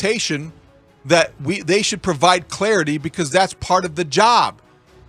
expectation that they should provide clarity because that's part of the job.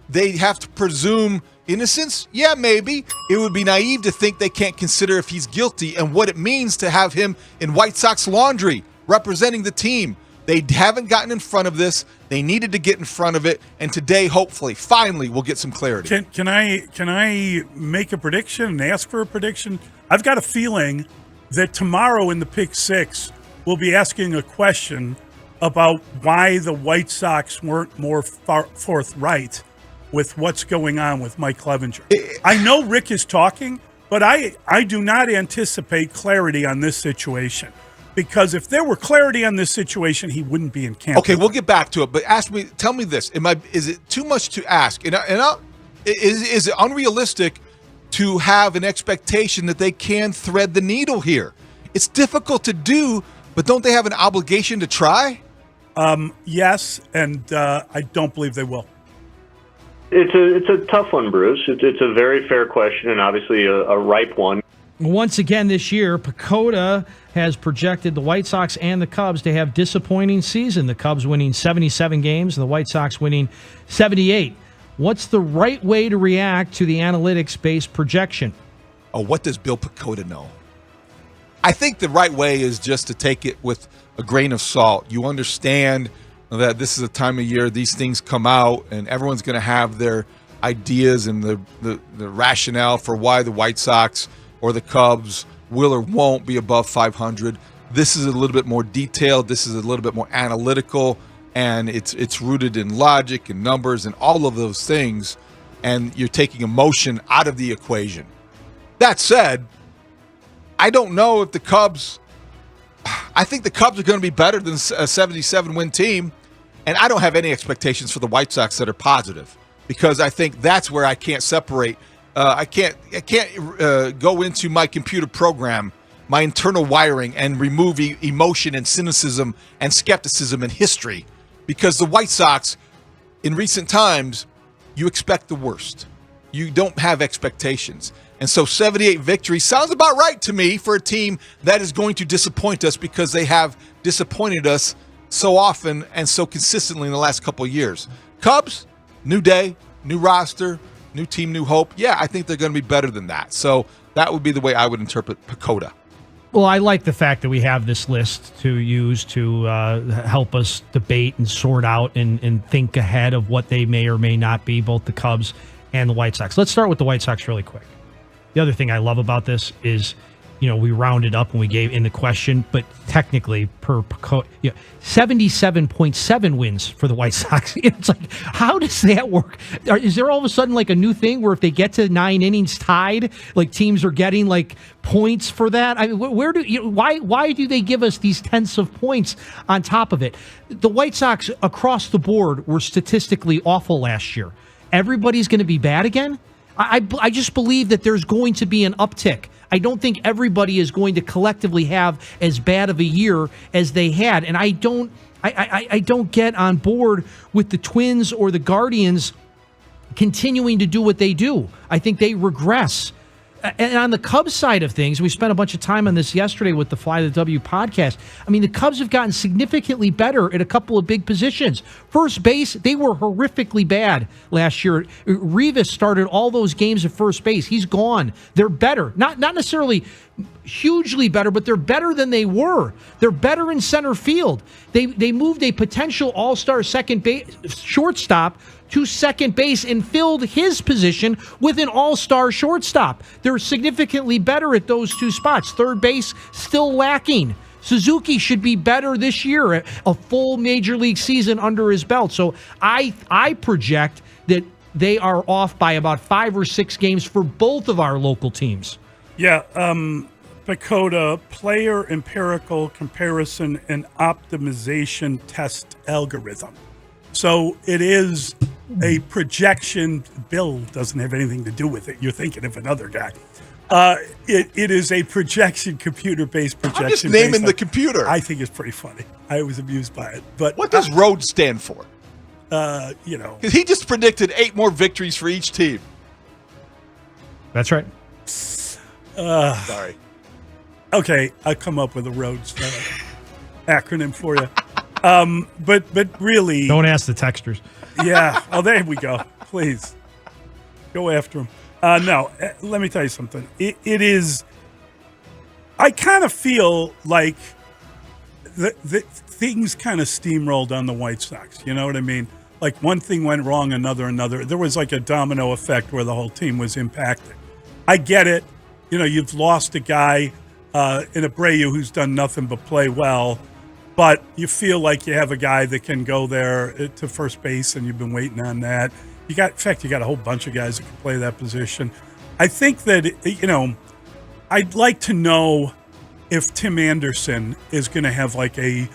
They have to presume innocence? Yeah, maybe. It would be naive to think they can't consider if he's guilty and what it means to have him in White Sox laundry representing the team. They haven't gotten in front of this. They needed to get in front of it, and today, hopefully, finally, we'll get some clarity. Can I make a prediction and ask for a prediction? I've got a feeling that tomorrow in the Pick Six, we'll be asking a question about why the White Sox weren't more forthright with what's going on with Mike Clevenger. I know Rick is talking, but I do not anticipate clarity on this situation. Because if there were clarity on this situation, he wouldn't be in camp. Okay, we'll get back to it. But tell me this: is it too much to ask? Is it unrealistic to have an expectation that they can thread the needle here? It's difficult to do, but don't they have an obligation to try? Yes, and I don't believe they will. It's a tough one, Bruce. It's a very fair question, and obviously a ripe one. Once again this year, Pacoda has projected the White Sox and the Cubs to have disappointing season. The Cubs winning 77 games and the White Sox winning 78. What's the right way to react to the analytics-based projection? Oh, what does Bill Pacoda know? I think the right way is just to take it with a grain of salt. You understand that this is a time of year these things come out, and everyone's going to have their ideas and the rationale for why the White Sox or the Cubs will or won't be above 500. This is a little bit more detailed. This is a little bit more analytical, and it's rooted in logic and numbers and all of those things, and you're taking emotion out of the equation. That said, I don't know if the Cubs – I think the Cubs are going to be better than a 77-win team, and I don't have any expectations for the White Sox that are positive because I think that's where I can't separate – I can't go into my computer program, my internal wiring, and remove emotion and cynicism and skepticism and history, because the White Sox, in recent times, you expect the worst. You don't have expectations. And so 78 victories sounds about right to me for a team that is going to disappoint us because they have disappointed us so often and so consistently in the last couple of years. Cubs, new day, new roster, new team, new hope. Yeah, I think they're going to be better than that. So that would be the way I would interpret Pacoda. Well, I like the fact that we have this list to use to help us debate and sort out and think ahead of what they may or may not be, both the Cubs and the White Sox. Let's start with the White Sox really quick. The other thing I love about this is, we rounded up when we gave in the question, but technically per 77.7 wins for the White Sox. It's like, how does that work? Is there all of a sudden like a new thing where if they get to 9 innings tied, like teams are getting like points for that? I mean, why do they give us these tenths of points on top of it? The White Sox across the board were statistically awful last year. Everybody's going to be bad again? I just believe that there's going to be an uptick. I don't think everybody is going to collectively have as bad of a year as they had. And I don't get on board with the Twins or the Guardians continuing to do what they do. I think they regress. And on the Cubs side of things, we spent a bunch of time on this yesterday with the Fly the W podcast. I mean, the Cubs have gotten significantly better at a couple of big positions. First base, they were horrifically bad last year. Rivas started all those games at first base. He's gone. They're better. Not necessarily hugely better, but they're better than they were. They're better in center field. They moved a potential all-star second base shortstop to second base and filled his position with an all-star shortstop. They're significantly better at those two spots. Third base, still lacking. Suzuki should be better this year, a full major league season under his belt. So I project that they are off by about 5 or 6 games for both of our local teams. Yeah, Pacoda, player empirical comparison and optimization test algorithm. So it is a projection. Bill doesn't have anything to do with it. You're thinking of another guy. It is a projection, computer-based projection. I'm just naming the computer. I think it's pretty funny. I was amused by it. But what does ROAD stand for? Because he just predicted 8 more victories for each team. That's right. Sorry. Okay, I'll come up with a ROAD acronym for you. But really, Don't ask the texters. yeah. Oh, there we go. Please go after him. No, let me tell you something. It is. I kind of feel like the things kind of steamrolled on the White Sox. You know what I mean? Like one thing went wrong, another. There was like a domino effect where the whole team was impacted. I get it. You know, you've lost a guy in Abreu who's done nothing but play well, but you feel like you have a guy that can go there to first base, and you've been waiting on that. In fact, you got a whole bunch of guys that can play that position. I think that, I'd like to know if Tim Anderson is going to have like a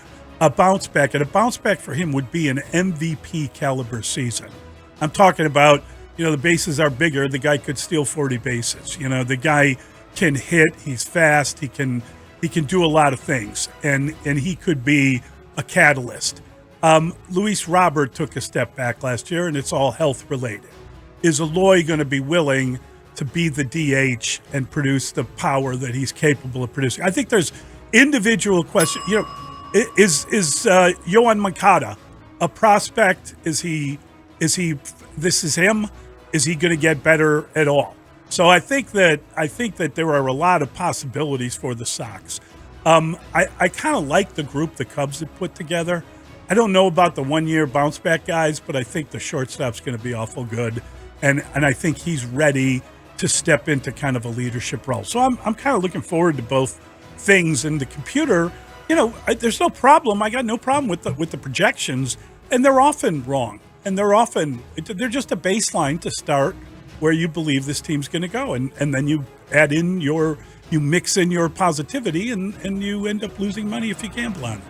bounce back, and a bounce back for him would be an MVP caliber season. I'm talking about, the bases are bigger. The guy could steal 40 bases. The guy can hit. He's fast. He can do a lot of things, and he could be a catalyst. Luis Robert took a step back last year, and it's all health related. Is Eloy going to be willing to be the DH and produce the power that he's capable of producing? I think there's individual questions. Is Yohan Moncada a prospect? Is he? This is him. Is he going to get better at all? So I think that there are a lot of possibilities for the Sox. I kind of like the group the Cubs have put together. I don't know about the 1 year bounce back guys, but I think the shortstop's going to be awful good, and I think he's ready to step into kind of a leadership role. So I'm kind of looking forward to both things. And the computer, there's no problem. I got no problem with the projections, and they're often wrong, and they're just a baseline to start where you believe this team's going to go, and then you add in you mix in your positivity, and you end up losing money if you gamble on it.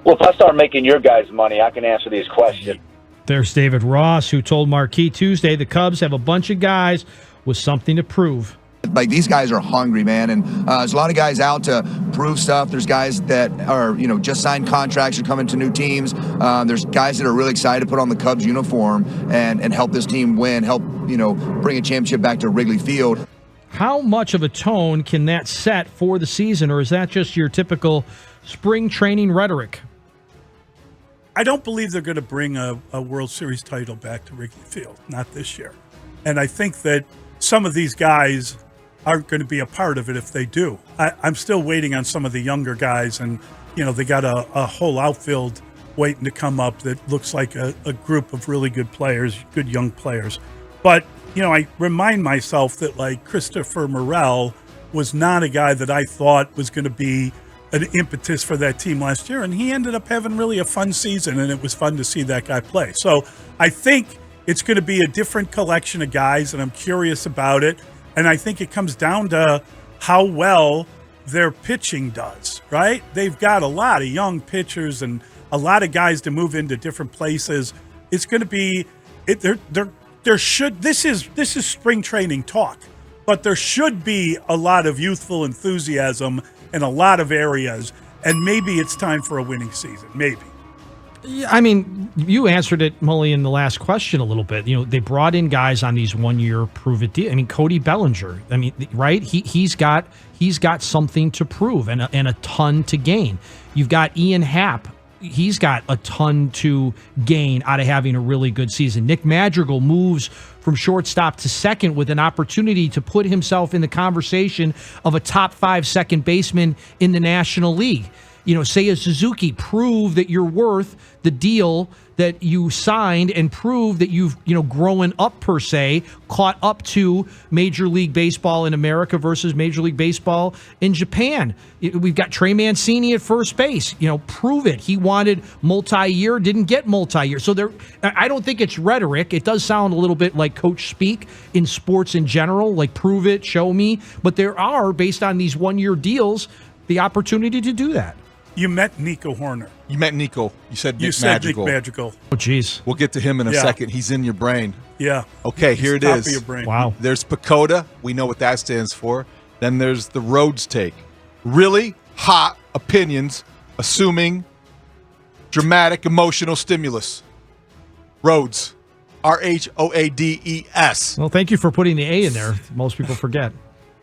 Well, if I start making your guys' money, I can answer these questions. There's David Ross, who told Marquee Tuesday the Cubs have a bunch of guys with something to prove. Like, these guys are hungry, man, and there's a lot of guys out to prove stuff. There's guys that are, just signed contracts or coming to new teams. There's guys that are really excited to put on the Cubs uniform and help this team win, help, bring a championship back to Wrigley Field. How much of a tone can that set for the season, or is that just your typical spring training rhetoric? I don't believe they're going to bring a World Series title back to Wrigley Field, not this year. And I think that some of these guys aren't going to be a part of it if they do. I'm still waiting on some of the younger guys, and, they got a whole outfield waiting to come up that looks like a group of really good players, good young players. But, I remind myself that, like, Christopher Morel was not a guy that I thought was going to be an impetus for that team last year, and he ended up having really a fun season, and it was fun to see that guy play. So I think it's going to be a different collection of guys, and I'm curious about it. And I think it comes down to how well their pitching does, right? They've got a lot of young pitchers and a lot of guys to move into different places. It's going to be this is spring training talk, but there should be a lot of youthful enthusiasm in a lot of areas, and maybe it's time for a winning season. Maybe. I mean, you answered it, Mully, in the last question a little bit. They brought in guys on these 1 year prove it deal. I mean, Cody Bellinger. I mean, right? He's got something to prove and a ton to gain. You've got Ian Happ. He's got a ton to gain out of having a really good season. Nick Madrigal moves from shortstop to second with an opportunity to put himself in the conversation of a top 5 second baseman in the National League. Seiya Suzuki, prove that you're worth the deal that you signed, and prove that you've, grown up, per se, caught up to Major League Baseball in America versus Major League Baseball in Japan. We've got Trey Mancini at first base. Prove it. He wanted multi-year, didn't get multi-year. So I don't think it's rhetoric. It does sound a little bit like coach speak in sports in general, like prove it, show me. But there are, based on these 1 year deals, the opportunity to do that. You met Nico Horner. You met Nico. You said Nick Madrigal. Madrigal. Nick Madrigal. Oh, geez. We'll get to him in a second. He's in your brain. Yeah. Okay, here it top is. Of your brain. Wow. There's PECOTA. We know what that stands for. Then there's the Rhodes take. Really hot opinions, assuming dramatic emotional stimulus. Rhodes. RHOADES. Well, thank you for putting the A in there. Most people forget.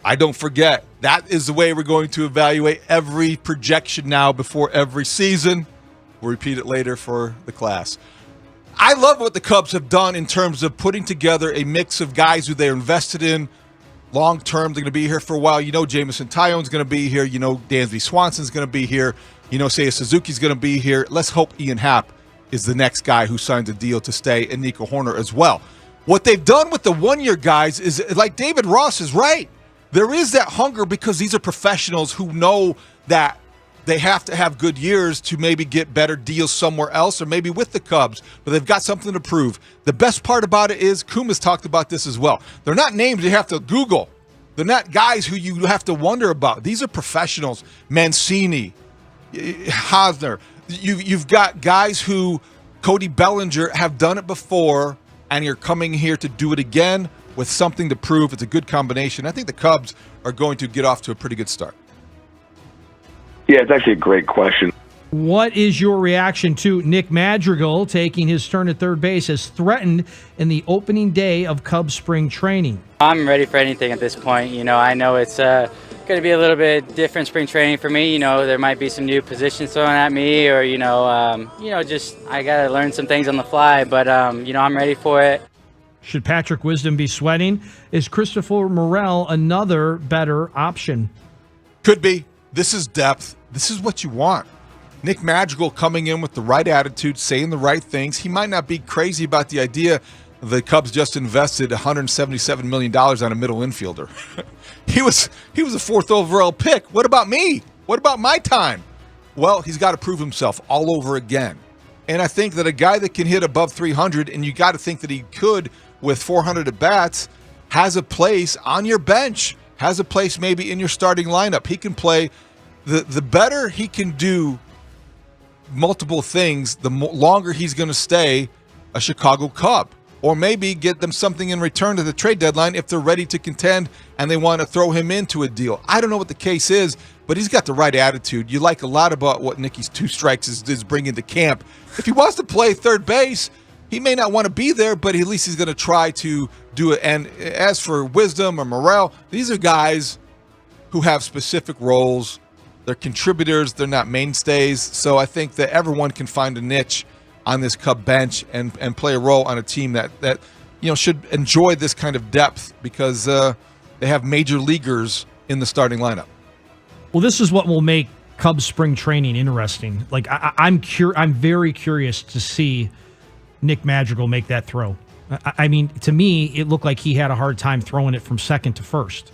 I don't forget. That is the way we're going to evaluate every projection now before every season. We'll repeat it later for the class. I love what the Cubs have done in terms of putting together a mix of guys who they're invested in long term. They're going to be here for a while. You know, Jameson Taillon's going to be here. You know, Dansby Swanson's going to be here. You know, Seiya Suzuki's going to be here. Let's hope Ian Happ is the next guy who signs a deal to stay, and Nico Horner as well. What they've done with the one-year guys is, like David Ross is right. There is that hunger because these are professionals who know that they have to have good years to maybe get better deals somewhere else or maybe with the Cubs, but they've got something to prove. The best part about it is, Kuma's talked about this as well. They're not names you have to Google. They're not guys who you have to wonder about. These are professionals. Mancini, Hosner. You've got guys who, Cody Bellinger, have done it before, and you're coming here to do it again with something to prove. It's a good combination. I think the Cubs are going to get off to a pretty good start. Yeah, it's actually a great question. What is your reaction to Nick Madrigal taking his turn at third base as threatened in the opening day of Cubs spring training? I'm ready for anything at this point. You know, I know it's going to be a little bit different spring training for me. You know, there might be some new positions thrown at me, or just I got to learn some things on the fly. But I'm ready for it. Should Patrick Wisdom be sweating? Is Christopher Morel another better option? Could be. This is depth. This is what you want. Nick Madrigal coming in with the right attitude, saying the right things. He might not be crazy about the idea the Cubs just invested $177 million on a middle infielder. He was a fourth overall pick. What about me? What about my time? Well, he's got to prove himself all over again. And I think that a guy that can hit above 300, and you got to think that he could with 400 at-bats, has a place on your bench, has a place maybe in your starting lineup. He can play. The better he can do multiple things, the longer he's going to stay a Chicago Cub. Or maybe get them something in return to the trade deadline if they're ready to contend and they want to throw him into a deal. I don't know what the case is, but he's got the right attitude. You like a lot about what Nicky's two strikes is bringing to camp. If he wants to play third base, he may not want to be there, but at least he's going to try to do it. And as for Wisdom or Morel, these are guys who have specific roles. They're contributors. They're not mainstays. So I think that everyone can find a niche on this Cub bench and play a role on a team that should enjoy this kind of depth because they have major leaguers in the starting lineup. Well, this is what will make Cubs spring training interesting. Like I'm very curious to see Nick Madrigal make that throw. I mean, to me, it looked like he had a hard time throwing it from second to first.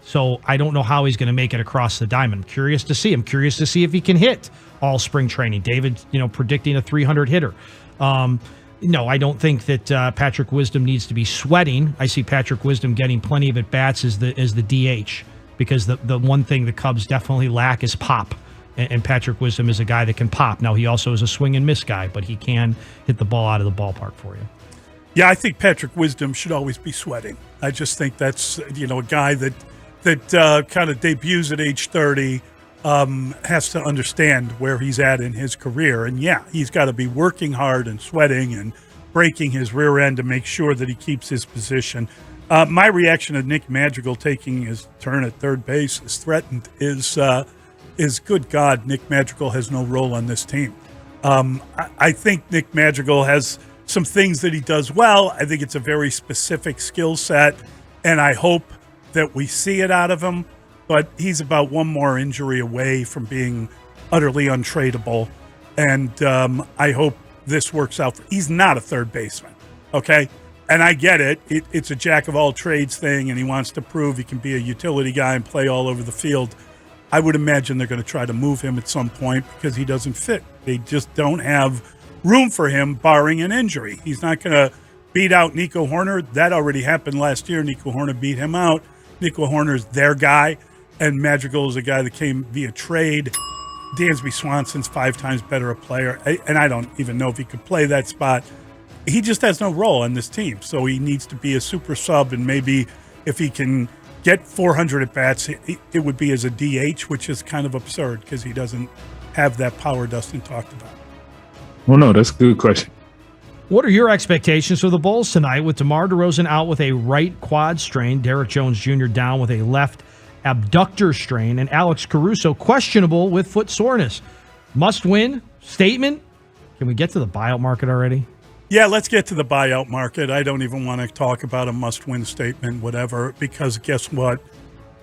So I don't know how he's going to make it across the diamond. I'm curious to see. I'm curious to see if he can hit all spring training. David, predicting a 300 hitter. No, I don't think that Patrick Wisdom needs to be sweating. I see Patrick Wisdom getting plenty of at-bats as the DH because the one thing the Cubs definitely lack is pop. And Patrick Wisdom is a guy that can pop. Now, he also is a swing and miss guy, but he can hit the ball out of the ballpark for you. Yeah, I think Patrick Wisdom should always be sweating. I just think that's, a guy that kind of debuts at age 30 has to understand where he's at in his career. And, yeah, he's got to be working hard and sweating and breaking his rear end to make sure that he keeps his position. My reaction to Nick Madrigal taking his turn at third base as threatened is good God, Nick Madrigal has no role on this team. I think Nick Madrigal has some things that he does well. I think it's a very specific skill set, and I hope that we see it out of him, but he's about one more injury away from being utterly untradeable, and I hope this works out. He's not a third baseman, okay? And I get it. It's a jack-of-all-trades thing, and he wants to prove he can be a utility guy and play all over the field. I would imagine they're going to try to move him at some point because he doesn't fit. They just don't have room for him, barring an injury. He's not going to beat out Nico Horner. That already happened last year. Nico Horner beat him out. Nico Horner's their guy, and Madrigal is a guy that came via trade. Dansby Swanson's 5 times better a player, and I don't even know if he could play that spot. He just has no role on this team, so he needs to be a super sub, and maybe if he can get 400 at-bats, it would be as a DH, which is kind of absurd because he doesn't have that power Dustin talked about. Well, no, that's a good question. What are your expectations for the Bulls tonight with DeMar DeRozan out with a right quad strain, Derek Jones Jr. down with a left abductor strain, and Alex Caruso questionable with foot soreness? Must win? Statement? Can we get to the buyout market already? Yeah, let's get to the buyout market. I don't even want to talk about a must-win statement, whatever, because guess what?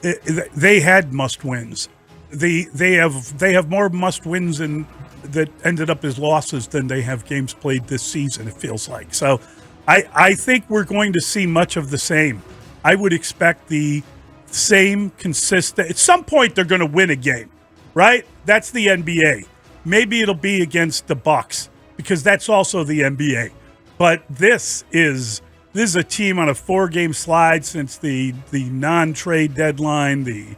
They had must-wins. They have more must-wins that ended up as losses than they have games played this season, it feels like. So I think we're going to see much of the same. I would expect the same consistent. At some point, they're going to win a game, right? That's the NBA. Maybe it'll be against the Bucks because that's also the NBA. But this is a team on a 4-game slide since the non-trade deadline, the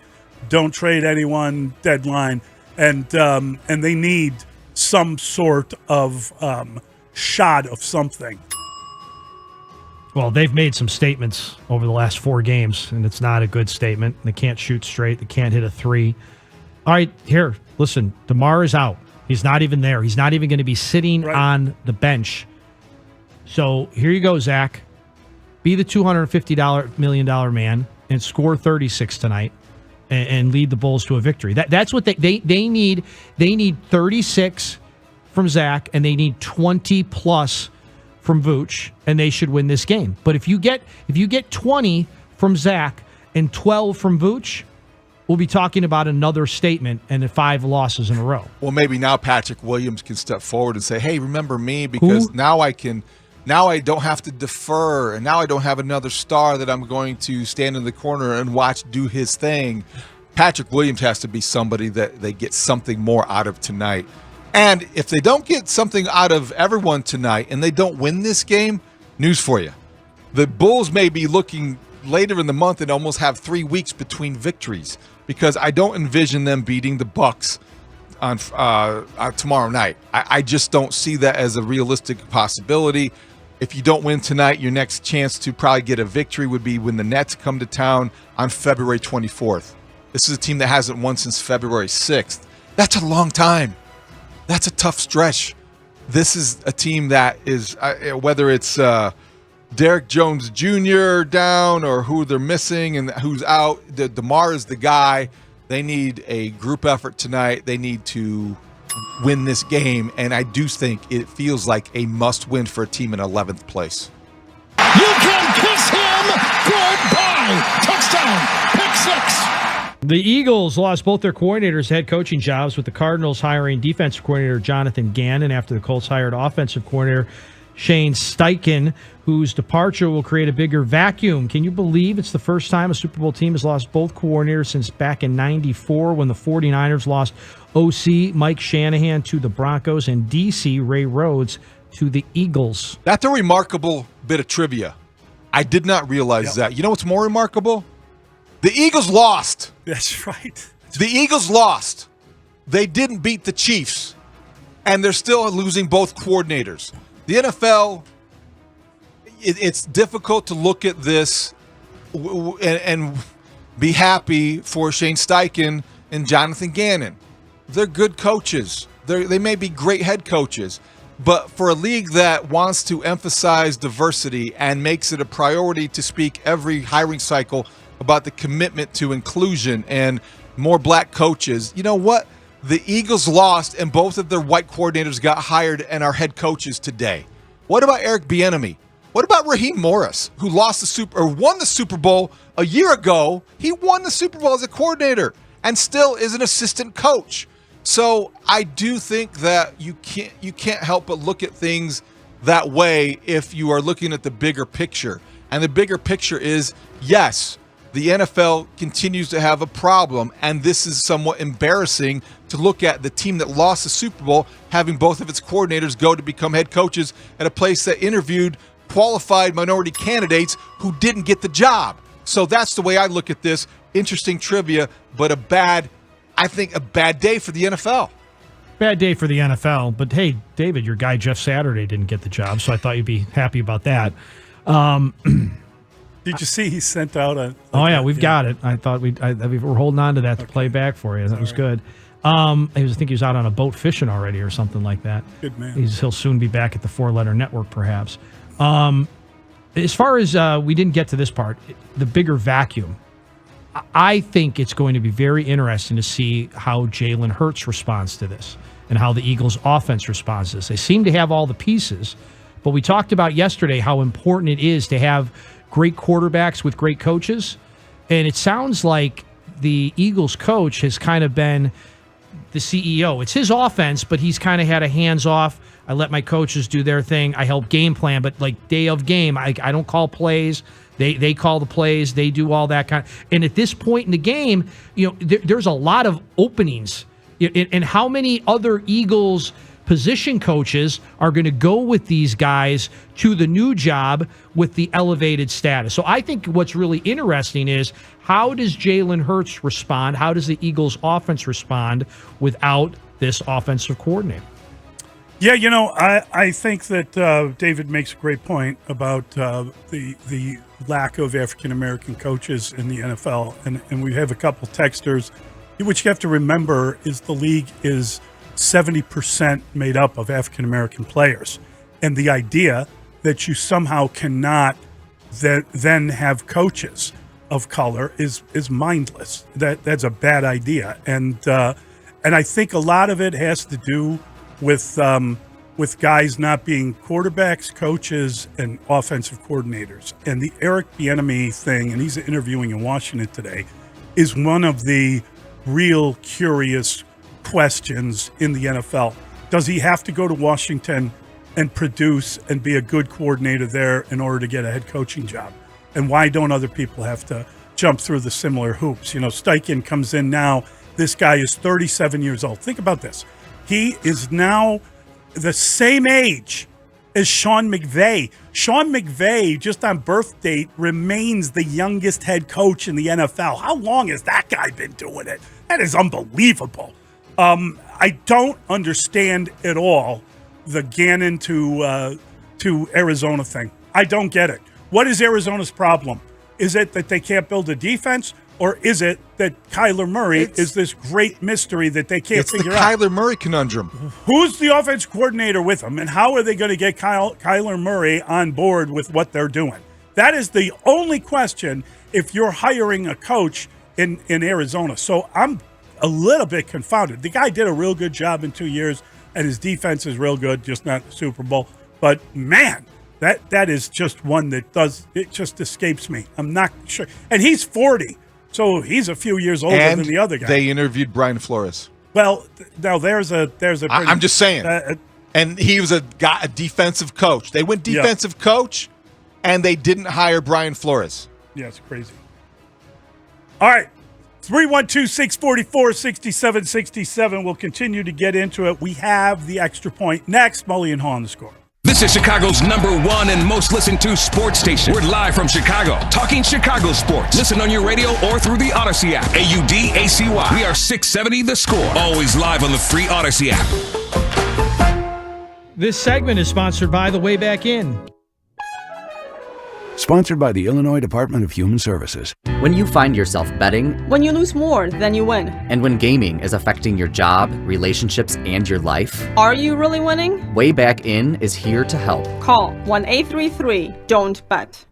don't trade anyone deadline, and they need some sort of shot of something. Well, they've made some statements over the last 4 games, and it's not a good statement. They can't shoot straight. They can't hit a 3. All right, here, listen, DeMar is out. He's not even there. He's not even going to be sitting on the bench. So here you go, Zach. Be the $250 million man and score 36 tonight and lead the Bulls to a victory. That's what they need. They need 36 from Zach, and they need 20+ from Vooch, and they should win this game. But if you get 20 from Zach and 12 from Vooch, we'll be talking about another statement and 5 losses in a row. Well, maybe now Patrick Williams can step forward and say, hey, remember me, because now I don't have to defer, and now I don't have another star that I'm going to stand in the corner and watch do his thing. Patrick Williams has to be somebody that they get something more out of tonight. And if they don't get something out of everyone tonight and they don't win this game, news for you. The Bulls may be looking later in the month and almost have 3 weeks between victories, because I don't envision them beating the Bucks on tomorrow night. I just don't see that as a realistic possibility. If you don't win tonight, your next chance to probably get a victory would be when the Nets come to town on February 24th. This is a team that hasn't won since February 6th. That's a long time. That's a tough stretch. This is a team that is, whether it's Derek Jones Jr. down or who they're missing and who's out, DeMar is the guy. They need a group effort tonight. They need to win this game, and I do think it feels like a must-win for a team in 11th place. You can kiss him goodbye. Touchdown. Pick 6. The Eagles lost both their coordinators' head coaching jobs, with the Cardinals hiring defensive coordinator Jonathan Gannon after the Colts hired offensive coordinator Shane Steichen, whose departure will create a bigger vacuum. Can you believe it's the first time a Super Bowl team has lost both coordinators since back in '94 when the 49ers lost OC Mike Shanahan to the Broncos and DC Ray Rhodes to the Eagles? That's a remarkable bit of trivia. I did not realize that. You know what's more remarkable? The Eagles lost. That's right. The Eagles lost. They didn't beat the Chiefs, and they're still losing both coordinators. The NFL, it's difficult to look at this and be happy for Shane Steichen and Jonathan Gannon. They're good coaches. They may be great head coaches, but for a league that wants to emphasize diversity and makes it a priority to speak every hiring cycle about the commitment to inclusion and more black coaches, you know what? The Eagles lost, and both of their white coordinators got hired and are head coaches today. What about Eric Bieniemy? What about Raheem Morris, who won the Super Bowl a year ago? He won the Super Bowl as a coordinator and still is an assistant coach. So I do think that you can't help but look at things that way if you are looking at the bigger picture. And the bigger picture is, yes, the NFL continues to have a problem, and this is somewhat embarrassing to look at the team that lost the Super Bowl having both of its coordinators go to become head coaches at a place that interviewed qualified minority candidates who didn't get the job. So that's the way I look at this. Interesting trivia, but a bad day for the NFL. Bad day for the NFL, but hey, David, your guy Jeff Saturday didn't get the job, so I thought you'd be happy about that. Did you see he sent out a... we've got it. I thought we're holding on to that to play back for you. That was good. I think he was out on a boat fishing already or something like that. Good man. He'll soon be back at the 4-letter network, perhaps. As far as we didn't get to this part, the bigger vacuum, I think it's going to be very interesting to see how Jalen Hurts responds to this. and how the Eagles' offense responds to this. They seem to have all the pieces, but we talked about yesterday how important it is to have great quarterbacks with great coaches, and it sounds like the Eagles coach has kind of been the CEO. It's his offense, but he's kind of had a hands-off. I let my coaches do their thing. I help game plan, but like day of game, I don't call plays. They call the plays. They do all that kind of. And at this point in the game, there's a lot of openings. And how many other Eagles position coaches are going to go with these guys to the new job with the elevated status? So I think what's really interesting is, how does Jalen Hurts respond? How does the Eagles offense respond without this offensive coordinator? Yeah, I think that David makes a great point about the lack of African-American coaches in the NFL. And we have a couple texters. What you have to remember is the league is 70% made up of African-American players. And the idea that you somehow cannot then have coaches of color is mindless. That's a bad idea. And I think a lot of it has to do with guys not being quarterbacks, coaches, and offensive coordinators. And the Eric Bieniemy thing, and he's interviewing in Washington today, is one of the real curious questions in the NFL. Does he have to go to Washington and produce and be a good coordinator there in order to get a head coaching job? And why don't other people have to jump through the similar hoops? Steichen comes in now. This guy is 37 years old. Think about this. He is now the same age as Sean McVay. Sean McVay, just on birth date, remains the youngest head coach in the NFL. How long has that guy been doing it? That is unbelievable. I don't understand at all the Gannon to Arizona thing. I don't get it. What is Arizona's problem? Is it that they can't build a defense? Or is it that Kyler Murray is this great mystery that they can't figure out? It's the Kyler Murray conundrum. Who's the offense coordinator with him, and how are they going to get Kyler Murray on board with what they're doing? That is the only question if you're hiring a coach in Arizona. So I'm a little bit confounded. The guy did a real good job in 2 years, and his defense is real good, just not the Super Bowl. But, man, that is just one that it just escapes me. I'm not sure. And he's 40. So he's a few years older than the other guy. They interviewed Brian Flores. Well, now there's a. I'm just saying. And he was a defensive coach. They went defensive coach, and they didn't hire Brian Flores. Yeah, it's crazy. All right, 312-644-6767. We'll continue to get into it. We have the extra point next. Mully and Haugh on the score. This is Chicago's #1 and most listened to sports station. We're live from Chicago, talking Chicago sports. Listen on your radio or through the Odyssey app. AUDACY. We are 670 The Score. Always live on the free Odyssey app. This segment is sponsored by The Way Back In. Sponsored by the Illinois Department of Human Services. When you find yourself betting, when you lose more than you win, and when gaming is affecting your job, relationships, and your life, are you really winning? Way Back In is here to help. Call 1-833-DON'T-BET.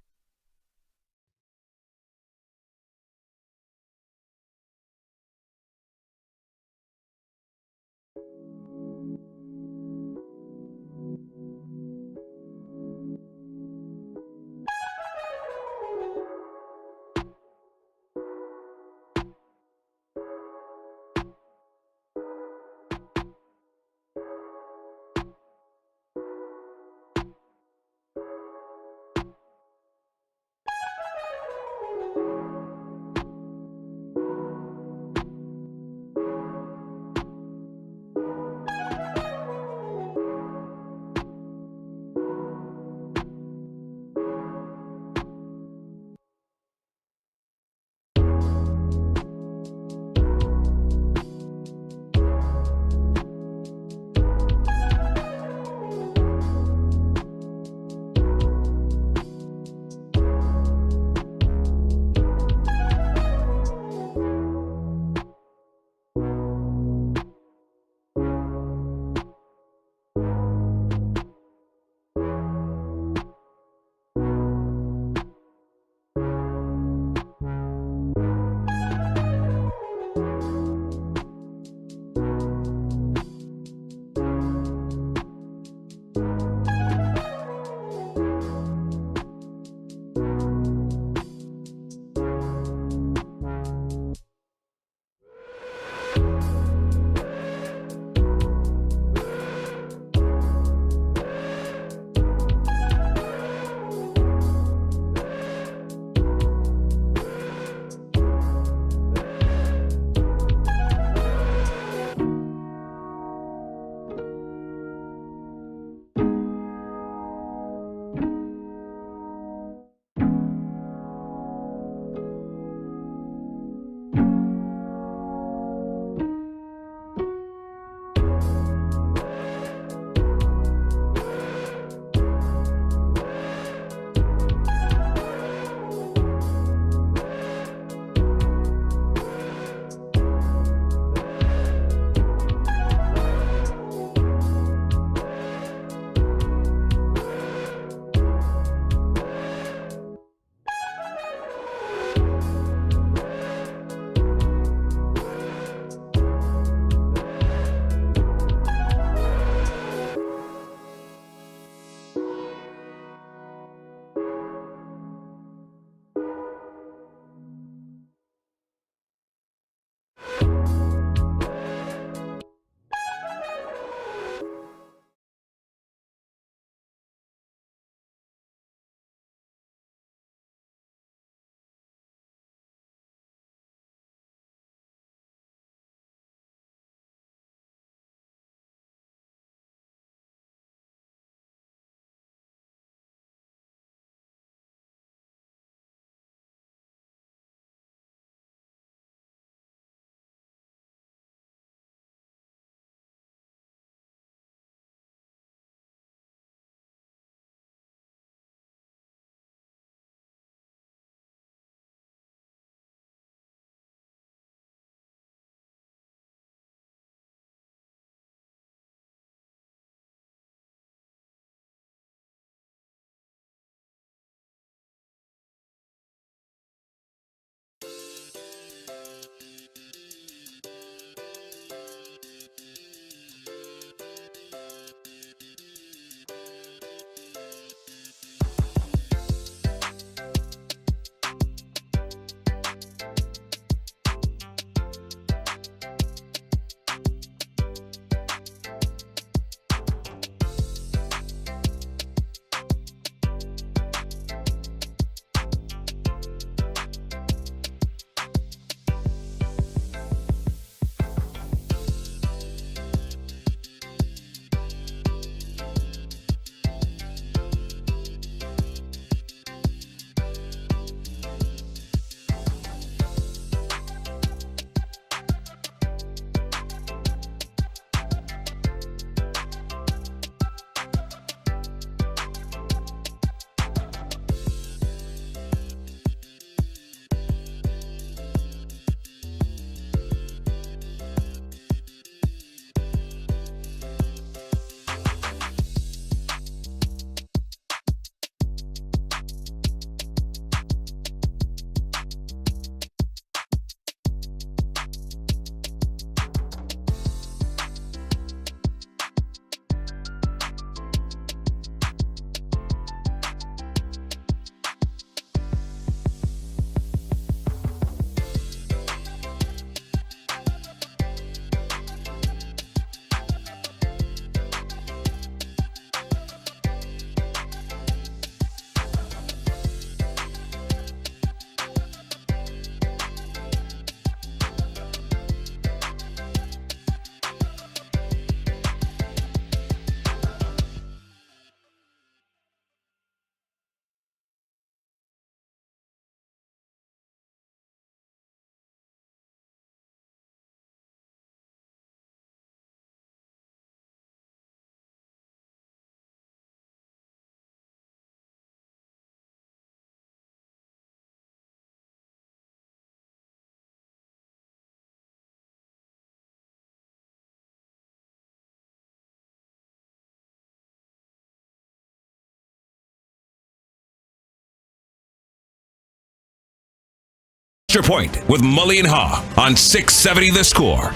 Extra Point with Mully and Haugh on 670 The Score.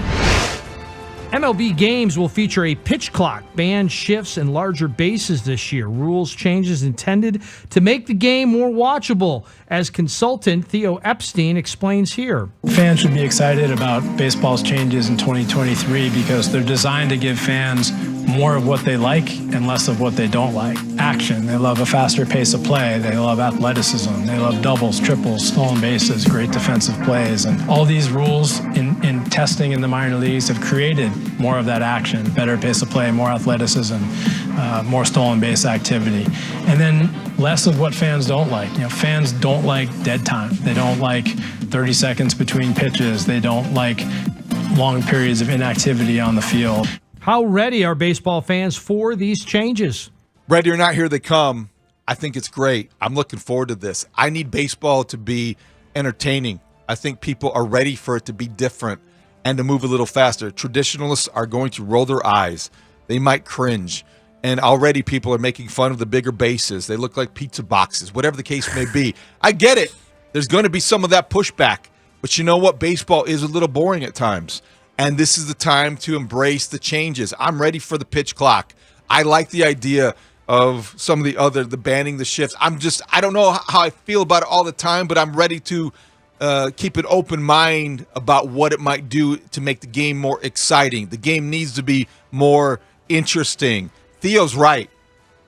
MLB games will feature a pitch clock, banned shifts, and larger bases this year. Rules changes intended to make the game more watchable, as consultant Theo Epstein explains here. Fans should be excited about baseball's changes in 2023 because they're designed to give fans more of what they like and less of what they don't like. Action. They love a faster pace of play. They love athleticism. They love doubles, triples, stolen bases, great defensive plays. And all these rules in testing in the minor leagues have created more of that action, better pace of play, more athleticism, more stolen base activity. And then less of what fans don't like. Fans don't like dead time. They don't like 30 seconds between pitches. They don't like long periods of inactivity on the field. How ready are baseball fans for these changes? Ready or not, here they come. I think it's great. I'm looking forward to this. I need baseball to be entertaining. I think people are ready for it to be different and to move a little faster. Traditionalists are going to roll their eyes. They might cringe. And already people are making fun of the bigger bases. They look like pizza boxes, whatever the case may be. I get it. There's going to be some of that pushback. But you know what? Baseball is a little boring at times. And this is the time to embrace the changes. I'm ready for the pitch clock. I like the idea of some of the banning the shifts. I don't know how I feel about it all the time, but I'm ready to keep an open mind about what it might do to make the game more exciting. The game needs to be more interesting. Theo's right.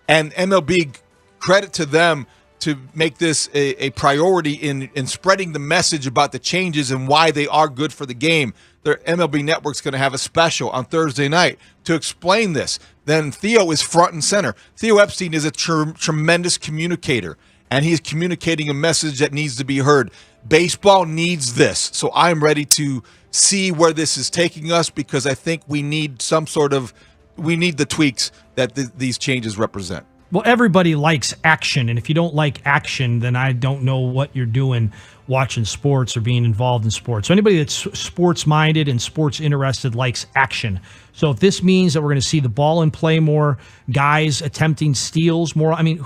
And MLB, credit to them to make this a priority in spreading the message about the changes and why they are good for the game. Their MLB Network's going to have a special on Thursday night to explain this. Then Theo is front and center. Theo Epstein is a tremendous communicator, and he's communicating a message that needs to be heard. Baseball needs this, so I'm ready to see where this is taking us because I think we need the tweaks that these changes represent. Well, everybody likes action, and if you don't like action, then I don't know what you're doing watching sports or being involved in sports. So anybody that's sports-minded and sports-interested likes action. So if this means that we're going to see the ball in play more, guys attempting steals more, I mean,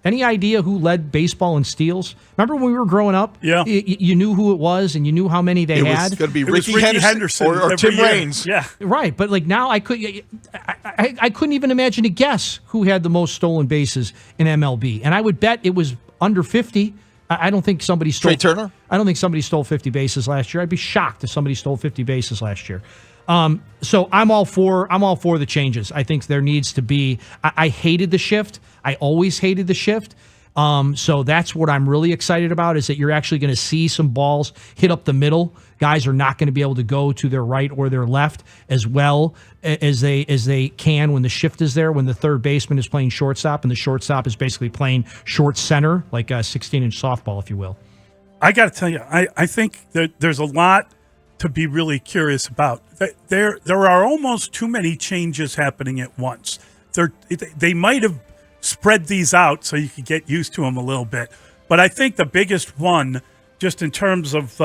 any idea who led baseball in steals? Remember when we were growing up? Yeah. You knew who it was, and you knew how many they had? It was going to be Ricky Henderson or Tim Raines. Yeah. Right, but like now I couldn't even imagine to guess who had the most stolen bases in MLB. And I would bet it was under 50. I don't think somebody stole. Trey Turner? I don't think somebody stole 50 bases last year. I'd be shocked if somebody stole 50 bases last year. So I'm all for the changes. I think there needs to be. I hated the shift. I always hated the shift. So that's what I'm really excited about is that you're actually going to see some balls hit up the middle. Guys are not going to be able to go to their right or their left as well as they can when the shift is there, when the third baseman is playing shortstop and the shortstop is basically playing short center, like a 16-inch softball, if you will. I got to tell you, I think that there's a lot to be really curious about. There are almost too many changes happening at once. They might have spread these out so you could get used to them a little bit. But I think the biggest one, just in terms of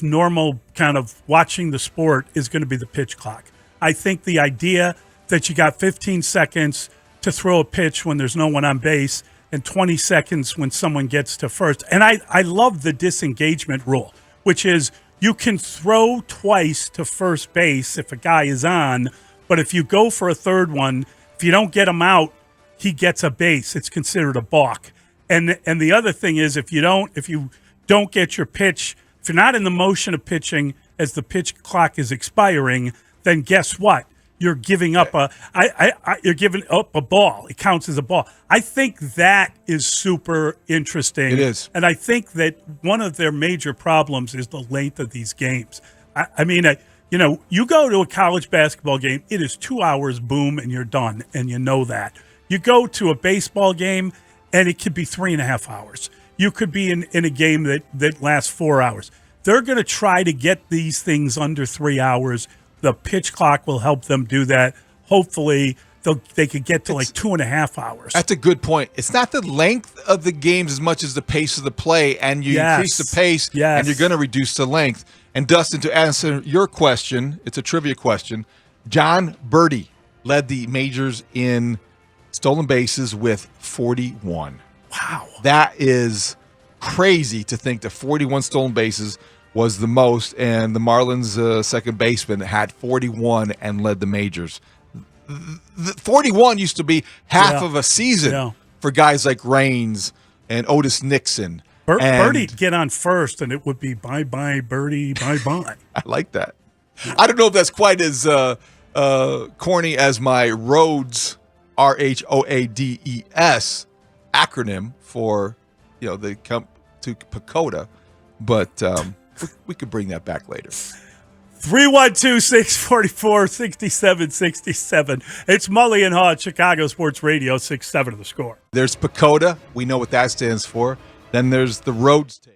normal kind of watching the sport, is going to be the pitch clock. I think the idea that you got 15 seconds to throw a pitch when there's no one on base and 20 seconds when someone gets to first. And I love the disengagement rule, which is you can throw twice to first base if a guy is on, but if you go for a third one, if you don't get him out, he gets a base. It's considered a balk. And the other thing is if you don't get your pitch, if you're not in the motion of pitching as the pitch clock is expiring, then guess what? You're giving up you're giving up a ball. It counts as a ball. I think that is super interesting. It is. And I think that one of their major problems is the length of these games. I mean, you go to a college basketball game, it is 2 hours, boom, and you're done, and you know that. You go to a baseball game, and it could be 3.5 hours. You could be in a game that lasts 4 hours. They're going to try to get these things under 3 hours. The pitch clock will help them do that. Hopefully, they could get to like 2.5 hours. That's a good point. It's not the length of the games as much as the pace of the play, and you increase the pace, and you're going to reduce the length. And Dustin, to answer your question, it's a trivia question. John Birdie led the majors in stolen bases with 41. Wow. That is crazy to think that 41 stolen bases was the most, and the Marlins' second baseman had 41 and led the majors. 41 used to be half of a season for guys like Raines and Otis Nixon. Birdie'd get on first, and it would be bye-bye, Birdie, bye-bye. I like that. I don't know if that's quite as corny as my Rhodes, RHOADES acronym for, they come to Pacoda, but we could bring that back later. 312-644-6767. It's Mully and Haugh at Chicago Sports Radio, 6-7 The Score. There's Pacoda. We know what that stands for. Then there's the Rhodes take.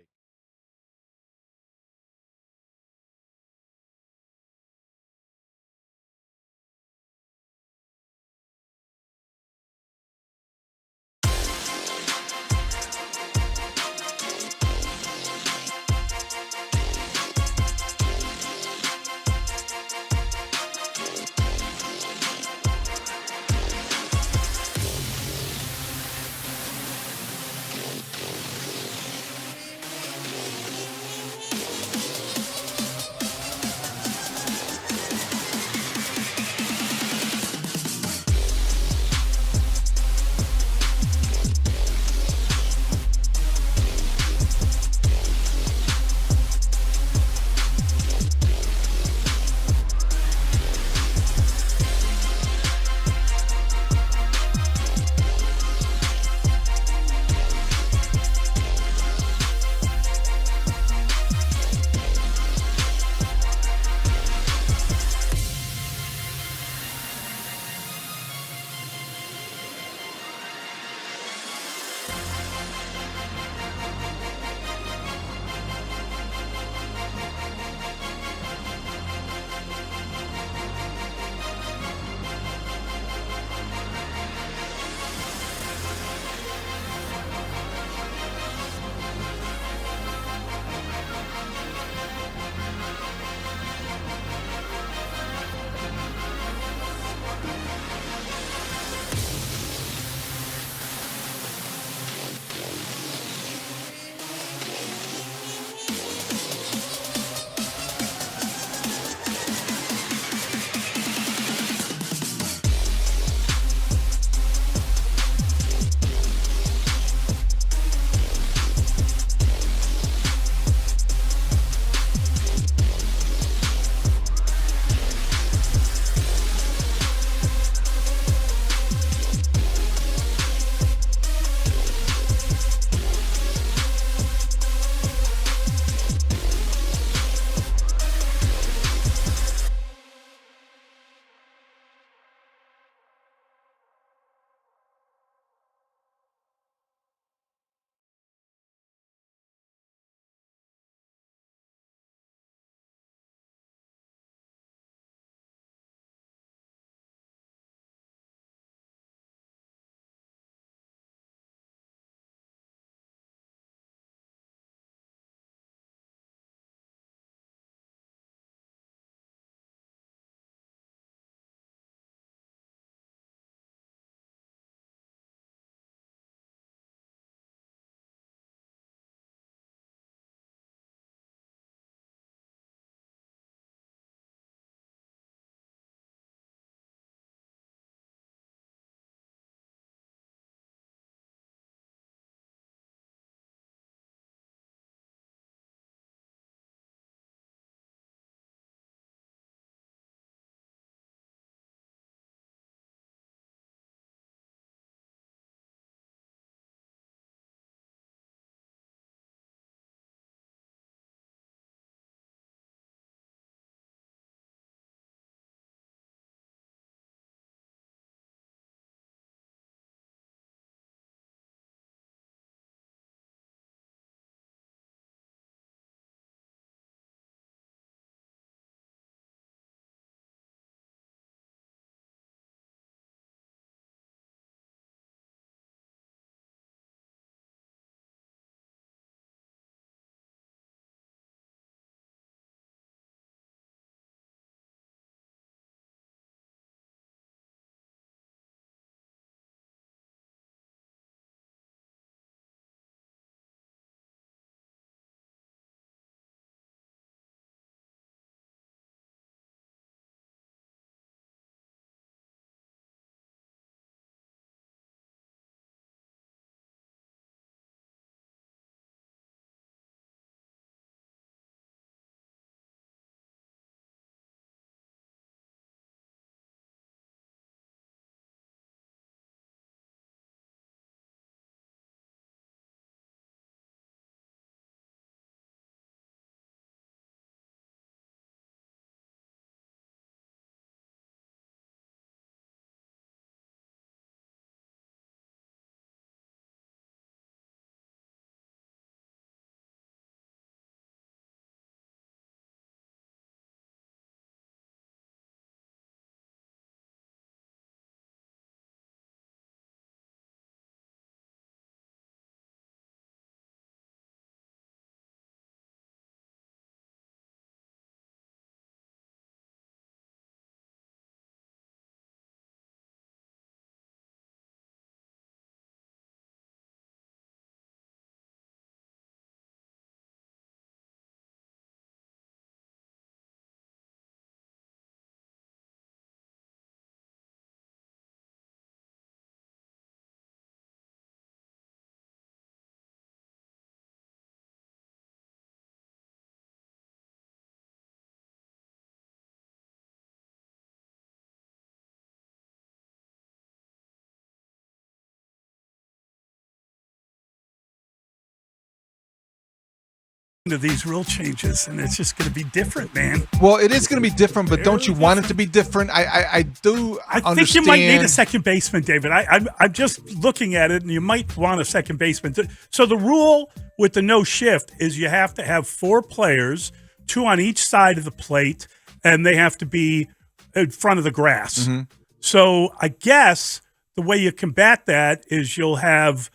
To these rule changes, and it's just going to be different, man. Well, it is going to be different, but don't you want it to be different? I do understand. Think you might need a second baseman, David. I'm just looking at it, and you might want a second baseman. So the rule with the no shift is you have to have 4 players, 2 on each side of the plate, and they have to be in front of the grass. Mm-hmm. So I guess the way you combat that is you'll have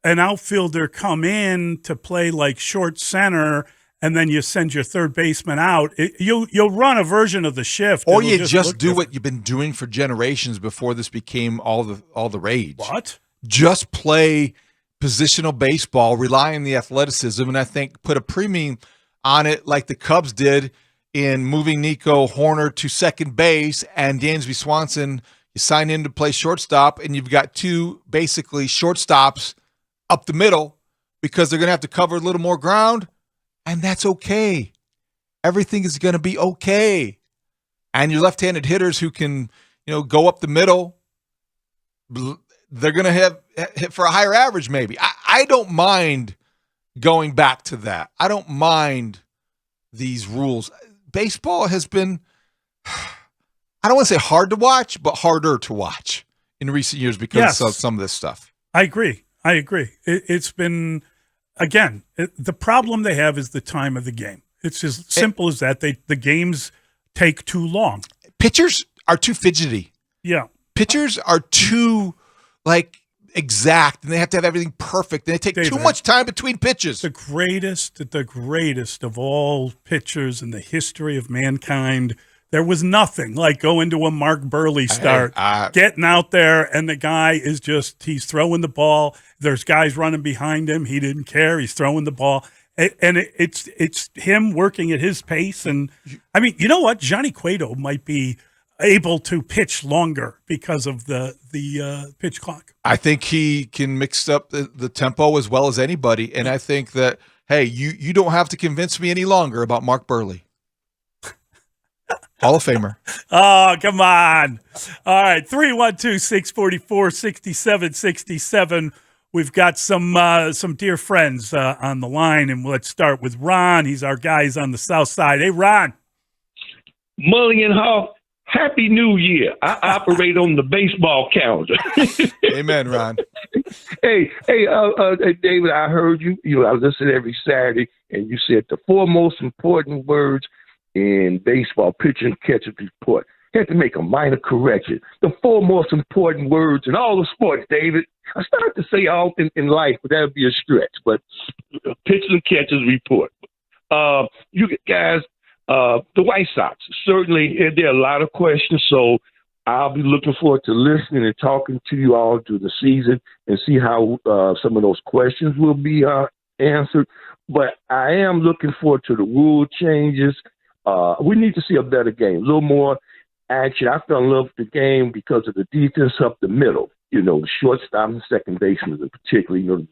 an outfielder come in to play like short center, and then you send your third baseman out. You'll run a version of the shift, or you just do what you've been doing for generations before this became all the rage. What? Just play positional baseball, rely on the athleticism, and I think put a premium on it like the Cubs did in moving Nico Horner to second base and Dansby Swanson. You sign in to play shortstop, and you've got 2 basically shortstops up the middle because they're going to have to cover a little more ground, and that's okay. Everything is going to be okay. And your left-handed hitters who can, go up the middle, they're going to hit for a higher average maybe. I don't mind going back to that. I don't mind these rules. Baseball has been, I don't want to say hard to watch, but harder to watch in recent years because of some of this stuff. I agree. It's been, again, the problem they have is the time of the game. It's as simple as that. The games take too long. Pitchers are too fidgety. Yeah. Pitchers are too, exact, and they have to have everything perfect. They take too much time between pitches. The greatest of all pitchers in the history of mankind. There was nothing like going to a Mark Burley start, getting out there, and the guy is he's throwing the ball. There's guys running behind him. He didn't care. He's throwing the ball. And it's him working at his pace. And, I mean, you know what? Johnny Cueto might be able to pitch longer because of the pitch clock. I think he can mix up the tempo as well as anybody. And I think that, hey, you don't have to convince me any longer about Mark Burley. Hall of Famer. Oh, come on. All right, 312-644-6767. We've got some dear friends on the line, and let's start with Ron. He's our guys on the south side. Hey, Ron. Mully and Haugh, Happy New Year. I operate on the baseball calendar. Amen, Ron. Hey, David, I heard you. I listen every Saturday, and you said the 4 most important words in baseball, pitcher and catcher report. Had to make a minor correction. The 4 most important words in all the sports, David. I started to say all in life, but that would be a stretch. But pitcher and catchers report. You guys, the White Sox, certainly there are a lot of questions, so I'll be looking forward to listening and talking to you all through the season and see how some of those questions will be answered. But I am looking forward to the rule changes. We need to see a better game, a little more action. I fell in love with the game because of the defense up the middle, the shortstop and second baseman, particularly,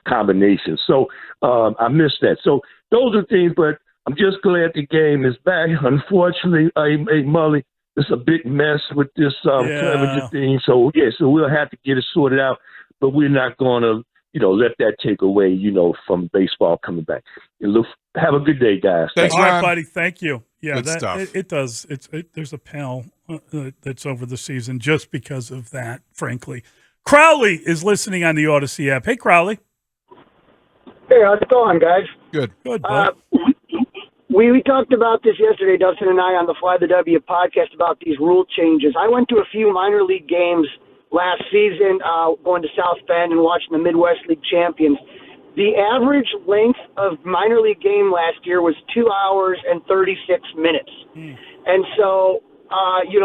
combination. So I missed that. So those are things, but I'm just glad the game is back. Unfortunately, Mully, it's a big mess with this Clevenger thing. So we'll have to get it sorted out, but we're not going to, let that take away, from baseball coming back. Have a good day, guys. Thanks, all right, buddy. Thank you. Yeah, good stuff. It does. There's a pal that's over the season just because of that, frankly. Crowley is listening on the Odyssey app. Hey, Crowley. Hey, how's it going, guys? Good. Good, bud. We talked about this yesterday, Dustin and I, on the Fly the W podcast about these rule changes. I went to a few minor league games last season, going to South Bend and watching the Midwest League champions. The average length of minor league game last year was 2 hours and 36 minutes. And so,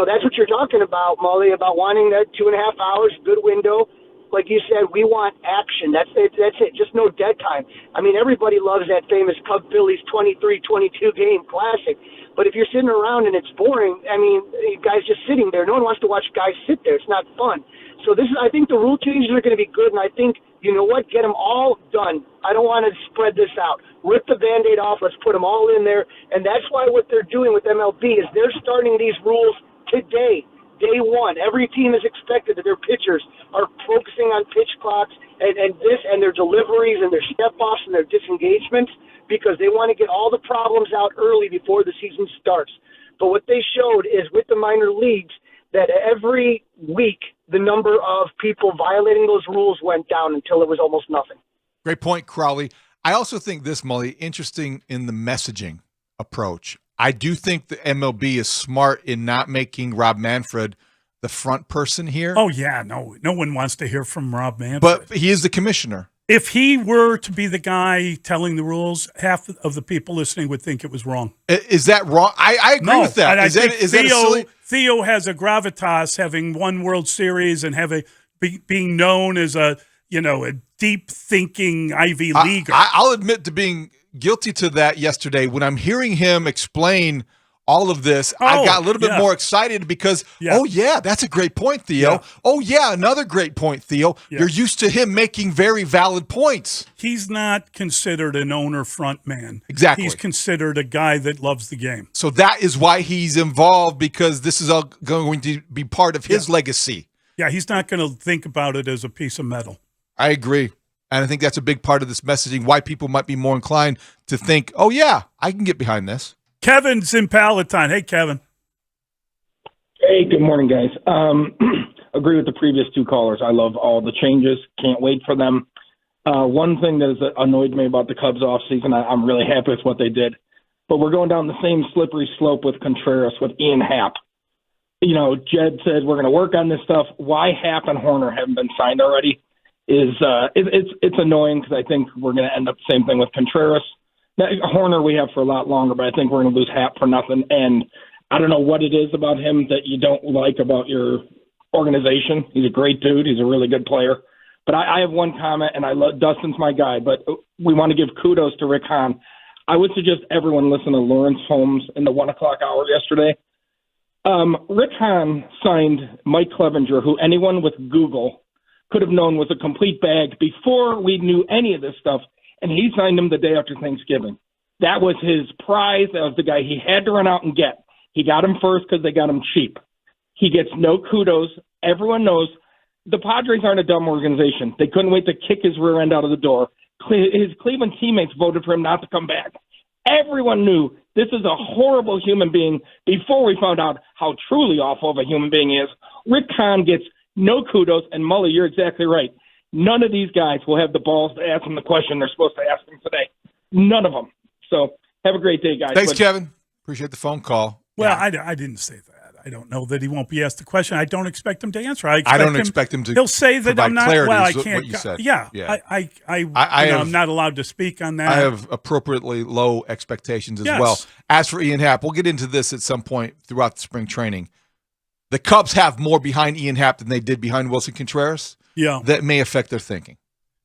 that's what you're talking about, Mully, about wanting that 2.5 hours, good window. Like you said, we want action. That's it. Just no dead time. I mean, everybody loves that famous Cub Phillies 23-22 game classic. But if you're sitting around and it's boring, I mean, guys just sitting there. No one wants to watch guys sit there. It's not fun. So I think the rule changes are going to be good, and I think, you know what, get them all done. I don't want to spread this out. Rip the Band-Aid off. Let's put them all in there. And that's why what they're doing with MLB is they're starting these rules today. Day one, every team is expected that their pitchers are focusing on pitch clocks and their deliveries and their step-offs and their disengagements. because they want to get all the problems out early before the season starts. But what they showed is with the minor leagues that every week the number of people violating those rules went down until it was almost nothing. Great point, Crowley. I also think this, Mully, interesting in the messaging approach. I do think the MLB is smart in not making Rob Manfred the front person here. Oh, yeah. No one wants to hear from Rob Manfred. But he is the commissioner. If he were to be the guy telling the rules, half of the people listening would think it was wrong. Is that wrong? I agree with that. Is that silly? Theo has a gravitas, having won World Series and being known as a deep thinking Ivy Leaguer. I'll admit to being guilty to that yesterday. When I'm hearing him explain all of this, I got a little bit more excited because, that's a great point, Theo. Yeah. Oh, yeah, another great point, Theo. Yeah. You're used to him making very valid points. He's not considered an owner front man. Exactly. He's considered a guy that loves the game. So that is why he's involved, because this is all going to be part of his legacy. Yeah, he's not going to think about it as a piece of metal. I agree. And I think that's a big part of this messaging, why people might be more inclined to think, oh, yeah, I can get behind this. Kevin's in Palatine. Hey, Kevin. Hey, good morning, guys. Agree with the previous two callers. I love all the changes. Can't wait for them. One thing that has annoyed me about the Cubs offseason, I'm really happy with what they did. But we're going down the same slippery slope with Contreras, with Ian Happ. Jed said we're going to work on this stuff. Why Happ and Horner haven't been signed already is it's annoying, because I think we're going to end up the same thing with Contreras. Horner we have for a lot longer, but I think we're going to lose Happ for nothing. And I don't know what it is about him that you don't like about your organization. He's a great dude. He's a really good player. But I have one comment, and I love Dustin's my guy, but we want to give kudos to Rick Hahn. I would suggest everyone listen to Lawrence Holmes in the 1 o'clock hour yesterday. Rick Hahn signed Mike Clevenger, who anyone with Google could have known was a complete bag before we knew any of this stuff. And he signed him the day after Thanksgiving. That was his prize. That was the guy he had to run out and get. He got him first because they got him cheap. He gets no kudos. Everyone knows the Padres aren't a dumb organization. They couldn't wait to kick his rear end out of the door. His Cleveland teammates voted for him not to come back. Everyone knew this is a horrible human being before we found out how truly awful of a human being he is. Rick Hahn gets no kudos, and Mully, you're exactly right. None of these guys will have the balls to ask him the question they're supposed to ask him today. None of them. So have a great day, guys. Thanks, Kevin. Appreciate the phone call. Well, yeah. I didn't say that. I don't know that he won't be asked the question. I don't expect him to answer. I don't expect him to. He'll say that I'm not. Well, I can't. What you said. Yeah. I'm not allowed to speak on that. I have appropriately low expectations as well. As for Ian Happ, we'll get into this at some point throughout the spring training. The Cubs have more behind Ian Happ than they did behind Wilson Contreras. Yeah. That may affect their thinking.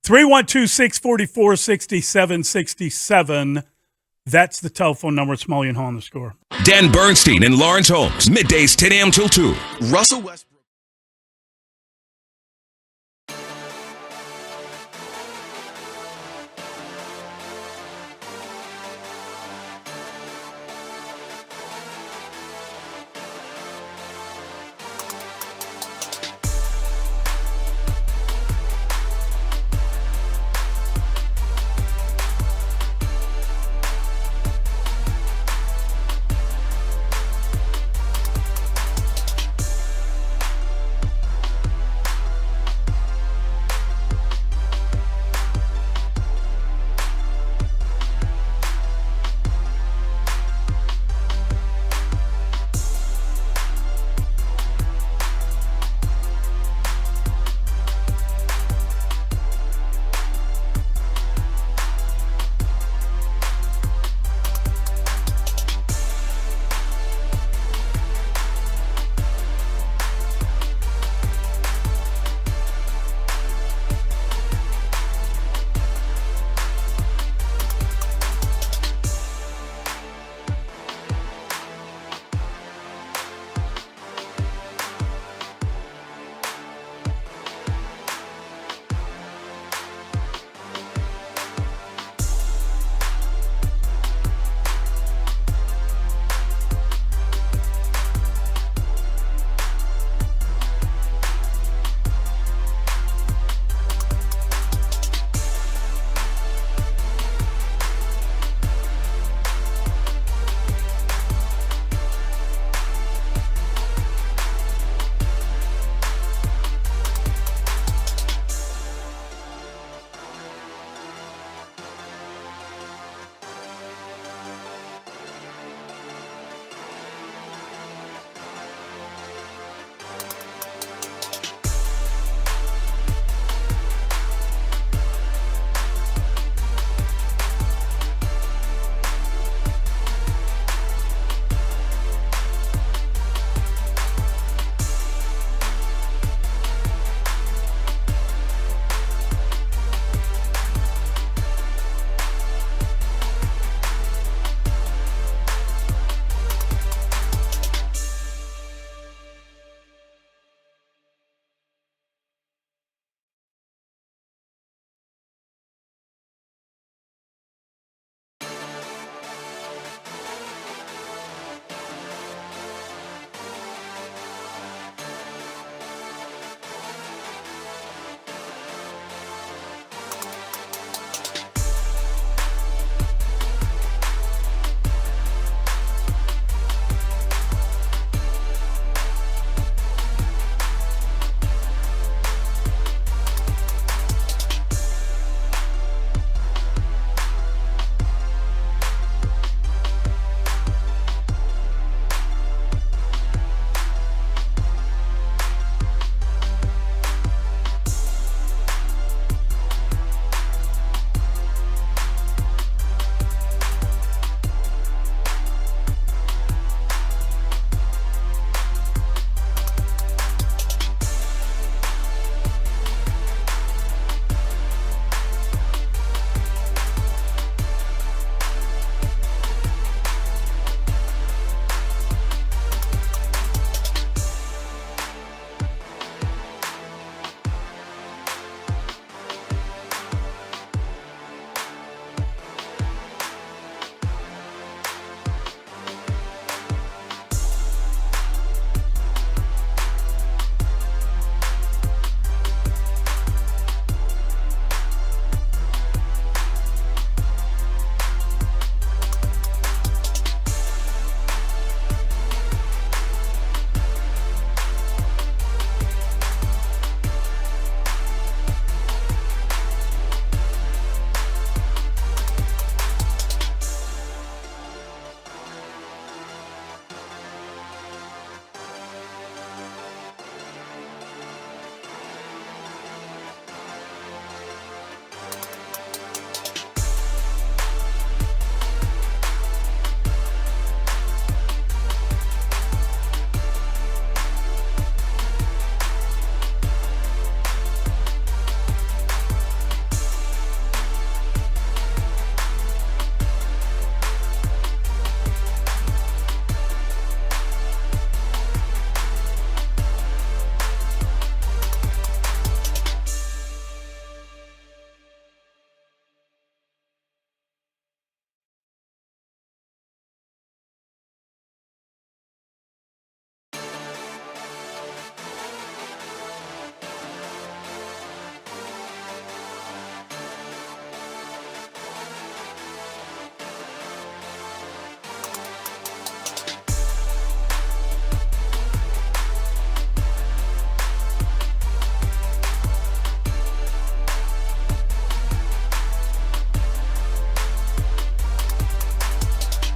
312-644-6767. That's the telephone number. It's Mully and Haugh on the Score. Dan Bernstein and Lawrence Holmes. Middays 10 a.m. till 2. Russell Westbrook.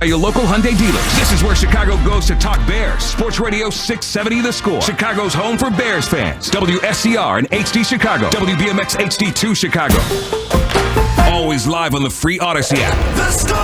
Your local Hyundai dealers. This is where Chicago goes to talk Bears. Sports Radio 670 The Score. Chicago's home for Bears fans. WSCR and HD Chicago. WBMX HD2 Chicago. Always live on the free Odyssey app. The Score!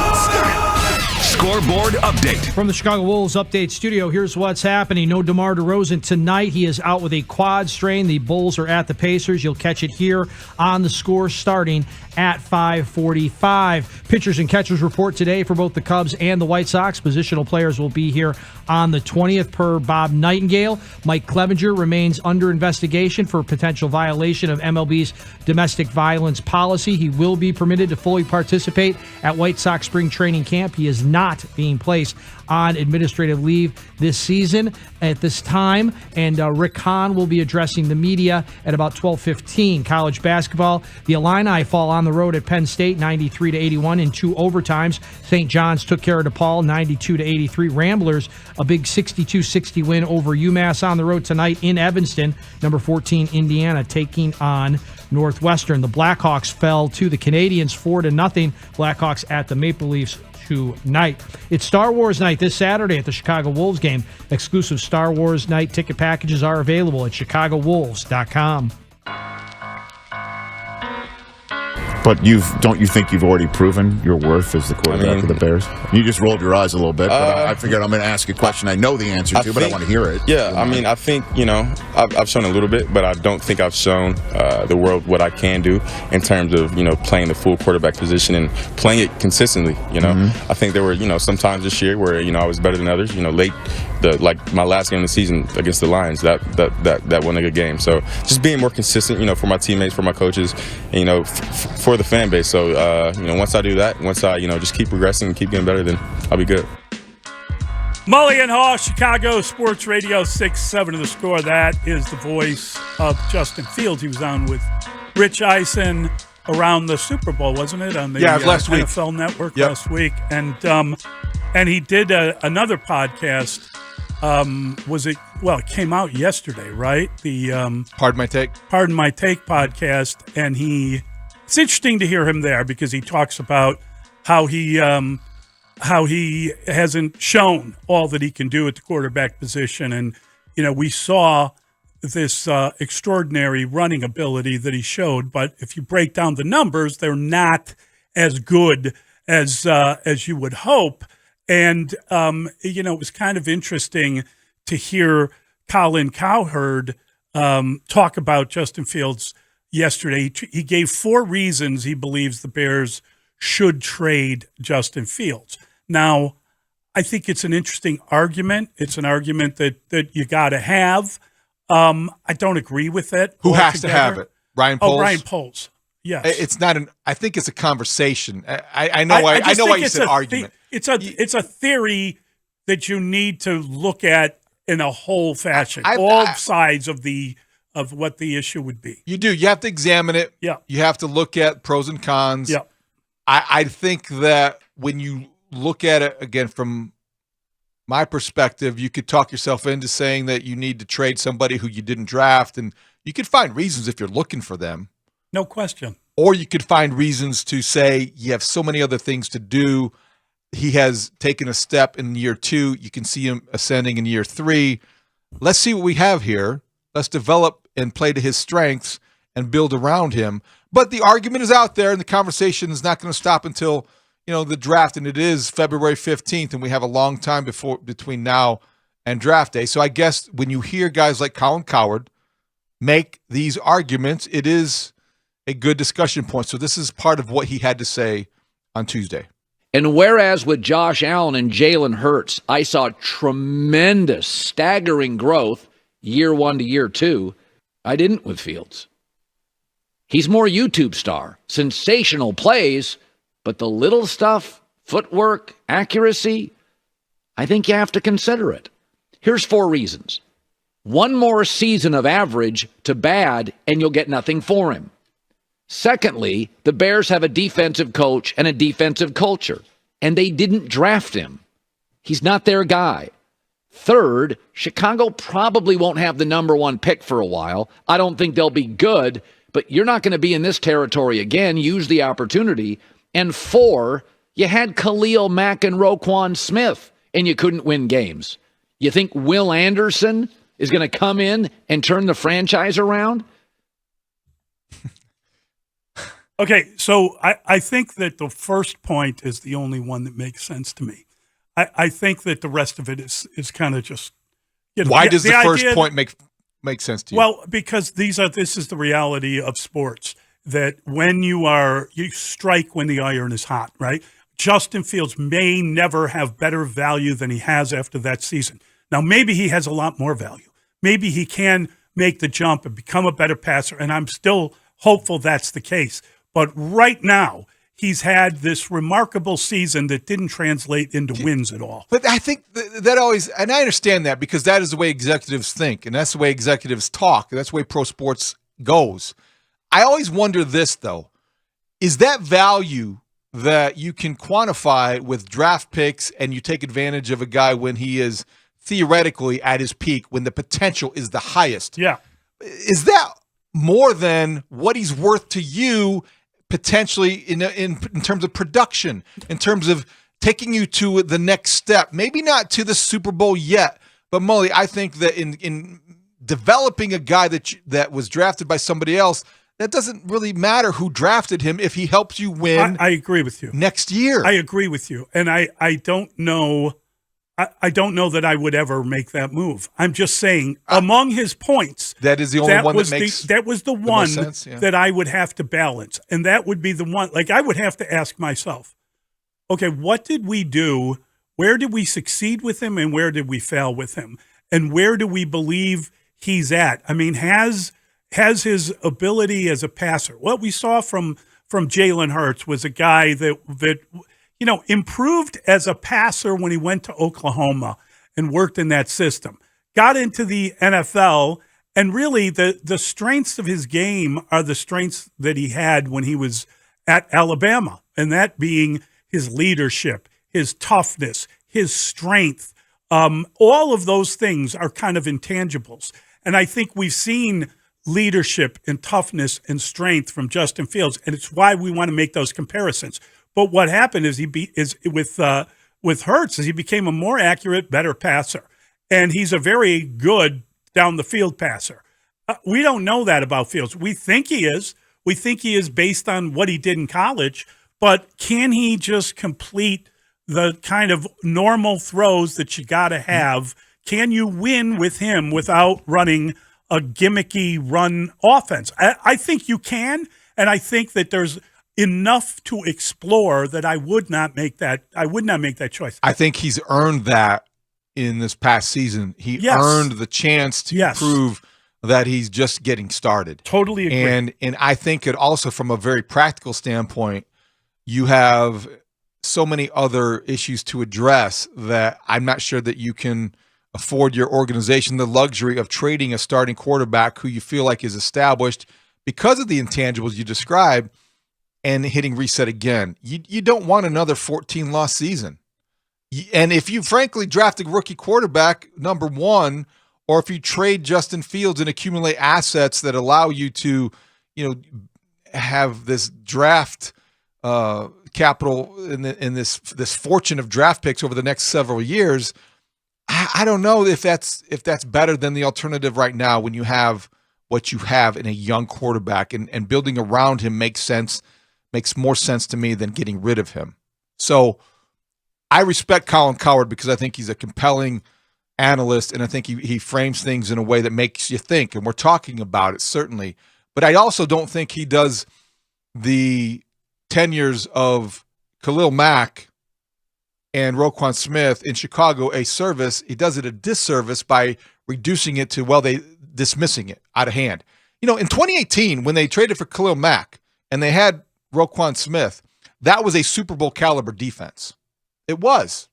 Scoreboard update. From the Chicago Wolves Update Studio, here's what's happening. No DeMar DeRozan tonight. He is out with a quad strain. The Bulls are at the Pacers. You'll catch it here on The Score starting at 5:45. Pitchers and catchers report today for both the Cubs and the White Sox. Positional players will be here on the 20th per Bob Nightingale. Mike Clevenger remains under investigation for potential violation of MLB's domestic violence policy. He will be permitted to fully participate at White Sox spring training camp. He is not being placed on administrative leave this season at this time. And Rick Hahn will be addressing the media at about 12:15. College basketball, the Illini fall on the road at Penn State 93-81 in 2 overtimes. St. John's took care of DePaul 92-83. Ramblers, a big 62-60 win over UMass on the road tonight in Evanston. Number 14 Indiana taking on Northwestern. The Blackhawks fell to the Canadians 4-0. Blackhawks at the Maple Leafs tonight. It's Star Wars night this Saturday at the Chicago Wolves game. Exclusive Star Wars night ticket packages are available at chicagowolves.com. But don't you think you've already proven your worth as the quarterback of the Bears? You just rolled your eyes a little bit, but I figured I'm going to ask a question I know the answer to, but I want to hear it. Yeah, I think, I've shown a little bit, but I don't think I've shown the world what I can do in terms of, playing the full quarterback position and playing it consistently, I think there were, some times this year where, I was better than others, late, like my last game of the season against the Lions, that wasn't a good game. So just being more consistent, for my teammates, for my coaches, and, for the fan base. So, once I do that, once I, just keep progressing and keep getting better, then I'll be good. Mully and Haugh, Chicago Sports Radio 670 The Score. That is the voice of Justin Fields. He was on with Rich Eisen around the Super Bowl, wasn't it? On the last week. NFL Network last week. And he did another podcast. It came out yesterday, right? The Pardon My Take podcast. And it's interesting to hear him there because he talks about how he hasn't shown all that he can do at the quarterback position. And, we saw this extraordinary running ability that he showed. But if you break down the numbers, they're not as good as you would hope. And, it was kind of interesting to hear Colin Cowherd talk about Justin Fields yesterday. He gave 4 reasons he believes the Bears should trade Justin Fields. Now, I think it's an interesting argument. It's an argument that you got to have. I don't agree with it. Who has to have it? Ryan Poles? Oh, Ryan Poles. Yes. It's not I think it's a conversation. I know why you said argument. It's a theory that you need to look at in a whole fashion. All sides of what the issue would be. You do. You have to examine it. Yeah. You have to look at pros and cons. Yeah. I think that when you look at it, again, from my perspective, you could talk yourself into saying that you need to trade somebody who you didn't draft, and you could find reasons if you're looking for them. No question. Or you could find reasons to say you have so many other things to do. He has taken a step in year 2. You can see him ascending in year 3. Let's see what we have here. Let's develop and play to his strengths and build around him. But the argument is out there, and the conversation is not going to stop until the draft, and it is February 15th, and we have a long time between now and draft day. So I guess when you hear guys like Colin Cowherd make these arguments, it is a good discussion point. So this is part of what he had to say on Tuesday. And whereas with Josh Allen and Jalen Hurts, I saw tremendous, staggering growth year 1 to year 2, I didn't with Fields. He's more YouTube star, sensational plays, but the little stuff, footwork, accuracy, I think you have to consider it. Here's 4 reasons. 1 more season of average to bad, and you'll get nothing for him. Secondly, the Bears have a defensive coach and a defensive culture, and they didn't draft him. He's not their guy. Third, Chicago probably won't have the number 1 pick for a while. I don't think they'll be good, but you're not going to be in this territory again. Use the opportunity. And 4, You had Khalil Mack and Roquan Smith, and you couldn't win games. You think Will Anderson is going to come in and turn the franchise around? Okay, so I think that the first point is the only one that makes sense to me. I think that the rest of it is kind of just. Why does the first point make sense to you? Well, because this is the reality of sports, that when you strike when the iron is hot, right? Justin Fields may never have better value than he has after that season. Now, maybe he has a lot more value. Maybe he can make the jump and become a better passer, and I'm still hopeful that's the case. But right now, he's had this remarkable season that didn't translate into wins at all. But I think that always, and I understand that because that is the way executives think, and that's the way executives talk, and that's the way pro sports goes. I always wonder this, though. Is that value that you can quantify with draft picks and you take advantage of a guy when he is theoretically at his peak, when the potential is the highest? Yeah. Is that more than what he's worth to you potentially in terms of production, in terms of taking you to the next step? Maybe not to the Super Bowl yet, but Mully, I think that in developing a guy that was drafted by somebody else, that doesn't really matter who drafted him if he helps you win. I agree with you. Next year. I agree with you. And I don't know. I don't know that I would ever make that move. I'm just saying, among his points, that is the only one that makes that was the one sense, yeah. that I would have to balance, and that would be the one. Like, I would have to ask myself, okay, what did we do? Where did we succeed with him, and where did we fail with him, and where do we believe he's at? I mean, has his ability as a passer? What we saw from Jalen Hurts was a guy that improved as a passer when he went to Oklahoma and worked in that system, got into the NFL, and really the strengths of his game are the strengths that he had when he was at Alabama, and that being his leadership, his toughness, his strength. All of those things are kind of intangibles. And I think we've seen leadership and toughness and strength from Justin Fields, and it's why we want to make those comparisons. But what happened is with Hurts is he became a more accurate, better passer, and he's a very good down the field passer. We don't know that about Fields. We think he is. We think he is based on what he did in college, but can he just complete the kind of normal throws that you got to have? Can you win with him without running a gimmicky run offense? I think you can, and I think that there's enough to explore that I would not make that choice. I think he's earned that in this past season. He earned the chance to prove that he's just getting started. Totally agree. And I think it also, from a very practical standpoint, you have so many other issues to address that I'm not sure that you can afford your organization the luxury of trading a starting quarterback who you feel like is established because of the intangibles you described and hitting reset again. You don't want another 14-loss season. And if you frankly draft a rookie quarterback, number one, or if you trade Justin Fields and accumulate assets that allow you to, have this draft capital in this fortune of draft picks over the next several years, I don't know if that's better than the alternative right now when you have what you have in a young quarterback, and building around him makes more sense to me than getting rid of him. So I respect Colin Cowherd because I think he's a compelling analyst, and I think he frames things in a way that makes you think, and we're talking about it, certainly. But I also don't think he does the tenures of Khalil Mack and Roquan Smith in Chicago a service. He does it a disservice by reducing it to, they dismissing it out of hand. In 2018, when they traded for Khalil Mack and they had Roquan Smith, that was a Super Bowl caliber defense. It was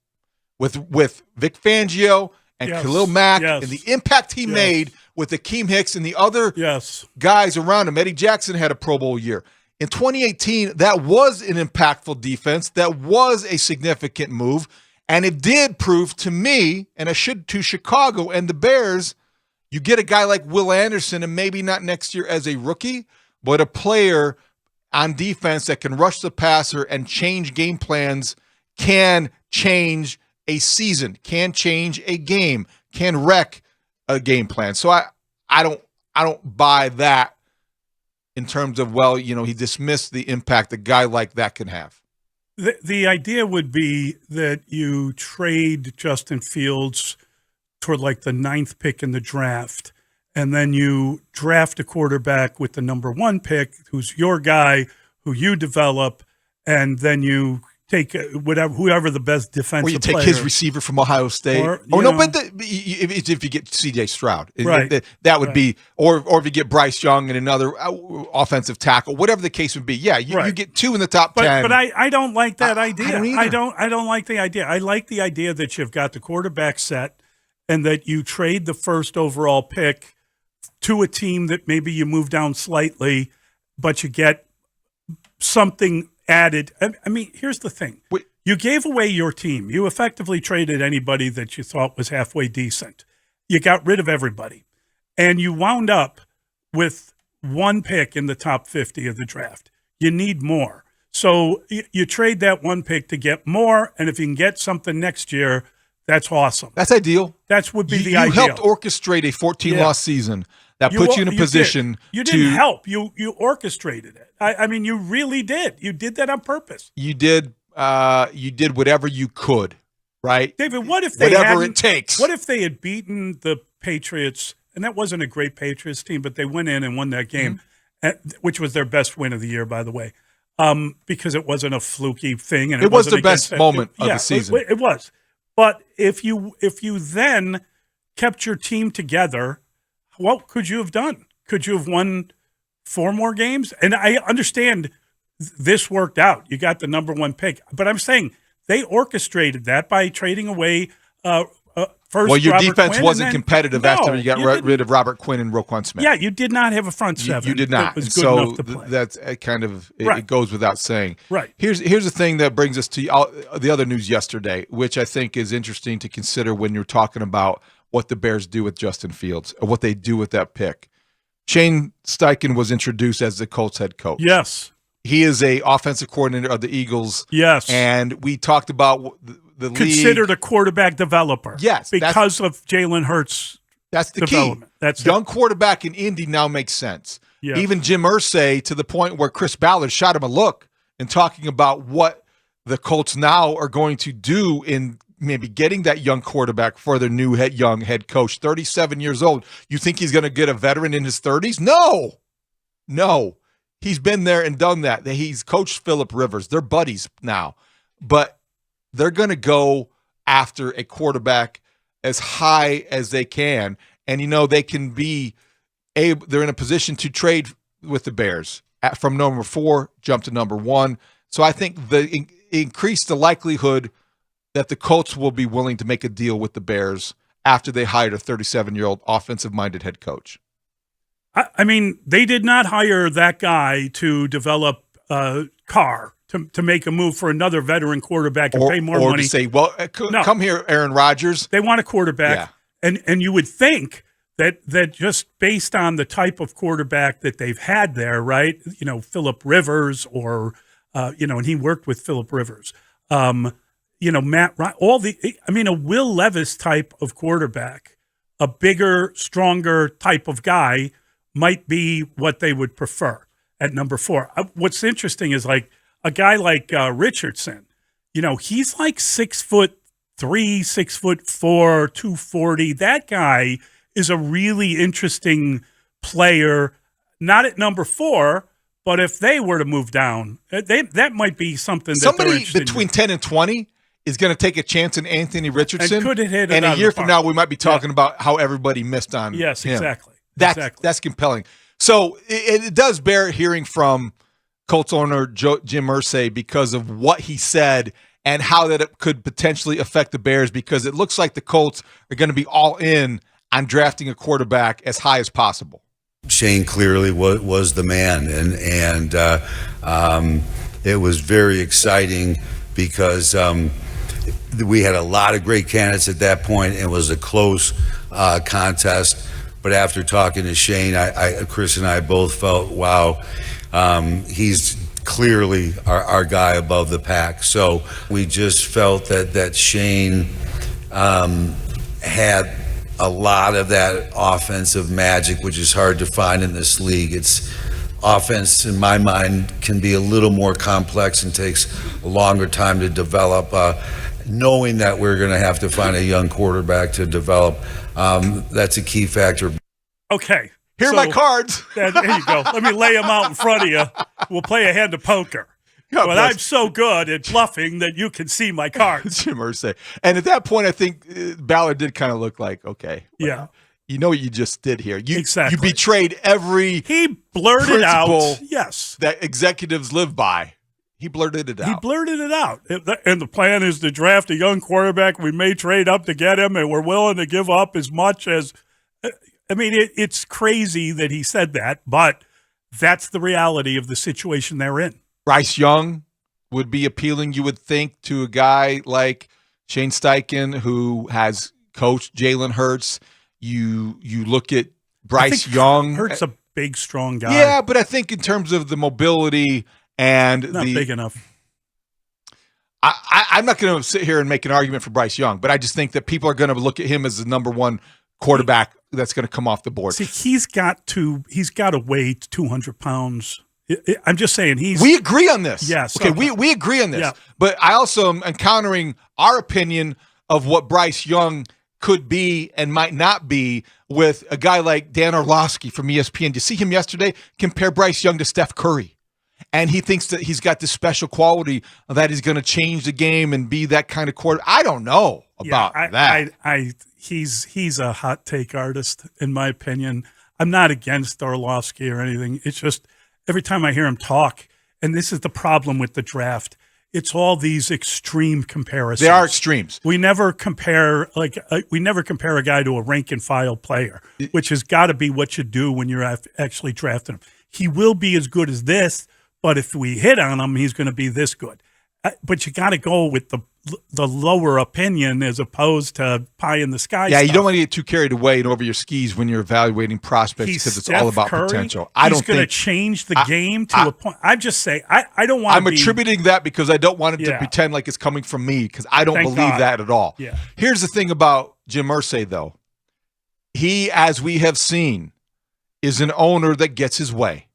with Vic Fangio and Khalil Mack and the impact he made with Akeem Hicks and the other guys around him. Eddie Jackson had a Pro Bowl year. In 2018, that was an impactful defense. That was a significant move. And it did prove to me, and to Chicago and the Bears, you get a guy like Will Anderson, and maybe not next year as a rookie, but a player on defense that can rush the passer and change game plans can change a season, can change a game, can wreck a game plan. So I don't buy that in terms of, well, he dismissed the impact a guy like that can have. The idea would be that you trade Justin Fields toward like the 9th pick in the draft, and then you draft a quarterback with the number 1 pick, who's your guy, who you develop, and then you take whoever the best defensive player. Or you take his receiver from Ohio State. But if you get C.J. Stroud, right. that would be, or if you get Bryce Young and another offensive tackle, whatever the case would be. Yeah, you get 2 in the top 10. But I don't like that idea. I don't like the idea. I like the idea that you've got the quarterback set and that you trade the first overall pick to a team that maybe you move down slightly, but you get something added. I mean, here's the thing. You gave away your team. You effectively traded anybody that you thought was halfway decent. You got rid of everybody. And you wound up with 1 pick in the top 50 of the draft. You need more. So you trade that 1 pick to get more, and if you can get something next year, that's awesome. That's ideal. That would be the ideal. ideal. You helped orchestrate a 14-loss season that put you in a position You didn't help. You orchestrated it. I mean, you really did. You did that on purpose. You did whatever you could, right? David, what if they whatever it takes? What if they had beaten the Patriots, and that wasn't a great Patriots team, but they went in and won that game, which was their best win of the year, by the way, because it wasn't a fluky thing. And it was the best moment of the season. It was. But if you then kept your team together, what could you have done? Could you have won 4 more games? And I understand this worked out. You got the number 1 pick. But I'm saying they orchestrated that by trading away first. Well, your Robert Defense Quinn, wasn't competitive after you got rid of Robert Quinn and Roquan Smith. Yeah, you did not have a front seven. You did not. That was good enough to play. That's kind of, Right. it goes without saying. Right. Here's the thing that brings us to the other news yesterday, which I think is interesting to consider when you're talking about what the Bears do with Justin Fields or what they do with that pick. Shane Steichen was introduced as the Colts head coach. Yes. He is a offensive coordinator of the Eagles. Yes. And we talked about the league. Considered a quarterback developer. Yes. Because of Jalen Hurts' That's the development. key. That's young quarterback in Indy now makes sense. Yes. Even Jim Irsay, to the point where Chris Ballard shot him a look and talking about what the Colts now are going to do in maybe getting that young quarterback for their new young head coach, 37 years old. You think he's going to get a veteran in his 30s? No. He's been there and done that. He's coached Phillip Rivers. They're buddies now. But they're going to go after a quarterback as high as they can. And, they can be they're in a position to trade with the Bears from number 4, jump to number 1. So I think increase the likelihood that the Colts will be willing to make a deal with the Bears after they hired a 37-year-old offensive-minded head coach. I mean, they did not hire that guy to develop Carr to make a move for another veteran quarterback and pay more money. Or to say, well, come here, Aaron Rodgers. They want a quarterback. Yeah. And you would think that just based on the type of quarterback that they've had there, right? Phillip Rivers or, and he worked with Phillip Rivers. Matt Ryan, a Will Levis type of quarterback, a bigger, stronger type of guy might be what they would prefer at number 4. What's interesting is like a guy like Richardson, he's like 6'3", 6'4", 240. That guy is a really interesting player, not at number 4, but if they were to move down, that might be something that somebody between 10 and 20 is going to take a chance in Anthony Richardson. And could hit it and out a year of the from park. now, we might be talking about how everybody missed on Yes, him. exactly. That's compelling. So it does bear hearing from Colts owner Jim Irsay because of what he said and how that it could potentially affect the Bears, because it looks like the Colts are going to be all in on drafting a quarterback as high as possible. Shane clearly was the man, and it was very exciting because we had a lot of great candidates at that point. It was a close contest, but after talking to Shane, Chris and I both felt, wow, he's clearly our guy above the pack. So we just felt that Shane had a lot of that offensive magic, which is hard to find in this league. It's offense, in my mind, can be a little more complex and takes a longer time to develop. Knowing that we're going to have to find a young quarterback to develop, that's a key factor. Okay. Here are my cards. There you go. Let me lay them out in front of you. We'll play a hand of poker. God but bless. I'm so good at bluffing that you can see my cards. Jim Irsay. And at that point, I think Ballard did kind of look like, okay. Yeah. You know what you just did here. Exactly. You betrayed every He blurted out. principle Yes. that executives live by. He blurted it out. He blurted it out. And the plan is to draft a young quarterback. We may trade up to get him, and we're willing to give up as much as – I mean, it's crazy that he said that, but that's the reality of the situation they're in. Bryce Young would be appealing, you would think, to a guy like Shane Steichen, who has coached Jalen Hurts. You look at Bryce Young. Hurts a big, strong guy. Yeah, but I think in terms of the mobility and not big enough. I'm not going to sit here and make an argument for Bryce Young, but I just think that people are going to look at him as the number one quarterback that's going to come off the board. See, he's got to weigh 200 pounds. I'm just saying we agree on this. Yes. Okay, we agree on this. Yeah. But I also am encountering our opinion of what Bryce Young could be and might not be with a guy like Dan Orlovsky from ESPN. Did you see him yesterday? Compare Bryce Young to Steph Curry. And he thinks that he's got this special quality that he's going to change the game and be that kind of quarter. I don't know about that. He's a hot take artist, in my opinion. I'm not against Orlovsky or anything. It's just every time I hear him talk, and this is the problem with the draft, it's all these extreme comparisons. They are extremes. We never compare a guy to a rank and file player, which has got to be what you do when you're actually drafting him. He will be as good as this, but if we hit on him, he's going to be this good. But you got to go with the lower opinion as opposed to pie in the sky. Yeah, stuff. you don't want to get too carried away and over your skis when you're evaluating prospects because it's all about Curry. potential. He's going to change the game to a point. I'm just saying, I don't want. I'm attributing that because I don't want it to pretend like it's coming from me because I don't believe that at all. Yeah. Here's the thing about Jim Irsay, though. He, as we have seen, is an owner that gets his way.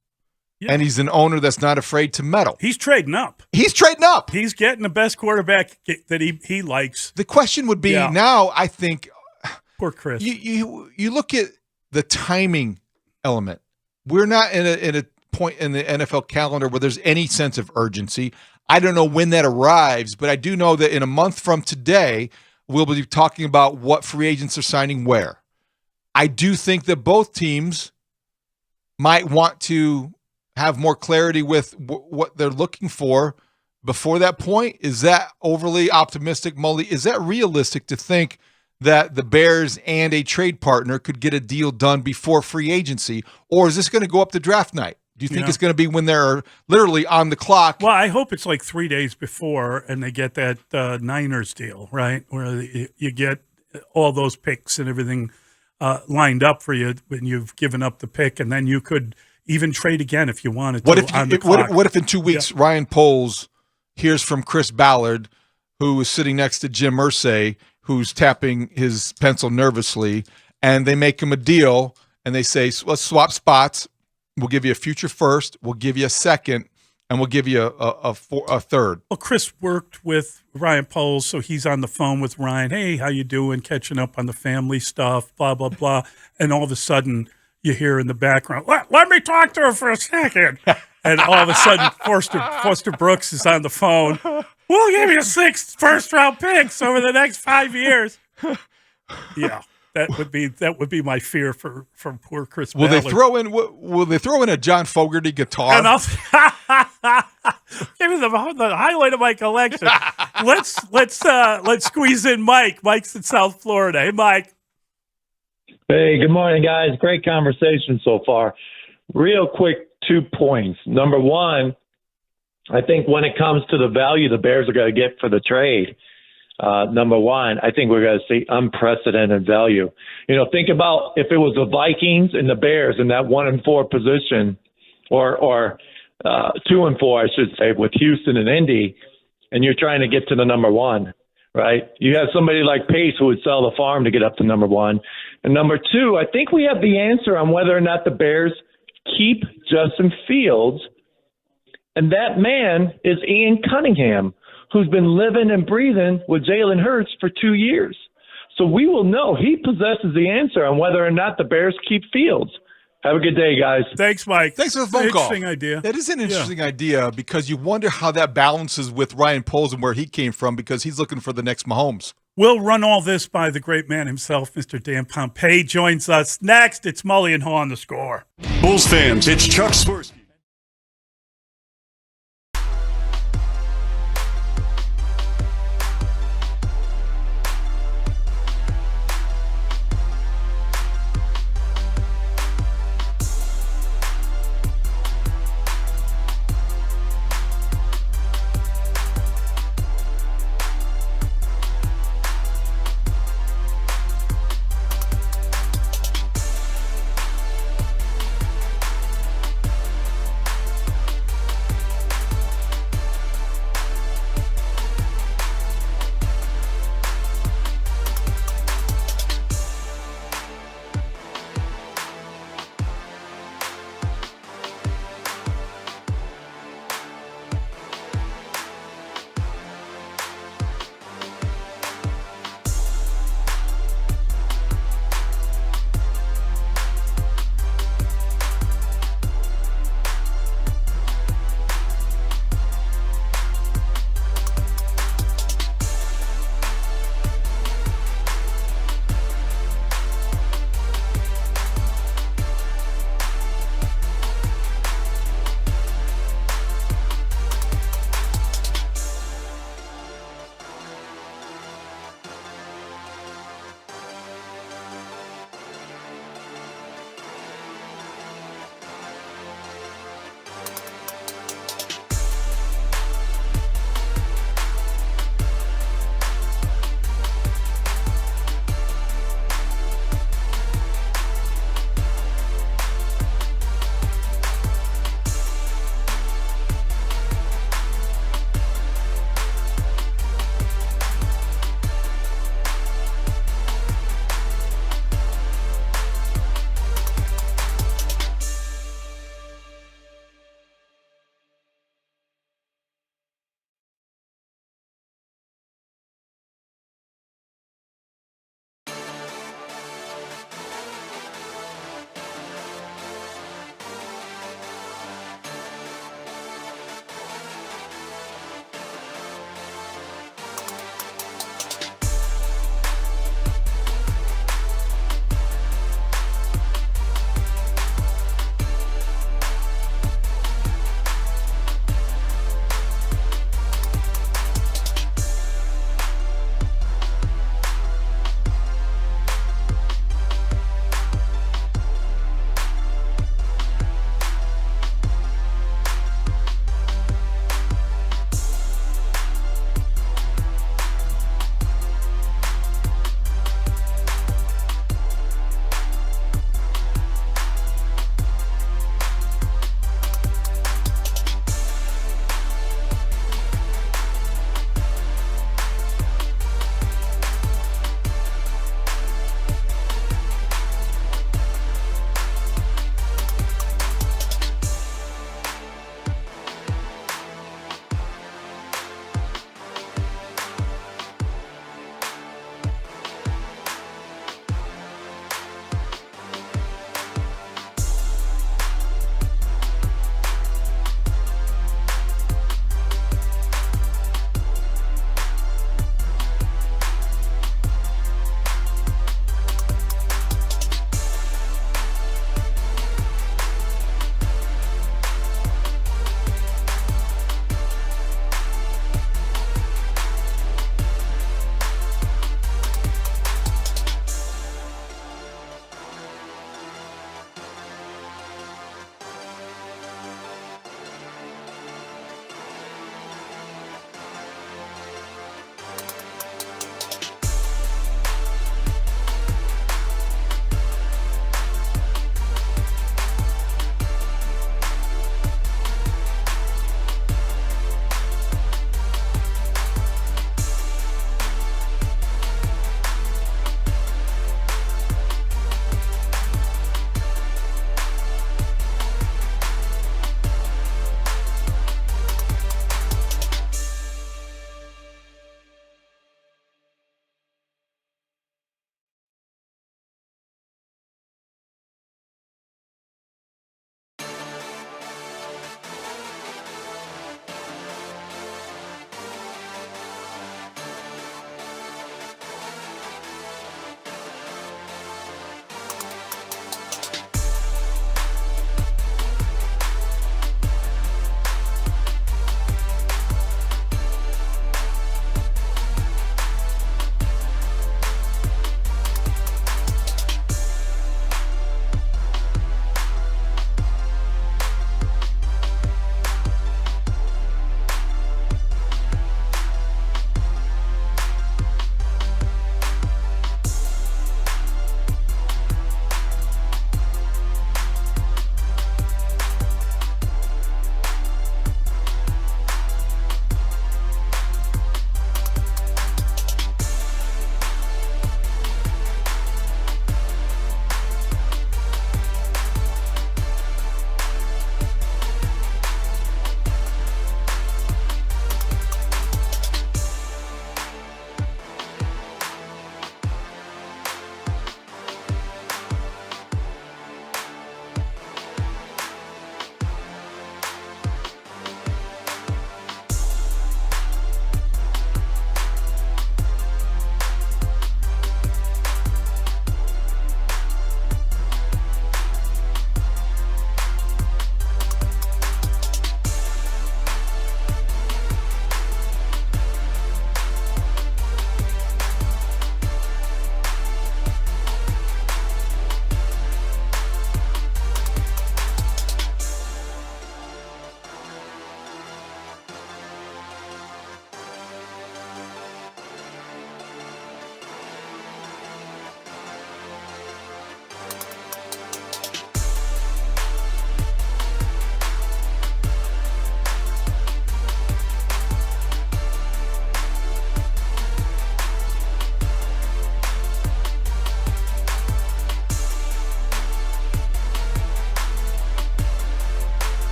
Yeah. And he's an owner that's not afraid to meddle. He's trading up. He's trading up. He's getting the best quarterback that he likes. The question would be now, I think. Poor Chris. You look at the timing element. We're not in a point in the NFL calendar where there's any sense of urgency. I don't know when that arrives, but I do know that in a month from today, we'll be talking about what free agents are signing where. I do think that both teams might want to have more clarity with what they're looking for before that point. Is that overly optimistic, Mully? Is that realistic to think that the Bears and a trade partner could get a deal done before free agency? Or is this going to go up to draft night? Do you think it's going to be when they're literally on the clock? Well, I hope it's like 3 days before and they get that Niners deal, right? Where you get all those picks and everything lined up for you when you've given up the pick, and then you could even trade again if you wanted to. What if in 2 weeks Ryan Poles hears from Chris Ballard, who is sitting next to Jim Irsay, who's tapping his pencil nervously, and they make him a deal, and they say, let's swap spots. We'll give you a future first. We'll give you a second, and we'll give you a third. Well, Chris worked with Ryan Poles, so he's on the phone with Ryan. Hey, how you doing? Catching up on the family stuff, blah, blah, blah. And all of a sudden, you hear in the background, let me talk to her for a second. And all of a sudden, Foster Brooks is on the phone. We'll give you 6 first-round picks over the next 5 years. Yeah, that would be my fear for poor Chris Ballard. Will they throw in a John Fogerty guitar? And I'll give me the highlight of my collection. Let's squeeze in Mike. Mike's in South Florida. Hey, Mike. Hey, good morning, guys. Great conversation so far. Real quick, 2 points. Number one, I think when it comes to the value the Bears are going to get for the trade, number one, I think we're going to see unprecedented value. Think about if it was the Vikings and the Bears in that 1 and 4 position, or 2-4, I should say, with Houston and Indy, and you're trying to get to the number one, right? You have somebody like Pace who would sell the farm to get up to number one. And number two, I think we have the answer on whether or not the Bears keep Justin Fields. And that man is Ian Cunningham, who's been living and breathing with Jalen Hurts for 2 years. So we will know. He possesses the answer on whether or not the Bears keep Fields. Have a good day, guys. Thanks, Mike. Thanks for the phone call. Interesting idea. That is an interesting idea because you wonder how that balances with Ryan Poles and where he came from because he's looking for the next Mahomes. We'll run all this by the great man himself, Mr. Dan Pompei joins us next. It's Mully and Haugh on The Score. Bulls fans, it's Chuck Swirsky.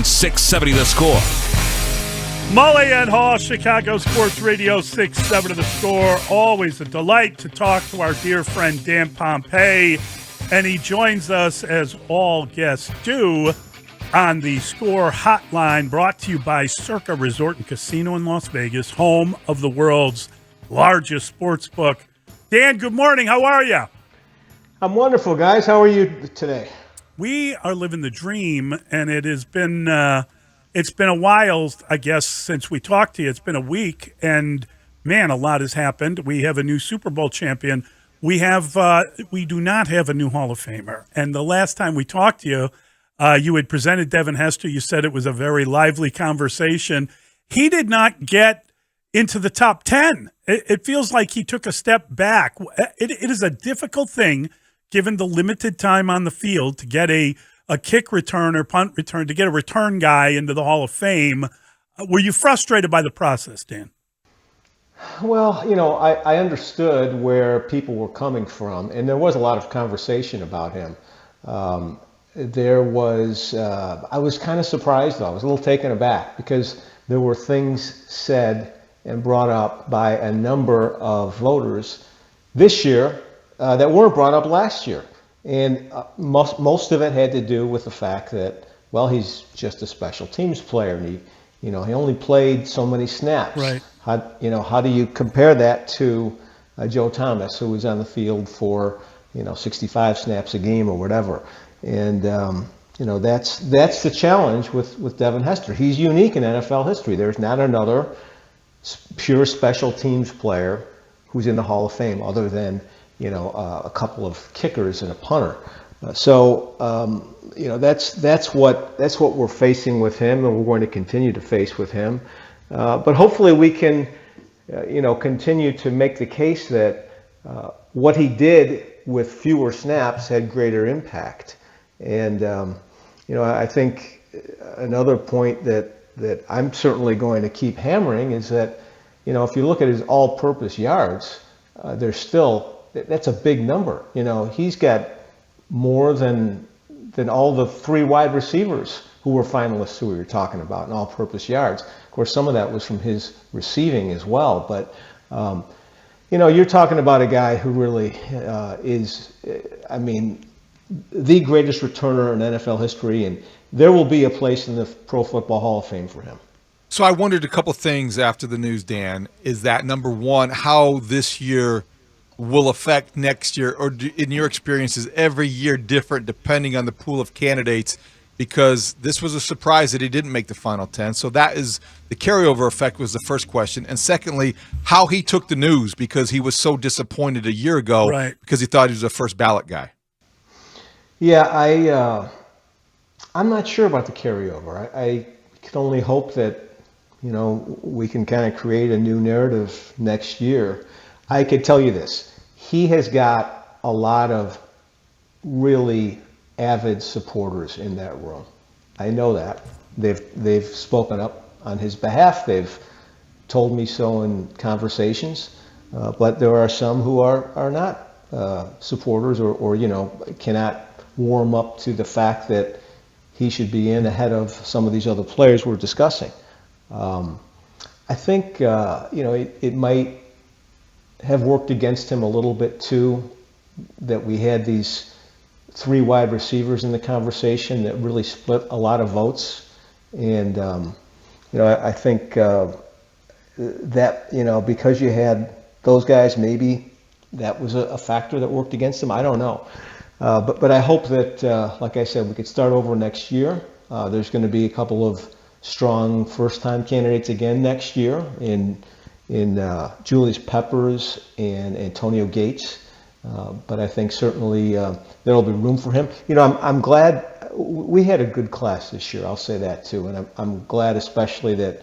670 The Score. Mully and Haugh, Chicago Sports Radio 670 The Score. Always a delight to talk to our dear friend Dan Pompei, and he joins us as all guests do on the Score Hotline, brought to you by Circa Resort and Casino in Las Vegas, home of the world's largest sports book. Dan, good morning. How are you? I'm wonderful, guys. How are you today? We are living the dream, and it has been it's been a while, I guess, since we talked to you. It's been a week, and man, a lot has happened. We have a new Super Bowl champion. We do not have a new Hall of Famer. And the last time we talked to you, you had presented Devin Hester. You said it was a very lively conversation. He did not get into the top 10. It feels like he took a step back. It is a difficult thing, given the limited time on the field, to get a kick return or punt return, to get a return guy into the Hall of Fame. Were you frustrated by the process, Dan? Well, I understood where people were coming from, and there was a lot of conversation about him. I was kind of surprised, though. I was a little taken aback because there were things said and brought up by a number of voters this year that weren't brought up last year. And most of it had to do with the fact that, well, he's just a special teams player, and he only played so many snaps. Right. How do you compare that to Joe Thomas, who was on the field for 65 snaps a game or whatever? And that's the challenge with Devin Hester. He's unique in NFL history. There's not another pure special teams player who's in the Hall of Fame other than a couple of kickers and a punter. That's what we're facing with him, and we're going to continue to face with him. But hopefully we can, continue to make the case that what he did with fewer snaps had greater impact. And I think another point that I'm certainly going to keep hammering is that, if you look at his all-purpose yards, that's a big number. He's got more than all the three wide receivers who were finalists who we were talking about in all-purpose yards. Of course, some of that was from his receiving as well. But, you're talking about a guy who really is, the greatest returner in NFL history, and there will be a place in the Pro Football Hall of Fame for him. So I wondered a couple things after the news, Dan. Is that, number one, how this year will affect next year, or in your experience, is every year different depending on the pool of candidates? Because this was a surprise that he didn't make the final 10. So that is the carryover effect was the first question. And secondly, how he took the news, because he was so disappointed a year ago, right, because he thought he was a first ballot guy. Yeah, I'm not sure about the carryover. I can only hope that, we can kind of create a new narrative next year. I could tell you this. He has got a lot of really avid supporters in that room. I know that. They've spoken up on his behalf. They've told me so in conversations. But there are some who are not supporters or cannot warm up to the fact that he should be in ahead of some of these other players we're discussing. I think, it might have worked against him a little bit too, that we had these three wide receivers in the conversation that really split a lot of votes. And, I think that, because you had those guys, maybe that was a factor that worked against him. I don't know. But I hope that, like I said, we could start over next year. There's going to be a couple of strong first-time candidates again next year in Julius Peppers and Antonio Gates. But I think certainly there'll be room for him. I'm glad we had a good class this year. I'll say that too. And I'm glad especially that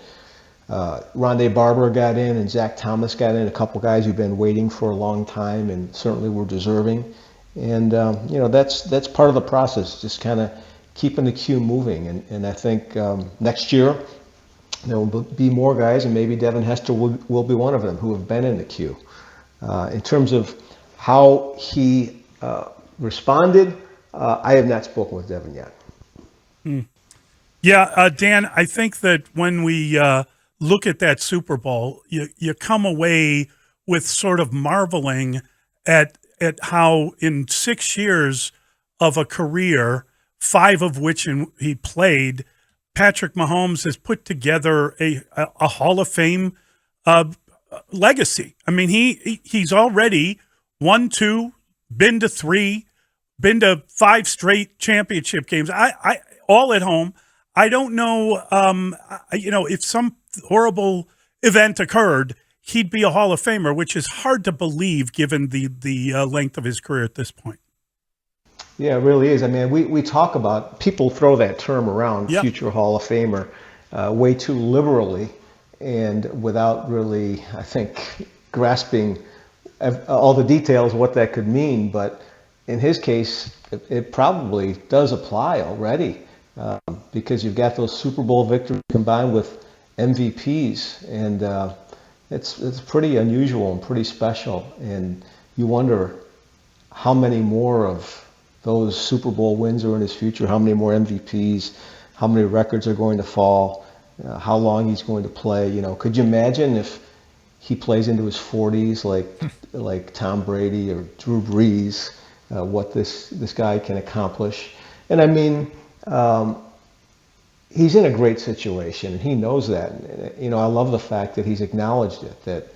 Rondé Barber got in and Zach Thomas got in, a couple guys who've been waiting for a long time and certainly were deserving. And, that's part of the process, just kind of keeping the queue moving. And I think next year there will be more guys, and maybe Devin Hester will be one of them, who have been in the queue. In terms of how he responded, I have not spoken with Devin yet. Yeah, Dan, I think that when we look at that Super Bowl, you come away with sort of marveling at how in 6 years of a career, 5 of which he played, Patrick Mahomes has put together a Hall of Fame legacy. I mean, he's already won 2, been to 3, been to 5 straight championship games. I all at home. I don't know, if some horrible event occurred, he'd be a Hall of Famer, which is hard to believe given the length of his career at this point. Yeah, it really is. I mean, we talk about, people throw that term around, future Hall of Famer, way too liberally and without really, I think, grasping all the details of what that could mean. But in his case, it probably does apply already. Because you've got those Super Bowl victories combined with MVPs, and it's pretty unusual and pretty special. And you wonder how many more of those Super Bowl wins are in his future, how many more MVPs, how many records are going to fall, how long he's going to play. Could you imagine if he plays into his 40s like Tom Brady or Drew Brees, what this guy can accomplish? And I mean, he's in a great situation, and he knows that. I love the fact that he's acknowledged it, that,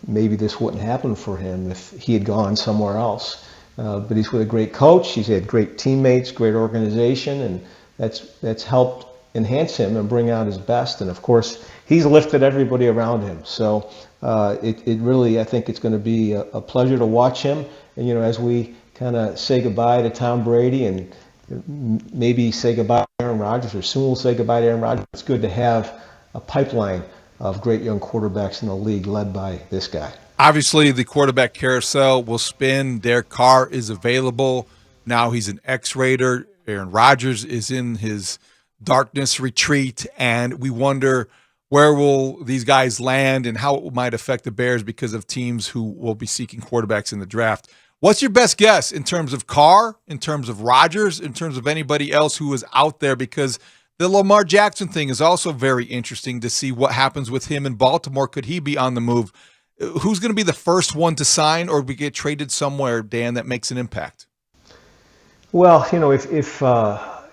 maybe this wouldn't happen for him if he had gone somewhere else. But he's with a great coach. He's had great teammates, great organization, and that's helped enhance him and bring out his best. And of course, he's lifted everybody around him. So it really, I think it's going to be a pleasure to watch him. And, as we kind of say goodbye to Tom Brady and maybe say goodbye to Aaron Rodgers, or soon we'll say goodbye to Aaron Rodgers. It's good to have a pipeline of great young quarterbacks in the league led by this guy. Obviously, the quarterback carousel will spin. Derek Carr is available. Now he's an ex-Raider. Aaron Rodgers is in his darkness retreat, and we wonder where will these guys land and how it might affect the Bears because of teams who will be seeking quarterbacks in the draft. What's your best guess in terms of Carr, in terms of Rodgers, in terms of anybody else who is out there? Because the Lamar Jackson thing is also very interesting to see what happens with him in Baltimore. Could he be on the move? Who's going to be the first one to sign or be get traded somewhere, Dan, that makes an impact? Well, if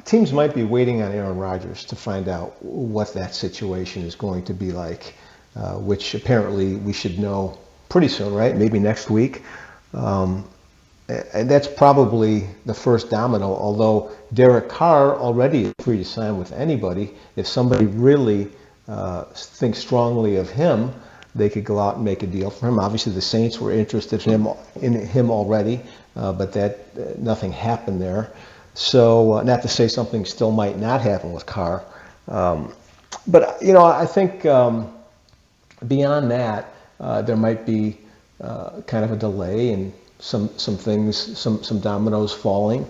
teams might be waiting on Aaron Rodgers to find out what that situation is going to be like, which apparently we should know pretty soon, right? Maybe next week. And that's probably the first domino, although Derek Carr already is free to sign with anybody. If somebody really thinks strongly of him, they could go out and make a deal for him. Obviously, the Saints were interested in him already, but nothing happened there. So not to say something still might not happen with Carr. But, I think beyond that, there might be kind of a delay and some things, some dominoes falling.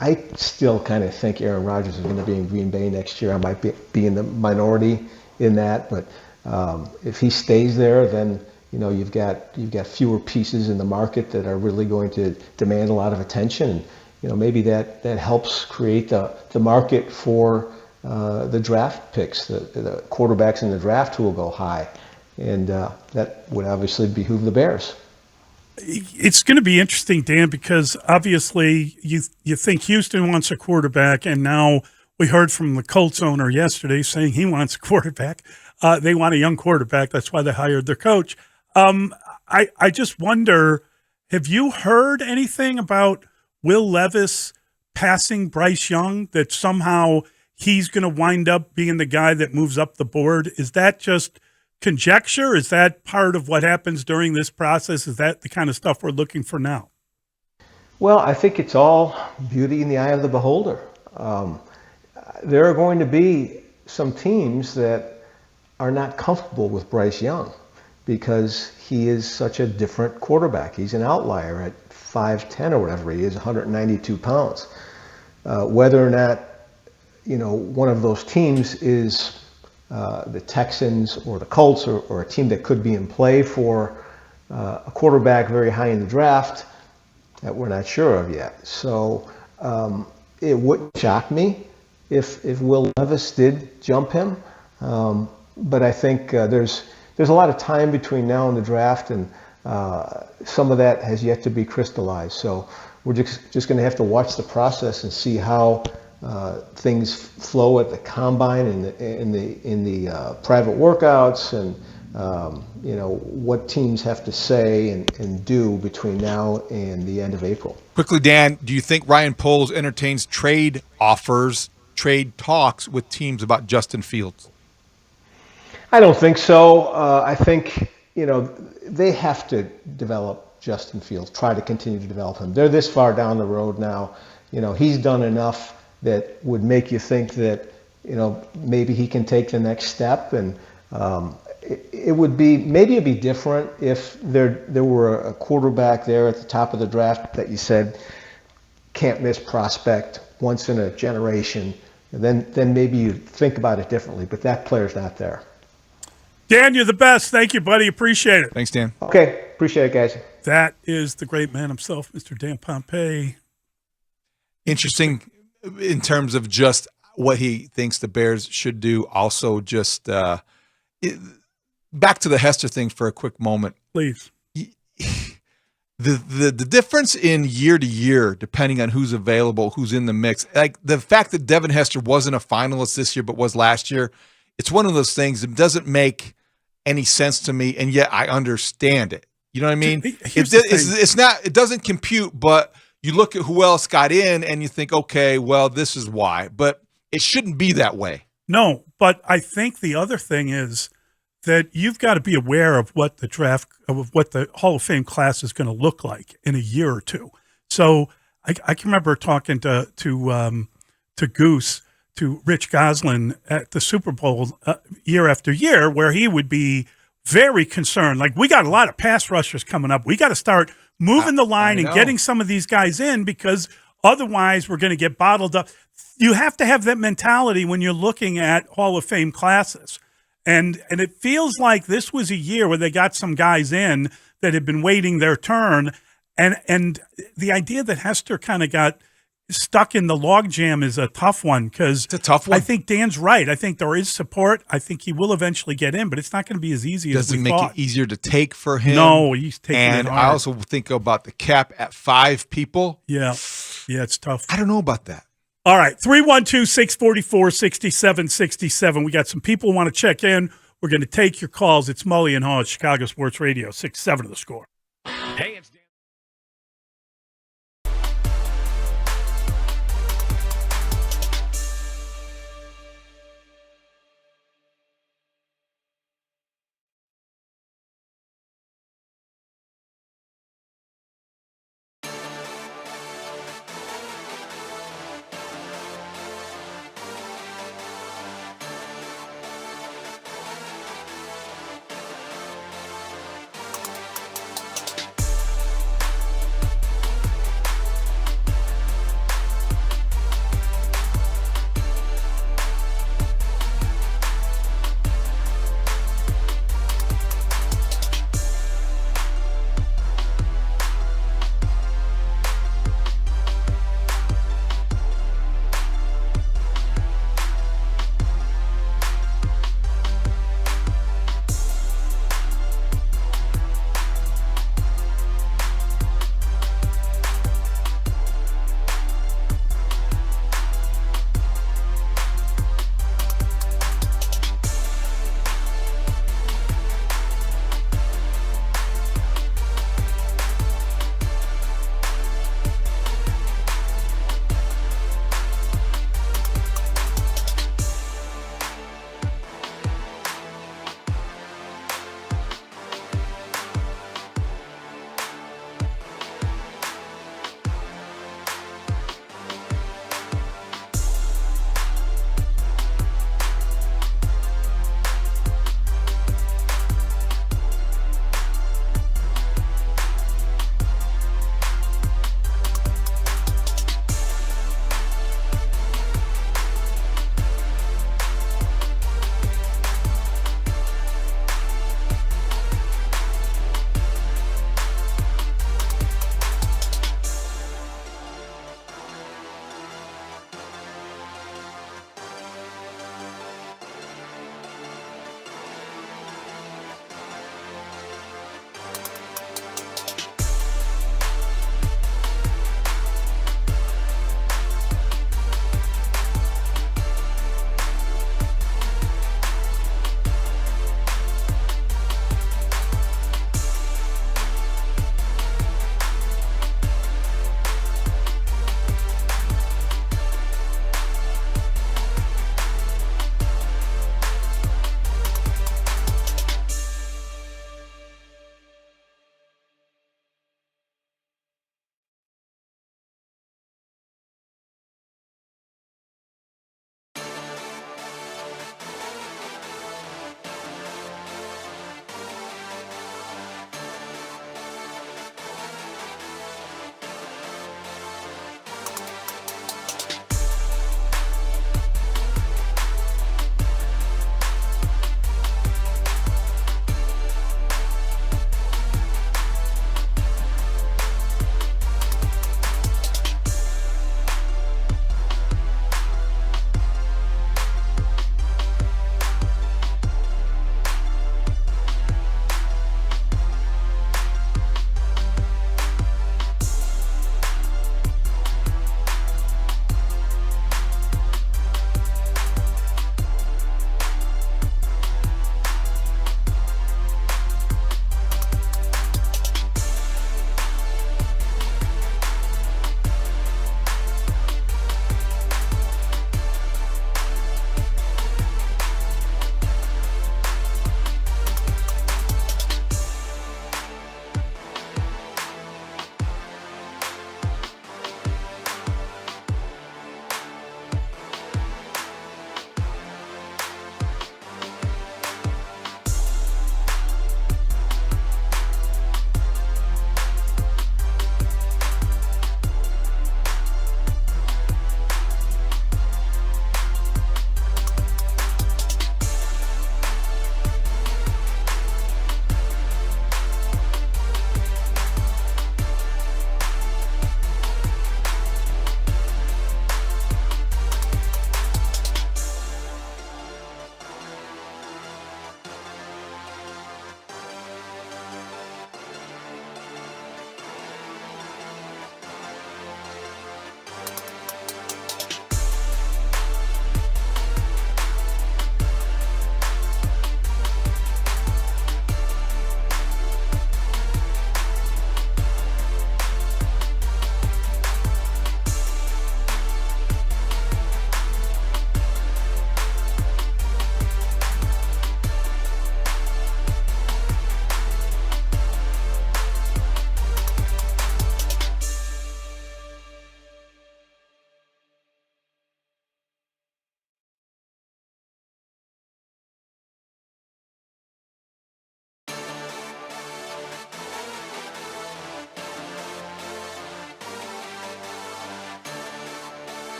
I still kind of think Aaron Rodgers is going to be in Green Bay next year. I might be in the minority in that, but if he stays there, then you've got fewer pieces in the market that are really going to demand a lot of attention. Maybe that helps create the market for the draft picks, the quarterbacks in the draft who will go high. And that would obviously behoove the Bears. It's going to be interesting, Dan, because obviously you think Houston wants a quarterback, and now we heard from the Colts owner yesterday saying he wants a quarterback. They want a young quarterback. That's why they hired their coach. I just wonder, have you heard anything about Will Levis passing Bryce Young, that somehow he's going to wind up being the guy that moves up the board? Is that just conjecture? Is that part of what happens during this process? Is that the kind of stuff we're looking for now? Well, I think it's all beauty in the eye of the beholder. There are going to be some teams that are not comfortable with Bryce Young because he is such a different quarterback. He's an outlier at 5'10" or whatever he is, 192 pounds. Whether or not, one of those teams is the Texans or the Colts or a team that could be in play for a quarterback very high in the draft, that we're not sure of yet. So it wouldn't shock me if Will Levis did jump him. But I think there's a lot of time between now and the draft, and some of that has yet to be crystallized. So we're just going to have to watch the process and see how things flow at the combine and in the private workouts, and what teams have to say and do between now and the end of April. Quickly, Dan, do you think Ryan Poles entertains trade offers, trade talks with teams about Justin Fields? I don't think so. I think, they have to develop Justin Fields, try to continue to develop him. They're this far down the road now. He's done enough that would make you think that, maybe he can take the next step. And it would be, maybe it'd be different if there were a quarterback there at the top of the draft that you said can't miss prospect, once in a generation. Then maybe you'd think about it differently, but that player's not there. Dan, you're the best. Thank you, buddy. Appreciate it. Thanks, Dan. Okay. Appreciate it, guys. That is the great man himself, Mr. Dan Pompei. Interesting in terms of just what he thinks the Bears should do. Also, just back to the Hester thing for a quick moment. Please. The difference in year to year, depending on who's available, who's in the mix, like the fact that Devin Hester wasn't a finalist this year but was last year, it's one of those things that doesn't make any sense to me, and yet I understand it. You know what I mean? It's not. It doesn't compute, but you look at who else got in, and you think, okay, well, this is why. But it shouldn't be that way. No, but I think the other thing is that you've got to be aware of what the Hall of Fame class is going to look like in a year or two. So I can remember talking to Goose, to Rich Goslin at the Super Bowl year after year, where he would be very concerned. Like, we got a lot of pass rushers coming up. We got to start moving the line and getting some of these guys in, because otherwise we're going to get bottled up. You have to have that mentality when you're looking at Hall of Fame classes. And it feels like this was a year where they got some guys in that had been waiting their turn. And the idea that Hester kind of got stuck in the logjam is a tough one, because it's a tough one. I think Dan's right. I think there is support. I think he will eventually get in, but it's not going to be as easy as we thought. Doesn't make it easier to take for him. No, he's taking it hard. And I also think about the cap at 5 people. Yeah, it's tough. I don't know about that. All right, 312-644-6767. We got some people who want to check in. We're going to take your calls. It's Mully and Haugh, Chicago Sports Radio, 6-7 The Score. Hey, it's Dan.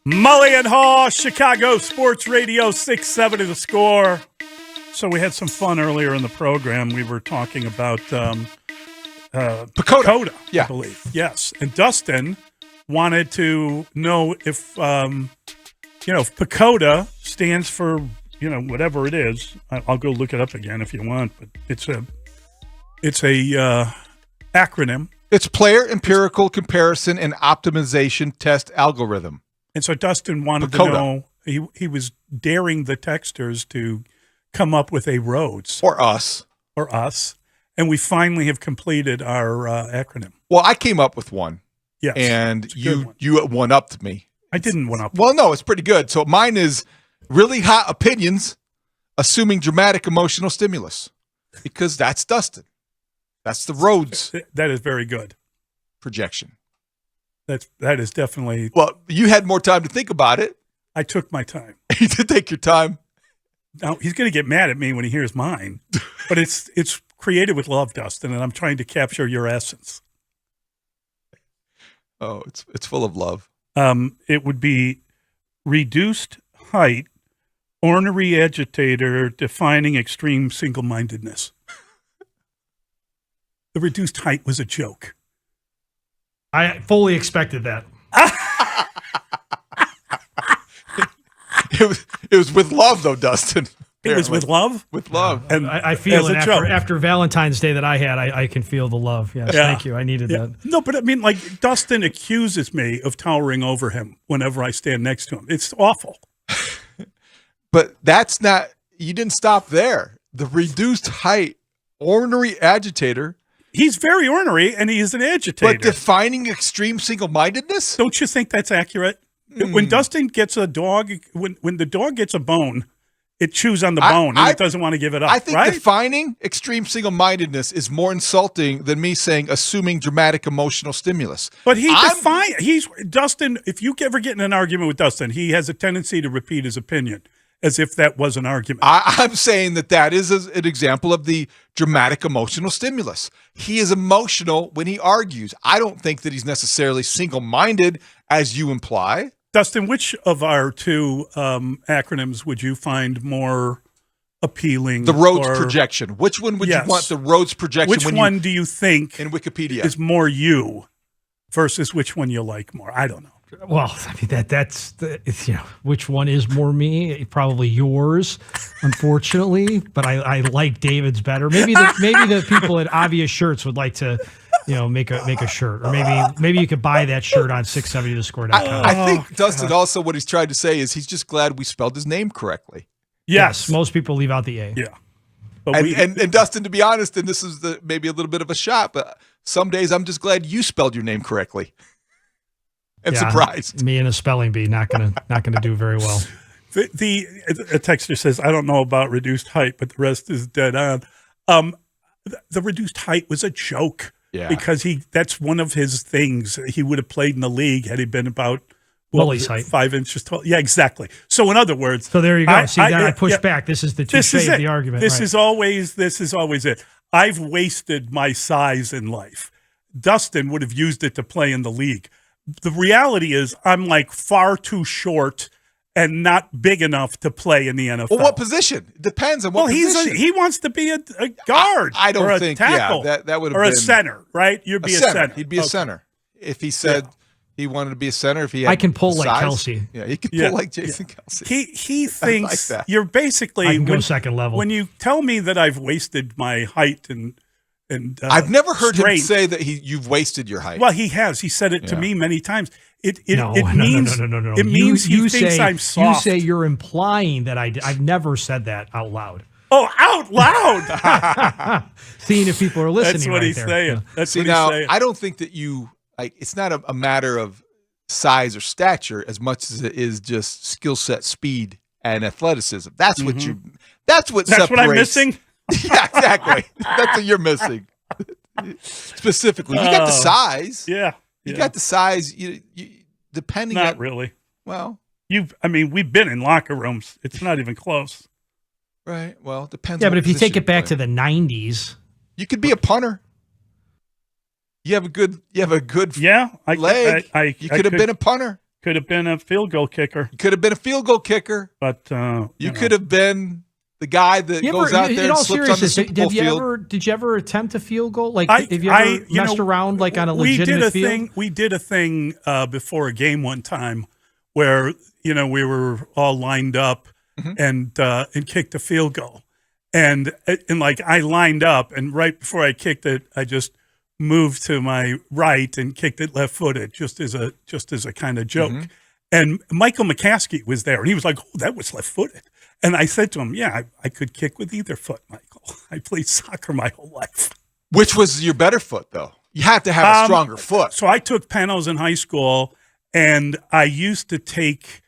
Mully and Haugh, Chicago Sports Radio 670 The Score. So we had some fun earlier in the program. We were talking about Pacoda, yeah. I believe. Yes. And Dustin wanted to know if, if Pacoda stands for, whatever it is. I'll go look it up again if you want, but it's a acronym. It's Player Empirical Comparison and Optimization Test Algorithm. And so Dustin wanted Pacoda. to know, he was daring the texters to come up with a Rhodes. Or us. And we finally have completed our acronym. Well, I came up with one. Yes. And you one-upped me. I didn't one-up. Well, no, it's pretty good. So mine is really hot opinions, assuming dramatic emotional stimulus. Because that's Dustin. That's the Rhodes. That is very good. Projection. That is definitely. Well, you had more time to think about it. I took my time. You did take your time. Now he's going to get mad at me when he hears mine, but it's created with love, Dustin, and I'm trying to capture your essence. Oh, it's full of love. It would be reduced height, ornery agitator, defining extreme single-mindedness. The reduced height was a joke. I fully expected that. It was with love, though, Dustin. It was with love? With love. And I feel it after Valentine's Day that I had. I can feel the love. Yes, Yeah. thank you. I needed that. No, but I mean, like, Dustin accuses me of towering over him whenever I stand next to him. It's awful. But that's not, you didn't stop there. The reduced height, ornery agitator. He's very ornery, and he is an agitator. But defining extreme single-mindedness? Don't you think that's accurate? When Dustin gets a dog, when the dog gets a bone, it chews on the bone, and it doesn't want to give it up, I think right? defining extreme single-mindedness is more insulting than me saying assuming dramatic emotional stimulus. But Dustin, if you ever get in an argument with Dustin, he has a tendency to repeat his opinion as if that was an argument. I'm saying that is an example of the dramatic emotional stimulus. He is emotional when he argues. I don't think that he's necessarily single-minded, as you imply. Dustin, which of our two acronyms would you find more appealing? The Rhodes projection. Which one would you want the Rhodes projection? Which one do you think in Wikipedia is more you versus which one you like more? I don't know. Well, I mean that's which one is more me? Probably yours, unfortunately. But I like David's better. Maybe the people at Obvious Shirts would like to, make a shirt, or maybe you could buy that shirt on 670thescore.com. I think Dustin also what he's trying to say is he's just glad we spelled his name correctly. Yes, most people leave out the A. Yeah. And Dustin, to be honest, and this is maybe a little bit of a shot, but some days I'm just glad you spelled your name correctly. And surprised. Me and a spelling bee not gonna do very well. A texter says, I don't know about reduced height, but the rest is dead on. The reduced height was a joke. Yeah. Because that's one of his things. He would have played in the league had he been about Mully's height. 5 inches tall. Yeah, exactly. So in other words, so there you go. I push back. This is the touche of the argument. This is always it. I've wasted my size in life. Dustin would have used it to play in the league. The reality is I'm like far too short and not big enough to play in the NFL. Well, what position? It depends on what position. He wants to be a guard. I don't or a think tackle, that would have or been a center, right? You'd be a center. He'd be a center. If he said he wanted to be a center, if he had I can pull size, like Kelsey. Yeah, he can pull like Jason Kelsey. He thinks like that. You're basically I can go second level. When you tell me that I've wasted my height and I've never heard him strength. say that you've wasted your height. Well, he has. He said it to me many times. It means no. It means he thinks I'm soft. You say you're implying that I've never said that out loud. Oh, out loud! Seeing if people are listening. That's what he's saying. Yeah. That's See, what now, he's saying. I don't think that it's not a matter of size or stature as much as it is just skill set, speed, and athleticism. That's what That's what I'm missing. Yeah, exactly. That's what you're missing. Specifically, you got the size. Yeah, you got the size. You depending. Not really. Well, we've been in locker rooms. It's not even close. Right. Well, it depends. Yeah, but if you take it back to the 90s, you could be a punter. You have a good yeah, leg. You could have been a punter. Could have been a field goal kicker. Could have been a field goal kicker. But you could have been the guy that goes out there and slips on the Super Bowl field. Did you ever attempt a field goal? Like, have you ever messed around like on a legitimate field? We did a thing before a game one time where we were all lined up and kicked a field goal, and like I lined up, and right before I kicked it, I just moved to my right and kicked it left-footed, just as a kind of joke. And Michael McCaskey was there, and he was like, "Oh, that was left-footed." And I said to him, "Yeah, I could kick with either foot, Michael. I played soccer my whole life." Which was your better foot, though? You have to have a stronger foot. So I took penalties in high school, and I used to take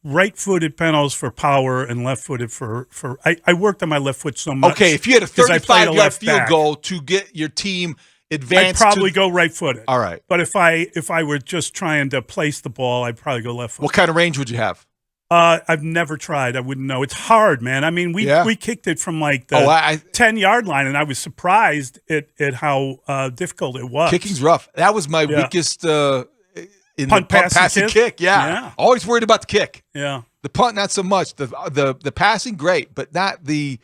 right-footed penalties for power and left-footed for. I worked on my left foot so much. Okay, if you had a 35-yard field goal to get your team advanced, I'd probably go right-footed. All right. But if I were just trying to place the ball, I'd probably go left-footed. What kind of range would you have? I've never tried. I wouldn't know. It's hard, man. I mean, we kicked it from like the 10-yard line, and I was surprised at how difficult it was. Kicking's rough. That was my weakest in punt, the punt, pass, and kick. Yeah. Always worried about the kick. Yeah. The punt, not so much. The passing, great, but not the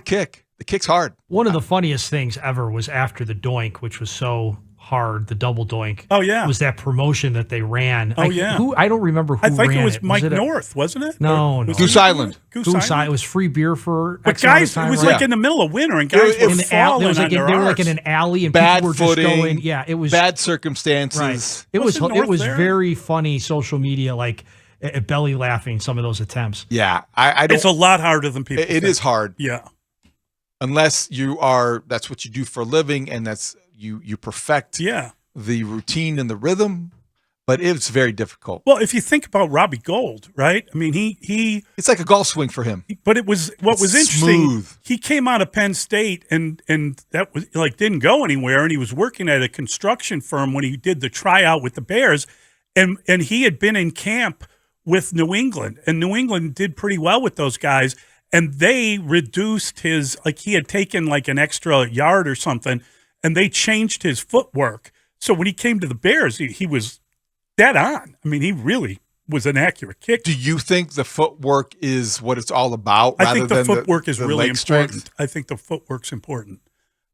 kick. The kick's hard. One of the funniest things ever was after the doink, which was so hard, the double doink. Oh, yeah. Was that promotion that they ran. Oh, yeah. I don't remember who ran it. I think it was Mike North, wasn't it? No. Goose Island. Goose Island. It was free beer for But guys, it was like in the middle of winter, and guys were falling on their They were like in an alley, and bad people were footing, just going. Yeah, it was bad circumstances. Right. It was very funny social media, like belly laughing some of those attempts. Yeah, I don't. It's a lot harder than people think. It is hard. Yeah. Unless that's what you do for a living, and that's you perfect the routine and the rhythm, but it's very difficult. Well, if you think about Robbie Gould, right? I mean, he it's like a golf swing for him. But it was interesting. He came out of Penn State and that was like didn't go anywhere, and he was working at a construction firm when he did the tryout with the Bears, and he had been in camp with New England, and New England did pretty well with those guys. And they reduced he had taken like an extra yard or something, and they changed his footwork. So when he came to the Bears, he was dead on. I mean, he really was an accurate kicker. Do you think the footwork is what it's all about? I think the footwork is really important. I think the footwork's important.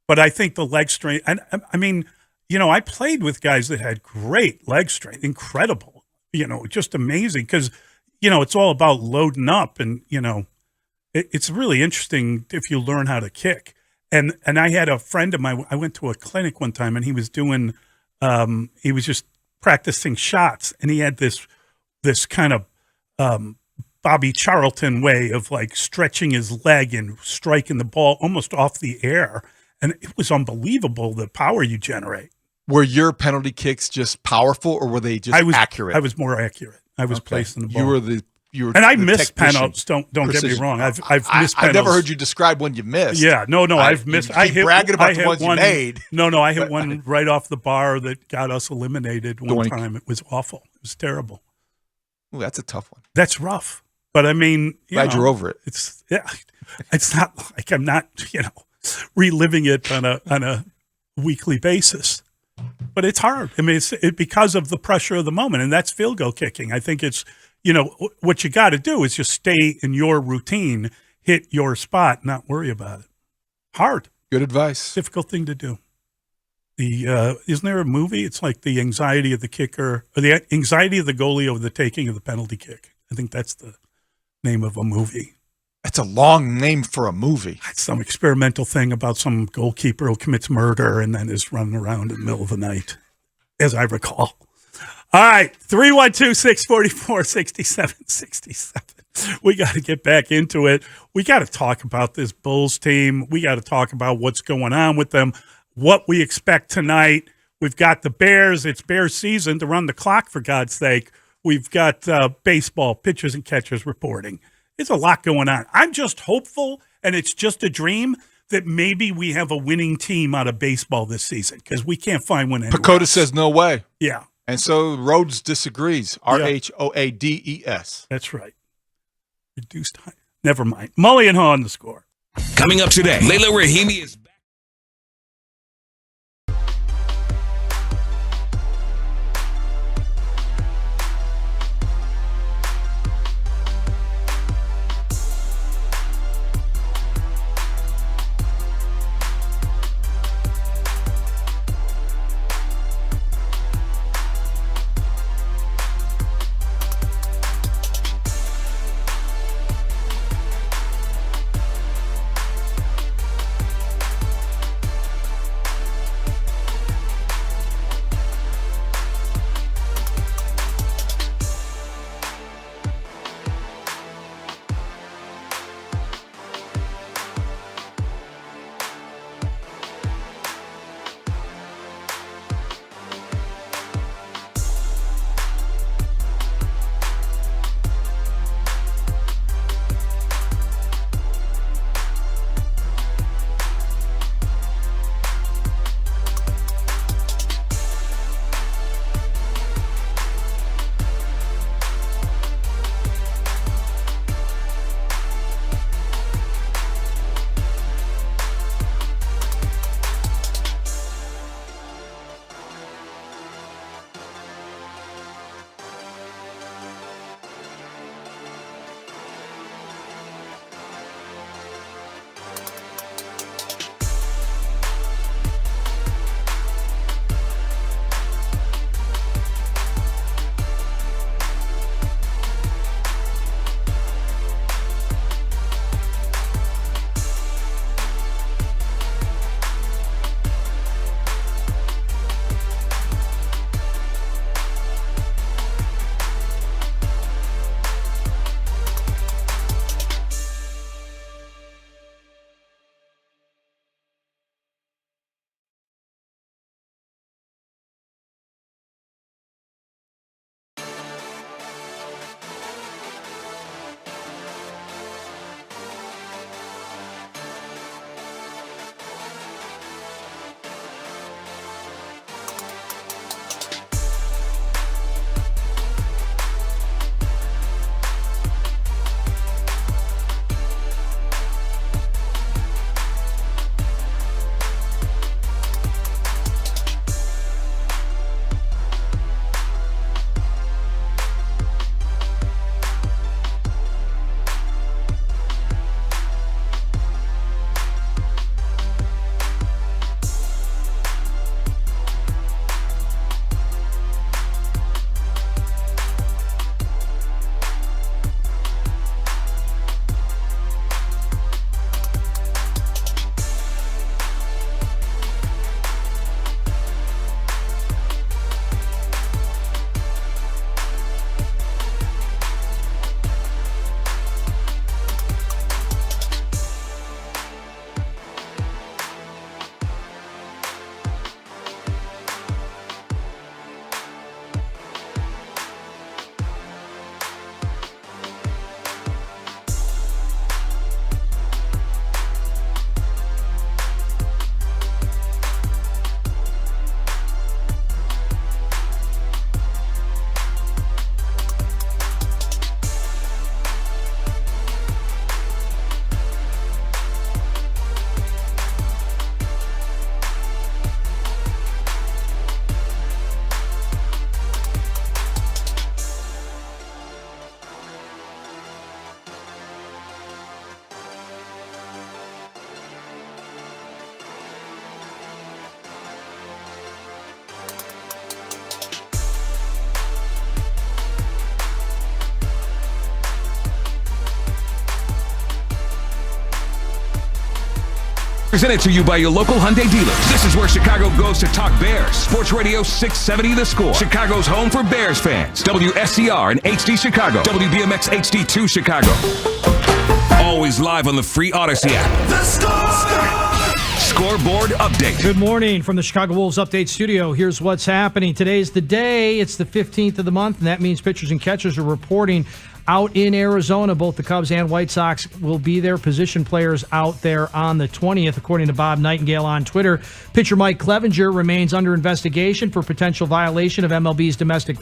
But I think the leg strength, and I mean, I played with guys that had great leg strength, incredible, just amazing because, it's all about loading up and, it's really interesting if you learn how to kick. And I had a friend of mine, I went to a clinic one time, and he was doing, he was just practicing shots, and he had this kind of Bobby Charlton way of like stretching his leg and striking the ball almost off the air. And it was unbelievable, the power you generate. Were your penalty kicks just powerful, or were they just accurate? I was more accurate. I was placing the ball. And I missed penalties. Don't get me wrong. I've missed penalties. I've never heard you describe one you missed. Yeah, no, I've missed. I hit bragging about the ones you made. No, I hit one right off the bar that got us eliminated one time. It was awful. It was terrible. Ooh, that's a tough one. That's rough. But I mean, glad you're over it. It's not like I'm not reliving it on a weekly basis. But it's hard. I mean, it's because of the pressure of the moment, and that's field goal kicking. I think it's. What you got to do is just stay in your routine, hit your spot, not worry about it. Hard. Good advice. Difficult thing to do. Isn't there a movie? It's like the anxiety of the kicker, or the anxiety of the goalie over the taking of the penalty kick. I think that's the name of a movie. That's a long name for a movie. It's some experimental thing about some goalkeeper who commits murder and then is running around in the middle of the night, as I recall. All right, 312-644-6767. We got to get back into it. We got to talk about this Bulls team. We got to talk about what's going on with them, what we expect tonight. We've got the Bears. It's Bears season to run the clock, for God's sake. We've got baseball, pitchers and catchers reporting. It's a lot going on. I'm just hopeful, and it's just a dream, that maybe we have a winning team out of baseball this season because we can't find one anywhere Pacoda else. says no way. Yeah. And so Rhodes disagrees. RHOADES. That's right. Reduced time. Never mind. Mully and Haugh on the score. Coming up today, Layla Rahimi is back. Presented to you by your local Hyundai dealers. This is where Chicago goes to talk Bears. Sports Radio 670 The Score. Chicago's home for Bears fans. WSCR and HD Chicago. WBMX HD2 Chicago. Always live on the free Odyssey app. The Score! Scoreboard update. Good morning from the Chicago Wolves Update Studio. Here's what's happening. Today's the day. It's the 15th of the month, and that means pitchers and catchers are reporting out in Arizona. Both the Cubs and White Sox will be there. Position players out there on the 20th, according to Bob Nightingale on Twitter. Pitcher Mike Clevenger remains under investigation for potential violation of MLB's domestic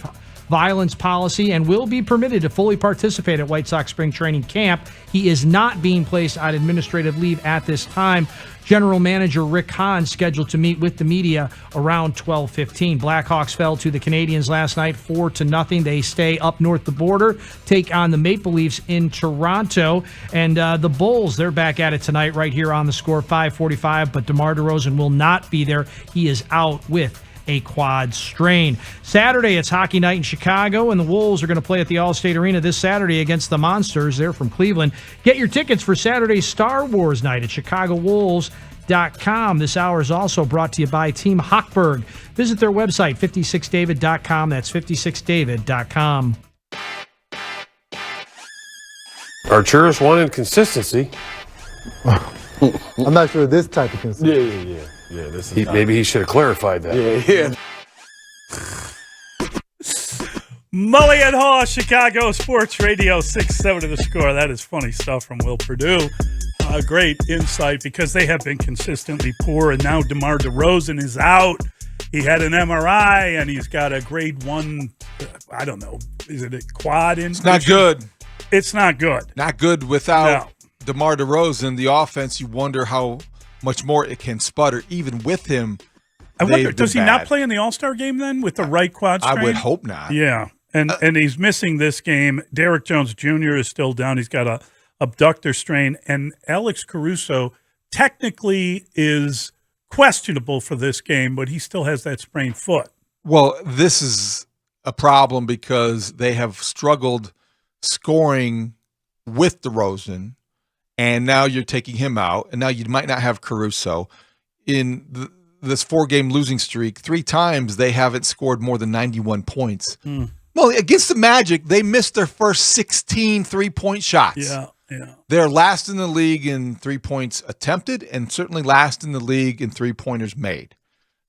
violence policy and will be permitted to fully participate at White Sox spring training camp. He is not being placed on administrative leave at this time. General Manager Rick Hahn scheduled to meet with the media around 12:15. Blackhawks fell to the Canadiens last night 4-0. They stay up north the border, take on the Maple Leafs in Toronto. And the Bulls, they're back at it tonight right here on The Score, 5:45. But DeMar DeRozan will not be there. He is out with a quad strain. Saturday, it's hockey night in Chicago, and the Wolves are going to play at the Allstate Arena this Saturday against the Monsters. They're from Cleveland. Get your tickets for Saturday's Star Wars night at ChicagoWolves.com. This hour is also brought to you by Team Hochberg. Visit their website, 56david.com. That's 56david.com. Archuris wanted consistency. I'm not sure this type of consistency. Yeah, this is maybe he should have clarified that. Yeah. Mully and Haugh, Chicago Sports Radio 670 The Score. That is funny stuff from Will Perdue. Great insight because they have been consistently poor, and now DeMar DeRozan is out. He had an MRI, and he's got a grade 1, I don't know, is it a quad injury? It's not good. It's not good. Not good without DeMar DeRozan. The offense, you wonder how much more it can sputter. Even with him, I wonder, does he not play in the All-Star game then with the right quad strain? I would hope not. Yeah, and he's missing this game. Derek Jones Jr. is still down. He's got a abductor strain, and Alex Caruso technically is questionable for this game, but he still has that sprained foot. Well, this is a problem because they have struggled scoring with DeRozan, and now you're taking him out, and now you might not have Caruso. In this 4-game losing streak, 3 times they haven't scored more than 91 points. Well, against the Magic, they missed their first 16 3-point shots. Yeah. They're last in the league in 3 points attempted and certainly last in the league in 3-pointers made.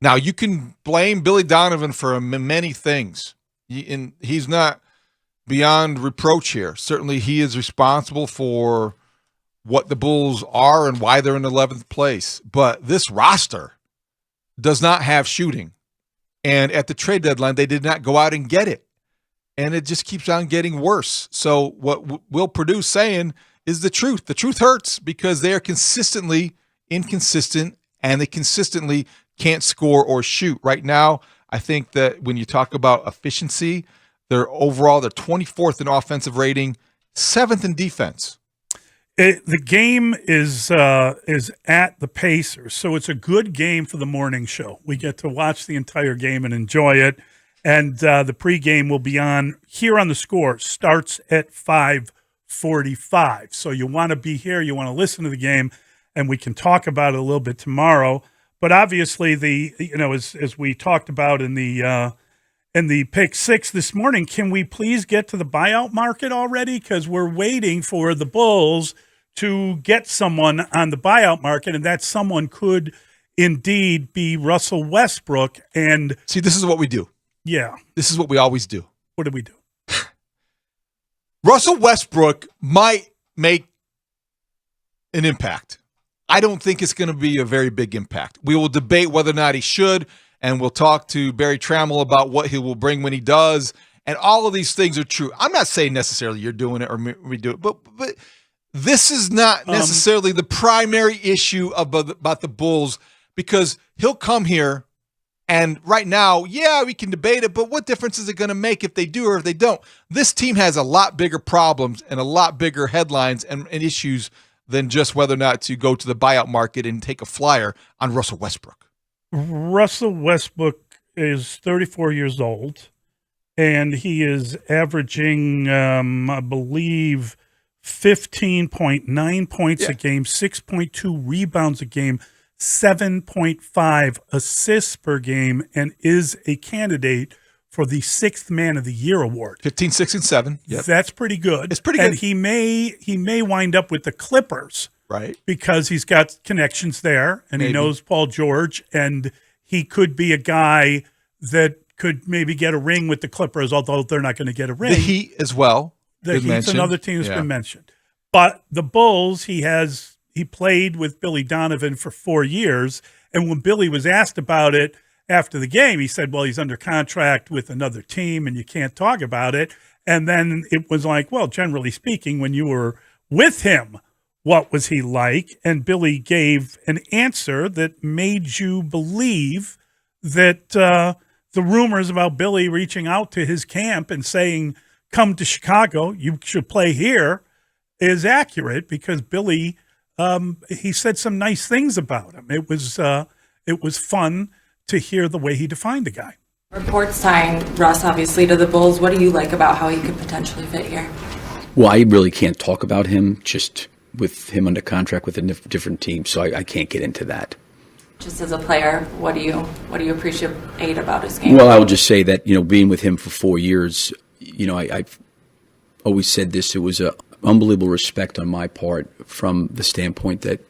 Now, you can blame Billy Donovan for many things, and he's not beyond reproach here. Certainly he is responsible for what the Bulls are and why they're in 11th place. But this roster does not have shooting. And at the trade deadline, they did not go out and get it. And it just keeps on getting worse. So what Will Purdue's saying is the truth. The truth hurts because they are consistently inconsistent and they consistently can't score or shoot. Right now, I think that when you talk about efficiency, they're 24th in offensive rating, 7th in defense. The game is at the Pacers, so it's a good game for the morning show. We get to watch the entire game and enjoy it. And the pregame will be on here on The Score. Starts at 5:45. So you want to be here. You want to listen to the game, and we can talk about it a little bit tomorrow. But obviously, as we talked about in the pick 6 this morning, can we please get to the buyout market already? Because we're waiting for the Bulls to get someone on the buyout market, and that someone could indeed be Russell Westbrook. And see, this is what we do. Yeah. This is what we always do. What do we do? Russell Westbrook might make an impact. I don't think it's going to be a very big impact. We will debate whether or not he should, and we'll talk to Barry Trammell about what he will bring when he does, and all of these things are true. I'm not saying necessarily you're doing it or we do it, but this is not necessarily the primary issue about the Bulls, because he'll come here, and right now, yeah, we can debate it, but what difference is it going to make if they do or if they don't? This team has a lot bigger problems and a lot bigger headlines and issues than just whether or not to go to the buyout market and take a flyer on Russell Westbrook. Russell Westbrook is 34 years old, and he is averaging, I believe, 15.9 points a game, 6.2 rebounds a game, 7.5 assists per game, and is a candidate for the 6th Man of the Year award. 15, 6, and 7. Yep. That's pretty good. It's pretty good. And he may wind up with the Clippers. Right. Because he's got connections there, and he knows Paul George, and he could be a guy that could maybe get a ring with the Clippers, although they're not going to get a ring. The Heat as well. The Heat's another team that's been mentioned. But the Bulls, he played with Billy Donovan for 4 years, and when Billy was asked about it after the game, he said, well, he's under contract with another team, and you can't talk about it. And then it was like, well, generally speaking, when you were with him, what was he like? And Billy gave an answer that made you believe that the rumors about Billy reaching out to his camp and saying, come to Chicago, you should play here, is accurate, because Billy, he said some nice things about him. It was fun to hear the way he defined the guy. Reports tying Russ, obviously, to the Bulls. What do you like about how he could potentially fit here? Well, I really can't talk about him, just with him under contract with a different team, so I can't get into that. Just as a player, what do you appreciate about his game? Well, I will just say that, being with him for 4 years, I've always said this, it was a unbelievable respect on my part from the standpoint that,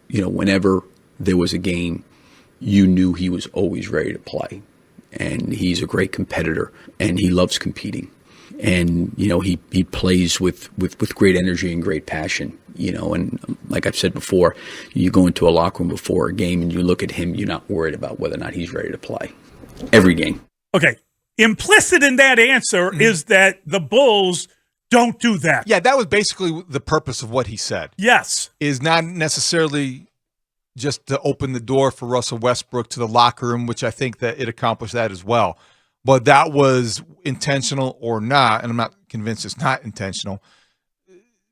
whenever there was a game, you knew he was always ready to play. And he's a great competitor, and he loves competing. And, he plays with great energy and great passion, and like I've said before, you go into a locker room before a game and you look at him, you're not worried about whether or not he's ready to play every game. Okay. Implicit in that answer is that the Bulls don't do that. Yeah, that was basically the purpose of what he said. Yes. Is not necessarily just to open the door for Russell Westbrook to the locker room, which I think that it accomplished that as well. But that was intentional or not, and I'm not convinced it's not intentional.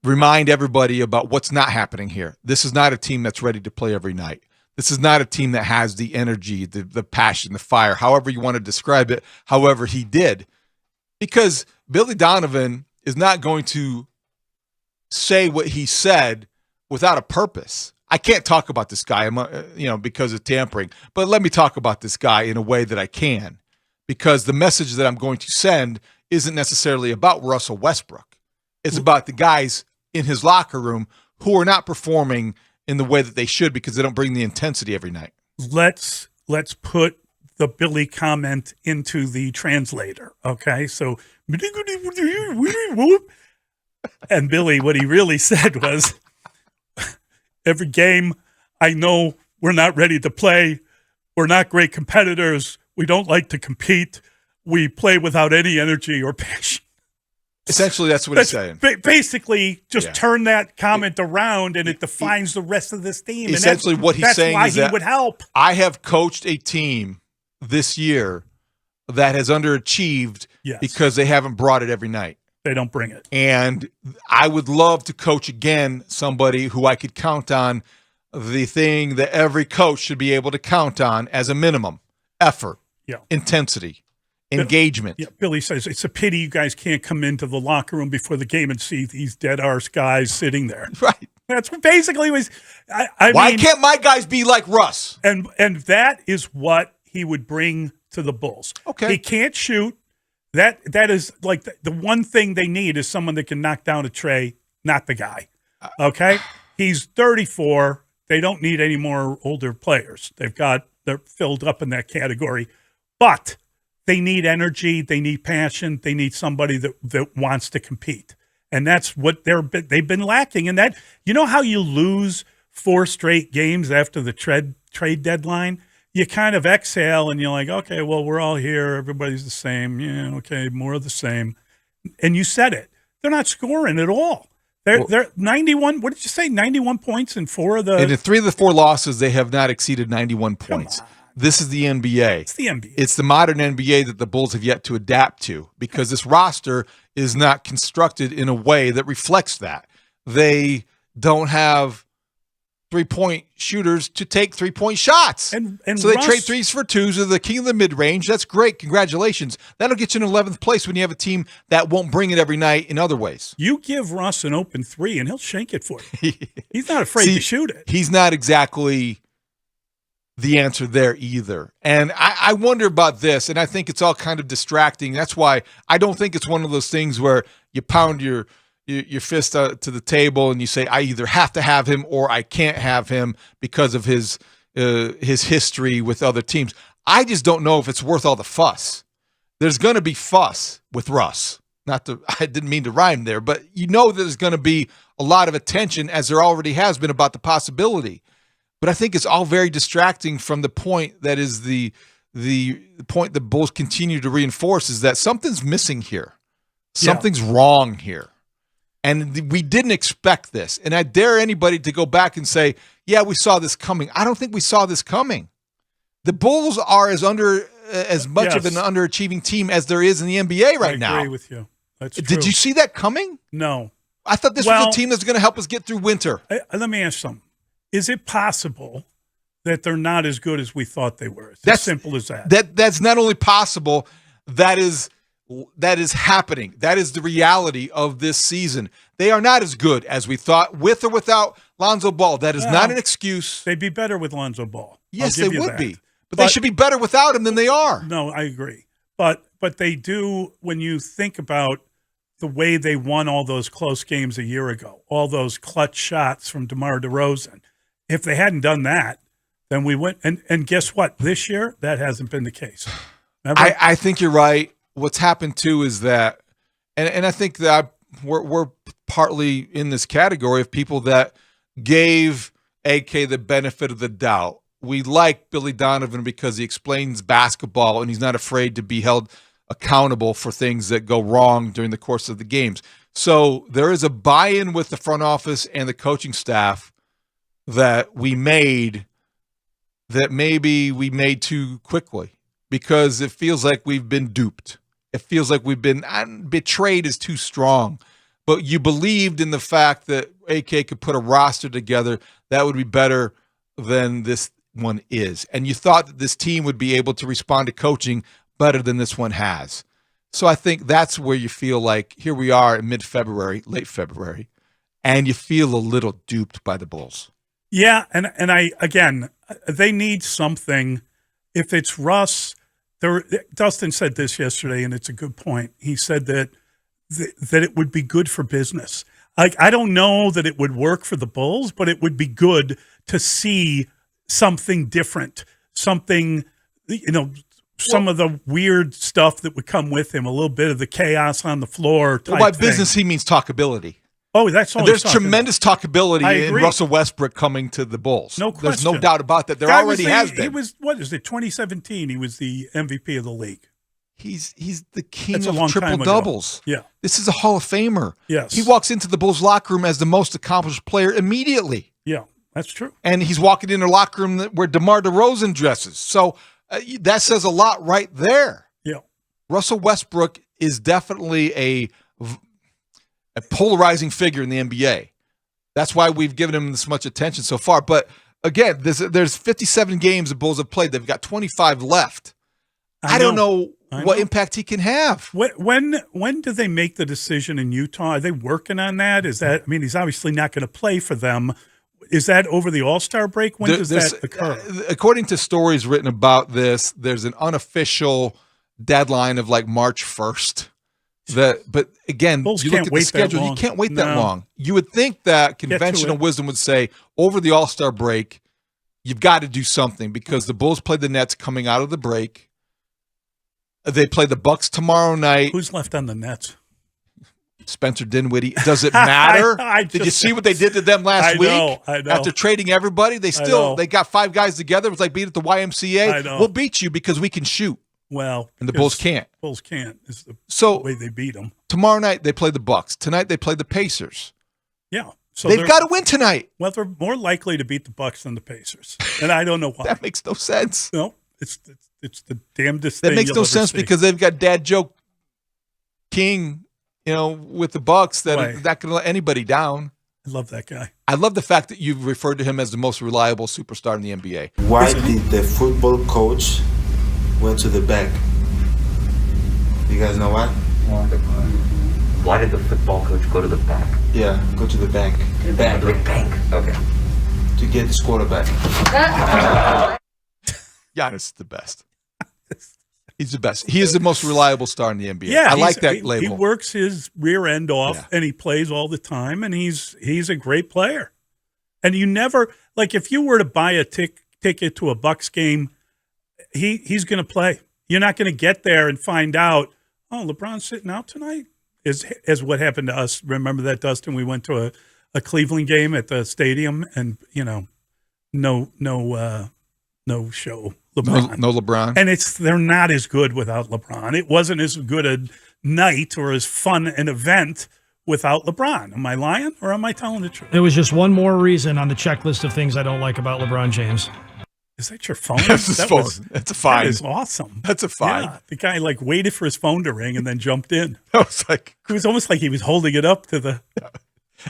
Remind everybody about what's not happening here. This is not a team that's ready to play every night. This is not a team that has the energy, the passion, the fire, however you want to describe it, however he did. Because Billy Donovan is not going to say what he said without a purpose. I can't talk about this guy, because of tampering, but let me talk about this guy in a way that I can, because the message that I'm going to send isn't necessarily about Russell Westbrook. It's about the guys in his locker room who are not performing in the way that they should because they don't bring the intensity every night. Let's put the Billy comment into the translator, okay? So, and Billy, what he really said was, every game, I know we're not ready to play. We're not great competitors. We don't like to compete. We play without any energy or passion. Essentially, that's what he's saying. Basically, just turn that comment around, and it defines the rest of this team. Essentially, what he's saying is that he would help. I have coached a team this year that has underachieved because they haven't brought it every night. They don't bring it. And I would love to coach again somebody who I could count on, the thing that every coach should be able to count on as a minimum: effort, intensity, engagement. Yeah, Billy says, it's a pity you guys can't come into the locker room before the game and see these dead arse guys sitting there. Right. That's what basically was. Why can't my guys be like Russ? And that is what he would bring to the Bulls. Okay. He can't shoot. That is like the one thing they need is someone that can knock down a tray, not the guy. Okay? He's 34. They don't need any more older players. They're filled up in that category. But they need energy, they need passion, they need somebody that wants to compete. And that's what they've been lacking. And that, how you lose 4 straight games after the trade deadline? You kind of exhale and you're like, okay, well, we're all here. Everybody's the same. Yeah, okay, more of the same. And you said it. They're not scoring at all. They're 91. What did you say? 91 points in 4 of the. And in 3 of the 4 losses, they have not exceeded 91 points. This is the NBA. It's the NBA. It's the modern NBA that the Bulls have yet to adapt to, because this roster is not constructed in a way that reflects that. They don't have 3-point shooters to take 3-point shots. And so they Russ, trade 3s for 2s. They're the king of the mid-range. That's great. Congratulations. That'll get you in 11th place when you have a team that won't bring it every night in other ways. You give Russ an open 3, and he'll shank it for you. He's not afraid to shoot it. He's not exactly the answer there either. And I wonder about this, and I think it's all kind of distracting. That's why I don't think it's one of those things where you pound your fist to the table and you say, I either have to have him or I can't have him because of his history with other teams. I just don't know if it's worth all the fuss. There's going to be fuss with Russ. I didn't mean to rhyme there, but you know there's going to be a lot of attention, as there already has been, about the possibility. But I think it's all very distracting from the point that is the point that Bulls continue to reinforce, is that something's missing here. Something's wrong here. And we didn't expect this. And I dare anybody to go back and say, yeah, we saw this coming. I don't think we saw this coming. The Bulls are as much of an underachieving team as there is in the NBA right now. I agree with you. That's true. Did you see that coming? No. I thought this was a team that's going to help us get through winter. Let me ask something. Is it possible that they're not as good as we thought they were? It's as simple as that. That's not only possible, that is happening. That is the reality of this season. They are not as good as we thought, with or without Lonzo Ball. That is not an excuse. They'd be better with Lonzo Ball. Yes, they would be. But they should be better without him than they are. No, I agree. But they do, when you think about the way they won all those close games a year ago, all those clutch shots from DeMar DeRozan. If they hadn't done that, then we went. And guess what? This year, that hasn't been the case. I think you're right. What's happened too is that, and I think that we're partly in this category of people that gave AK the benefit of the doubt. We like Billy Donovan because he explains basketball and he's not afraid to be held accountable for things that go wrong during the course of the games. So there is a buy-in with the front office and the coaching staff that we made, that maybe we made too quickly, because it feels like we've been duped. It feels like we've been betrayed is too strong, but you believed in the fact that AK could put a roster together that would be better than this one is. And you thought that this team would be able to respond to coaching better than this one has. So I think that's where you feel like here we are in mid-February, late February, and you feel a little duped by the Bulls. Yeah, and they need something. If it's Russ, Dustin said this yesterday, and it's a good point. He said that it would be good for business. I don't know that it would work for the Bulls, but it would be good to see something different, something, some of the weird stuff that would come with him, a little bit of the chaos on the floor type by thing. business, he means talkability. Oh, that's all. There's tremendous talkability in Russell Westbrook coming to the Bulls. No question. There's no doubt about that. There already has been. He was, 2017, he was the MVP of the league. He's the king of triple doubles. Yeah. This is a Hall of Famer. Yes. He walks into the Bulls locker room as the most accomplished player immediately. Yeah, that's true. And he's walking in a locker room where DeMar DeRozan dresses. So that says a lot right there. Yeah. Russell Westbrook is definitely a polarizing figure in the NBA. That's why we've given him this much attention so far. But again, there's 57 games the Bulls have played. They've got 25 left. I don't know what impact he can have. When do they make the decision in Utah? Are they working on that? He's obviously not going to play for them. Is that over the All-Star break? When does that occur? According to stories written about this, there's an unofficial deadline of like March 1st. But again, Bulls you look can't at the wait schedule, that long. you can't wait that long. You would think that conventional wisdom would say over the All-Star break, you've got to do something, because the Bulls play the Nets coming out of the break. They play the Bucks tomorrow night. Who's left on the Nets? Spencer Dinwiddie. Does it matter? Did you see what they did to them last week? I know. After trading everybody, they got 5 guys together. It was like beat at the YMCA. I know. We'll beat you because we can shoot. Well, and the Bulls can't. Bulls can't. Is the way they beat them. Tomorrow night they play the Bucks. Tonight they play the Pacers. Yeah. So they've got to win tonight. Well, they're more likely to beat the Bucks than the Pacers, and I don't know why. That makes no sense. No, it's the damnedest thing. That makes no sense because they've got Dad Joe King, with the Bucks that are not going to let anybody down. I love that guy. I love the fact that you've referred to him as the most reliable superstar in the NBA. Why did the football coach went to the bank? You guys know why? Why did the football coach go to the bank? Yeah, go to the bank. To the bank. Okay. To get his quarterback. Giannis is the best. He's the best. He is the most reliable star in the NBA. Yeah, I like that label. He works his rear end off, and he plays all the time, and he's a great player. And you never, like, if you were to buy a ticket to a Bucks game, he's going to play. You're not going to get there and find out, oh, LeBron's sitting out tonight, as what happened to us. Remember that, Dustin? We went to a Cleveland game at the stadium, and no show. LeBron. No LeBron. And they're not as good without LeBron. It wasn't as good a night or as fun an event without LeBron. Am I lying or am I telling the truth? It was just one more reason on the checklist of things I don't like about LeBron James. Is that your phone? That's his phone. That's a fine. That is awesome. That's a fine. Yeah, the guy waited for his phone to ring and then jumped in. It was almost like he was holding it up to the...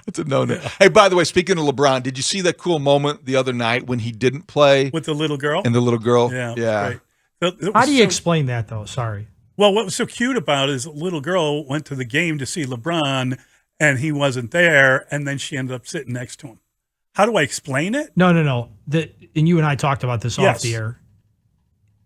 That's a no-no. Yeah. Hey, by the way, speaking of LeBron, did you see that cool moment the other night when he didn't play with the little girl? And the little girl, yeah. How do you explain that, though? Sorry. Well, what was so cute about it is the little girl went to the game to see LeBron, and he wasn't there, and then she ended up sitting next to him. How do I explain it? No. And you and I talked about this off the air.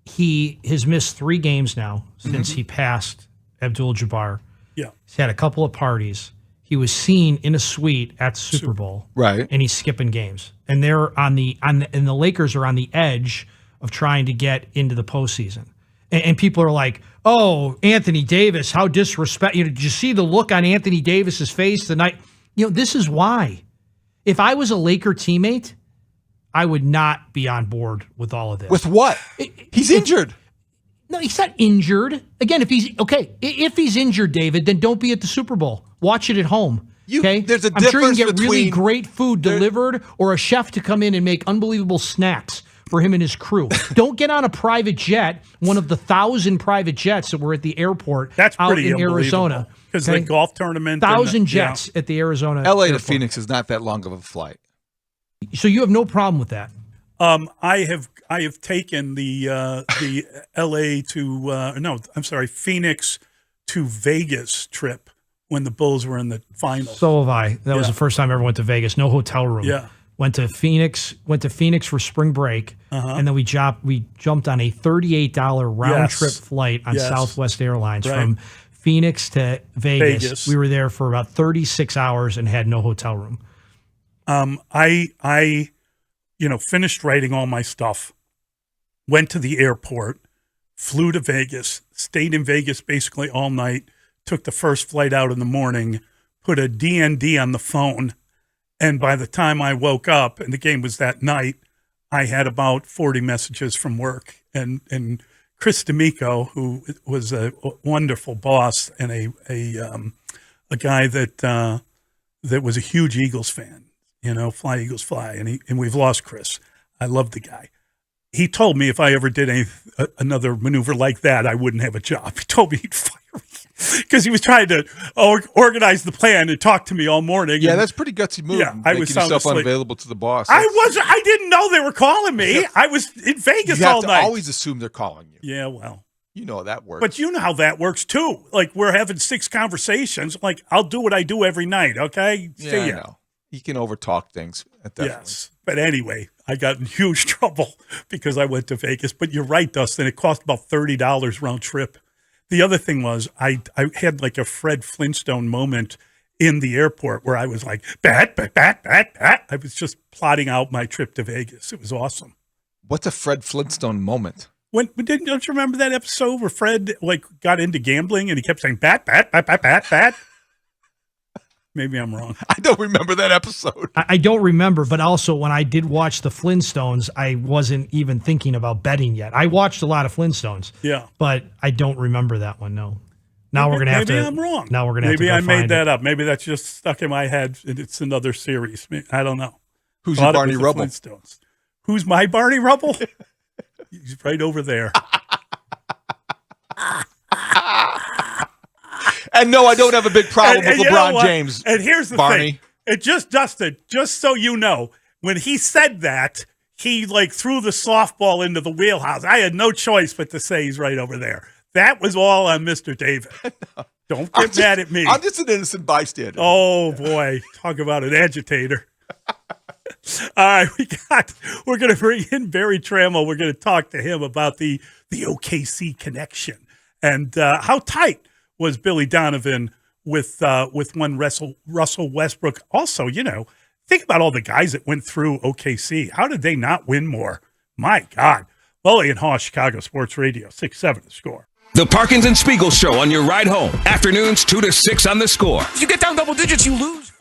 He has missed 3 games now since he passed Abdul-Jabbar. Yeah, he's had a couple of parties. He was seen in a suite at the Super Bowl, right? And he's skipping games, and they're and the Lakers are on the edge of trying to get into the postseason. And people are like, "Oh, Anthony Davis, how disrespectful!" Did you see the look on Anthony Davis's face the night? This is why. If I was a Laker teammate, I would not be on board with all of this. With what? He's injured. No, he's not injured. Again, if he's injured, David, then don't be at the Super Bowl. Watch it at home. Okay? There's a I'm sure you difference can get really between- great food delivered or a chef to come in and make unbelievable snacks for him and his crew. Don't get on a private jet, one of the 1,000 private jets that were at the airport That's out pretty in Arizona. Because the golf tournament. 1,000 jets at the Arizona LA airport. to Phoenix is not that long of a flight. So you have no problem with that? I have taken the LA to Phoenix to Vegas trip when the Bulls were in the finals. So have I. That was the first time I ever went to Vegas. No hotel room. Yeah. Went to Phoenix for spring break, and then we jumped on a $38 round trip flight on Southwest Airlines from Phoenix to Vegas. We were there for about 36 hours and had no hotel room. I finished writing all my stuff, went to the airport, flew to Vegas, stayed in Vegas basically all night, took the first flight out in the morning, put a DND on the phone, and by the time I woke up, and the game was that night, I had about 40 messages from work. And Chris D'Amico, who was a wonderful boss and a guy that was a huge Eagles fan, fly Eagles fly, and we've lost Chris. I love the guy. He told me if I ever did another maneuver like that, I wouldn't have a job. He told me he'd fire me because he was trying to organize the plan and talk to me all morning. Yeah, that's a pretty gutsy move. Yeah, I was making yourself unavailable to the boss. I didn't know they were calling me. Yeah. I was in Vegas you have all to night. always assume they're calling you. Yeah, well. You know how that works. But you know how that works too. Like we're having 6 conversations. Like I'll do what I do every night. Okay. Yeah, I know. You can overtalk things. Yes. But anyway, I got in huge trouble because I went to Vegas. But you're right, Dustin. It cost about $30 round trip. The other thing was I had like a Fred Flintstone moment in the airport where I was like, bat. I was just plotting out my trip to Vegas. It was awesome. What's a Fred Flintstone moment? Don't you remember that episode where Fred got into gambling and he kept saying bat? Maybe I'm wrong. I don't remember that episode. I don't remember, but also when I did watch the Flintstones, I wasn't even thinking about betting yet. I watched a lot of Flintstones. Yeah. But I don't remember that one, no. Now we're going to have to... Maybe I'm wrong. Now we're going to have to Maybe go I made find that it. up. Maybe that's just stuck in my head and it's another series. I don't know. Who's your Barney Rubble? Flintstones. Who's my Barney Rubble? He's right over there. And no, I don't have a big problem with you know LeBron what? James. And here's the Barney. thing. It just, Dustin, just so you know, when he said that, he threw the softball into the wheelhouse. I had no choice but to say he's right over there. That was all on Mr. David. No. Don't get mad at me. I'm just an innocent bystander. Oh, boy. Talk about an agitator. All right, we're going to bring in Barry Trammell. We're going to talk to him about the OKC connection and how tight was Billy Donovan with one Russell Westbrook. Also, think about all the guys that went through OKC. How did they not win more? My God. Mully and Haugh, Chicago Sports Radio, 6-7 The Score. The Parkins and Spiegel Show on your ride home. Afternoons 2 to 6 on The Score. If you get down double digits, you lose.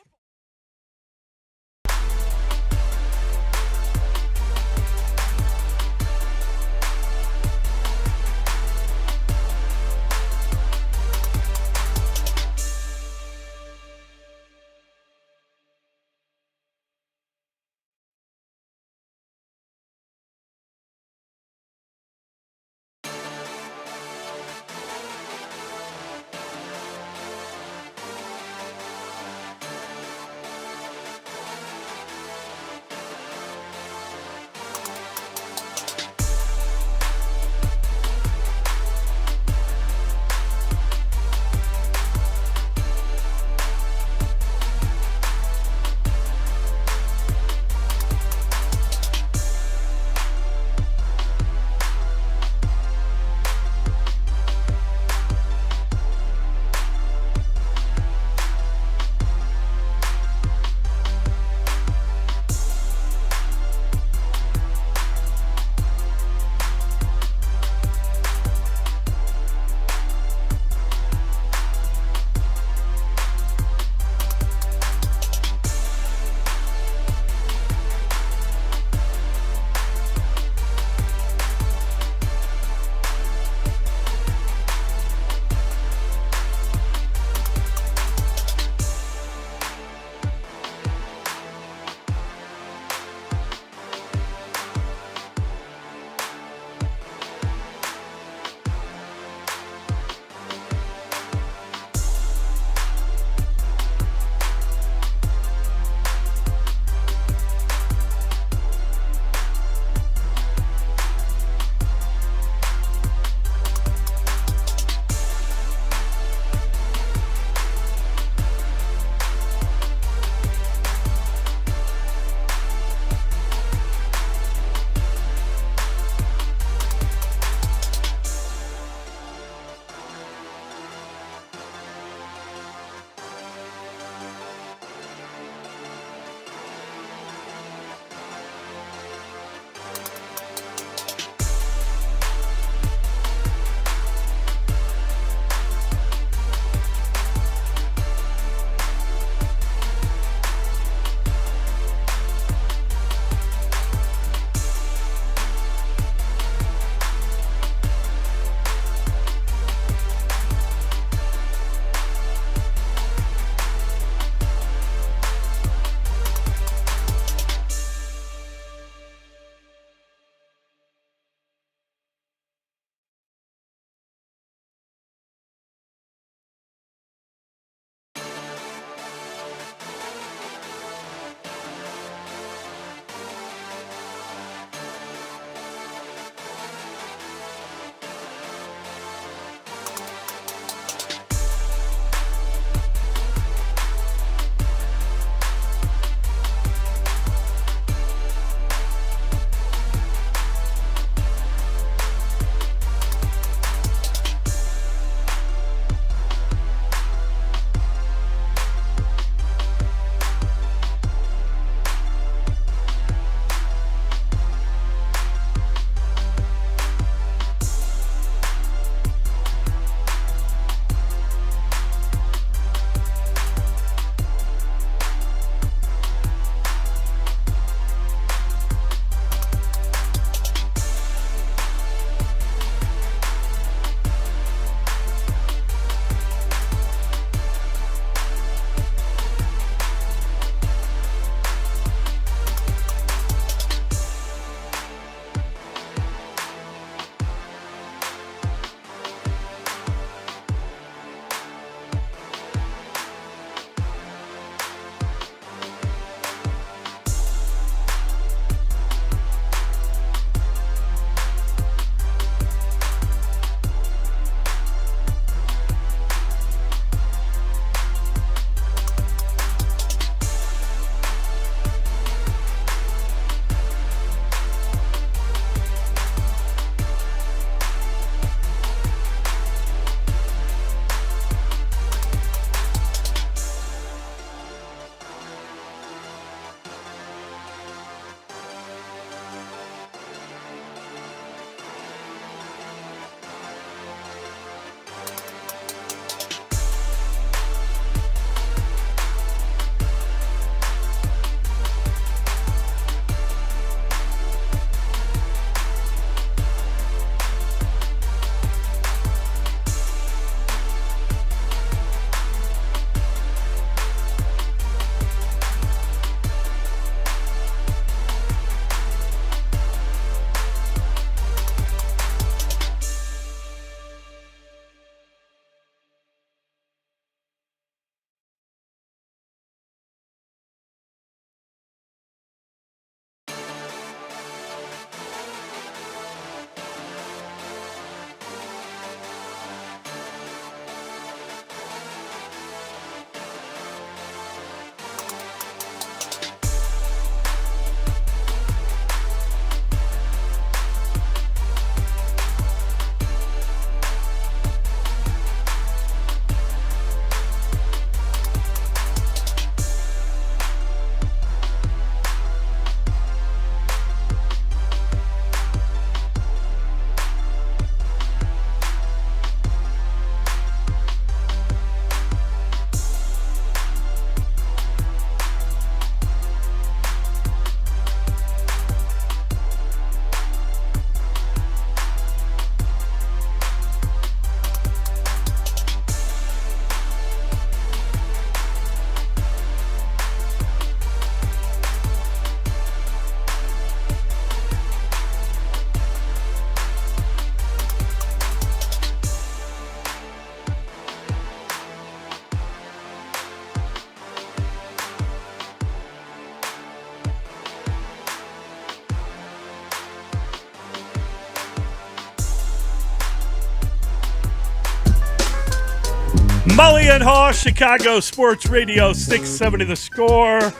Mully and Haugh, Chicago Sports Radio 670 The Score.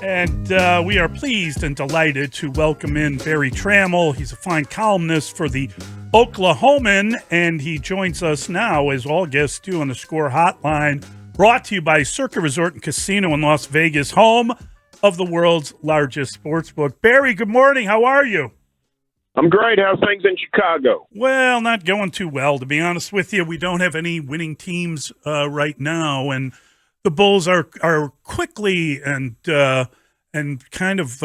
And we are pleased and delighted to welcome in Barry Trammell. He's a fine columnist for the Oklahoman, and he joins us now, as all guests do, on the Score Hotline, brought to you by Circa Resort and Casino in Las Vegas, home of the world's largest sports book. Barry, good morning. How are you? I'm great. How's things in Chicago? Well, not going too well, to be honest with you. We don't have any winning teams right now, and the Bulls are quickly and kind of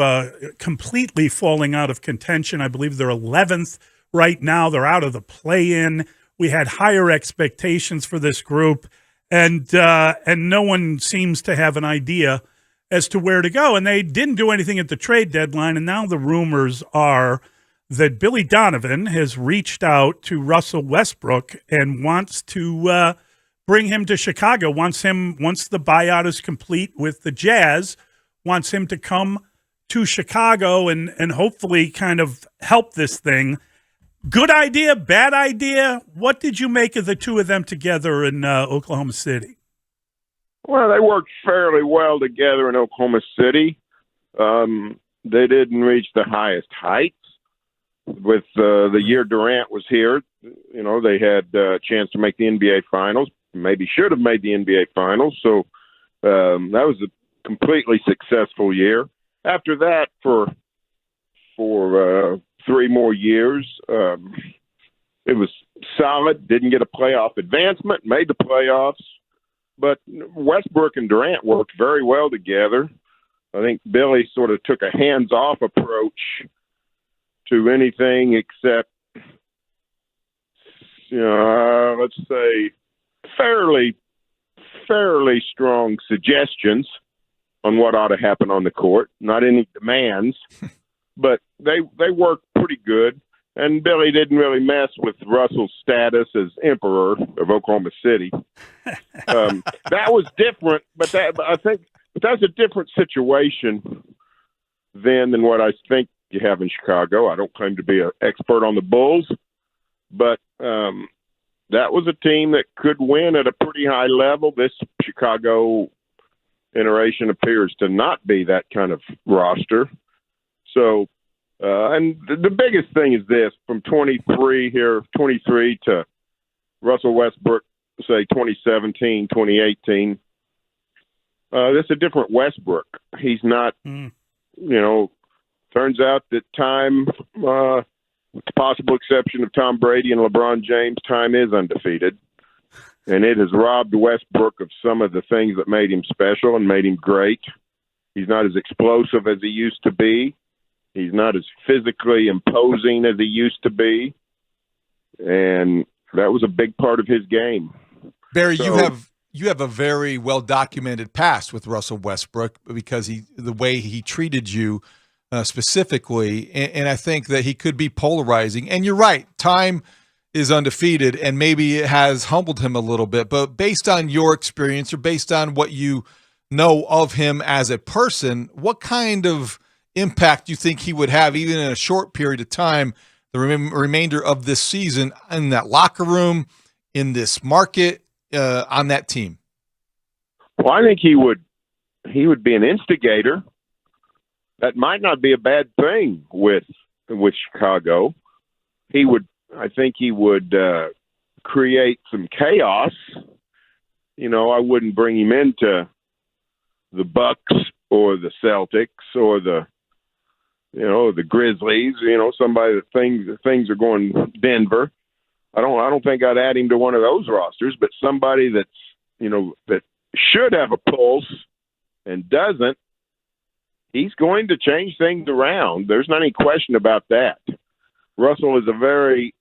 completely falling out of contention. I believe they're 11th right now. They're out of the play-in. We had higher expectations for this group, and no one seems to have an idea as to where to go. And they didn't do anything at the trade deadline, and now the rumors are that Billy Donovan has reached out to Russell Westbrook and wants to bring him to Chicago, once the buyout is complete with the Jazz, wants him to come to Chicago and hopefully kind of help this thing. Good idea, bad idea? What did you make of the two of them together in Oklahoma City? Well, they worked fairly well together in Oklahoma City. They didn't reach the highest heights. With the year Durant was here, you know, they had a chance to make the NBA Finals, maybe should have made the NBA Finals. So that was a completely successful year. After that, for 3 more years, it was solid. Didn't get a playoff advancement, made the playoffs. But Westbrook and Durant worked very well together. I think Billy sort of took a hands-off approach to anything except, let's say, fairly strong suggestions on what ought to happen on the court. Not any demands, but they worked pretty good. And Billy didn't really mess with Russell's status as emperor of Oklahoma City. That was different, but I think that's a different situation than what I think you have in Chicago. I don't claim to be an expert on the Bulls, but that was a team that could win at a pretty high level. This Chicago iteration appears to not be that kind of roster. So, and the biggest thing is this: from 23 to Russell Westbrook, say 2017, 2018. That's a different Westbrook. He's not, turns out that time, with the possible exception of Tom Brady and LeBron James, time is undefeated. And it has robbed Westbrook of some of the things that made him special and made him great. He's not as explosive as he used to be. He's not as physically imposing as he used to be. And that was a big part of his game. Barry, you have a very well-documented past with Russell Westbrook because the way he treated you specifically, and I think that he could be polarizing. And you're right, time is undefeated, and maybe it has humbled him a little bit. But based on your experience or based on what you know of him as a person, what kind of impact do you think he would have, even in a short period of time, the remainder of this season, in that locker room, in this market, on that team? Well, I think he would be an instigator. That might not be a bad thing with Chicago. I think he would create some chaos. I wouldn't bring him into the Bucks or the Celtics or the Grizzlies. Somebody that things are going Denver. I don't think I'd add him to one of those rosters, but somebody that's that should have a pulse and doesn't. He's going to change things around. There's not any question about that. Russell is a very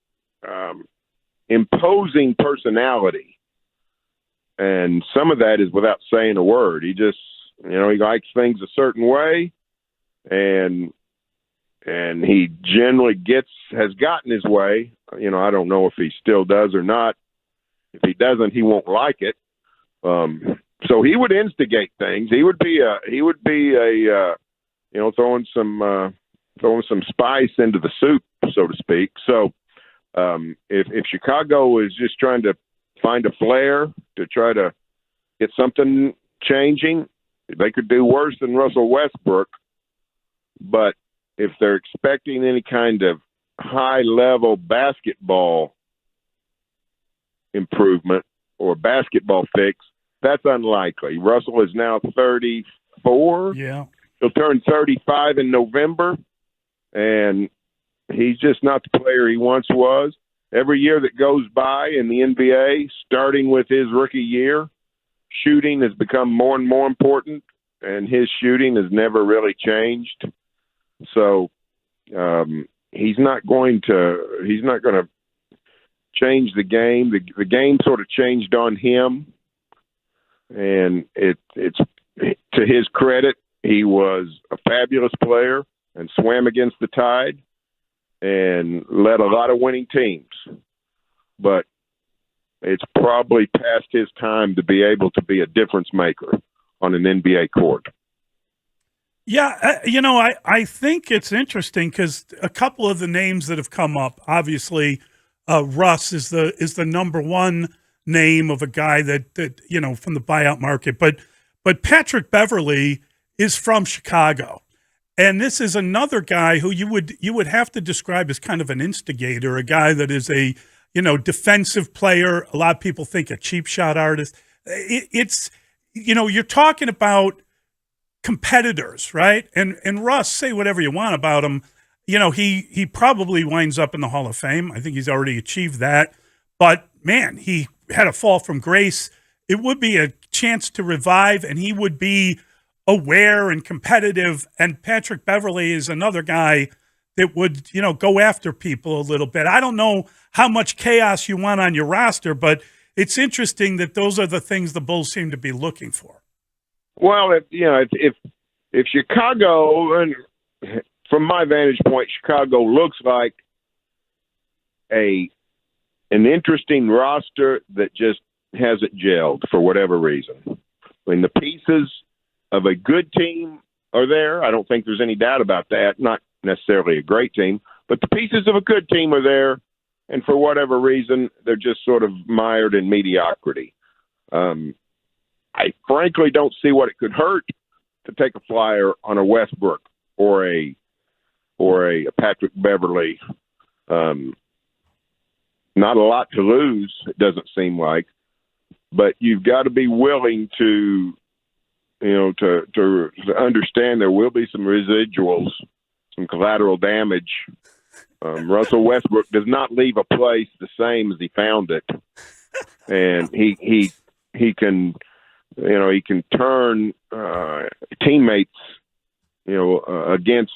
imposing personality, and some of that is without saying a word. He just, he likes things a certain way, and he generally has gotten his way. I don't know if he still does or not. If he doesn't, he won't like it. So he would instigate things. He would be throwing some spice into the soup, so to speak. So if Chicago is just trying to find a flair to try to get something changing. They could do worse than Russell Westbrook, but if they're expecting any kind of high-level basketball improvement or basketball fix, that's unlikely. Russell is now 34. Yeah. He'll turn 35 in November, and he's just not the player he once was. Every year that goes by in the NBA, starting with his rookie year, shooting has become more and more important, and his shooting has never really changed. So he's not going to change the game. The game sort of changed on him, and it's to his credit, he was a fabulous player and swam against the tide and led a lot of winning teams. But it's probably past his time to be able to be a difference maker on an NBA court. Yeah, I think it's interesting because a couple of the names that have come up, obviously, Russ is the number one name of a guy that from the buyout market, but Patrick Beverley is from Chicago, and this is another guy who you would have to describe as kind of an instigator, a guy that is a defensive player. A lot of people think a cheap shot artist. It's you're talking about competitors, right? And Russ, say whatever you want about him. He probably winds up in the Hall of Fame. I think he's already achieved that. But man, he had a fall from grace. It would be a chance to revive, and he would be aware and competitive. And Patrick Beverley is another guy that would, go after people a little bit. I don't know how much chaos you want on your roster, but it's interesting that those are the things the Bulls seem to be looking for. Well, if Chicago, and from my vantage point, Chicago looks like an interesting roster that just hasn't gelled for whatever reason. I mean, the pieces of a good team are there. I don't think there's any doubt about that. Not necessarily a great team, but the pieces of a good team are there. And for whatever reason, they're just sort of mired in mediocrity. I frankly don't see what it could hurt to take a flyer on a Westbrook or a Patrick Beverley. Not a lot to lose, it doesn't seem like, but you've got to be willing to understand there will be some residuals, some collateral damage. Russell Westbrook does not leave a place the same as he found it, and he can turn teammates against.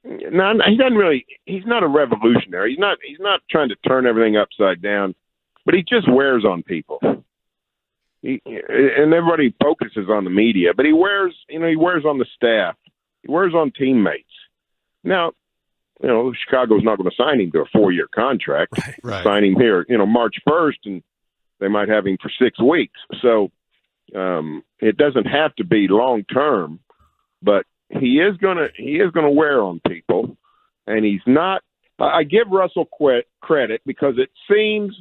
No, he doesn't really. He's not a revolutionary. He's not trying to turn everything upside down, but he just wears on people. And everybody focuses on the media, but he wears on the staff. He wears on teammates. Now, Chicago's not going to sign him to a 4-year contract. Right. Sign him here, March 1st, and they might have him for 6 weeks. So it doesn't have to be long term, but he is going to wear on people, and he's not. I give Russell credit because it seems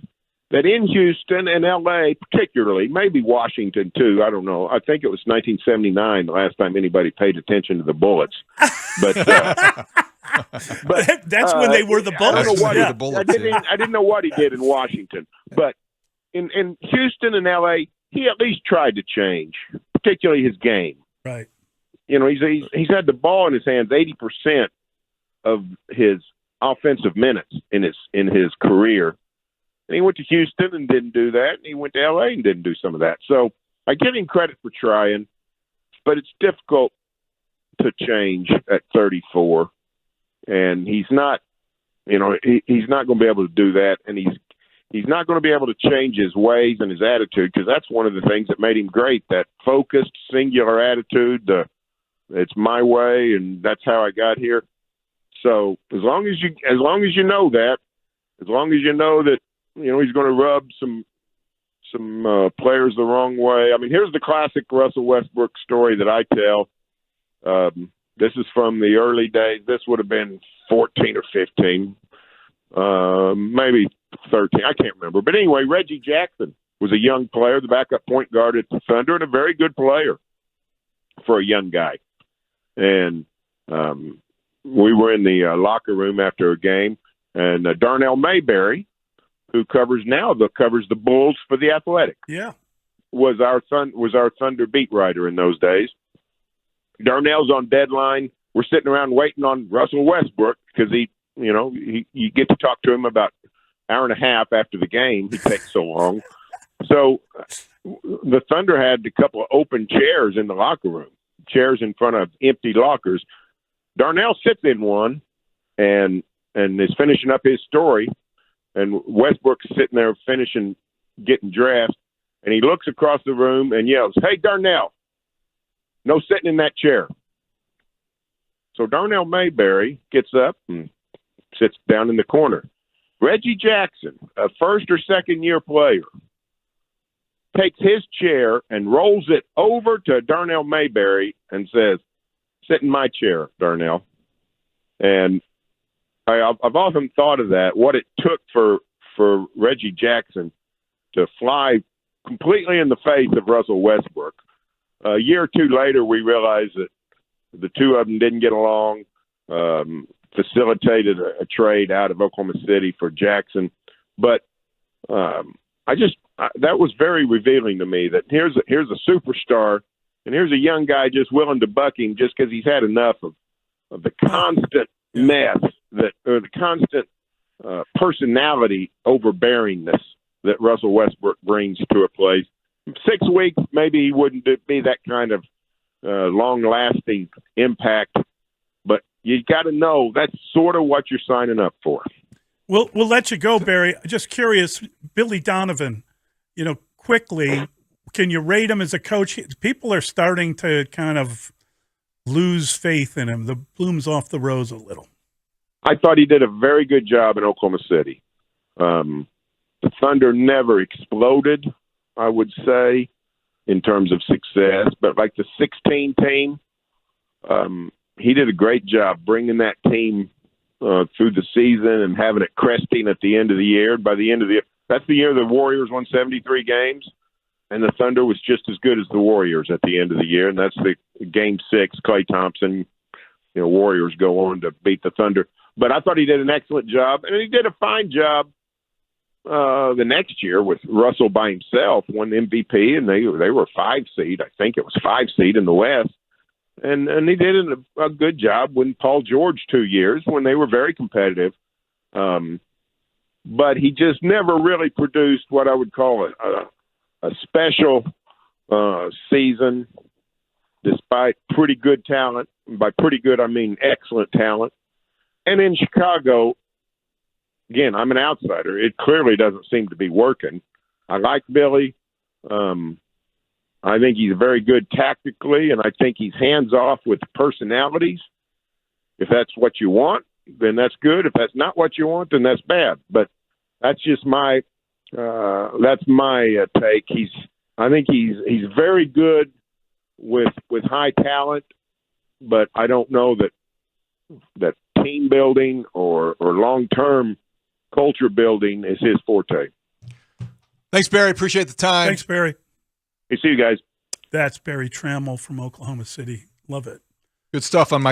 that in Houston and L.A. particularly, maybe Washington too, I don't know. I think it was 1979 the last time anybody paid attention to the Bullets. But that's when they were the Bullets. I didn't know what he did in Washington, but in Houston and L.A., he at least tried to change, particularly his game. Right. He's had the ball in his hands 80% of his offensive minutes in his career. And he went to Houston and didn't do that. And he went to L.A. and didn't do some of that. So I give him credit for trying, but it's difficult to change at 34. And he's not, he's not going to be able to do that. And he's not going to be able to change his ways and his attitude, because that's one of the things that made him great, that focused, singular attitude, it's my way and that's how I got here. So as long as you know that, as long as you know that, he's going to rub some players the wrong way. I mean, here's the classic Russell Westbrook story that I tell. This is from the early days. This would have been 14 or 15, maybe 13. I can't remember. But anyway, Reggie Jackson was a young player, the backup point guard at the Thunder, and a very good player for a young guy. And we were in the locker room after a game, and Darnell Mayberry, who covers the Bulls for the Athletic, was our Thunder beat writer in those days. Darnell's on deadline. We're sitting around waiting on Russell Westbrook because you get to talk to him about an hour and a half after the game. He takes so long. So the Thunder had a couple of open chairs in the locker room, chairs in front of empty lockers. Darnell sits in one and is finishing up his story, and Westbrook's sitting there getting dressed, and he looks across the room and yells, "Hey, Darnell, no sitting in that chair." So Darnell Mayberry gets up and sits down in the corner. Reggie Jackson, a first or second year player, takes his chair and rolls it over to Darnell Mayberry and says, "Sit in my chair, Darnell." And I've often thought of that, what it took for Reggie Jackson to fly completely in the face of Russell Westbrook. A year or two later, we realized that the two of them didn't get along, facilitated a trade out of Oklahoma City for Jackson. But that was very revealing to me that here's a superstar, and here's a young guy just willing to buck him just because he's had enough of the constant mess, or the constant personality overbearingness that Russell Westbrook brings to a place. 6 weeks, maybe he wouldn't be that kind of long-lasting impact, but you got to know that's sort of what you're signing up for. We'll let you go, Barry. Just curious, Billy Donovan, quickly, can you rate him as a coach? People are starting to kind of lose faith in him. The bloom's off the rose a little. I thought he did a very good job in Oklahoma City. The Thunder never exploded, I would say, in terms of success. But like the 16 team, he did a great job bringing that team through the season and having it cresting at the end of the year. By the end of the year, that's the year the Warriors won 73 games, and the Thunder was just as good as the Warriors at the end of the year. And that's the Game 6, Klay Thompson, Warriors go on to beat the Thunder. But I thought he did an excellent job, and he did a fine job the next year with Russell by himself, won the MVP, and they were 5 seed. I think it was 5 seed in the West. And he did a good job with Paul George 2 years when they were very competitive. But he just never really produced what I would call a special season, despite pretty good talent. By pretty good, I mean excellent talent. And in Chicago, again, I'm an outsider. It clearly doesn't seem to be working. I like Billy. I think he's very good tactically, and I think he's hands-off with personalities. If that's what you want, then that's good. If that's not what you want, then that's bad. But that's just my take. I think he's very good with high talent, but I don't know that team building or long-term culture building is his forte. Thanks, Barry. Appreciate the time. Thanks, Barry. Hey, see you guys. That's Barry Trammell from Oklahoma City. Love it. Good stuff on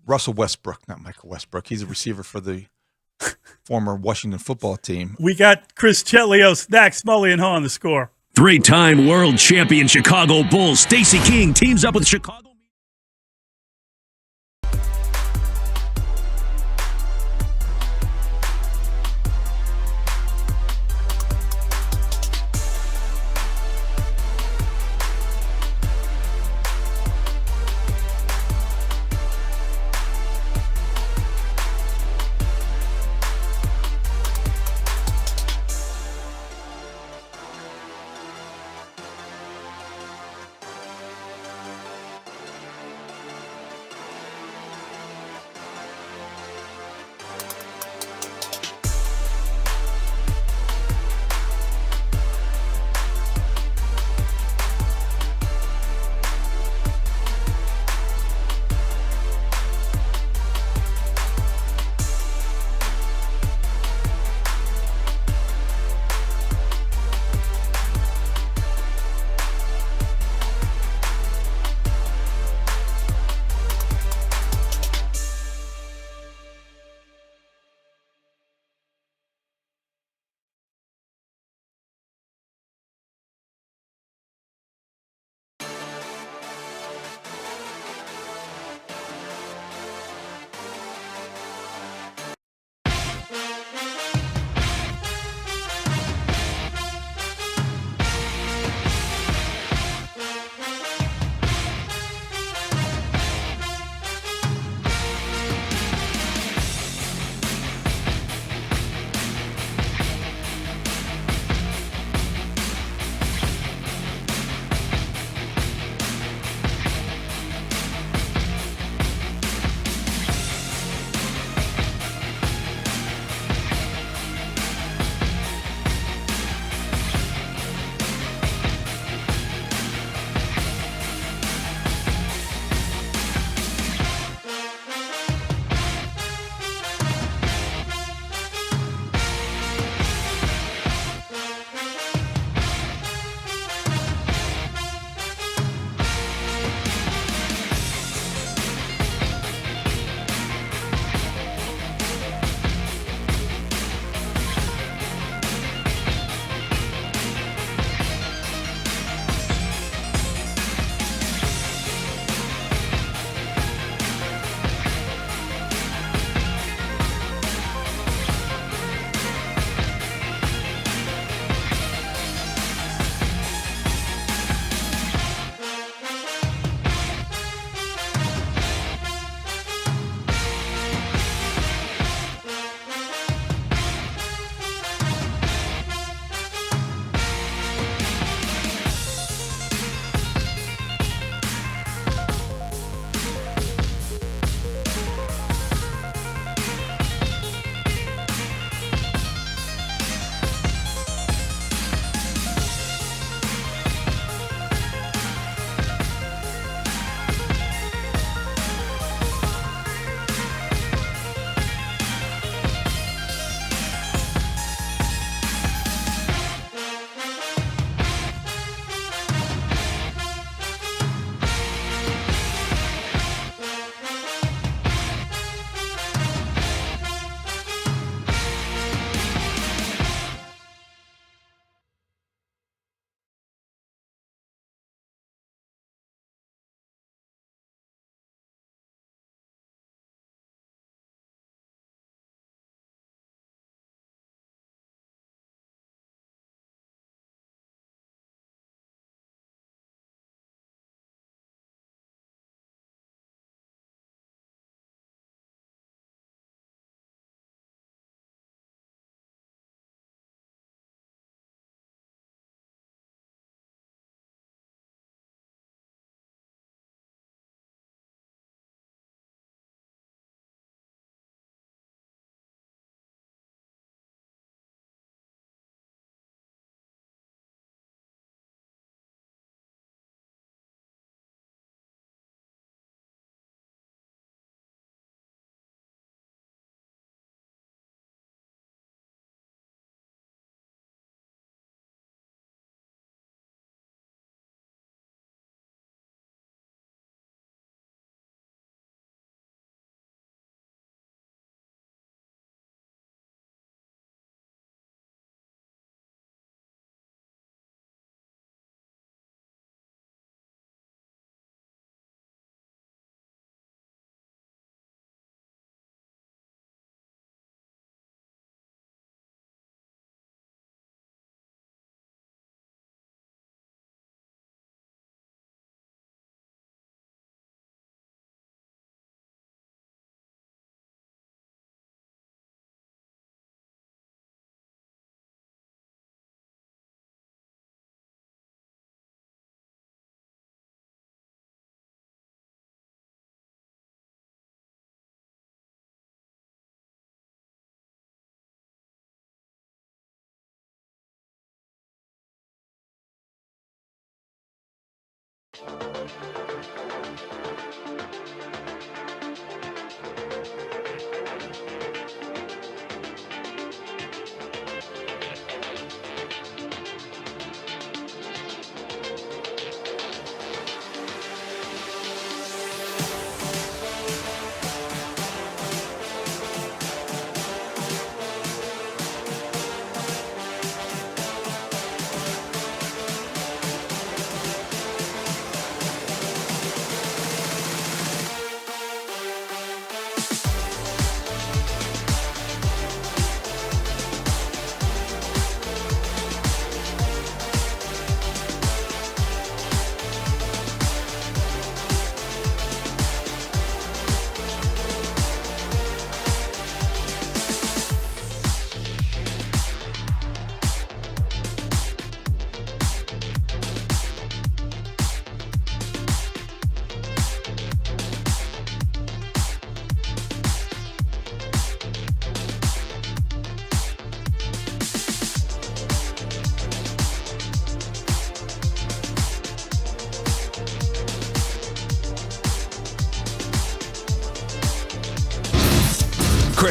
Russell Westbrook, not Michael Westbrook. He's a receiver for the former Washington football team. We got Chris Chelios next. Mully and Haugh on The Score. 3-time world champion Chicago Bulls Stacey King teams up with Chicago.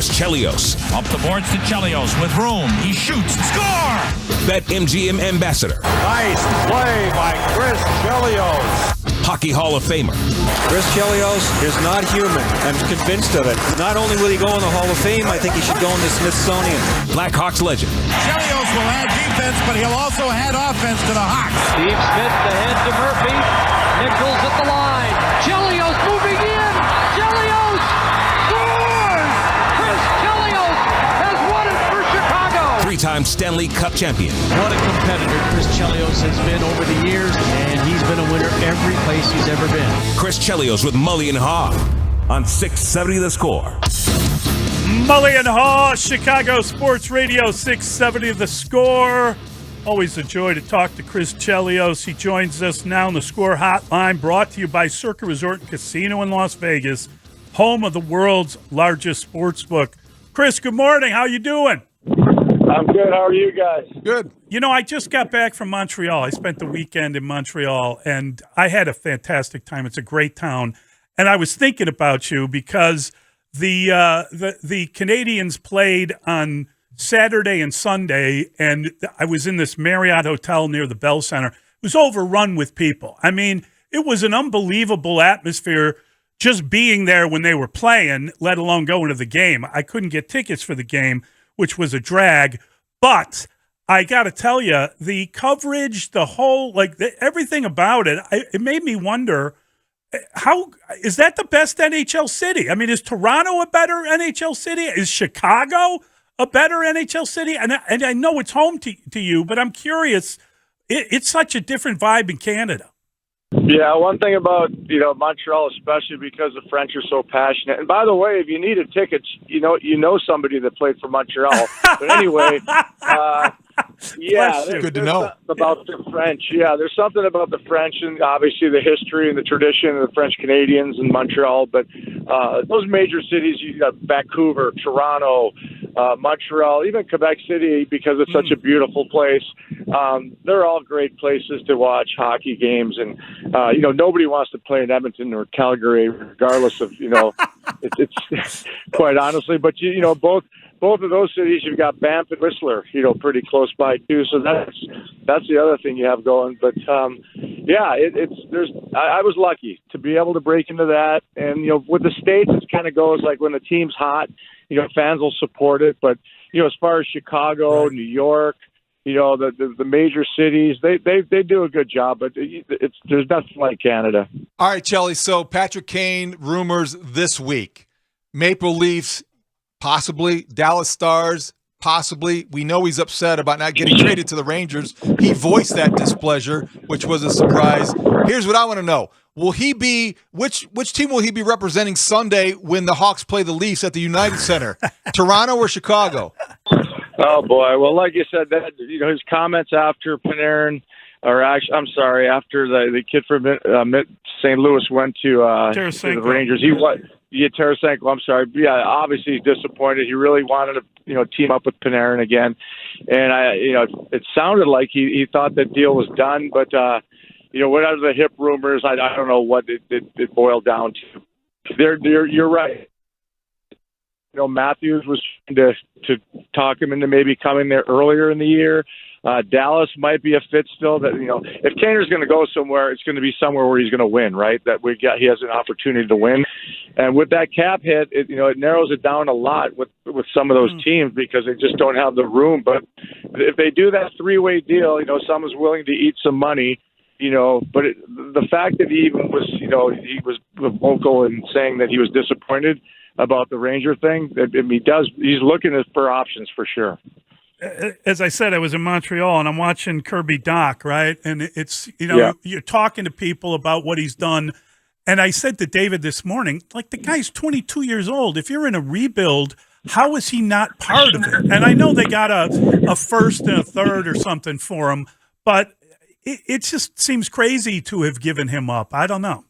Chris Chelios. Up the boards to Chelios with room. He shoots. Score! BetMGM ambassador. Nice play by Chris Chelios. Hockey Hall of Famer. Chris Chelios is not human. I'm convinced of it. Not only will he go in the Hall of Fame, I think he should go in the Smithsonian. Blackhawks legend. Chelios will add defense, but he'll also add offense to the Hawks. Steve Smith ahead to Murphy. Nichols at the line. Chelios moving in. Chelios scores! Chris Chelios has won it for Chicago. Three-time Stanley Cup champion. What a competitor Chris Chelios has been over the years, and he's been a winner every place he's ever been. Chris Chelios with Mully and Haugh on 670 The Score. Mully and Haugh, Chicago Sports Radio 670 The Score. Always a joy to talk to Chris Chelios. He joins us now on the Score Hotline, brought to you by Circa Resort and Casino in Las Vegas, home of the world's largest sports book. Chris, good morning. How you doing? I'm good. How are you guys? Good. You know, I just got back from Montreal. I spent the weekend in Montreal, and I had a fantastic time. It's a great town. And I was thinking about you because the Canadians played on Saturday and Sunday, and I was in this Marriott hotel near the Bell Center. It was overrun with people. I mean, it was an unbelievable atmosphere just being there when they were playing, let alone going to the game. I couldn't get tickets for the game, which was a drag. But I got to tell you, the coverage, the whole, everything about it, it made me wonder, how is that the best NHL city? I mean, is Toronto a better NHL city? Is Chicago a better NHL city? And I know it's home to you, but I'm curious. It's such a different vibe in Canada. Yeah, one thing about, Montreal, especially because the French are so passionate. And by the way, if you needed tickets, you know somebody that played for Montreal. But anyway, yeah, good to know about the French. Yeah, there's something about the French and obviously the history and the tradition of the French Canadians in Montreal. But those major cities, you got Vancouver, Toronto, Montreal, even Quebec City, because it's such a beautiful place. They're all great places to watch hockey games. And, nobody wants to play in Edmonton or Calgary, regardless of, it's quite honestly. But, both of those cities, you've got Banff and Whistler, pretty close by too. So that's the other thing you have going. But I was lucky to be able to break into that. And with the States, it kind of goes like when the team's hot, fans will support it. But as far as Chicago, New York, the major cities, they do a good job. But there's nothing like Canada. All right, Chelly. So Patrick Kane rumors this week, Maple Leafs. Possibly. Dallas Stars, possibly. We know he's upset about not getting traded to the Rangers. He voiced that displeasure, which was a surprise. Here's what I want to know. Will he be which team will he be representing Sunday when the Hawks play the Leafs at the United Center? Toronto or Chicago? Oh boy. Well, like you said, that his comments after Panarin, after the kid from St. Louis went to the Rangers. Tarasenko, I'm sorry. Yeah, obviously he's disappointed. He really wanted to, team up with Panarin again. And it sounded like he thought that deal was done, but whatever the hip rumors, I don't know what it boiled down to. You're right. Matthews was trying to talk him into maybe coming there earlier in the year. Dallas might be a fit still. That if Kaner's going to go somewhere, it's going to be somewhere where he's going to win, right? He has an opportunity to win, and with that cap hit, it narrows it down a lot with some of those teams because they just don't have the room. But if they do that 3-way deal, someone's willing to eat some money. But the fact that he even was, he was vocal in saying that he was disappointed about the Ranger thing. He's looking for options for sure. As I said, I was in Montreal and I'm watching Kirby Doc, right? And it's, you're talking to people about what he's done. And I said to David this morning, like, the guy's 22 years old. If you're in a rebuild, how is he not part of it? And I know they got a first and a third or something for him, but it just seems crazy to have given him up. I don't know.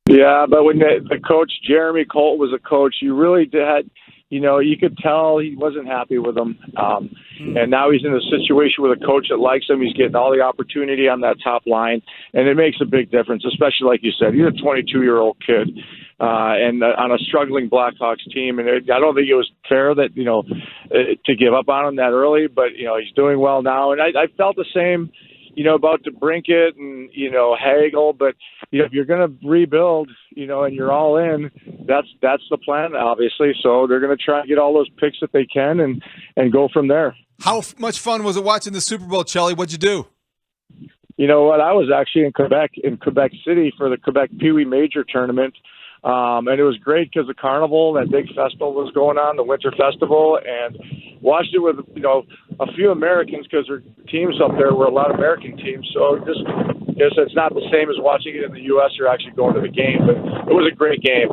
Yeah, but when the coach, Jeremy Colt, was a coach, you really had, you could tell he wasn't happy with him. And now he's in a situation with a coach that likes him. He's getting all the opportunity on that top line, and it makes a big difference, especially like you said. He's a 22-year-old kid and on a struggling Blackhawks team. And I don't think it was fair that, to give up on him that early, but, he's doing well now. And I felt the same about DeBrincat and, Hagel, but, if you're going to rebuild, and you're all in, that's the plan, obviously. So they're going to try and get all those picks that they can and go from there. How much fun was it watching the Super Bowl, Chelly? What'd you do? You know what? I was actually in Quebec City for the Quebec Pee Wee Major tournament. And it was great because the carnival, that big festival was going on, the Winter Festival, and watched it with, a few Americans because their teams up there were a lot of American teams. So it's not the same as watching it in the U.S. or actually going to the game, but it was a great game.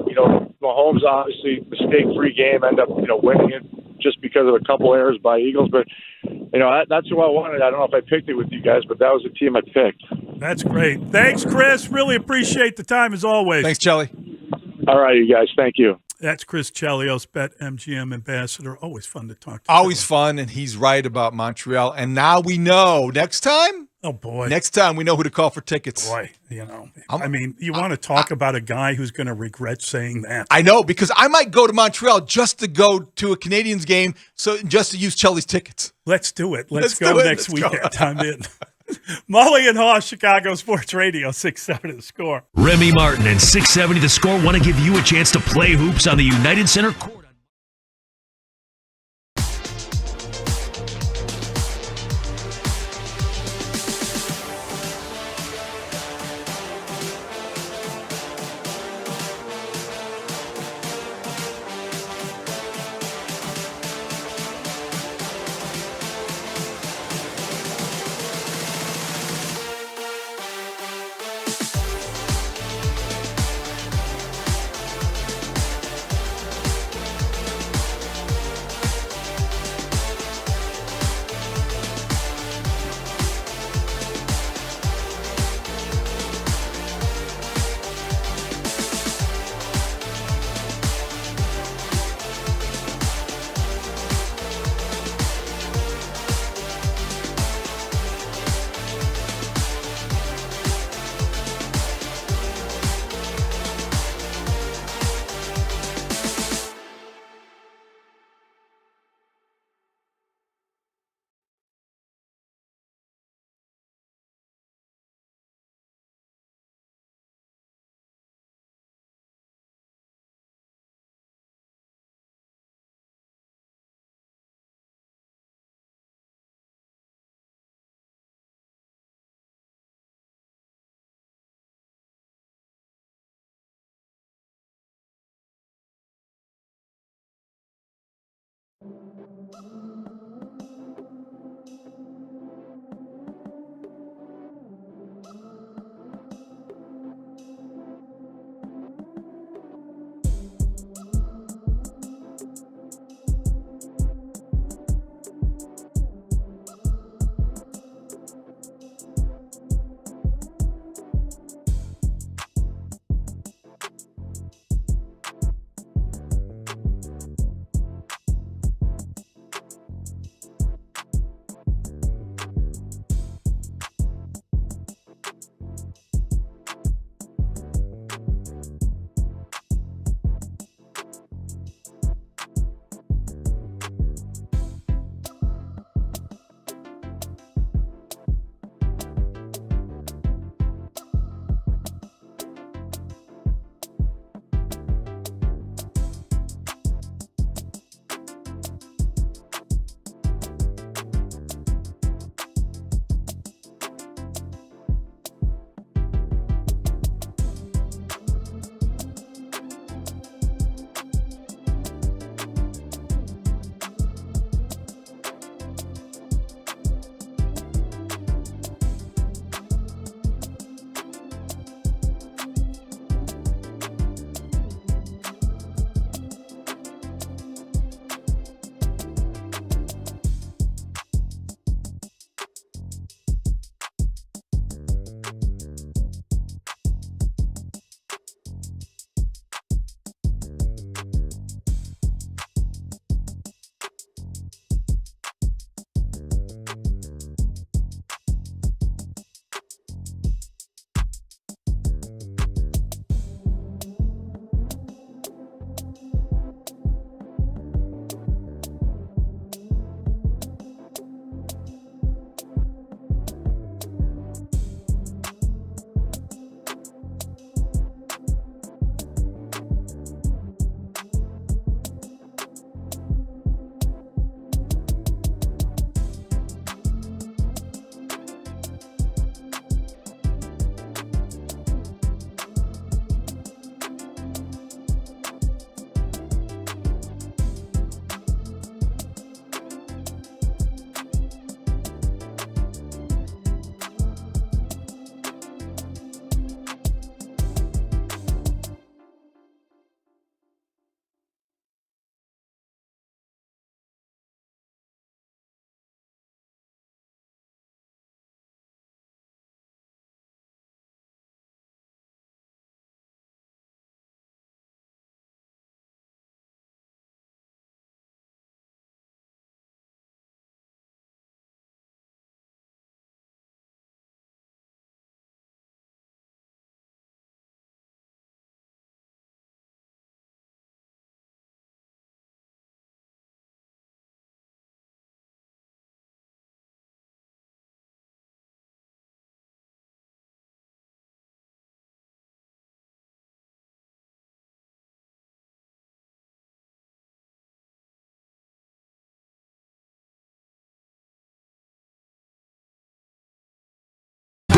Mahomes, obviously, mistake-free game, ended up, winning it just because of a couple errors by Eagles. But, that's who I wanted. I don't know if I picked it with you guys, but that was the team I picked. That's great. Thanks, Chris. Really appreciate the time as always. Thanks, Chelly. All right, you guys. Thank you. That's Chris Chelios, BetMGM ambassador. Always fun to talk to. Always fun, and he's right about Montreal. And now we know next time. Oh, boy. Next time we know who to call for tickets. Boy, you want to talk about a guy who's going to regret saying that. I know, because I might go to Montreal just to go to a Canadiens game, just to use Chelly's tickets. Let's do it. Let's go next weekend. I'm in. Mully and Haugh, Chicago Sports Radio, 670 The Score. Remy Martin and 670 The Score want to give you a chance to play hoops on the United Center court.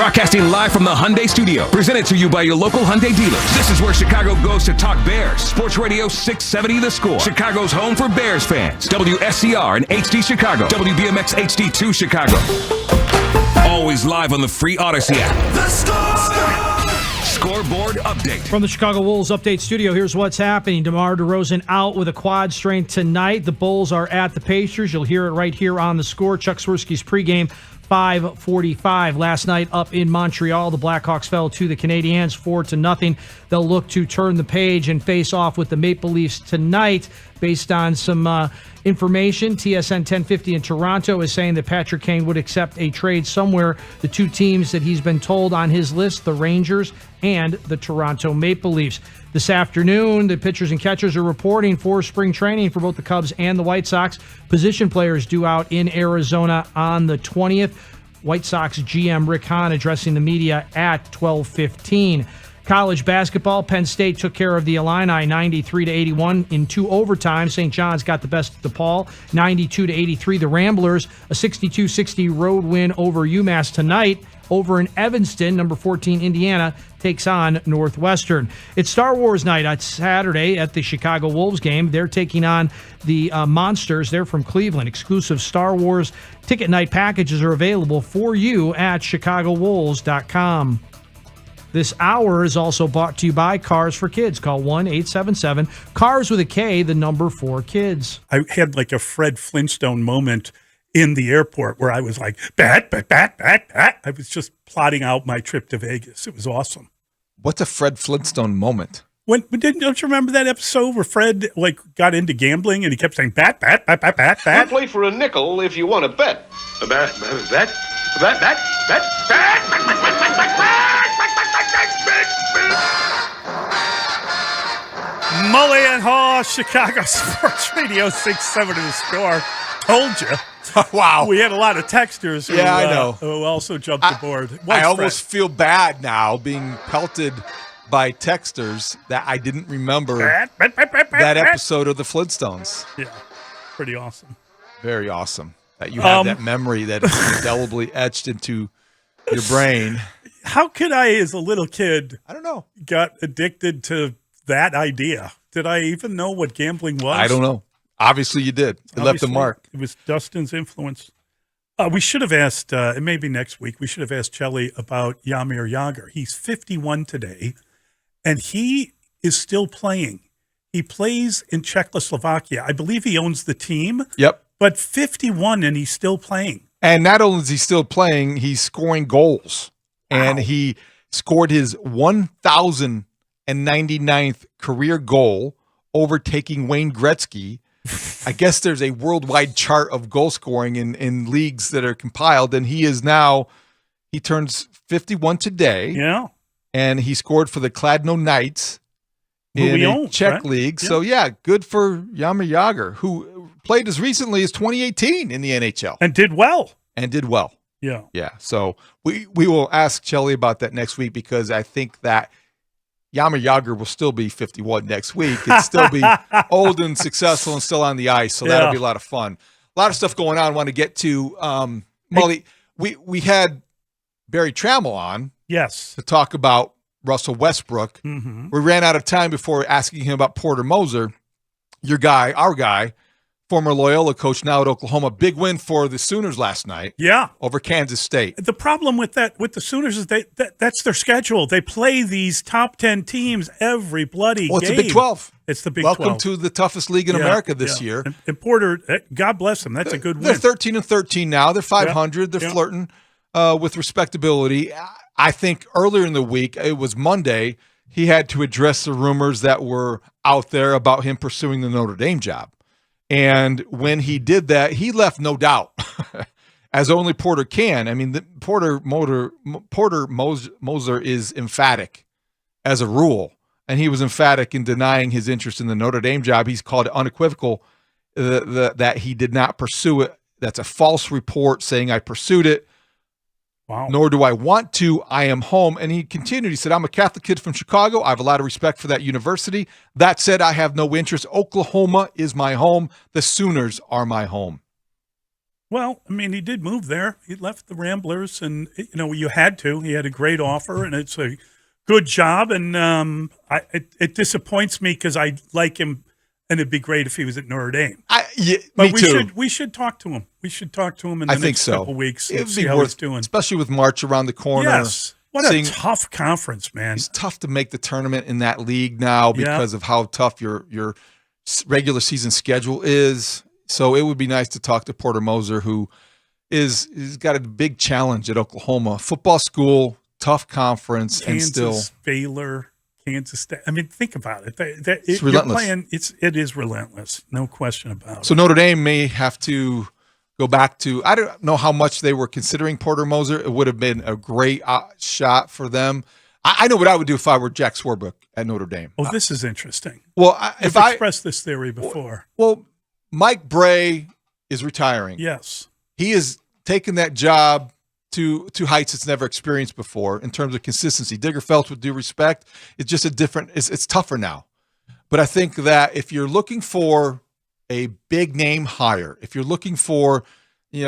Broadcasting live from the Hyundai Studio. Presented to you by your local Hyundai dealers. This is where Chicago goes to talk Bears. Sports Radio 670 The Score. Chicago's home for Bears fans. WSCR and HD Chicago. WBMX HD2 Chicago. Always live on the free Odyssey app. The Score! Scoreboard update. From the Chicago Wolves Update Studio, here's what's happening. DeMar DeRozan out with a quad strain tonight. The Bulls are at the Pacers. You'll hear it right here on The Score. Chuck Swirsky's pregame, 5:45. Last night up in Montreal, the Blackhawks fell to the Canadiens 4-0. They'll look to turn the page and face off with the Maple Leafs tonight. Based on some information, TSN 1050 in Toronto is saying that Patrick Kane would accept a trade somewhere. The two teams that he's been told on his list, the Rangers and the Toronto Maple Leafs. This afternoon, the pitchers and catchers are reporting for spring training for both the Cubs and the White Sox. Position players due out in Arizona on the 20th. White Sox GM Rick Hahn addressing the media at 12:15. College basketball, Penn State took care of the Illini 93-81 in 2 overtimes. St. John's got the best of DePaul 92-83. The Ramblers, a 62-60 road win over UMass tonight. Over in Evanston, number 14 Indiana takes on Northwestern. It's Star Wars night on Saturday at the Chicago Wolves game. They're taking on the Monsters. They're from Cleveland. Exclusive Star Wars ticket night packages are available for you at ChicagoWolves.com. This hour is also brought to you by Cars for Kids. Call 1-877-CARS with a K, the number 4 kids. I had like a Fred Flintstone moment in the airport where I was like, bat. I was just plotting out my trip to Vegas. It was awesome. What's a Fred Flintstone moment? Don't you remember that episode where Fred got into gambling and he kept saying bat? I'll play for a nickel if you want to bet. Bet. Mully and Haugh, Chicago Sports Radio 670 The Score. Told you. Wow. We had a lot of texters who, I know. who also jumped aboard. I almost feel bad now being pelted by texters that I didn't remember that episode of the Flintstones. Yeah, pretty awesome. Very awesome that you have that memory that is indelibly etched into your brain. How could I, as a little kid, I don't know, got addicted to that idea? Did I even know what gambling was? I don't know. Obviously you did. It left a mark. It was Dustin's influence. We should have asked, it may be next week, we should have asked Chelly about Jaromir Jagr. He's 51 today, and he is still playing. He plays in Czechoslovakia. I believe he owns the team. Yep. But 51, and he's still playing. And not only is he still playing, he's scoring goals. Wow. And he scored his 1,099th career goal, overtaking Wayne Gretzky. I guess there's a worldwide chart of goal scoring in leagues that are compiled, and he turns 51 today. Yeah. And he scored for the Kladno Knights in a Czech league. Yeah. So, yeah, good for Jaromir Jagr, who played as recently as 2018 in the NHL. And did well. Yeah. Yeah. So we will ask Chelly about that next week, because I think that Jaromir Jagr will still be 51 next week and still be old and successful and still on the ice. So that'll be a lot of fun. A lot of stuff going on I want to get to. Mully, we had Barry Trammell on. Yes. To talk about Russell Westbrook. Mm-hmm. We ran out of time before asking him about Porter Moser, your guy, our guy, former Loyola coach, now at Oklahoma. Big win for the Sooners last night. Yeah. Over Kansas State. The problem with the Sooners is that's their schedule. They play these top 10 teams every bloody game. It's the Big 12. It's the Big 12. Welcome to the toughest league in America this year. And Porter, God bless them. That's a good win. They're 13-13 now. They're 500. They're flirting with respectability. I think earlier in the week, it was Monday, he had to address the rumors that were out there about him pursuing the Notre Dame job. And when he did that, he left no doubt, as only Porter can. I mean, Porter Moser is emphatic as a rule, and he was emphatic in denying his interest in the Notre Dame job. He's called it unequivocal that he did not pursue it. That's a false report saying I pursued it. Wow. Nor do I want to. I am home. And he continued. He said, I'm a Catholic kid from Chicago. I have a lot of respect for that university. That said, I have no interest. Oklahoma is my home. The Sooners are my home. Well, I mean, he did move there. He left the Ramblers, and you had to. He had a great offer, and it's a good job. And it disappoints me because I like him, and it'd be great if he was at Notre Dame. Me too. We should talk to him. We should talk to him in the next couple weeks. It'd see be how worth, he's doing, especially with March around the corner. Yes. What a tough conference, man. It's tough to make the tournament in that league now because of how tough your regular season schedule is. So it would be nice to talk to Porter Moser, who is got a big challenge at Oklahoma. Football school, tough conference, Kansas, and still Baylor, Kansas State. I mean, think about it. It's relentless. It is relentless, no question about it. So Notre Dame may have to go back to, I don't know how much they were considering Porter Moser. It would have been a great shot for them. I know what I would do if I were Jack Swarbrick at Notre Dame. Oh, this is interesting. Well, I've expressed this theory before. Well, Mike Bray is retiring. Yes. He has taken that job to heights it's never experienced before in terms of consistency. Digger Phelps, with due respect, it's just it's tougher now. But I think that if you're looking for a big name hire, if you're looking for,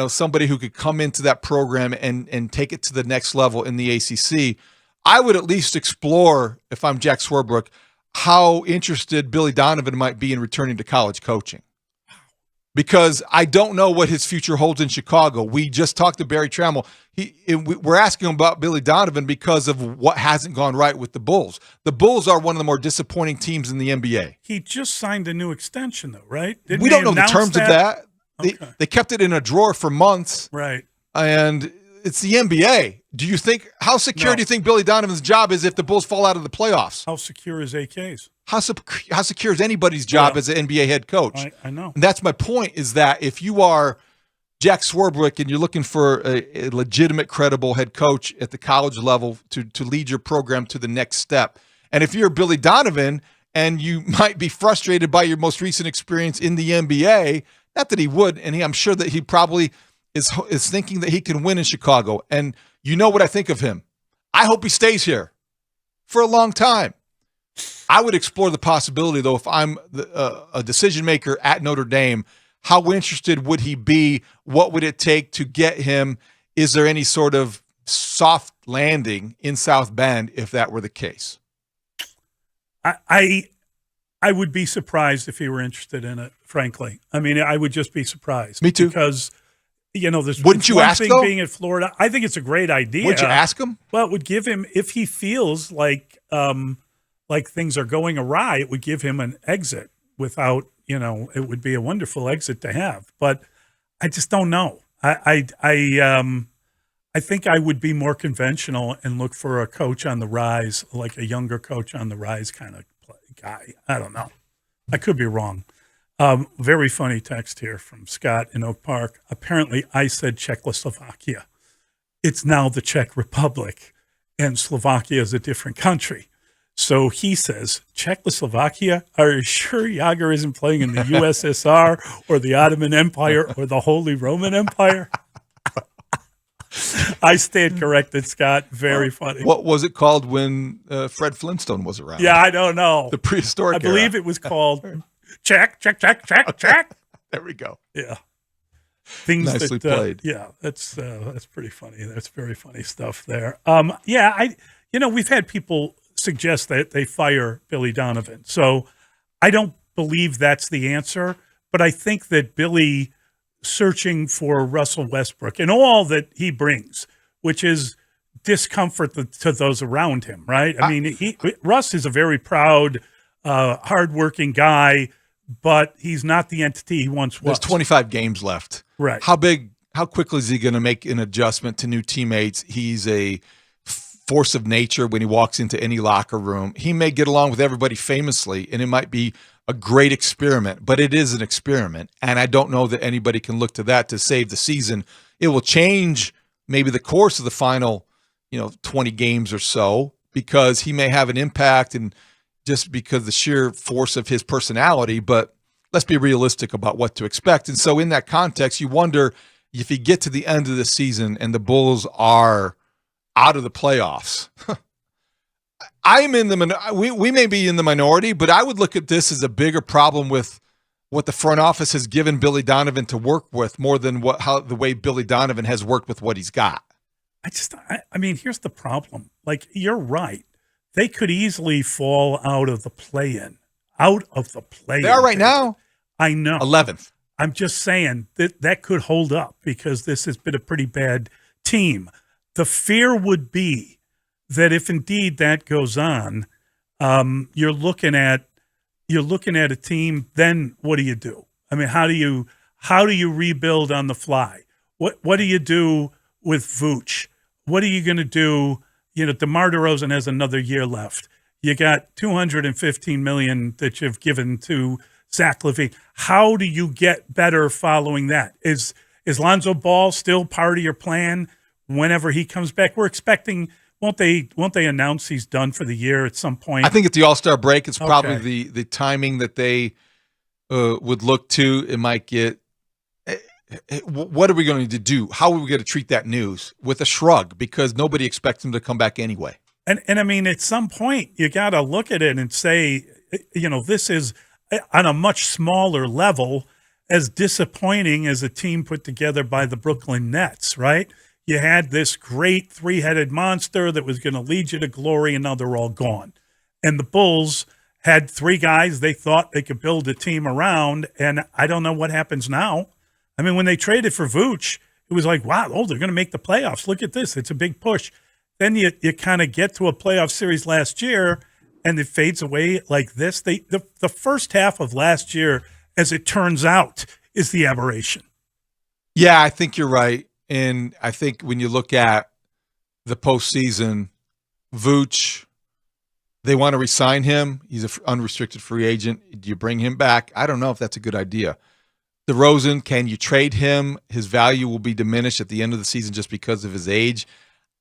somebody who could come into that program and take it to the next level in the ACC, I would at least explore, if I'm Jack Swarbrick, how interested Billy Donovan might be in returning to college coaching. Because I don't know what his future holds in Chicago. We just talked to Barry Trammell. We're asking him about Billy Donovan because of what hasn't gone right with the Bulls. The Bulls are one of the more disappointing teams in the NBA. He just signed a new extension, though, right? We don't know the terms of that. Okay. They kept it in a drawer for months. Right. And it's the NBA. How secure do you think Billy Donovan's job is if the Bulls fall out of the playoffs? How secure is AK's? How secure is anybody's job as an NBA head coach? I know. And that's my point, is that if you are Jack Swarbrick and you're looking for a legitimate, credible head coach at the college level to lead your program to the next step, and if you're Billy Donovan and you might be frustrated by your most recent experience in the NBA, not that he would, and I'm sure that he probably is thinking that he can win in Chicago. And you know what I think of him. I hope he stays here for a long time. I would explore the possibility, though, if I'm a decision maker at Notre Dame, how interested would he be? What would it take to get him? Is there any sort of soft landing in South Bend if that were the case? I would be surprised if he were interested in it, frankly. I mean, I would just be surprised. Me too. Because, there's Wouldn't you one ask, thing though? being in Florida. I think it's a great idea. Would you ask him? Well, it would give him, if he feels like things are going awry, it would give him an exit without, it would be a wonderful exit to have. But I just don't know. I think I would be more conventional and look for a coach on the rise, like a younger coach on the rise kind of guy. I don't know. I could be wrong. Very funny text here from Scott in Oak Park. Apparently, I said Czechoslovakia. It's now the Czech Republic, and Slovakia is a different country. So he says, Czechoslovakia? Are you sure Yager isn't playing in the USSR or the Ottoman Empire or the Holy Roman Empire? I stand corrected, Scott. Very funny. What was it called when Fred Flintstone was around? Yeah, I don't know. The prehistoric I believe era. it was called Czech. There we go. Yeah. Things nicely played. Yeah, that's pretty funny. That's very funny stuff there. We've had people suggest that they fire Billy Donovan. So I don't believe that's the answer, but I think that Billy searching for Russell Westbrook and all that he brings, which is discomfort to those around him, right? I mean, Russ is a very proud, hardworking guy, but he's not the entity he once was. There's 25 games left. Right. How quickly is he going to make an adjustment to new teammates? He's a force of nature when he walks into any locker room. He may get along with everybody famously, and it might be a great experiment, but it is an experiment. And I don't know that anybody can look to that to save the season. It will change maybe the course of the final, 20 games or so, because he may have an impact and just because the sheer force of his personality, but let's be realistic about what to expect. And so in that context, you wonder if you get to the end of the season and the Bulls are out of the playoffs. I'm in we may be in the minority, but I would look at this as a bigger problem with what the front office has given Billy Donovan to work with more than the way Billy Donovan has worked with what he's got. I mean, here's the problem. Like, you're right. They could easily fall out of the play-in. They are right now. I know. 11th. I'm just saying that could hold up because this has been a pretty bad team. The fear would be that if indeed that goes on, you're looking at a team. Then what do you do? I mean, how do you rebuild on the fly? What do you do with Vooch? What are you going to do? DeMar DeRozan has another year left. You got $215 million that you've given to Zach LaVine. How do you get better following that? Is Lonzo Ball still part of your plan whenever he comes back? We're expecting. Won't they announce he's done for the year at some point? I think at the All-Star break, it's probably the timing that they would look to. It might get. What are we going to do? How are we going to treat that news? With a shrug, because nobody expects him to come back anyway. And I mean, at some point, you got to look at it and say, this is on a much smaller level, as disappointing as a team put together by the Brooklyn Nets, right? You had this great three-headed monster that was going to lead you to glory, and now they're all gone. And the Bulls had three guys they thought they could build a team around, and I don't know what happens now. I mean, when they traded for Vooch, it was like, wow, they're going to make the playoffs. Look at this. It's a big push. Then you kind of get to a playoff series last year, and it fades away like this. The first half of last year, as it turns out, is the aberration. Yeah, I think you're right. And I think when you look at the postseason, Vooch, they want to re-sign him. He's an unrestricted free agent. Do you bring him back? I don't know if that's a good idea. DeRozan, can you trade him? His value will be diminished at the end of the season just because of his age.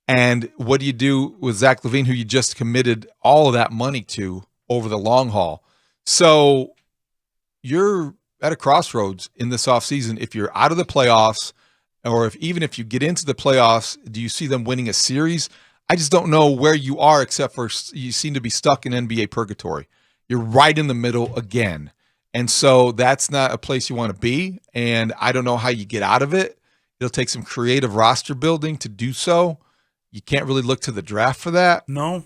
And what do you do with Zach LaVine, who you just committed all of that money to over the long haul? So you're at a crossroads in this offseason. If you're out of the playoffs, or even if you get into the playoffs, do you see them winning a series? I just don't know where you are, except for you seem to be stuck in NBA purgatory. You're right in the middle again. And so that's not a place you want to be. And I don't know how you get out of it. It'll take some creative roster building to do so. You can't really look to the draft for that. No.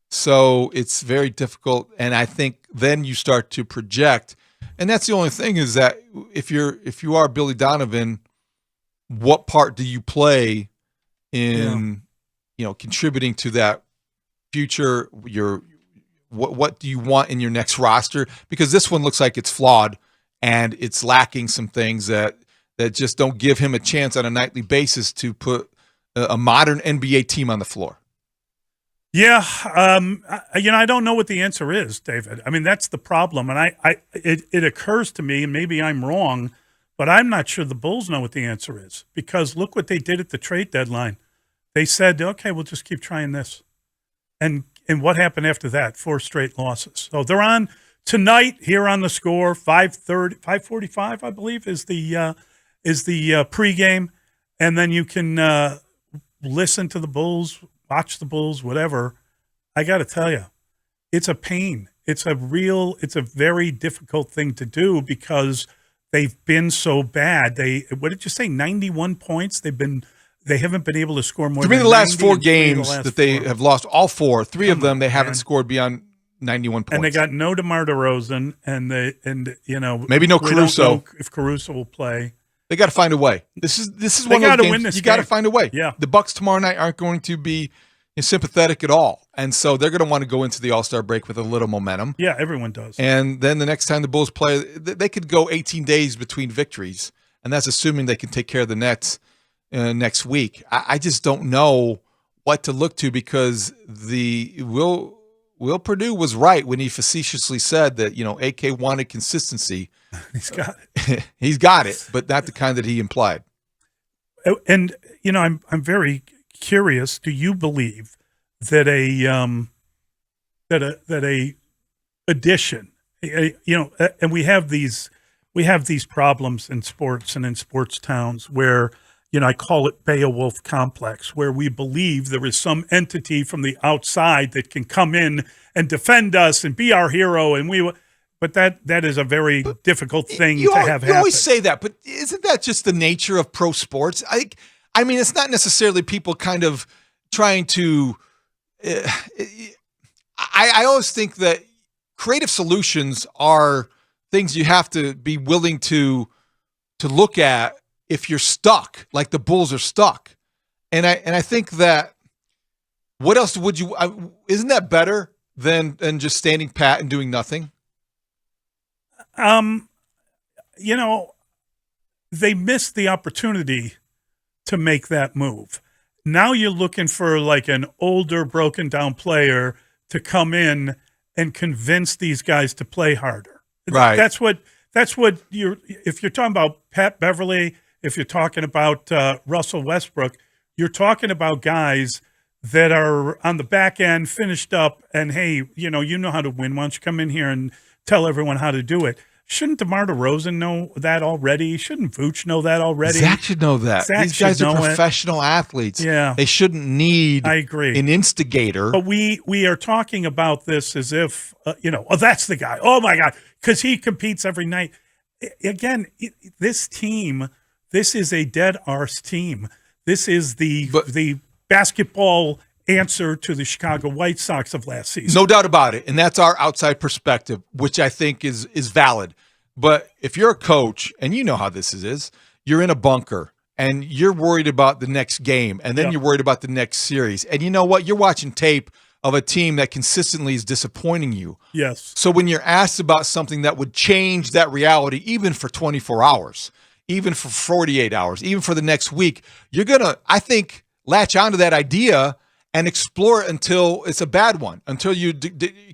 So it's very difficult. And I think then you start to project. And that's the only thing, is that if you are Billy Donovan, what part do you play in, contributing to that future? What do you want in your next roster? Because this one looks like it's flawed and it's lacking some things that just don't give him a chance on a nightly basis to put a modern NBA team on the floor. Yeah, I don't know what the answer is, David. I mean, that's the problem, and it occurs to me, and maybe I'm wrong, but I'm not sure the Bulls know what the answer is, because look what they did at the trade deadline. They said, okay, we'll just keep trying this. And what happened after that? 4 straight losses. So they're on tonight here on The Score, 5:45, I believe, is the pregame. And then you can listen to the Bulls, watch the Bulls, whatever. I got to tell you, it's a pain. It's a very difficult thing to do because they've been so bad. What did you say, 91 points? They haven't been able to score more. To me, the last 4 games that they have lost, all 4, 3 of them they haven't scored beyond 91 points. And they got no DeMar DeRozan, and maybe no Caruso. We don't know if Caruso will play. They got to find a way. This is one of those games you got to find a way. Yeah. The Bucks tomorrow night aren't going to be sympathetic at all, and so they're going to want to go into the All-Star break with a little momentum. Yeah, everyone does. And then the next time the Bulls play, they could go 18 days between victories, and that's assuming they can take care of the Nets next week. I just don't know what to look to, because Will Perdue was right when he facetiously said that AK wanted consistency. He's got it. He's got it, but not the kind that he implied. And I'm very curious. Do you believe that a addition, and we have these problems in sports and in sports towns where, I call it Beowulf complex, where we believe there is some entity from the outside that can come in and defend us and be our hero. And But that is a very difficult thing to have happen. You always say that, but isn't that just the nature of pro sports? I mean, it's not necessarily people kind of trying to. I always think that creative solutions are things you have to be willing to look at if you're stuck, like the Bulls are stuck. And I think that what else would you? Isn't that better than just standing pat and doing nothing? You know, they missed the opportunity to make that move. Now you're looking for like an older, broken down player to come in and convince these guys to play harder. Right. That's what if you're talking about Pat Beverly, if you're talking about Russell Westbrook, you're talking about guys that are on the back end, finished up, and hey, you know how to win. Why don't you come in here and tell everyone how to do it? Shouldn't DeMar DeRozan know that already? Shouldn't Vooch know that already? Zach should know that. These guys are professional athletes. Yeah. They shouldn't need I agree. an instigator. But we are talking about this as if, that's the guy. Oh, my God, because he competes every night. Again, this team, this is a dead arse team. This is the basketball answer to the Chicago White Sox of last season. No doubt about it. And that's our outside perspective, which I think is valid. But if you're a coach, and you know how this is, you're in a bunker and you're worried about the next game, and then you're worried about the next series. And you know what? You're watching tape of a team that consistently is disappointing you. Yes. So when you're asked about something that would change that reality, even for 24 hours, even for 48 hours, even for the next week, you're going to, I think, latch onto that idea and explore it until it's a bad one, until you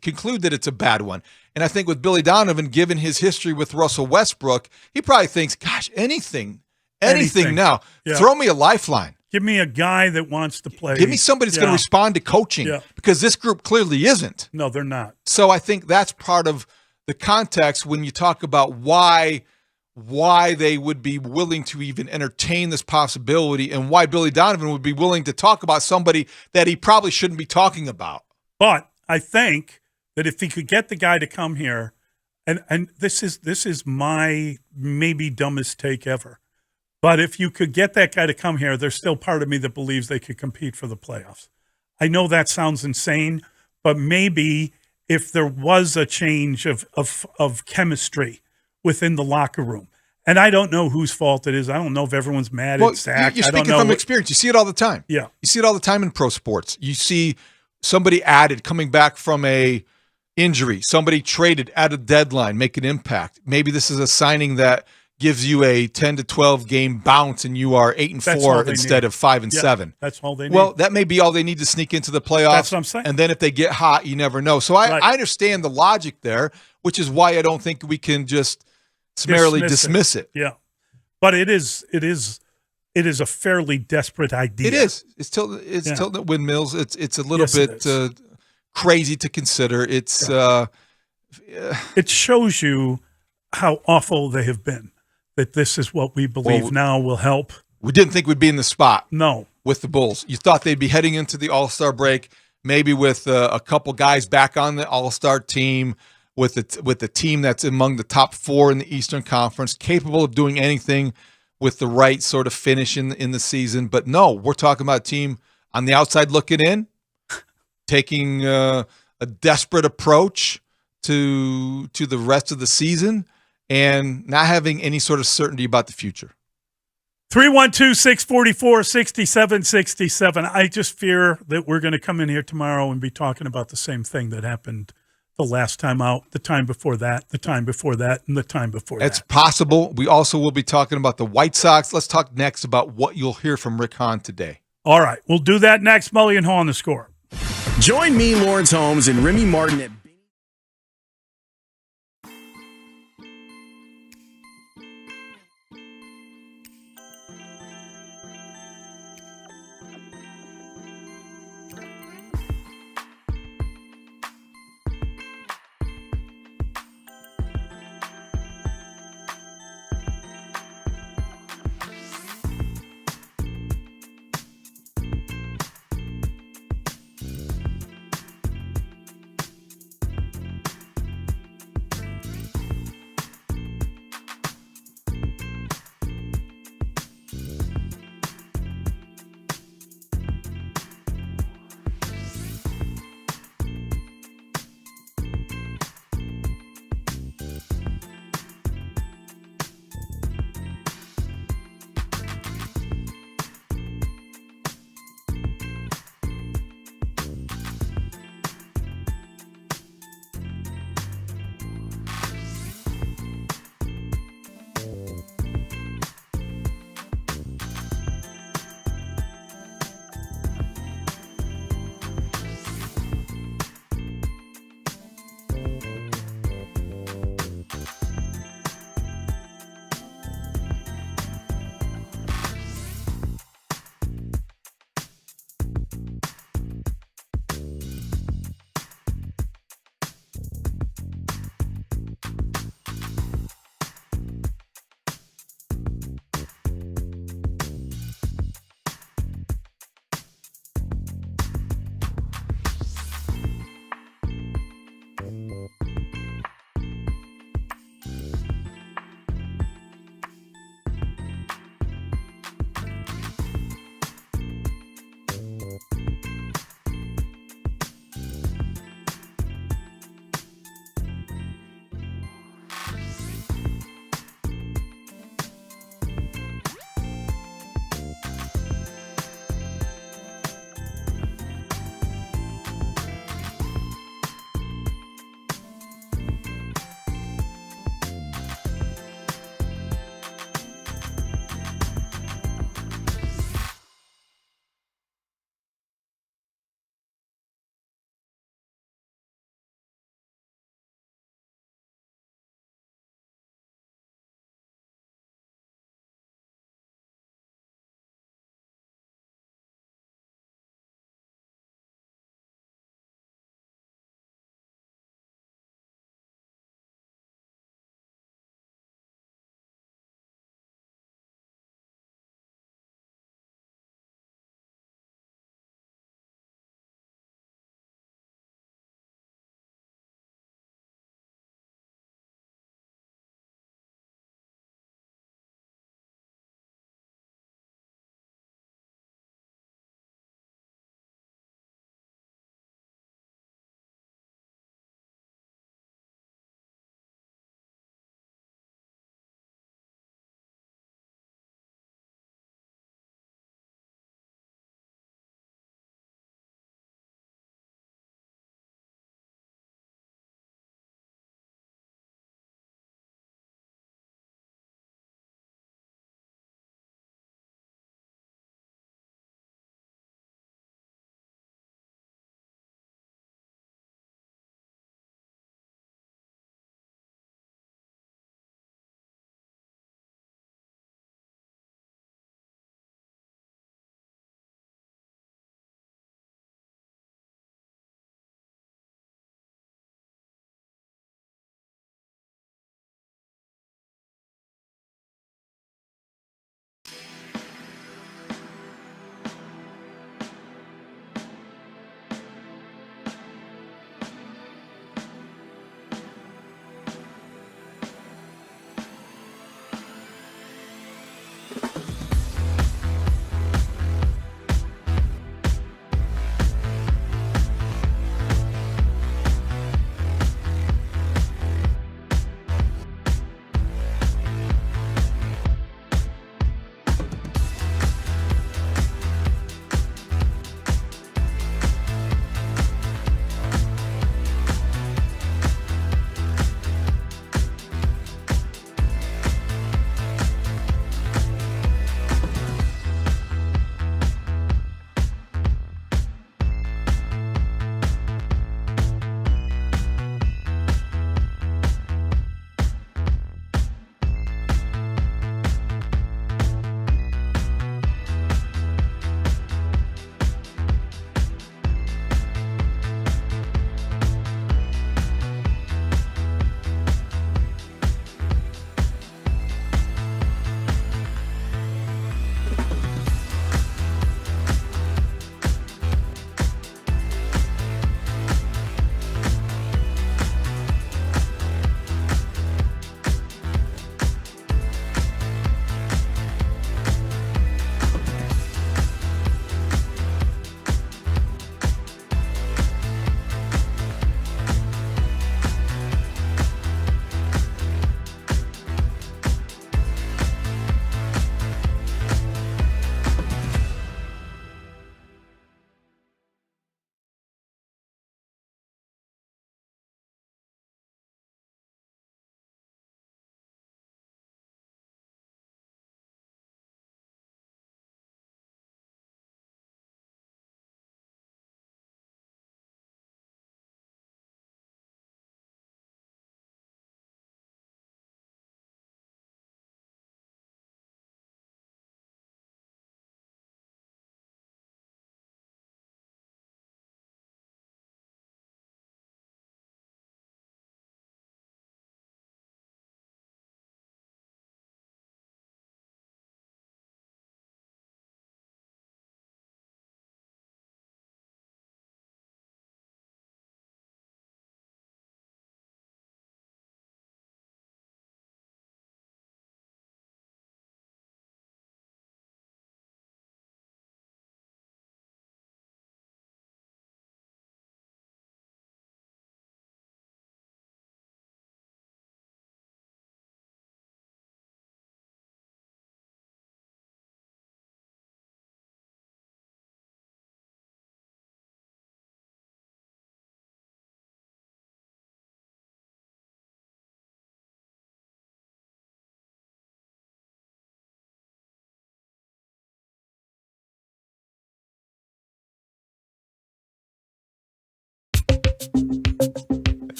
conclude that it's a bad one. And I think with Billy Donovan, given his history with Russell Westbrook, he probably thinks, gosh, anything now. Yeah. Throw me a lifeline. Give me a guy that wants to play. Give me somebody that's going to respond to coaching, because this group clearly isn't. No, they're not. So I think that's part of the context when you talk about why they would be willing to even entertain this possibility, and why Billy Donovan would be willing to talk about somebody that he probably shouldn't be talking about. But I think that if he could get the guy to come here, and this is my maybe dumbest take ever, but if you could get that guy to come here, there's still part of me that believes they could compete for the playoffs. I know that sounds insane, but maybe if there was a change of chemistry within the locker room. And I don't know whose fault it is. I don't know if everyone's mad at Zach. You're speaking from experience. You see it all the time. Yeah. You see it all the time in pro sports. You see somebody added coming back from a injury, somebody traded at a deadline, make an impact. Maybe this is a signing that gives you a 10 to 12 game bounce and you are 8-4 instead of 5-7. That's all they need. Well, that may be all they need to sneak into the playoffs. That's what I'm saying. And then if they get hot, you never know. So I understand the logic there, which is why I don't think we can just summarily dismiss it. Yeah. But it is a fairly desperate idea. It is. It's tilting at windmills. It's a little bit crazy to consider. It's it shows you how awful they have been. That this is what we believe now will help. We didn't think we'd be in the spot. No. With the Bulls. You thought they'd be heading into the All-Star break, maybe with a couple guys back on the All-Star team, with the team that's among the top 4 in the Eastern Conference, capable of doing anything with the right sort of finish in the season. But no, we're talking about a team on the outside looking in, taking a desperate approach to the rest of the season and not having any sort of certainty about the future. 312-644-6767. I just fear that we're going to come in here tomorrow and be talking about the same thing that happened the last time out, the time before that, the time before that, and the time before that. It's possible. We also will be talking about the White Sox. Let's talk next about what you'll hear from Rick Hahn today. All right. We'll do that next. Mully and Haugh on The Score. Join me, Lawrence Holmes, and Remy Martin at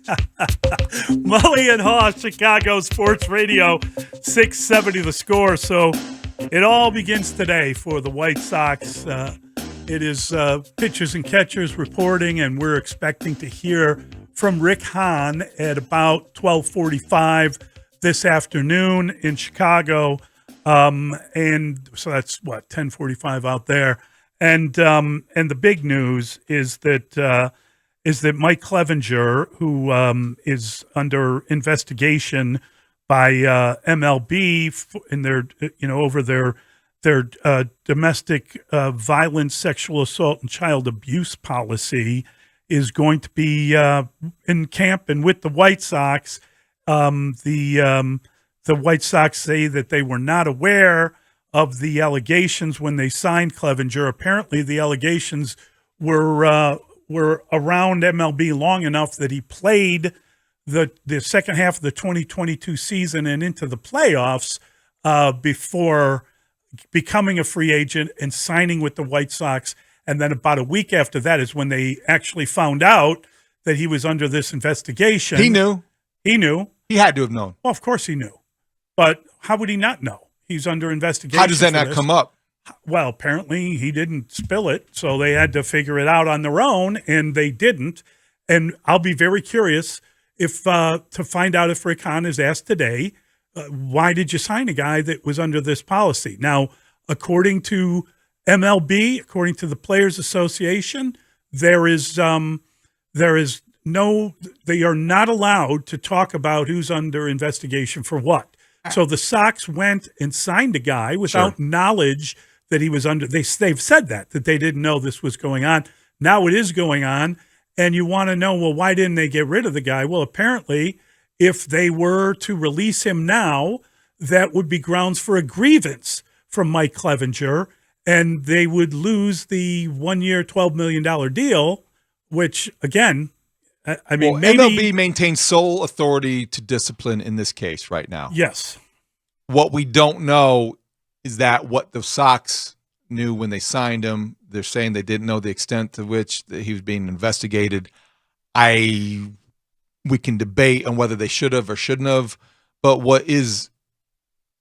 Mully and Haugh, Chicago Sports Radio, 670 The Score. So it all begins today for the White Sox. It is pitchers and catchers reporting, and we're expecting to hear from Rick Hahn at about 12:45 this afternoon in Chicago. And so that's, 10:45 out there. And the big news is that Mike Clevenger, who is under investigation by MLB in their, over their domestic violence, sexual assault, and child abuse policy, is going to be in camp and with the White Sox. The White Sox say that they were not aware of the allegations when they signed Clevenger. Apparently, the allegations were around MLB long enough that he played the second half of the 2022 season and into the playoffs before becoming a free agent and signing with the White Sox. And then about a week after that is when they actually found out that he was under this investigation. He knew. He knew. He had to have known. Well, of course he knew. But how would he not know? He's under investigation. How does that not come up? Well, apparently he didn't spill it, so they had to figure it out on their own, and they didn't. And I'll be very curious if to find out if Rick Hahn is asked today, why did you sign a guy that was under this policy? Now, according to MLB, according to the Players Association, they are not allowed to talk about who's under investigation for what. So the Sox went and signed a guy without knowledge that he was under. They've said that they didn't know this was going on. Now it is going on, and you want to know, well, why didn't they get rid of the guy? Well, apparently, if they were to release him now, that would be grounds for a grievance from Mike Clevenger, and they would lose the 1-year, $12 million deal, which, again, I mean, maybe MLB maintains sole authority to discipline in this case right now. Yes. What we don't know is that what the Sox knew when they signed him. They're saying they didn't know the extent to which he was being investigated. We can debate on whether they should have or shouldn't have, but what is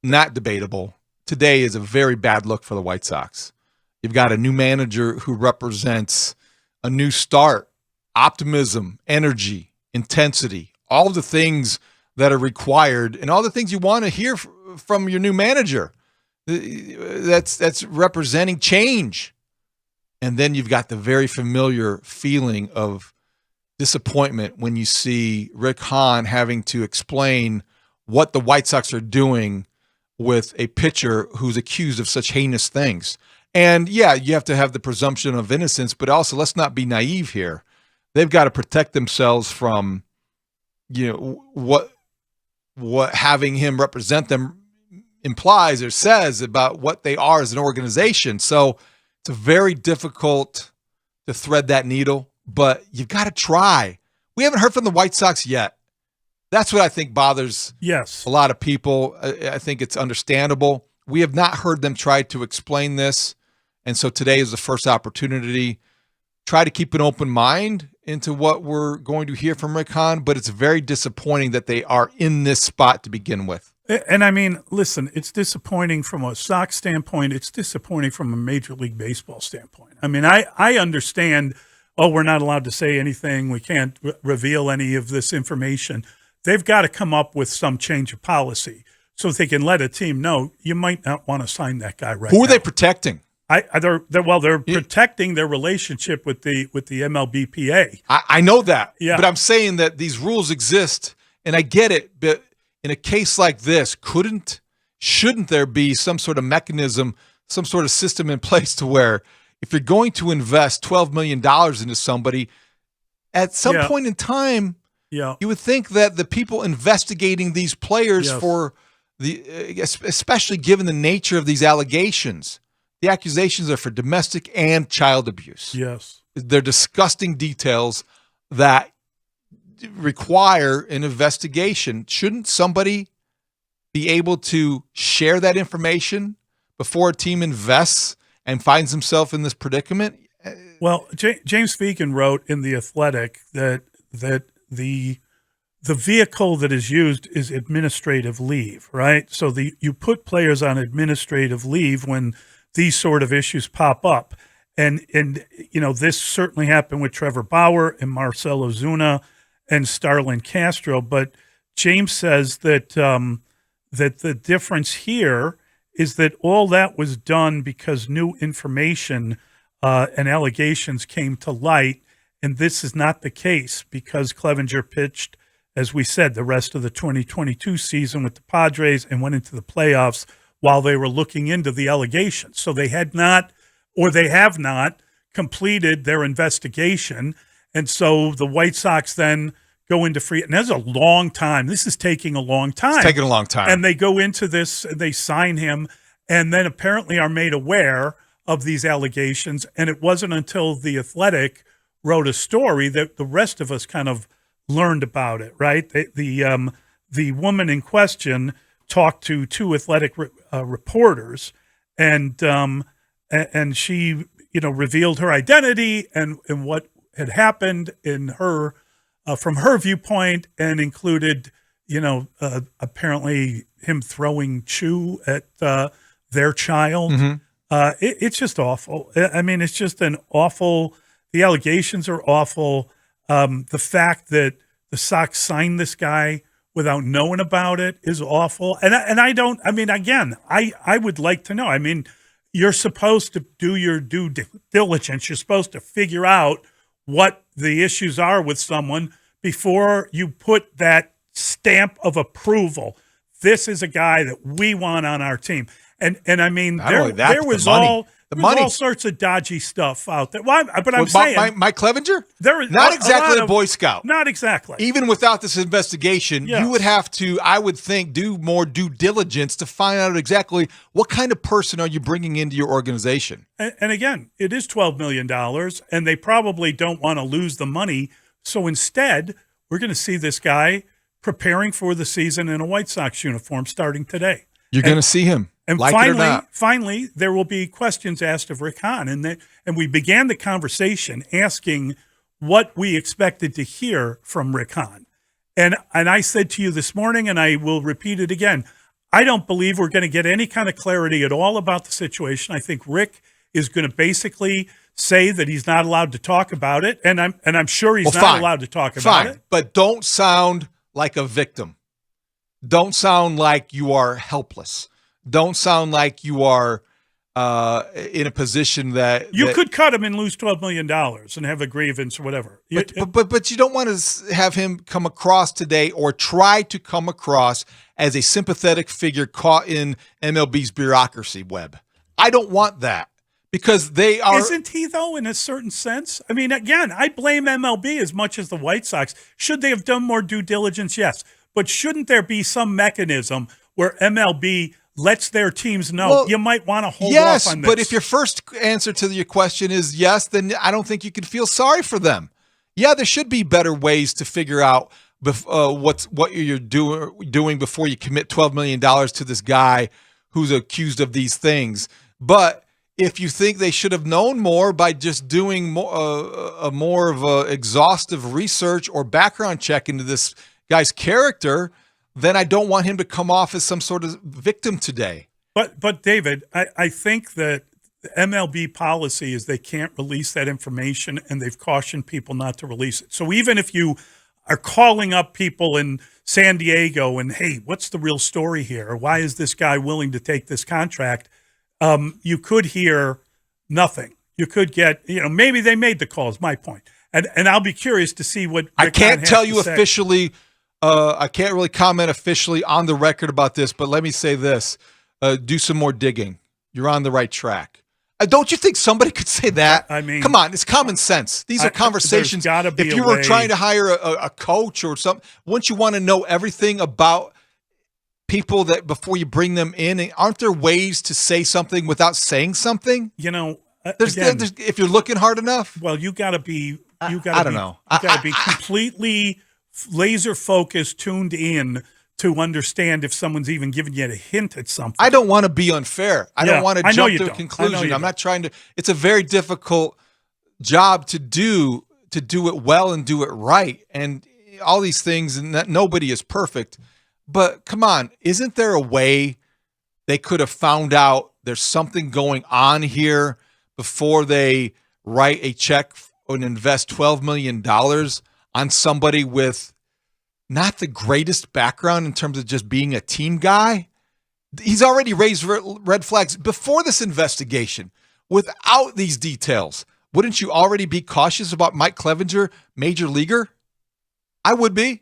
not debatable today is a very bad look for the White Sox. You've got a new manager who represents a new start, optimism, energy, intensity, all the things that are required and all the things you want to hear from your new manager. That's representing change. And then you've got the very familiar feeling of disappointment when you see Rick Hahn having to explain what the White Sox are doing with a pitcher who's accused of such heinous things. And yeah, you have to have the presumption of innocence, but also let's not be naive here. They've got to protect themselves from, what having him represent them implies or says about what they are as an organization. So it's very difficult to thread that needle, but you've got to try. We haven't heard from the White Sox yet. That's what I think bothers a lot of people. I think it's understandable. We have not heard them try to explain this, and so today is the first opportunity. Try to keep an open mind into what we're going to hear from Rick Hahn, but it's very disappointing that they are in this spot to begin with. And I mean, listen, it's disappointing from a Sox standpoint. It's disappointing from a Major League Baseball standpoint. I mean, I understand, we're not allowed to say anything. We can't reveal any of this information. They've got to come up with some change of policy so they can let a team know you might not want to sign that guy right now. Who are they protecting? They're protecting their relationship with the MLBPA. I know that, yeah. But I'm saying that these rules exist, and I get it. But in a case like this, shouldn't there be some sort of mechanism, some sort of system in place to where if you're going to invest $12 million into somebody, at some point in time, you would think that the people investigating these players for especially given the nature of these allegations. The accusations are for domestic and child abuse. Yes. They're disgusting details that require an investigation. Shouldn't somebody be able to share that information before a team invests and finds himself in this predicament? Well, James Spiegel wrote in The Athletic that the the vehicle that is used is administrative leave, right? So you put players on administrative leave when these sort of issues pop up. And this certainly happened with Trevor Bauer and Marcell Ozuna and Starlin Castro. But James says that that the difference here is that all that was done because new information and allegations came to light. And this is not the case because Clevenger pitched, as we said, the rest of the 2022 season with the Padres and went into the playoffs while they were looking into the allegations. So they had not, or they have not, completed their investigation. And so the White Sox then go into free, and that's a long time. This is taking a long time. It's taking a long time. And they go into this, and they sign him, and then apparently are made aware of these allegations. And it wasn't until The Athletic wrote a story that the rest of us kind of learned about it, right? The woman in question talked to two Athletic reporters, and she, revealed her identity and what had happened in her, from her viewpoint, and included, apparently him throwing chew at their child. Mm-hmm. It's just awful. I mean, it's just an awful. The allegations are awful. The fact that the Sox signed this guy without knowing about it is awful. And I don't. I mean, again, I would like to know. I mean, you're supposed to do your due diligence. You're supposed to figure out what the issues are with someone before you put that stamp of approval. This is a guy that we want on our team. And I mean, there was all sorts of dodgy stuff out there. Well, I'm saying Mike Clevenger, not exactly a Boy Scout. Not exactly. Even without this investigation, you would have to, I would think, do more due diligence to find out exactly what kind of person are you bringing into your organization. And again, it is $12 million, and they probably don't want to lose the money. So instead, we're going to see this guy preparing for the season in a White Sox uniform starting today. You're going to see him. And like finally, there will be questions asked of Rick Hahn. And we began the conversation asking what we expected to hear from Rick Hahn. And I said to you this morning, and I will repeat it again, I don't believe we're going to get any kind of clarity at all about the situation. I think Rick is going to basically say that he's not allowed to talk about it, and I'm sure he's not allowed to talk about it. But don't sound like a victim. Don't sound like you are helpless. Don't sound like you are in a position that you could cut him and lose $12 million and have a grievance or whatever. But you don't want to have him come across today or try to come across as a sympathetic figure caught in MLB's bureaucracy web. I don't want that because they are. Isn't he though, in a certain sense? I mean, again, I blame MLB as much as the White Sox. Should they have done more due diligence? Yes, but shouldn't there be some mechanism where MLB lets their teams know you might want to hold off on this? Yes, but if your first answer to your question is yes, then I don't think you can feel sorry for them. Yeah, there should be better ways to figure out what you're doing before you commit $12 million to this guy who's accused of these things. But if you think they should have known more by just doing more of a exhaustive research or background check into this guy's character, then I don't want him to come off as some sort of victim today. But David, I think that the MLB policy is they can't release that information, and they've cautioned people not to release it. So even if you are calling up people in San Diego and, hey, what's the real story here? Why is this guy willing to take this contract? You could hear nothing. You could get, maybe they made the call is my point. And I'll be curious to see what I can't tell you officially. I can't really comment officially on the record about this, but let me say this. Do some more digging. You're on the right track. Don't you think somebody could say that? I mean, come on, it's common sense. These are conversations. If you were trying to hire a coach or something, wouldn't you want to know everything about people that before you bring them in? And aren't there ways to say something without saying something? There's, if you're looking hard enough. Well, you got to be. You got to be completely laser focused, tuned in to understand if someone's even giving you a hint at something. I don't want to be unfair. I don't want to jump to a conclusion. I'm not trying to. It's a very difficult job to do it well and do it right. And all these things, and that nobody is perfect. But come on, isn't there a way they could have found out there's something going on here before they write a check and invest $12 million on somebody with not the greatest background in terms of just being a team guy? He's already raised red flags before this investigation without these details. Wouldn't you already be cautious about Mike Clevenger, major leaguer? I would be.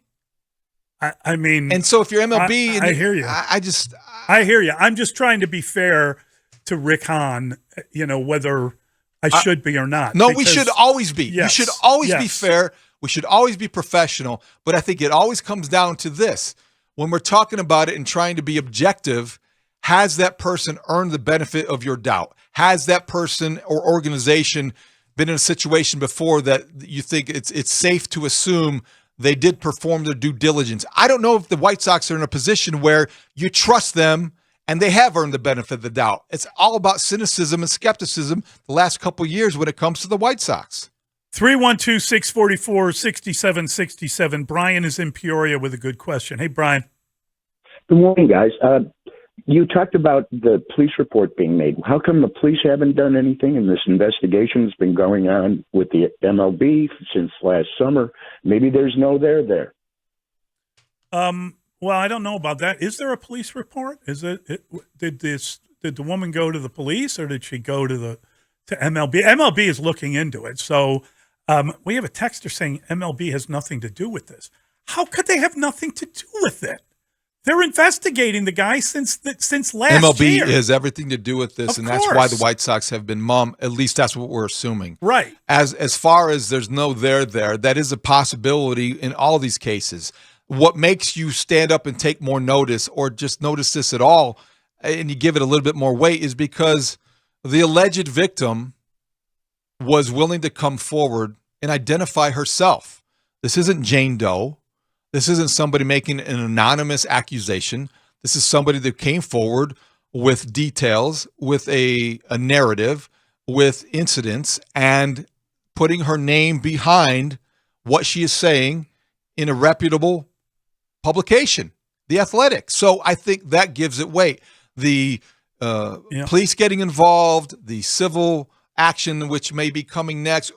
I mean, and so if you're MLB, I hear you. I hear you. I'm just trying to be fair to Rick Hahn, whether I should be or not. No, we should always be. Yes, we should always be fair. We should always be professional. But I think it always comes down to this. When we're talking about it and trying to be objective, has that person earned the benefit of your doubt? Has that person or organization been in a situation before that you think it's safe to assume they did perform their due diligence? I don't know if the White Sox are in a position where you trust them and they have earned the benefit of the doubt. It's all about cynicism and skepticism the last couple of years when it comes to the White Sox. 312-644-6767. Brian is in Peoria with a good question. Hey, Brian. Good morning, guys. You talked about the police report being made. How come the police haven't done anything and this investigation has been going on with the MLB since last summer? Maybe there's no there. Well, I don't know about that. Is there a police report? Did the woman go to the police or did she go to MLB? MLB is looking into it. So we have a texter saying MLB has nothing to do with this. How could they have nothing to do with it? They're investigating the guy since last year. MLB has everything to do with this, and that's why the White Sox have been mum. At least that's what we're assuming. Right. As far as there's no there, that is a possibility in all these cases. What makes you stand up and take more notice or just notice this at all and you give it a little bit more weight is because the alleged victim was willing to come forward and identify herself. This isn't Jane Doe. This isn't somebody making an anonymous accusation. This is somebody that came forward with details, with a narrative, with incidents, and putting her name behind what she is saying in a reputable publication, The Athletic. So I think that gives it weight. The police getting involved, the civil action which may be coming next,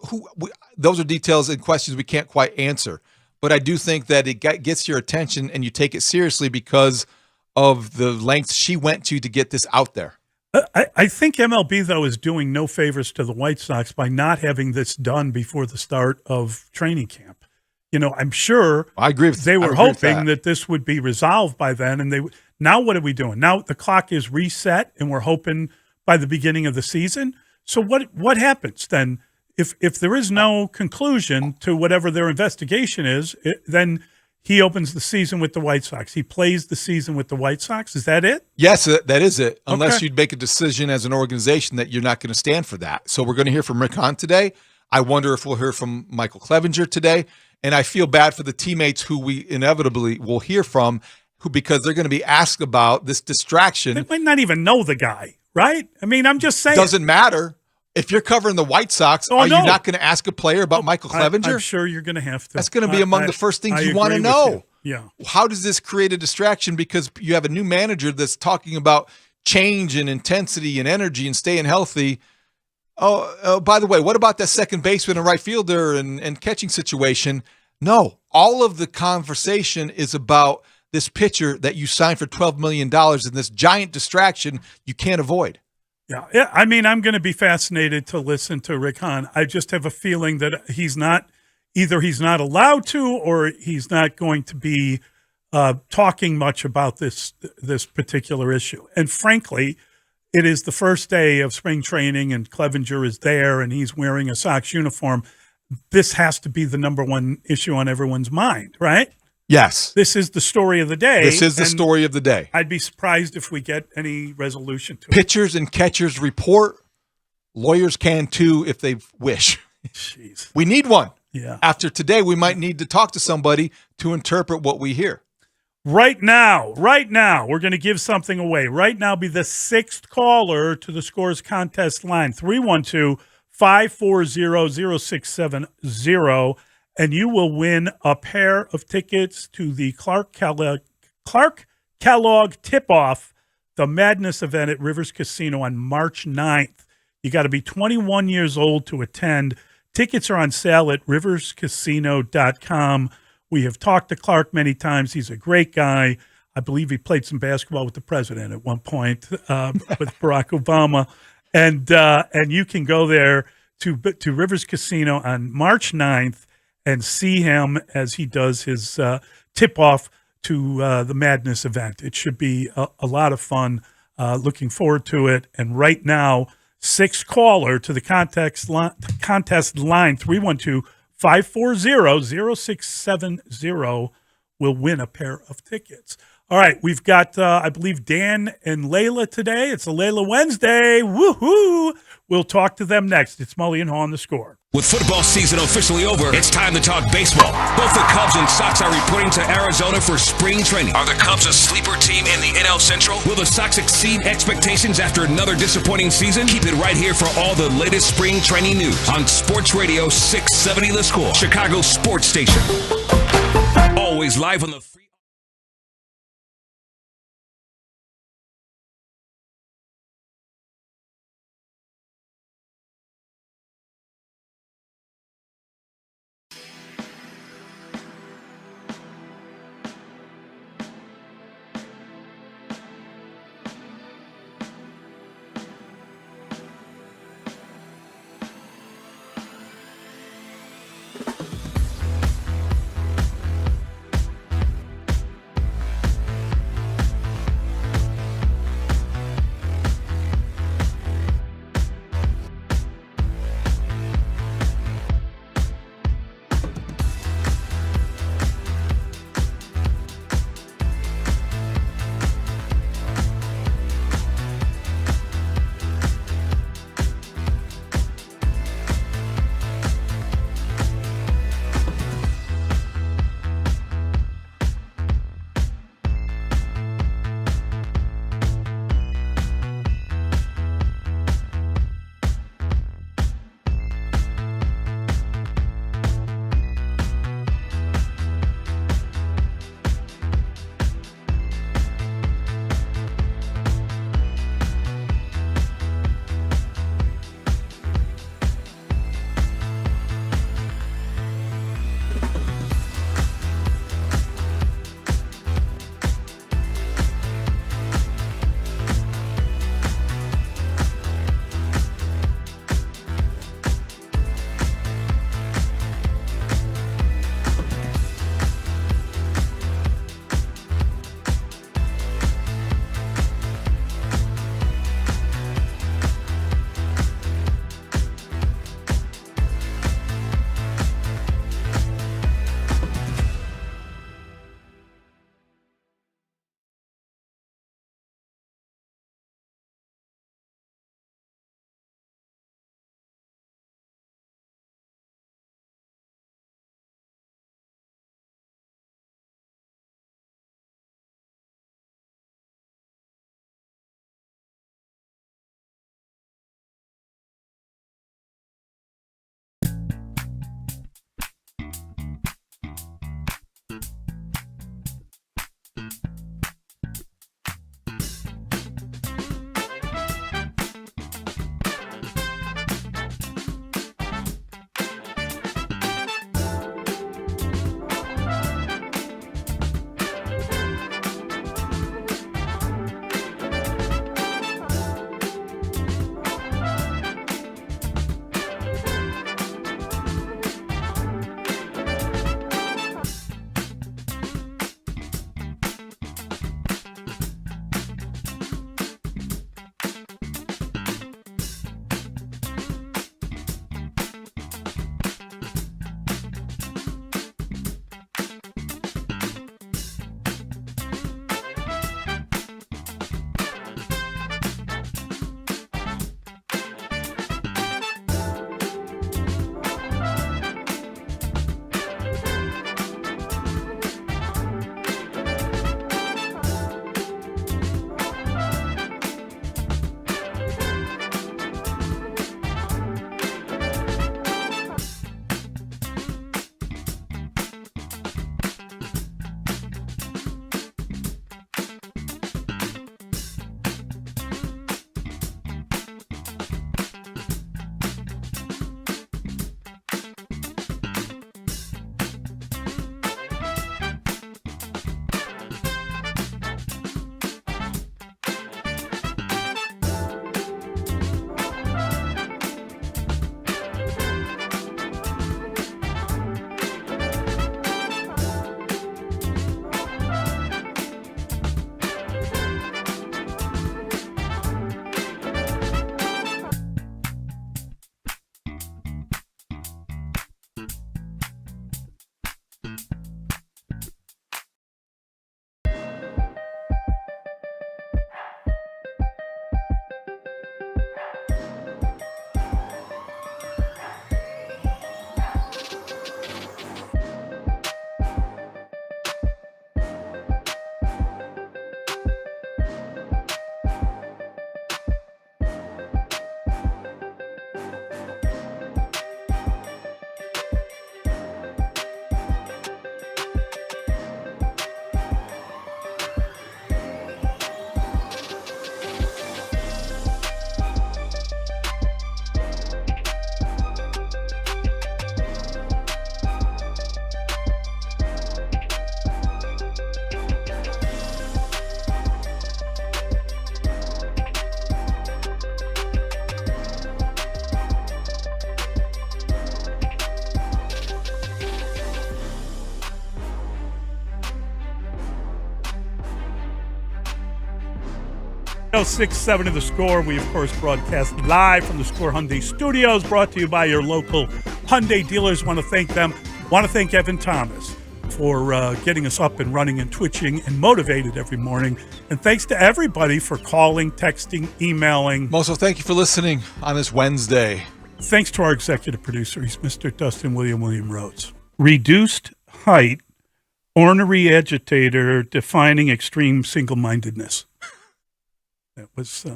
those are details and questions we can't quite answer. But I do think that it gets your attention and you take it seriously because of the lengths she went to get this out there. I think MLB, though, is doing no favors to the White Sox by not having this done before the start of training camp. I'm sure I agree with, they were hoping that this would be resolved by then. And now what are we doing? Now the clock is reset and we're hoping by the beginning of the season. So what happens then? If there is no conclusion to whatever their investigation is, then he opens the season with the White Sox. He plays the season with the White Sox. Is that it? Yes, that is it. Unless you'd make a decision as an organization that you're not going to stand for that. So we're going to hear from Rick Hahn today. I wonder if we'll hear from Michael Clevenger today. And I feel bad for the teammates who we inevitably will hear from because they're going to be asked about this distraction. They might not even know the guy, right? I mean, I'm just saying. Doesn't matter. If you're covering the White Sox, are you not going to ask a player about Michael Clevenger? I'm sure you're going to have to. That's going to be among the first things you want to know. Yeah. How does this create a distraction? Because you have a new manager that's talking about change and intensity and energy and staying healthy. Oh, by the way, what about that second baseman and right fielder and catching situation? No, all of the conversation is about this pitcher that you signed for $12 million and this giant distraction you can't avoid. Yeah. I mean, I'm going to be fascinated to listen to Rick Hahn. I just have a feeling that he's not allowed to, or he's not going to be talking much about this particular issue. And frankly, it is the first day of spring training and Clevenger is there and he's wearing a Sox uniform. This has to be the number one issue on everyone's mind, right? Yes. This is the story of the day. This is the story of the day. I'd be surprised if we get any resolution to it. Pitchers and catchers report. Lawyers can too if they wish. Jeez. We need one. Yeah. After today, we might need to talk to somebody to interpret what we hear. Right now, we're going to give something away. Right now, be the sixth caller to the Scores Contest line, 312-540-0670. and you will win a pair of tickets to the Clark Kellogg Tip-Off, the Madness event at Rivers Casino on March 9th. You got to be 21 years old to attend. Tickets are on sale at riverscasino.com. We have talked to Clark many times. He's a great guy. I believe he played some basketball with the president at one point with Barack Obama. And you can go there to Rivers Casino on March 9th and see him as he does his tip-off to the Madness event. It should be a lot of fun. Looking forward to it. And right now, 6th caller to the contest line 312-540-0670 will win a pair of tickets. All right, we've got, I believe, Dan and Layla today. It's a Layla Wednesday. Woohoo! We'll talk to them next. It's Mully and Haugh on The Score. With football season officially over, it's time to talk baseball. Both the Cubs and Sox are reporting to Arizona for spring training. Are the Cubs a sleeper team in the NL Central? Will the Sox exceed expectations after another disappointing season? Keep it right here for all the latest spring training news on Sports Radio 670 The Score, Chicago sports station. Always live on the free. 670 The Score. We, of course, broadcast live from the Score Hyundai Studios, brought to you by your local Hyundai dealers. Want to thank them. Want to thank Evan Thomas for getting us up and running and twitching and motivated every morning. And thanks to everybody for calling, texting, emailing. Moso, thank you for listening on this Wednesday. Thanks to our executive producer. He's Mr. Dustin William Rhodes. Reduced height, ornery agitator, defining extreme single-mindedness. That was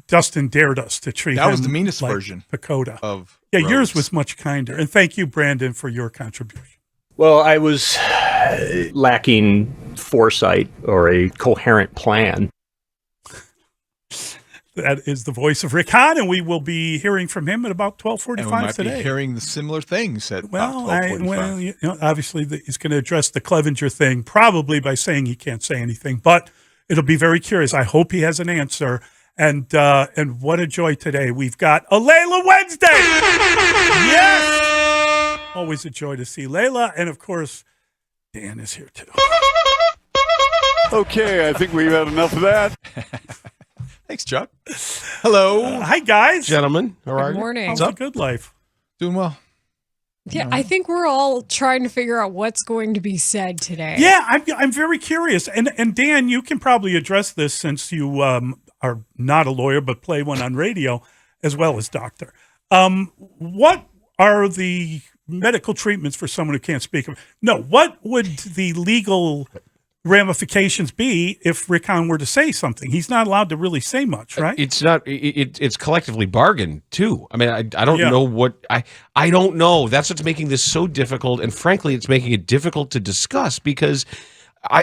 Dustin dared us to treat that him was the meanest like version Pacoda. Of Rhodes. Yours was much kinder. And thank you, Brandon, for your contribution. Well, I was lacking foresight or a coherent plan. That is the voice of Rick Hahn, and we will be hearing from him at about 12:45 and we might today. Be hearing the similar things at about 12:45. Obviously, he's going to address the Clevenger thing, probably by saying he can't say anything, but it'll be very curious. I hope he has an answer. And what a joy today. We've got a Layla Wednesday. Yes. Always a joy to see Layla. And, of course, Dan is here, too. Okay, I think we've had enough of that. Thanks, Chuck. Hello. Hi, guys. Gentlemen. How are you? Good morning. How's the good life? Doing well. Yeah, I think we're all trying to figure out what's going to be said today. Yeah, I'm very curious. And Dan, you can probably address this since you are not a lawyer but play one on radio as well as doctor. What are the medical treatments for someone who can't speak? No, what would the legal ramifications be if Rick Hahn were to say something? He's not allowed to really say much, right? It's not. It's collectively bargained too. I mean, I don't know what I don't know. That's what's making this so difficult, and frankly, it's making it difficult to discuss because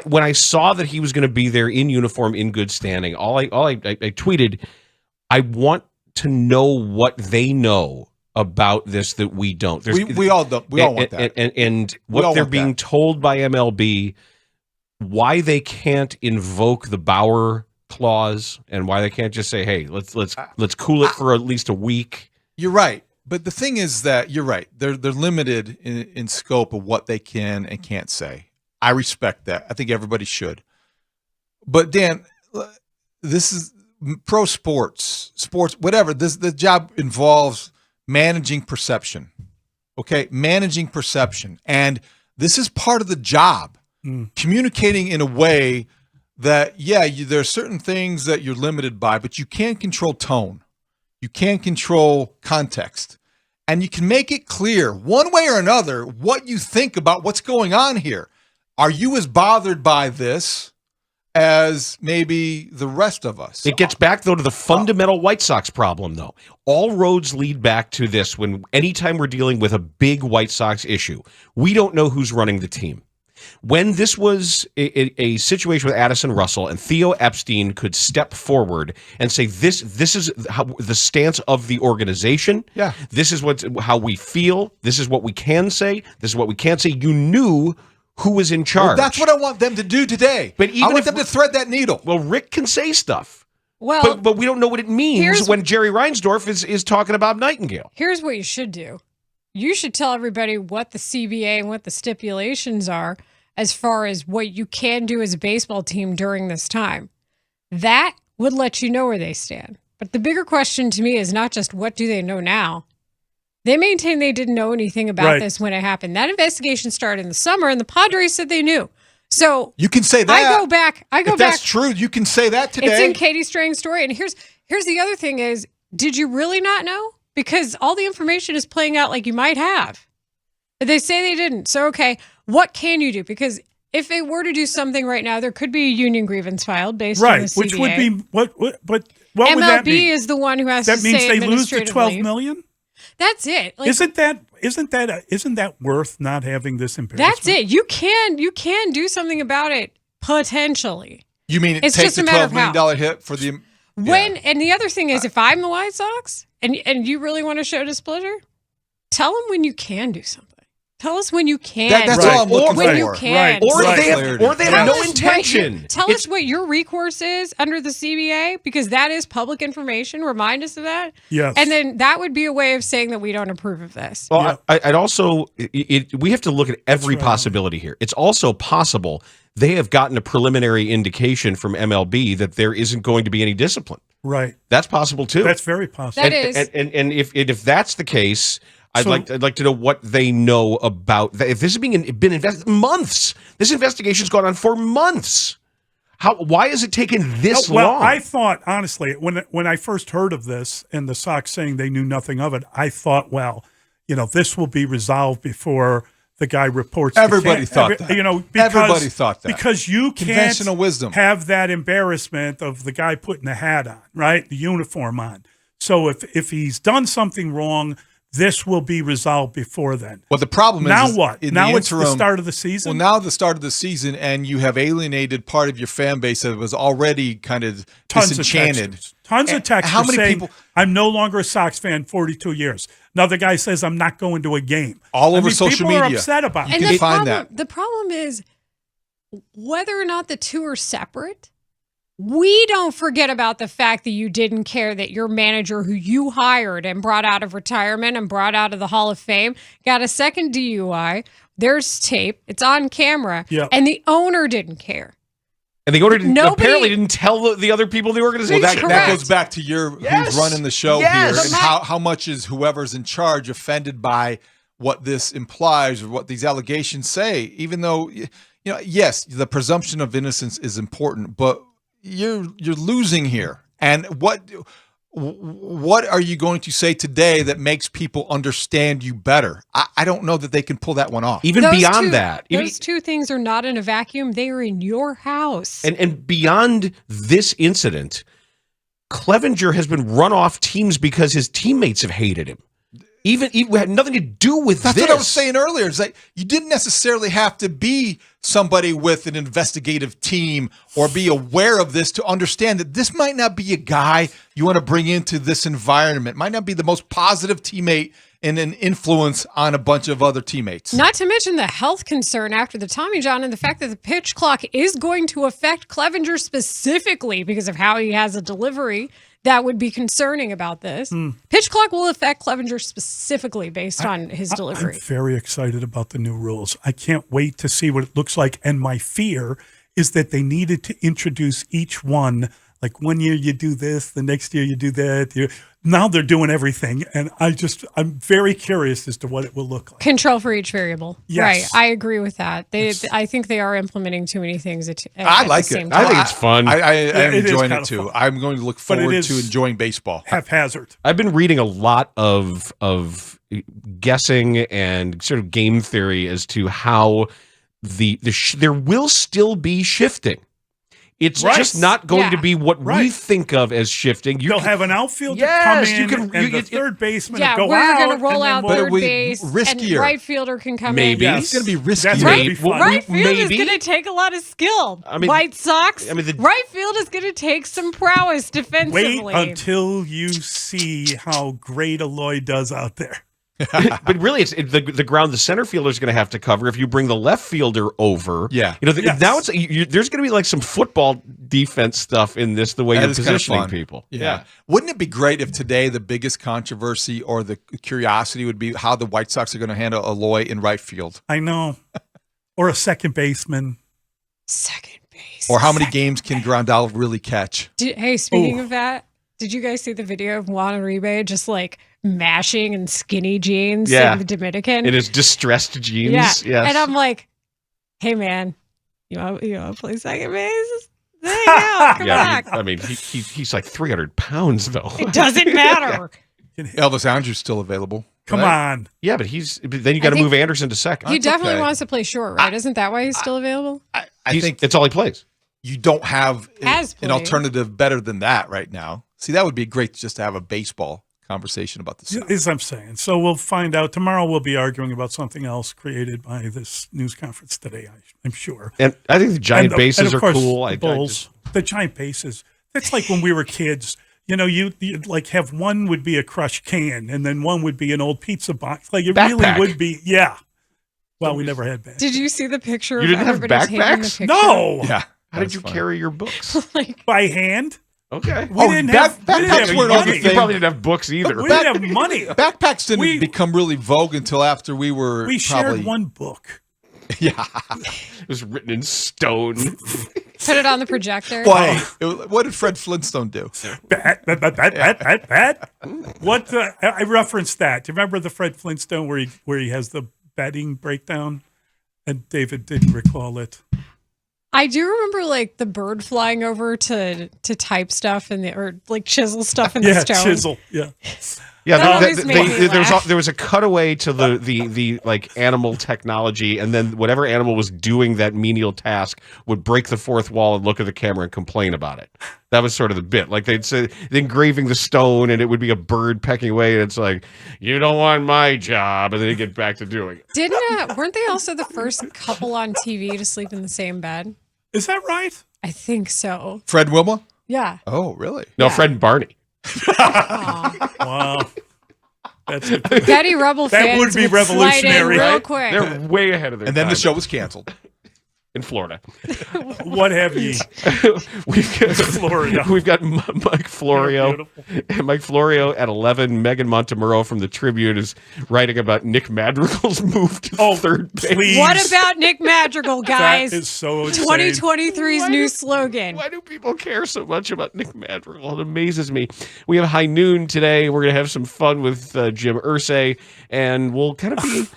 when I saw that he was going to be there in uniform, in good standing, I tweeted, I want to know what they know about this that we don't. We all don't. We all want that. And what they're being told by MLB. Why they can't invoke the Bauer clause and why they can't just say, "Hey, let's cool it for at least a week." You're right, but the thing is that you're right. They're limited in scope of what they can and can't say. I respect that. I think everybody should. But Dan, this is pro sports, whatever. The job involves managing perception. Okay, managing perception, and this is part of the job. Communicating in a way that, there are certain things that you're limited by, but you can't control tone. You can't control context. And you can make it clear, one way or another, what you think about what's going on here. Are you as bothered by this as maybe the rest of us? It gets back, though, to the fundamental White Sox problem, though. All roads lead back to this anytime we're dealing with a big White Sox issue. We don't know who's running the team. When this was a situation with Addison Russell and Theo Epstein could step forward and say, this is how, the stance of the organization. Yeah. This is how we feel. This is what we can say. This is what we can't say. You knew who was in charge. Well, that's what I want them to do today. But even I want them to thread that needle. Well, Rick can say stuff. Well, but we don't know what it means when Jerry Reinsdorf is talking about Nightingale. Here's what you should do. You should tell everybody what the CBA and what the stipulations are as far as what you can do as a baseball team during this time. That would let you know where they stand. But the bigger question to me is not just what do they know now. They maintain they didn't know anything about this when it happened. That investigation started in the summer, and the Padres said they knew. So you can say that. I go back. If that's true, you can say that today. It's in Katie Strang's story. And here's the other thing is, did you really not know? Because all the information is playing out like you might have. But they say they didn't. So, okay, what can you do? Because if they were to do something right now, there could be a union grievance filed based on the CBA. Which would be what would MLB that be? is the one who has to say that means they lose the administratively. $12 million? That's it. Like, isn't that worth not having this embarrassment? That's it. You can do something about it potentially. You mean it's take just the a matter $12 million of how. hit for the And the other thing is, if I'm the White Sox and you really want to show displeasure, tell them when you can do something. Tell us when you can. That's all I'm looking when for. you can. Or they have no intention. Tell us what your recourse is under the CBA, because that is public information. Remind us of that. Yes. And then that would be a way of saying that we don't approve of this. Well, I'd also, we have to look at every possibility here. It's also possible they have gotten a preliminary indication from MLB that there isn't going to be any discipline. Right. That's possible too. That's very possible. That is. And if that's the case, I'd like to know what they know about that. If this has been invested months, this investigation's gone on for months. Why has it taken this long? I thought, honestly, when I first heard of this and the Sox saying they knew nothing of it, I thought, well, this will be resolved before the guy reports. Everybody thought that. Everybody thought that. Because you Conventional can't wisdom. have that embarrassment of the guy putting the hat on, right? The uniform on. So if he's done something wrong, this will be resolved before then. Well, the problem is now what? In Now the it's the interim, start of the season? Well, now the start of the season, and you have alienated part of your fan base that was already kind of disenchanted. Tons of texts. How many saying, people? I'm no longer a Sox fan 42 years. Another guy says I'm not going to a game. All over social people media. People are upset about it. You can find that. The problem is whether or not the two are separate. We don't forget about the fact that you didn't care that your manager, who you hired and brought out of retirement and brought out of the Hall of Fame, got a second DUI. There's tape. It's on camera. Yep. And the owner didn't care. And the owner apparently didn't tell the other people in the organization. Well, that goes back to who's running the show here, and how much is whoever's in charge offended by what this implies or what these allegations say. Even though, yes, the presumption of innocence is important, but you're losing here. And what are you going to say today that makes people understand you better? I don't know that they can pull that one off. Even beyond that. Those two things are not in a vacuum. They are in your house. And beyond this incident, Clevenger has been run off teams because his teammates have hated him. Even had nothing to do with That's this. what I was saying earlier. Is that you didn't necessarily have to be somebody with an investigative team or be aware of this to understand that this might not be a guy you want to bring into this environment. Might not be the most positive teammate and an influence on a bunch of other teammates. Not to mention the health concern after the Tommy John and the fact that the pitch clock is going to affect Clevenger specifically because of how he has a delivery. That would be concerning about this. Pitch clock will affect Clevenger specifically based on his delivery. I'm very excited about the new rules. I can't wait to see what it looks like. And my fear is that they needed to introduce each one. Like 1 year you do this, the next year you do that. Now they're doing everything. And I'm very curious as to what it will look like. Control for each variable. Yes. Right. I agree with that. I think they are implementing too many things at I like the same it. time. I think it's fun. I am enjoying it kind too. of fun. I'm going to look forward to enjoying baseball. Haphazard. I've been reading a lot of guessing and sort of game theory as to how there will still be shifting. It's just not going to be what we think of as shifting. They'll have an outfielder come in and the third baseman will go we're out. going to roll out third base riskier. and right fielder can come Maybe. in. It's going to be riskier. That's gonna be fun. Right field is going to take a lot of skill. White Sox, right field is going to take some prowess defensively. Wait until you see how great Eloy does out there. But really, it's the ground the center fielder is going to have to cover. If you bring the left fielder over, now it's there's going to be like some football defense stuff in this. The way you're positioning people, Wouldn't it be great if today the biggest controversy or the curiosity would be how the White Sox are going to handle Eloy in right field? I know, or a second baseman. Second base, or how many games can Grandal really catch? Speaking of that, did you guys see the video of Juan Uribe just like mashing in skinny jeans in the Dominican? In his distressed jeans. Yeah. Yes. And I'm like, hey man, you want to play second base? There you go. Come back. I mean, he's like 300 pounds though. It doesn't matter. Elvis Andrews still available. Come on. Yeah, but then you got to move Anderson to second. He definitely wants to play short, right? Isn't that why he's still available? I think it's all he plays. You don't have Has an played. alternative better than that right now. See, that would be great just to have a baseball conversation about this. As I'm saying. So we'll find out. Tomorrow we'll be arguing about something else created by this news conference today, I'm sure. And I think the giant bases of are course, cool. The Bulls, the giant bases. That's like when we were kids. You'd like have one would be a crushed can and then one would be an old pizza box. Like it Backpack. really would be. Yeah. Well, we never had backpacks. Did you see the picture You of didn't have everybody taking the backpacks? picture? No. Yeah. How did you carry your books? By hand? Okay. We didn't have backpacks weren't on the money. You probably didn't have books either. We didn't have money. Backpacks didn't become really vogue until after we were We probably shared one book. Yeah. It was written in stone. Put it on the projector. Why? What did Fred Flintstone do? Bat. What? I referenced that. Do you remember the Fred Flintstone where he has the betting breakdown? And David didn't recall it. I do remember like the bird flying over to type stuff or like chisel stuff in the stone. Yeah, chisel. Yeah. Yeah, That there was a cutaway to the like animal technology, and then whatever animal was doing that menial task would break the fourth wall and look at the camera and complain about it. That was sort of the bit. Like they'd say, engraving the stone, and it would be a bird pecking away, and it's like, you don't want my job, and then he'd get back to doing it. Weren't they also the first couple on TV to sleep in the same bed? Is that right? I think so. Fred Wilma? Yeah. Oh, really? No, Fred and Barney. Wow. That's it. Betty Rubble That fans would be slide in revolutionary. real Right? quick. They're way ahead of their And then the time. show was canceled. In Florida. What have ye? Florida. We've got Mike Florio. Mike Florio at 11. Megan Montemurro from the Tribune is writing about Nick Madrigal's move to third base. Please. What about Nick Madrigal, guys? That is so insane. 2023's new slogan. Why do people care so much about Nick Madrigal? It amazes me. We have High Noon today. We're going to have some fun with Jim Irsay, and we'll kind of be,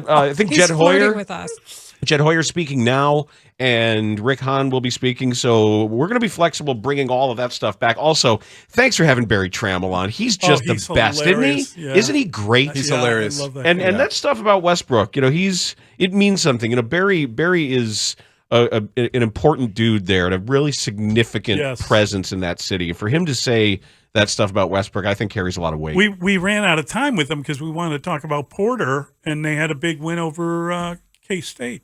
I think He's Jed flirting Hoyer. with us. Jed Hoyer speaking now, and Rick Hahn will be speaking. So we're going to be flexible, bringing all of that stuff back. Also, thanks for having Barry Trammell on. He's just the best, hilarious. isn't he? Yeah. Isn't he great? He's hilarious. I love that And guy. that stuff about Westbrook, it means something. Barry is an important dude there and a really significant presence in that city. For him to say that stuff about Westbrook, I think carries a lot of weight. We ran out of time with them because we wanted to talk about Porter, and they had a big win over K-State.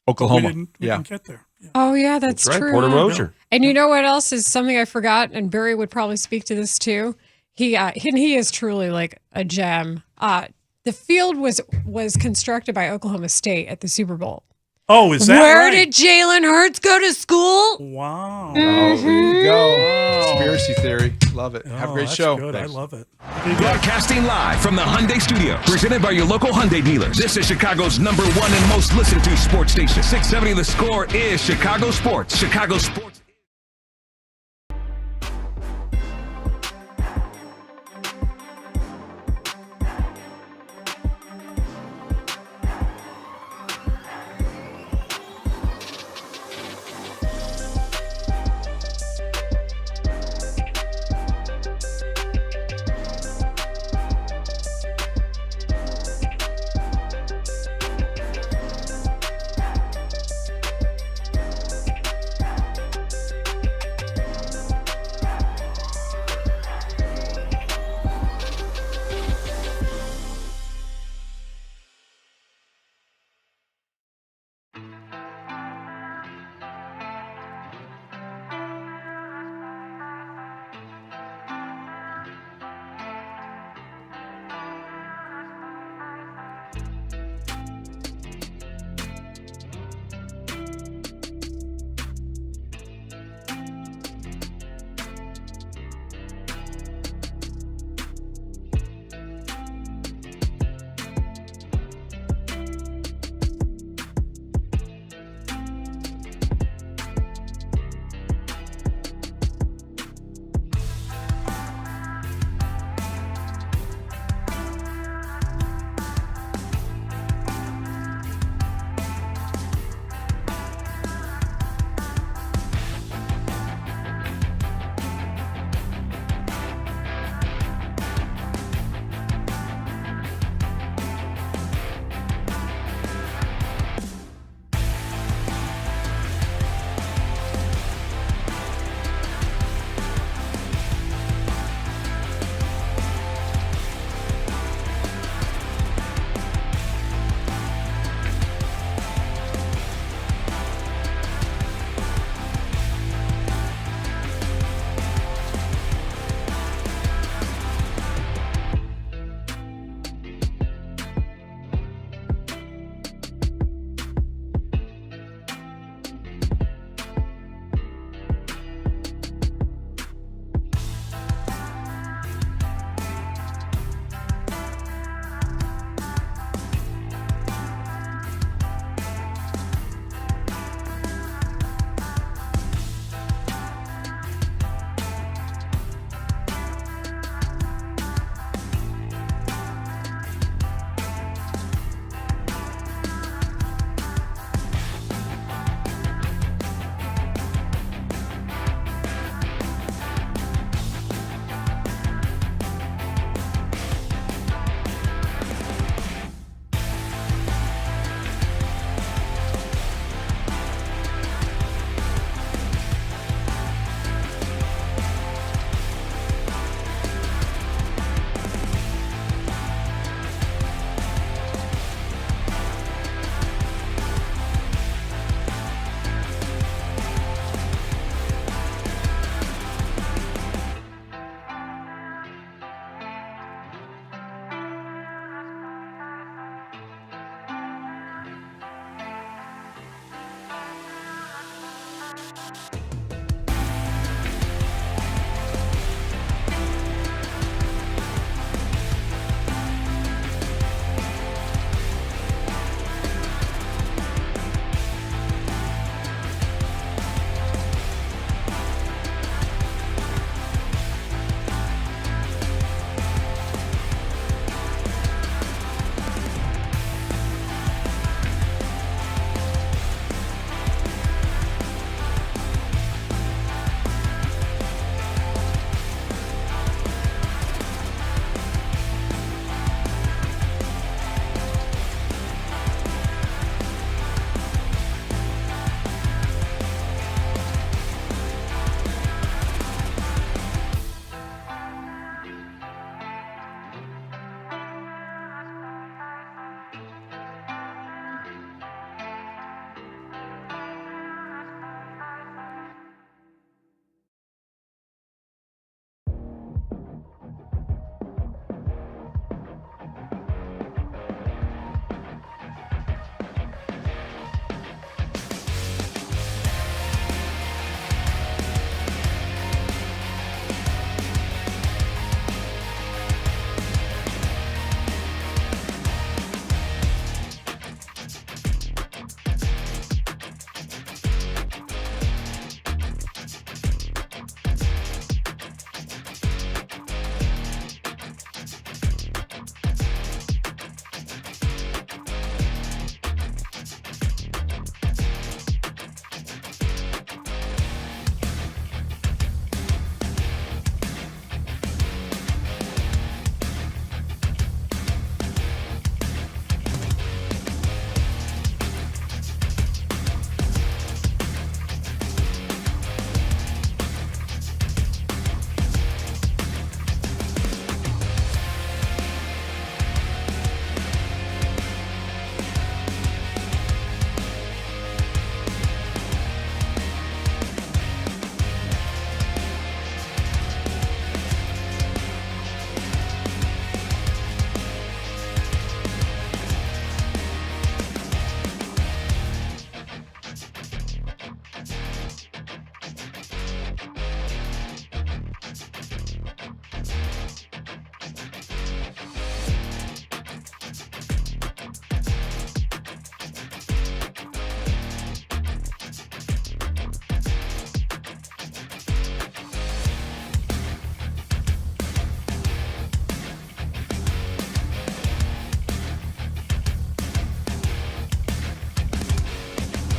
Oklahoma. We didn't get there. Yeah. Oh, yeah, that's right, true. Porter Moser. And you know what else is something I forgot? And Barry would probably speak to this too. He is truly like a gem. The field was constructed by Oklahoma State at the Super Bowl. Oh, is that Where right? did Jalen Hurts go to school? Wow. Oh, there you go. Conspiracy theory. Love it. Have a great that's show. Good. Thanks. I love it. Broadcasting live from the Hyundai Studio, presented by your local Hyundai dealers. This is Chicago's #1 and most listened to sports station. 670 The Score is Chicago Sports. Chicago Sports.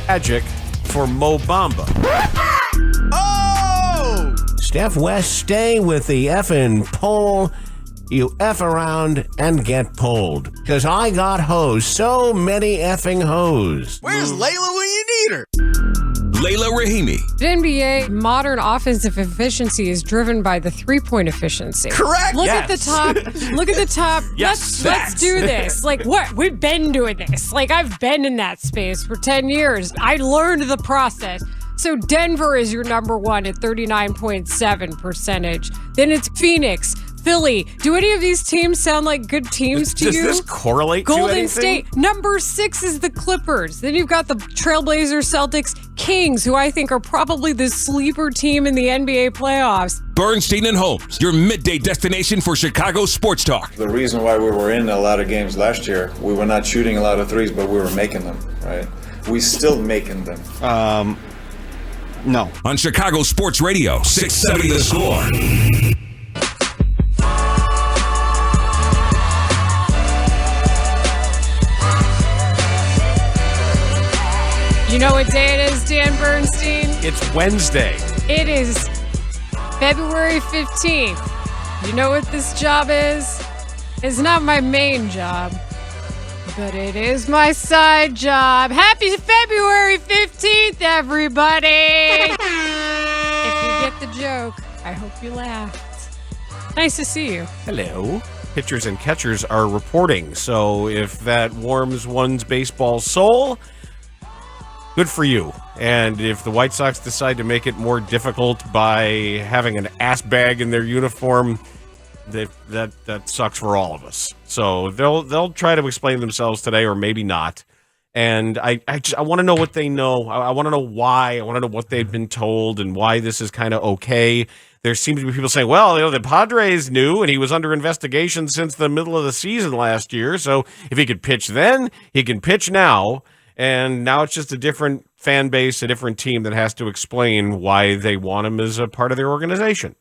Magic for Mo Bamba. Oh! Steph West, stay with the effing pole. You F around and get pulled. Because I got hoes. So many effing hoes. Where's Layla when you need her? Layla Rahimi. The NBA modern offensive efficiency is driven by the three-point efficiency. Correct. Look at the top. Look at the top. Yes, Let's do this. Like what? We've been doing this. Like I've been in that space for 10 years. I learned the process. So Denver is your number one at 39.7%. Then it's Phoenix, Philly. Do any of these teams sound like good teams to you? Does this correlate to Golden anything? State. Number 6 is the Clippers. Then you've got the Trailblazers, Celtics, Kings, who I think are probably the sleeper team in the NBA playoffs. Bernstein and Holmes, your midday destination for Chicago sports talk. The reason why we were in a lot of games last year, we were not shooting a lot of threes, but we were making them, right? We still making them. No. On Chicago Sports Radio, 670 The Score. You know what day it is, Dan Bernstein? It's Wednesday. It is February 15th. You know what this job is? It's not my main job, but it is my side job. Happy February 15th, everybody! If you get the joke, I hope you laughed. Nice to see you. Hello. Pitchers and catchers are reporting, so if that warms one's baseball soul, good for you. And if the White Sox decide to make it more difficult by having an ass bag in their uniform, that sucks for all of us. So they'll try to explain themselves today, or maybe not. And I want to know what they know. I want to know why. I want to know what they've been told and why this is kind of okay. There seems to be people saying, well, the Padres knew, and he was under investigation since the middle of the season last year. So if he could pitch then, he can pitch now. And now it's just a different fan base, a different team that has to explain why they want him as a part of their organization.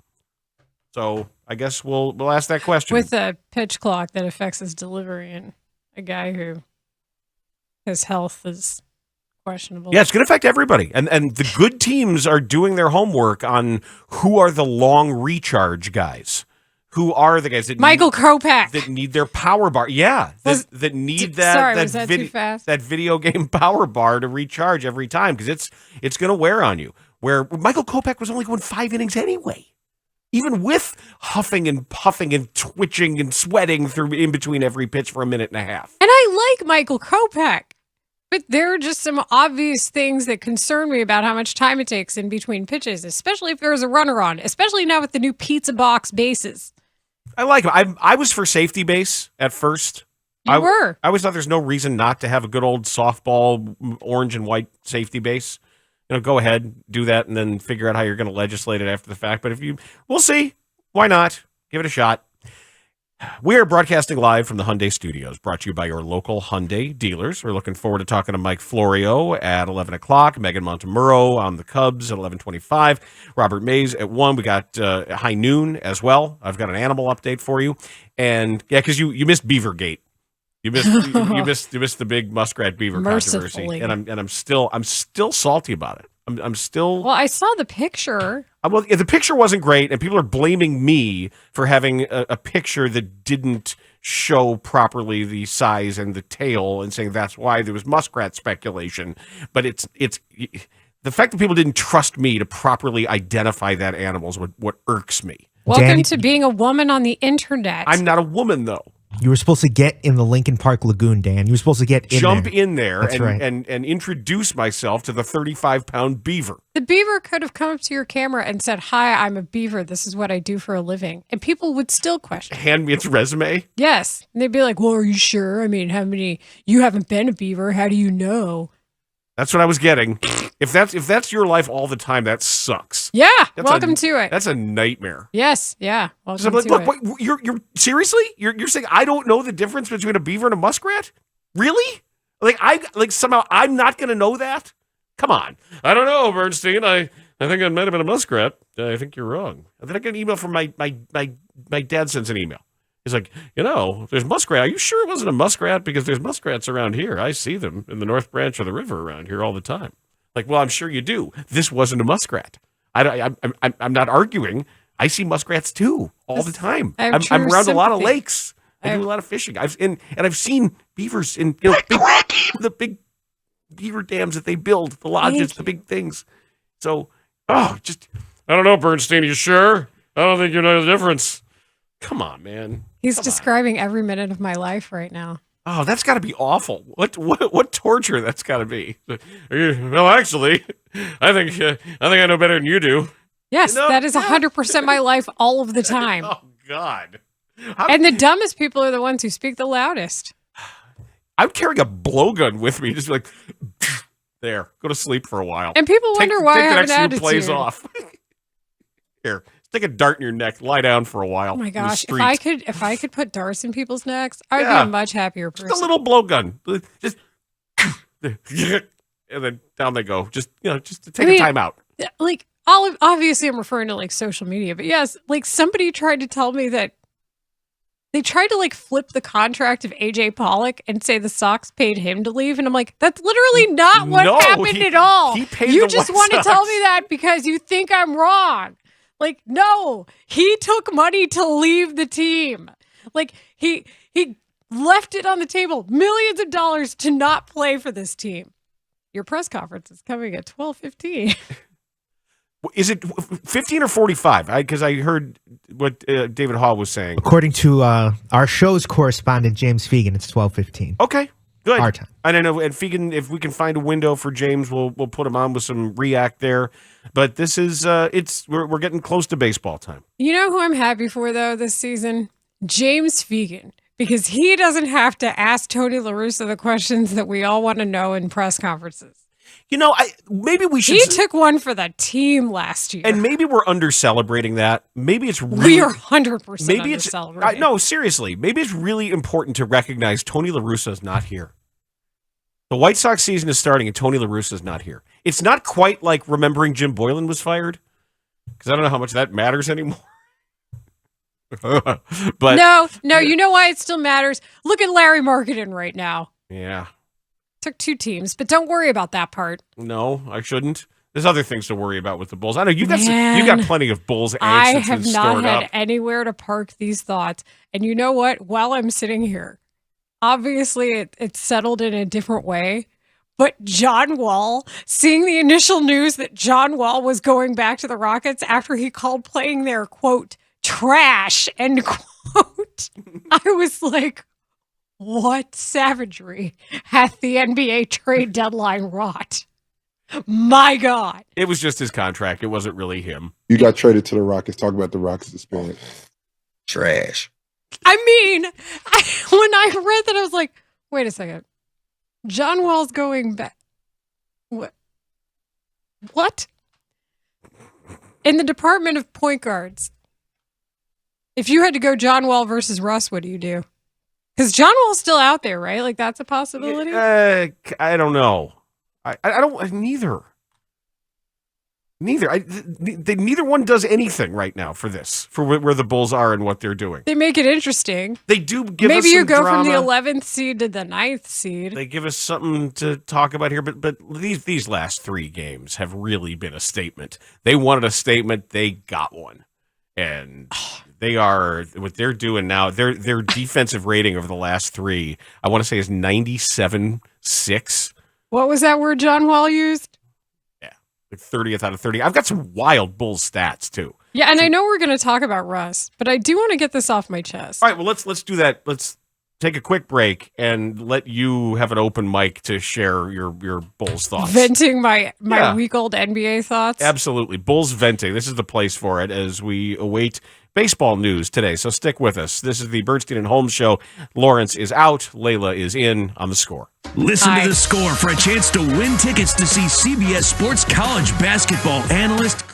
So I guess we'll ask that question. With a pitch clock that affects his delivery and a guy who his health is questionable. Yeah, it's going to affect everybody. And the good teams are doing their homework on who are the long recharge guys. Who are the guys that Michael Kopech that need their power bar? Yeah, that need that. Was that too fast? That video game power bar to recharge every time because it's going to wear on you. Where Michael Kopech was only going 5 innings anyway, even with huffing and puffing and twitching and sweating through in between every pitch for a minute and a half. And I like Michael Kopech, but there are just some obvious things that concern me about how much time it takes in between pitches, especially if there's a runner on. Especially now with the new pizza box bases. I like him. I was for safety base at first. You were. I always thought there's no reason not to have a good old softball orange and white safety base. Go ahead, do that, and then figure out how you're going to legislate it after the fact. But we'll see. Why not? Give it a shot. We are broadcasting live from the Hyundai Studios, brought to you by your local Hyundai dealers. We're looking forward to talking to Mike Florio at 11 o'clock, Megan Montemurro on the Cubs at 11:25, Robert Mays at 1. We got high noon as well. I've got an animal update for you. And, yeah, because you missed Beavergate. You missed the big muskrat beaver controversy, and I'm still salty about it. I'm still. Well, I saw the picture. Well, the picture wasn't great, and people are blaming me for having a picture that didn't show properly the size and the tail, and saying that's why there was muskrat speculation. But it's the fact that people didn't trust me to properly identify that animal is what irks me. Welcome to being a woman on the internet. I'm not a woman, though. You were supposed to get in the Lincoln Park Lagoon, Dan. You were supposed to jump in there That's right. and introduce myself to the 35-pound beaver. The beaver could have come up to your camera and said, "Hi, I'm a beaver. This is what I do for a living." And people would still question. Hand me its resume? Yes. And they'd be like, "Well, are you sure? I mean, you haven't been a beaver. How do you know?" That's what I was getting. If that's your life all the time, that sucks. Yeah, welcome to it. That's a nightmare. Yes, yeah. Welcome to it. Look, you're seriously? You're saying I don't know the difference between a beaver and a muskrat? Really? Somehow I'm not going to know that? Come on. I don't know, Bernstein. I think I might have been a muskrat. I think you're wrong. I think I got an email from my dad sends an email. He's like, there's muskrat. Are you sure it wasn't a muskrat? Because there's muskrats around here. I see them in the North Branch of the river around here all the time. Like, well, I'm sure you do. This wasn't a muskrat. I'm not arguing. I see muskrats too all the time. I'm around a lot of lakes. I do a lot of fishing. I've seen beavers in the big beaver dams that they build, the lodges, the big things. So, I don't know, Bernstein. Are you sure? I don't think you know the difference. Come on, man. He's describing every minute of my life right now. Oh, that's got to be awful. What torture that's got to be. Well, actually, I think I know better than you do. Yes, that is 100% my life all of the time. Oh, God. And the dumbest people are the ones who speak the loudest. I'm carrying a blowgun with me, just like, there, go to sleep for a while. And people wonder why I have an attitude. Plays off. Here, stick a dart in your neck, lie down for a while. Oh my gosh, if I could put darts in people's necks, I'd be a much happier person. Just a little blowgun. Just and then down they go. Just to take a time out. Like, obviously I'm referring to like social media, but yes, like somebody tried to tell me that they tried to like flip the contract of AJ Pollock and say the Sox paid him to leave. And I'm like, that's literally not what happened at all. You just want to tell me that because you think I'm wrong. Like, no, he took money to leave the team. Like he left it on the table, millions of dollars to not play for this team. Your press conference is coming at 12:15. Is it 15 or 45? Because I heard what David Haugh was saying. According to our show's correspondent, James Fegan, it's 12:15. Okay, good. Our time. I don't know. And Fegan, if we can find a window for James, we'll put him on with some react there. But this is, we're getting close to baseball time. You know who I'm happy for, though, this season? James Fegan. Because he doesn't have to ask Tony La Russa the questions that we all want to know in press conferences. Maybe we should. He took one for the team last year. And maybe we're under-celebrating that. Maybe it's really... We are 100% under-celebrating. No, seriously. Maybe it's really important to recognize Tony La Russa is not here. The White Sox season is starting and Tony La Russa is not here. It's not quite like remembering Jim Boylan was fired. Because I don't know how much that matters anymore. But No, you know why it still matters? Look at Larry Marketing right now. Yeah. Took 2 teams, but don't worry about that part. No, I shouldn't. There's other things to worry about with the Bulls. I know you've got plenty of Bulls angst. I have not had anywhere to park these thoughts. And you know what? While I'm sitting here, obviously it's settled in a different way. But John Wall, seeing the initial news that John Wall was going back to the Rockets after he called playing their, quote, trash, end quote, I was like, what savagery hath the NBA trade deadline wrought? My God. It was just his contract. It wasn't really him. You got traded to the Rockets. Talk about the Rockets experience. Trash. I mean, when I read that, I was like, wait a second. John Wall's going back. What? In the department of point guards, if you had to go John Wall versus Russ, what do you do? Because John Wall's still out there, right? Like, that's a possibility? I don't know. I don't, neither. Neither one does anything right now for this, for where the Bulls are and what they're doing. They make it interesting. They do give us some Maybe you go drama. from the 11th seed to the 9th seed. They give us something to talk about here, but these last 3 games have really been a statement. They wanted a statement, they got one. And they are, what they're doing now, their defensive rating over the last 3, I want to say is 97.6. What was that word John Wall used? Like 30th out of 30. I've got some wild Bulls stats too. Yeah, and I know we're going to talk about Russ, but I do want to get this off my chest. All right, well let's do that. Let's take a quick break and let you have an open mic to share your Bulls thoughts. Venting my week-old NBA thoughts. Absolutely, Bulls venting. This is the place for it as we await baseball news today. So stick with us. This is the Bernstein and Holmes show. Lawrence is out. Layla is in on The Score. Listen to The Score for a chance to win tickets to see CBS Sports college basketball analyst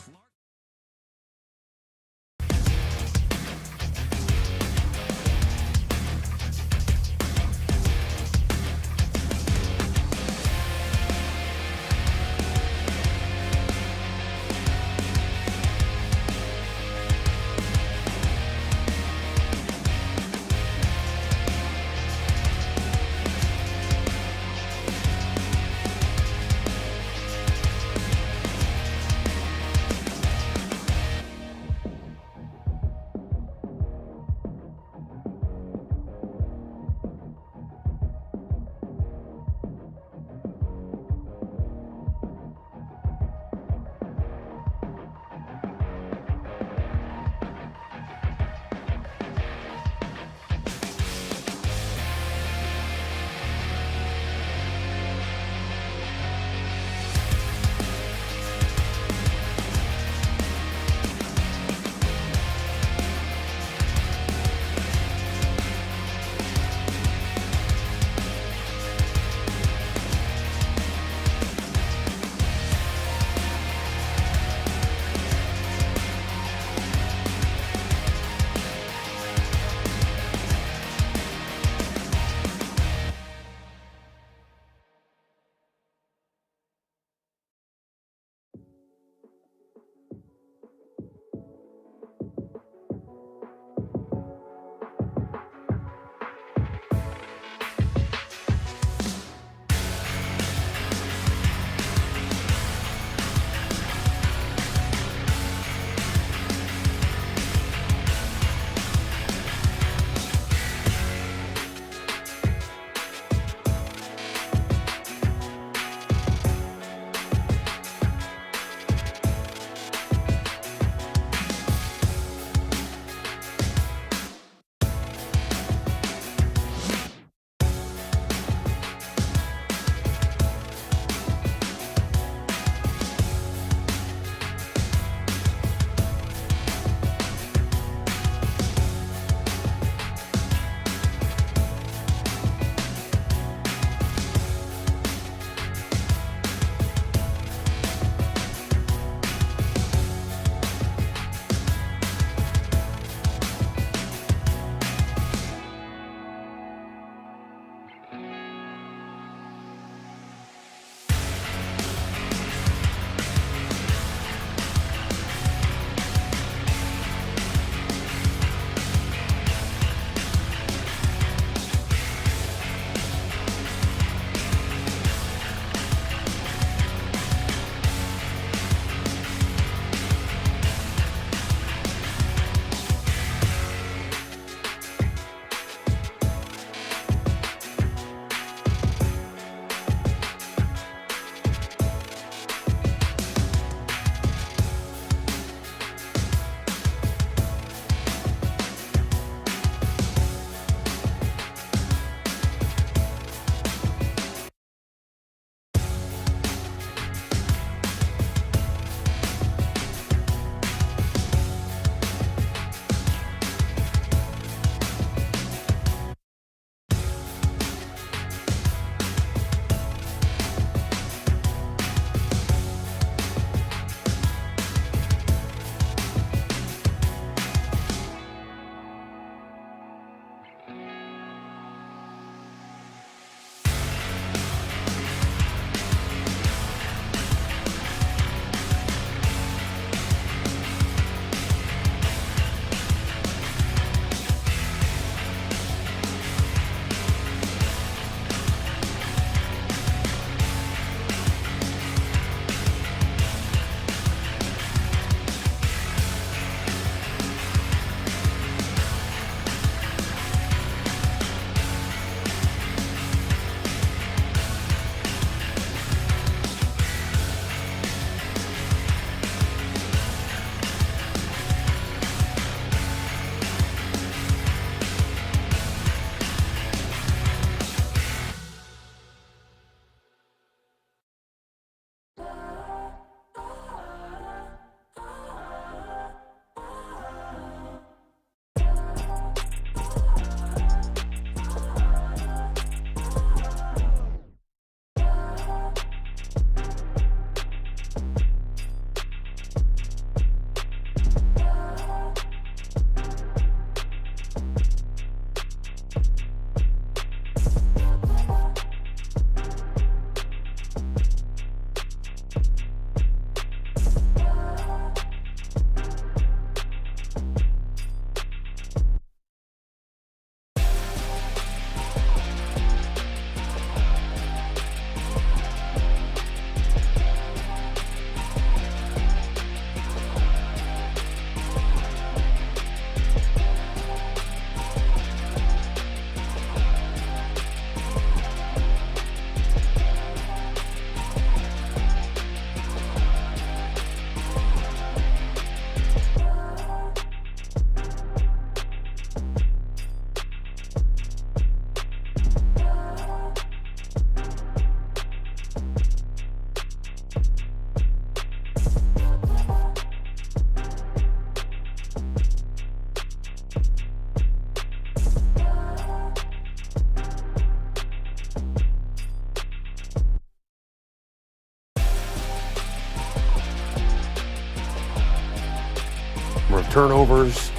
turnovers,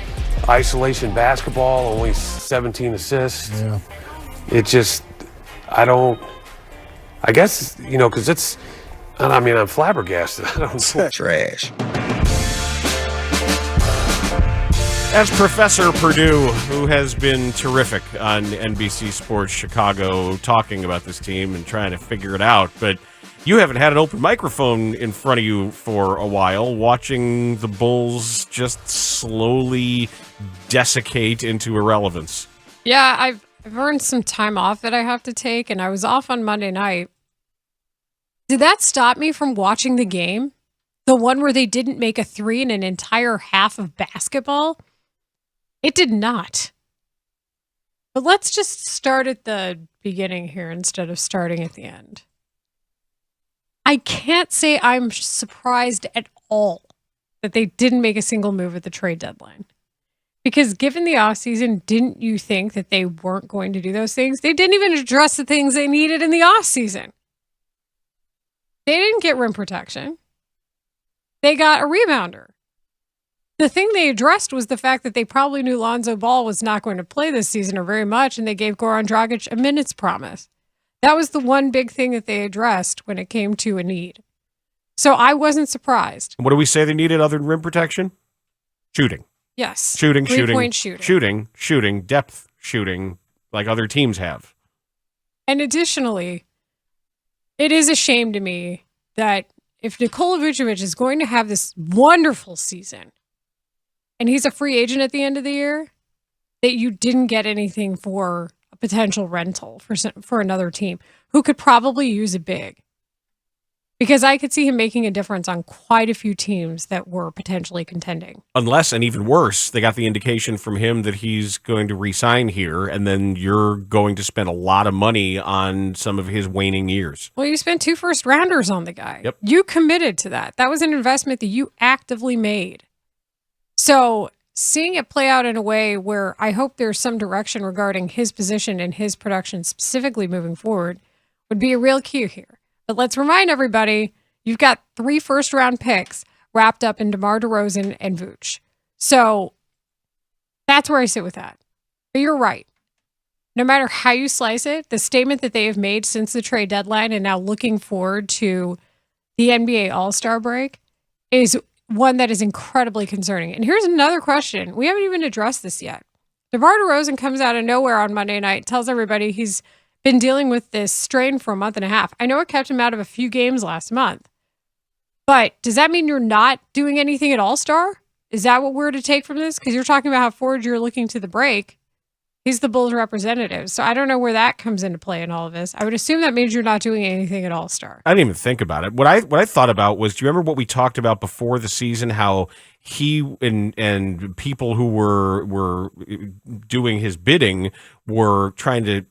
isolation basketball, only 17 assists. Yeah. It just, I guess, because it's, I mean, I'm flabbergasted. I don't know. Trash. As Professor Purdue, who has been terrific on NBC Sports Chicago, talking about this team and trying to figure it out, but you haven't had an open microphone in front of you for a while, watching the Bulls just slowly desiccate into irrelevance. Yeah, I've earned some time off that I have to take, and I was off on Monday night. Did that stop me from watching the game? The one where they didn't make a three in an entire half of basketball? It did not. But let's just start at the beginning here instead of starting at the end. I can't say I'm surprised at all that they didn't make a single move at the trade deadline. Because given the offseason, didn't you think that they weren't going to do those things? They didn't even address the things they needed in the offseason. They didn't get rim protection. They got a rebounder. The thing they addressed was the fact that they probably knew Lonzo Ball was not going to play this season or very much, and they gave Goran Dragic a minutes promise. That was the one big thing that they addressed when it came to a need. So I wasn't surprised. What do we say they needed other than rim protection? Shooting. Yes. Shooting, Three-point shooting, depth shooting, like other teams have. And additionally, it is a shame to me that if Nikola Vucevic is going to have this wonderful season, and he's a free agent at the end of the year, that you didn't get anything for a potential rental for another team who could probably use a big. Because I could see him making a difference on quite a few teams that were potentially contending. Unless, and even worse, they got the indication from him that he's going to re-sign here, and then you're going to spend a lot of money on some of his waning years. Well, you spent 2 first-rounders on the guy. Yep. You committed to that. That was an investment that you actively made. So seeing it play out in a way where I hope there's some direction regarding his position and his production specifically moving forward would be a real key here. But let's remind everybody, you've got 3 first-round picks wrapped up in DeMar DeRozan and Vooch. So that's where I sit with that. But you're right. No matter how you slice it, the statement that they have made since the trade deadline and now looking forward to the NBA All-Star break is one that is incredibly concerning. And here's another question. We haven't even addressed this yet. DeMar DeRozan comes out of nowhere on Monday night, tells everybody he's been dealing with this strain for a month and a half. I know it kept him out of a few games last month. But does that mean you're not doing anything at All-Star? Is that what we're to take from this? Because you're talking about how forward you're looking to the break. He's the Bulls representative. So I don't know where that comes into play in all of this. I would assume that means you're not doing anything at All-Star. I didn't even think about it. What I thought about was, do you remember what we talked about before the season, how he and people who were doing his bidding were trying to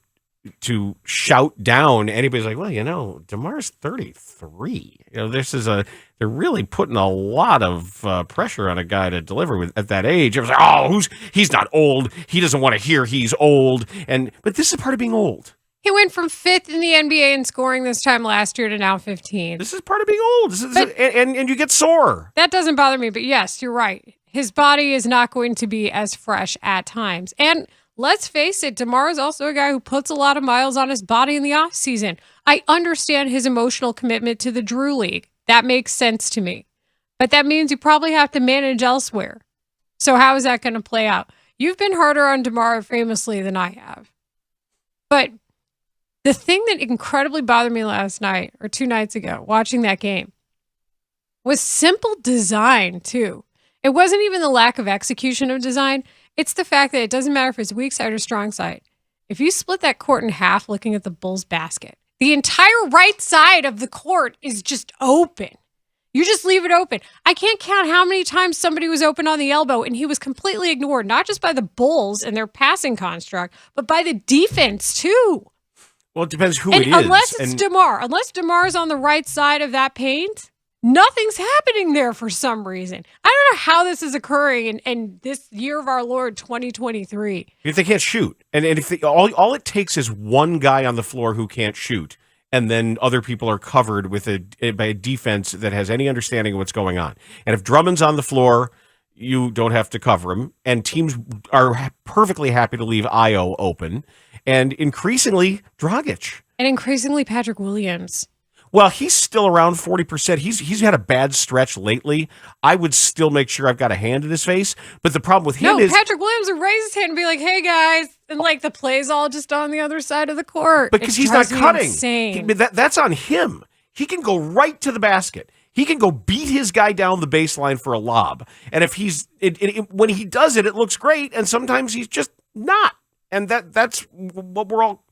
shout down anybody's like, well, DeMar's 33. They're really putting a lot of pressure on a guy to deliver at that age. It was like, he's not old. He doesn't want to hear he's old. But this is part of being old. He went from 5th in the NBA in scoring this time last year to now 15th. This is part of being old. And you get sore. That doesn't bother me, but yes, you're right. His body is not going to be as fresh at times. And let's face it, DeMar is also a guy who puts a lot of miles on his body in the offseason. I understand his emotional commitment to the Drew League. That makes sense to me. But that means you probably have to manage elsewhere. So how is that going to play out? You've been harder on DeMar famously than I have. But the thing that incredibly bothered me last night, or 2 nights ago, watching that game, was simple design, too. It wasn't even the lack of execution of design. It's the fact that it doesn't matter if it's weak side or strong side. If you split that court in half looking at the Bulls basket, the entire right side of the court is just open. You just leave it open. I can't count how many times somebody was open on the elbow and he was completely ignored, not just by the Bulls and their passing construct, but by the defense too. Well, it depends who it is. Unless it's DeMar. Unless DeMar's on the right side of that paint, nothing's happening there for some reason. I don't know how this is occurring in this year of our Lord, 2023. If they can't shoot. And if all it takes is one guy on the floor who can't shoot, and then other people are covered by a defense that has any understanding of what's going on. And if Drummond's on the floor, you don't have to cover him, and teams are perfectly happy to leave Io open, and increasingly Dragic. And increasingly Patrick Williams. Well, he's still around 40%. He's had a bad stretch lately. I would still make sure I've got a hand in his face. But the problem with him is Patrick Williams would raise his hand and be like, "Hey guys," and like the play's all just on the other side of the court. because he's not cutting. That's on him. He can go right to the basket. He can go beat his guy down the baseline for a lob. And if when he does it, it looks great. And sometimes he's just not. And that's what we're all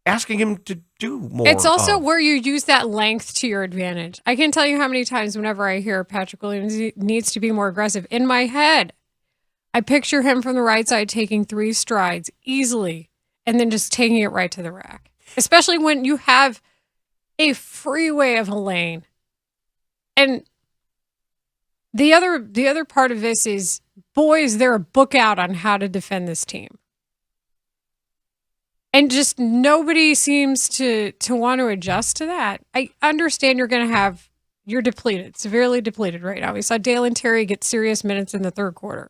asking him to do more. It's also where you use that length to your advantage. I can't tell you how many times whenever I hear Patrick Williams needs to be more aggressive, in my head, I picture him from the right side taking 3 strides easily and then just taking it right to the rack. Especially when you have a freeway of a lane. And the other part of this is, boys, they're a book out on how to defend this team. And just nobody seems to want to adjust to that. I understand you're depleted, severely depleted right now. We saw Dalen Terry get serious minutes in the third quarter.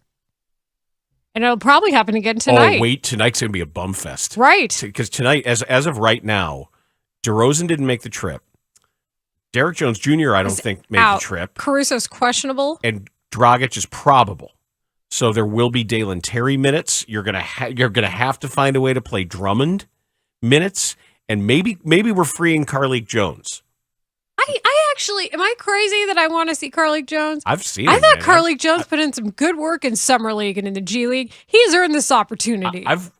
And it'll probably happen again tonight. Oh, wait, tonight's going to be a bum fest. Right. Because tonight, as of right now, DeRozan didn't make the trip. Derek Jones Jr., I don't think, made the trip. Caruso's questionable. And Dragic is probable. So there will be Dalen Terry minutes. You're gonna have to find a way to play Drummond minutes, and maybe we're freeing Carlik Jones. I actually, am I crazy that I want to see Carlik Jones? I've seen. I thought Carlik Jones put in some good work in Summer League and in the G League. He's earned this opportunity. I've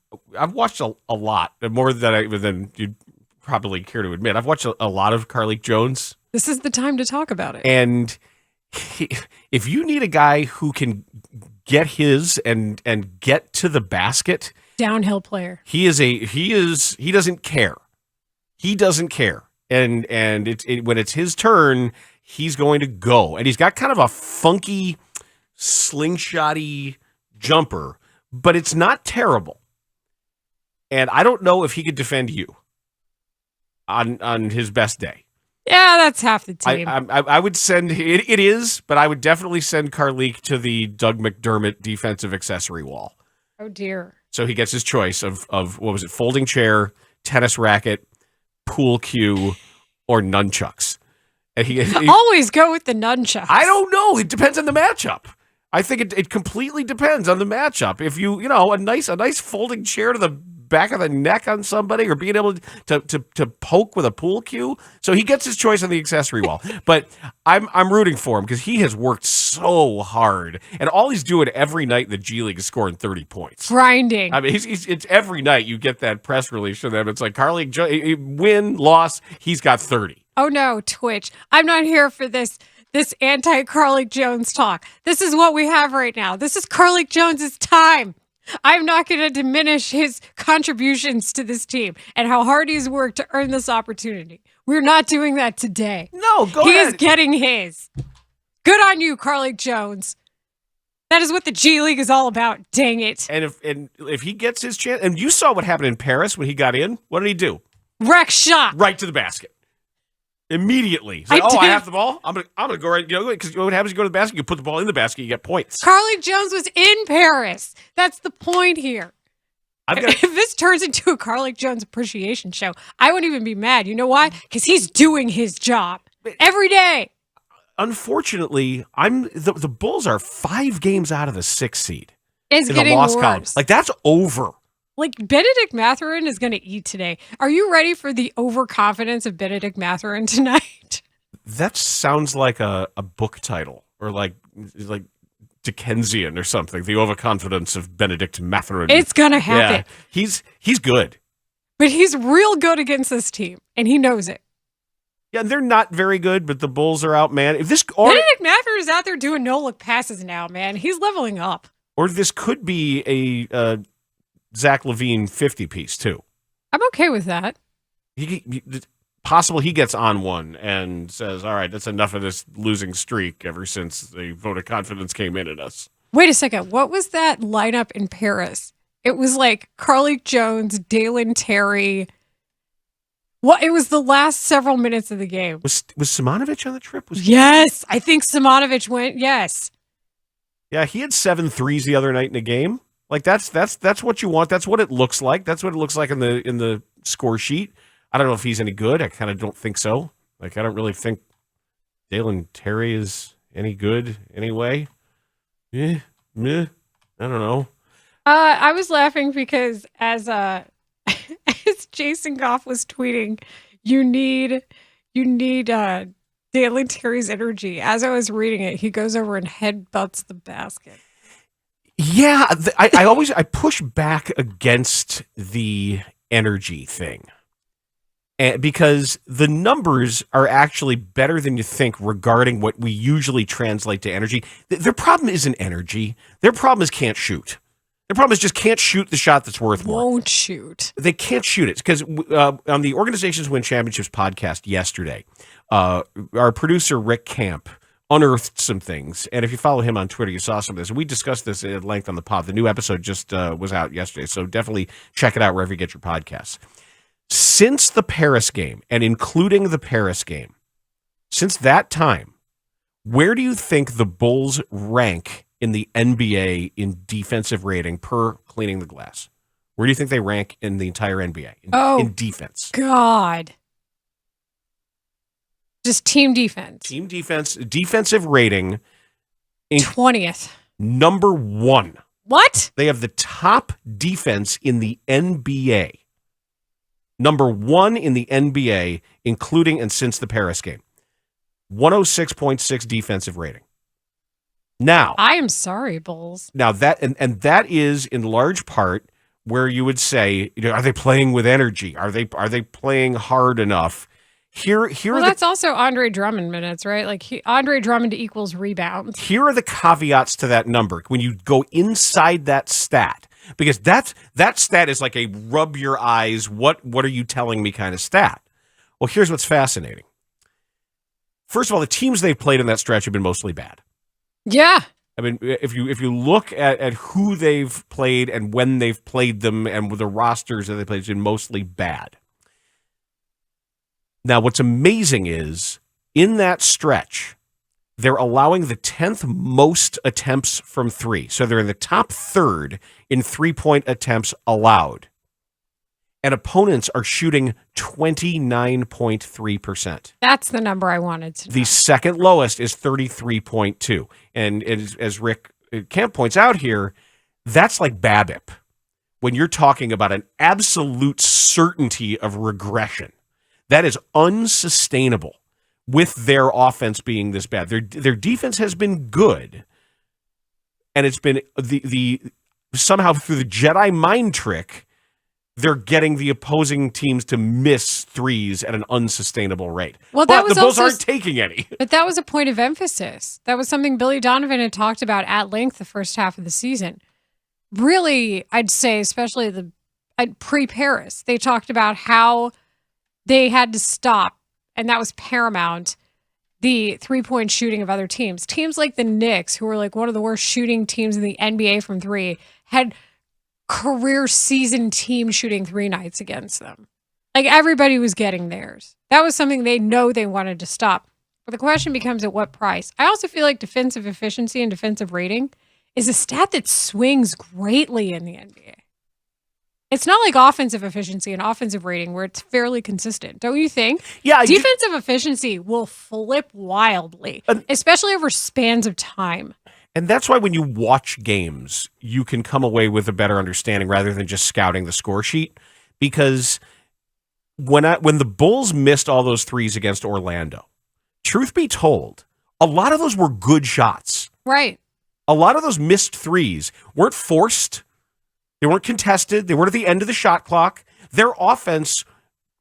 watched a lot, more than you'd probably care to admit. I've watched a lot of Carlik Jones. This is the time to talk about it. And if you need a guy who can get his and get to the basket, downhill player. He doesn't care. He doesn't care. And when it's his turn, he's going to go. And he's got kind of a funky, slingshotty jumper, but it's not terrible. And I don't know if he could defend you on his best day. Yeah, that's half the team. I would send it is, but I would definitely send Carlik to the Doug McDermott defensive accessory wall. Oh dear. So he gets his choice of what was it? Folding chair, tennis racket, pool cue, or nunchucks. And he always go with the nunchucks. I don't know. It depends on the matchup. I think it completely depends on the matchup. If you a nice folding chair to the back of the neck on somebody, or being able to poke with a pool cue. So he gets his choice on the accessory wall. But I'm rooting for him because he has worked so hard, and all he's doing every night in the G League is scoring 30 points, grinding. I mean, it's every night you get that press release from them. It's like Carlik, win, loss, he's got 30. Oh no, Twitch! I'm not here for this anti-Carlik Jones talk. This is what we have right now. This is Carlik Jones's time. I'm not going to diminish his contributions to this team and how hard he's worked to earn this opportunity. We're not doing that today. No, go ahead. He is getting his. Good on you, Carlik Jones. That is what the G League is all about. Dang it. And if he gets his chance, and you saw what happened in Paris when he got in, what did he do? Wreck shot. Right to the basket. Immediately. He's like, I have the ball. I'm gonna go right. Because what happens? You go to the basket. You put the ball in the basket. You get points. Carlik Jones was in Paris. That's the point here. If this turns into a Carlik Jones appreciation show, I wouldn't even be mad. You know why? Because he's doing his job every day. Unfortunately, the Bulls are 5 games out of the 6th seed. It's in getting the loss worse. column. Like that's over. Like, Benedict Mathurin is going to eat today. Are you ready for the overconfidence of Benedict Mathurin tonight? That sounds like a book title, or like Dickensian or something. The overconfidence of Benedict Mathurin. It's going to happen. Yeah, he's good. But he's real good against this team, and he knows it. Yeah, they're not very good, but the Bulls are out, man. Benedict Mathurin is out there doing no-look passes now, man. He's leveling up. Or this could be a Zach LaVine 50-piece, too. I'm okay with that. Possible he gets on one and says, all right, that's enough of this losing streak ever since the vote of confidence came in at us. Wait a second. What was that lineup in Paris? It was like Carlik Jones, Dalen Terry. Well, it was the last several minutes of the game. Was Simonovic on the trip? Yes, I think Simonovic went. Yes. Yeah, he had 7 threes the other night in a game. Like that's what you want. That's what it looks like. That's what it looks like in the score sheet. I don't know if he's any good. I kind of don't think so. Like I don't really think Dalen Terry is any good anyway. Meh. I don't know. I was laughing because as as Jason Goff was tweeting, you need Dalen Terry's energy. As I was reading it, he goes over and headbutts the basket. Yeah, I push back against the energy thing. Because the numbers are actually better than you think regarding what we usually translate to energy. Their problem isn't energy. Their problem is can't shoot. Their problem is just can't shoot the shot that's worth more. Won't shoot. They can't shoot it. Because on the Organizations Win Championships podcast yesterday, our producer, Rick Camp, unearthed some things. And if you follow him on Twitter, you saw some of this. And we discussed this at length on the pod. The new episode just was out yesterday. So definitely check it out wherever you get your podcasts. Since the Paris game, and including the Paris game, since that time, where do you think the Bulls rank in the NBA in defensive rating per cleaning the glass? Where do you think they rank in the entire NBA in defense? God. Just team defense. Team defense, defensive rating. 20th. Number 1. What? They have the top defense in the NBA. Number 1 in the NBA, including and since the Paris game. 106.6 defensive rating. Now, I am sorry, Bulls. Now that and that is in large part where you would say, are they playing with energy? Are they playing hard enough? That's also Andre Drummond minutes, right? Like Andre Drummond equals rebounds. Here are the caveats to that number when you go inside that stat. Because that stat is like a rub your eyes, what are you telling me kind of stat. Well, here's what's fascinating. First of all, the teams they've played in that stretch have been mostly bad. Yeah. I mean, if you look at who they've played and when they've played them and the rosters that they played, it's been mostly bad. Now, what's amazing is in that stretch, they're allowing the 10th most attempts from 3. So they're in the top third in 3-point attempts allowed. And opponents are shooting 29.3%. That's the number I wanted to know. The second lowest is 33.2. And as Rick Camp points out here, that's like BABIP. When you're talking about an absolute certainty of regression, that is unsustainable. With their offense being this bad, their defense has been good, and it's been the somehow through the Jedi mind trick, they're getting the opposing teams to miss threes at an unsustainable rate. Well, but the Bulls aren't taking any. But that was a point of emphasis. That was something Billy Donovan had talked about at length the first half of the season. Really, I'd say, especially pre-Paris, they talked about how they had to stop. And that was paramount, the 3-point shooting of other teams. Teams like the Knicks, who were like one of the worst shooting teams in the NBA from 3, had career season team shooting 3 nights against them. Like everybody was getting theirs. That was something they know they wanted to stop. But the question becomes at what price? I also feel like defensive efficiency and defensive rating is a stat that swings greatly in the NBA. It's not like offensive efficiency and offensive rating where it's fairly consistent, don't you think? Yeah. Defensive efficiency will flip wildly, especially over spans of time. And that's why when you watch games, you can come away with a better understanding rather than just scouting the score sheet. Because when the Bulls missed all those threes against Orlando, truth be told, a lot of those were good shots. Right. A lot of those missed threes weren't forced. They weren't contested. They weren't at the end of the shot clock. Their offense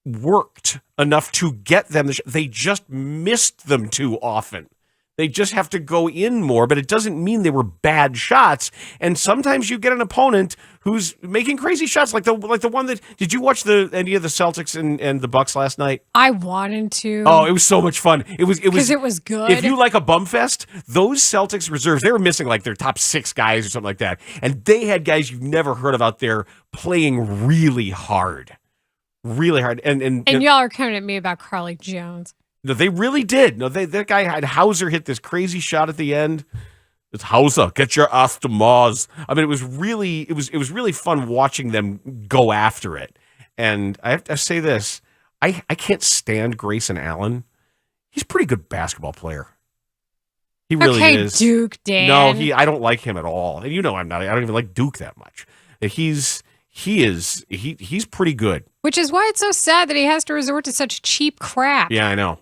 worked enough to get them. They just missed them too often. They just have to go in more, but it doesn't mean they were bad shots. And sometimes you get an opponent who's making crazy shots, like the one that. Did you watch any of the Celtics and the Bucks last night? I wanted to. Oh, it was so much fun. It was because it was good. If you like a bum fest, those Celtics reserves, they were missing like their top 6 guys or something like that, and they had guys you've never heard of out there playing really hard. And y'all are coming at me about Carly Jones. No, they really did. No, that guy had Hauser hit this crazy shot at the end. It's Haugh, get your ass to Mars. I mean, it was really fun watching them go after it. And I have to say this, I can't stand Grayson Allen. He's a pretty good basketball player. He really is. Duke, Dan. No, I don't like him at all. And you know I don't even like Duke that much. He's pretty good. Which is why it's so sad that he has to resort to such cheap crap. Yeah, I know.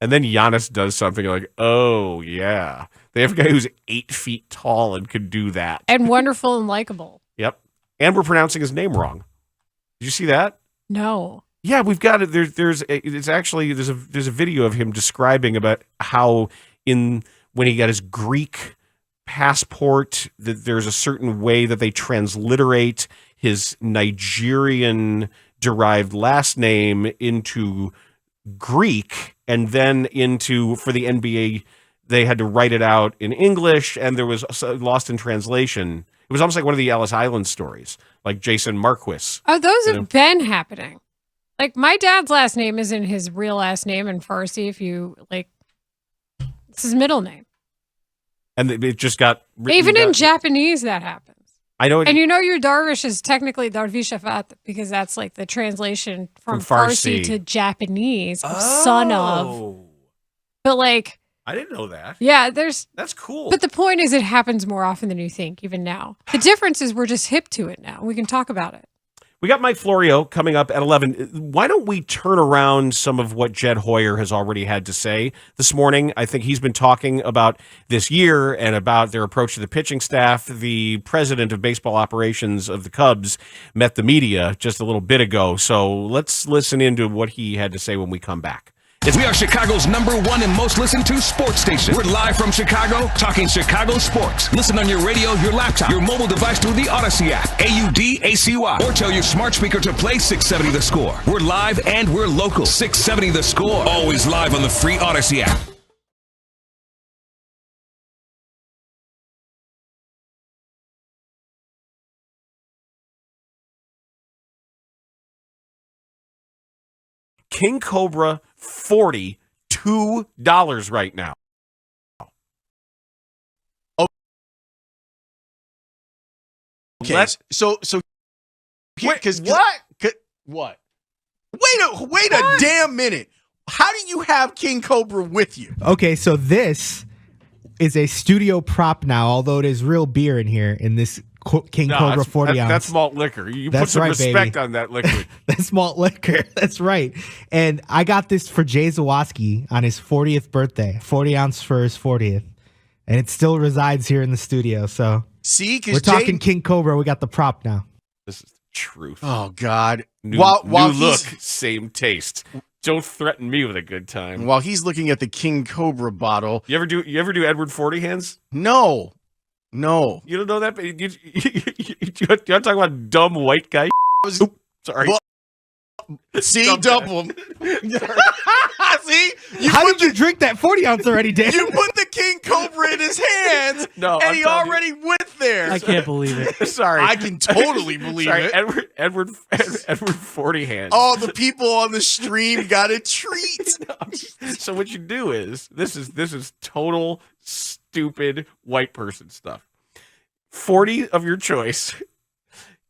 And then Giannis does something like, oh, yeah. They have a guy who's 8 feet tall and could do that. And wonderful and likable. Yep. And we're pronouncing his name wrong. Did you see that? No. Yeah, we've got it. There's a video of him describing about how when he got his Greek passport, that there's a certain way that they transliterate his Nigerian derived last name into Greek, and then for the NBA, they had to write it out in English, and there was lost in translation. It was almost like one of the Ellis Island stories, like Jason Marquis. Oh, those have been happening. Like, my dad's last name isn't his real last name in Farsi. It's his middle name. And it just got written Even down. in Japanese, that happens. I know. And your Darvish is technically Darvishafat because that's like the translation from Farsi to Japanese, son of. But I didn't know that. Yeah, that's cool. But the point is, it happens more often than you think, even now. The difference is we're just hip to it now. We can talk about it. We got Mike Florio coming up at 11. Why don't we turn around some of what Jed Hoyer has already had to say this morning? I think he's been talking about this year and about their approach to the pitching staff. The president of baseball operations of the Cubs met the media just a little bit ago. So let's listen into what he had to say when we come back. We are Chicago's #1 and most listened to sports station. We're live from Chicago, talking Chicago sports. Listen on your radio, your laptop, your mobile device through the Odyssey app, AUDACY, or tell your smart speaker to play 670 The Score. We're live and we're local. 670 The Score. Always live on the free Odyssey app. King Cobra, $42 right now. Okay, so because what? Wait a damn minute. How do you have King Cobra with you? Okay, so this is a studio prop now, although it is real beer in here in this King Cobra 40 ounce. That's malt liquor. You put some respect on that liquid. That's malt liquor. That's right. And I got this for Jay Zawoski on his 40th birthday, 40 ounce for his 40th. And it still resides here in the studio. So we're talking King Cobra. We got the prop now. This is the truth. Oh, God. New While look, same taste. Don't threaten me with a good time. While he's looking at the King Cobra bottle. You ever do Edward 40 hands? No. You don't know that? You want to talk about dumb white guy? Sorry. See, double. See? How did you drink that 40 ounce already, Dan? You put the King Cobra in his hands, and he already went there. I can't believe it. Sorry. I can totally believe it. Edward 40 hands. All the people on the stream got a treat. So what you do is, this is total stupid white person stuff. 40 of your choice.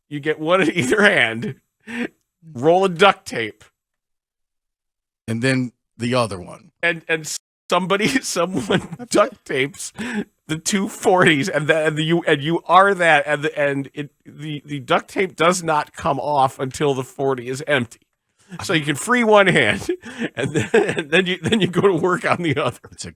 You get one in either hand. Roll a duct tape. And then the other one. And someone duct tapes the two 40s, and you are that, and the duct tape does not come off until the 40 is empty. So you can free one hand, and then you go to work on the other. It's a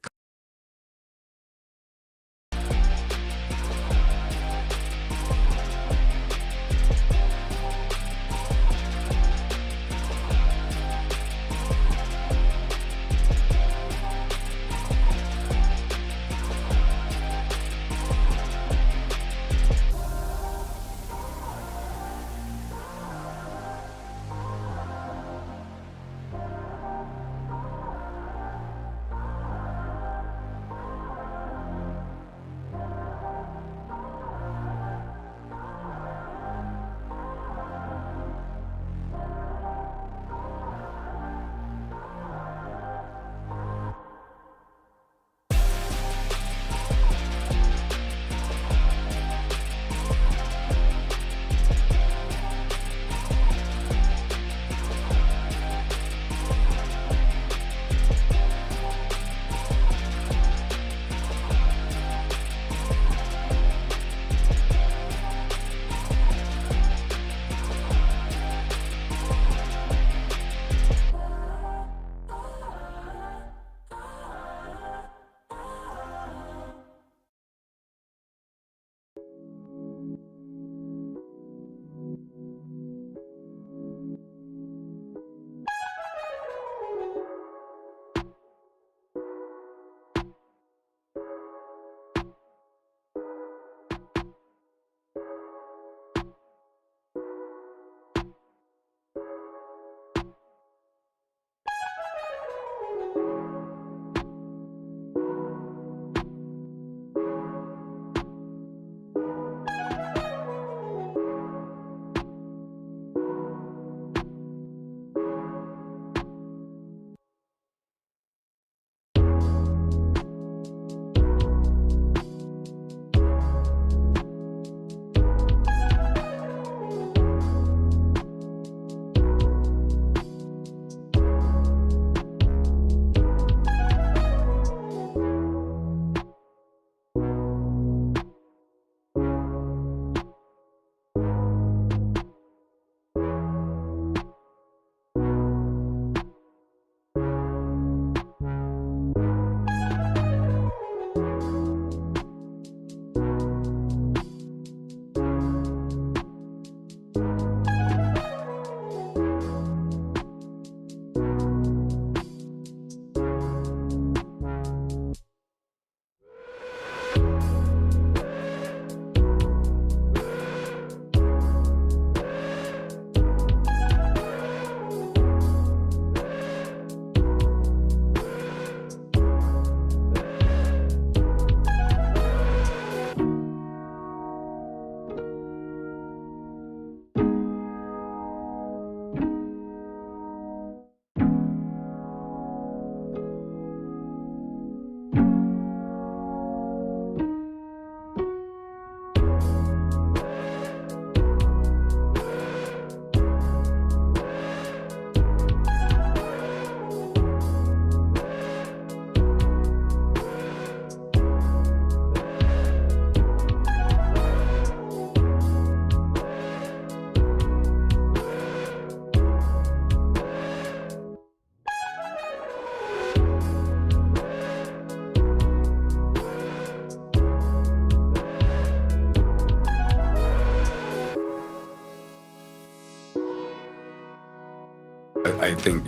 I think,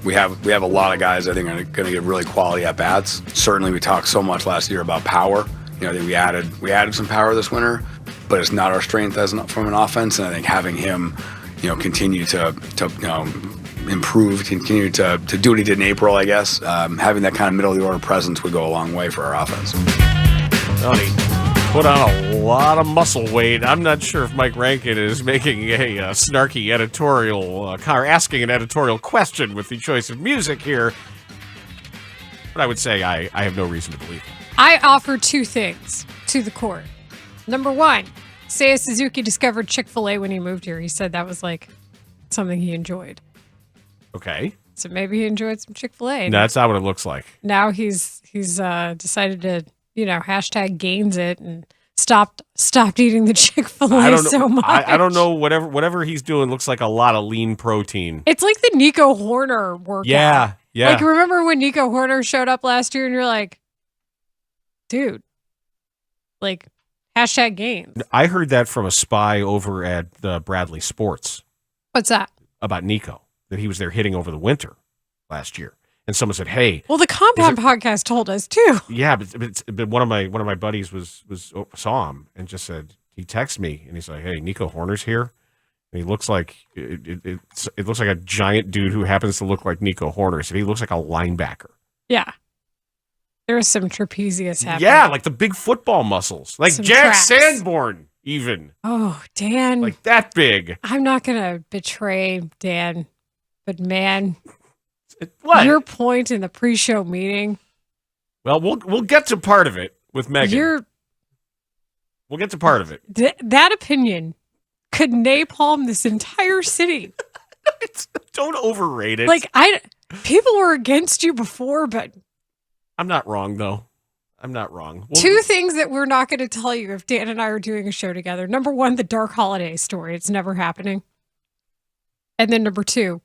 we have a lot of guys I think are going to get really quality at bats. Certainly we talked so much last year about power. I think we added some power this winter, but it's not our strength from an offense. And I think having him, continue to improve, continue to do what he did in April, I guess, having that kind of middle of the order presence would go a long way for our offense. Well, he put on a lot of muscle weight. I'm not sure if Mike Rankin is making a snarky editorial, or asking an editorial question with the choice of music here. But I would say I have no reason to believe it. I offer two things to the court. Number one, Seiya Suzuki discovered Chick-fil-A when he moved here. He said that was like something he enjoyed. Okay. So maybe he enjoyed some Chick-fil-A. No, that's not what it looks like. Now he's decided to, hashtag gains it and stopped eating the Chick-fil-A so much. I don't know. Whatever he's doing looks like a lot of lean protein. It's like the Nico Horner workout. Yeah. Like, remember when Nico Horner showed up last year and you're like, dude, like, hashtag gains. I heard that from a spy over at Bradley Sports. What's that? About Nico, that he was there hitting over the winter last year. And someone said, "Hey." Well, the Compound podcast told us too. Yeah, but one of my buddies saw him and just said, he texted me and he's like, "Hey, Nico Horner's here." And he looks like it looks like a giant dude who happens to look like Nico Horner. So he looks like a linebacker. Yeah. There was some trapezius happening. Yeah, like the big football muscles. Like Some Jack traps. Sanborn, even. Oh, Dan. Like that big. I'm not going to betray Dan, but man, what? Your point in the pre-show meeting. Well, we'll get to part of it with Megan. We'll get to part of it. That opinion could napalm this entire city. Don't overrate it. Like, people were against you before, but I'm not wrong, though. I'm not wrong. two things that we're not going to tell you if Dan and I are doing a show together. Number one, the Dark Holiday story. It's never happening. And then number two,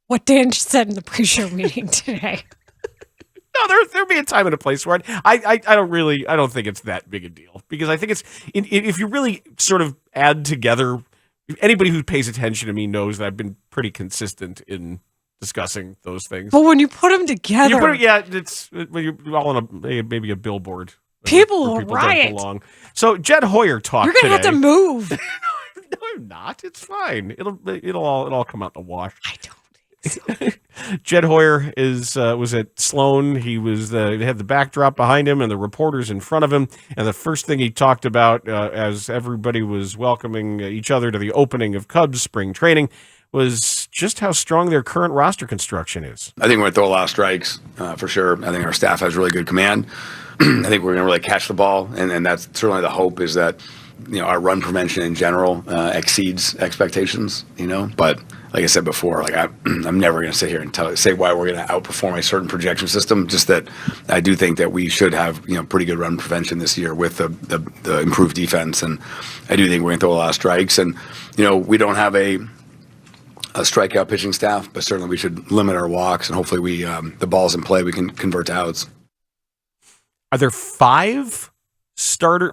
what Dan said in the pre-show meeting today. No, there'll be a time and a place where I don't think it's that big a deal, because I think it's if you really sort of add together, anybody who pays attention to me knows that I've been pretty consistent in discussing those things. But when you put them together, it's when you're all on maybe a billboard. People will don't riot. belong. So Jed Hoyer talked. You're gonna have to move. No, I'm not. It's fine. It'll all come out in the wash. I don't think so. Jed Hoyer was at Sloan. He had the backdrop behind him and the reporters in front of him. And the first thing he talked about, as everybody was welcoming each other to the opening of Cubs spring training, was just how strong their current roster construction is. I think we're going to throw a lot of strikes for sure. I think our staff has really good command. I think we're going to really catch the ball, and that's certainly the hope, is that our run prevention in general exceeds expectations. But like I said before, I'm never going to sit here and say why we're going to outperform a certain projection system. Just that I do think that we should have pretty good run prevention this year with the improved defense, and I do think we're going to throw a lot of strikes. And we don't have a strikeout pitching staff, but certainly we should limit our walks, and hopefully the balls in play we can convert to outs. Are there 5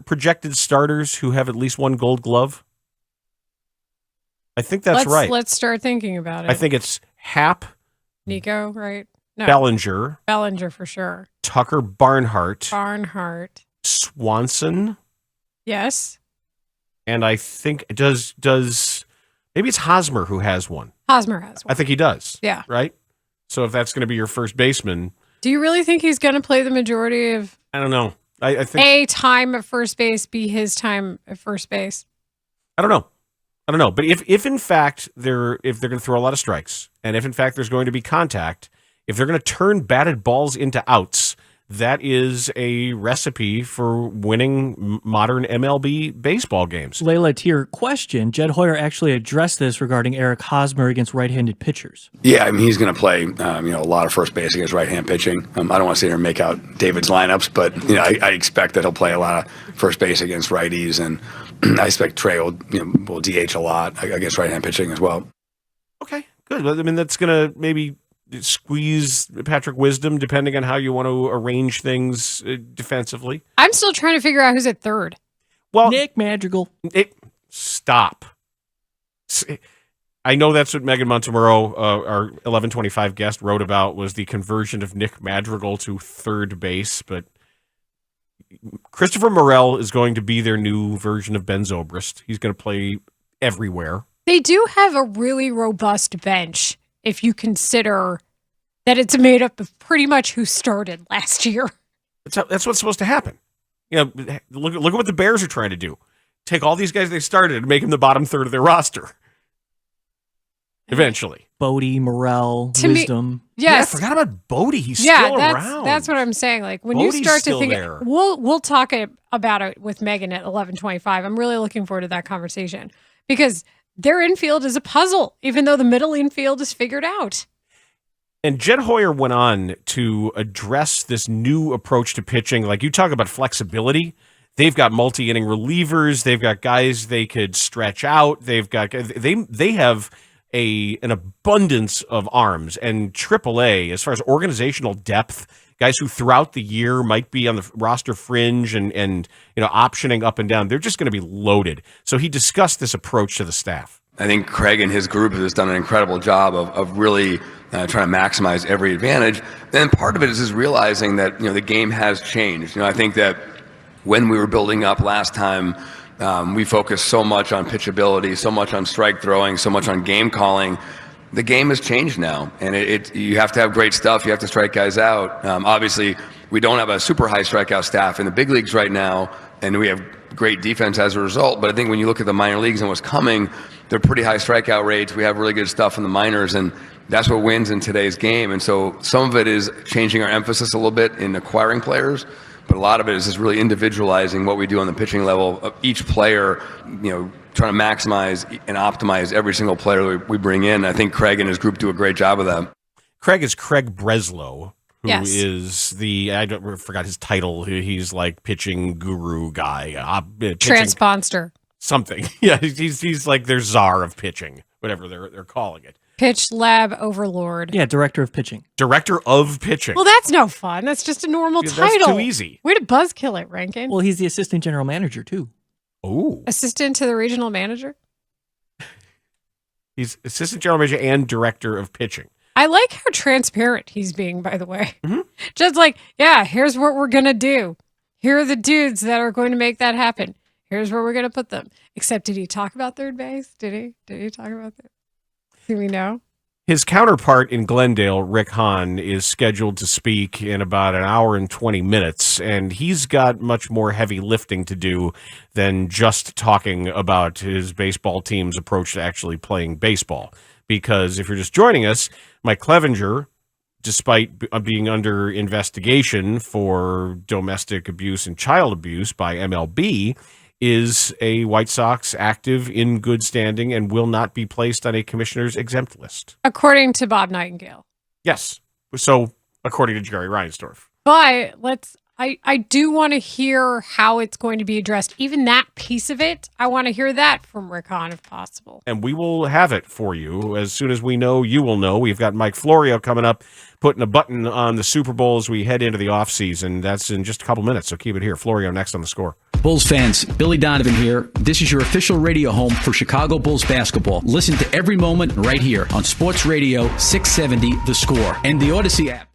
projected starters who have at least one Gold Glove? I think that's right. Let's start thinking about it. I think it's Happ, Nico, right? No. Bellinger for sure. Tucker Barnhart, Swanson. Yes. And I think does maybe it's Hosmer who has one. Hosmer has one. I think he does. Yeah. Right? So if that's going to be your first baseman. Do you really think he's going to play the majority of I don't know. I think A, time at first base, B, his time at first base? I don't know. But if in fact if they're going to throw a lot of strikes, and if in fact there's going to be contact, if they're going to turn batted balls into outs, that is a recipe for winning modern MLB baseball games. Layla, to your question, Jed Hoyer actually addressed this regarding Eric Hosmer against right-handed pitchers. Yeah, I mean, he's going to play a lot of first base against right-hand pitching. I don't want to sit here and make out David's lineups, but I expect that he'll play a lot of first base against righties, and I expect Trey will DH a lot against right-hand pitching as well. Okay, good. I mean, that's going to maybe squeeze Patrick Wisdom, depending on how you want to arrange things defensively. I'm still trying to figure out who's at third. Well, Nick Madrigal. Stop. I know that's what Megan Montemurro, our 1125 guest, wrote about, was the conversion of Nick Madrigal to third base. But Christopher Morel is going to be their new version of Ben Zobrist. He's going to play everywhere. They do have a really robust bench if you consider that it's made up of pretty much who started last year. That's what's supposed to happen. You know, look at what the Bears are trying to do. Take all these guys they started and make them the bottom third of their roster. Eventually. Bodie, Morel, To me- Wisdom. Yes. Yeah, I forgot about Bodie. He's yeah, still that's, around. That's what I'm saying. Like when Bodie's you start to still think, there. we'll talk about it with Megan at 11:25. I'm really looking forward to that conversation because their infield is a puzzle, even though the middle infield is figured out. And Jed Hoyer went on to address this new approach to pitching. Like you talk about flexibility. They've got multi-inning relievers. They've got guys they could stretch out. They have an abundance of arms. And AAA, as far as organizational depth, guys who throughout the year might be on the roster fringe and optioning up and down, they're just going to be loaded. So he discussed this approach to the staff. I think Craig and his group has done an incredible job of really trying to maximize every advantage. And part of it is realizing that the game has changed. I think that when we were building up last time, we focused so much on pitchability, so much on strike throwing, so much on game calling. The game has changed now, and you have to have great stuff. You have to strike guys out. Obviously, we don't have a super high strikeout staff in the big leagues right now, and we have great defense as a result. But I think when you look at the minor leagues and what's coming, they're pretty high strikeout rates. We have really good stuff in the minors, and that's what wins in today's game. And so some of it is changing our emphasis a little bit in acquiring players, but a lot of it is just really individualizing what we do on the pitching level of each player, trying to maximize and optimize every single player we bring in. I think Craig and his group do a great job of that. Craig is Craig Breslow, who Yes. is I forgot his title. He's like pitching guru guy. Transponster. Something. Yeah, he's like their czar of pitching, whatever they're calling it. Pitch lab overlord. Yeah, director of pitching. Director of pitching. Well, that's no fun. That's just a normal Yeah, title. that's too easy. Way to buzzkill it, Rankin. Well, he's the assistant general manager, too. Oh. Assistant to the regional manager. He's assistant general manager and director of pitching. I like how transparent he's being, by the way. Mm-hmm. Just like, yeah, here's what we're going to do. Here are the dudes that are going to make that happen. Here's where we're going to put them. Except, did he talk about third base? Did he? Did he talk about that? Do we know? His counterpart in Glendale, Rick Hahn, is scheduled to speak in about an hour and 20 minutes, and he's got much more heavy lifting to do than just talking about his baseball team's approach to actually playing baseball. Because if you're just joining us, Mike Clevenger, despite being under investigation for domestic abuse and child abuse by MLB, is a White Sox active in good standing and will not be placed on a commissioner's exempt list. According to Bob Nightingale. Yes. So, according to Jerry Reinsdorf. But I do want to hear how it's going to be addressed. Even that piece of it, I want to hear that from Rick Hahn if possible. And we will have it for you. As soon as we know, you will know. We've got Mike Florio coming up, putting a button on the Super Bowl as we head into the offseason. That's in just a couple minutes, so keep it here. Florio next on The Score. Bulls fans, Billy Donovan here. This is your official radio home for Chicago Bulls basketball. Listen to every moment right here on Sports Radio 670 The Score and the Odyssey app.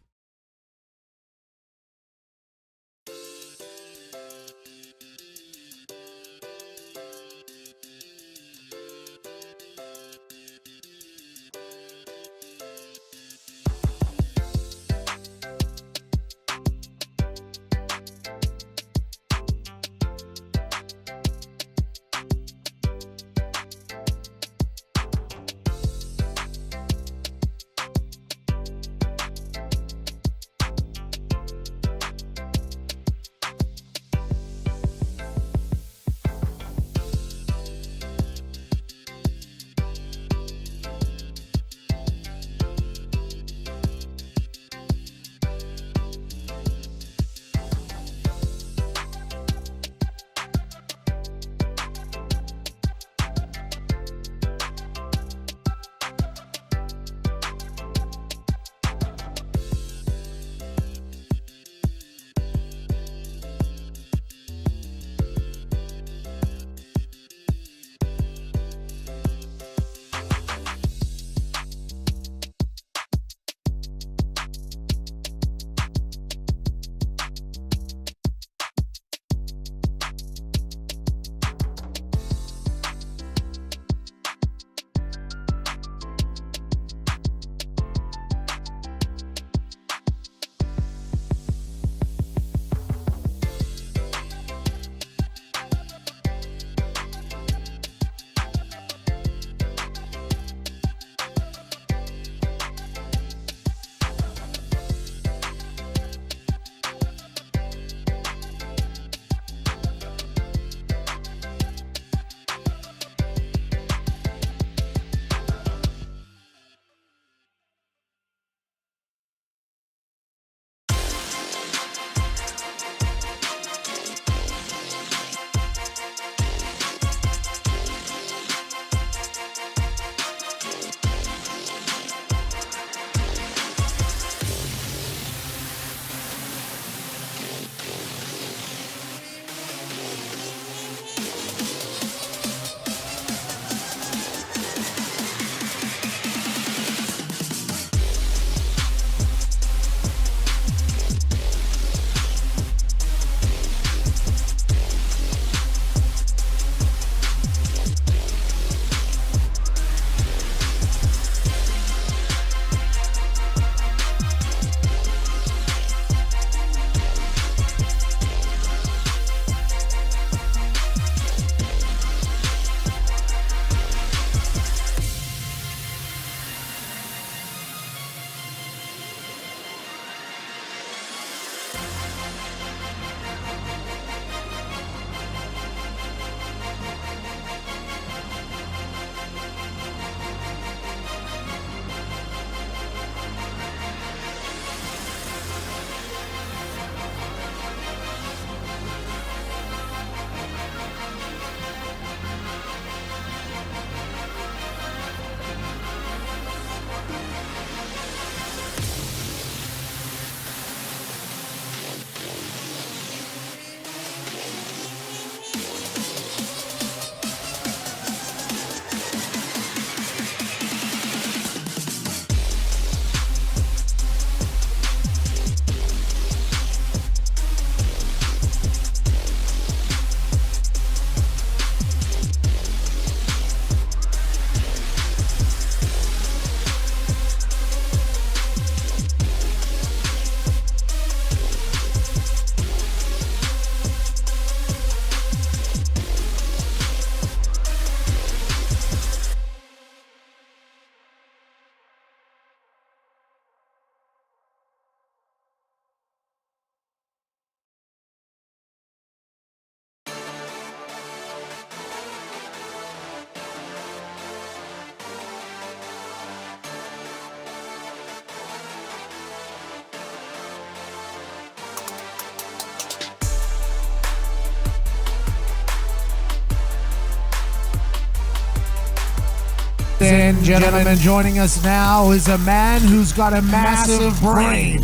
gentlemen, joining us now is a man who's got a massive brain.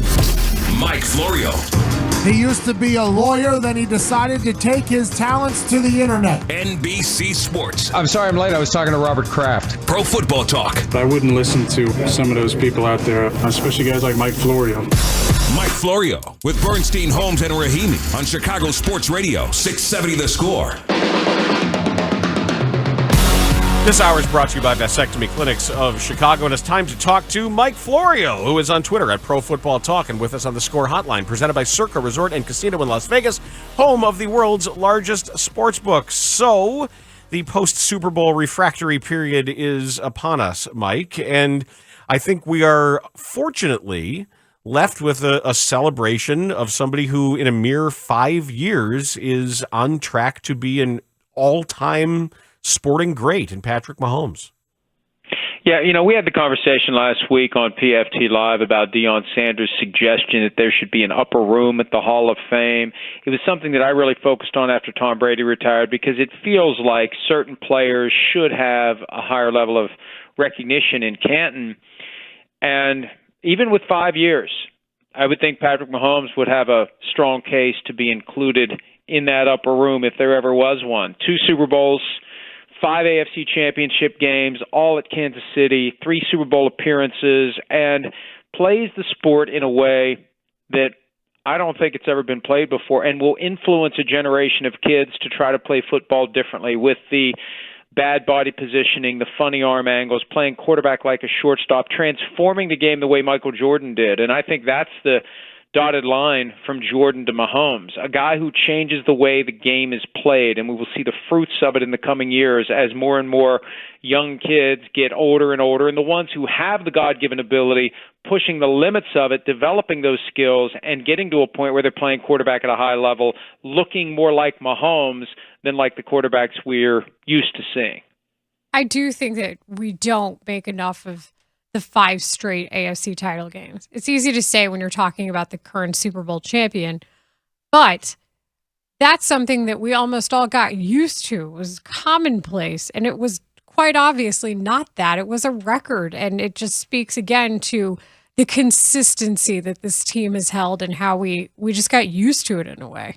Mike Florio. He used to be a lawyer, then he decided to take his talents to the internet. NBC Sports. I'm sorry I'm late. I was talking to Robert Kraft. Pro Football Talk. I wouldn't listen to some of those people out there, especially guys like Mike Florio. Mike Florio with Bernstein, Holmes, and Rahimi on Chicago Sports Radio, 670 The Score. This hour is brought to you by Vasectomy Clinics of Chicago, and it's time to talk to Mike Florio, who is on Twitter at Pro Football Talk, and with us on the Score Hotline, presented by Circa Resort and Casino in Las Vegas, home of the world's largest sports book. So, the post-Super Bowl refractory period is upon us, Mike, and I think we are fortunately left with a celebration of somebody who, in a mere 5 years, is on track to be an all-time sporting great in Patrick Mahomes. Yeah, we had the conversation last week on PFT Live about Deion Sanders' suggestion that there should be an upper room at the Hall of Fame. It was something that I really focused on after Tom Brady retired because it feels like certain players should have a higher level of recognition in Canton. And even with 5 years, I would think Patrick Mahomes would have a strong case to be included in that upper room if there ever was one. 2 Super Bowls, 5 AFC championship games, all at Kansas City, 3 Super Bowl appearances, and plays the sport in a way that I don't think it's ever been played before and will influence a generation of kids to try to play football differently with the bad body positioning, the funny arm angles, playing quarterback like a shortstop, transforming the game the way Michael Jordan did. And I think that's the dotted line from Jordan to Mahomes, a guy who changes the way the game is played, and we will see the fruits of it in the coming years as more and more young kids get older and older, and the ones who have the God-given ability pushing the limits of it, developing those skills, and getting to a point where they're playing quarterback at a high level, looking more like Mahomes than like the quarterbacks we're used to seeing. I do think that we don't make enough of the 5 straight AFC title games. It's easy to say when you're talking about the current Super Bowl champion, but that's something that we almost all got used to. It was commonplace, and it was quite obviously not that. It was a record, and it just speaks again to the consistency that this team has held and how we just got used to it in a way.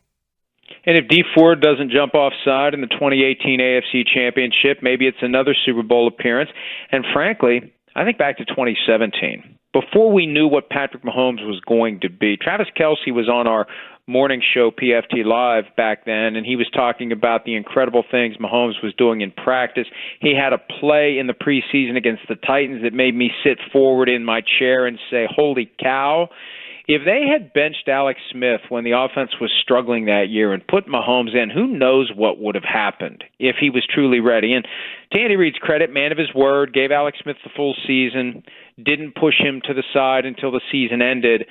And if Dee Ford doesn't jump offside in the 2018 AFC Championship, maybe it's another Super Bowl appearance. And frankly, I think back to 2017, before we knew what Patrick Mahomes was going to be. Travis Kelce was on our morning show, PFT Live, back then, and he was talking about the incredible things Mahomes was doing in practice. He had a play in the preseason against the Titans that made me sit forward in my chair and say, holy cow. If they had benched Alex Smith when the offense was struggling that year and put Mahomes in, who knows what would have happened if he was truly ready. And to Andy Reid's credit, man of his word, gave Alex Smith the full season, didn't push him to the side until the season ended.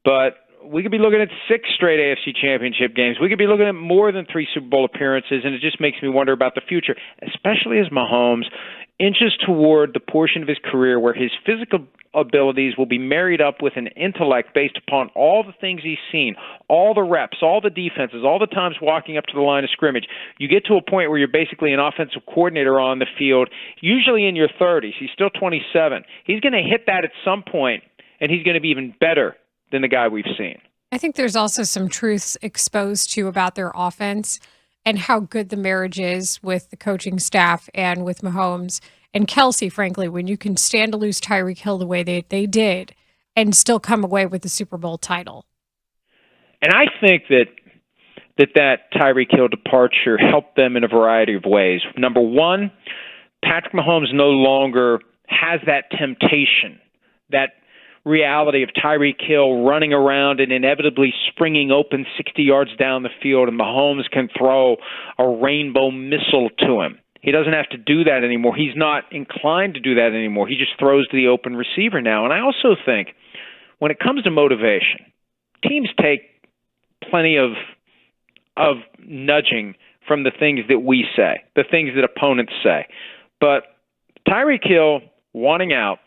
But we could be looking at 6 straight AFC championship games. We could be looking at more than 3 Super Bowl appearances, and it just makes me wonder about the future, especially as Mahomes inches toward the portion of his career where his physical abilities will be married up with an intellect based upon all the things he's seen, all the reps, all the defenses, all the times walking up to the line of scrimmage. You get to a point where you're basically an offensive coordinator on the field, usually in your 30s. He's still 27. He's going to hit that at some point, and he's going to be even better than the guy we've seen. I think there's also some truths exposed to about their offense and how good the marriage is with the coaching staff and with Mahomes and Kelce, frankly, when you can stand to lose Tyreek Hill the way they did and still come away with the Super Bowl title. And I think that Tyreek Hill departure helped them in a variety of ways. Number one, Patrick Mahomes no longer has that temptation, that reality of Tyreek Hill running around and inevitably springing open 60 yards down the field, and Mahomes can throw a rainbow missile to him. He doesn't have to do that anymore. He's not inclined to do that anymore. He just throws to the open receiver now. And I also think when it comes to motivation, teams take plenty of nudging from the things that we say, the things that opponents say. But Tyreek Hill wanting out,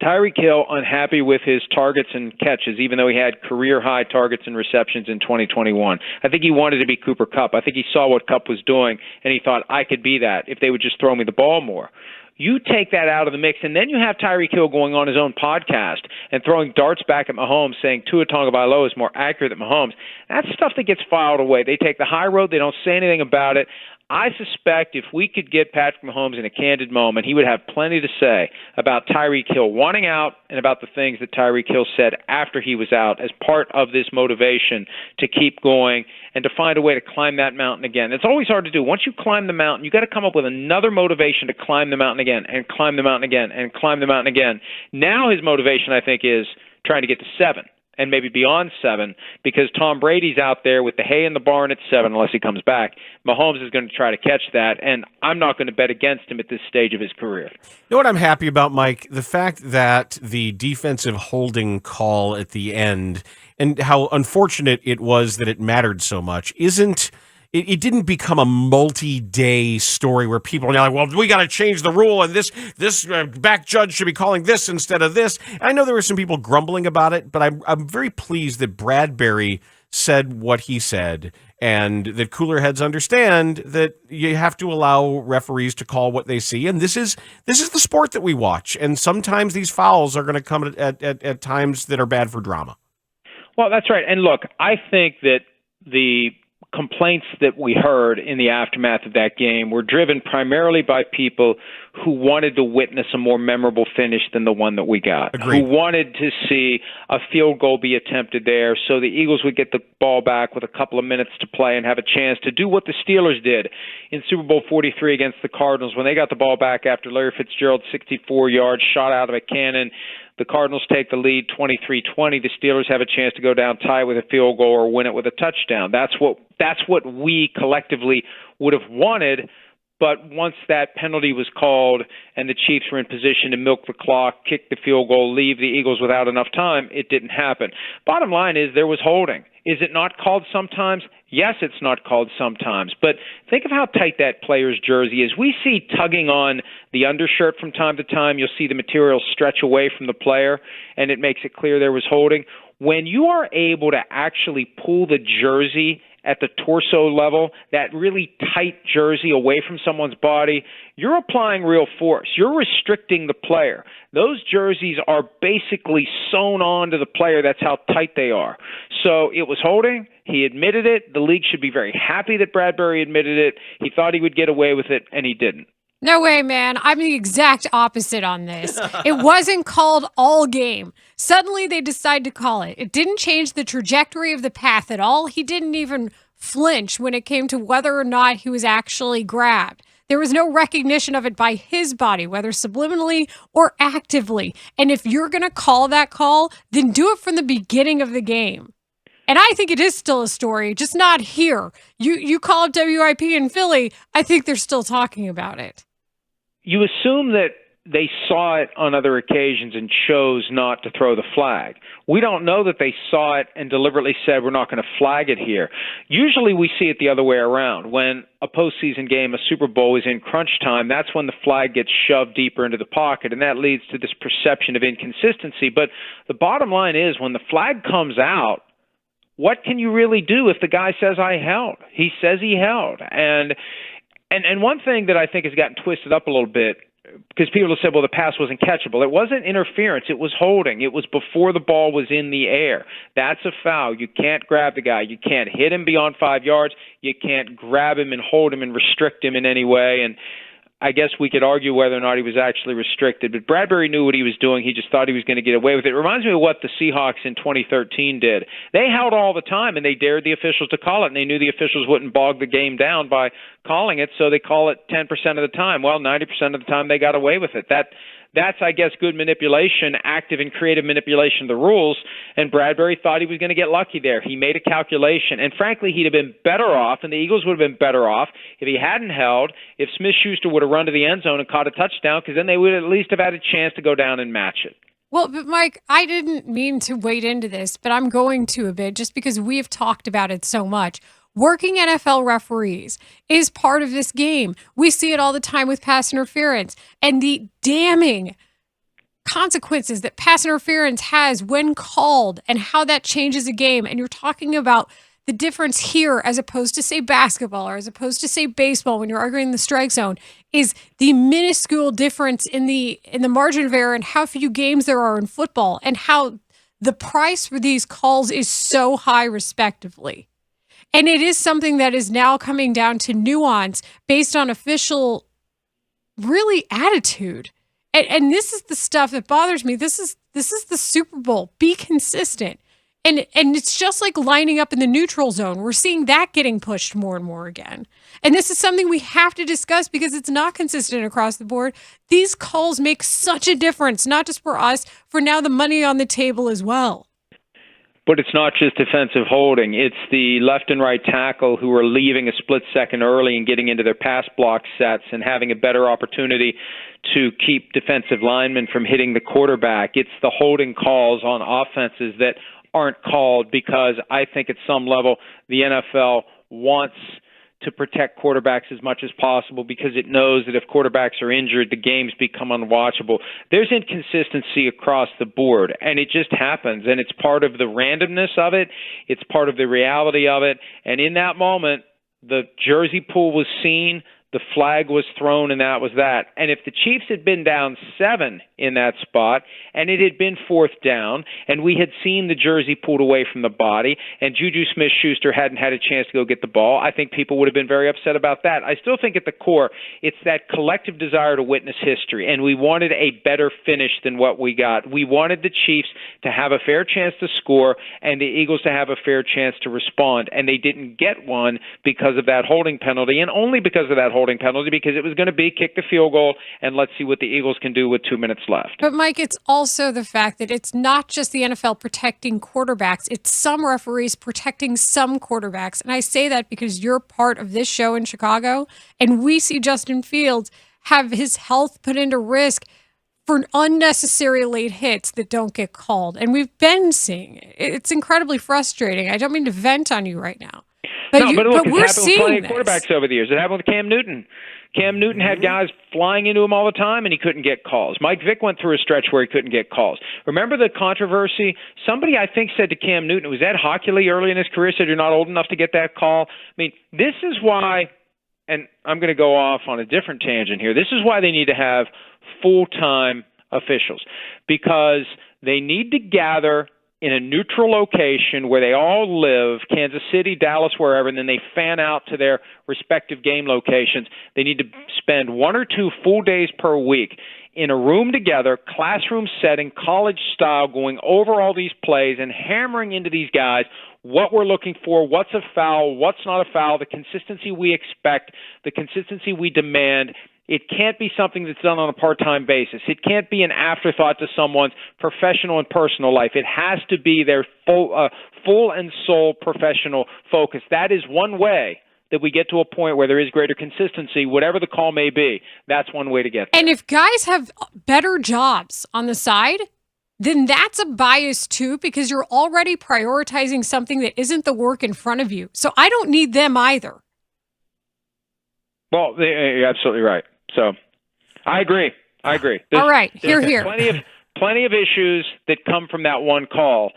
Tyreek Hill unhappy with his targets and catches, even though he had career-high targets and receptions in 2021. I think he wanted to be Cooper Kupp. I think he saw what Kupp was doing, and he thought, I could be that if they would just throw me the ball more. You take that out of the mix, and then you have Tyreek Hill going on his own podcast and throwing darts back at Mahomes, saying Tua Tagovailoa is more accurate than Mahomes. That's stuff that gets filed away. They take the high road. They don't say anything about it. I suspect if we could get Patrick Mahomes in a candid moment, he would have plenty to say about Tyreek Hill wanting out and about the things that Tyreek Hill said after he was out as part of this motivation to keep going and to find a way to climb that mountain again. It's always hard to do. Once you climb the mountain, you got to come up with another motivation to climb the mountain again and climb the mountain again and climb the mountain again. Now his motivation, I think, is trying to get to 7. And maybe beyond 7, because Tom Brady's out there with the hay in the barn at 7, unless he comes back. Mahomes is going to try to catch that, and I'm not going to bet against him at this stage of his career. You know what I'm happy about, Mike? The fact that the defensive holding call at the end, and how unfortunate it was that it mattered so much, it didn't become a multi-day story where people are now like, well, we got to change the rule, and this back judge should be calling this instead of this. And I know there were some people grumbling about it, but I'm very pleased that Bradbury said what he said, and that cooler heads understand that you have to allow referees to call what they see. And this is the sport that we watch, and sometimes these fouls are going to come at times that are bad for drama. Well, that's right. And look, I think that the complaints that we heard in the aftermath of that game were driven primarily by people who wanted to witness a more memorable finish than the one that we got. Agreed. Who wanted to see a field goal be attempted there so the Eagles would get the ball back with a couple of minutes to play and have a chance to do what the Steelers did in Super Bowl 43 against the Cardinals when they got the ball back after Larry Fitzgerald's 64 yards shot out of a cannon. The Cardinals take the lead 23-20. The Steelers have a chance to go down, tie with a field goal, or win it with a touchdown. That's what we collectively would have wanted. But once that penalty was called and the Chiefs were in position to milk the clock, kick the field goal, leave the Eagles without enough time, it didn't happen. Bottom line is there was holding. Is it not called sometimes? Yes, it's not called sometimes. But think of how tight that player's jersey is. We see tugging on the undershirt from time to time. You'll see the material stretch away from the player, and it makes it clear there was holding. When you are able to actually pull the jersey at the torso level, that really tight jersey away from someone's body, you're applying real force. You're restricting the player. Those jerseys are basically sewn on to the player. That's how tight they are. So it was holding. He admitted it. The league should be very happy that Bradbury admitted it. He thought he would get away with it, and he didn't. No way, man. I'm the exact opposite on this. It wasn't called all game. Suddenly they decide to call it. It didn't change the trajectory of the path at all. He didn't even flinch when it came to whether or not he was actually grabbed. There was no recognition of it by his body, whether subliminally or actively. And if you're going to call that call, then do it from the beginning of the game. And I think it is still a story, just not here. You call up WIP in Philly, I think they're still talking about it. You assume that they saw it on other occasions and chose not to throw the flag. We don't know that they saw it and deliberately said, we're not going to flag it here. Usually we see it the other way around. When a postseason game, a Super Bowl, is in crunch time, that's when the flag gets shoved deeper into the pocket, and that leads to this perception of inconsistency. But the bottom line is, when the flag comes out, what can you really do if the guy says, I held? He says he held. And one thing that I think has gotten twisted up a little bit, because people have said, well, the pass wasn't catchable. It wasn't interference. It was holding. It was before the ball was in the air. That's a foul. You can't grab the guy. You can't hit him beyond 5 yards. You can't grab him and hold him and restrict him in any way. And I guess we could argue whether or not he was actually restricted, but Bradbury knew what he was doing. He just thought he was going to get away with it. It reminds me of what the Seahawks in 2013 did. They held all the time, and they dared the officials to call it, and they knew the officials wouldn't bog the game down by calling it, so they call it 10% of the time. Well, 90% of the time they got away with it. That's, I guess, good manipulation, active and creative manipulation of the rules, and Bradbury thought he was going to get lucky there. He made a calculation, and frankly, he'd have been better off, and the Eagles would have been better off if he hadn't held, if Smith-Schuster would have run to the end zone and caught a touchdown, because then they would at least have had a chance to go down and match it. Well, but Mike, I didn't mean to wade into this, but I'm going to a bit just because we've talked about it so much. Working NFL referees is part of this game. We see it all the time with pass interference and the damning consequences that pass interference has when called and how that changes a game. And you're talking about the difference here, as opposed to, say, basketball or as opposed to, say, baseball, when you're arguing the strike zone, is the minuscule difference in the margin of error and how few games there are in football and how the price for these calls is so high, respectively. And it is something that is now coming down to nuance based on official, really, attitude. And this is the stuff that bothers me. This is the Super Bowl. Be consistent. And it's just like lining up in the neutral zone. We're seeing that getting pushed more and more again. And this is something we have to discuss because it's not consistent across the board. These calls make such a difference, not just for us, for now the money on the table as well. But it's not just defensive holding. It's the left and right tackle who are leaving a split second early and getting into their pass block sets and having a better opportunity to keep defensive linemen from hitting the quarterback. It's the holding calls on offenses that aren't called because I think at some level the NFL wants to protect quarterbacks as much as possible because it knows that if quarterbacks are injured, the games become unwatchable. There's inconsistency across the board, and it just happens, and it's part of the randomness of it. It's part of the reality of it, and in that moment, the jersey pool was seen, the flag was thrown, and that was that. And if the Chiefs had been down 7 in that spot, and it had been 4th down, and we had seen the jersey pulled away from the body, and Juju Smith-Schuster hadn't had a chance to go get the ball, I think people would have been very upset about that. I still think at the core, it's that collective desire to witness history, and we wanted a better finish than what we got. We wanted the Chiefs to have a fair chance to score, and the Eagles to have a fair chance to respond, and they didn't get one because of that holding penalty, and only because of that holding penalty, because it was going to be kick the field goal and let's see what the Eagles can do with 2 minutes left. But Mike, it's also the fact that it's not just the NFL protecting quarterbacks, it's some referees protecting some quarterbacks. And I say that because you're part of this show in Chicago, and we see Justin Fields have his health put into risk for unnecessary late hits that don't get called. And we've been seeing it. It's incredibly frustrating. I don't mean to vent on you right now. But look, we're it's happened with plenty seeing of quarterbacks over the years. It happened with Cam Newton. Cam Newton had guys flying into him all the time, and he couldn't get calls. Mike Vick went through a stretch where he couldn't get calls. Remember the controversy? Somebody, I think, said to Cam Newton, was that Hockley early in his career, said you're not old enough to get that call? I mean, this is why, and I'm going to go off on a different tangent here, this is why they need to have full-time officials, because they need to gather in a neutral location where they all live, Kansas City, Dallas, wherever, and then they fan out to their respective game locations. They need to spend 1 or 2 full days per week in a room together, classroom setting, college style, going over all these plays and hammering into these guys what we're looking for, what's a foul, what's not a foul, the consistency we expect, the consistency we demand. It can't be something that's done on a part-time basis. It can't be an afterthought to someone's professional and personal life. It has to be their full and sole professional focus. That is one way that we get to a point where there is greater consistency, whatever the call may be. That's one way to get there. And if guys have better jobs on the side, then that's a bias too, because you're already prioritizing something that isn't the work in front of you. So I don't need them either. Well, you're absolutely right. So I agree. There's, all right, here. Plenty of issues that come from that one call.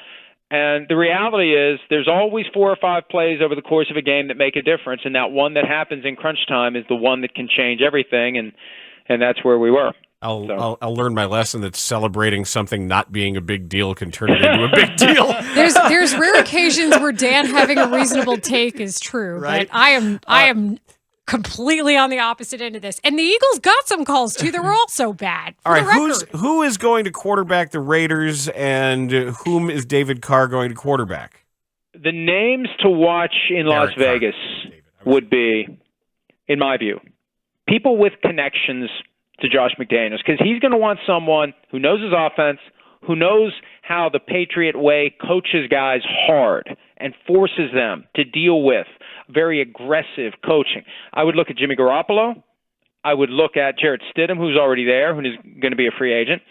And the reality is there's always 4 or 5 plays over the course of a game that make a difference, and that one that happens in crunch time is the one that can change everything, and that's where we were. I'll learn my lesson that celebrating something not being a big deal can turn it into a big deal. There's rare occasions where Dan having a reasonable take is true, right? But I am completely on the opposite end of this. And the Eagles got some calls too that were also bad. All right, who is going to quarterback the Raiders, and whom is David Carr going to quarterback? The names to watch in Las Vegas would be, in my view, people with connections to Josh McDaniels, because he's going to want someone who knows his offense, who knows how the Patriot way coaches guys hard and forces them to deal with very aggressive coaching. I would look at Jimmy Garoppolo. I would look at Jarrett Stidham, who's already there, who's going to be a free agent.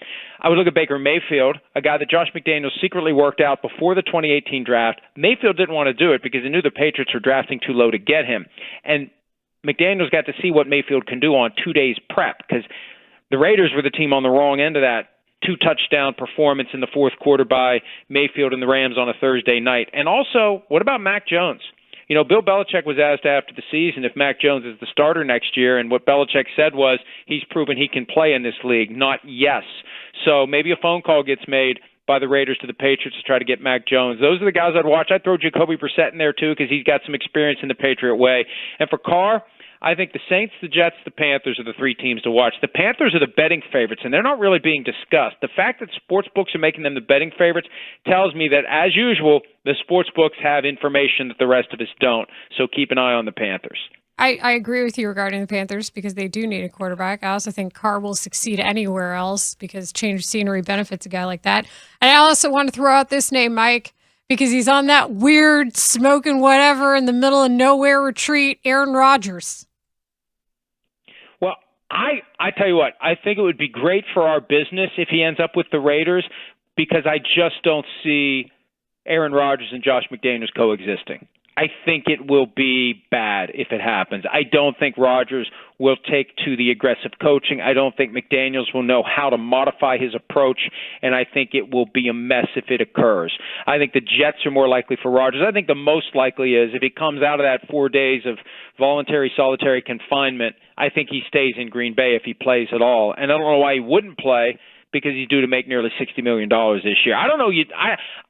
I would look at Baker Mayfield, a guy that Josh McDaniels secretly worked out before the 2018 draft. Mayfield didn't want to do it because he knew the Patriots were drafting too low to get him. And McDaniels got to see what Mayfield can do on 2 days prep, because the Raiders were the team on the wrong end of that 2-touchdown performance in the fourth quarter by Mayfield and the Rams on a Thursday night. And also, what about Mac Jones? You know, Bill Belichick was asked after the season if Mac Jones is the starter next year, and what Belichick said was he's proven he can play in this league, not yes. So maybe a phone call gets made by the Raiders to the Patriots to try to get Mac Jones. Those are the guys I'd watch. I'd throw Jacoby Brissett in there, too, because he's got some experience in the Patriot way. And for Carr, I think the Saints, the Jets, the Panthers are the three teams to watch. The Panthers are the betting favorites, and they're not really being discussed. The fact that sports books are making them the betting favorites tells me that, as usual, the sports books have information that the rest of us don't. So keep an eye on the Panthers. I agree with you regarding the Panthers because they do need a quarterback. I also think Carr will succeed anywhere else because change of scenery benefits a guy like that. And I also want to throw out this name, Mike, because he's on that weird smoking whatever in the middle of nowhere retreat, Aaron Rodgers. Well, I tell you what, I think it would be great for our business if he ends up with the Raiders because I just don't see Aaron Rodgers and Josh McDaniels coexisting. I think it will be bad if it happens. I don't think Rodgers will take to the aggressive coaching. I don't think McDaniels will know how to modify his approach, and I think it will be a mess if it occurs. I think the Jets are more likely for Rodgers. I think the most likely is if he comes out of that 4 days of voluntary solitary confinement, I think he stays in Green Bay if he plays at all. And I don't know why he wouldn't play, because he's due to make nearly $60 million this year. I don't know.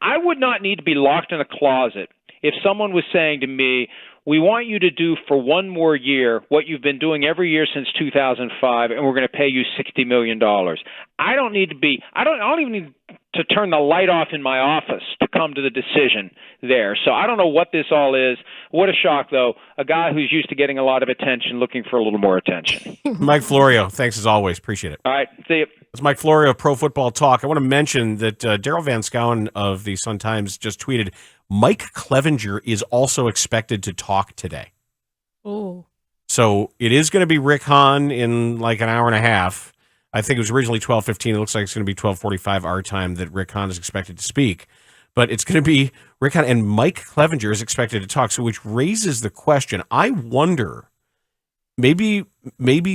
I would not need to be locked in a closet if someone was saying to me, we want you to do for one more year what you've been doing every year since 2005, and we're going to pay you $60 million. I don't even need to turn the light off in my office to come to the decision there. So I don't know what this all is. What a shock, though. A guy who's used to getting a lot of attention looking for a little more attention. Mike Florio, thanks as always. Appreciate it. All right, see you. It's Mike Florio of Pro Football Talk. I want to mention that Daryl Van Schouwen of the Sun-Times just tweeted, Mike Clevenger is also expected to talk today. Oh. So it is going to be Rick Hahn in like an hour and a half. I think it was originally 12:15. It looks like it's going to be 12:45 our time that Rick Hahn is expected to speak. But it's going to be Rick Hahn and Mike Clevenger is expected to talk. So which raises the question, I wonder, maybe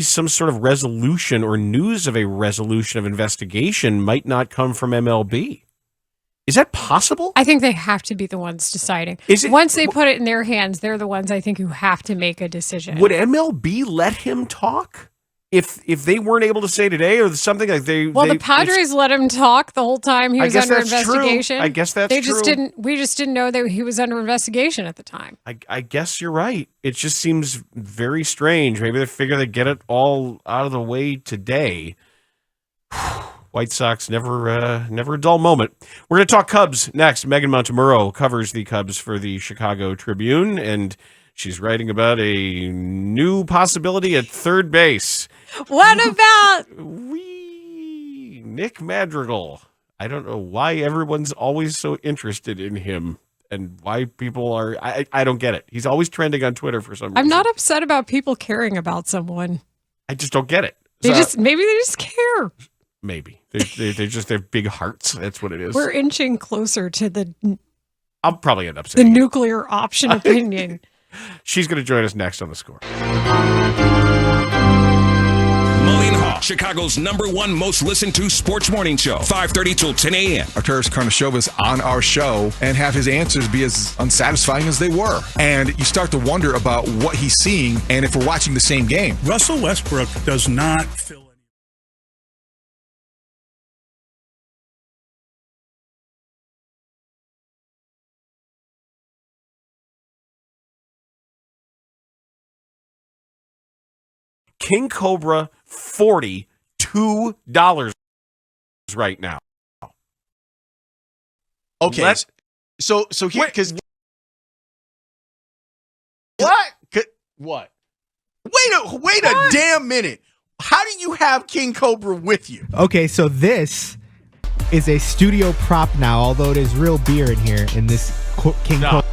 some sort of resolution or news of a resolution of investigation might not come from MLB. Is that possible? I think they have to be the ones deciding. Once they put it in their hands, they're the ones I think who have to make a decision. Would MLB let him talk if they weren't able to say today or something like they? Well, the Padres let him talk the whole time he was under investigation. True. I guess that's true. We just didn't know that he was under investigation at the time. I guess you're right. It just seems very strange. Maybe they figure they get it all out of the way today. White Sox, never a dull moment. We're going to talk Cubs next. Megan Montemurro covers the Cubs for the Chicago Tribune, and she's writing about a new possibility at third base. What about Nick Madrigal? I don't know why everyone's always so interested in him and why people are. I don't get it. He's always trending on Twitter for some reason. I'm not upset about people caring about someone. I just don't get it. Maybe they just care. Maybe they have big hearts. That's what it is. We're inching closer to the. I'll probably end up saying the nuclear option opinion. She's going to join us next on The Score. Mully and Haugh, Chicago's #1 most listened to sports morning show, 5:30 till 10 a.m. Arturas Karnisovas on our show and have his answers be as unsatisfying as they were. And you start to wonder about what he's seeing and if we're watching the same game. Russell Westbrook does not fill King Cobra, $42 right now. Okay, so here because what? Wait a damn minute. How do you have King Cobra with you? Okay, so this is a studio prop now, although it is real beer in here in this King Cobra.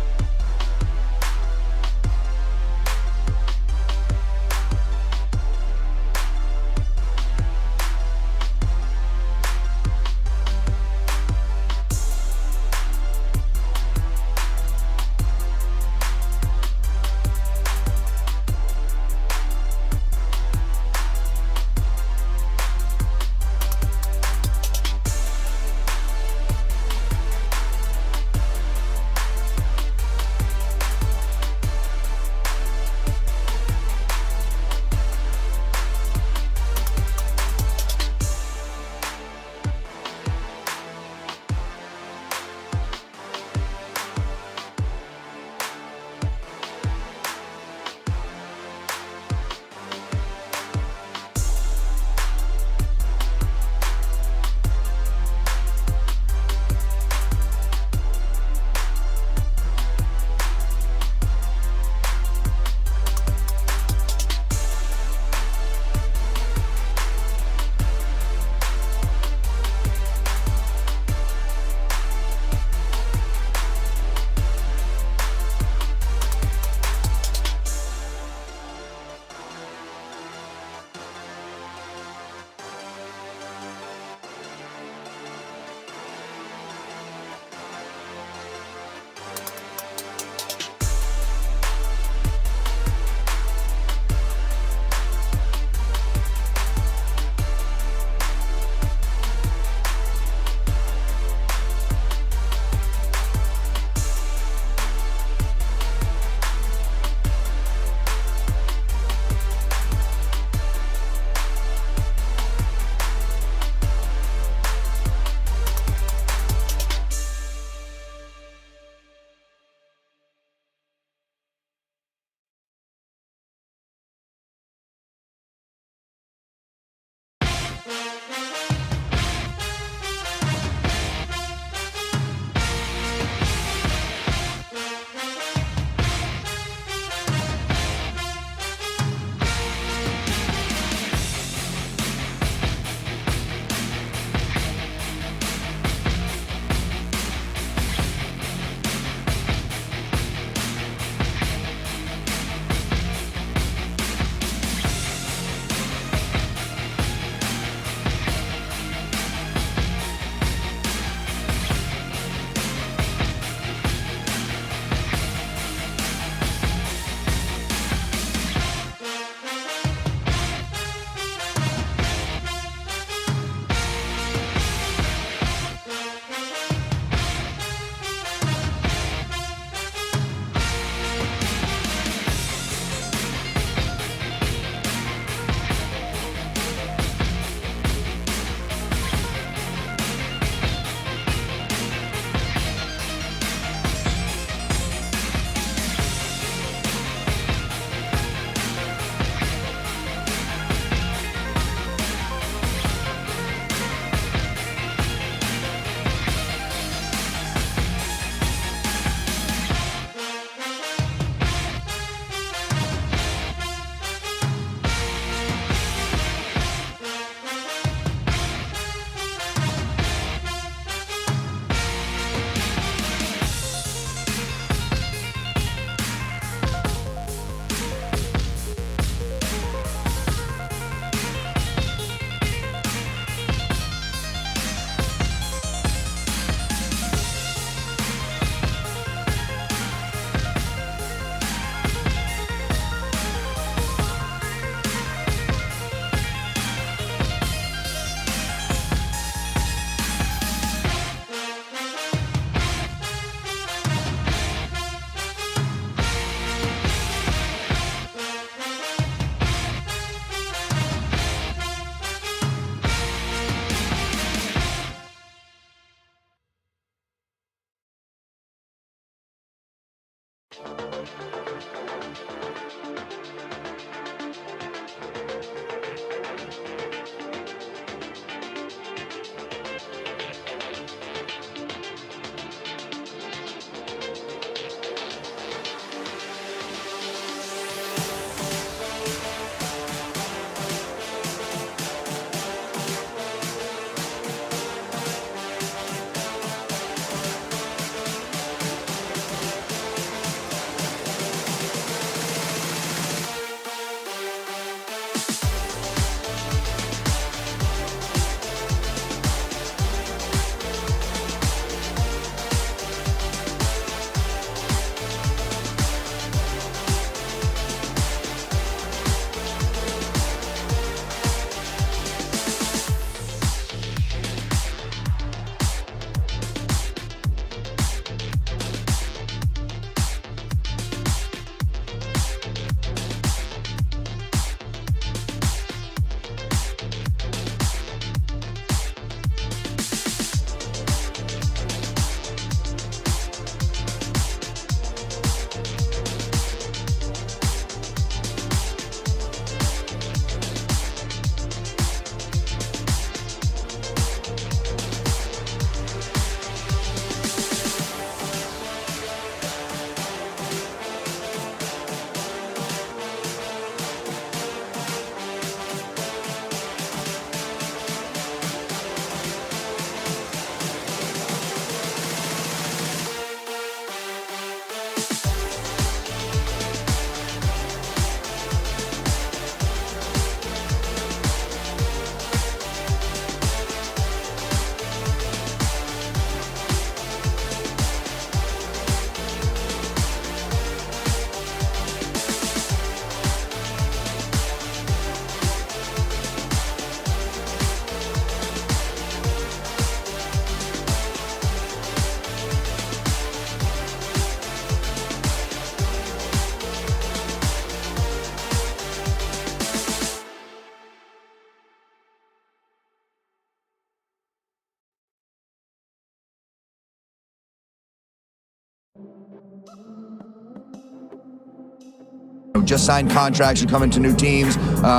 Just signed contracts are coming to new teams.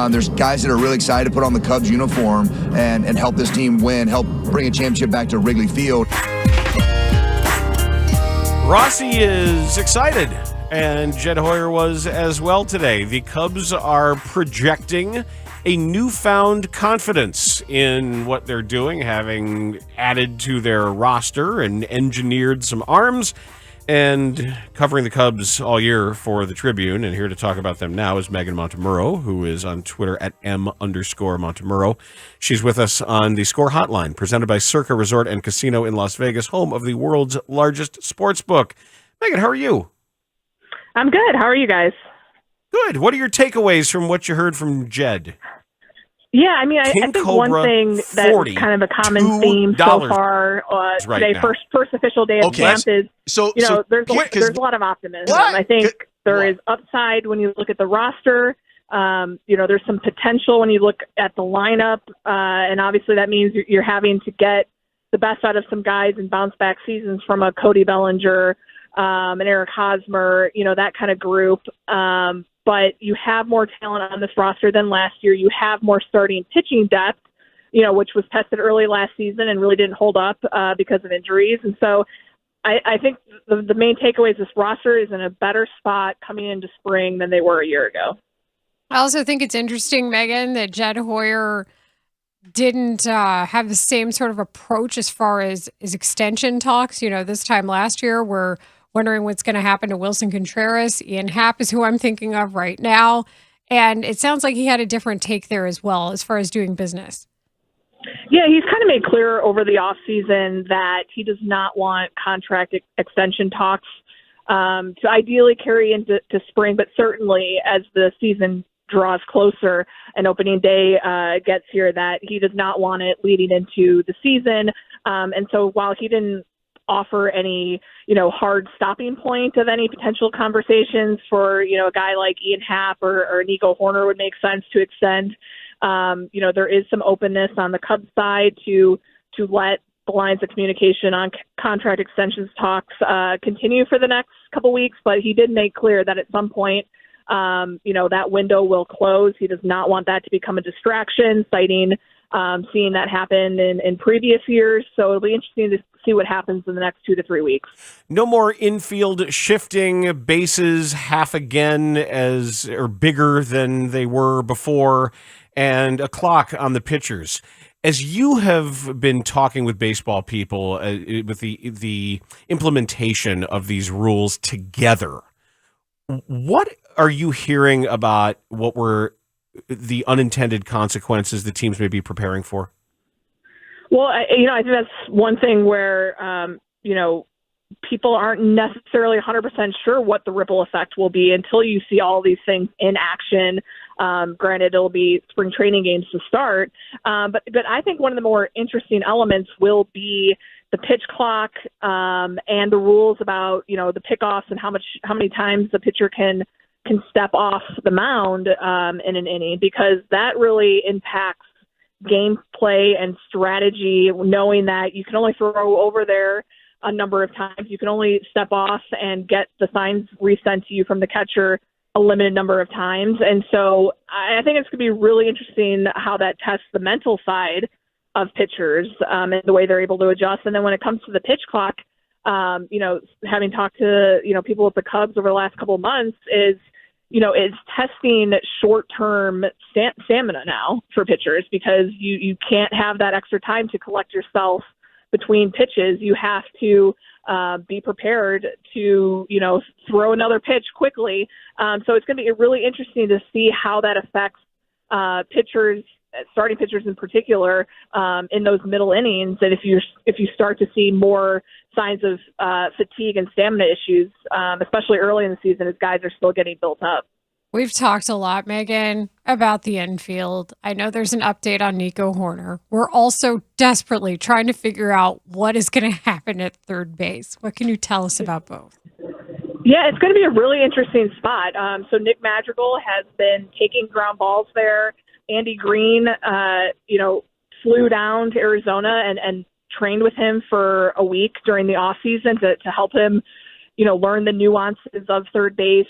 There's guys that are really excited to put on the Cubs uniform and help this team win, help bring a championship back to Wrigley Field. Rossi is excited, and Jed Hoyer was as well today. The Cubs are projecting a newfound confidence in what they're doing, having added to their roster and engineered some arms. And covering the Cubs all year for the Tribune, and here to talk about them now is Megan Montemurro, who is on Twitter at @M_Montemurro. She's with us on the Score Hotline, presented by Circa Resort and Casino in Las Vegas, home of the world's largest sports book. Megan, how are you? I'm good. How are you guys? Good. What are your takeaways from what you heard from Jed? Yeah, I mean, I think one thing that's kind of a common theme so far today, first official day of camp is, there's a lot of optimism. I think there is upside when you look at the roster. There's some potential when you look at the lineup, and obviously that means you're having to get the best out of some guys in bounce-back seasons from a Cody Bellinger, and Eric Hosmer, that kind of group. But you have more talent on this roster than last year. You have more starting pitching depth, which was tested early last season and really didn't hold up because of injuries. And so I think the main takeaway is this roster is in a better spot coming into spring than they were a year ago. I also think it's interesting, Megan, that Jed Hoyer didn't have the same sort of approach as far as extension talks. This time last year, we're wondering what's going to happen to Wilson Contreras. Ian Happ is who I'm thinking of right now. And it sounds like he had a different take there as well as far as doing business. Yeah, he's kind of made clear over the offseason that he does not want contract extension talks to ideally carry into spring, but certainly as the season draws closer and opening day gets here, that he does not want it leading into the season. And so while he didn't offer any, hard stopping point of any potential conversations for, a guy like Ian Happ or Nico Horner would make sense to extend. There is some openness on the Cubs side to let the lines of communication on contract extensions talks continue for the next couple weeks, but he did make clear that at some point, that window will close. He does not want that to become a distraction, citing seeing that happen in previous years. So it'll be interesting to see what happens in the next 2 to 3 weeks. No more infield shifting, bases half again or bigger than they were before, and a clock on the pitchers. As you have been talking with baseball people with the implementation of these rules together, what are you hearing about what were the unintended consequences the teams may be preparing for? Well, I think that's one thing where, people aren't necessarily 100% sure what the ripple effect will be until you see all these things in action. Granted, it'll be spring training games to start. But I think one of the more interesting elements will be the pitch clock and the rules about, the pickoffs and how many times the pitcher can step off the mound in an inning, because that really impacts gameplay and strategy, knowing that you can only throw over there a number of times. You can only step off and get the signs resent to you from the catcher a limited number of times. And so I think it's going to be really interesting how that tests the mental side of pitchers and the way they're able to adjust. And then when it comes to the pitch clock, having talked to, people at the Cubs over the last couple of months is testing short-term stamina now for pitchers, because you can't have that extra time to collect yourself between pitches. You have to be prepared to, throw another pitch quickly. So it's going to be really interesting to see how that affects pitchers, starting pitchers in particular, in those middle innings. And if you start to see more signs of fatigue and stamina issues, especially early in the season as guys are still getting built up. We've talked a lot, Megan, about the infield. I know there's an update on Nico Horner. We're also desperately trying to figure out what is going to happen at third base. What can you tell us about both? Yeah, it's going to be a really interesting spot. So Nick Madrigal has been taking ground balls there. Andy Green, flew down to Arizona and trained with him for a week during the off season to help him, learn the nuances of third base.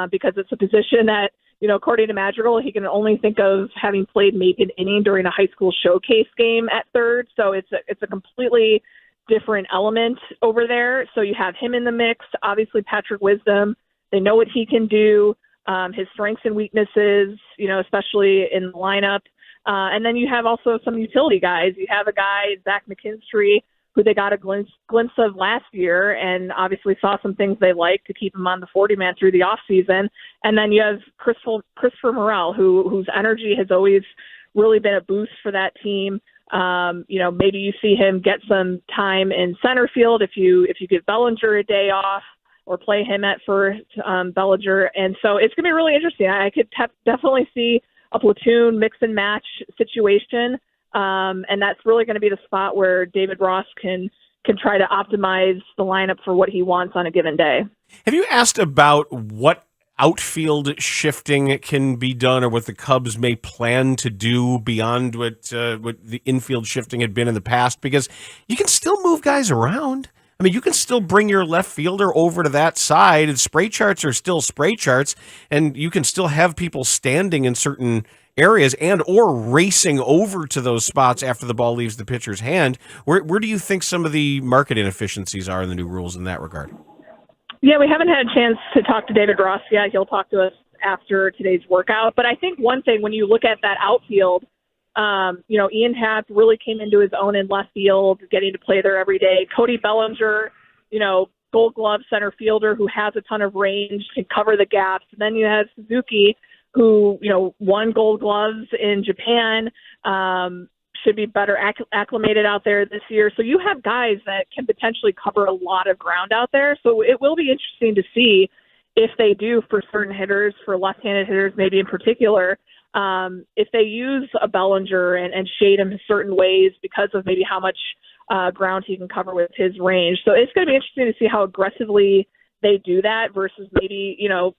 Because it's a position that, according to Madrigal, he can only think of having played maybe an inning during a high school showcase game at third. So it's a completely different element over there. So you have him in the mix. Obviously, Patrick Wisdom, they know what he can do, his strengths and weaknesses, especially in the lineup. And then you have also some utility guys. You have a guy, Zach McKinstry, who they got a glimpse of last year and obviously saw some things they liked to keep him on the 40-man through the offseason. And then you have Christopher Morel, whose energy has always really been a boost for that team. Maybe you see him get some time in center field if you give Bellinger a day off or play him at first, Bellinger. And so it's going to be really interesting. I could definitely see a platoon mix and match situation. And that's really going to be the spot where David Ross can try to optimize the lineup for what he wants on a given day. Have you asked about what outfield shifting can be done, or what the Cubs may plan to do beyond what the infield shifting had been in the past? Because you can still move guys around. I mean, you can still bring your left fielder over to that side, and spray charts are still spray charts, and you can still have people standing in certain areas and or racing over to those spots after the ball leaves the pitcher's hand. Where do you think some of the market inefficiencies are in the new rules in that regard? Yeah, we haven't had a chance to talk to David Ross yet. He'll talk to us after today's workout. But I think one thing, when you look at that outfield, Ian Happ really came into his own in left field, getting to play there every day. Cody Bellinger, Gold Glove center fielder who has a ton of range, can cover the gaps. And then you have Suzuki, who, won Gold Gloves in Japan, should be better acclimated out there this year. So you have guys that can potentially cover a lot of ground out there. So it will be interesting to see if they do for certain hitters, for left-handed hitters maybe in particular, if they use a Bellinger and shade him in certain ways because of maybe how much ground he can cover with his range. So it's going to be interesting to see how aggressively they do that versus maybe,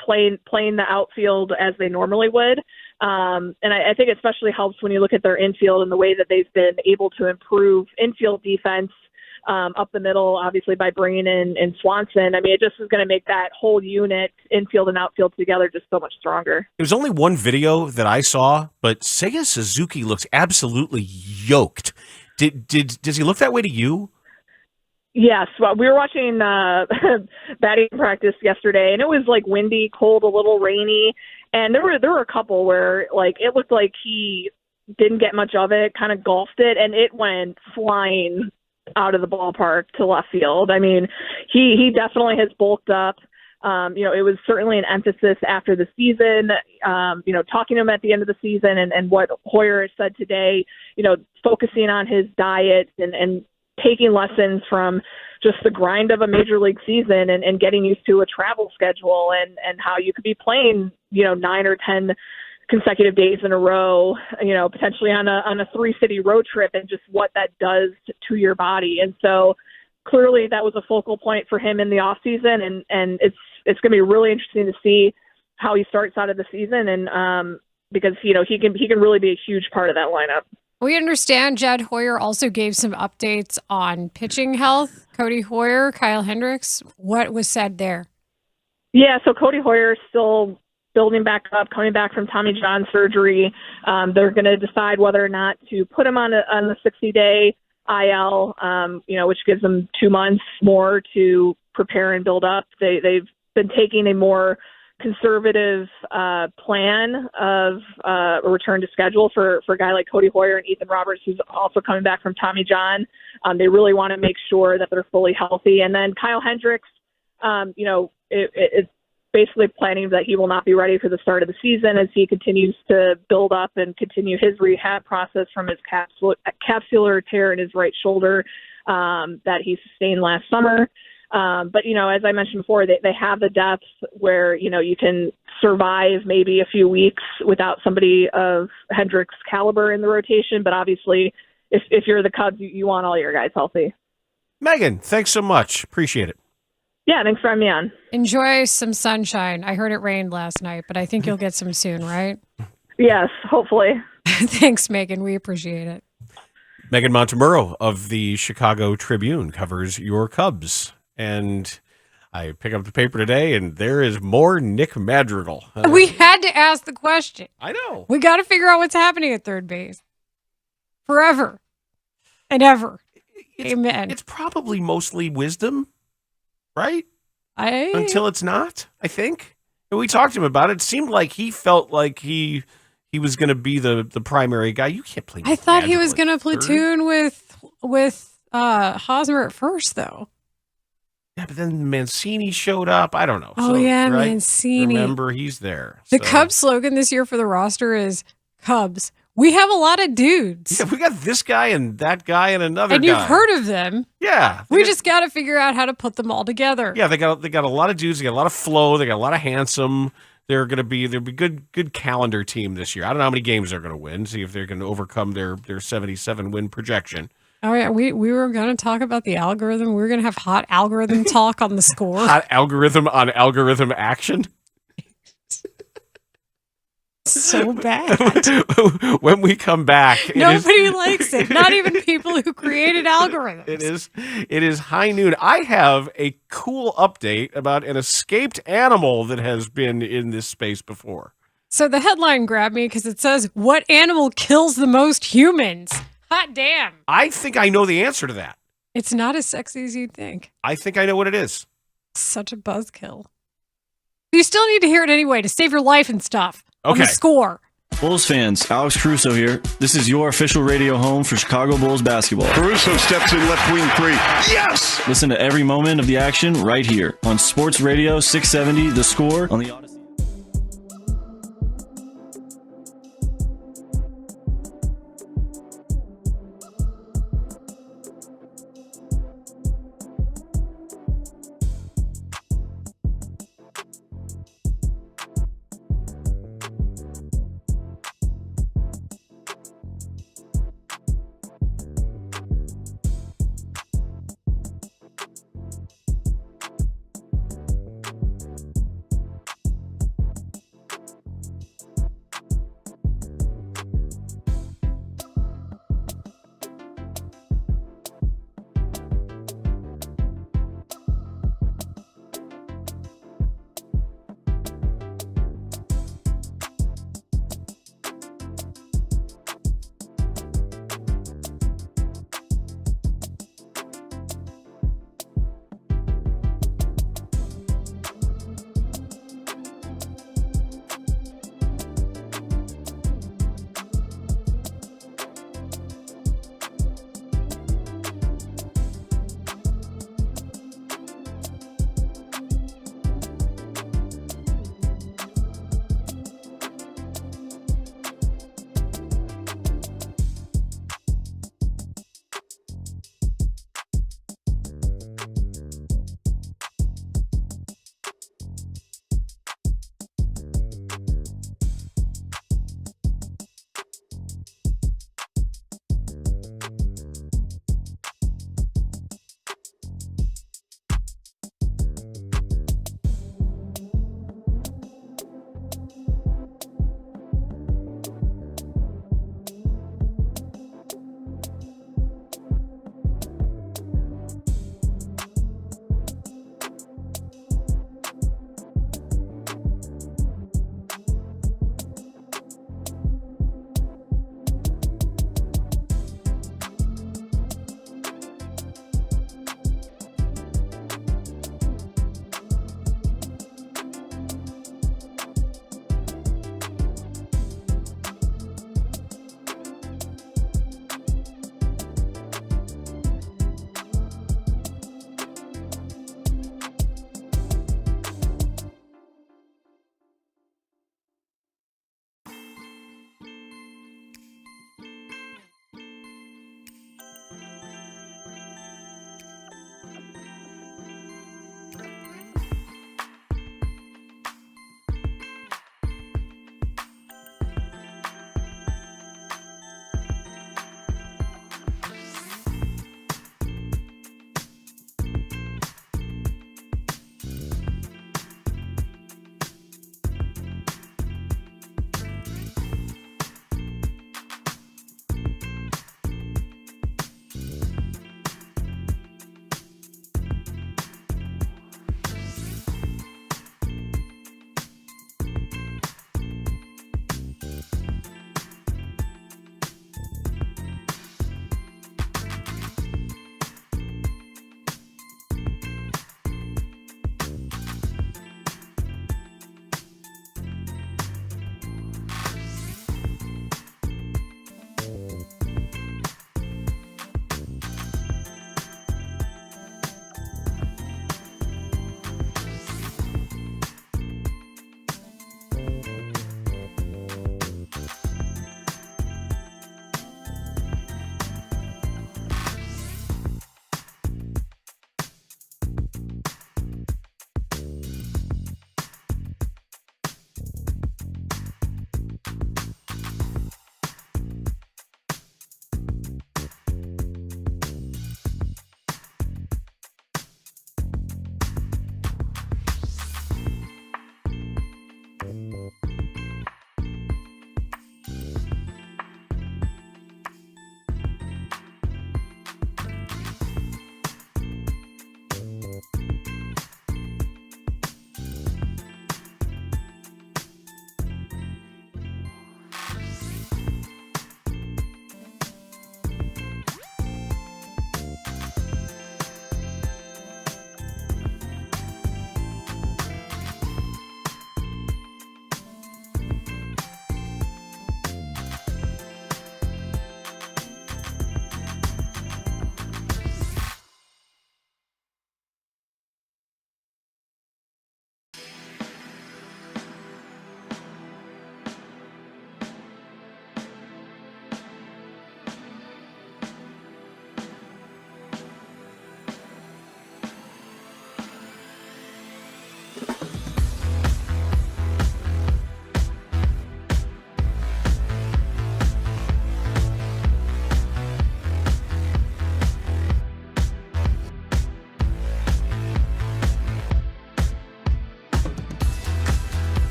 playing the outfield as they normally would. And I think it especially helps when you look at their infield and the way that they've been able to improve infield defense up the middle, obviously by bringing in Swanson. I mean, it just is going to make that whole unit, infield and outfield together, just so much stronger. There's only one video that I saw, but Seiya Suzuki looks absolutely yoked. Does he look that way to you? Yes, well, we were watching batting practice yesterday, and it was like windy, cold, a little rainy, and there were a couple where like it looked like he didn't get much of it, kind of golfed it, and it went flying out of the ballpark to left field. I mean, he definitely has bulked up. It was certainly an emphasis after the season, talking to him at the end of the season and what Hoyer has said today, focusing on his diet and taking lessons from just the grind of a major league season and getting used to a travel schedule and how you could be playing, 9 or 10 consecutive days in a row, potentially on a 3-city road trip, and just what that does to your body. And so clearly that was a focal point for him in the off season. And it's going to be really interesting to see how he starts out of the season. And because, he can really be a huge part of that lineup. We understand Jed Hoyer also gave some updates on pitching health. Cody Hoyer, Kyle Hendricks, what was said there? Yeah, so Cody Hoyer is still building back up, coming back from Tommy John surgery. They're going to decide whether or not to put him on the 60-day IL, which gives them 2 months more to prepare and build up. They've been taking a more conservative plan of a return to schedule for a guy like Cody Hoyer and Ethan Roberts, who's also coming back from Tommy John. They really want to make sure that they're fully healthy. And then Kyle Hendricks, it's basically planning that he will not be ready for the start of the season as he continues to build up and continue his rehab process from his capsular tear in his right shoulder that he sustained last summer. But, as I mentioned before, they have the depth where, you can survive maybe a few weeks without somebody of Hendricks' caliber in the rotation. But obviously, if you're the Cubs, you want all your guys healthy. Megan, thanks so much. Appreciate it. Yeah, thanks for having me on. Enjoy some sunshine. I heard it rained last night, but I think you'll get some soon, right? Yes, hopefully. Thanks, Megan. We appreciate it. Megan Montemurro of the Chicago Tribune covers your Cubs. And I pick up the paper today, and there is more Nick Madrigal. We had to ask the question. I know. We got to figure out what's happening at third base. Forever and ever. Amen. It's probably mostly wisdom, right? Until it's not, I think. And we talked to him about it. It seemed like he felt like he was going to be the primary guy. You can't play. I thought he was going to platoon with Hosmer at first, though. Yeah, but then Mancini showed up. I don't know. Oh, yeah, right? Mancini. Remember, he's there. The Cubs slogan this year for the roster is Cubs. We have a lot of dudes. Yeah, we got this guy and that guy and another guy. And you've heard of them. Yeah. We just got to figure out how to put them all together. Yeah, they got a lot of dudes. They got a lot of flow. They got a lot of handsome. They'll be good calendar team this year. I don't know how many games they're going to win. See if they're going to overcome their 77 win projection. All right, we were going to talk about the algorithm. We were going to have hot algorithm talk on the score. Hot algorithm on algorithm action. So bad. When we come back, nobody likes it. Not even people who created algorithms. It is high noon. I have a cool update about an escaped animal that has been in this space before. So the headline grabbed me because it says, "What animal kills the most humans?" Hot damn. I think I know the answer to that. It's not as sexy as you'd think. I think I know what it is. Such a buzzkill. You still need to hear it anyway to save your life and stuff. Okay. On the score. Bulls fans, Alex Caruso here. This is your official radio home for Chicago Bulls basketball. Caruso steps in left wing three. Yes! Listen to every moment of the action right here on Sports Radio 670 The Score on the Odyssey.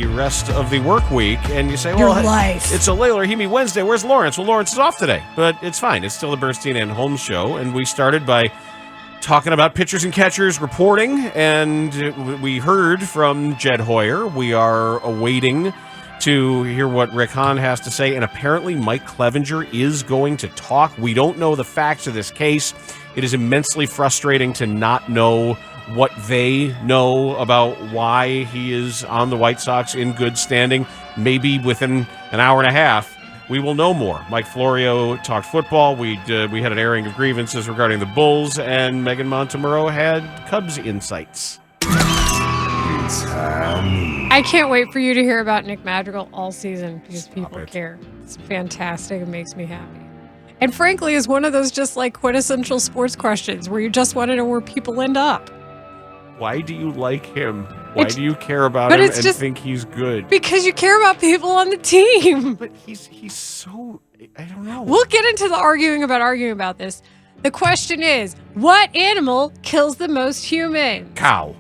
the rest of the work week, and you say, Your well, life. It's a Layla Rahimi Wednesday. Where's Lawrence? Well, Lawrence is off today, but it's fine. It's still the Bernstein and Holmes show, and we started by talking about pitchers and catchers reporting, and we heard from Jed Hoyer. We are awaiting to hear what Rick Hahn has to say, and apparently Mike Clevenger is going to talk. We don't know the facts of this case. It is immensely frustrating to not know what they know about why he is on the White Sox in good standing. Maybe within an hour and a half, we will know more. Mike Florio talked football. We had an airing of grievances regarding the Bulls, and Megan Montemurro had Cubs insights. I can't wait for you to hear about Nick Madrigal all season because people care. It's fantastic. It makes me happy. And frankly, is one of those just like quintessential sports questions where you just want to know where people end up. Why do you like him? Why do you care about him and think he's good? Because you care about people on the team. But he's so, I don't know. We'll get into the arguing about this. The question is, what animal kills the most humans? Cow.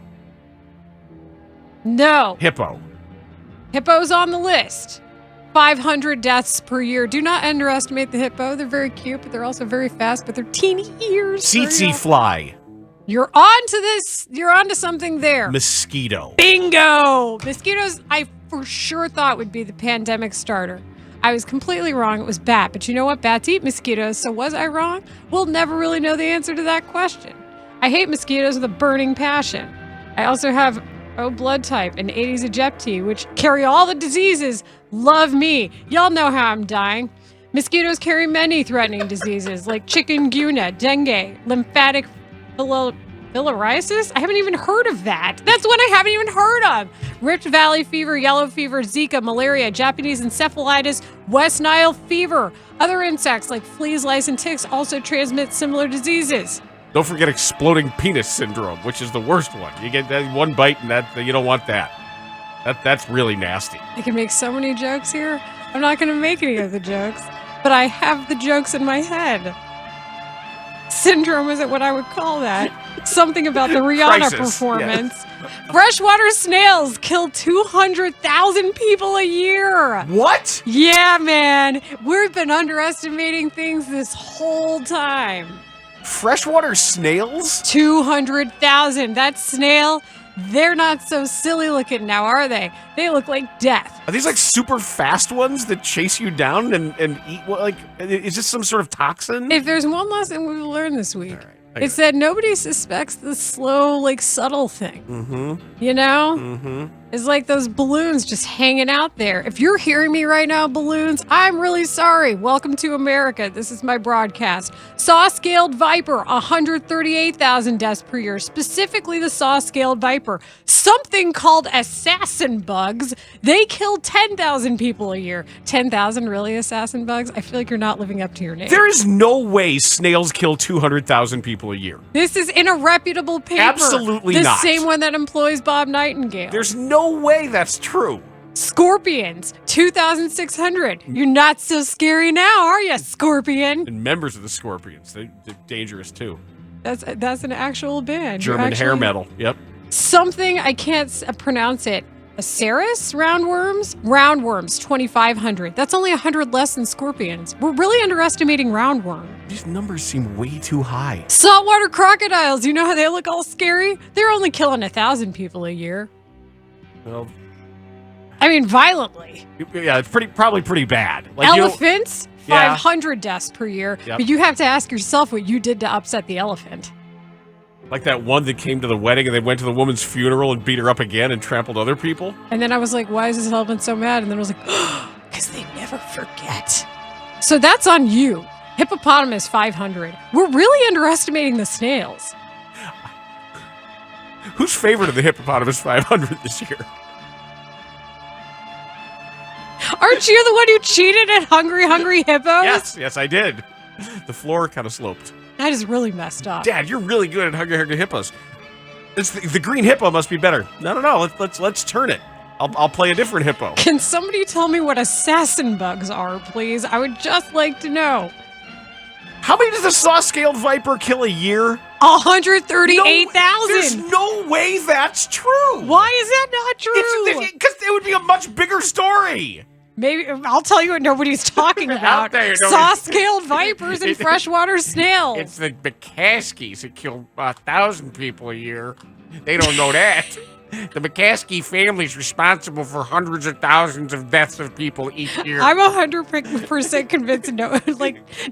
No. Hippo. Hippo's on the list. 500 deaths per year. Do not underestimate the hippo. They're very cute, but they're also very fast, but they're teeny ears. Tsetse fly. You're on to this. You're on to something there. Mosquito. Bingo. Mosquitoes, I for sure thought would be the pandemic starter. I was completely wrong. It was bat. But you know what? Bats eat mosquitoes. So was I wrong? We'll never really know the answer to that question. I hate mosquitoes with a burning passion. I also have O blood type and Aedes aegypti, which carry all the diseases. Love me. Y'all know how I'm dying. Mosquitoes carry many threatening diseases like chikungunya, dengue, lymphatic filariasis? I haven't even heard of that. That's one I haven't even heard of. Rift Valley fever, yellow fever, Zika, malaria, Japanese encephalitis, West Nile fever. Other insects like fleas, lice, and ticks also transmit similar diseases. Don't forget exploding penis syndrome, which is the worst one. You get that one bite and that you don't want that. That's really nasty. I can make so many jokes here. I'm not going to make any of the jokes, but I have the jokes in my head. Syndrome isn't what I would call that. Something about the Rihanna performance. Yes. Freshwater snails kill 200,000 people a year. What? Yeah, man. We've been underestimating things this whole time. Freshwater snails? 200,000. That snail, they're not so silly looking now, are they? They look like death. Are these like super fast ones that chase you down and eat? Like, is this some sort of toxin? If there's one lesson we've learned this week, it's that nobody suspects the slow, like, subtle thing. Mm-hmm. You know? Mm-hmm. It's like those balloons just hanging out there. If you're hearing me right now, balloons, I'm really sorry. Welcome to America. This is my broadcast. Saw-scaled viper, 138,000 deaths per year. Specifically the saw-scaled viper. Something called assassin bugs. They kill 10,000 people a year. 10,000 really assassin bugs? I feel like you're not living up to your name. There is no way snails kill 200,000 people a year. This is in a reputable paper. Absolutely not. not. The same one that employs Bob Nightingale. There's no way that's true. Scorpions, 2,600. You're not so scary now, are you, Scorpion? And members of the Scorpions, they're dangerous too. That's an actual band. German hair metal, yep. Something, I can't pronounce it. Acerus? Roundworms? Roundworms, 2,500. That's only 100 less than scorpions. We're really underestimating roundworm. These numbers seem way too high. Saltwater crocodiles, you know how they look all scary? They're only killing 1,000 people a year. Well, I mean, violently. Yeah, it's probably pretty bad. Like, elephants, 500 deaths per year. Yep. But you have to ask yourself what you did to upset the elephant. Like that one that came to the wedding and they went to the woman's funeral and beat her up again and trampled other people. And then I was like, why is this elephant so mad? And then I was like, because they never forget. So that's on you. Hippopotamus, 500. We're really underestimating the snails. Who's favorite of the Hippopotamus 500 this year? Aren't you the one who cheated at Hungry Hippos? Yes, I did. The floor kind of sloped. That is really messed up. Dad, you're really good at Hungry Hippos. It's the green hippo must be better. No. Let's turn it. I'll play a different hippo. Can somebody tell me what assassin bugs are, please? I would just like to know. How many does the saw-scaled viper kill a year? 138,000. There's no way that's true. Why is that not true? Because it would be a much bigger story. Maybe I'll tell you what nobody's talking about. Saw-scaled vipers and freshwater snails. It's the McCaskies that kill 1,000 people a year. They don't know that. The McCaskey family is responsible for hundreds of thousands of deaths of people each year. I'm 100% convinced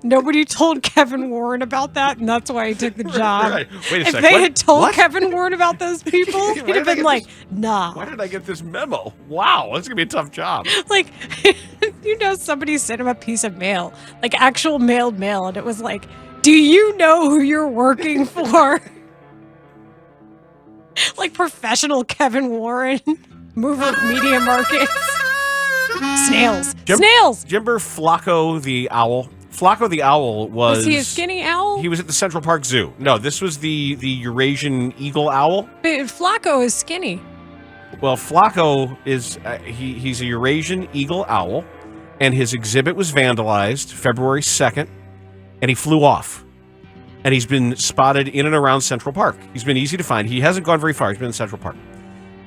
nobody told Kevin Warren about that, and that's why he took the job. Right. Wait a if second. they had told Kevin Warren about those people, he'd have been like, nah. Why did I get this memo? Wow, that's going to be a tough job. Like, somebody sent him a piece of mail, like actual mailed mail, and it was like, do you know who you're working for? Like professional Kevin Warren, mover of media markets. Snails. Snails. Remember Flacco the owl? Flacco the owl was he a skinny owl? He was at the Central Park Zoo. No, this was the Eurasian eagle owl. But Flacco is skinny. Well, Flacco is he's a Eurasian eagle owl, and his exhibit was vandalized February 2nd, and he flew off. And he's been spotted in and around Central Park. He's been easy to find. He hasn't gone very far. He's been in Central Park.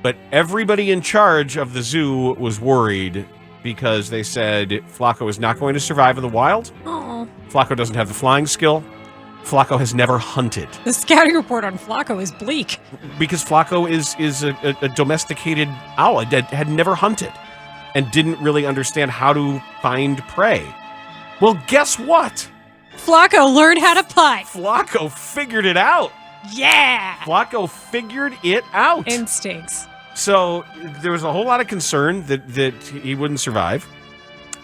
But everybody in charge of the zoo was worried because they said Flacco is not going to survive in the wild. Oh. Flacco doesn't have the flying skill. Flacco has never hunted. The scouting report on Flacco is bleak. Because Flacco is a domesticated owl, had never hunted, and didn't really understand how to find prey. Well, guess what? Flacco learned how to putt. Flacco figured it out. Yeah. Flacco figured it out. Instincts. So there was a whole lot of concern that he wouldn't survive.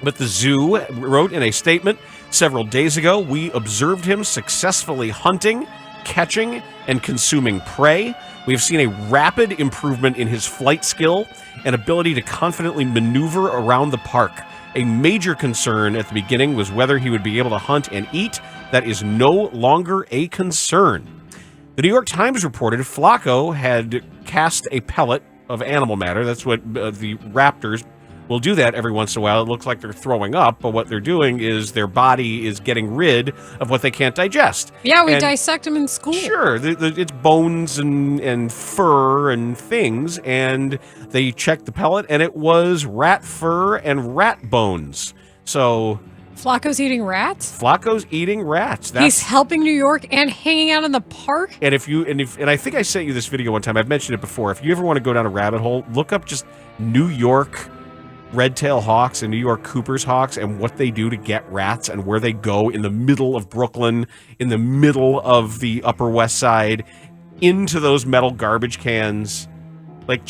But the zoo wrote in a statement several days ago, we observed him successfully hunting, catching, and consuming prey. We have seen a rapid improvement in his flight skill and ability to confidently maneuver around the park. A major concern at the beginning was whether he would be able to hunt and eat. That is no longer a concern. The New York Times reported Flacco had cast a pellet of animal matter. That's what the raptors will do that every once in a while. It looks like they're throwing up, but what they're doing is their body is getting rid of what they can't digest. Yeah, we dissect them in school. Sure, it's bones and fur and things, and they checked the pellet, and it was rat fur and rat bones. So Flacco's eating rats? Flacco's eating rats. He's helping New York and hanging out in the park? And and I think I sent you this video one time. I've mentioned it before. If you ever want to go down a rabbit hole, look up just New York red-tailed hawks and New York Cooper's hawks and what they do to get rats and where they go in the middle of Brooklyn, in the middle of the Upper West Side, into those metal garbage cans. Like,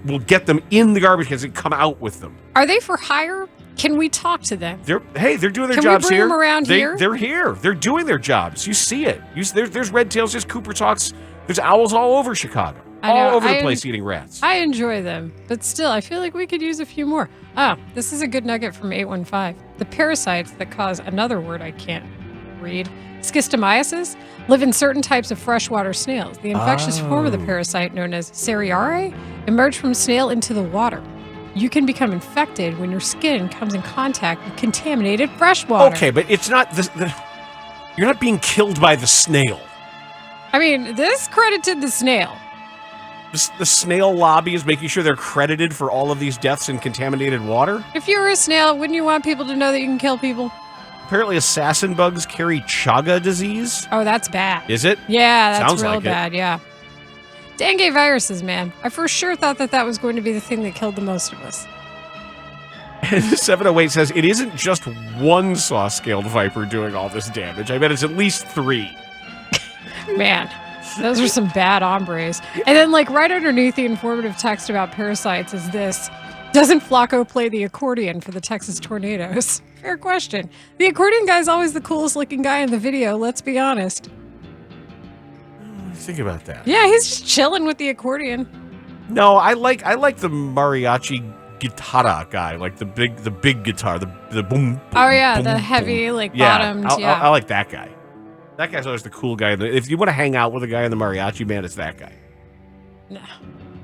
we'll get them in the garbage cans and come out with them. Are they for hire? Can we talk to them? They're doing their jobs here. Can we bring them around here? They're here. They're doing their jobs. You see it. There's red tails, there's Cooper's hawks, there's owls all over Chicago. All over the place eating rats. I enjoy them, but still, I feel like we could use a few more. This is a good nugget from 815. The parasites that cause another word I can't read, schistomiasis, live in certain types of freshwater snails. The infectious form of the parasite, known as Cerriare, emerged from snail into the water. You can become infected when your skin comes in contact with contaminated freshwater. Okay, but it's not you're not being killed by the snail. I mean, this credited the snail. The snail lobby is making sure they're credited for all of these deaths in contaminated water? If you were a snail, wouldn't you want people to know that you can kill people? Apparently assassin bugs carry Chaga disease. Oh, that's bad. Is it? Yeah, that's Sounds real like bad, yeah. Dengue viruses, man. I for sure thought that was going to be the thing that killed the most of us. 708 says, it isn't just one saw-scaled viper doing all this damage. I bet it's at least 3. Man. Those are some bad hombres. And then, right underneath the informative text about parasites is this. Doesn't Flacco play the accordion for the Texas Tornadoes? Fair question. The accordion guy's always the coolest looking guy in the video, let's be honest. Think about that. Yeah, he's just chilling with the accordion. No, I like the mariachi guitarra guy, like the big guitar, the boom. Oh yeah, boom, the heavy, boom. bottomed, I like that guy. That guy's always the cool guy. If you want to hang out with a guy in the mariachi band, it's that guy. No.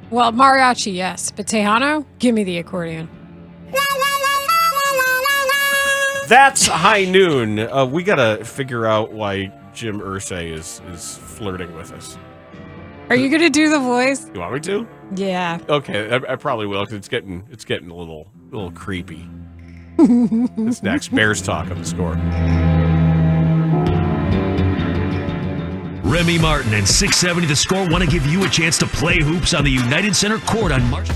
Well, mariachi, yes. But Tejano, give me the accordion. That's high noon. We got to figure out why Jim Irsay is flirting with us. Are you going to do the voice? You want me to? Yeah. Okay, I probably will because it's getting a little creepy. This next Bears talk on the Score. Remy Martin and 670 The Score want to give you a chance to play hoops on the United Center court on March.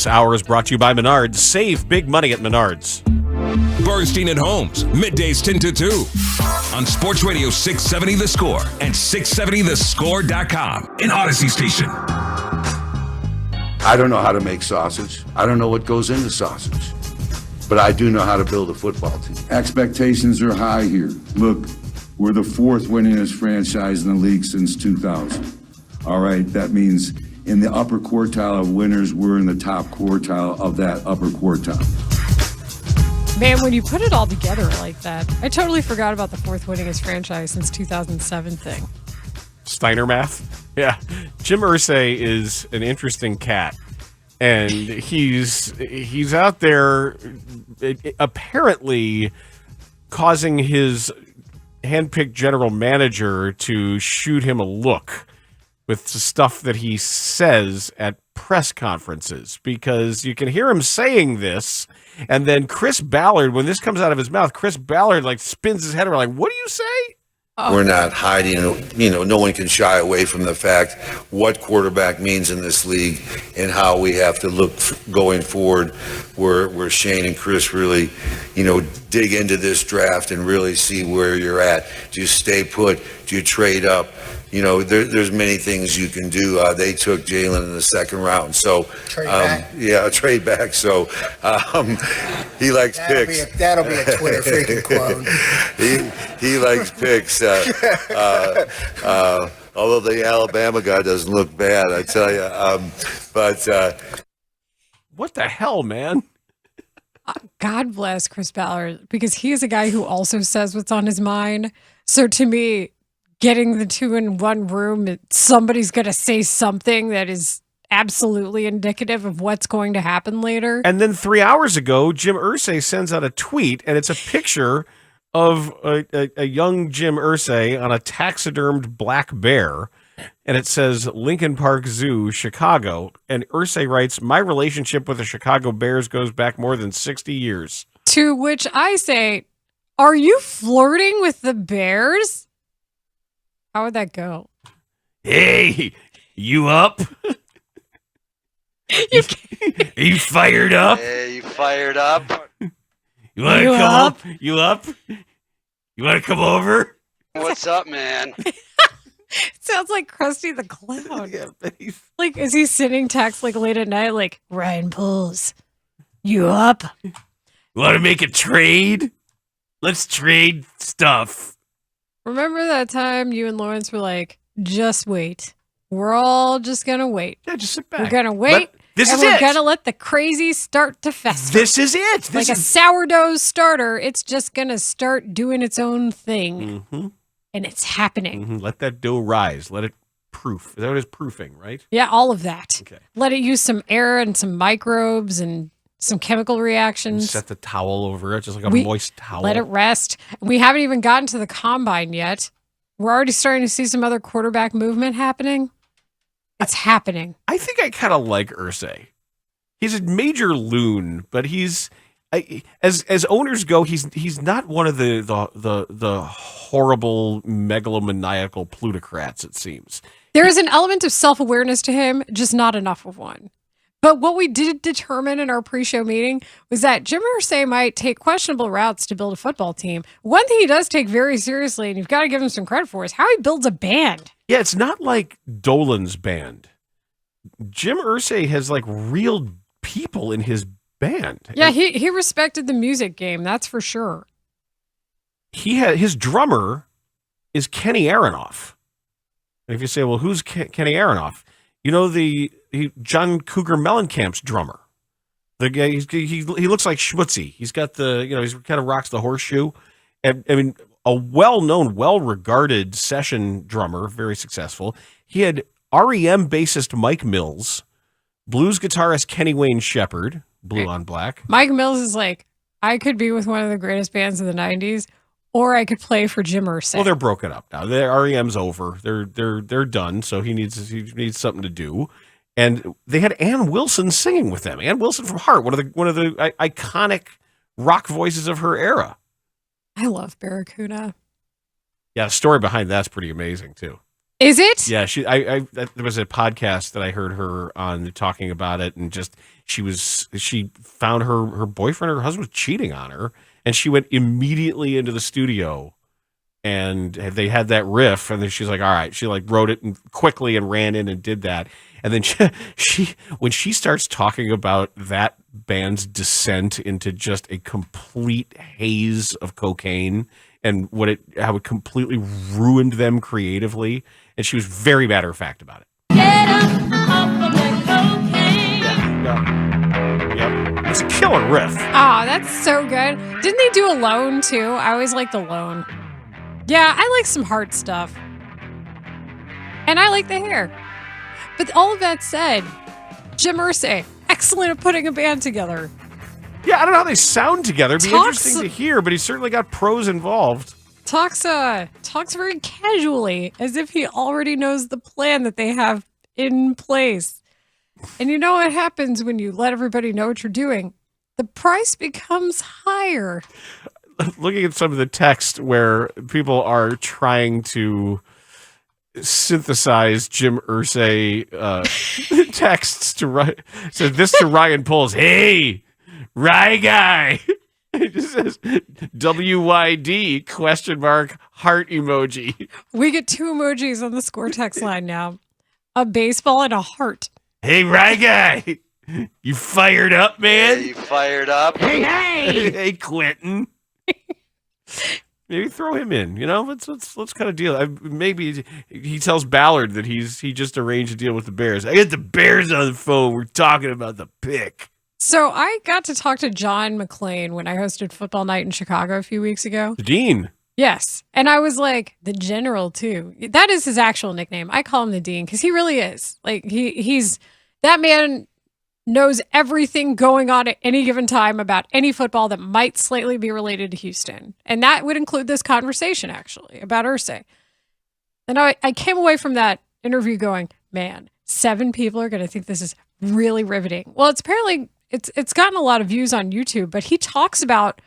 This hour is brought to you by Menards. Save big money at Menards. Bernstein and Holmes, middays 10 to 2 on Sports Radio 670 The Score and 670thescore.com in Odyssey Station. I don't know how to make sausage. I don't know what goes into sausage. But I do know how to build a football team. Expectations are high here. Look, we're the fourth winningest franchise in the league since 2000. All right, that means in the upper quartile of winners, we're in the top quartile of that upper quartile. Man, when you put it all together like that, I totally forgot about the fourth winningest franchise since 2007 thing. Steiner math? Yeah. Jim Irsay is an interesting cat. And he's out there apparently causing his handpicked general manager to shoot him a look with the stuff that he says at press conferences, because you can hear him saying this, and then Chris Ballard, when this comes out of his mouth, Chris Ballard like spins his head around like, what do you say? We're not hiding, no one can shy away from the fact what quarterback means in this league and how we have to look going forward, where Shane and Chris really, dig into this draft and really see where you're at. Do you stay put? Do you trade up? There's many things you can do. They took Jalen in the second round. So, trade back. Yeah, trade back. So, he likes picks. That'll be a Twitter freaking quote. He likes picks. Although the Alabama guy doesn't look bad, I tell you. What the hell, man? God bless Chris Ballard, because he is a guy who also says what's on his mind. So to me, getting the two in one room, somebody's going to say something that is absolutely indicative of what's going to happen later. And then 3 hours ago, Jim Irsay sends out a tweet, and it's a picture of a young Jim Irsay on a taxidermed black bear, and it says Lincoln Park Zoo, Chicago. And Irsay writes, "My relationship with the Chicago Bears goes back more than 60 years." To which I say, are you flirting with the Bears? How would that go? Hey, you up? Are you fired up? Hey, you fired up? You want to come up? You up? You want to come over? What's up, man? Sounds like Krusty the Clown. Like, is he sending texts like late at night? Like, Ryan Pulls, you up? You want to make a trade? Let's trade stuff. Remember that time you and Lawrence were like, just wait. We're all just going to wait. Yeah, just sit back. We're going to wait. We're going to let the crazy start to fester. This is it. Like a sourdough starter, it's just going to start doing its own thing. Mm-hmm. And it's happening. Mm-hmm. Let that dough rise. Let it proof. That is proofing, right? Yeah, all of that. Okay. Let it use some air and some microbes and some chemical reactions. Set the towel over it, just like a moist towel. Let it rest. We haven't even gotten to the combine yet. We're already starting to see some other quarterback movement happening. It's happening. I think I kind of like Irsay. He's a major loon, but he's as owners go, he's not one of the horrible megalomaniacal plutocrats, it seems. There is an element of self-awareness to him, just not enough of one. But what we did determine in our pre-show meeting was that Jim Irsay might take questionable routes to build a football team. One thing he does take very seriously, and you've got to give him some credit for, is how he builds a band. Yeah, it's not like Dolan's band. Jim Irsay has like real people in his band. Yeah, he respected the music game, that's for sure. His drummer is Kenny Aronoff. And if you say, well, who's Kenny Aronoff? You know John Cougar Mellencamp's drummer. The guy he looks like Schmutzy. He's got he's kind of rocks the horseshoe. And I mean, a well-known, well-regarded session drummer, very successful. He had REM bassist Mike Mills, blues guitarist Kenny Wayne Shepherd, blue on black. Mike Mills is like, I could be with one of the greatest bands of the 90s, or I could play for Jim Irsay. Well, they're broken up now. REM's over. They're done. So he needs something to do. And they had Ann Wilson singing with them. Ann Wilson from Heart, one of the iconic rock voices of her era. I love Barracuda. Yeah, the story behind that's pretty amazing too. Is it? Yeah, there was a podcast that I heard her on talking about it, and just she found her boyfriend or her husband was cheating on her, and she went immediately into the studio, and they had that riff, and then she's like, all right, she like wrote it quickly and ran in and did that, and then she when she starts talking about that band's descent into just a complete haze of cocaine and how it completely ruined them creatively. And she was very matter of fact about it. Get up off of the cocaine. Yep. It's a killer riff. Oh, that's so good. Didn't they do Alone too? I always liked Alone. Yeah, I like some heart stuff. And I like the hair. But all of that said, Jim Irsay, excellent at putting a band together. Yeah, I don't know how they sound together. It'd be interesting to hear, but he's certainly got pros involved. Talks very casually, as if he already knows the plan that they have in place. And you know what happens when you let everybody know what you're doing? The price becomes higher. Looking at some of the text where people are trying to synthesize Jim Irsay texts to write. So this to Ryan Poles. Hey, Rye guy. It just says WYD ? Heart emoji. We get 2 emojis on the score text line now. A baseball and a heart. Hey, Rye guy. You fired up, man? You fired up? Hey, hey, Quentin. Maybe throw him in. You know, let's kind of deal. Maybe he tells Ballard that he just arranged a deal with the Bears. I get the Bears on the phone. We're talking about the pick. So I got to talk to John McClain when I hosted Football Night in Chicago a few weeks ago. The Dean. Yes. And I was like, the General, too. That is his actual nickname. I call him the Dean because he really is. Like, he's that man knows everything going on at any given time about any football that might slightly be related to Houston. And that would include this conversation, actually, about Irsay. And I came away from that interview going, man, 7 people are going to think this is really riveting. Well, it's gotten a lot of views on YouTube, but he talks about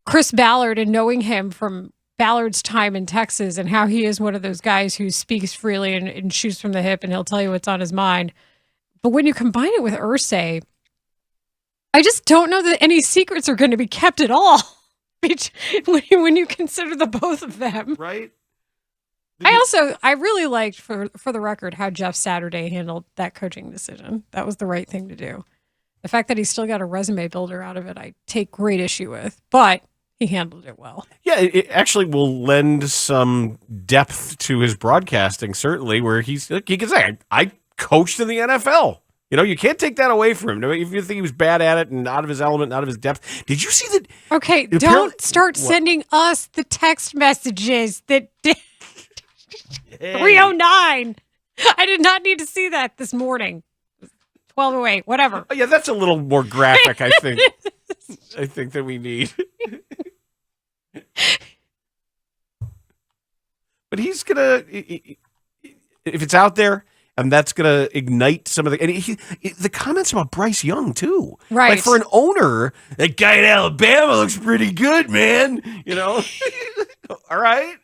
Chris Ballard and knowing him from Ballard's time in Texas and how he is one of those guys who speaks freely and shoots from the hip, and he'll tell you what's on his mind. But when you combine it with Irsay, I just don't know that any secrets are going to be kept at all when you consider the both of them. Right. I really liked, for the record, how Jeff Saturday handled that coaching decision. That was the right thing to do. The fact that he still got a resume builder out of it, I take great issue with, but he handled it well. Yeah, it actually will lend some depth to his broadcasting, certainly, where he can say, I coached in the NFL. You know, you can't take that away from him. If you think he was bad at it and out of his element, out of his depth. Did you see that? Okay, don't start sending us the text messages that 309. I did not need to see that this morning. 1208, whatever. Oh, yeah, that's a little more graphic, I think. I think that we need. But he's gonna, if it's out there, and that's gonna ignite some of the. And the comments about Bryce Young too, right? Like for an owner, that guy in Alabama looks pretty good, man. You know, all right.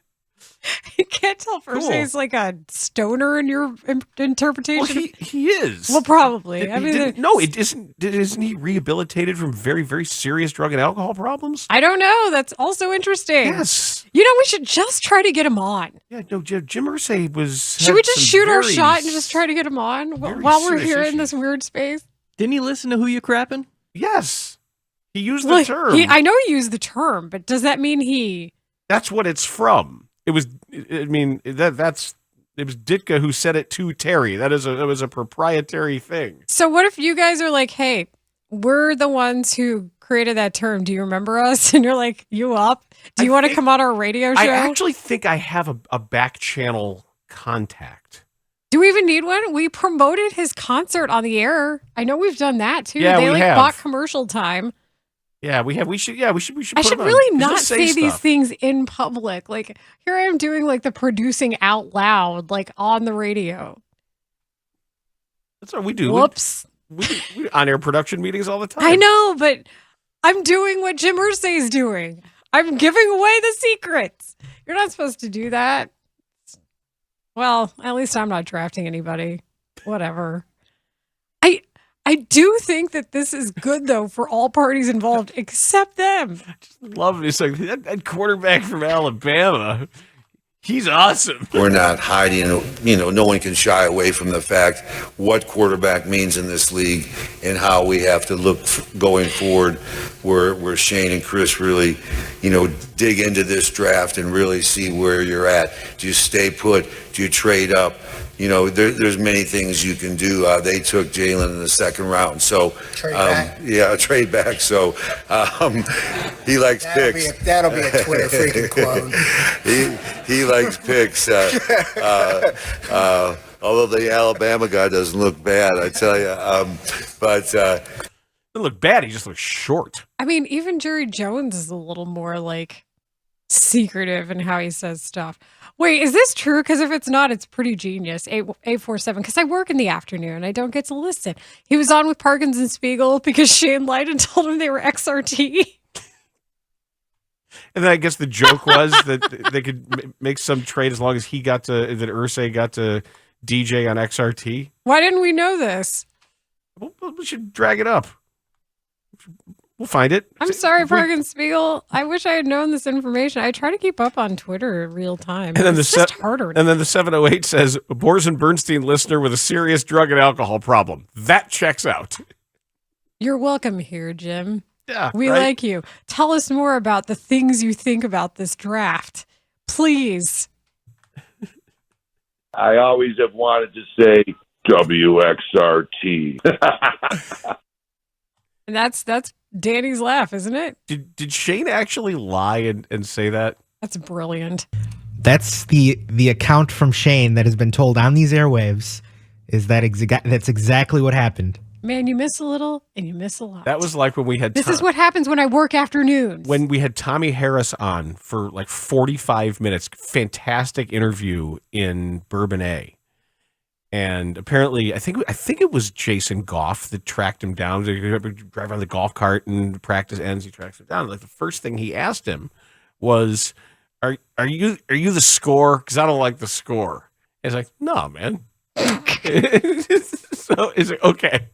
You can't tell if Irsay's like a stoner in your interpretation. Well, he is. Well, probably. Isn't he rehabilitated from very, very serious drug and alcohol problems? I don't know. That's also interesting. Yes. You know, we should just try to get him on. Yeah, no, Jim Irsay was. Should we just shoot our shot and just try to get him on while we're here in this weird space? Didn't he listen to Who You Crappin'? Yes. He used the term. I know he used the term, but does that mean he... That's what it's from. It was Ditka who said it to Terry. It was a proprietary thing. So what if you guys are like, hey, we're the ones who created that term. Do you remember us? And you're like, you up? Do you want to come on our radio show? I actually think I have a back channel contact. Do we even need one? We promoted his concert on the air. I know we've done that too. Yeah, they bought commercial time. Yeah, we have. We should. I should really not say these things in public. Like here I am doing like the producing out loud, like on the radio. That's what we do. Whoops. We on-air production meetings all the time. I know, but I'm doing what Jim Irsay is doing. I'm giving away the secrets. You're not supposed to do that. Well, at least I'm not drafting anybody. Whatever. I do think that this is good, though, for all parties involved except them. I just love it. It's like that quarterback from Alabama. He's awesome. We're not hiding, no one can shy away from the fact what quarterback means in this league and how we have to look going forward where Shane and Chris really, dig into this draft and really see where you're at. Do you stay put? Do you trade up? There's many things you can do. They took Jalen in the second round. So, trade back. Yeah, trade back. So, he likes picks. That'll be a Twitter freaking quote. He likes picks. Although the Alabama guy doesn't look bad, I tell you. Doesn't look bad. He just looks short. I mean, even Jerry Jones is a little more secretive in how he says stuff. Wait, is this true? Because if it's not, it's pretty genius. 847. Because I work in the afternoon. I don't get to listen. He was on with Parkins and Spiegel because Shane lied and told him they were XRT. And then I guess the joke was that they could make some trade as long as that Irsay got to DJ on XRT. Why didn't we know this? Well, we should drag it up. We'll find it. I'm sorry, Parkins Spiegel. I wish I had known this information. I try to keep up on Twitter in real time. And then it's just harder. And then the 708 says, Bors and Bernstein listener with a serious drug and alcohol problem. That checks out. You're welcome here, Jim. Yeah, we like you. Tell us more about the things you think about this draft, please. I always have wanted to say WXRT. And that's Danny's laugh, isn't it? Did Shane actually lie and say that? That's brilliant. That's the account from Shane that has been told on these airwaves. Is that's exactly what happened? Man, you miss a little and you miss a lot. That was like when we had. This is what happens when I work afternoons. When we had Tommy Harris on for 45 minutes, fantastic interview in Bourbonnais. And apparently, I think it was Jason Goff that tracked him down. They drive on the golf cart and practice ends. He tracks him down. The first thing he asked him was, "Are you the score? Because I don't like the score." And he's like, "No, man." So is it okay?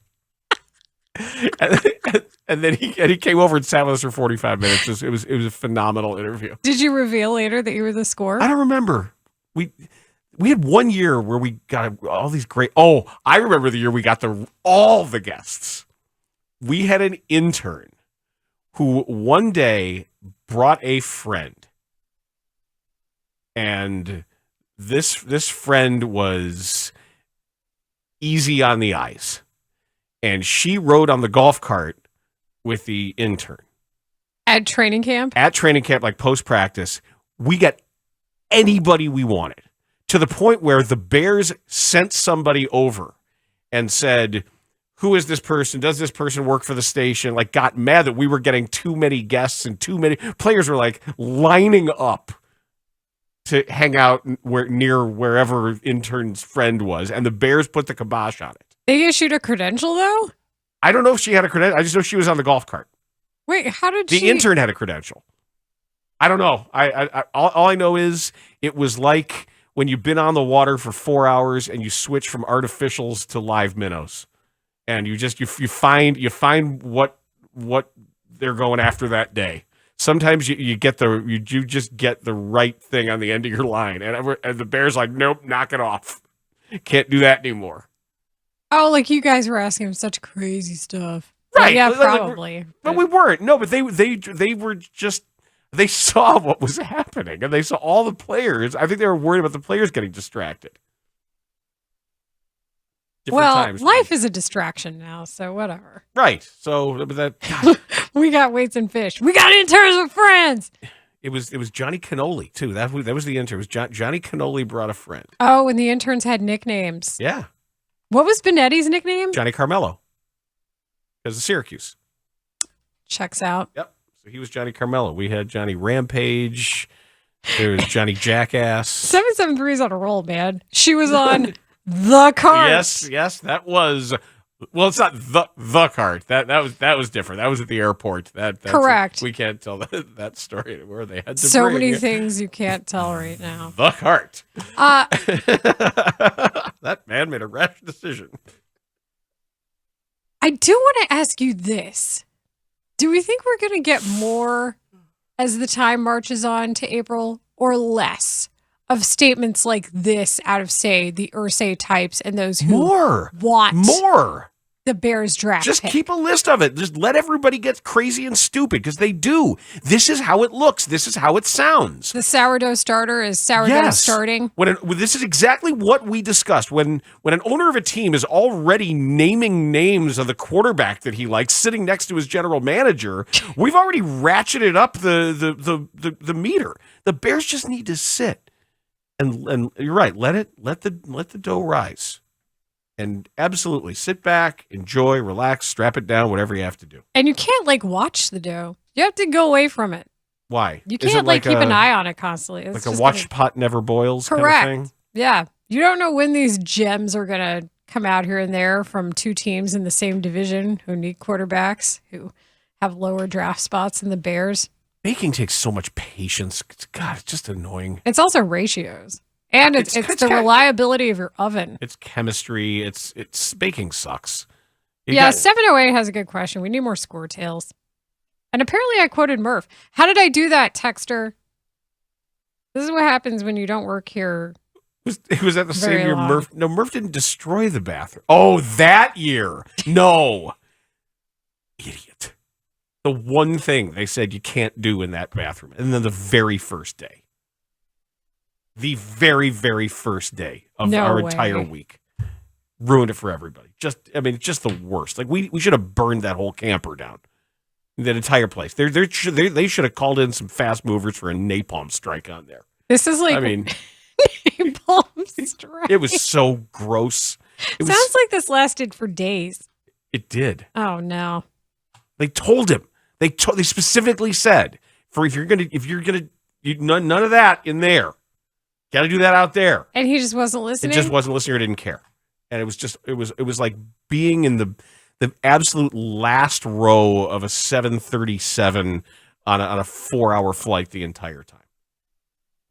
And then he came over and sat with us for 45 minutes. It was a phenomenal interview. Did you reveal later that you were the score? I don't remember. We had 1 year where we got all these great. Oh, I remember the year we got all the guests. We had an intern who one day brought a friend, and this friend was easy on the eyes, and she rode on the golf cart with the intern at training camp. Like post practice, we got anybody we wanted. To the point where the Bears sent somebody over and said, "Who is this person? Does this person work for the station?" Got mad that we were getting too many guests and too many players were lining up to hang out near wherever intern's friend was, and the Bears put the kibosh on it. They issued a credential, though? I don't know if she had a credential. I just know she was on the golf cart. Wait, how did the intern had a credential? I don't know. All I know is it was like when you've been on the water for 4 hours and you switch from artificials to live minnows, and you find what they're going after that day. Sometimes you just get the right thing on the end of your line, and the Bears nope, knock it off. Can't do that anymore. Oh, you guys were asking him such crazy stuff, right? Yeah, probably. But we weren't. No, but they were just. They saw what was happening, and they saw all the players. I think they were worried about the players getting distracted. Life is a distraction now, so whatever. Right. So that we got weights and fish. We got interns with friends. It was Johnny Cannoli too. That was the intern. It was Johnny Cannoli brought a friend. Oh, and the interns had nicknames. Yeah. What was Benetti's nickname? Johnny Carmelo. Because of Syracuse. Checks out. Yep. So he was Johnny Carmelo. We had Johnny Rampage. There was Johnny Jackass. 773 is on a roll, man. She was on the cart. Yes, that was Well, it's not the cart. That was different. That was at the airport. That's correct. We can't tell that story where they had to so bring many it. things you can't tell right now. The cart. That man made a rash decision. I do want to ask you this. Do we think we're going to get more as the time marches on to April or less of statements like this out of, say, the Irsay types and those who want more the Bears draft Just pick? keep a list of it. Just let everybody get crazy and stupid because they do. This is how it looks. This is how it sounds. The sourdough starter is sourdough starting. This is exactly what we discussed. When an owner of a team is already naming names of the quarterback that he likes sitting next to his general manager, we've already ratcheted up the meter. The Bears just need to sit. And you're right. Let the dough rise. And absolutely sit back, enjoy, relax, strap it down, whatever you have to do. And you can't watch the dough. You have to go away from it. Why? You can't keep an eye on it constantly. It's like a watch pot never boils correct. Kind of thing? Yeah. You don't know when these gems are going to come out here and there from two teams in the same division who need quarterbacks, who have lower draft spots than the Bears. Baking takes so much patience. God, it's just annoying. It's also ratios. And it's the reliability of your oven. It's chemistry. It's baking sucks. 708 has a good question. We need more score tails. And apparently I quoted Murph. How did I do that, Texter? This is what happens when you don't work here. It was at the same year Murph didn't destroy the bathroom. Oh, that year. No. Idiot. The one thing they said you can't do in that bathroom. And then the very first day. The very, very first day of our entire week. Ruined it for everybody. Just the worst. Like we should have burned that whole camper down. That entire place. They should have called in some fast movers for a napalm strike on there. This is napalm strike. It was so gross. Sounds like this lasted for days. It did. Oh no. They told him. They specifically said none of that in there. Got to do that out there. And he just wasn't listening? It just wasn't listening or didn't care. And it was like being in the absolute last row of a 737 on a 4-hour flight the entire time.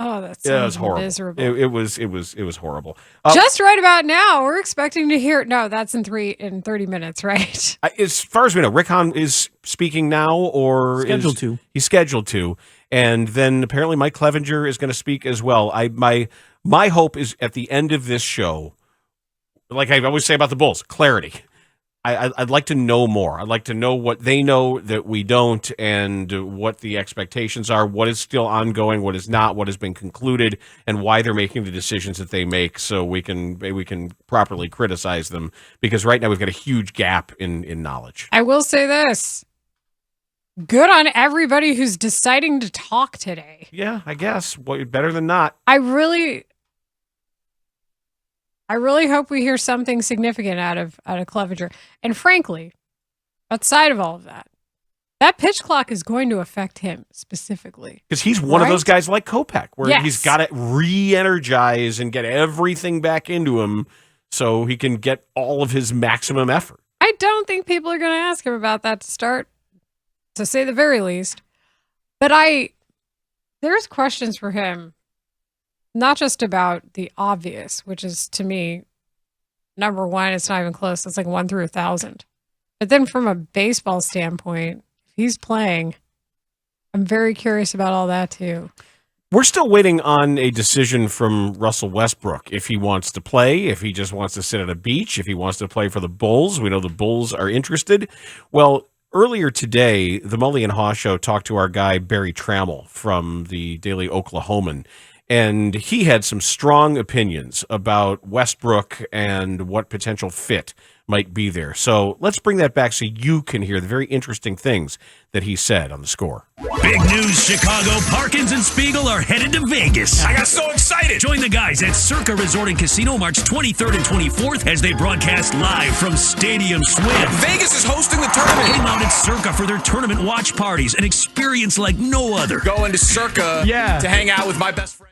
Oh, that sounds miserable. It was horrible. Just right about now, we're expecting to hear. No, that's in 30 minutes, right? As far as we know, Rick Hahn is speaking now, or he's scheduled to. And then apparently Mike Clevenger is going to speak as well. My hope is at the end of this show, like I always say about the Bulls, clarity. I'd like to know more. I'd like to know what they know that we don't, and what the expectations are, what is still ongoing, what is not, what has been concluded, and why they're making the decisions that they make, so we can properly criticize them. Because right now we've got a huge gap in knowledge. I will say this. Good on everybody who's deciding to talk today. Yeah, I guess. Well, better than not. I really hope we hear something significant out of Clevenger. And frankly, outside of all of that pitch clock is going to affect him specifically. Because he's one of those guys like Kopech, where he's got to re-energize and get everything back into him so he can get all of his maximum effort. I don't think people are going to ask him about that to start, to say the very least. But there's questions for him, not just about the obvious, which is, to me, number one, it's not even close. It's like 1 through 1,000. But then from a baseball standpoint, if he's playing, I'm very curious about all that too. We're still waiting on a decision from Russell Westbrook if he wants to play, if he just wants to sit at a beach, if he wants to play for the Bulls. We know the Bulls are interested. Well, earlier today, the Mully and Haugh show talked to our guy Barry Trammell from the Daily Oklahoman, and he had some strong opinions about Westbrook and what potential fit might be there. So let's bring that back so you can hear the very interesting things that he said on The Score. Big news, Chicago. Parkins and Spiegel are headed to Vegas. I got so excited. Join the guys at Circa Resort and Casino March 23rd and 24th as they broadcast live from Stadium Swim. Vegas is hosting the tournament. Hang out at Circa for their tournament watch parties, an experience like no other. Going to Circa to hang out with my best friend.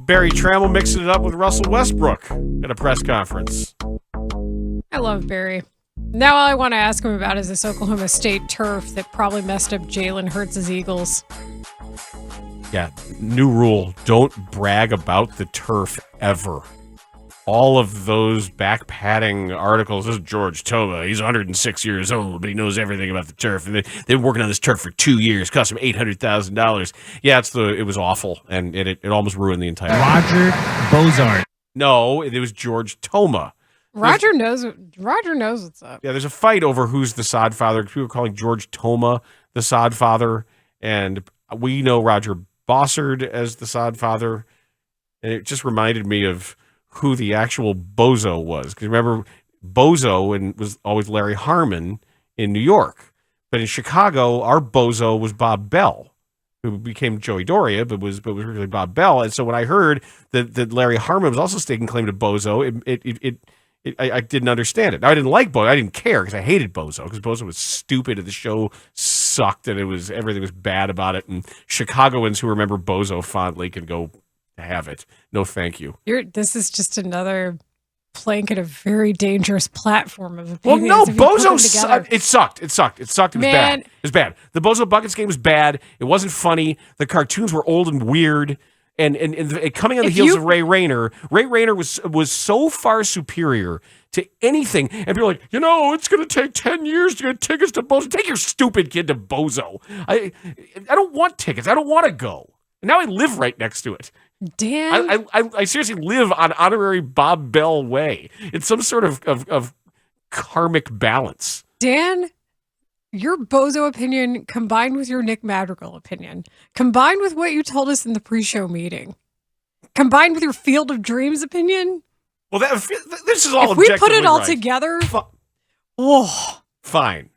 Barry Trammell mixing it up with Russell Westbrook at a press conference. I love Barry. Now all I want to ask him about is this Oklahoma State turf that probably messed up Jalen Hurts' Eagles. Yeah, new rule. Don't brag about the turf ever. All of those back-padding articles, this is George Toma. He's 106 years old, but he knows everything about the turf. And they've been working on this turf for 2 years. Cost him $800,000. Yeah, it was awful, and it almost ruined the entire Roger Bozart. No, it was George Toma. Roger knows what's up. Yeah, there's a fight over who's the sod father. People are calling George Toma the sod father, and we know Roger Bossard as the sod father. And it just reminded me of who the actual bozo was. Because remember, bozo was always Larry Harmon in New York. But in Chicago, our bozo was Bob Bell, who became Joey Doria, but was really Bob Bell. And so when I heard that Larry Harmon was also staking claim to bozo, I didn't understand it. Now, I didn't like Bozo. I didn't care because I hated Bozo because Bozo was stupid and the show sucked and everything was bad about it. And Chicagoans who remember Bozo fondly can go have it. No, thank you. This is just another plank at a very dangerous platform of opinions. Well, no, Bozo sucked. It sucked. It was bad. It was bad. The Bozo Buckets game was bad. It wasn't funny. The cartoons were old and weird. And coming on the heels of Ray Rayner was so far superior to anything. And people are like, it's going to take 10 years to get tickets to Bozo. Take your stupid kid to Bozo. I don't want tickets. I don't want to go. Now I live right next to it. Dan, I seriously live on honorary Bob Bell Way. It's some sort of karmic balance. Dan, your Bozo opinion combined with your Nick Madrigal opinion, combined with what you told us in the pre-show meeting, combined with your Field of Dreams opinion. Well, this is all. If we put it all together, fine.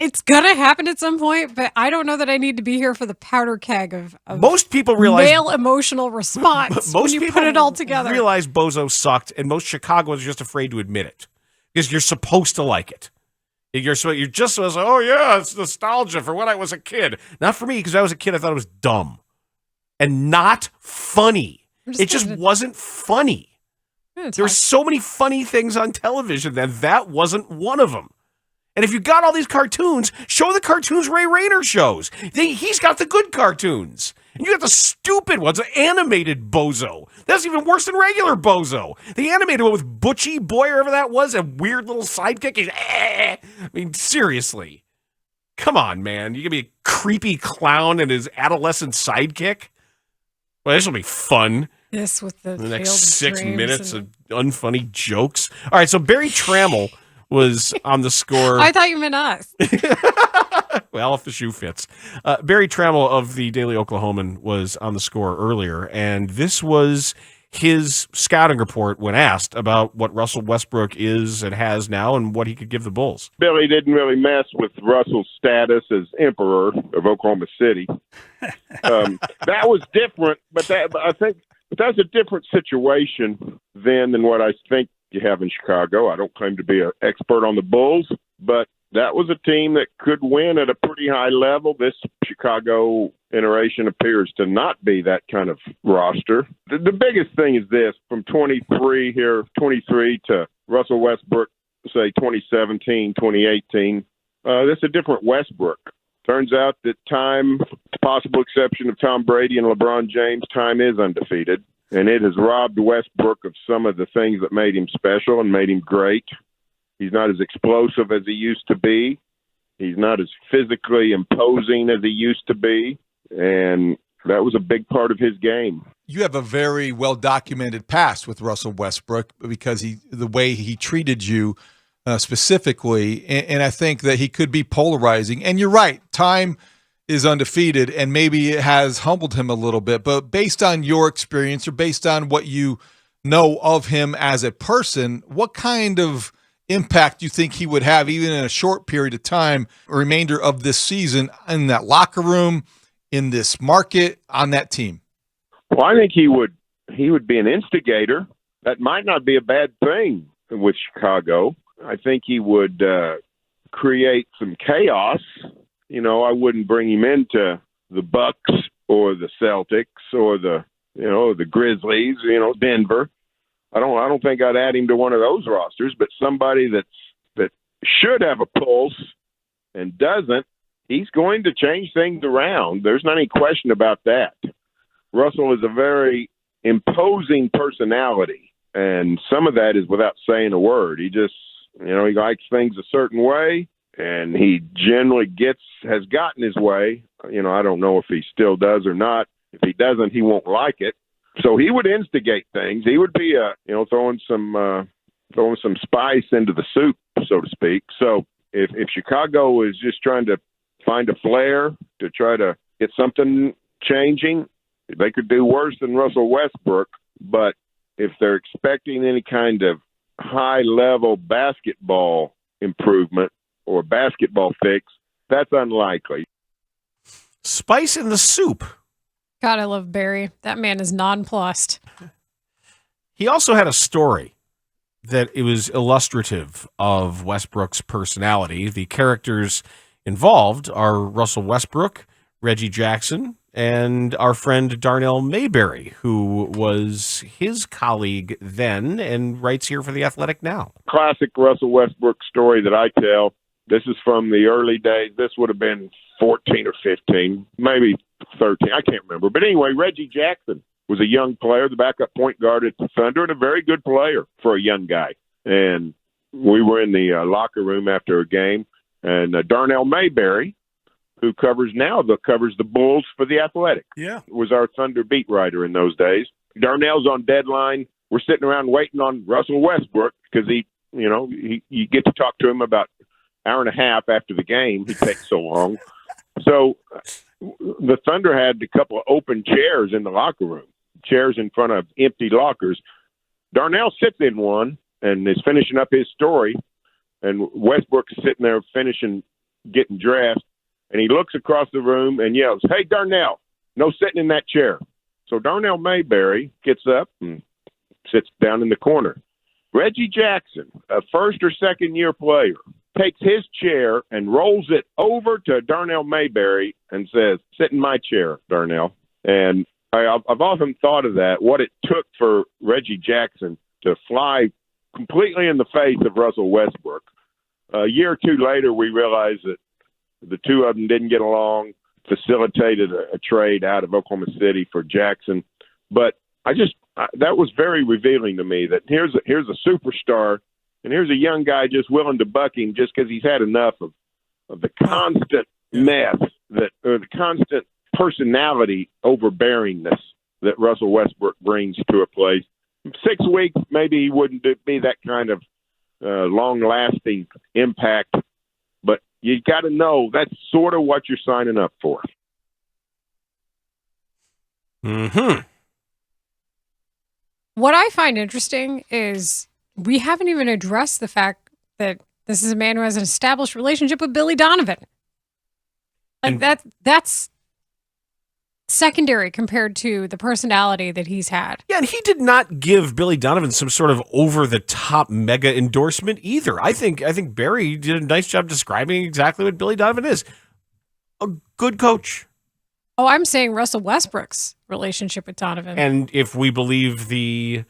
It's gonna happen at some point, but I don't know that I need to be here for the powder keg of most people realize male emotional response most when you people put it all together. Realize Bozo sucked, and most Chicagoans are just afraid to admit it because you're supposed to like it. You're just supposed to say, oh yeah, it's nostalgia for when I was a kid. Not for me, because I was a kid, I thought it was dumb and not funny. It just wasn't funny. There were so many funny things on television that wasn't one of them. And if you got all these cartoons, show the cartoons Ray Rayner shows. He's got the good cartoons. And you got the stupid ones, the animated Bozo. That's even worse than regular Bozo. The animated one with Butchie Boy, whoever that was, a weird little sidekick. I mean, seriously. Come on, man. You give me a creepy clown and his adolescent sidekick? Well, this will be fun. This with the next 6 minutes of unfunny jokes. All right, so Barry Trammell was on the score. I thought you meant us. Well, if the shoe fits. Barry Trammell of the Daily Oklahoman was on the score earlier, and this was his scouting report when asked about what Russell Westbrook is and has now and what he could give the Bulls. Billy didn't really mess with Russell's status as emperor of Oklahoma City. That was different, but I think that's a different situation than what I think you have in Chicago. I don't claim to be an expert on the Bulls, but that was a team that could win at a pretty high level. This Chicago iteration appears to not be that kind of roster. The biggest thing is this, from 23 to Russell Westbrook, say 2017, 2018, that's a different Westbrook. Turns out that time, with the possible exception of Tom Brady and LeBron James, time is undefeated. And it has robbed Westbrook of some of the things that made him special and made him great. He's not as explosive as he used to be. He's not as physically imposing as he used to be. And that was a big part of his game. You have a very well-documented past with Russell Westbrook because the way he treated you specifically. And I think that he could be polarizing. And you're right. Time is undefeated, and maybe it has humbled him a little bit. But based on your experience or based on what you know of him as a person, what kind of impact do you think he would have, even in a short period of time, remainder of this season, in that locker room, in this market, on that team? Well, I think he would be an instigator. That might not be a bad thing with Chicago. I think he would create some chaos I wouldn't bring him into the Bucks or the Celtics or the Grizzlies, Denver. I don't think I'd add him to one of those rosters, but somebody that should have a pulse and doesn't, he's going to change things around. There's not any question about that. Russell is a very imposing personality, and some of that is without saying a word. He just, he likes things a certain way, and he generally has gotten his way. I don't know if he still does or not. If he doesn't, he won't like it. So he would instigate things. He would be, throwing some spice into the soup, so to speak. So if Chicago is just trying to find a flair to try to get something changing, they could do worse than Russell Westbrook. But if they're expecting any kind of high-level basketball improvement or basketball fix, that's unlikely. Spice in the soup. God, I love Barry. That man is nonplussed. He also had a story that it was illustrative of Westbrook's personality. The characters involved are Russell Westbrook, Reggie Jackson, and our friend Darnell Mayberry, who was his colleague then and writes here for The Athletic now. Classic Russell Westbrook story that I tell. This is from the early days. This would have been 14 or 15, maybe 13. I can't remember. But anyway, Reggie Jackson was a young player, the backup point guard at the Thunder, and a very good player for a young guy. And we were in the locker room after a game, and Darnell Mayberry, who covers the Bulls for The Athletic, was our Thunder beat writer in those days. Darnell's on deadline. We're sitting around waiting on Russell Westbrook because you get to talk to him about an hour and a half after the game. He takes so long. So the Thunder had a couple of open chairs in the locker room, chairs in front of empty lockers. Darnell sits in one and is finishing up his story, and Westbrook's sitting there getting dressed, and he looks across the room and yells, "Hey, Darnell, no sitting in that chair." So Darnell Mayberry gets up and sits down in the corner. Reggie Jackson, a first or second year player, takes his chair and rolls it over to Darnell Mayberry and says, "Sit in my chair, Darnell." And I've often thought of that, what it took for Reggie Jackson to fly completely in the face of Russell Westbrook. A year or two later, we realized that the two of them didn't get along, facilitated a trade out of Oklahoma City for Jackson. But that was very revealing to me that here's a superstar, and here's a young guy just willing to buck him just because he's had enough of the constant mess or the constant personality overbearingness that Russell Westbrook brings to a place. 6 weeks, maybe he wouldn't be that kind of long-lasting impact, but you got to know that's sort of what you're signing up for. Mm-hmm. What I find interesting is we haven't even addressed the fact that this is a man who has an established relationship with Billy Donovan. That's secondary compared to the personality that he's had. Yeah, and he did not give Billy Donovan some sort of over-the-top mega endorsement either. I think Barry did a nice job describing exactly what Billy Donovan is. A good coach. Oh, I'm saying Russell Westbrook's relationship with Donovan. And if we believe the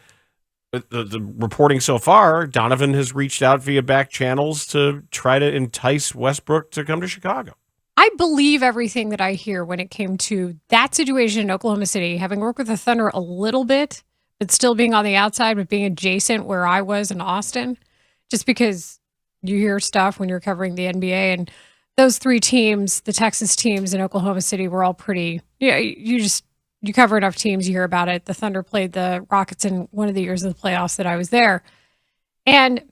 reporting so far, Donovan has reached out via back channels to try to entice Westbrook to come to Chicago. I believe everything that I hear when it came to that situation in Oklahoma City, having worked with the Thunder a little bit, but still being on the outside, but being adjacent where I was in Austin, just because you hear stuff when you're covering the NBA. And those three teams, the Texas teams in Oklahoma City, were all pretty, you cover enough teams, you hear about it. The Thunder played the Rockets in one of the years of the playoffs that I was there. And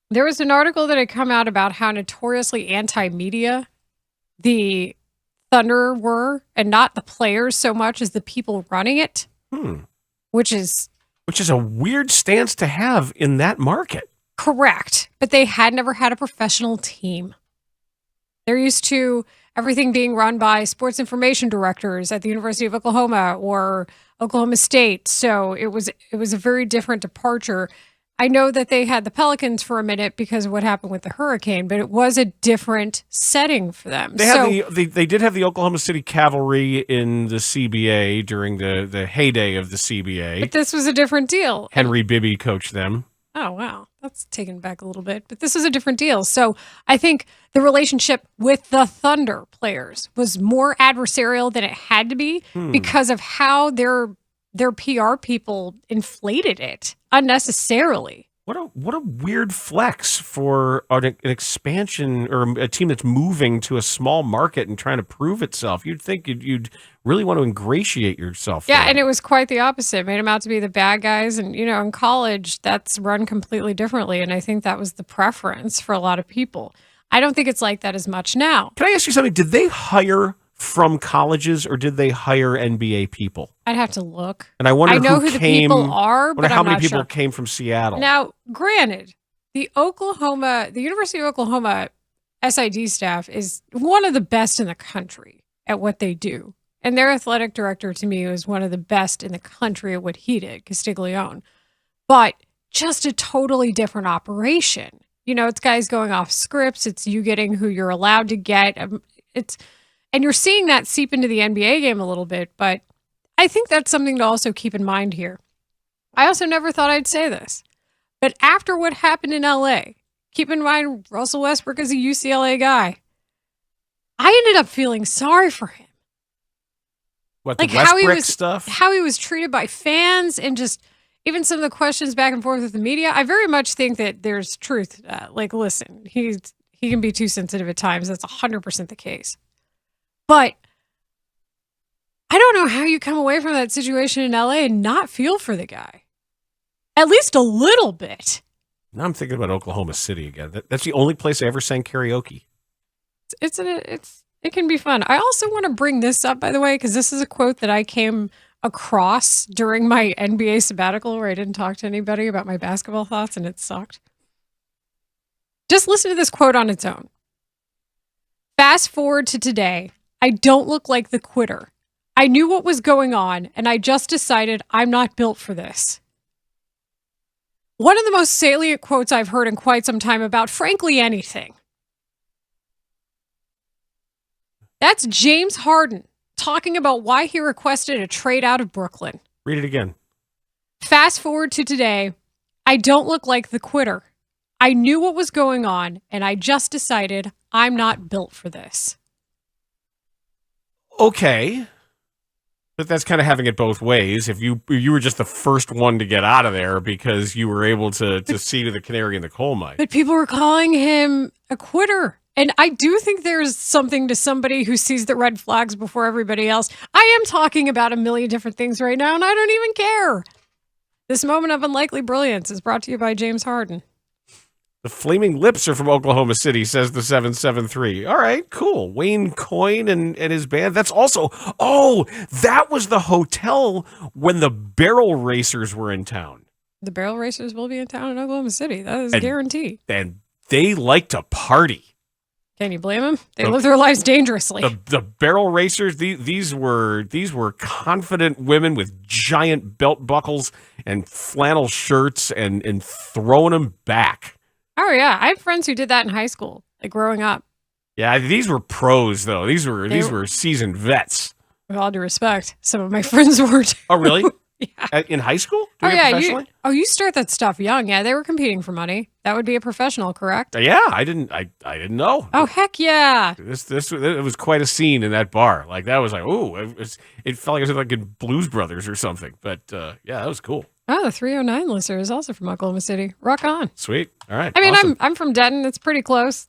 there was an article that had come out about how notoriously anti-media the Thunder were, and not the players so much as the people running it, which is a weird stance to have in that market. Correct. But they had never had a professional team. They're used to everything being run by sports information directors at the University of Oklahoma or Oklahoma State. So it was a very different departure. I know that they had the Pelicans for a minute because of what happened with the hurricane, but it was a different setting for them. They did have the Oklahoma City Cavalry in the CBA during the heyday of the CBA. But this was a different deal. Henry Bibby coached them. Oh, wow. That's taken back a little bit. But this is a different deal. So I think the relationship with the Thunder players was more adversarial than it had to be because of how their PR people inflated it unnecessarily. What a weird flex for an expansion or a team that's moving to a small market and trying to prove itself. You'd think you'd really want to ingratiate yourself. Yeah, there. and it was quite the opposite. It made them out to be the bad guys. And, in college, that's run completely differently. And I think that was the preference for a lot of people. I don't think it's like that as much now. Can I ask you something? Did they hire from colleges or did they hire NBA people? I'd have to look. And I wonder who the people are, but how I'm many not people sure. came from Seattle. Now, granted, the University of Oklahoma SID staff is one of the best in the country at what they do. And their athletic director, to me, was one of the best in the country at what he did, Castiglione. But just a totally different operation. It's guys going off scripts. It's you getting who you're allowed to get. And you're seeing that seep into the NBA game a little bit, but I think that's something to also keep in mind here. I also never thought I'd say this, but after what happened in LA, keep in mind Russell Westbrook is a UCLA guy. I ended up feeling sorry for him. What, the Westbrook stuff? How he was treated by fans and just even some of the questions back and forth with the media. I very much think that there's truth. Listen, he can be too sensitive at times. That's 100% the case. But I don't know how you come away from that situation in LA and not feel for the guy. At least a little bit. Now I'm thinking about Oklahoma City again. That's the only place I ever sang karaoke. It can be fun. I also want to bring this up, by the way, because this is a quote that I came across during my NBA sabbatical where I didn't talk to anybody about my basketball thoughts and it sucked. Just listen to this quote on its own. Fast forward to today. I don't look like the quitter. I knew what was going on, and I just decided I'm not built for this. One of the most salient quotes I've heard in quite some time about, frankly, anything. That's James Harden talking about why he requested a trade out of Brooklyn. Read it again. Fast forward to today. I don't look like the quitter. I knew what was going on, and I just decided I'm not built for this. Okay. But that's kind of having it both ways. If you were just the first one to get out of there because you were able to see to the canary in the coal mine. But people were calling him a quitter. And I do think there's something to somebody who sees the red flags before everybody else. I am talking about a million different things right now, and I don't even care. This moment of unlikely brilliance is brought to you by James Harden. The Flaming Lips are from Oklahoma City, says the 773. All right, cool. Wayne Coyne and his band. That's also, that was the hotel when the Barrel Racers were in town. The Barrel Racers will be in town in Oklahoma City. That is a guarantee. And they like to party. Can you blame them? They live their lives dangerously. The Barrel Racers, these were confident women with giant belt buckles and flannel shirts and throwing them back. Oh, yeah. I had friends who did that in high school, like growing up. Yeah, these were pros, though. These were seasoned vets. With all due respect, some of my friends were too. Oh, really? Yeah. In high school? You start that stuff young. Yeah, they were competing for money. That would be a professional, correct? Yeah, I didn't know. Oh, heck yeah. It was quite a scene in that bar. Like, that was like, it felt like it was like in Blues Brothers or something. But yeah, that was cool. Oh, the 309 listener is also from Oklahoma City. Rock on. Sweet. All right. I mean, awesome. I'm from Denton. It's pretty close.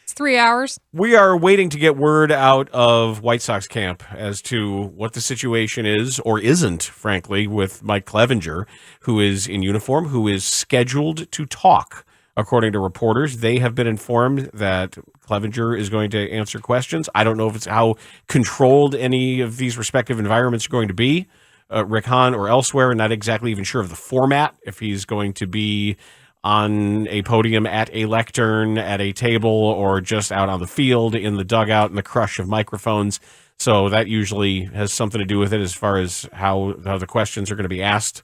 It's 3 hours. We are waiting to get word out of White Sox camp as to what the situation is or isn't, frankly, with Mike Clevenger, who is in uniform, who is scheduled to talk. According to reporters, they have been informed that Clevenger is going to answer questions. I don't know if it's how controlled any of these respective environments are going to be. Rick Hahn or elsewhere, not exactly even sure of the format, if he's going to be on a podium at a lectern, at a table, or just out on the field in the dugout in the crush of microphones. So that usually has something to do with it as far as how the questions are going to be asked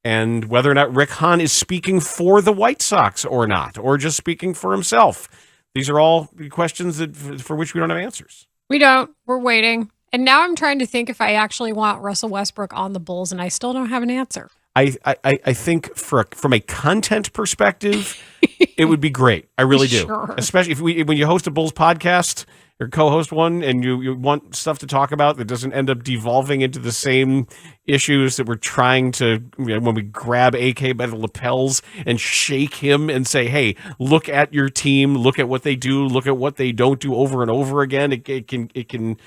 and whether or not Rick Hahn is speaking for the White Sox or not, or just speaking for himself. These are all questions for which we don't have answers. We don't. We're waiting. And now I'm trying to think if I actually want Russell Westbrook on the Bulls, and I still don't have an answer. I think from a content perspective, it would be great. I really do. Sure. Especially when you host a Bulls podcast or co-host one and you want stuff to talk about that doesn't end up devolving into the same issues that we're trying to, when we grab AK by the lapels and shake him and say, hey, look at your team, look at what they do, look at what they don't do over and over again. It can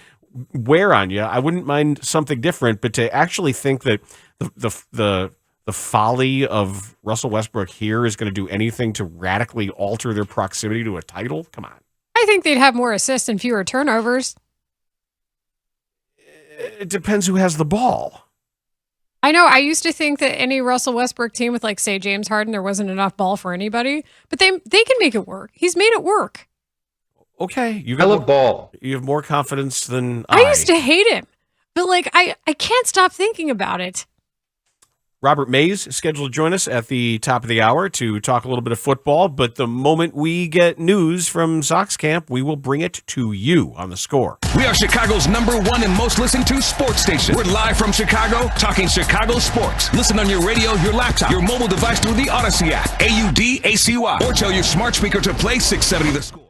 wear on you. I wouldn't mind something different, but to actually think that the folly of Russell Westbrook here is going to do anything to radically alter their proximity to a title? Come on. I think they'd have more assists and fewer turnovers. It depends who has the ball. I know. I used to think that any Russell Westbrook team with, like, say, James Harden, there wasn't enough ball for anybody. But they can make it work. He's made it work. Okay. I love ball. You have more confidence than I used to hate him. But, like, I can't stop thinking about it. Robert Mays is scheduled to join us at the top of the hour to talk a little bit of football, but the moment we get news from Sox camp, we will bring it to you on The Score. We are Chicago's #1 and most listened to sports station. We're live from Chicago, talking Chicago sports. Listen on your radio, your laptop, your mobile device through the Odyssey app, AUDACY, or tell your smart speaker to play 670 The Score.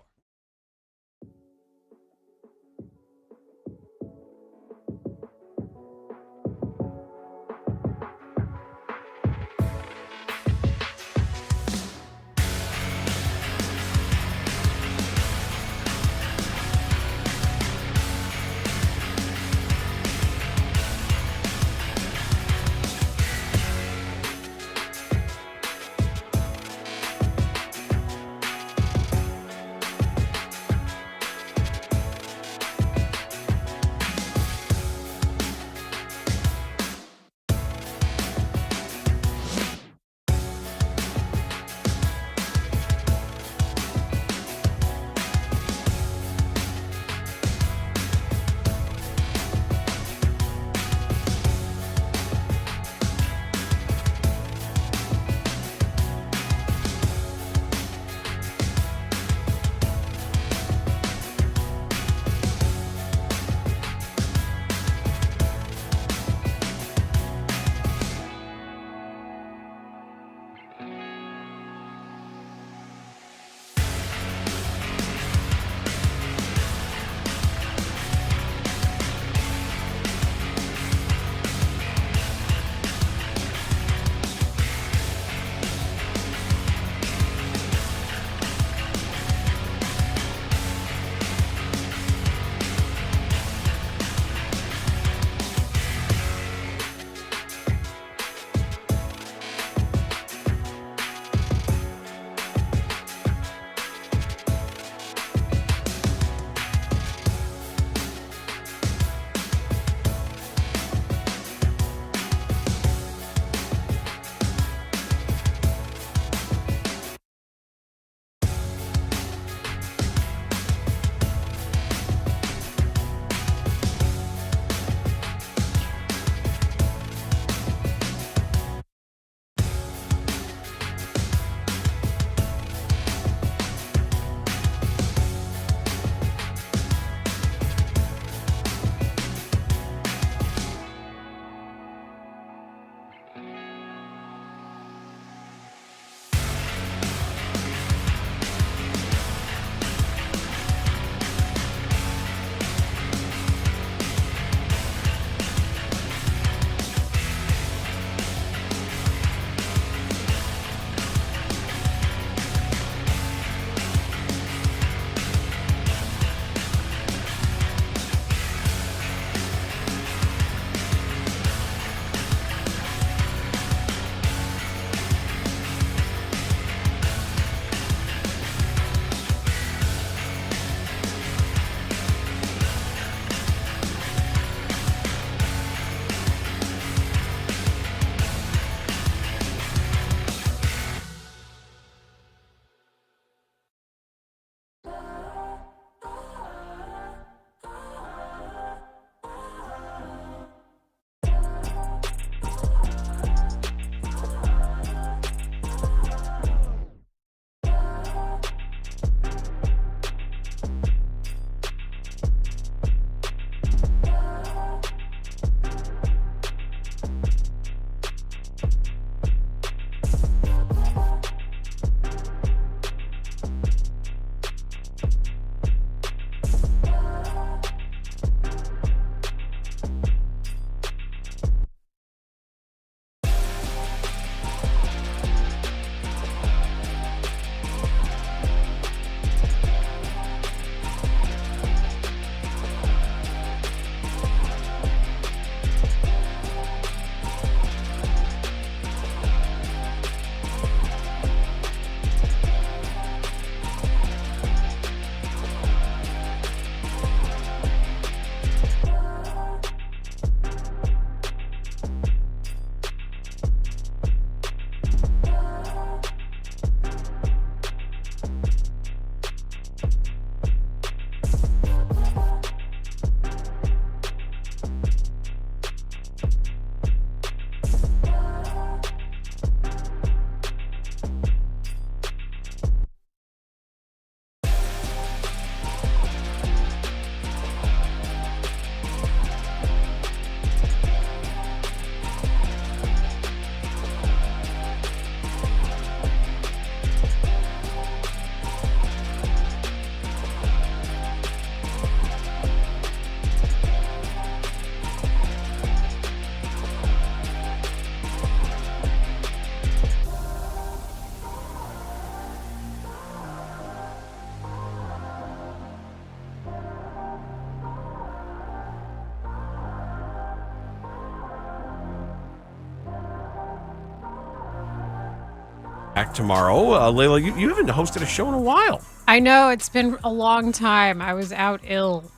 back tomorrow. Layla, you haven't hosted a show in a while. I know, it's been a long time. I was out ill,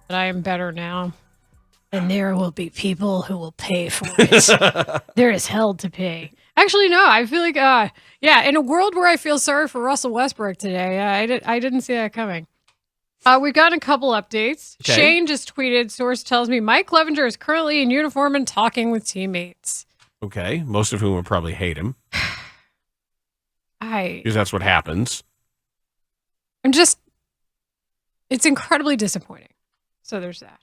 but I am better now. And there will be people who will pay for it. There is hell to pay. Actually, no, I feel like, in a world where I feel sorry for Russell Westbrook today, I didn't see that coming. We've gotten a couple updates. Okay. Shane just tweeted, source tells me Mike Clevenger is currently in uniform and talking with teammates. Okay, most of whom would probably hate him. Because that's what happens. It's incredibly disappointing. So there's that.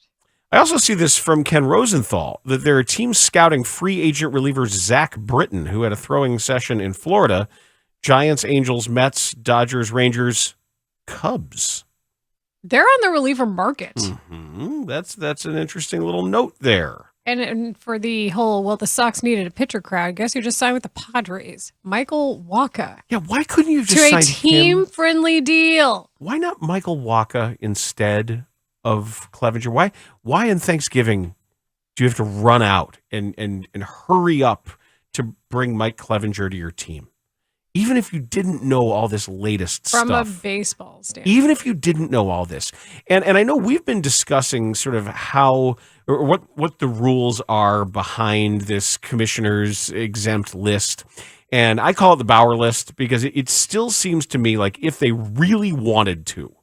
I also see this from Ken Rosenthal, that there are teams scouting free agent reliever Zach Britton, who had a throwing session in Florida. Giants, Angels, Mets, Dodgers, Rangers, Cubs. They're on the reliever market. Mm-hmm. That's an interesting little note there. And for the whole, the Sox needed a pitcher crowd, guess who just signed with the Padres? Michael Wacha. Yeah, why couldn't you have just signed him? To a team-friendly deal. Why not Michael Wacha instead of Clevenger? Why in Thanksgiving do you have to run out and hurry up to bring Mike Clevenger to your team? Even if you didn't know all this latest stuff. From a baseball standpoint. Even if you didn't know all this. And I know we've been discussing sort of how or what the rules are behind this commissioner's exempt list. And I call it the Bauer list because it still seems to me like if they really wanted to,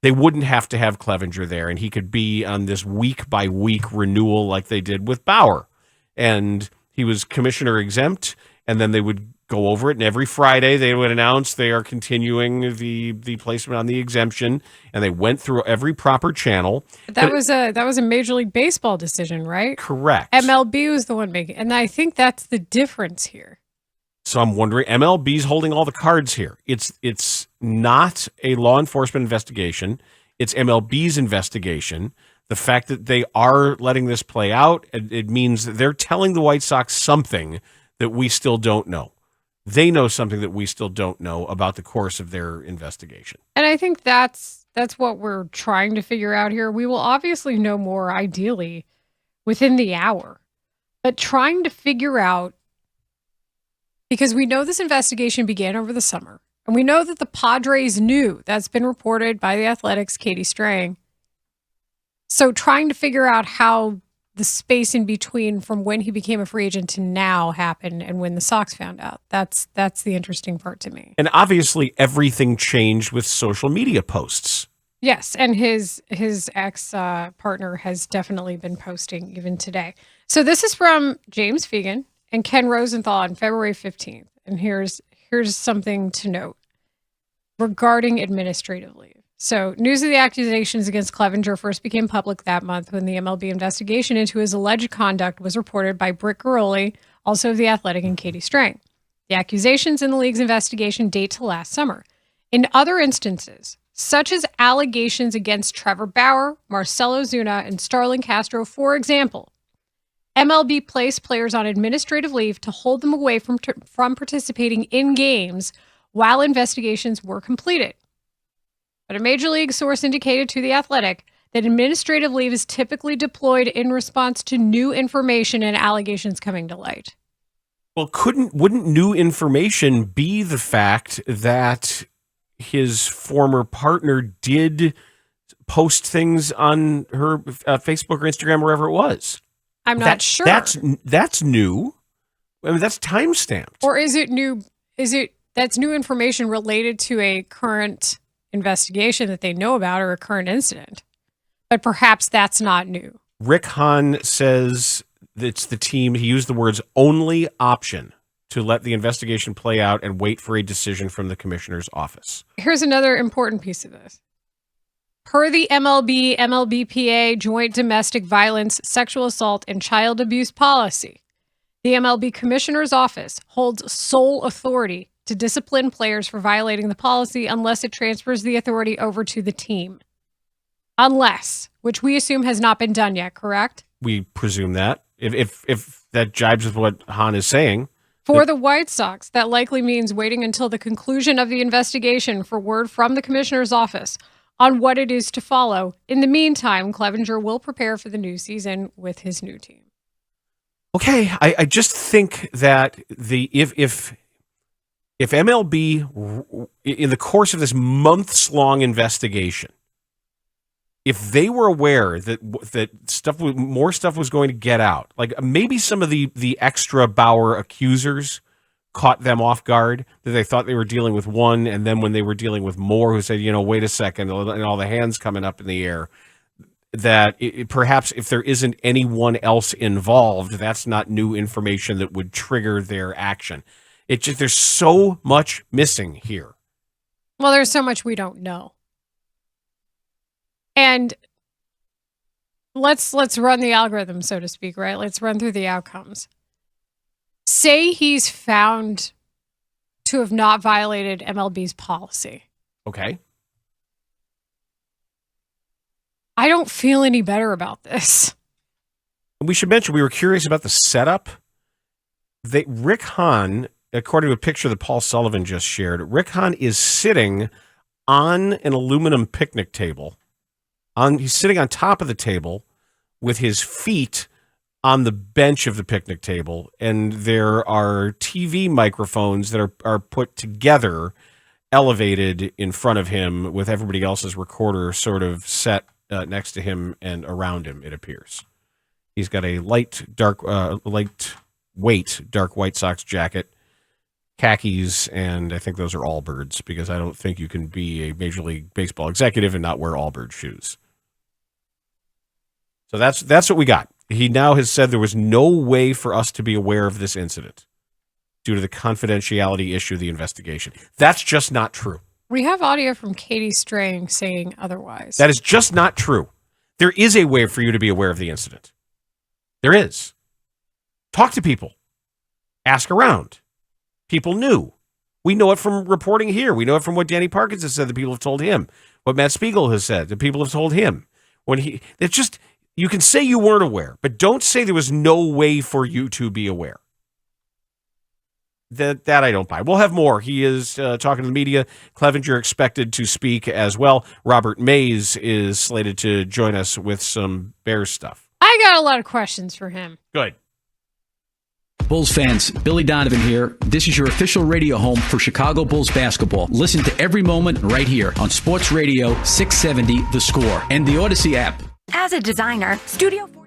they wouldn't have to have Clevenger there and he could be on this week-by-week renewal like they did with Bauer. And he was commissioner exempt, and then they would go over it, and every Friday they would announce they are continuing the placement on the exemption, and they went through every proper channel. That was a Major League Baseball decision, right? Correct. MLB was the one making, and I think that's the difference here. So I'm wondering, MLB's holding all the cards here. It's not a law enforcement investigation. It's MLB's investigation. The fact that they are letting this play out, it means that they're telling the White Sox something that we still don't know. They know something that we still don't know about the course of their investigation. And I think that's what we're trying to figure out here. We will obviously know more, ideally, within the hour. But trying to figure out, because we know this investigation began over the summer, and we know that the Padres knew. That's been reported by the Athletics' Katie Strang. So trying to figure out how the space in between from when he became a free agent to now happened and when the Sox found out. That's the interesting part to me. And obviously everything changed with social media posts. Yes, and his ex partner has definitely been posting even today. So this is from James Fegan and Ken Rosenthal on February 15th. And here's something to note regarding administrative leave. So, news of the accusations against Clevenger first became public that month when the MLB investigation into his alleged conduct was reported by Britt Garoli, also of The Athletic, and Katie Strang. The accusations in the league's investigation date to last summer. In other instances, such as allegations against Trevor Bauer, Marcelo Zuna, and Starlin Castro, for example, MLB placed players on administrative leave to hold them away from participating in games while investigations were completed. But a Major League source indicated to The Athletic that administrative leave is typically deployed in response to new information and allegations coming to light. Well, wouldn't new information be the fact that his former partner did post things on her Facebook or Instagram, wherever it was? I'm not sure. That's new. I mean, that's time-stamped. Or is it new? That's new information related to a current investigation that they know about or a current incident? But perhaps that's not new. Rick Hahn says it's the team, he used the words only option to let the investigation play out and wait for a decision from the commissioner's office. Here's another important piece of this. Per the MLB, MLBPA Joint Domestic Violence, Sexual Assault, and Child Abuse Policy, the MLB Commissioner's Office holds sole authority to discipline players for violating the policy unless it transfers the authority over to the team. Unless, which we assume has not been done yet, correct? We presume that. If that jibes with what Hahn is saying. For the White Sox, that likely means waiting until the conclusion of the investigation for word from the commissioner's office on what it is to follow. In the meantime, Clevenger will prepare for the new season with his new team. Okay, I just think that if if MLB, in the course of this months-long investigation, if they were aware that more stuff was going to get out, like maybe some of the extra Bauer accusers caught them off guard, that they thought they were dealing with one, and then when they were dealing with more, who said, wait a second, and all the hands coming up in the air, that perhaps if there isn't anyone else involved, that's not new information that would trigger their action. There's so much missing here. Well, there's so much we don't know. And let's run the algorithm, so to speak, right? Let's run through the outcomes. Say he's found to have not violated MLB's policy. Okay. I don't feel any better about this. We should mention we were curious about the setup. Rick Hahn, according to a picture that Paul Sullivan just shared, Rick Hahn is sitting on an aluminum picnic table. He's sitting on top of the table with his feet on the bench of the picnic table, and there are TV microphones that are put together, elevated in front of him, with everybody else's recorder sort of set next to him and around him, it appears. He's got a lightweight dark White Sox jacket, khakis, and I think those are Allbirds, because I don't think you can be a Major League Baseball executive and not wear Allbird shoes. So that's what we got. He now has said there was no way for us to be aware of this incident due to the confidentiality issue of the investigation. That's just not true. We have audio from Katie Strang saying otherwise. That is just not true. There is a way for you to be aware of the incident. There is. Talk to people. Ask around. People knew. We know it from reporting here. We know it from what Danny Parkins has said that people have told him. What Matt Spiegel has said that people have told him. You can say you weren't aware, but don't say there was no way for you to be aware. That I don't buy. We'll have more. He is talking to the media. Clevenger expected to speak as well. Robert Mays is slated to join us with some Bears stuff. I got a lot of questions for him. Good. Bulls fans, Billy Donovan here. This is your official radio home for Chicago Bulls basketball. Listen to every moment right here on Sports Radio 670 The Score and the Odyssey app. As a designer, Studio 40.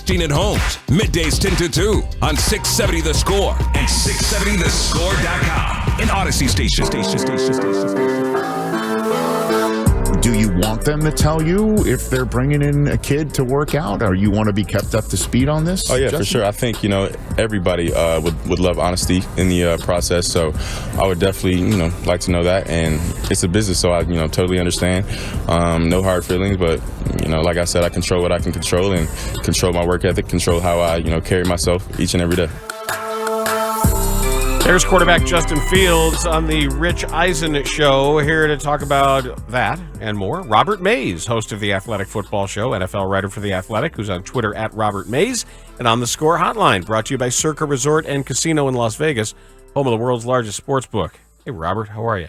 Bernstein and Holmes. Middays 10 to 2 on 670 The Score and 670thescore.com. An Odyssey station. Do you want them to tell you if they're bringing in a kid to work out, or you want to be kept up to speed on this? Oh, yeah, Justin? for sure. I think, everybody would love honesty in the process. So I would definitely, like to know that. And it's a business, so I, totally understand. No hard feelings, but, like I said, I control what I can control and control my work ethic, control how I, carry myself each and every day. There's quarterback Justin Fields on the Rich Eisen Show, here to talk about that and more. Robert Mays, host of the Athletic Football Show, NFL writer for The Athletic, who's on Twitter at Robert Mays, and on the Score Hotline, brought to you by Circa Resort and Casino in Las Vegas, home of the world's largest sports book. Hey, Robert, how are you?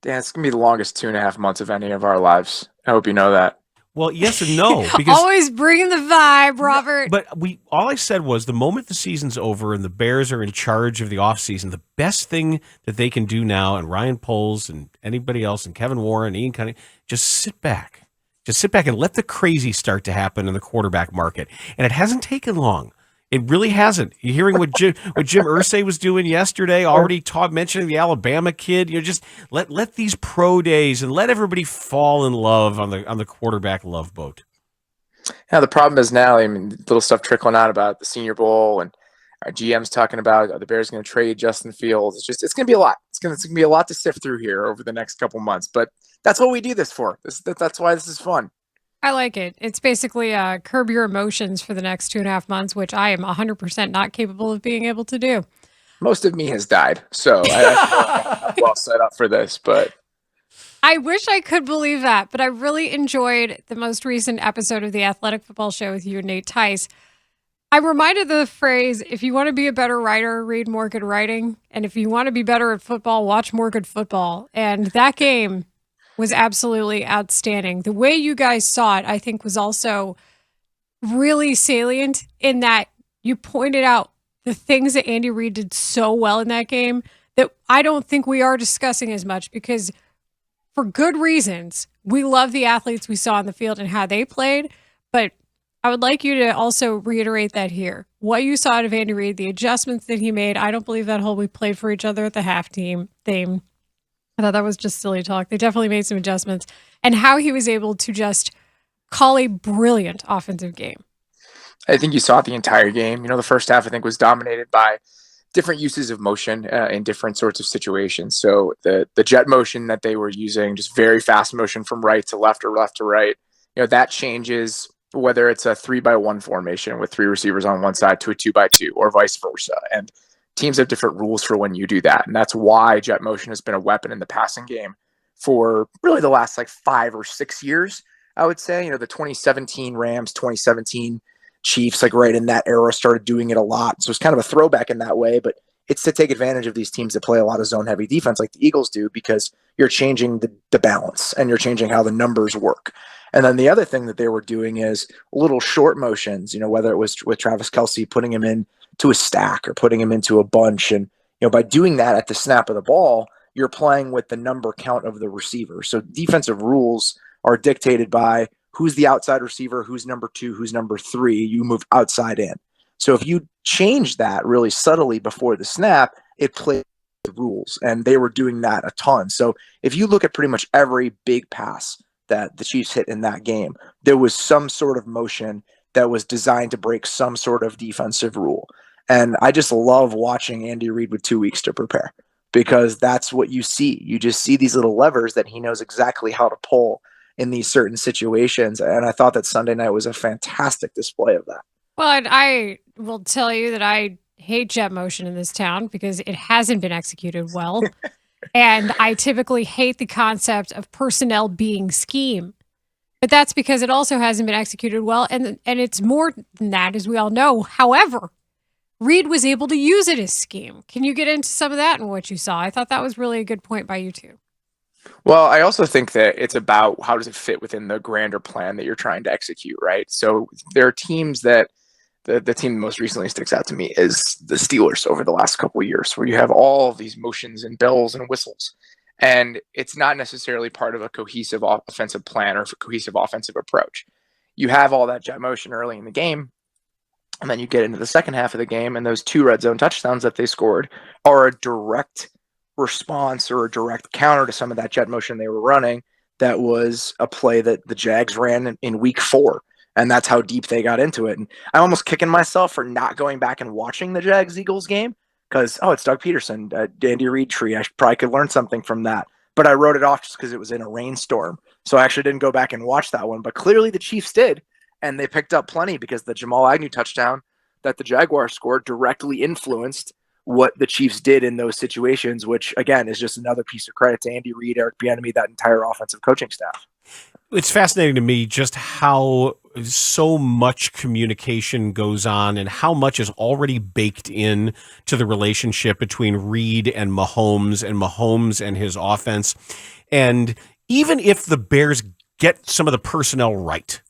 Dan, it's going to be the longest 2.5 months of any of our lives. I hope you know that. Well, yes and no. Because always bringing the vibe, Robert. But all I said was the moment the season's over and the Bears are in charge of the offseason, the best thing that they can do now, and Ryan Poles and anybody else and Kevin Warren, Ian Cunningham, just sit back. Just sit back and let the crazy start to happen in the quarterback market. And it hasn't taken long. It really hasn't. You're hearing what Jim Irsay was doing yesterday, already mentioning the Alabama kid. Just let these pro days and let everybody fall in love on the quarterback love boat. Yeah, the problem is now, little stuff trickling out about the Senior Bowl, and our GM's talking about the Bears going to trade Justin Fields. It's going to be a lot. It's going to be a lot to sift through here over the next couple months. But that's what we do this for. That's why this is fun. I like it. It's basically curb your emotions for the next 2.5 months, which I am 100% not capable of being able to do. Most of me has died, so I'm well set up for this. But I wish I could believe that, but I really enjoyed the most recent episode of the Athletic Football Show with you and Nate Tice. I'm reminded of the phrase, if you want to be a better writer, read more good writing. And if you want to be better at football, watch more good football. And that game was absolutely outstanding. The way you guys saw it, I think, was also really salient in that you pointed out the things that Andy Reid did so well in that game that I don't think we are discussing as much, because for good reasons, we love the athletes we saw on the field and how they played. But I would like you to also reiterate that here. What you saw out of Andy Reid, the adjustments that he made. I don't believe that whole we played for each other at the half team thing. I thought that was just silly talk. They definitely made some adjustments. And how he was able to just call a brilliant offensive game. I think you saw it the entire game. The first half, I think, was dominated by different uses of motion in different sorts of situations. So the jet motion that they were using, just very fast motion from right to left or left to right, that changes whether it's a 3-by-1 formation with 3 receivers on one side to a 2-by-2 or vice versa. And teams have different rules for when you do that. And that's why jet motion has been a weapon in the passing game for really the last 5 or 6 years, I would say. The 2017 Rams, 2017 Chiefs, right in that era, started doing it a lot. So it's kind of a throwback in that way, but it's to take advantage of these teams that play a lot of zone heavy defense like the Eagles do, because you're changing the balance and you're changing how the numbers work. And then the other thing that they were doing is little short motions, whether it was with Travis Kelce, putting him in to a stack or putting him into a bunch. And, by doing that at the snap of the ball, you're playing with the number count of the receiver. So defensive rules are dictated by who's the outside receiver, who's number 2, who's number 3. You move outside in. So if you change that really subtly before the snap, it plays the rules. And they were doing that a ton. So if you look at pretty much every big pass that the Chiefs hit in that game, there was some sort of motion that was designed to break some sort of defensive rule. And I just love watching Andy Reid with 2 weeks to prepare, because that's what you see. You just see these little levers that he knows exactly how to pull in these certain situations. And I thought that Sunday night was a fantastic display of that. Well, and I will tell you that I hate jet motion in this town because it hasn't been executed well. And I typically hate the concept of personnel being scheme. But that's because it also hasn't been executed well. And it's more than that, as we all know. However, Reid was able to use it as scheme. Can you get into some of that and what you saw? I thought that was really a good point by you two. Well, I also think that it's about how does it fit within the grander plan that you're trying to execute, right? So there are teams that the team that most recently sticks out to me is the Steelers over the last couple of years, where you have all of these motions and bells and whistles. And it's not necessarily part of a cohesive offensive plan or a cohesive offensive approach. You have all that jet motion early in the game, And then you get into the second half of the game, and those 2 red zone touchdowns that they scored are a direct response or a direct counter to some of that jet motion they were running. That was a play that the Jags ran in week 4. And that's how deep they got into it. And I'm almost kicking myself for not going back and watching the Jags-Eagles game because, it's Doug Peterson, Andy Reid tree. I probably could learn something from that. But I wrote it off just because it was in a rainstorm. So I actually didn't go back and watch that one. But clearly the Chiefs did. And they picked up plenty because the Jamal Agnew touchdown that the Jaguars scored directly influenced what the Chiefs did in those situations, which, again, is just another piece of credit to Andy Reid, Eric Bieniemy, that entire offensive coaching staff. It's fascinating to me just how so much communication goes on and how much is already baked in to the relationship between Reid and Mahomes and his offense. And even if the Bears get some of the personnel right,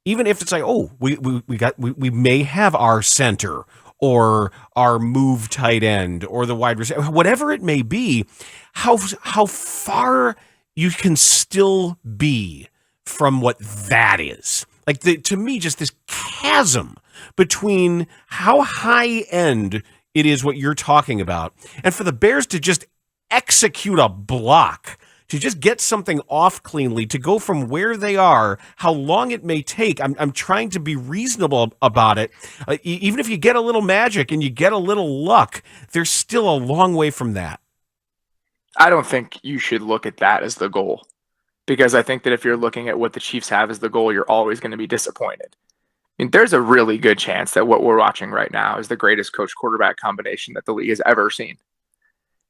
even if it's like, we may have our center or our move tight end or the wide receiver, whatever it may be, how far you can still be from what that is. Like, to me, just this chasm between how high end it is what you're talking about, and for the Bears to just execute a block, to just get something off cleanly, to go from where they are, how long it may take. I'm trying to be reasonable about it. Even if you get a little magic and you get a little luck, there's still a long way from that. I don't think you should look at that as the goal, because I think that if you're looking at what the Chiefs have as the goal, you're always going to be disappointed. I mean, there's a really good chance that what we're watching right now is the greatest coach-quarterback combination that the league has ever seen.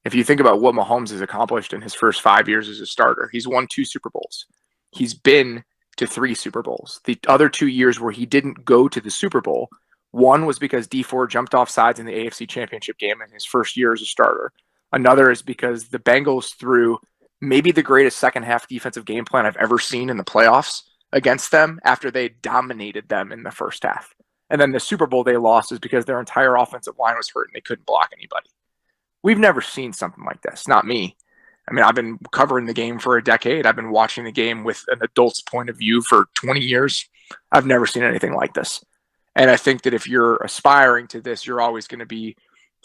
If you think about what Mahomes has accomplished in his first 5 years as a starter, he's won 2 Super Bowls. He's been to 3 Super Bowls. The other 2 years where he didn't go to the Super Bowl, one was because Dee Ford jumped off sides in the AFC Championship game in his first year as a starter. Another is because the Bengals threw maybe the greatest second half defensive game plan I've ever seen in the playoffs against them after they dominated them in the first half. And then the Super Bowl they lost is because their entire offensive line was hurt and they couldn't block anybody. We've never seen something like this. Not me. I mean, I've been covering the game for a decade. I've been watching the game with an adult's point of view for 20 years. I've never seen anything like this. And I think that if you're aspiring to this, you're always going to be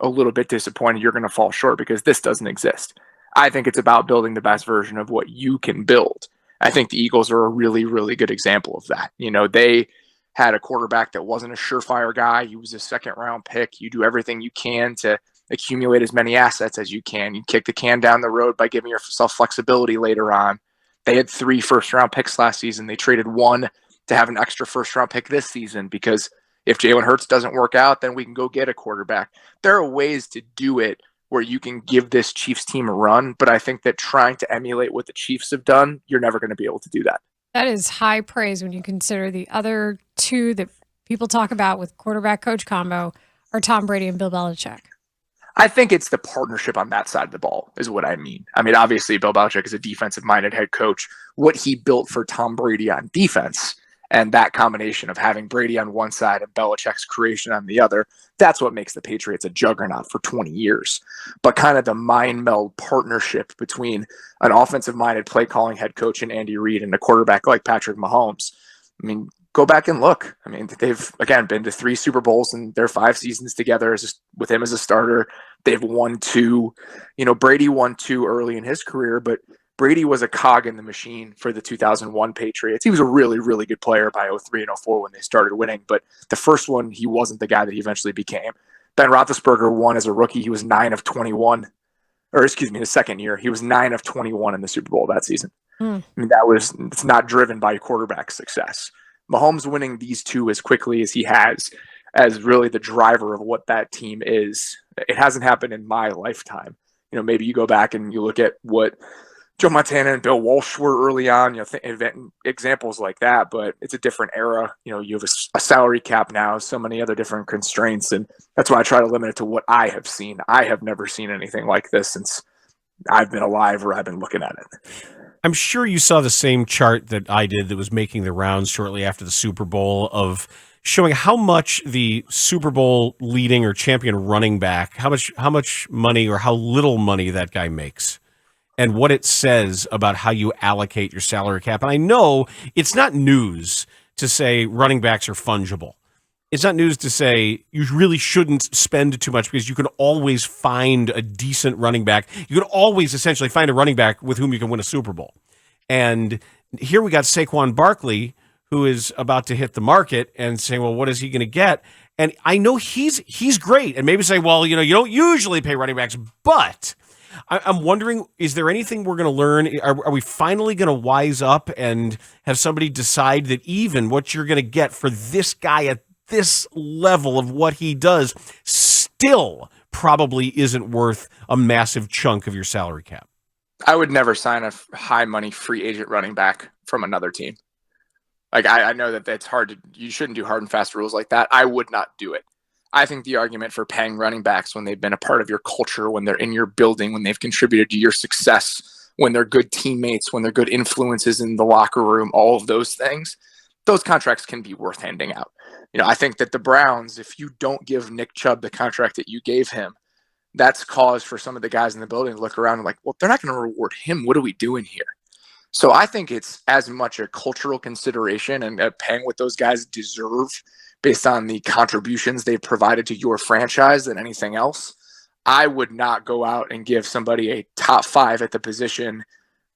a little bit disappointed. You're going to fall short because this doesn't exist. I think it's about building the best version of what you can build. I think the Eagles are a really, really good example of that. You know, they had a quarterback that wasn't a surefire guy. He was a second-round pick. You do everything you can to accumulate as many assets as you can. You kick the can down the road by giving yourself flexibility later on. They had 3 first-round picks last season. They traded 1 to have an extra first-round pick this season because if Jalen Hurts doesn't work out, then we can go get a quarterback. There are ways to do it where you can give this Chiefs team a run, but I think that trying to emulate what the Chiefs have done, you're never going to be able to do that. That is high praise when you consider the other 2 that people talk about with quarterback-coach combo are Tom Brady and Bill Belichick. I think it's the partnership on that side of the ball is what I mean. I mean, obviously, Bill Belichick is a defensive-minded head coach. What he built for Tom Brady on defense and that combination of having Brady on one side and Belichick's creation on the other, that's what makes the Patriots a juggernaut for 20 years. But kind of the mind meld partnership between an offensive-minded play-calling head coach and Andy Reid and a quarterback like Patrick Mahomes, I mean, go back and look. I mean, they've, again, been to 3 Super Bowls in their 5 seasons together with him as a starter. They've won 2. You know, Brady won 2 early in his career, but Brady was a cog in the machine for the 2001 Patriots. He was a really, really good player by 03 and 04 when they started winning, but the first one, he wasn't the guy that he eventually became. Ben Roethlisberger won as a rookie. He was 9 of 21, or excuse me, his second year. He was 9 of 21 in the Super Bowl that season. I mean, it's not driven by quarterback success. Mahomes winning these 2 as quickly as he has as really the driver of what that team is. It hasn't happened in my lifetime. You know, maybe you go back and you look at what Joe Montana and Bill Walsh were early on, you know, examples like that, but it's a different era. You know, you have a salary cap now, so many other different constraints, and that's why I try to limit it to what I have seen. I have never seen anything like this since I've been alive or I've been looking at it. I'm sure you saw the same chart that I did that was making the rounds shortly after the Super Bowl of showing how much the Super Bowl leading or champion running back, how much money or how little money that guy makes, and what it says about how you allocate your salary cap. And I know it's not news to say running backs are fungible. it's not news to say you really shouldn't spend too much because you can always find a decent running back. You can always essentially find a running back with whom you can win a Super Bowl. And here we got Saquon Barkley, who is about to hit the market and saying, well, what is he going to get? And I know he's great. And maybe say, well, you don't usually pay running backs, but I'm wondering, is there anything we're going to learn? Are we finally going to wise up and have somebody decide that even what you're going to get for this guy at this level of what he does still probably isn't worth a massive chunk of your salary cap? I would never sign a high money free agent running back from another team. Like, I know that that's hard you shouldn't do hard and fast rules like that. I would not do it. I think the argument for paying running backs when they've been a part of your culture, when they're in your building, when they've contributed to your success, when they're good teammates, when they're good influences in the locker room, all of those things, those contracts can be worth handing out. I think that the Browns, if you don't give Nick Chubb the contract that you gave him, that's cause for some of the guys in the building to look around and like, well, they're not going to reward him. What are we doing here? So I think it's as much a cultural consideration and paying what those guys deserve based on the contributions they've provided to your franchise than anything else. I would not go out and give somebody a top 5 at the position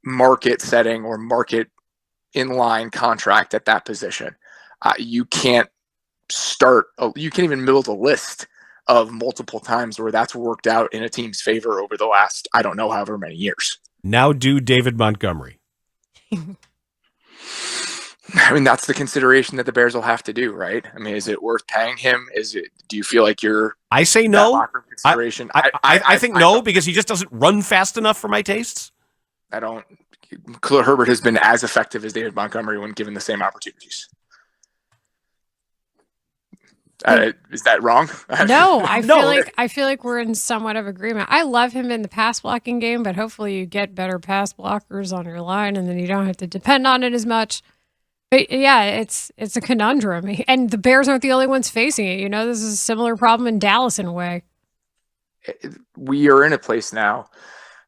market setting or market inline contract at that position. You can't even build a list of multiple times where that's worked out in a team's favor over the last, I don't know, however many years. Now do David Montgomery. I mean, that's the consideration that the Bears will have to do, right? I mean, is it worth paying him? Do you feel like I say no. I think no, because he just doesn't run fast enough for my tastes. Khalil Herbert has been as effective as David Montgomery when given the same opportunities. Is that wrong? No, I feel like we're in somewhat of agreement. I love him in the pass blocking game, but hopefully you get better pass blockers on your line, and then you don't have to depend on it as much. But yeah, it's a conundrum, and the Bears aren't the only ones facing it. This is a similar problem in Dallas in a way. We are in a place now.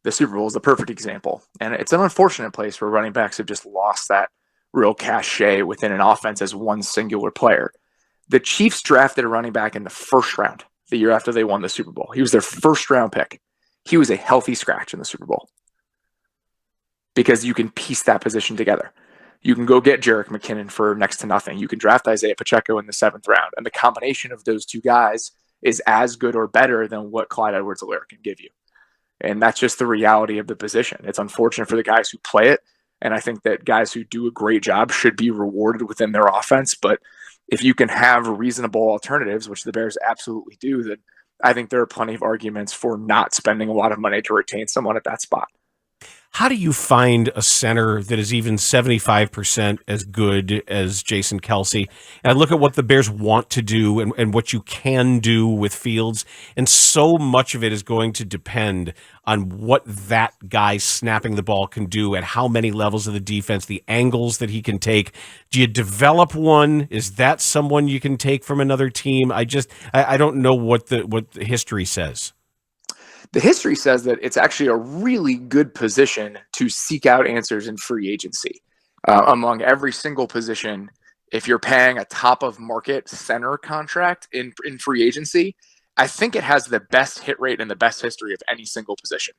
The Super Bowl is the perfect example, and it's an unfortunate place where running backs have just lost that real cachet within an offense as one singular player. The Chiefs drafted a running back in the first round the year after they won the Super Bowl. He was their first round pick. He was a healthy scratch in the Super Bowl because you can piece that position together. You can go get Jerick McKinnon for next to nothing. You can draft Isaiah Pacheco in the 7th round. And the combination of those two guys is as good or better than what Clyde Edwards-Helaire can give you. And that's just the reality of the position. It's unfortunate for the guys who play it. And I think that guys who do a great job should be rewarded within their offense. But if you can have reasonable alternatives, which the Bears absolutely do, then I think there are plenty of arguments for not spending a lot of money to retain someone at that spot. How do you find a center that is even 75% as good as Jason Kelce? And I look at what the Bears want to do and what you can do with Fields, and so much of it is going to depend on what that guy snapping the ball can do at how many levels of the defense, the angles that he can take. Do you develop one? Is that someone you can take from another team? I don't know what the history says. The history says that it's actually a really good position to seek out answers in free agency. Among every single position, if you're paying a top of market center contract in free agency, I think it has the best hit rate and the best history of any single position.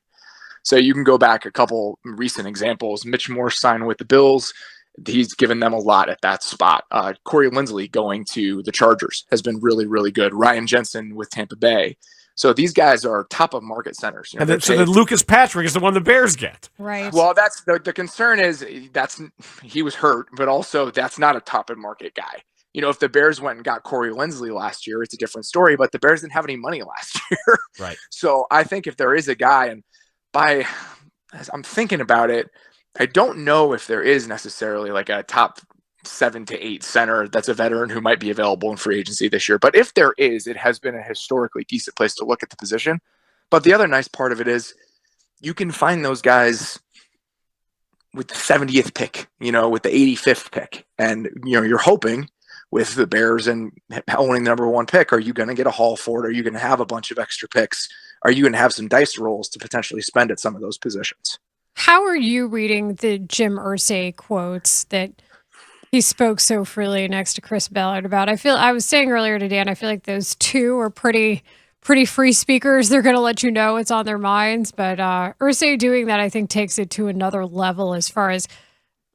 So you can go back a couple recent examples. Mitch Morse signed with the Bills. He's given them a lot at that spot. Corey Linsley going to the Chargers has been really, really good. Ryan Jensen with Tampa Bay. So these guys are top of market centers. So then Lucas Patrick is the one the Bears get. Right. Well, that's the concern is he was hurt, but also that's not a top of market guy. If the Bears went and got Corey Linsley last year, it's a different story, but the Bears didn't have any money last year. Right. So I think if there is a guy, and as I'm thinking about it, I don't know if there is necessarily like a top 7 to 8 center that's a veteran who might be available in free agency this year. But if there is, it has been a historically decent place to look at the position. But the other nice part of it is you can find those guys with the 70th pick, with the 85th pick. And, you're hoping with the Bears and owning the number 1 pick, are you going to get a haul for it? Are you going to have a bunch of extra picks? Are you going to have some dice rolls to potentially spend at some of those positions? How are you reading the Jim Irsay quotes that he spoke so freely next to Chris Ballard about. I was saying earlier today, and I feel like those two are pretty free speakers. They're going to let you know what's on their minds. But Irsay doing that, I think, takes it to another level as far as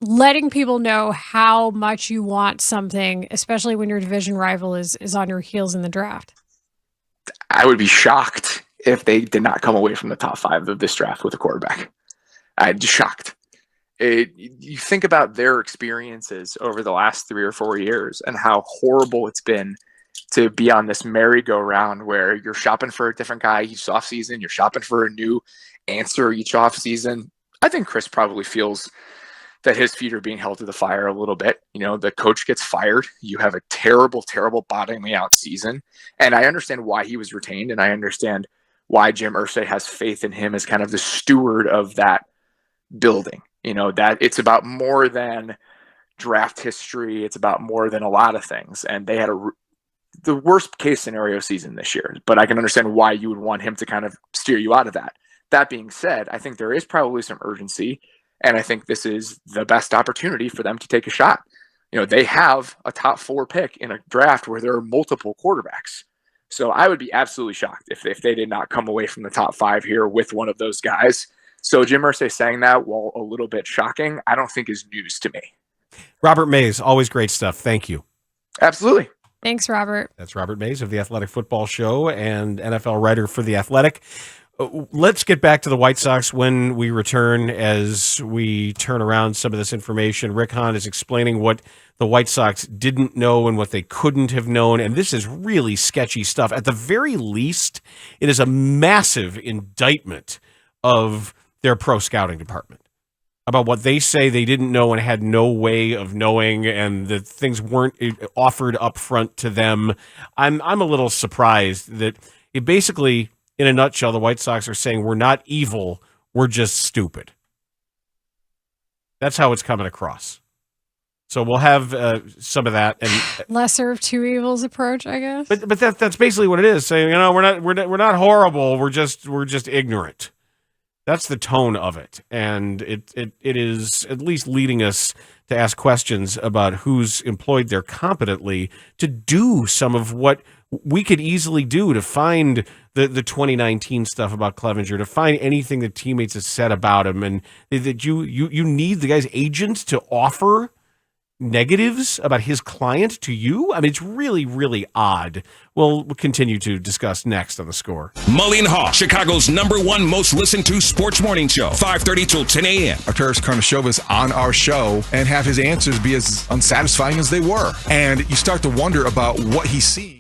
letting people know how much you want something, especially when your division rival is on your heels in the draft. I would be shocked if they did not come away from the top 5 of this draft with a quarterback. I'd be shocked. You think about their experiences over the last 3 or 4 years and how horrible it's been to be on this merry-go-round where you're shopping for a different guy each offseason, you're shopping for a new answer each offseason. I think Chris probably feels that his feet are being held to the fire a little bit. You know, the coach gets fired. You have a terrible, terrible bottoming out season. And I understand why he was retained, and I understand why Jim Irsay has faith in him as kind of the steward of that building. You know, that it's about more than draft history. It's about more than a lot of things. And they had the worst case scenario season this year, but I can understand why you would want him to kind of steer you out of that. That being said, I think there is probably some urgency, and I think this is the best opportunity for them to take a shot. You know, they have a top 4 pick in a draft where there are multiple quarterbacks. So I would be absolutely shocked if they did not come away from the top 5 here with one of those guys. So Jim Irsay saying that, while a little bit shocking, I don't think is news to me. Robert Mays, always great stuff. Thank you. Absolutely. Thanks, Robert. That's Robert Mays of the Athletic Football Show and NFL writer for The Athletic. Let's get back to the White Sox when we return, as we turn around some of this information. Rick Hahn is explaining what the White Sox didn't know and what they couldn't have known, and this is really sketchy stuff. At the very least, it is a massive indictment of their pro scouting department about what they say they didn't know and had no way of knowing, and that things weren't offered up front to them. I'm a little surprised that it basically, in a nutshell, the White Sox are saying we're not evil, we're just stupid. That's how it's coming across. So we'll have some of that, and lesser of two evils approach, I guess. But that's basically what it is. Saying, you know, we're not horrible, we're just ignorant. That's the tone of it, and it is at least leading us to ask questions about who's employed there competently to do some of what we could easily do, to find the 2019 stuff about Clevenger, to find anything that teammates have said about him, and that you need the guy's agent to offer negatives about his client to you. I mean, it's really, really odd. We'll continue to discuss next on The Score. Mully and Haugh, Chicago's #1 most listened to sports morning show, 5:30 till 10 a.m. Arturas Karnisovas on our show and have his answers be as unsatisfying as they were. And you start to wonder about what he's seeing.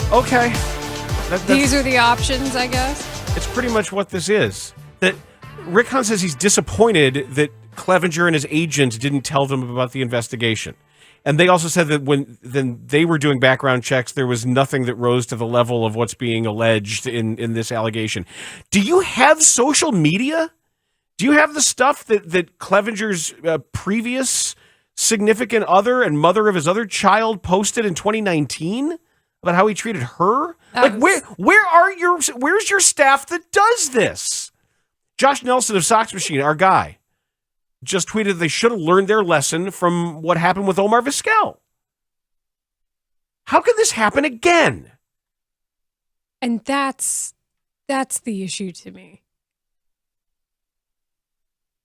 Okay. These are the options, I guess. It's pretty much what this is. That Rick Hahn says he's disappointed that Clevenger and his agent didn't tell them about the investigation. And they also said that when they were doing background checks, there was nothing that rose to the level of what's being alleged in this allegation. Do you have social media? Do you have the stuff that Clevenger's previous significant other and mother of his other child posted in 2019 about how he treated her? Where's your staff that does this? Josh Nelson of Sox Machine, our guy, just tweeted they should have learned their lesson from what happened with Omar Vizquel. How could this happen again? And that's the issue to me.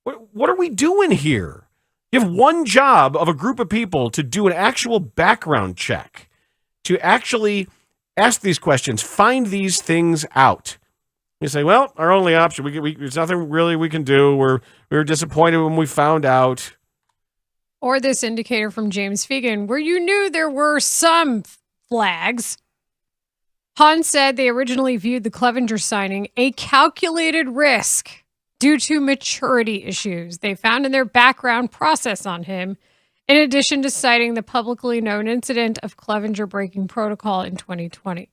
What are we doing here? You have one job of a group of people to do an actual background check, to actually ask these questions, find these things out. You say, well, our only option, there's nothing really we can do. We were disappointed when we found out. Or this indicator from James Fegan, where you knew there were some flags. Hahn said they originally viewed the Clevenger signing a calculated risk due to maturity issues they found in their background process on him, in addition to citing the publicly known incident of Clevenger breaking protocol in 2020.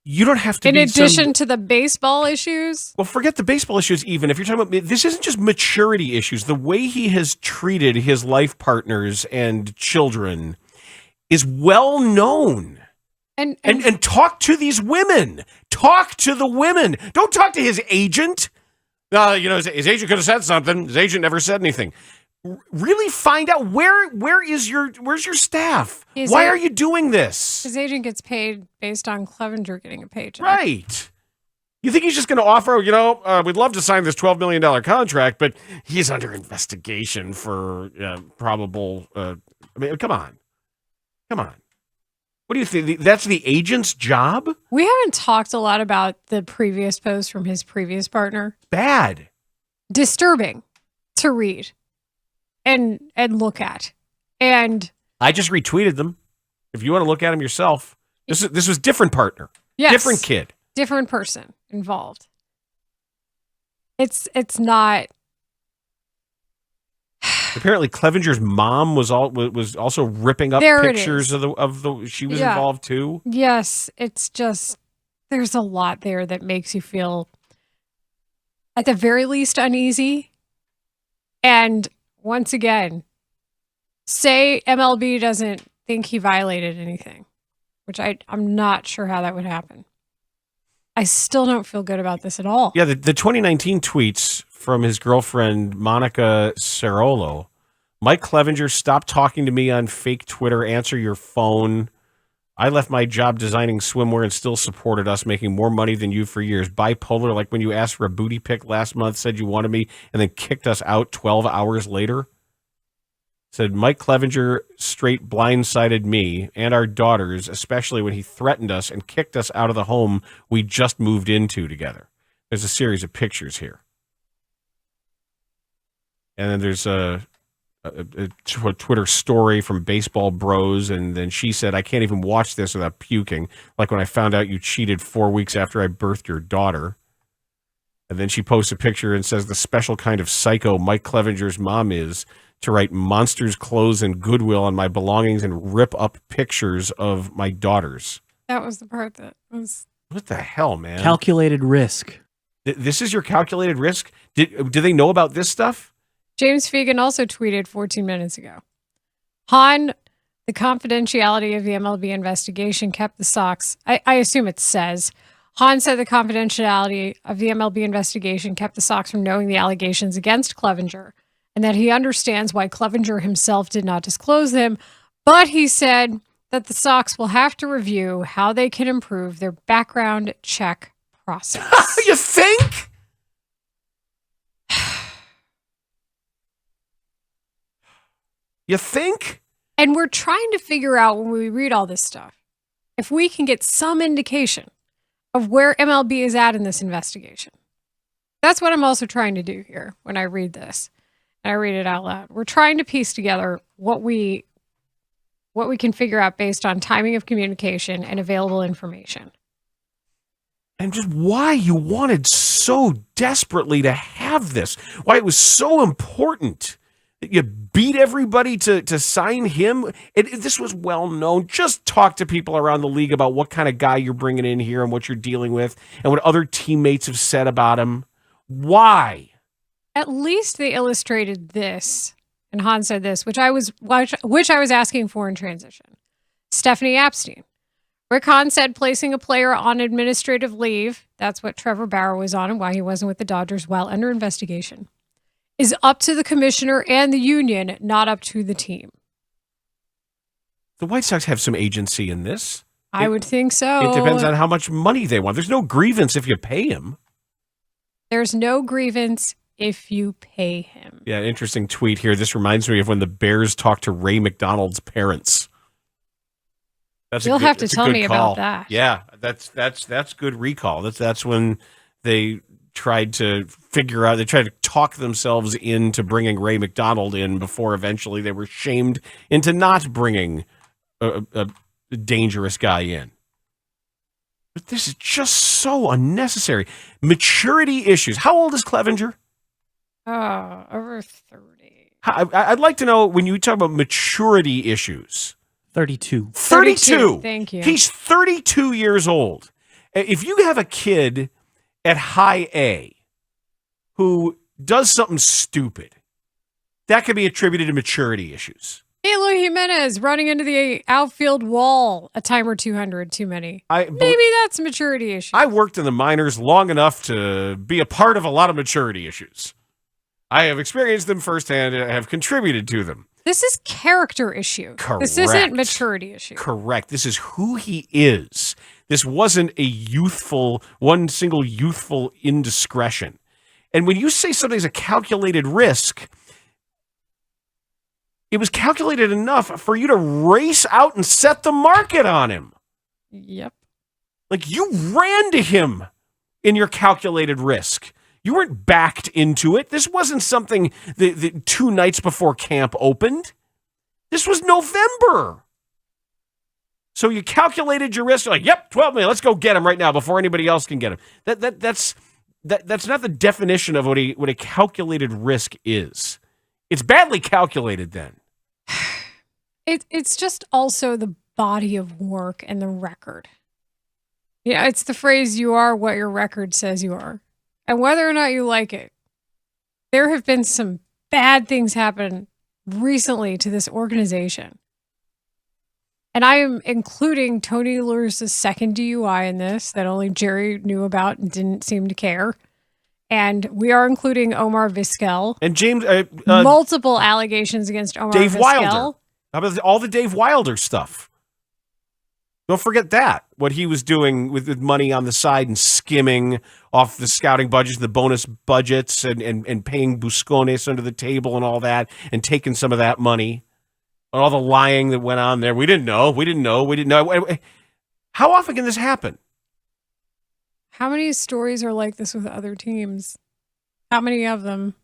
You don't have to in addition to the baseball issues? Well, forget the baseball issues even. If you're talking about, this isn't just maturity issues. The way he has treated his life partners and children is well known. And talk to these women. Talk to the women. Don't talk to his agent. His agent could have said something. His agent never said anything. Really find out where's your staff? Why are you doing this? His agent gets paid based on Clevenger getting a paycheck. Right. You think he's just going to offer, we'd love to sign this $12 million contract, but he's under investigation for probable, come on. What do you think? That's the agent's job? We haven't talked a lot about the previous post from his previous partner. Bad. Disturbing to read and look at. And I just retweeted them. If you want to look at them yourself, this was different partner. Yes. Different kid. Different person involved. It's not. Apparently, Clevenger's mom was also ripping up pictures of the. She was involved too. Yes, it's just there's a lot there that makes you feel, at the very least, uneasy. And once again, say MLB doesn't think he violated anything, which I'm not sure how that would happen. I still don't feel good about this at all. Yeah, the 2019 tweets from his girlfriend, Monica Cerolo. Mike Clevenger, stop talking to me on fake Twitter. Answer your phone. I left my job designing swimwear and still supported us, making more money than you for years. Bipolar, like when you asked for a booty pic last month, said you wanted me, and then kicked us out 12 hours later. Said Mike Clevenger straight blindsided me and our daughters, especially when he threatened us and kicked us out of the home we just moved into together. There's a series of pictures here. And then there's a Twitter story from Baseball Bros, and then she said, I can't even watch this without puking, like when I found out you cheated 4 weeks after I birthed your daughter. And then she posts a picture and says the special kind of psycho Mike Clevenger's mom is to write monsters, clothes, and Goodwill on my belongings and rip up pictures of my daughters. That was the part that was... What the hell, man? Calculated risk. This is your calculated risk? Do they know about this stuff? James Fegan also tweeted 14 minutes ago. Haugh, the confidentiality of the MLB investigation kept the Sox... I assume it says... Haugh said the confidentiality of the MLB investigation kept the Sox from knowing the allegations against Clevenger, and that he understands why Clevenger himself did not disclose them, but he said that the Sox will have to review how they can improve their background check process. You think? You think? And we're trying to figure out, when we read all this stuff, if we can get some indication of where MLB is at in this investigation. That's what I'm also trying to do here when I read this. And I read it out loud. We're trying to piece together what we can figure out based on timing of communication and available information. And just why you wanted so desperately to have this. Why it was so important that you beat everybody to sign him. This was well known. Just talk to people around the league about what kind of guy you're bringing in here and what you're dealing with and what other teammates have said about him. Why? At least they illustrated this, and Haugh said this, which I was asking for in transition. Stephanie Epstein. Rick Haugh said placing a player on administrative leave, that's what Trevor Bauer was on and why he wasn't with the Dodgers while under investigation, is up to the commissioner and the union, not up to the team. The White Sox have some agency in this. I would think so. It depends on how much money they want. There's no grievance if you pay him. There's no grievance if you pay him. Yeah, interesting tweet here. This reminds me of when the Bears talked to Ray McDonald's parents. You'll have to tell me about that. Yeah, that's good recall. That's when they tried to figure out, they tried to talk themselves into bringing Ray McDonald in before eventually they were shamed into not bringing a dangerous guy in. But this is just so unnecessary. Maturity issues. How old is Clevenger? Over 30. I'd like to know, when you talk about maturity issues. 32. 32. Thank you. He's 32 years old. If you have a kid at high A who does something stupid, that could be attributed to maturity issues. Eloy Jimenez running into the outfield wall a time or 200 too many. Maybe that's maturity issues. I worked in the minors long enough to be a part of a lot of maturity issues. I have experienced them firsthand and have contributed to them. This is character issue. Correct. This isn't maturity issue. Correct. This is who he is. This wasn't one single youthful indiscretion. And when you say something's a calculated risk, it was calculated enough for you to race out and set the market on him. Yep. Like, you ran to him in your calculated risk. You weren't backed into it. This wasn't something that 2 nights before camp opened. This was November. So you calculated your risk. You're like, yep, 12 million. Let's go get him right now before anybody else can get him. That's not the definition of what a calculated risk is. It's badly calculated then. It's just also the body of work and the record. Yeah, it's the phrase, you are what your record says you are. And whether or not you like it, there have been some bad things happen recently to this organization. And I am including Tony Lewis' second DUI in this that only Jerry knew about and didn't seem to care. And we are including Omar Vizquel. And James... multiple allegations against Omar Dave Vizquel. Wilder. How about all the Dave Wilder stuff? Don't forget that. What he was doing with money on the side and skimming off the scouting budgets, the bonus budgets, and paying Buscones under the table and all that, and taking some of that money. And all the lying that went on there. We didn't know. How often can this happen? How many stories are like this with other teams? How many of them?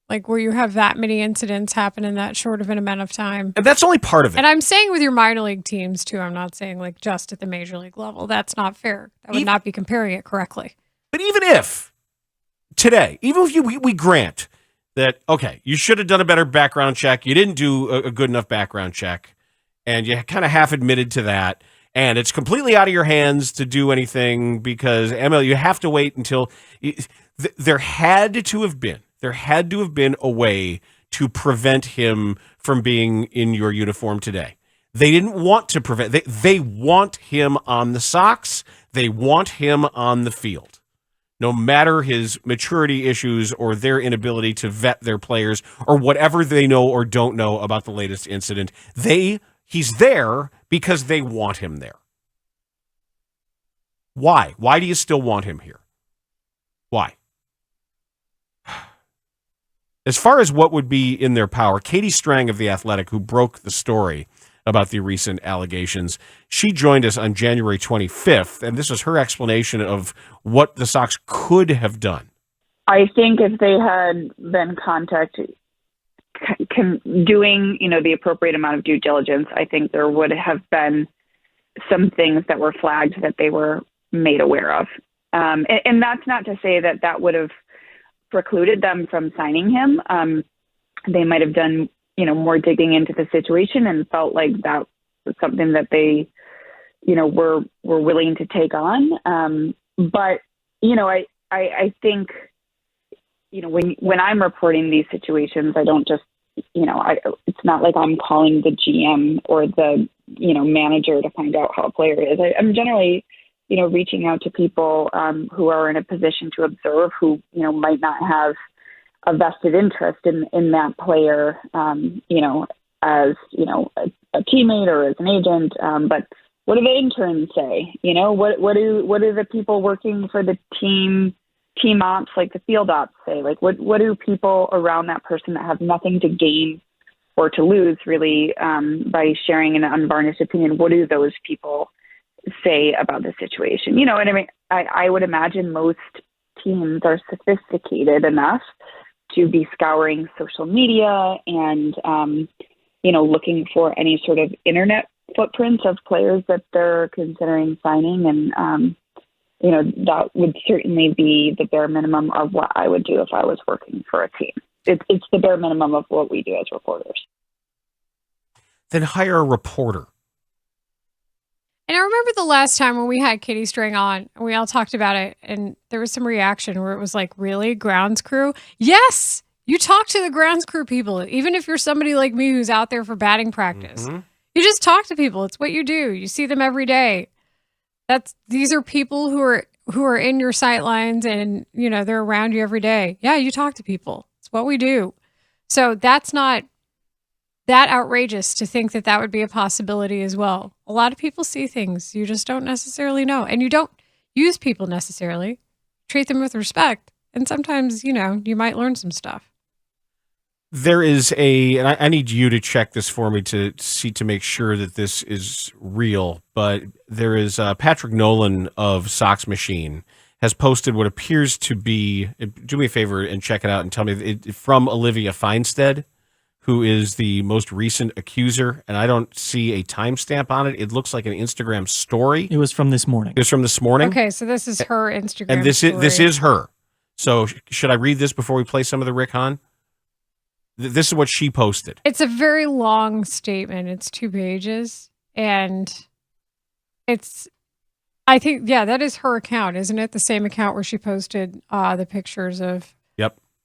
Like where you have that many incidents happen in that short of an amount of time. And that's only part of it. And I'm saying with your minor league teams too. I'm not saying like just at the major league level. That's not fair. That would not be comparing it correctly. But even if today, even if we grant that, okay, you should have done a better background check. You didn't do a good enough background check. And you kind of half admitted to that. And it's completely out of your hands to do anything because, Emil, you have to wait until there had to have been a way to prevent him from being in your uniform today. They didn't want to prevent. They want him on the Sox. They want him on the field. No matter his maturity issues or their inability to vet their players or whatever they know or don't know about the latest incident, he's there because they want him there. Why? Why do you still want him here? Why? As far as what would be in their power, Katie Strang of The Athletic, who broke the story about the recent allegations, she joined us on January 25th, and this is her explanation of what the Sox could have done. I think if they had been doing, the appropriate amount of due diligence, I think there would have been some things that were flagged that they were made aware of. And that's not to say that would have precluded them from signing him. They might have done, more digging into the situation and felt like that was something that they, were willing to take on. But, I think, when I'm reporting these situations, I don't just, it's not like I'm calling the GM or the, manager to find out how a player is. I'm generally, reaching out to people who are in a position to observe, who, might not have a vested interest in that player, as, a teammate or as an agent. But what do the interns say? What do the people working for the team ops, like the field ops, say? Like, what do people around that person that have nothing to gain or to lose, really, by sharing an unvarnished opinion? What do those people say about the situation? And I mean, I would imagine most teams are sophisticated enough to be scouring social media and, looking for any sort of internet footprints of players that they're considering signing. And, that would certainly be the bare minimum of what I would do if I was working for a team. It's the bare minimum of what we do as reporters. Then hire a reporter. And I remember the last time when we had Katie Strang on and we all talked about it and there was some reaction where it was like, really? Grounds crew? Yes! You talk to the grounds crew people. Even if you're somebody like me who's out there for batting practice. Mm-hmm. You just talk to people. It's what you do. You see them every day. These are people who are in your sight lines and, they're around you every day. Yeah, you talk to people. It's what we do. So that's not that outrageous to think that would be a possibility as well. A lot of people see things you just don't necessarily know. And you don't use people necessarily. Treat them with respect. And sometimes, you might learn some stuff. There is and I need you to check this for me to make sure that this is real, but there is Patrick Nolan of Sox Machine has posted what appears to be, do me a favor and check it out and tell me, from Olivia Feinstead, who is the most recent accuser, and I don't see a timestamp on it. It looks like an Instagram story. It was from this morning. It was from this morning? Okay, so this is her Instagram and this story. This is her. So should I read this before we play some of the Rick Hahn? This is what she posted. It's a very long statement. It's 2 pages. And I think, that is her account, isn't it? The same account where she posted the pictures of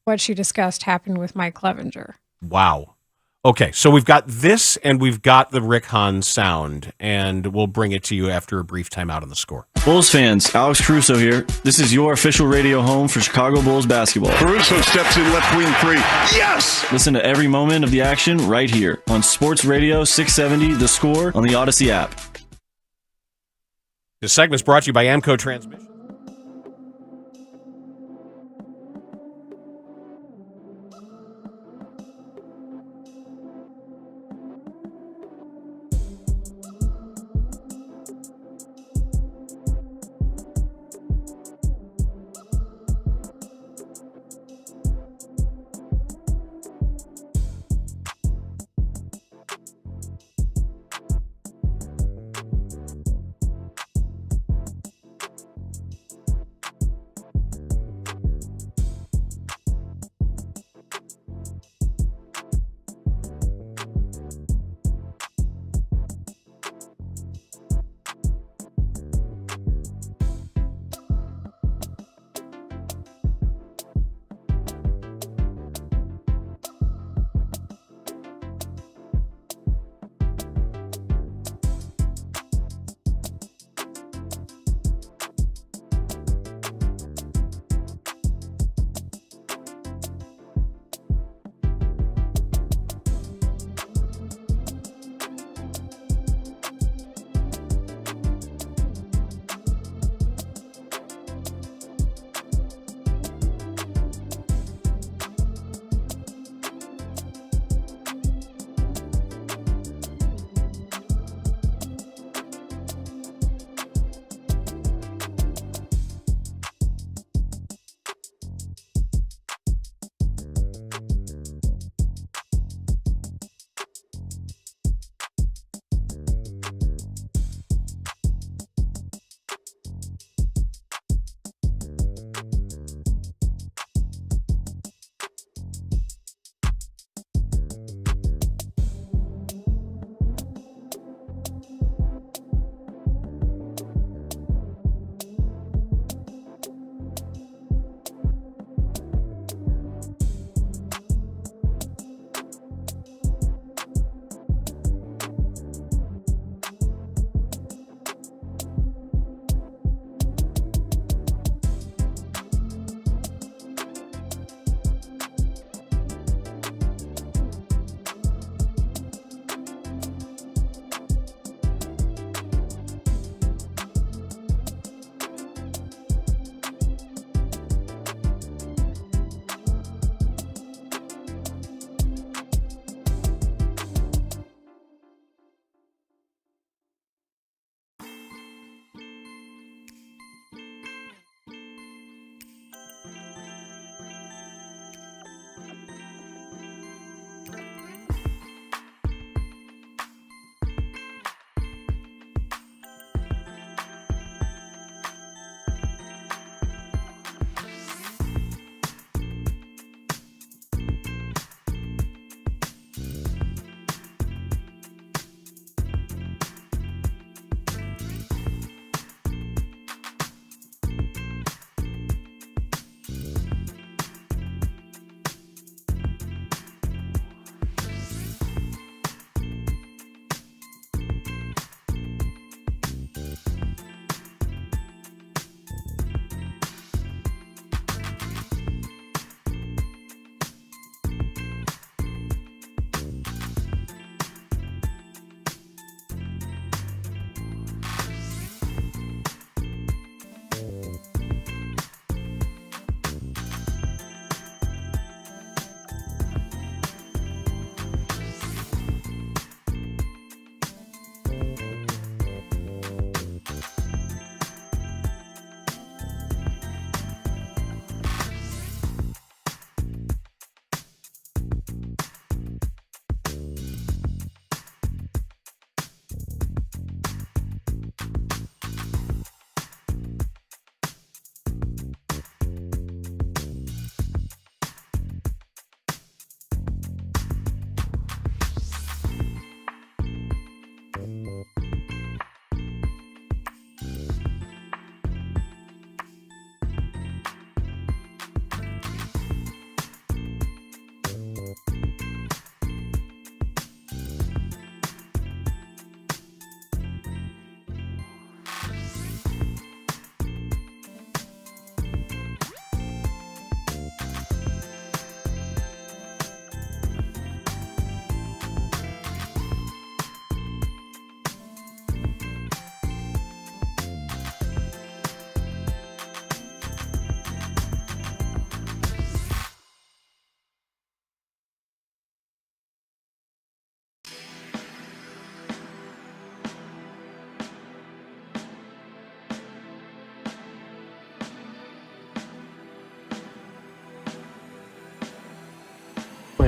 what she discussed happened with Mike Clevenger. Wow. Okay, so we've got this and we've got the Rick Hahn sound, and we'll bring it to you after a brief timeout on the score. Bulls fans, Alex Caruso here. This is your official radio home for Chicago Bulls basketball. Caruso steps in left wing three. Yes! Listen to every moment of the action right here on Sports Radio 670 The Score on the Odyssey app. This segment's brought to you by Amco Transmission.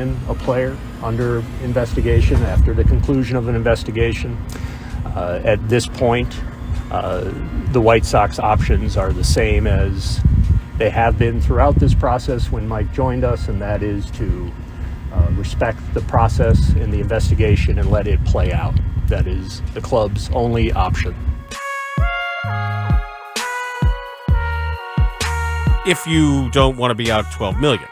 in a player under investigation after the conclusion of an investigation. At this point, the White Sox options are the same as they have been throughout this process when Mike joined us, and that is to respect the process in the investigation and let it play out. That is the club's only option. If you don't want to be out $12 million,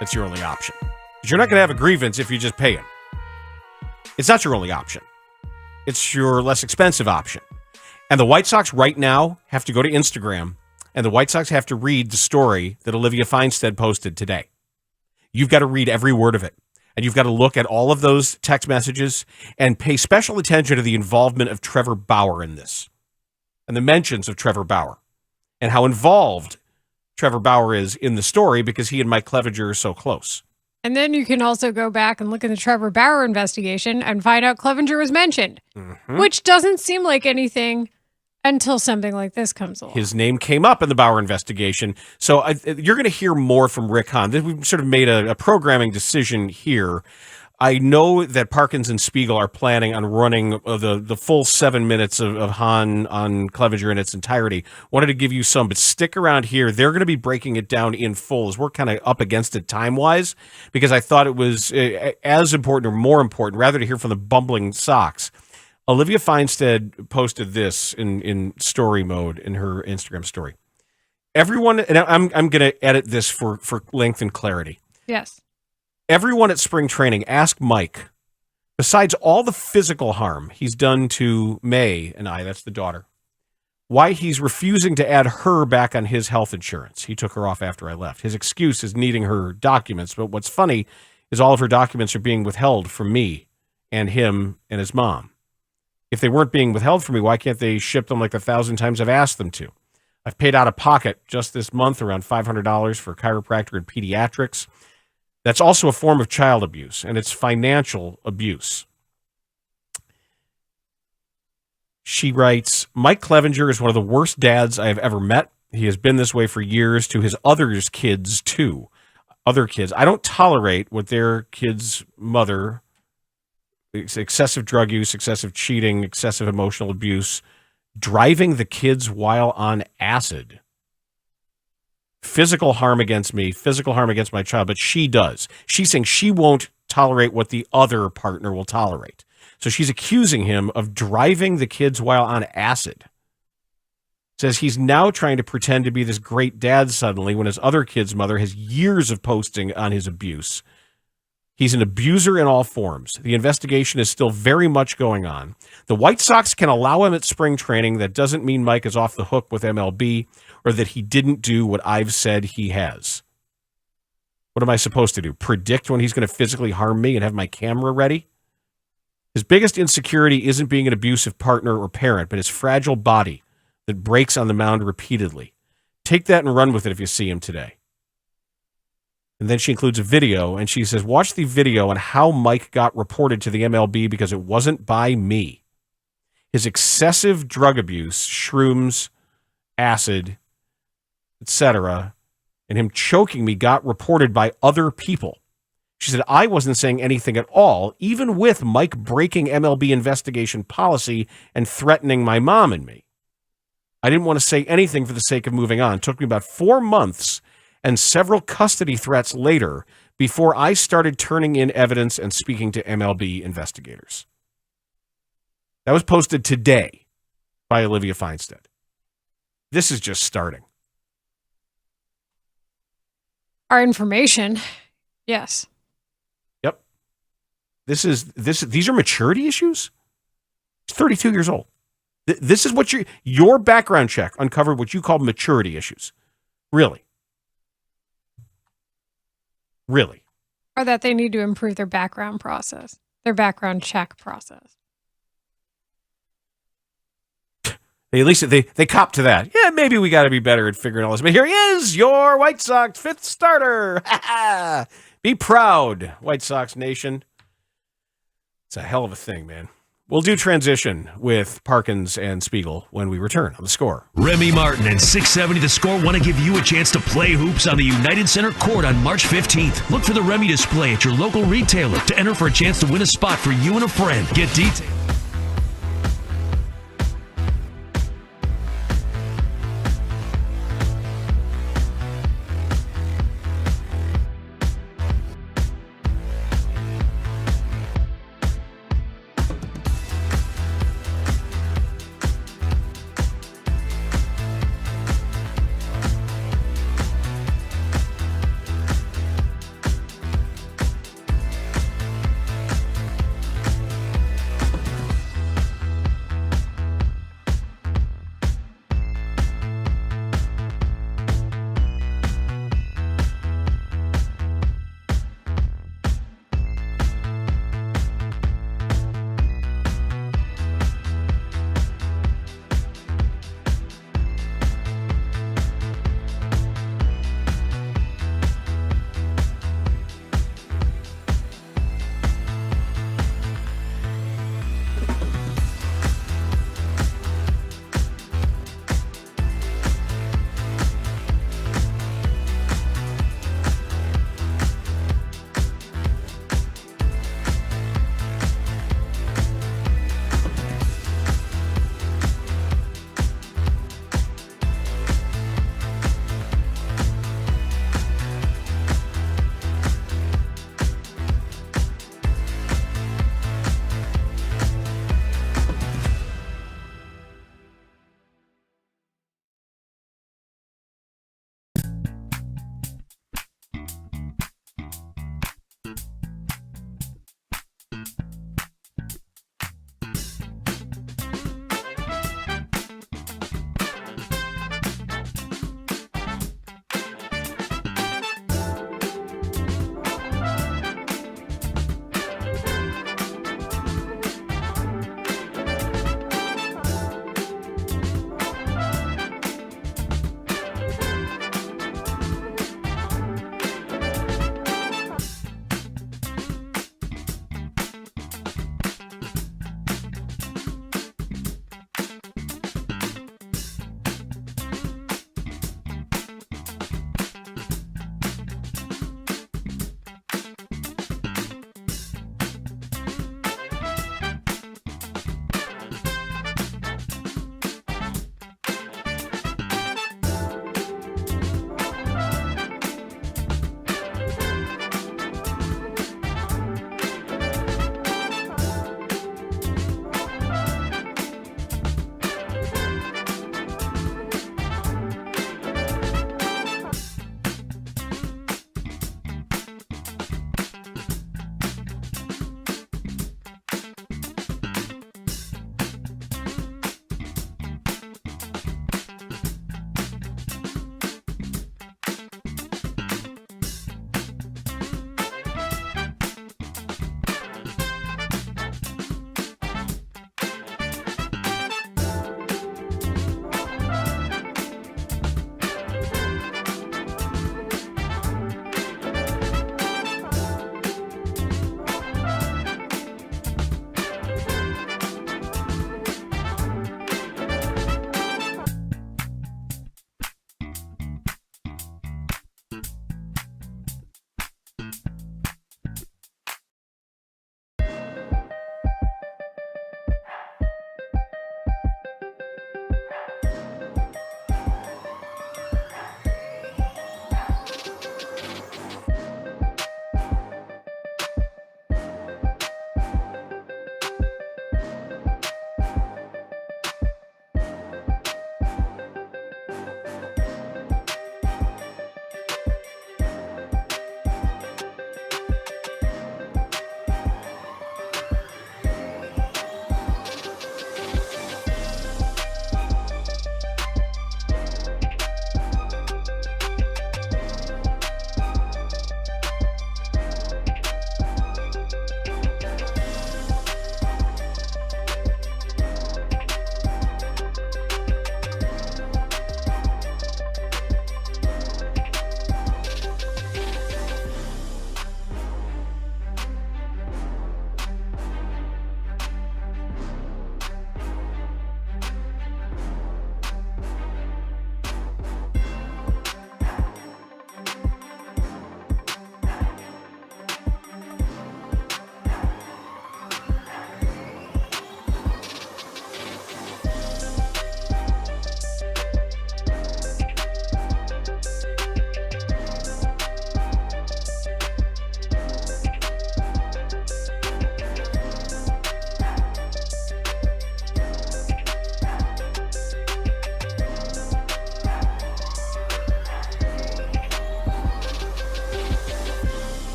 that's your only option. Because you're not going to have a grievance if you just pay him. It's not your only option. It's your less expensive option. And the White Sox right now have to go to Instagram, and the White Sox have to read the story that Olivia Feinstein posted today. You've got to read every word of it. And you've got to look at all of those text messages and pay special attention to the involvement of Trevor Bauer in this. And the mentions of Trevor Bauer. And how involved Trevor Bauer is in the story because he and Mike Clevenger are so close. And then you can also go back and look at the Trevor Bauer investigation and find out Clevenger was mentioned, which doesn't seem like anything until something like this comes along. His name came up in the Bauer investigation. So you're going to hear more from Rick Hahn. We've sort of made a programming decision here. I know that Parkins and Spiegel are planning on running the full 7 minutes of Hahn on Clevenger in its entirety. Wanted to give you some, but stick around here. They're going to be breaking it down in full as we're kind of up against it time-wise, because I thought it was as important or more important, rather to hear from the bumbling Sox. Olivia Feinstein posted this in story mode in her Instagram story. Everyone, and I'm going to edit this for length and clarity. Yes. Everyone at spring training asked Mike, besides all the physical harm he's done to May and I, that's the daughter, why he's refusing to add her back on his health insurance. He took her off after I left. His excuse is needing her documents, but what's funny is all of her documents are being withheld from me and him and his mom. If they weren't being withheld from me, why can't they ship them like 1,000 times I've asked them to? I've paid out of pocket just this month around $500 for chiropractor and pediatrics. That's also a form of child abuse, and it's financial abuse. She writes, Mike Clevenger is one of the worst dads I have ever met. He has been this way for years to his others' kids, too. Other kids. I don't tolerate what their kid's mother, excessive drug use, excessive cheating, excessive emotional abuse, driving the kids while on acid. Physical harm against me, physical harm against my child, but she does. She's saying she won't tolerate what the other partner will tolerate. So she's accusing him of driving the kids while on acid. Says he's now trying to pretend to be this great dad suddenly when his other kid's mother has years of posting on his abuse. He's an abuser in all forms. The investigation is still very much going on. The White Sox can allow him at spring training. That doesn't mean Mike is off the hook with MLB or that he didn't do what I've said he has. What am I supposed to do? Predict when he's going to physically harm me and have my camera ready? His biggest insecurity isn't being an abusive partner or parent, but his fragile body that breaks on the mound repeatedly. Take that and run with it if you see him today. And then she includes a video, and she says, watch the video on how Mike got reported to the MLB because it wasn't by me. His excessive drug abuse, shrooms, acid, etc., and him choking me got reported by other people. She said, I wasn't saying anything at all, even with Mike breaking MLB investigation policy and threatening my mom and me. I didn't want to say anything for the sake of moving on. It took me about 4 months and several custody threats later before I started turning in evidence and speaking to MLB investigators. That was posted today by Olivia Feinstein. This is just starting. Our information, yes. Yep. These are maturity issues? He's 32 years old. This is what your background check uncovered what you call maturity issues. Really. Really. Or that they need to improve their background process, their background check process. At least they cop to that. Yeah, maybe we got to be better at figuring all this. But here he is, your White Sox fifth starter. Be proud, White Sox Nation. It's a hell of a thing, man. We'll do transition with Parkins and Spiegel when we return on The Score. Remy Martin and 670 The Score want to give you a chance to play hoops on the United Center court on March 15th. Look for the Remy display at your local retailer to enter for a chance to win a spot for you and a friend. Get details.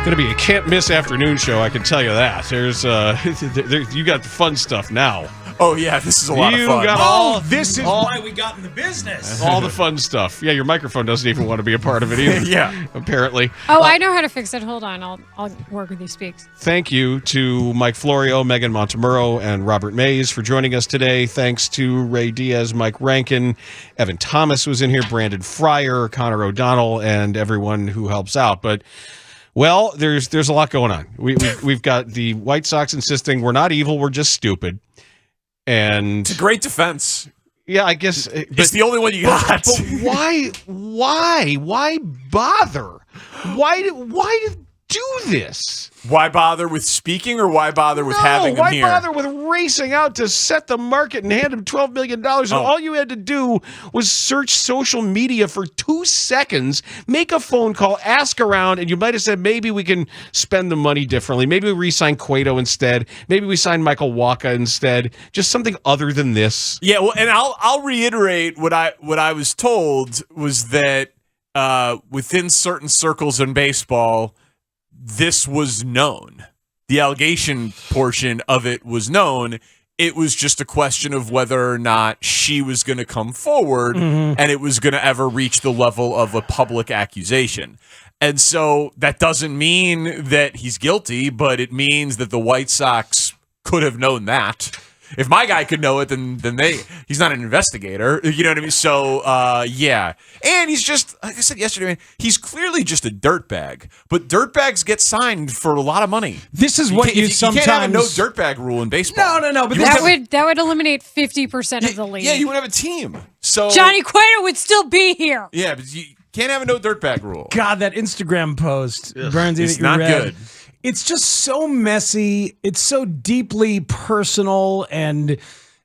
Going to be a can't miss afternoon show, I can tell you that. There's you got the fun stuff now. Oh yeah, this is a lot of fun. Got this is why we got in the business. All the fun stuff. Yeah, your microphone doesn't even want to be a part of it either. Yeah, apparently. Oh, I know how to fix it. Hold on, I'll work with you, Speaks. Thank you to Mike Florio, Megan Montemurro, and Robert Mays for joining us today. Thanks to Ray Diaz, Mike Rankin, Evan Thomas was in here, Brandon Fryer, Connor O'Donnell, and everyone who helps out. But well, there's a lot going on. We've got the White Sox insisting we're not evil, we're just stupid. And it's a great defense. Yeah, I guess it's the only one you got. But why bother? Why do this? Why bother with speaking, or why bother with having him here? Why bother with racing out to set the market and hand him $12 million? And all you had to do was search social media for 2 seconds, make a phone call, ask around, and you might have said, maybe we can spend the money differently. Maybe we re-sign Cueto instead. Maybe we sign Michael Wacha instead. Just something other than this. Yeah, well, and I'll reiterate what I was told was that within certain circles in baseball, this was known. The allegation portion of it was known. It was just a question of whether or not she was going to come forward and it was going to ever reach the level of a public accusation. And so that doesn't mean that he's guilty, but it means that the White Sox could have known that. If my guy could know it, then he's not an investigator. You know what I mean? So, yeah. And he's just, like I said yesterday, man, he's clearly just a dirtbag. But dirtbags get signed for a lot of money. This is what you sometimes... You can't have a no dirtbag rule in baseball. No. But that would eliminate 50% of the league. Yeah, you would have a team. So Johnny Cueto would still be here. Yeah, but you can't have a no dirtbag rule. God, that Instagram post, Bernstein, it's not good. It's just so messy. It's so deeply personal, and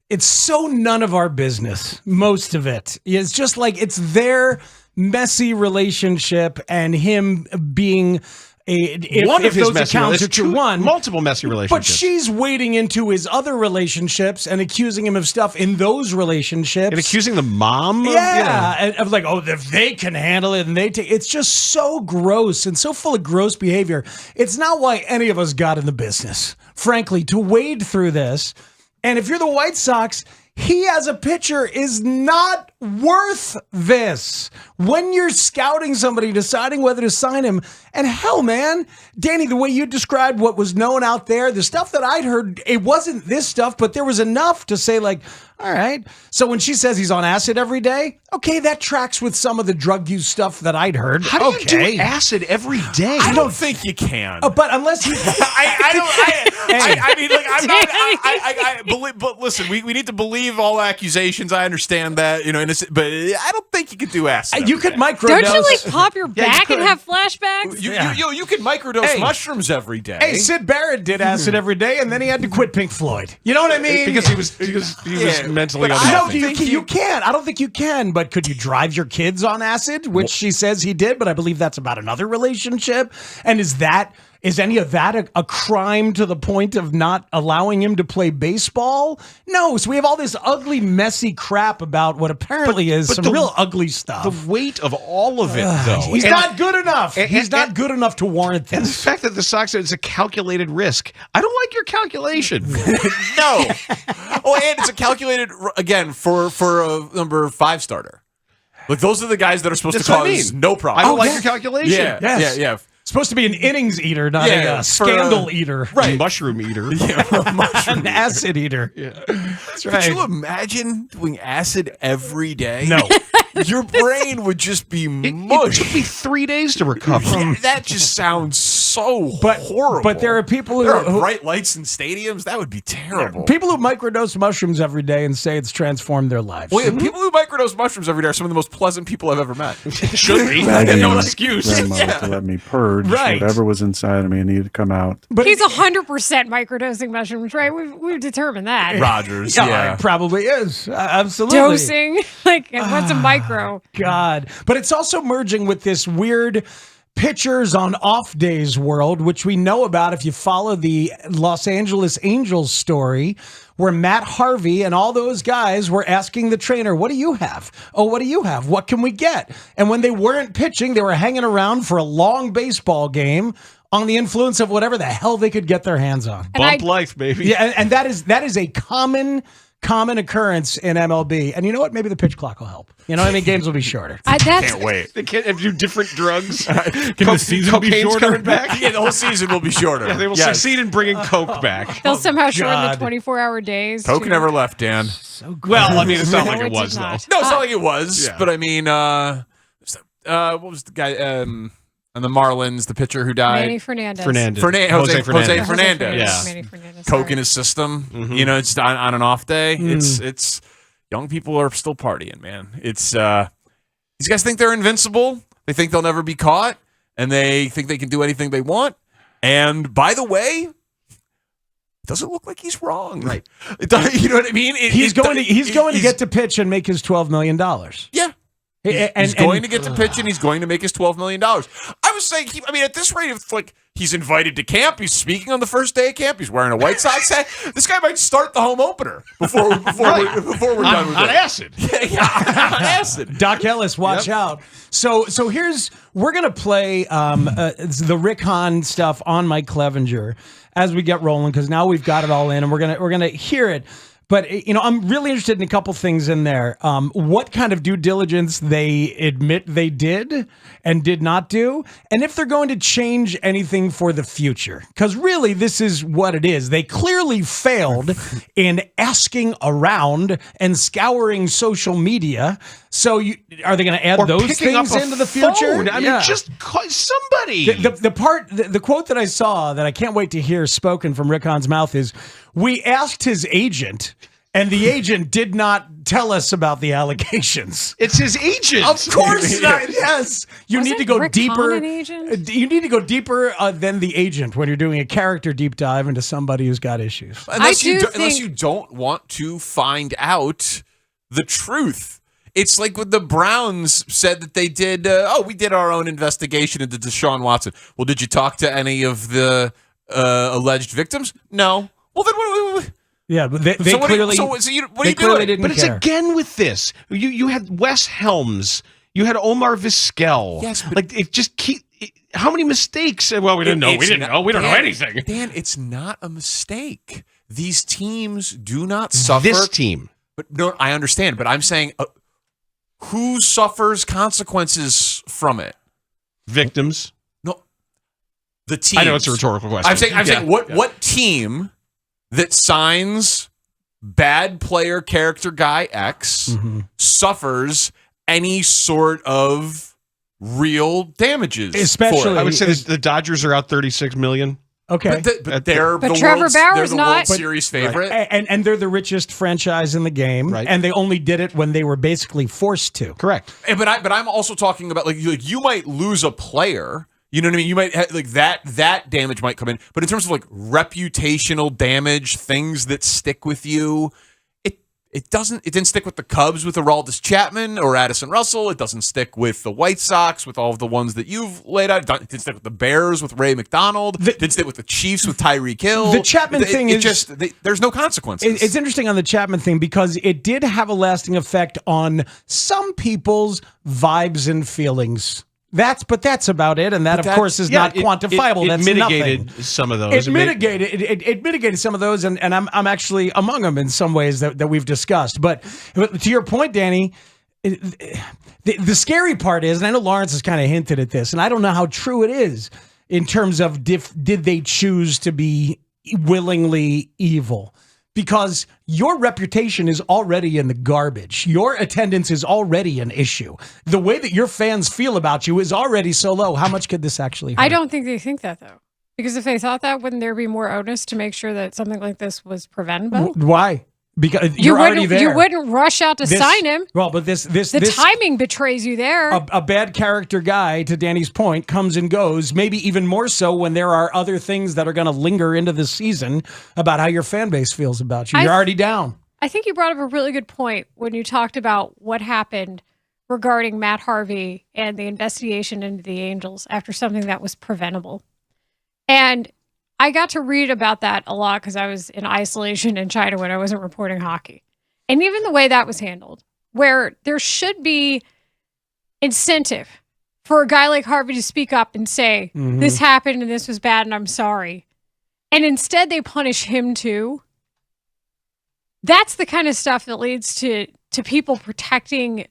it's so none of our business, most of it. It's just like it's their messy relationship and him being one of his those accounts are true, multiple messy relationships. But she's wading into his other relationships and accusing him of stuff in those relationships. And accusing the mom? And of like, oh, if they can handle it and they take it's just so gross and so full of gross behavior. It's not why any of us got in the business, frankly, to wade through this. And if you're the White Sox, he as a pitcher is not worth this. When you're scouting somebody, deciding whether to sign him, and hell, man, Danny, the way you described what was known out there, the stuff that I'd heard, it wasn't this stuff, but there was enough to say like, all right. So when she says he's on acid every day, okay, that tracks with some of the drug use stuff that I'd heard. How do you do acid every day? I don't think you can. But unless you, I mean, like, I'm not. I believe, but listen, we need to believe all accusations. I understand that, but I don't think you could do acid. You could microdose. Don't you like pop your back and have flashbacks? You could microdose mushrooms every day. Hey, Sid Barrett did acid every day, and then he had to quit Pink Floyd. You know what I mean? Because he was mentally unhealthy. You can. I don't think you can. But could you drive your kids on acid? Which she says he did, but I believe that's about another relationship. And is any of that a crime to the point of not allowing him to play baseball? No. So we have all this ugly, messy crap about what apparently is some real ugly stuff. The weight of all of it, though. He's not good enough. He's not good enough to warrant this. And the fact that the Sox said it's a calculated risk. I don't like your calculation. No. And it's a calculated, again, for a number 5 starter. Like, those are the guys that are supposed to cause no problem. I don't like your calculation. Yeah. Supposed to be an innings eater, not a scandal eater. Right. Mushroom eater. An acid eater. Yeah. That's right. Could you imagine doing acid every day? No. Your brain would just be mush. It took me 3 days to recover. That just sounds so horrible. But there are people there are bright lights in stadiums. That would be terrible. People who microdose mushrooms every day and say it's transformed their lives. People who microdose mushrooms every day are some of the most pleasant people I've ever met. Should be. No excuse. To let me purge whatever was inside of me needed to come out. But he's 100% microdosing mushrooms, right? We've determined that. Rogers, it probably is. Absolutely. Dosing. Like, what's a micro? God. But it's also merging with this weird pitchers on off days world, which we know about if you follow the Los Angeles Angels story, where Matt Harvey and all those guys were asking the trainer, what do you have? Oh, what do you have? What can we get? And when they weren't pitching, they were hanging around for a long baseball game on the influence of whatever the hell they could get their hands on. Bump life, baby. Yeah, and that is a common occurrence in MLB. And you know what? Maybe the pitch clock will help. You know what I mean? Games will be shorter. Can't wait. They can't do different drugs. Can the season be shorter? Coming back? Yeah, the whole season will be shorter. Yeah, they will succeed in bringing Coke back. They'll somehow shorten the 24-hour days. Coke never left, Dan. Well, I mean, it's not like it was, though. No, it's not like it was. Yeah. But I mean, what was the guy on the Marlins, the pitcher who died? Manny Fernandez. Jose Fernandez. Yeah. Manny Fernandez. Coke in his system. You know, it's on an off day. It's young people are still partying, man. It's these guys think they're invincible. They think they'll never be caught, and they think they can do anything they want. And by the way, it doesn't look like he's wrong. Right. You know what I mean? He's going to get to pitch and make his $12 million. Yeah. He's going to get to pitch and he's going to make his $12 million. I was saying, at this rate, it's like he's invited to camp. He's speaking on the first day of camp. He's wearing a White Sox hat. This guy might start the home opener before we're done with it. On acid. On acid. Doc Ellis, watch out. So we're going to play the Rick Hahn stuff on Mike Clevenger as we get rolling, because now we've got it all in and we're going to hear it. But, I'm really interested in a couple things in there. What kind of due diligence they admit they did and did not do, and if they're going to change anything for the future. Because really, this is what it is. They clearly failed in asking around and scouring social media. So are they going to add those things into the future? Phone. I mean, just call somebody. The quote that I saw that I can't wait to hear spoken from Rick Hahn's mouth is, we asked his agent, and the agent did not tell us about the allegations. It's his agent. Of course not. Yes. You need to go Rick deeper. Hahn an agent? You need to go deeper than the agent when you're doing a character deep dive into somebody who's got issues. Unless you don't want to find out the truth. It's like when the Browns said that they did, we did our own investigation into Deshaun Watson. Well, did you talk to any of the alleged victims? No. Well, then what? Yeah, but they clearly didn't But it's care. again with this. You had Wes Helms. You had Omar Vizquel. Yes, but like it just how many mistakes? Well, we didn't know. We didn't know. We don't know anything. Dan, it's not a mistake. These teams do not suffer. This team. But no, I understand. But I'm saying, who suffers consequences from it? Victims. No, the team. I know it's a rhetorical question. I'm saying, what team that signs bad player character guy X suffers any sort of real damages? Especially, I would say the Dodgers are out $36 million. Okay, but they're the Trevor Bauer's World Series favorite, and they're the richest franchise in the game, right? And they only did it when they were basically forced to. Correct. But I'm also talking about like you might lose a player. You know what I mean? You might like that damage might come in, but in terms of like reputational damage, things that stick with you, it didn't stick with the Cubs with Aroldis Chapman or Addison Russell. It doesn't stick with the White Sox with all of the ones that you've laid out. It didn't stick with the Bears with Ray McDonald. It didn't stick with the Chiefs with Tyreek Hill. The Chapman thing is just there's no consequences. It's interesting on the Chapman thing because it did have a lasting effect on some people's vibes and feelings. That's about it, and that of course is not quantifiable. It That's mitigated nothing. some of those. It mitigated some of those, and I'm actually among them in some ways that we've discussed. But to your point, Danny, the scary part is, and I know Lawrence has kind of hinted at this, and I don't know how true it is in terms of did they choose to be willingly evil. Because your reputation is already in the garbage. Your attendance is already an issue. The way that your fans feel about you is already so low. How much could this actually hurt? I don't think they think that, though. Because if they thought that, wouldn't there be more onus to make sure that something like this was preventable? Why? Because you're already there. You wouldn't rush out to sign him. Well, but the timing betrays you there. A bad character guy, to Danny's point, comes and goes, maybe even more so when there are other things that are going to linger into the season about how your fan base feels about you. You're already down. I think you brought up a really good point when you talked about what happened regarding Matt Harvey and the investigation into the Angels after something that was preventable. And I got to read about that a lot because I was in isolation in China when I wasn't reporting hockey. And even the way that was handled, where there should be incentive for a guy like Harvey to speak up and say, this happened and this was bad and I'm sorry. And instead they punish him too. That's the kind of stuff that leads to people protecting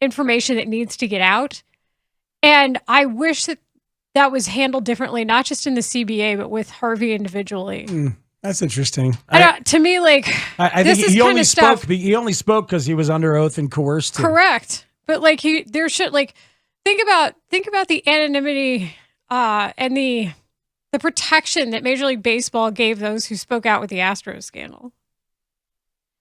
information that needs to get out. And I wish that was handled differently, not just in the CBA, but with Harvey individually. That's interesting. To me, like, I this think is he kind only of stuff. spoke. He only spoke because he was under oath and coerced. Correct. But like there should, like, think about the anonymity and the protection that Major League Baseball gave those who spoke out with the Astros scandal.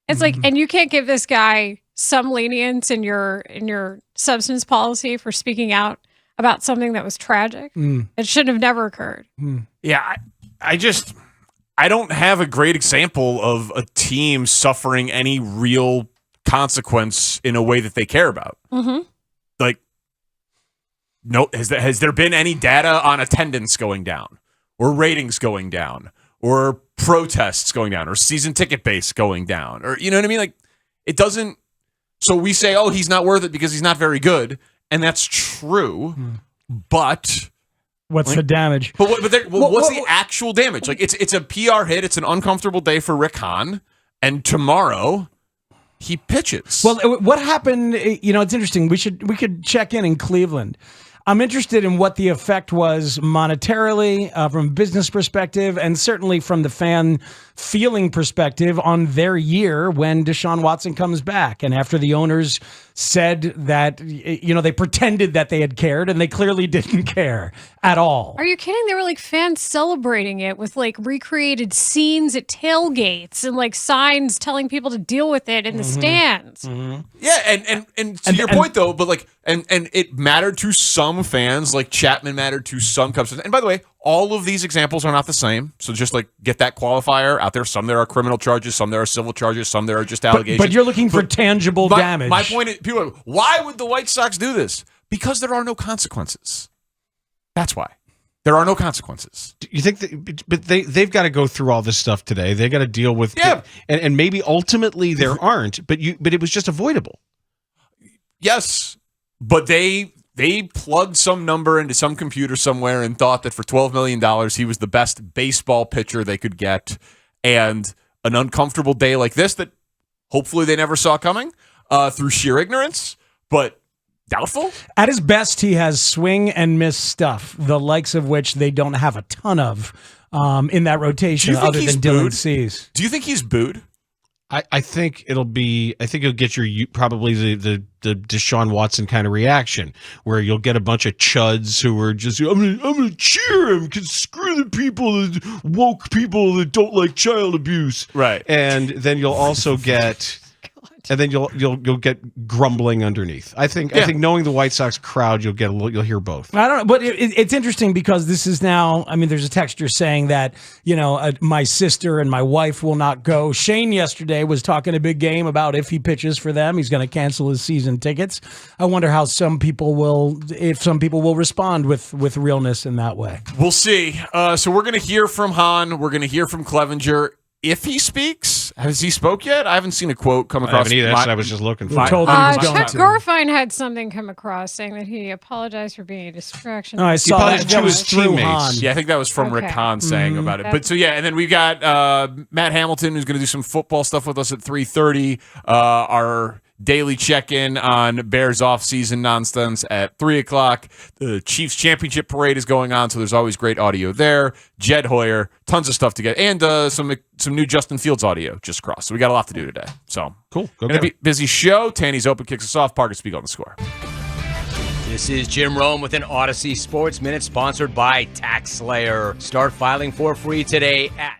It's like, and you can't give this guy some lenience in your substance policy for speaking out about something that was tragic. It should have never occurred. Yeah, I don't have a great example of a team suffering any real consequence in a way that they care about. Like, no, has there been any data on attendance going down, or ratings going down, or protests going down, or season ticket base going down, or you know what I mean? Like, it doesn't. So we say, oh, he's not worth it because he's not very good, and that's true. But what's the damage? But what's the actual damage? Like, it's a PR hit. It's an uncomfortable day for Rick Hahn, and tomorrow he pitches. Well, what happened? You know, it's interesting. We could check in Cleveland. I'm interested in what the effect was monetarily, from a business perspective, and certainly from the fan feeling perspective on their year when Deshaun Watson comes back. And after the owners said that, you know, they pretended that they had cared, and they clearly didn't care at all. Are you kidding? There were like fans celebrating it with like recreated scenes at tailgates and like signs telling people to deal with it in the stands. Yeah, and to your point though, but like, and it mattered to some fans, like Chapman mattered to some Cubs fans. And by the way, all of these examples are not the same. So just like get that qualifier out there. Some there are criminal charges, some there are civil charges, some there are just allegations. But you're looking for tangible damage. My point is, people are like, why would the White Sox do this? Because there are no consequences. That's why. There are no consequences. You think but they've got to go through all this stuff today. They got to deal with and maybe ultimately there aren't, but it was just avoidable. Yes. But they plugged some number into some computer somewhere and thought that for $12 million he was the best baseball pitcher they could get. And an uncomfortable day like this that hopefully they never saw coming through sheer ignorance, but doubtful. At his best, he has swing and miss stuff, the likes of which they don't have a ton of in that rotation other than Dylan Cease. Do you think he's booed? I think it'll get probably the Deshaun Watson kind of reaction where you'll get a bunch of chuds who are just I'm gonna cheer him because screw the people, woke people that don't like child abuse, right? And then you'll also get. And then you'll get grumbling underneath. I think knowing the White Sox crowd, you'll hear both. I don't know, but it's interesting because this is now. I mean, there's a texter saying that my sister and my wife will not go. Shane yesterday was talking a big game about if he pitches for them, he's going to cancel his season tickets. I wonder how some people will respond with realness in that way. We'll see. So we're going to hear from Hahn. We're going to hear from Clevenger. If he speaks, has he spoke yet? I haven't seen a quote come across. I haven't either. That's what I was just looking for. Chuck Garfien had something come across saying that he apologized for being a distraction. I saw that to his teammates. Yeah, I think that was from Rick Hahn saying about it. But so yeah, and then we've got Matt Hamilton who's going to do some football stuff with us at 3:30. Our daily check-in on Bears off-season nonsense at 3 o'clock. The Chiefs championship parade is going on, so there's always great audio there. Jed Hoyer, tons of stuff to get, and some new Justin Fields audio just crossed. So we got a lot to do today. So cool. Gonna be a busy show. Tanny's Open kicks us off. Parkins, Spiegel on the score. This is Jim Rome with an Odyssey Sports Minute sponsored by TaxSlayer. Start filing for free today at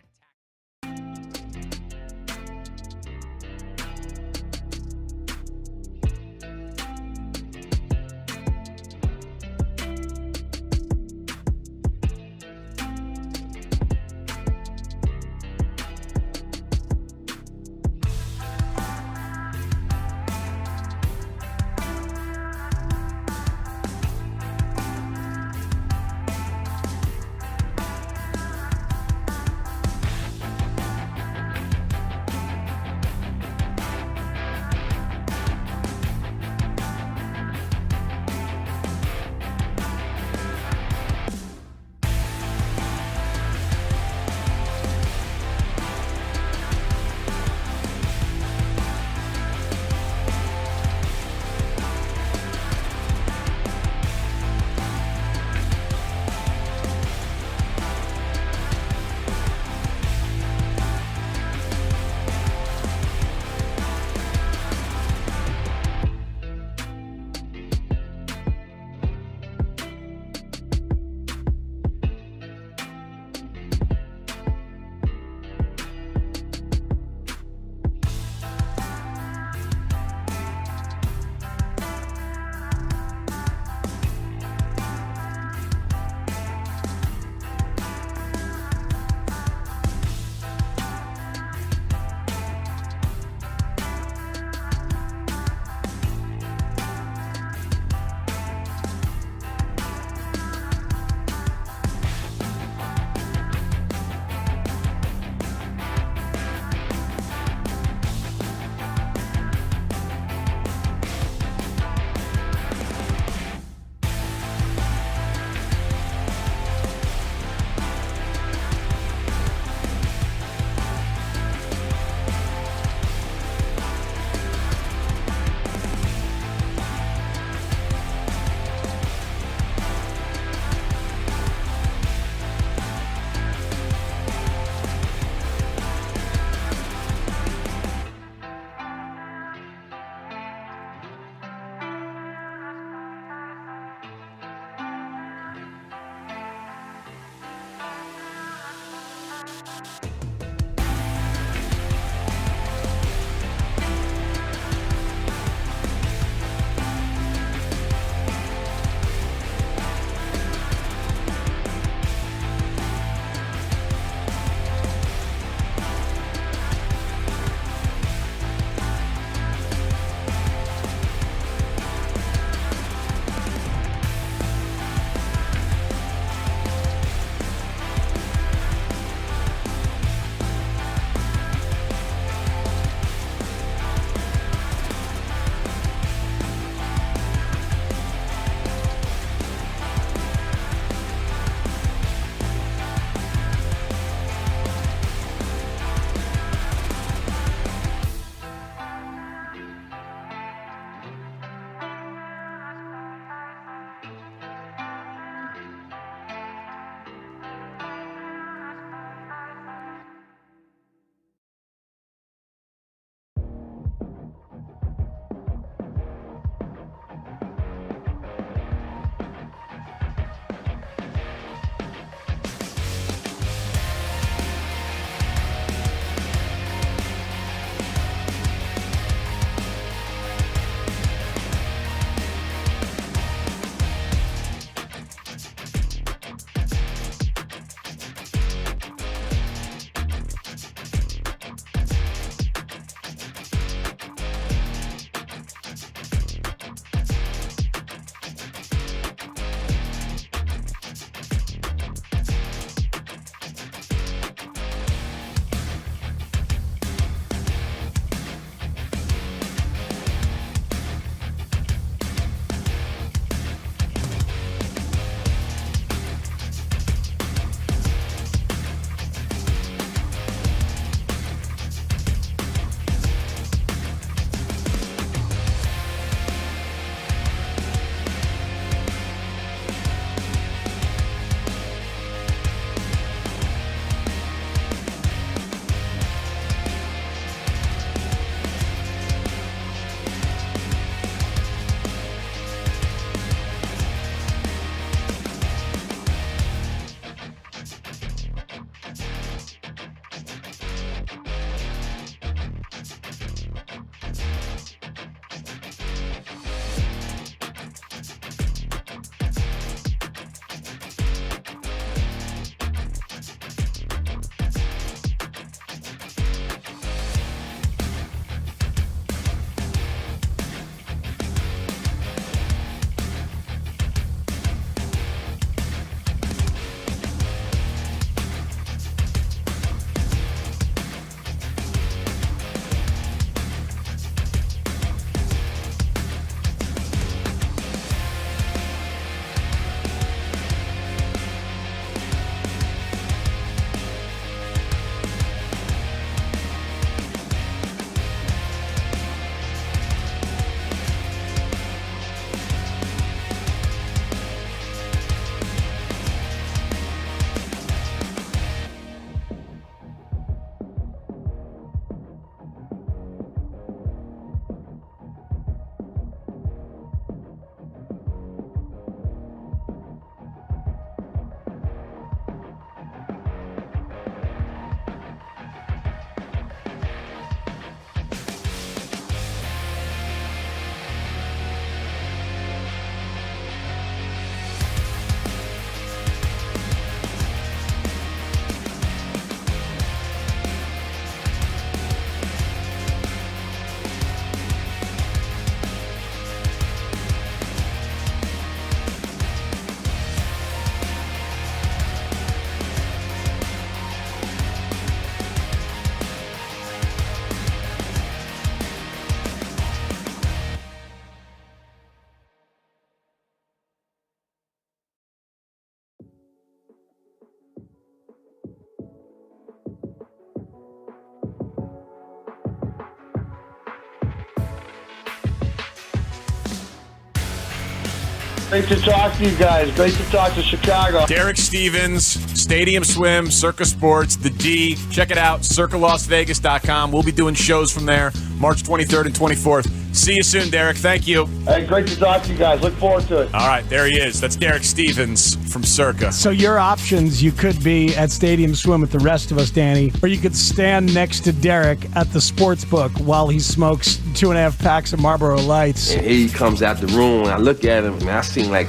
Great to talk to you guys. Great to talk to Chicago. Derek Stevens, Stadium Swim, Circa Sports, The D. Check it out, circalasvegas.com. We'll be doing shows from there March 23rd and 24th. See you soon, Derek. Thank you. Hey, great to talk to you guys. Look forward to it. All right, there he is. That's Derek Stevens from Circa. So your options, you could be at Stadium Swim with the rest of us, Danny, or you could stand next to Derek at the sports book while he smokes 2.5 packs of Marlboro Lights. And he comes out the room, and I look at him, and I seen like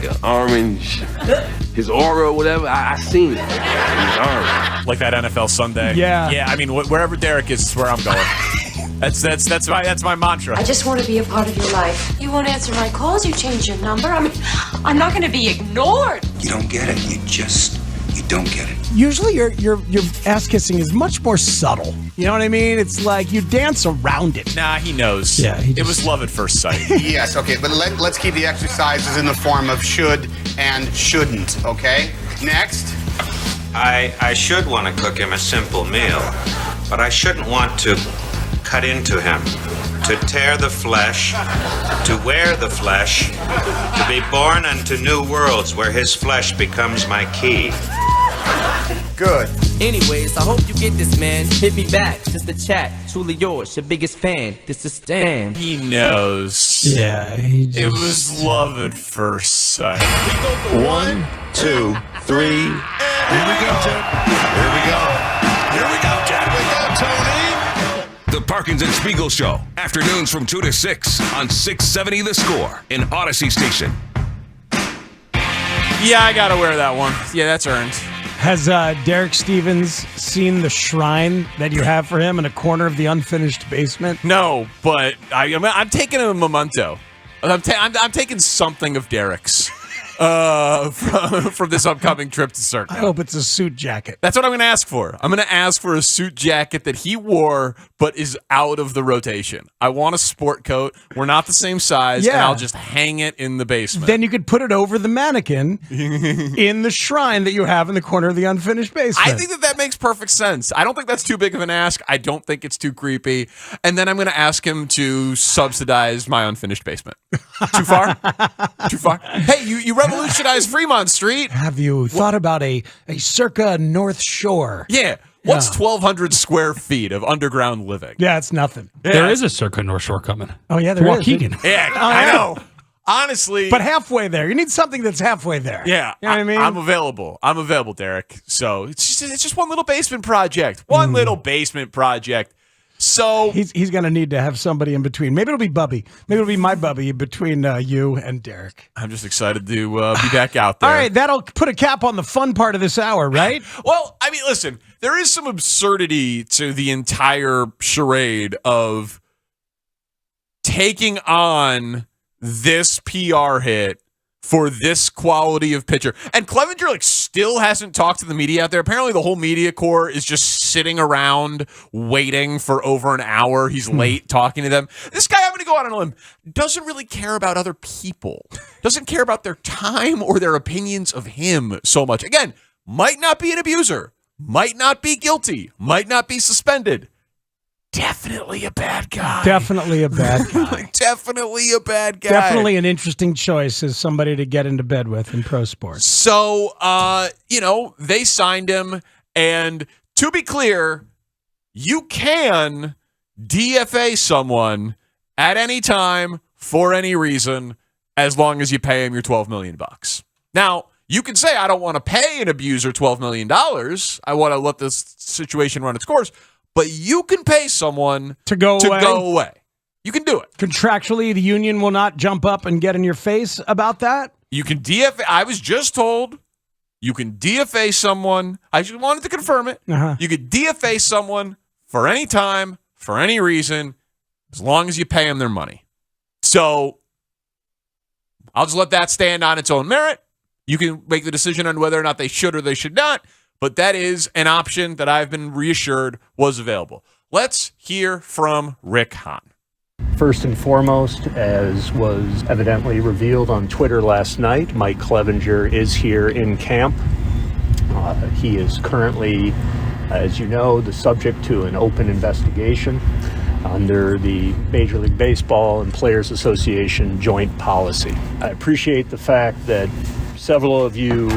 an orange, his aura or whatever. I seen it. His orange. Like that NFL Sunday. Yeah. Yeah, I mean, wherever Derek is where I'm going. That's my mantra. I just want to be a part of your life. You won't answer my calls. You change your number. I mean, I'm not going to be ignored. You don't get it. You don't get it. Usually your ass kissing is much more subtle. You know what I mean? It's like you dance around it. Nah, he knows. Yeah, it was love at first sight. Yes, okay, but let's keep the exercises in the form of should and shouldn't, okay? Next. I should want to cook him a simple meal, but I shouldn't want to cut into him, to tear the flesh, to wear the flesh, to be born unto new worlds where his flesh becomes my key. Good. Anyways, I hope you get this, man. Hit me back, just a chat. Truly yours, your biggest fan. This is Stan. He knows. Yeah, it was love at first sight. 1, 2, 3. Here we go. Here we go. Here we go, Jack. Here we go, Tony. The Parkins and Spiegel Show, afternoons from 2 to 6 on 670 The Score in Odyssey Station. Yeah, I gotta wear that one. Yeah, that's earned. Has Derek Stevens seen the shrine that you have for him in a corner of the unfinished basement? No, but I'm taking a memento. I'm taking something of Derek's from this upcoming trip to Circa. I hope it's a suit jacket. That's what I'm going to ask for. I'm going to ask for a suit jacket that he wore but is out of the rotation. I want a sport coat. We're not the same size, and I'll just hang it in the basement. Then you could put it over the mannequin in the shrine that you have in the corner of the unfinished basement. I think that makes perfect sense. I don't think that's too big of an ask. I don't think it's too creepy. And then I'm going to ask him to subsidize my unfinished basement. Too far? Too far? Hey, you revolutionized Fremont Street. Have you thought about a Circa North Shore? Yeah. What's 1,200 square feet of underground living? Yeah, it's nothing. Yeah. There is a Circa North Shore coming. Oh, yeah, there is. Waukegan. Yeah, I know. Honestly. But halfway there. You need something that's halfway there. Yeah. You know what I mean? I'm available, Derek. So it's just one little basement project. One little basement project. So he's going to need to have somebody in between. Maybe it'll be Bubby. Maybe it'll be my Bubby between you and Derek. I'm just excited to be back out there. All right, that'll put a cap on the fun part of this hour, right? Well, I mean, listen, there is some absurdity to the entire charade of taking on this PR hit for this quality of pitcher. And Clevenger still hasn't talked to the media out there. Apparently the whole media corps is just sitting around waiting for over an hour. He's late talking to them. This guy, I'm going to go out on a limb, doesn't really care about other people. Doesn't care about their time or their opinions of him so much. Again, might not be an abuser. Might not be guilty. Might not be suspended. Definitely a bad guy. Definitely a bad guy. Definitely a bad guy. Definitely an interesting choice as somebody to get into bed with in pro sports. So, they signed him. And to be clear, you can DFA someone at any time for any reason as long as you pay him your $12 million. Now, you can say, I don't want to pay an abuser $12 million. I want to let this situation run its course. But you can pay someone to go away. You can do it. Contractually, the union will not jump up and get in your face about that? You can DFA. I was just told you can DFA someone. I just wanted to confirm it. You could DFA someone for any time, for any reason, as long as you pay them their money. So I'll just let that stand on its own merit. You can make the decision on whether or not they should or they should not. But that is an option that I've been reassured was available. Let's hear from Rick Hahn. First and foremost, as was evidently revealed on Twitter last night, Mike Clevenger is here in camp. He is currently, as you know, the subject to an open investigation. under the Major League Baseball and Players Association joint policy. I appreciate the fact that several of you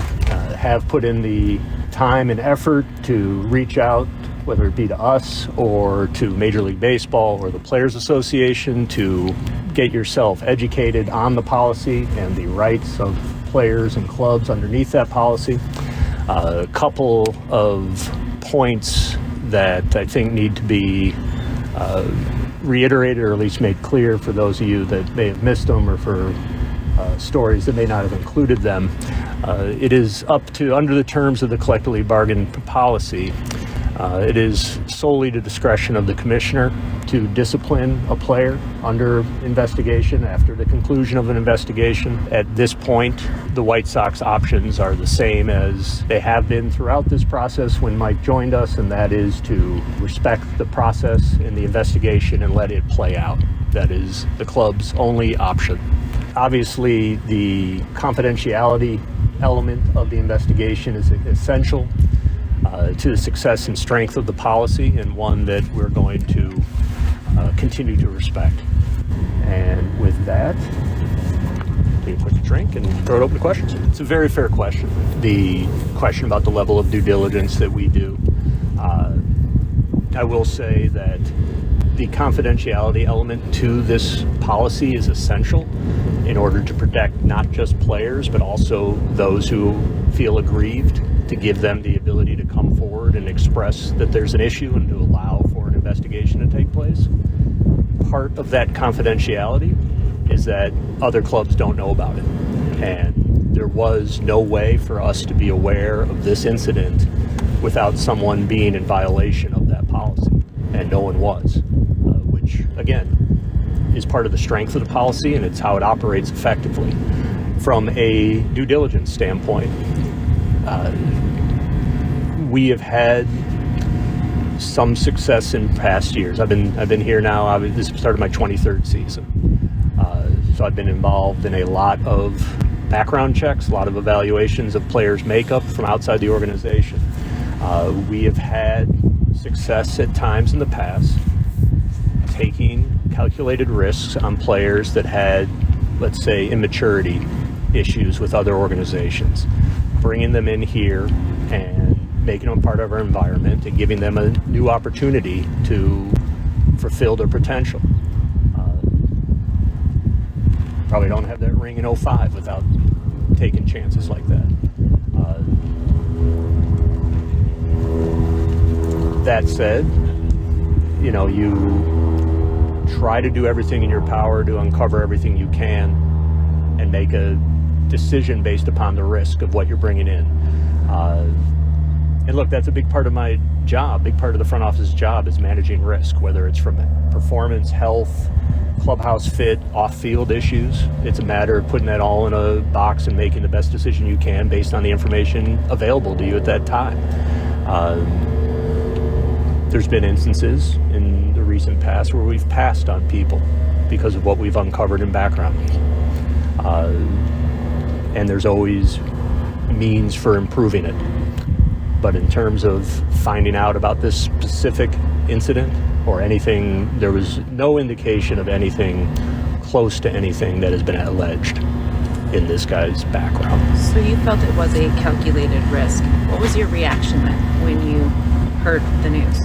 have put in the time and effort to reach out, whether it be to us or to Major League Baseball or the Players Association, to get yourself educated on the policy and the rights of players and clubs underneath that policy. A couple of points that I think need to be reiterated or at least made clear for those of you that may have missed them, or for stories that may not have included them. It is up to, under the terms of the collectively bargained policy, it is solely the discretion of the commissioner to discipline a player under investigation after the conclusion of an investigation. At this point, the White Sox options are the same as they have been throughout this process when Mike joined us, and that is to respect the process and the investigation and let it play out. That is the club's only option. Obviously, the confidentiality element of the investigation is essential to the success and strength of the policy, and one that we're going to continue to respect. And with that, take a quick drink and throw it open to questions. It's a very fair question. The question about the level of due diligence that we do. I will say that the confidentiality element to this policy is essential in order to protect not just players, but also those who feel aggrieved, to give them the ability to come forward and express that there's an issue and to allow for an investigation to take place. Part of that confidentiality is that other clubs don't know about it. And there was no way for us to be aware of this incident without someone being in violation of that policy. And no one was, which, again, is part of the strength of the policy, and it's how it operates effectively. From a due diligence standpoint, we have had some success in past years. I've been here now. This started my 23rd season, so I've been involved in a lot of background checks, a lot of evaluations of players' makeup from outside the organization. We have had success at times in the past taking calculated risks on players that had, let's say, immaturity issues with other organizations, bringing them in here and making them part of our environment and giving them a new opportunity to fulfill their potential. Probably don't have that ring in 05 without taking chances like that. That said, you try to do everything in your power to uncover everything you can and make a decision based upon the risk of what you're bringing in. And look, that's a big part of my job. Big part of the front office's job is managing risk, whether it's from performance, health, clubhouse fit, off-field issues. It's a matter of putting that all in a box and making the best decision you can based on the information available to you at that time. There's been instances in the recent past where we've passed on people because of what we've uncovered in background. And there's always means for improving it. But in terms of finding out about this specific incident or anything, there was no indication of anything close to anything that has been alleged in this guy's background. So you felt it was a calculated risk. What was your reaction then when you heard the news?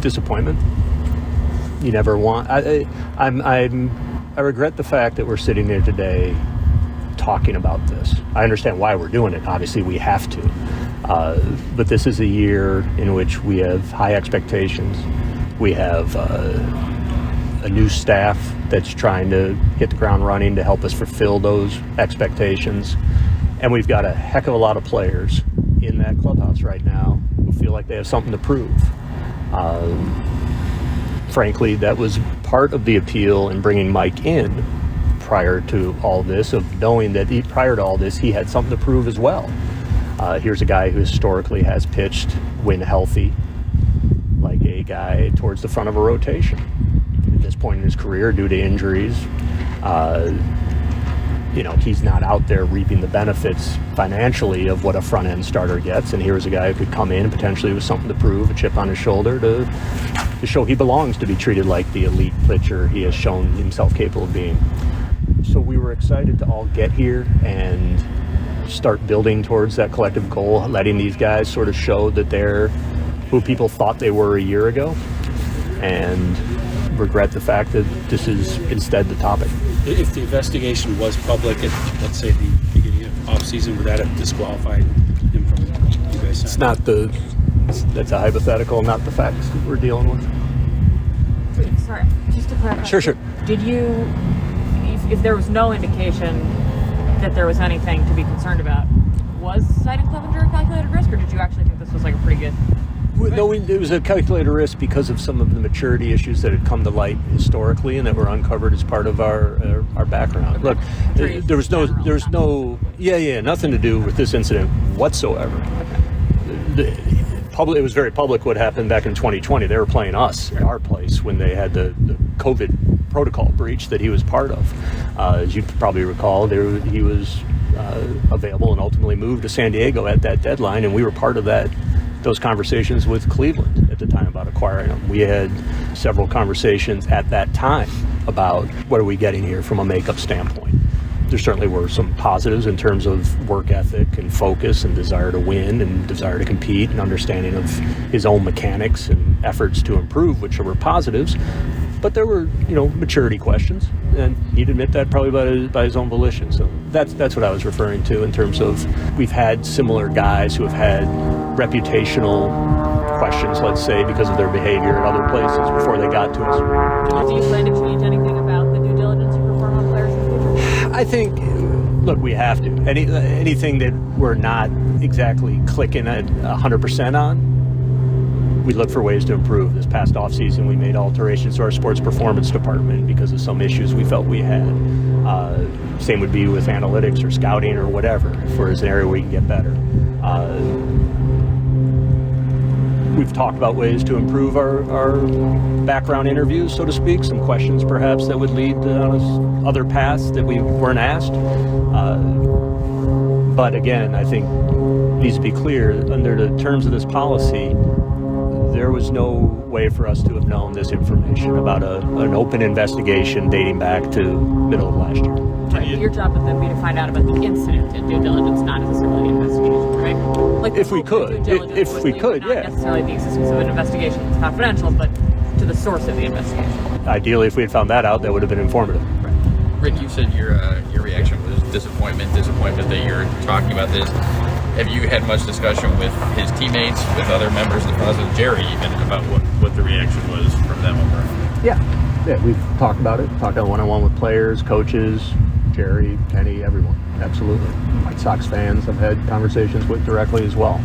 Disappointment. You never want. I regret the fact that we're sitting here today talking about this. I understand why we're doing it. Obviously, we have to. But this is a year in which we have high expectations. We have a new staff that's trying to hit the ground running to help us fulfill those expectations. And we've got a heck of a lot of players in that clubhouse right now who feel like they have something to prove. Frankly, that was part of the appeal in bringing Mike in prior to all this, of knowing that prior to all this, he had something to prove as well. Here's a guy who historically has pitched when healthy, like a guy towards the front of a rotation. At this point in his career, due to injuries, he's not out there reaping the benefits financially of what a front end starter gets. And here's a guy who could come in potentially with something to prove, a chip on his shoulder to show he belongs to be treated like the elite pitcher he has shown himself capable of being. So we were excited to all get here and start building towards that collective goal, letting these guys sort of show that they're who people thought they were a year ago, and regret the fact that this is instead the topic. If the investigation was public at, let's say, the beginning of off-season, would that have disqualified him from you guys? It's not that's a hypothetical, not the facts that we're dealing with. Wait, sorry, just to clarify. Sure. Did you, if there was no indication that there was anything to be concerned about, was citing Clevenger a calculated risk, or did you actually think this was like a pretty good... No, it was a calculated risk because of some of the maturity issues that had come to light historically and that were uncovered as part of our background. Look, there was no nothing to do with this incident whatsoever. It was very public what happened back in 2020. They were playing us at our place when they had the COVID protocol breach that he was part of. As you probably recall, he was available and ultimately moved to San Diego at that deadline, and we were part of those conversations with Cleveland at the time about acquiring him. We had several conversations at that time about what are we getting here from a makeup standpoint. There certainly were some positives in terms of work ethic and focus and desire to win and desire to compete and understanding of his own mechanics and efforts to improve, which were positives. But there were, maturity questions, and he'd admit that probably by his own volition. So that's what I was referring to in terms of we've had similar guys who have had reputational questions, let's say, because of their behavior at other places before they got to us. Do you plan to change anything about the due diligence you perform on players in the future? I think, look, we have to. Anything that we're not exactly clicking at 100% on, we look for ways to improve. This past offseason, we made alterations to our sports performance department because of some issues we felt we had. Same would be with analytics or scouting or whatever, if there's an area where we can get better. We've talked about ways to improve our background interviews, so to speak, some questions perhaps that would lead down other paths that we weren't asked. But again, I think it needs to be clear, under the terms of this policy, there was no way for us to have known this information about an open investigation dating back to middle of last year. Right. Your job would then be to find out about the incident in due diligence, not necessarily the investigation, right? Like if we could, not necessarily the existence of an investigation that's confidential, but to the source of the investigation. Ideally, if we had found that out, that would have been informative. Rick, you said your reaction was disappointment that you're talking about this. Have you had much discussion with his teammates, with other members of the process, Jerry even, about what the reaction was from them over? Yeah, we've talked about it. Talked about one-on-one with players, coaches, Jerry, Penny, everyone. Absolutely. White Sox fans I've had conversations with directly as well.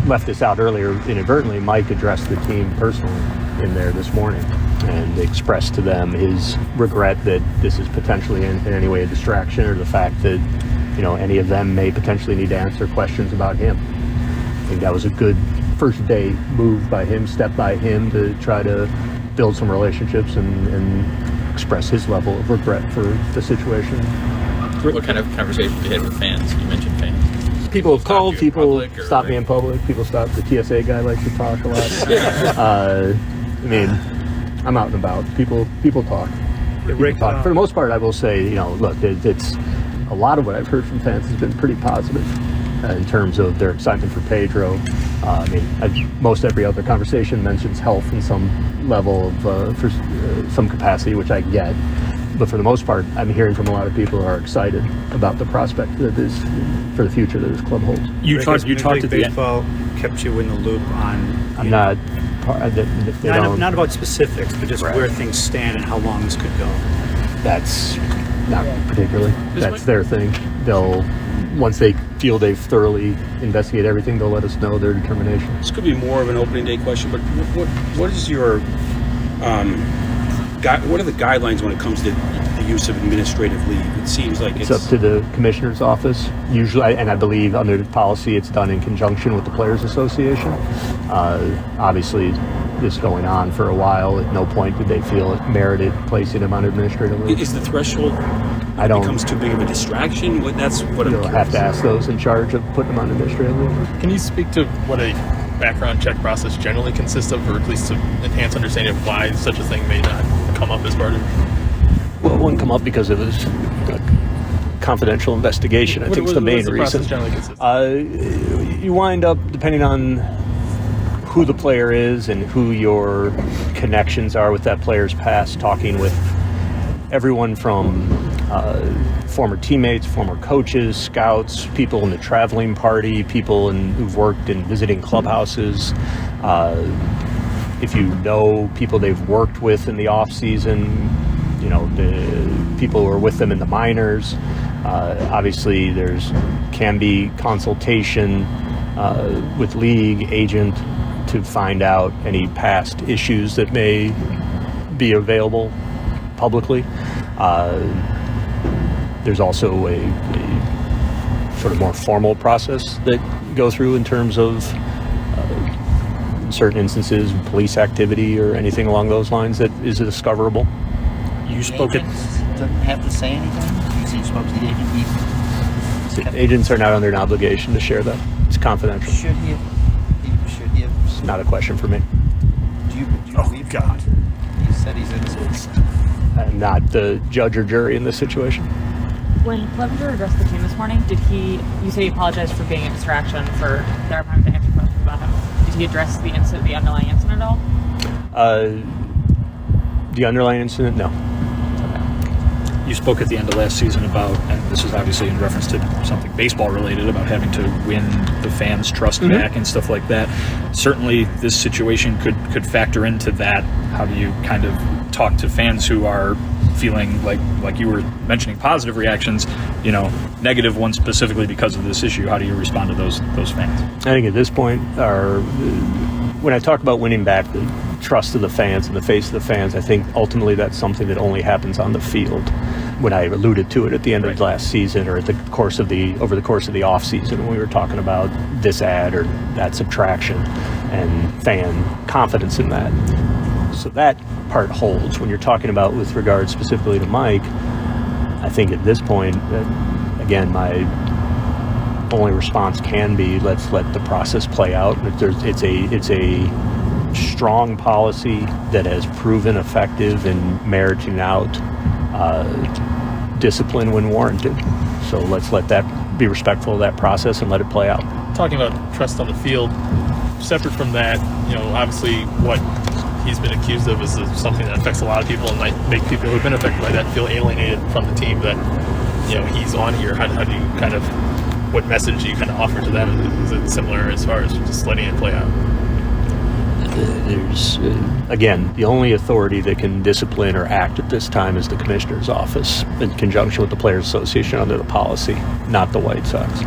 Left this out earlier inadvertently. Mike addressed the team personally in there this morning and expressed to them his regret that this is potentially in any way a distraction, or the fact that any of them may potentially need to answer questions about him. I think that was a good first day move by him, step by him, to try to build some relationships and express his level of regret for the situation. What kind of conversations you had with fans? You mentioned fans. People have called, people stop me in public, people stop. The TSA guy likes to talk a lot. I'm out and about. People talk. Rick, talk. For the most part, I will say, look, it's a lot of what I've heard from fans has been pretty positive in terms of their excitement for Pedro. Most every other conversation mentions health in some level of for some capacity, which I get. But for the most part, I'm hearing from a lot of people who are excited about the prospect that is for the future that this club holds. You talked to baseball, kept you in the loop on. I'm not. Not about specifics, but just where things stand and how long this could go. That's not particularly. That's their thing. Once they feel they've thoroughly investigated everything, they'll let us know their determination. This could be more of an opening day question, but what is your what are the guidelines when it comes to the use of administrative leave? It seems like it's up to the commissioner's office usually, and I believe under the policy it's done in conjunction with the Players Association. Obviously, this going on for a while. At no point did they feel it merited placing him on administrative leave. Is the threshold I don't. Becomes too big of a distraction. That's what You'll have to ask those in charge of putting them on administrative leave. Can you speak to what a background check process generally consists of, or at least to enhance understanding of why such a thing may not come up as part of? Well, it wouldn't come up because it was a confidential investigation. I think it's the main reason. You wind up, depending on who the player is and who your connections are with that player's past, talking with everyone from former teammates, former coaches, scouts, people in the traveling party, people who've worked in visiting clubhouses. If you know people they've worked with in the off season, the people who are with them in the minors. Obviously, can be consultation with league agent to find out any past issues that may be available publicly. There's also a sort of more formal process that you go through in terms of in certain instances, police activity or anything along those lines that is discoverable. You spoke at... Doesn't have to say anything? You spoke to the agent? Agents are not under an obligation to share that. It's confidential. Should he have? It's not a question for me. Do you believe God? He said he's innocent. I'm not the judge or jury in this situation. When Clevenger addressed the team this morning, you say he apologized for being a distraction for their time to answer questions about him. Did he address the underlying incident at all? The underlying incident, no. You spoke at the end of last season about, and this is obviously in reference to something baseball related, about having to win the fans' trust back and stuff like that. Certainly this situation could factor into that. How do you kind of talk to fans who are feeling like you were mentioning positive reactions, negative ones specifically because of this issue? How do you respond to those fans? I think at this point, when I talk about winning back the trust of the fans and the face of the fans, I think ultimately that's something that only happens on the field. When I alluded to it at the end of last season, or over the course of the off season, when we were talking about this ad or that subtraction and fan confidence in that. So that part holds. When you're talking about with regard specifically to Mike, I think at this point, again, my only response can be let's let the process play out. It's a strong policy that has proven effective in meriting out discipline when warranted. So let's let that be respectful of that process and let it play out. Talking about trust on the field, separate from that, obviously what he's been accused of is something that affects a lot of people and might make people who've been affected by that feel alienated from the team that, he's on here. How do you kind of, what message do you kind of offer to them? Is it similar as far as just letting it play out? There's, again, the only authority that can discipline or act at this time is the commissioner's office in conjunction with the Players Association under the policy, not the White Sox.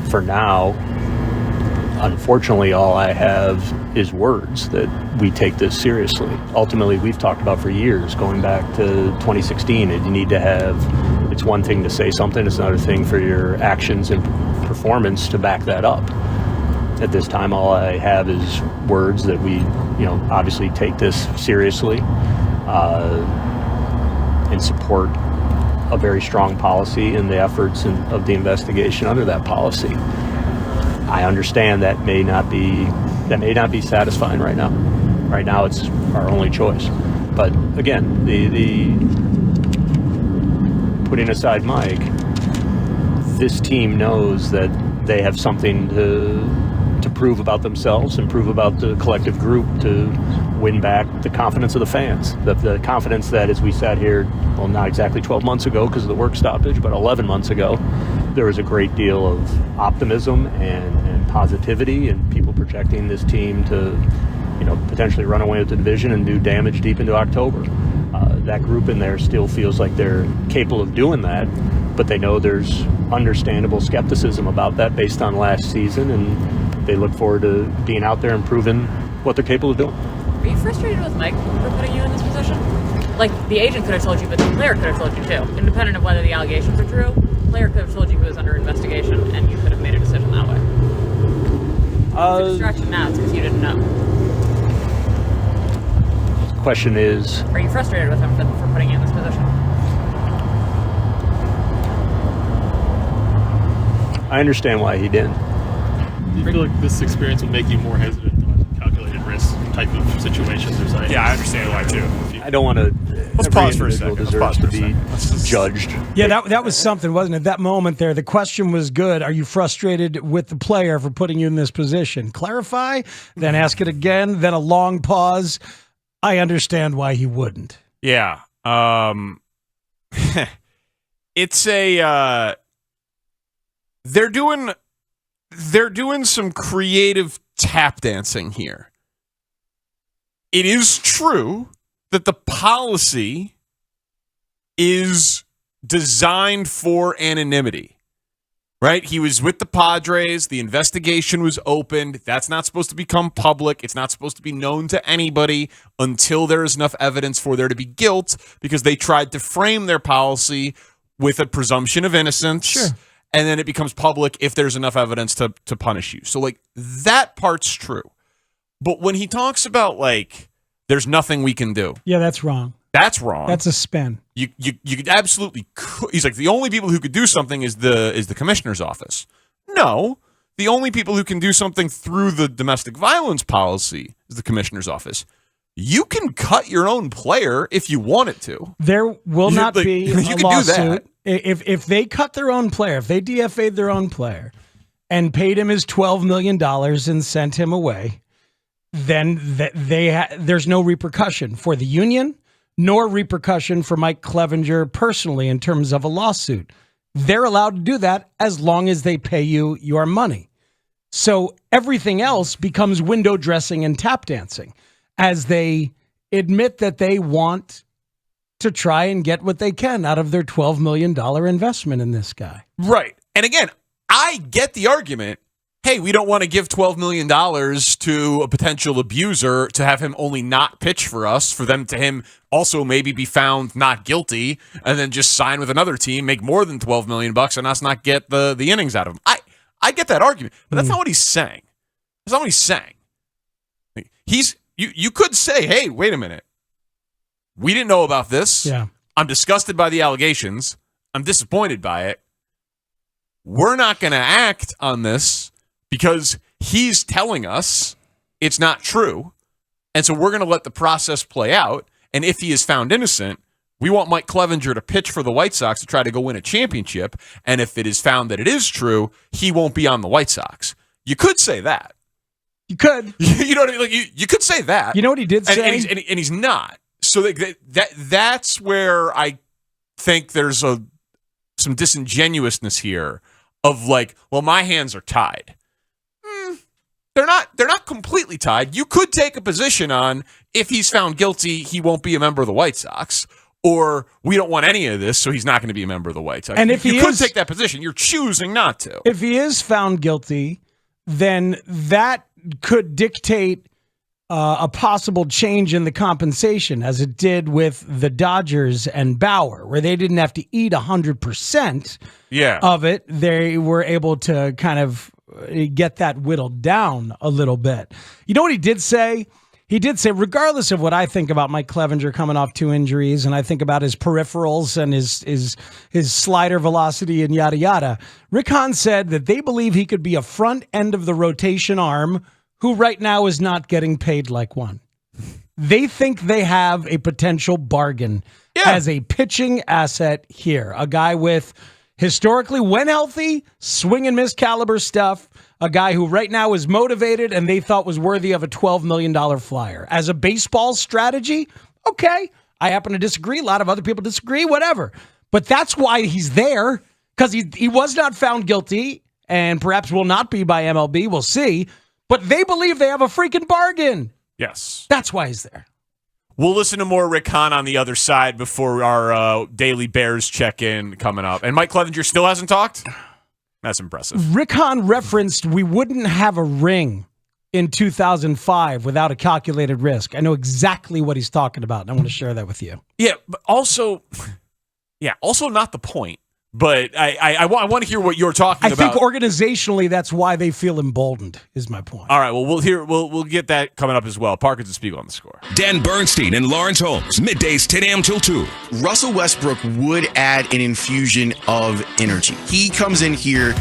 For now, unfortunately, all I have is words that we take this seriously. Ultimately, we've talked about for years, going back to 2016, and you need to have, it's one thing to say something, it's another thing for your actions and performance to back that up. At this time, all I have is words that we, obviously take this seriously and support a very strong policy in the efforts of the investigation under that policy. I understand that may not be satisfying right now. Right now, it's our only choice. But again, the putting aside Mike, this team knows that they have something to prove about themselves and prove about the collective group to win back the confidence of the fans. The confidence that, as we sat here, well, not exactly 12 months ago because of the work stoppage, but 11 months ago, there was a great deal of optimism and positivity and people projecting this team to, potentially run away with the division and do damage deep into October. That group in there still feels like they're capable of doing that, but they know there's understandable skepticism about that based on last season, and they look forward to being out there and proving what they're capable of doing. Are you frustrated with Mike for putting you in this position? Like, the agent could have told you, but the player could have told you too. Independent of whether the allegations are true, the player could have told you he was under investigation, and you could have made a decision that way. It's a distraction now, it's because you didn't know. The question is... Are you frustrated with him for putting you in this position? I understand why he didn't. Do you feel like this experience would make you more hesitant on calculated risk type of situations or something? Yeah, I understand why too. I don't want to. Let's pause for a second. Deserves to be judged. Yeah, that was something, wasn't it? That moment there, the question was good. Are you frustrated with the player for putting you in this position? Clarify, then ask it again, then a long pause. I understand why he wouldn't. Yeah. It's a they're doing some creative tap dancing here. It is true that the policy is designed for anonymity, right? He was with the Padres. The investigation was opened. That's not supposed to become public. It's not supposed to be known to anybody until there is enough evidence for there to be guilt, because they tried to frame their policy with a presumption of innocence. Sure. And then it becomes public if there's enough evidence to punish you. So, like, that part's true. But when he talks about, like, there's nothing we can do. Yeah, that's wrong. That's wrong. That's a spin. You could absolutely. He's like, the only people who could do something is the commissioner's office. No, the only people who can do something through the domestic violence policy is the commissioner's office. You can cut your own player if you wanted to. There will not be a you can lawsuit. do that. If they cut their own player, if they DFA'd their own player and paid him his $12 million and sent him away, then there's no repercussion for the union, nor repercussion for Mike Clevenger personally in terms of a lawsuit. They're allowed to do that as long as they pay you your money. So everything else becomes window dressing and tap dancing as they admit that they want to try and get what they can out of their $12 million investment in this guy. Right. And again, I get the argument. Hey, we don't want to give $12 million to a potential abuser to have him only not pitch for us, for them to him also maybe be found not guilty and then just sign with another team, make more than $12 million and us not get the innings out of him. I get that argument, but that's not what he's saying. That's not what he's saying. You could say, hey, wait a minute. We didn't know about this. Yeah. I'm disgusted by the allegations. I'm disappointed by it. We're not going to act on this because he's telling us it's not true. And so we're going to let the process play out. And if he is found innocent, we want Mike Clevenger to pitch for the White Sox to try to go win a championship. And if it is found that it is true, he won't be on the White Sox. You could say that. You could. You know what I mean? Like you could say that. You know what he did say? And he's not. So that's where I think there's some disingenuousness here of like, well, my hands are tied. They're not completely tied. You could take a position on if he's found guilty, he won't be a member of the White Sox, or we don't want any of this, so he's not going to be a member of the White Sox. And if you could take that position, you're choosing not to. If he is found guilty, then that could dictate a possible change in the compensation, as it did with the Dodgers and Bauer, where they didn't have to eat 100% of it. They were able to kind of get that whittled down a little bit. You know what he did say? He did say, regardless of what I think about Mike Clevenger coming off 2 injuries, and I think about his peripherals and his slider velocity and yada yada, Rick Hahn said that they believe he could be a front end of the rotation arm who right now is not getting paid like one. They think they have a potential bargain as a pitching asset here. A guy with historically, when healthy, swing and miss caliber stuff. A guy who right now is motivated and they thought was worthy of a $12 million flyer. As a baseball strategy, okay. I happen to disagree. A lot of other people disagree, whatever. But that's why he's there, because he was not found guilty and perhaps will not be by MLB. We'll see. But they believe they have a freaking bargain. Yes. That's why he's there. We'll listen to more Rick Hahn on the other side before our daily Bears check-in coming up. And Mike Clevenger still hasn't talked? That's impressive. Rick Hahn referenced we wouldn't have a ring in 2005 without a calculated risk. I know exactly what he's talking about, and I want to share that with you. Yeah, but also not the point. But I want to hear what you're talking about. I think organizationally, that's why they feel emboldened, is my point. All right, well, we'll get that coming up as well. Parkins and Spiegel on the Score. Dan Bernstein and Lawrence Holmes, middays 10 a.m. till 2. Russell Westbrook would add an infusion of energy. He comes in here.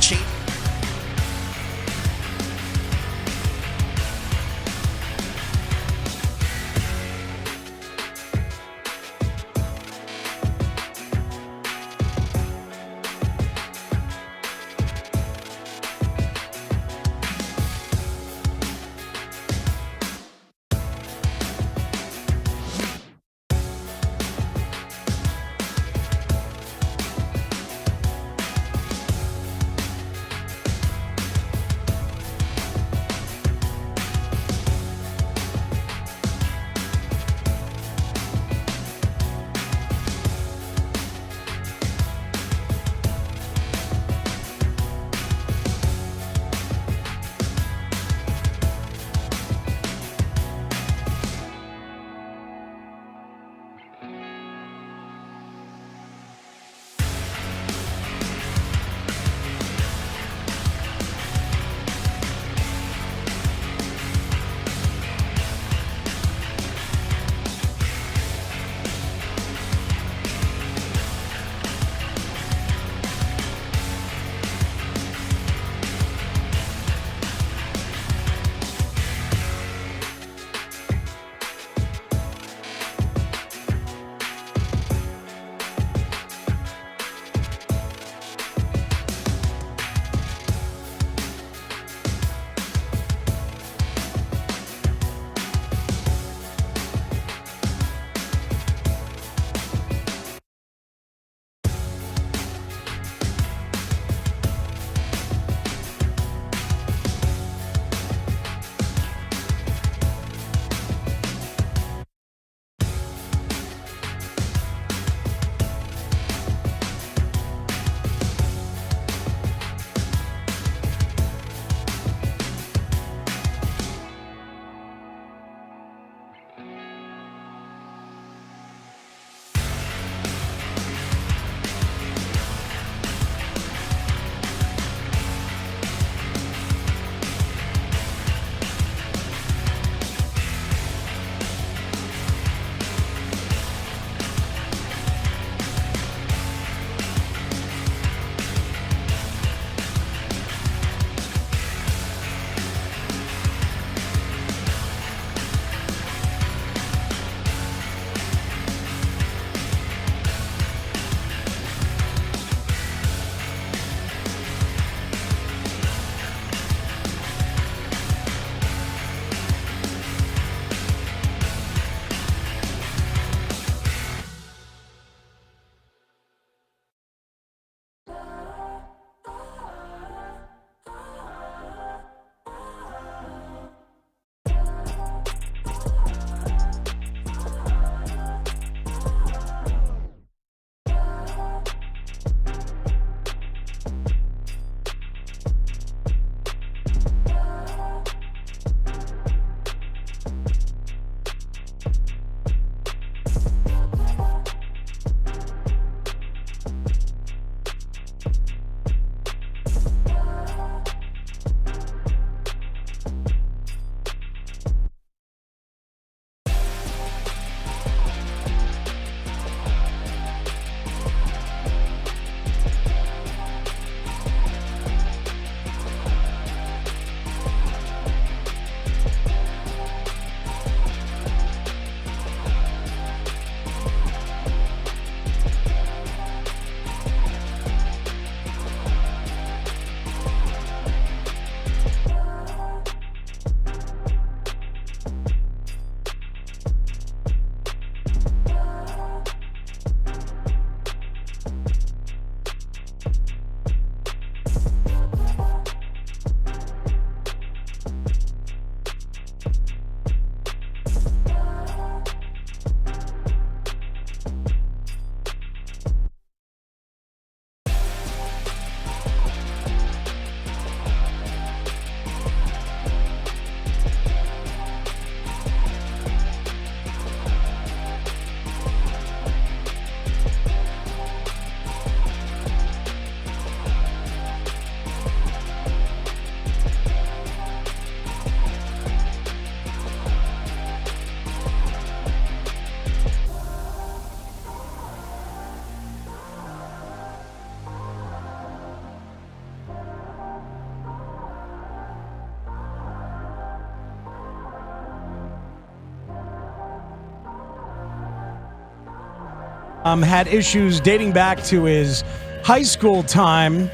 had issues dating back to his high school time,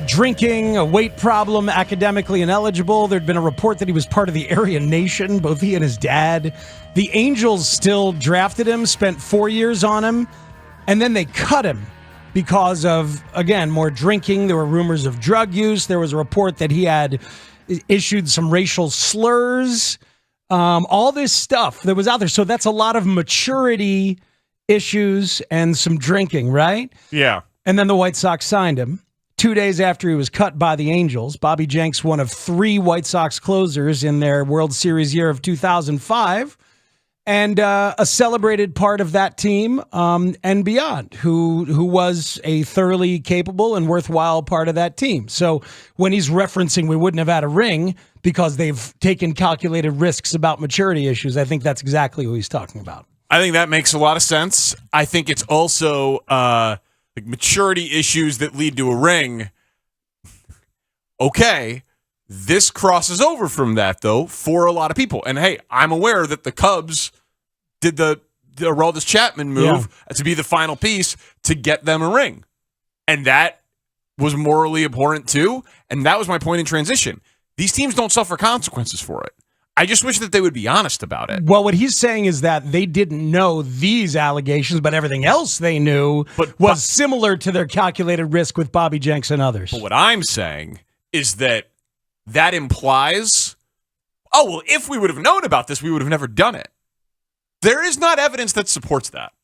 drinking, a weight problem, academically ineligible. There'd been a report that he was part of the Aryan Nation, both he and his dad. The Angels still drafted him, spent 4 years on him, and then they cut him because of, again, more drinking. There were rumors of drug use. There was a report that he had issued some racial slurs. All this stuff that was out there. So that's a lot of maturity issues and some drinking, right? Yeah. And then the White Sox signed him. 2 days after he was cut by the Angels, Bobby Jenks, one of 3 White Sox closers in their World Series year of 2005, and a celebrated part of that team and beyond, who was a thoroughly capable and worthwhile part of that team. So when he's referencing we wouldn't have had a ring because they've taken calculated risks about maturity issues, I think that's exactly what he's talking about. I think that makes a lot of sense. I think it's also like maturity issues that lead to a ring. Okay, this crosses over from that, though, for a lot of people. And, hey, I'm aware that the Cubs did the Aroldis Chapman move to be the final piece to get them a ring. And that was morally abhorrent, too. And that was my point in transition. These teams don't suffer consequences for it. I just wish that they would be honest about it. Well, what he's saying is that they didn't know these allegations, but everything else they knew was similar to their calculated risk with Bobby Jenks and others. But what I'm saying is that implies, oh, well, if we would have known about this, we would have never done it. There is not evidence that supports that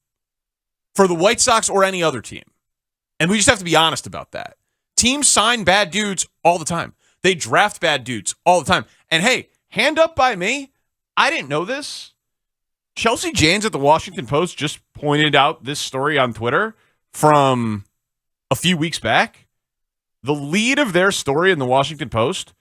for the White Sox or any other team. And we just have to be honest about that. Teams sign bad dudes all the time. They draft bad dudes all the time. And hey, hand up by me, I didn't know this. Chelsea Janes at the Washington Post just pointed out this story on Twitter from a few weeks back. The lead of their story in the Washington Post,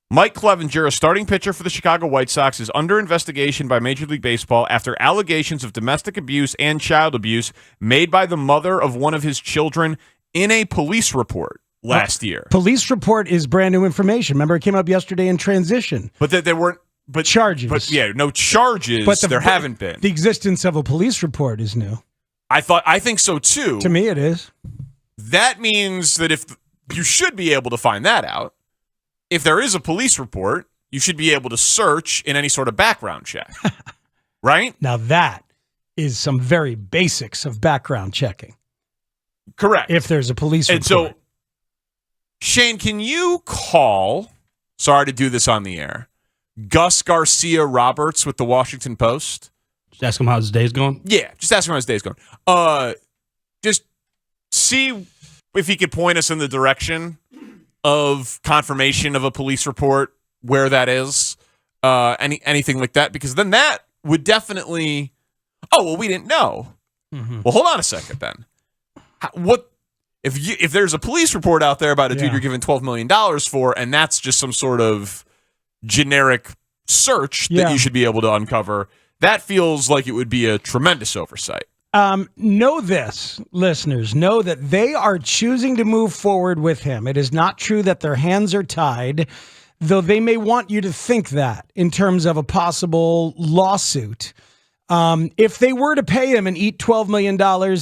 Mike Clevenger, a starting pitcher for the Chicago White Sox, is under investigation by Major League Baseball after allegations of domestic abuse and child abuse made by the mother of one of his children in a police report last year. Police report is brand new information. Remember, it came up yesterday in transition. But that there weren't charges. But yeah, no charges. But there haven't been. The existence of a police report is new. I think so too. To me, it is. That means that if you should be able to find that out. If there is a police report, you should be able to search in any sort of background check. Right? Now that is some very basics of background checking. Correct. If there's a police report. And so, Shane, can you call, sorry to do this on the air, Gus Garcia Roberts with the Washington Post? Just ask him how his day's going? Yeah, just ask him how his day's going. Just see if he could point us in the direction of confirmation of a police report, where that is, anything like that, because then that would definitely, oh, well, we didn't know. Mm-hmm. Well, hold on a second then. What if there's a police report out there about a dude you're giving $12 million for, and that's just some sort of generic search that you should be able to uncover? That feels like it would be a tremendous oversight. Know this, listeners, know that they are choosing to move forward with him. It is not true that their hands are tied, though they may want you to think that in terms of a possible lawsuit. If they were to pay him and eat $12 million,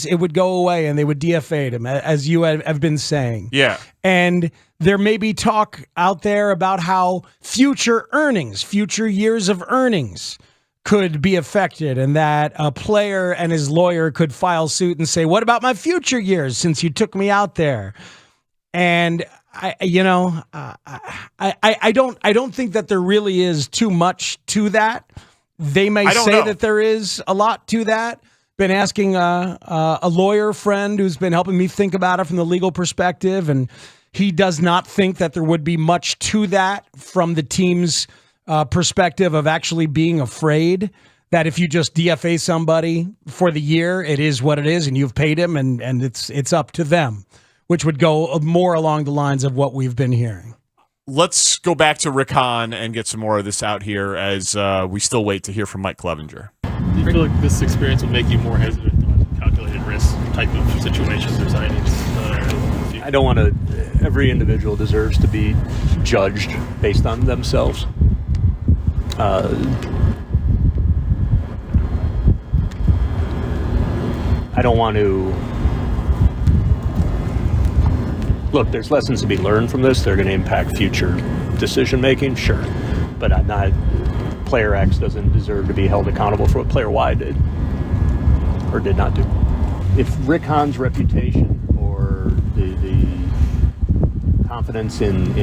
it would go away and they would DFA him, as you have been saying. Yeah. And there may be talk out there about how future earnings, future years of earnings could be affected, and that a player and his lawyer could file suit and say, what about my future years since you took me out there? And I don't think that there really is too much to that. They may say that there is a lot to that. Been asking a lawyer friend who's been helping me think about it from the legal perspective, and he does not think that there would be much to that from the team's perspective of actually being afraid that if you just DFA somebody for the year, it is what it is, and you've paid him, and it's up to them, which would go more along the lines of what we've been hearing. Let's go back to Rick Hahn and get some more of this out here as we still wait to hear from Mike Clevenger. Do you feel like this experience will make you more hesitant on calculated risk type of situations or signings? I don't want to. Every individual deserves to be judged based on themselves. I don't want to... Look, there's lessons to be learned from this. They're going to impact future decision-making, sure. But I'm not... Player X doesn't deserve to be held accountable for what Player Y did or did not do. If Rick Hahn's reputation or the confidence in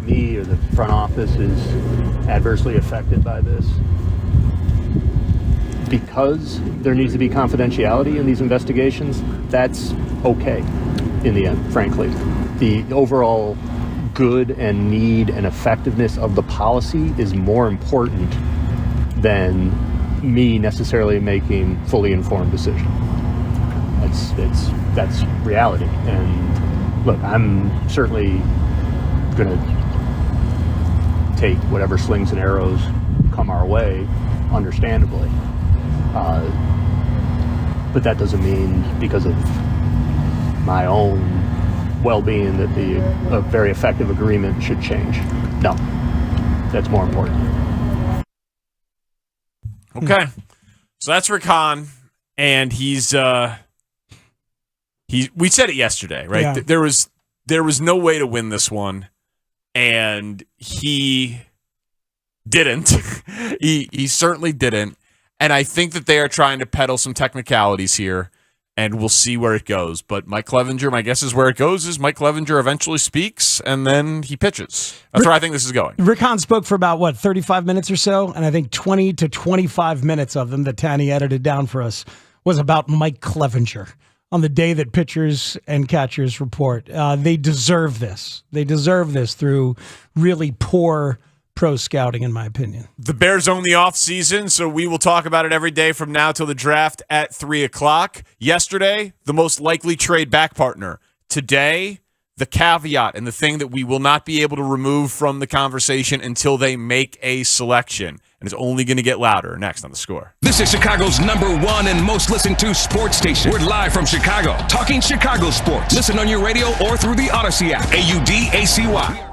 me or the front office is adversely affected by this, because there needs to be confidentiality in these investigations, that's okay in the end, frankly. The overall good and need and effectiveness of the policy is more important than me necessarily making fully informed decisions. That's reality. And look, I'm certainly going to take whatever slings and arrows come our way, understandably. But that doesn't mean because of my own well-being that a very effective agreement should change. No, that's more important. Okay, so that's Rick Hahn, and we said it yesterday, right? Yeah. There was no way to win this one, and he didn't. he certainly didn't, and I think that they are trying to peddle some technicalities here. And we'll see where it goes. But Mike Clevenger, my guess is where it goes is Mike Clevenger eventually speaks, and then he pitches. That's where I think this is going. Rick Hahn spoke for about, 35 minutes or so? And I think 20 to 25 minutes of them that Tanny edited down for us was about Mike Clevenger on the day that pitchers and catchers report. They deserve this. They deserve this through really poor pro scouting, in my opinion. The Bears own the offseason, so we will talk about it every day from now till the draft at 3 o'clock. Yesterday, the most likely trade back partner. Today, the caveat and the thing that we will not be able to remove from the conversation until they make a selection. And it's only going to get louder. Next on The Score. This is Chicago's #1 and most listened to sports station. We're live from Chicago, talking Chicago sports. Listen on your radio or through the Odyssey app. AUDACY.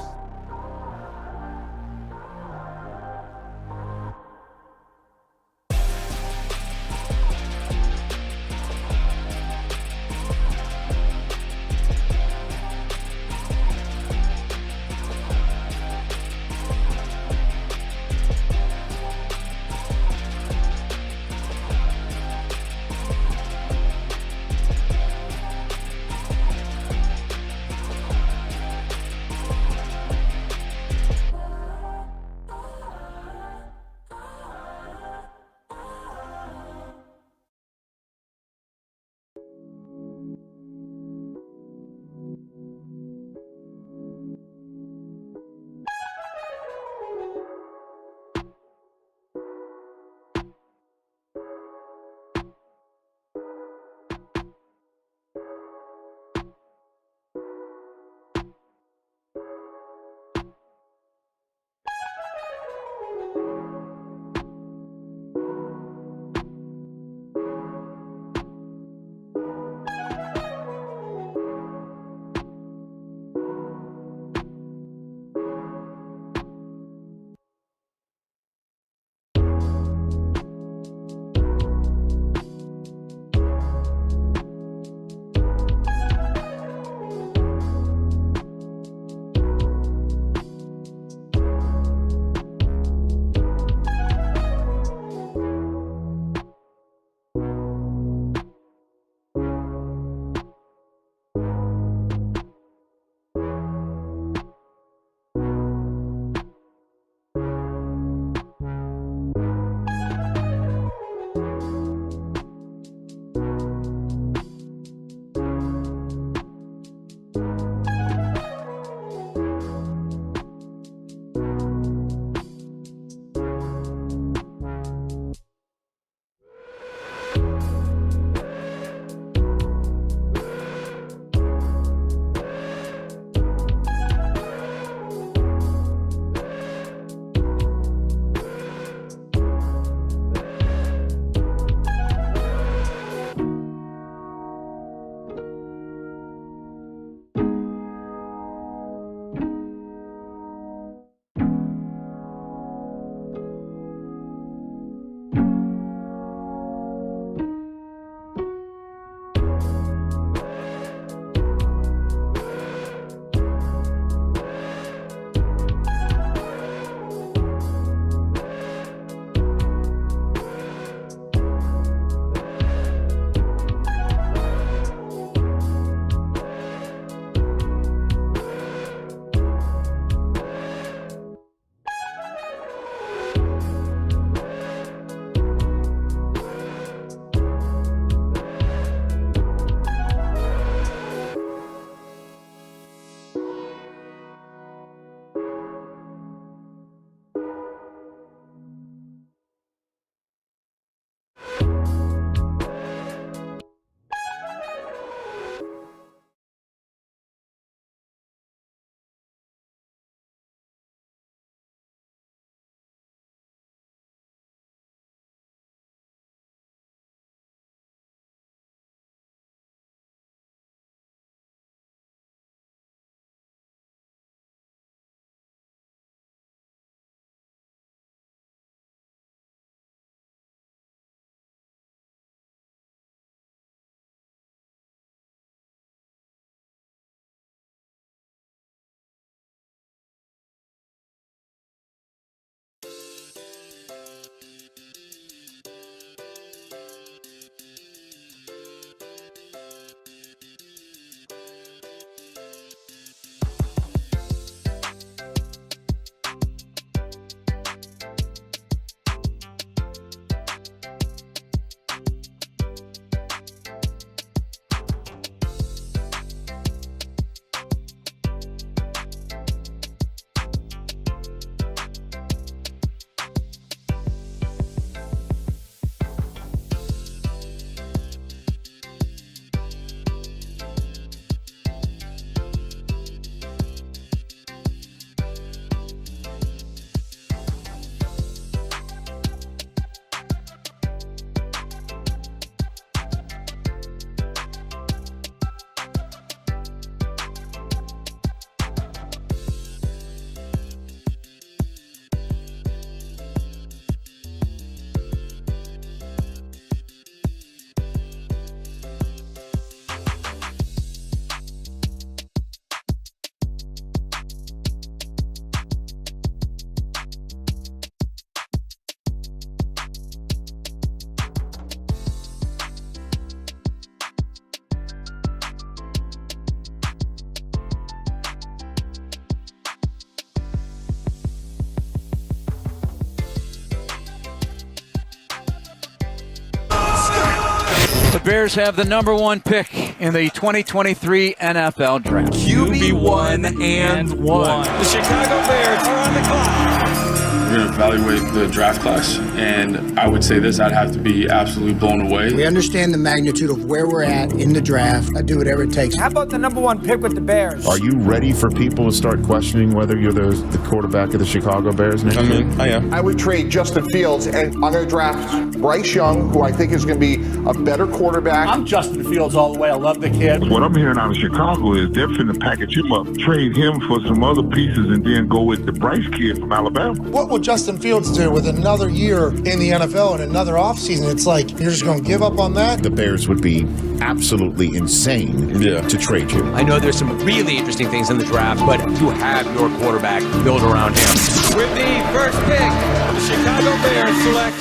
Bears have the number 1 pick in the 2023 NFL Draft. QB1 and 1. The Chicago Bears are on the clock. We're going to evaluate the draft class, and I would say this, I'd have to be absolutely blown away. We understand the magnitude of where we're at in the draft. I do whatever it takes. How about the number 1 pick with the Bears? Are you ready for people to start questioning whether you're the quarterback of the Chicago Bears next year? I am. I would trade Justin Fields, and I'm going to draft Bryce Young, who I think is going to be a better quarterback. I'm Justin Fields all the way. I love the kid. What I'm hearing out of Chicago is they're finna package him up, trade him for some other pieces, and then go with the Bryce kid from Alabama. What will Justin Fields do with another year in the NFL and another offseason? It's like, you're just going to give up on that? The Bears would be absolutely insane to trade you. I know there's some really interesting things in the draft, but you have your quarterback built around him. With the first pick, the Chicago Bears select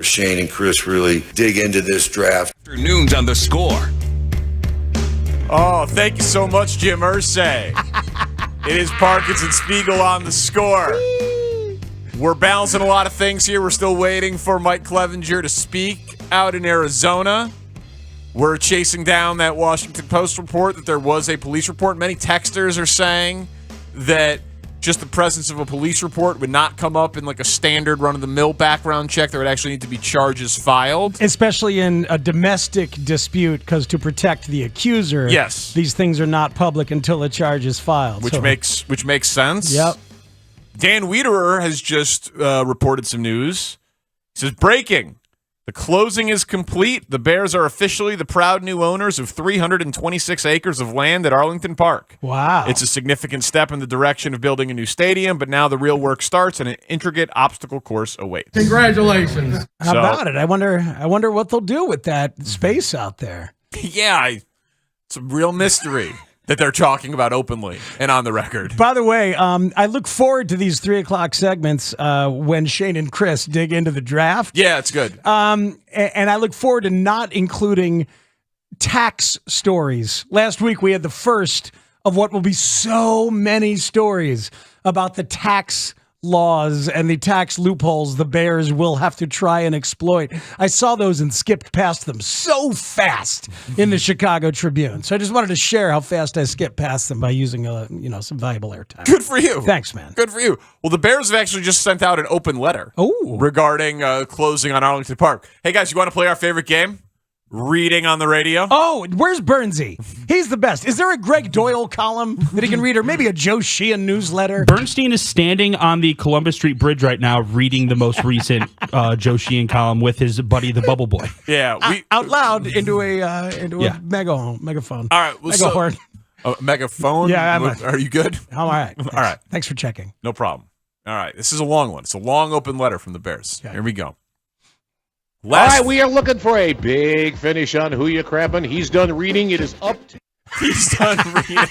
Shane and Chris really dig into this draft. Afternoons on The Score. Oh, thank you so much, Jim Irsay. It is Parkins and Spiegel on The Score. We're balancing a lot of things here. We're still waiting for Mike Clevenger to speak out in Arizona. We're chasing down that Washington Post report that there was a police report. Many texters are saying that just the presence of a police report would not come up in like a standard run-of-the-mill background check. There would actually need to be charges filed. Especially in a domestic dispute, because to protect the accuser, yes, these things are not public until a charge is filed. Which makes sense. Yep. Dan Wiederer has just reported some news. He says, breaking. The closing is complete. The Bears are officially the proud new owners of 326 acres of land at Arlington Park. Wow. It's a significant step in the direction of building a new stadium, but now the real work starts and an intricate obstacle course awaits. Congratulations. How about it? I wonder what they'll do with that space out there. Yeah, it's a real mystery that they're talking about openly and on the record. By the way, I look forward to these 3 o'clock segments when Shane and Chris dig into the draft. Yeah, it's good. And I look forward to not including tax stories. Last week we had the first of what will be so many stories about the tax laws and the tax loopholes the Bears will have to try and exploit. I saw those and skipped past them so fast in the Chicago Tribune. So I just wanted to share how fast I skipped past them by using some valuable airtime. Good for you. Thanks, man. Good for you. Well, the Bears have actually just sent out an open letter regarding closing on Arlington Park. Hey, guys, you want to play our favorite game? Reading on the radio? Oh, where's Bernstein? He's the best. Is there a Greg Doyle column that he can read, or maybe a Joe Sheehan newsletter? Bernstein is standing on the Columbus Street Bridge right now reading the most recent Joe Sheehan column with his buddy, the Bubble Boy. Yeah. Out loud into a megaphone. All right. Well, Megahorn. Megaphone? Yeah. Are you good? I'm all right. All right. Thanks for checking. No problem. All right. This is a long one. It's a long open letter from the Bears. Okay. Here we go. All right, we are looking for a big finish on Who You Crappin'. He's done reading. It is up to... He's done reading.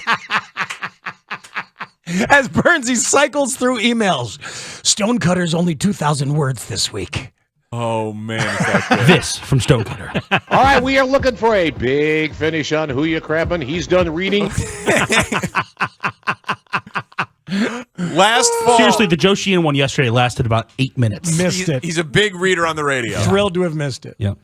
As Bernstein cycles through emails, Stonecutter's only 2,000 words this week. Oh, man. Is that good. This from Stonecutter. All right, we are looking for a big finish on Who You Crappin'. He's done reading. Last fall. Seriously, the Joe Sheehan one yesterday lasted about 8 minutes. Missed it. He's a big reader on the radio. Thrilled to have missed it. Yep.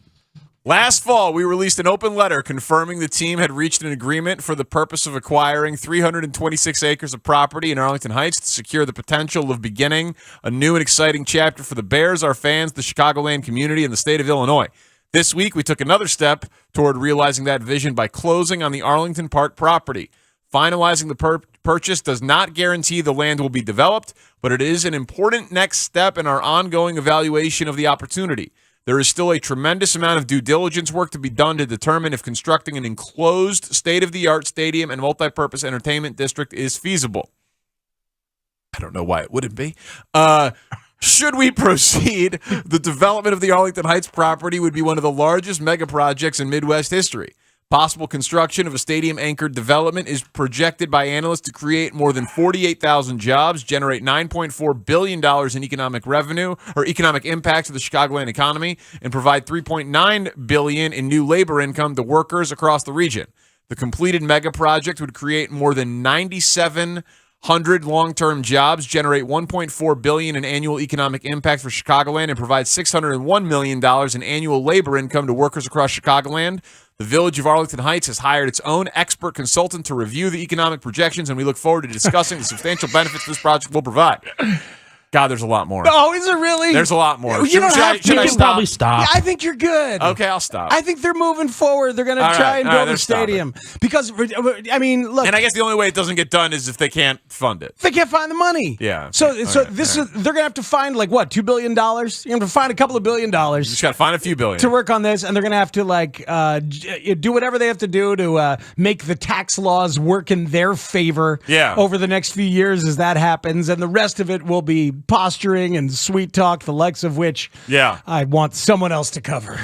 Last fall, we released an open letter confirming the team had reached an agreement for the purpose of acquiring 326 acres of property in Arlington Heights to secure the potential of beginning a new and exciting chapter for the Bears, our fans, the Chicagoland community, and the state of Illinois. This week, we took another step toward realizing that vision by closing on the Arlington Park property. Finalizing the purchase does not guarantee the land will be developed, but it is an important next step in our ongoing evaluation of the opportunity. There is still a tremendous amount of due diligence work to be done to determine if constructing an enclosed, state-of-the-art stadium and multi-purpose entertainment district is feasible. I don't know why it wouldn't be. Should we proceed, the development of the Arlington Heights property would be one of the largest mega projects in Midwest history. Possible construction of a stadium-anchored development is projected by analysts to create more than 48,000 jobs, generate $9.4 billion in economic revenue or economic impact to the Chicagoland economy, and provide $3.9 billion in new labor income to workers across the region. The completed mega project would create more than 9,700 100 long-term jobs, generate $1.4 billion in annual economic impact for Chicagoland, and provide $601 million in annual labor income to workers across Chicagoland. The Village of Arlington Heights has hired its own expert consultant to review the economic projections, and we look forward to discussing the substantial benefits this project will provide. God, there's a lot more. Oh, is it really? There's a lot more. You don't have to. Should I stop? Probably stop. Yeah, I think you're good. Okay, I'll stop. I think they're moving forward. They're going to try and build a stadium. Because, I mean, look. And I guess the only way it doesn't get done is if they can't fund it. They can't find the money. Yeah. So this is they're gonna have to find like what, $2 billion? You're gonna have to find a couple of $1 billion. You just gotta find a few billion to work on this, and they're gonna have to like do whatever they have to do to make the tax laws work in their favor. Yeah. Over the next few years, as that happens, and the rest of it will be posturing and sweet talk, the likes of which I want someone else to cover.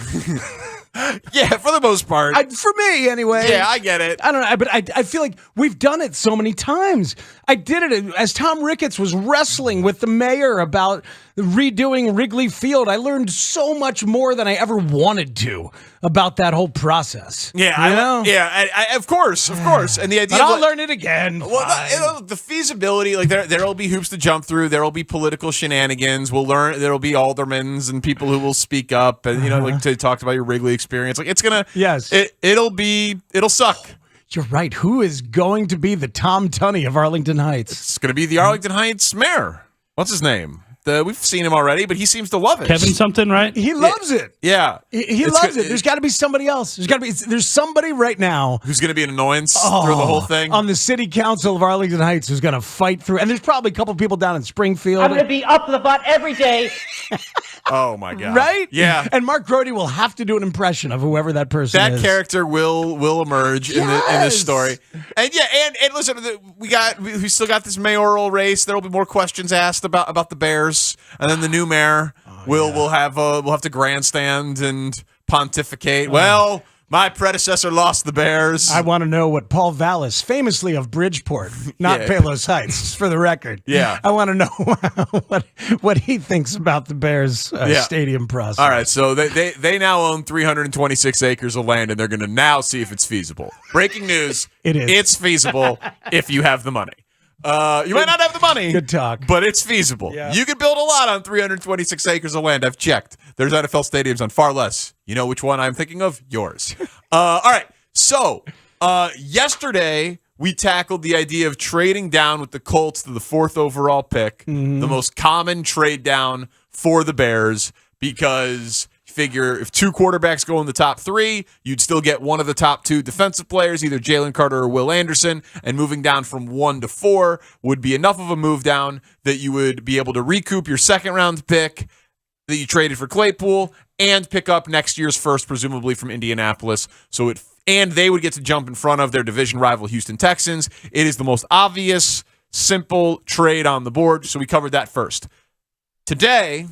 Yeah, for the most part. For me, anyway. Yeah, I get it. I don't know, but I feel like we've done it so many times. I did it as Tom Ricketts was wrestling with the mayor about redoing Wrigley Field. I learned so much more than I ever wanted to about that whole process. Yeah, of course. And the idea But of I'll learn it again. Well, the feasibility, like there'll be hoops to jump through. There'll be political shenanigans. We'll learn. There'll be aldermans and people who will speak up and like to talk about your Wrigley experience. Like it's gonna. Yes. It'll suck. You're right. Who is going to be the Tom Tunney of Arlington Heights? It's going to be the Arlington Heights mayor. What's his name? We've seen him already, but he seems to love it. Kevin something, right? He loves it. Yeah. He loves it. There's got to be somebody else. There's somebody right now who's going to be an annoyance through the whole thing. On the city council of Arlington Heights who's going to fight through. And there's probably a couple people down in Springfield. I'm going to be up the butt every day. Oh, my God. Right? Yeah. And Mark Grody will have to do an impression of whoever that person is. That character will emerge in this story. And and listen, we still got this mayoral race. There will be more questions asked about the Bears, and then the new mayor we'll have to grandstand and pontificate. Well, my predecessor lost the Bears. I want to know what Paul Vallis, famously of Bridgeport, not Palos Heights, for the record. Yeah. I want to know what he thinks about the Bears stadium process. All right, so they now own 326 acres of land, and they're going to now see if it's feasible. Breaking news, it is. It's feasible if you have the money. You might not have the money. Good talk. But it's feasible. Yeah. You can build a lot on 326 acres of land. I've checked. There's NFL stadiums on far less. You know which one I'm thinking of? Yours. All right. So, yesterday we tackled the idea of trading down with the Colts to the 4th overall pick, the most common trade down for the Bears, because figure if two quarterbacks go in the top 3, you'd still get one of the top 2 defensive players, either Jalen Carter or Will Anderson, and moving down from 1 to 4 would be enough of a move down that you would be able to recoup your second-round pick that you traded for Claypool and pick up next year's first, presumably from Indianapolis. And they would get to jump in front of their division rival Houston Texans. It is the most obvious, simple trade on the board, so we covered that first. Today,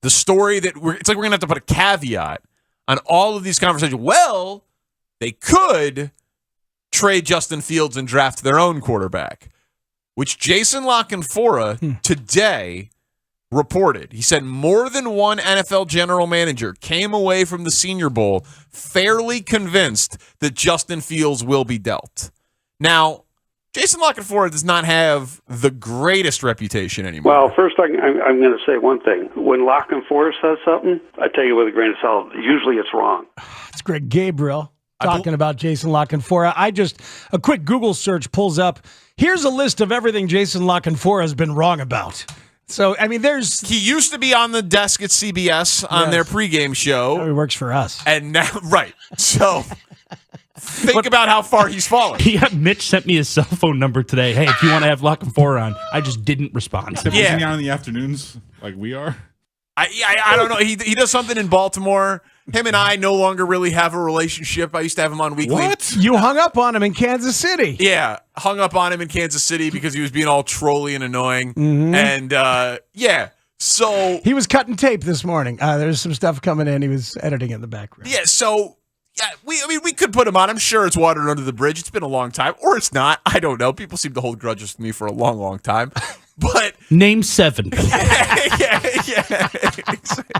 the story that it's like we're going to have to put a caveat on all of these conversations. Well, they could trade Justin Fields and draft their own quarterback, which Jason La Canfora today reported. He said more than one NFL general manager came away from the Senior Bowl fairly convinced that Justin Fields will be dealt. Now, Jason La Canfora does not have the greatest reputation anymore. Well, first I'm going to say one thing. When La Canfora says something, I take it with a grain of salt. Usually it's wrong. It's Greg Gabriel talking about Jason La Canfora. A quick Google search pulls up, here's a list of everything Jason La Canfora has been wrong about. So, I mean, he used to be on the desk at CBS on their pregame show. He works for us. And now, right. So, think about how far he's fallen. Yeah, Mitch sent me his cell phone number today. Hey, if you want to have La Canfora on, I just didn't respond. Isn't he on in the afternoons like we are? I don't know. He does something in Baltimore. Him and I no longer really have a relationship. I used to have him on weekly. What? You hung up on him in Kansas City. Yeah, hung up on him in Kansas City because he was being all trolly and annoying. And, so... He was cutting tape this morning. There's some stuff coming in. He was editing in the background. Yeah, so... Yeah, we could put him on. I'm sure it's water under the bridge. It's been a long time. Or it's not. I don't know. People seem to hold grudges with me for a long, long time. But... Name 7. yeah.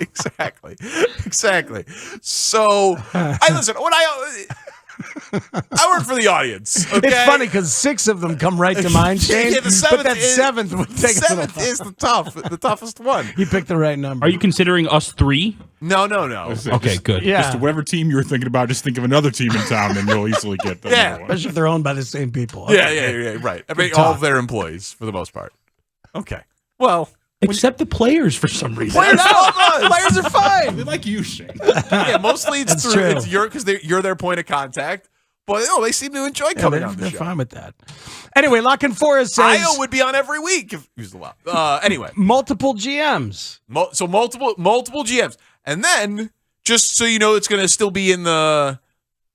Exactly. So, listen, I work for the audience. Okay? It's funny because 6 of them come right to mind, Shane. Yeah, the seventh but that is- seventh would take Seventh is the toughest one. You picked the right number. Are you considering us 3? No. Okay, good. Yeah. Just whatever team you were thinking about, just think of another team in town, and you'll easily get the Yeah. number one. Especially if they're owned by the same people. Yeah, right. I mean, all of their employees for the most part. Okay. Well, except the players for some reason. Players are fine. They like you, Shane. Yeah, mostly it's That's through true. it's because you're their point of contact. But they seem to enjoy Yeah, coming on the they're show. fine with that. Anyway, Lock and Forest says Io would be on every week if he was allowed. Anyway, multiple GMs. so multiple GMs, and then just so you know, it's going to still be in the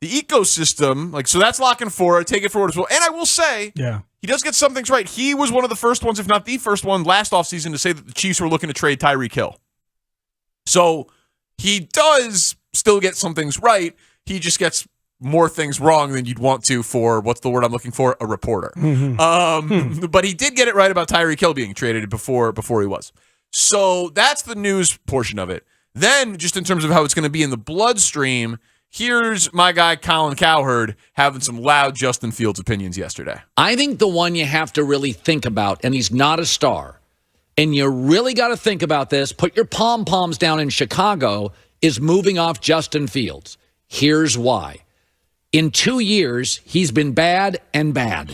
ecosystem. Like, so that's Lock and Forest. Take it forward as well. And I will say, he does get some things right. He was one of the first ones, if not the first one, last offseason to say that the Chiefs were looking to trade Tyreek Hill. So he does still get some things right. He just gets more things wrong than you'd want to for, what's the word I'm looking for? A reporter. But he did get it right about Tyreek Hill being traded before he was. So that's the news portion of it. Then, just in terms of how it's going to be in the bloodstream, here's my guy Colin Cowherd having some loud Justin Fields opinions yesterday. I think the one you have to really think about, and he's not a star, and you really got to think about this, put your pom-poms down in Chicago, is moving off Justin Fields. Here's why. In 2 years, he's been bad and bad.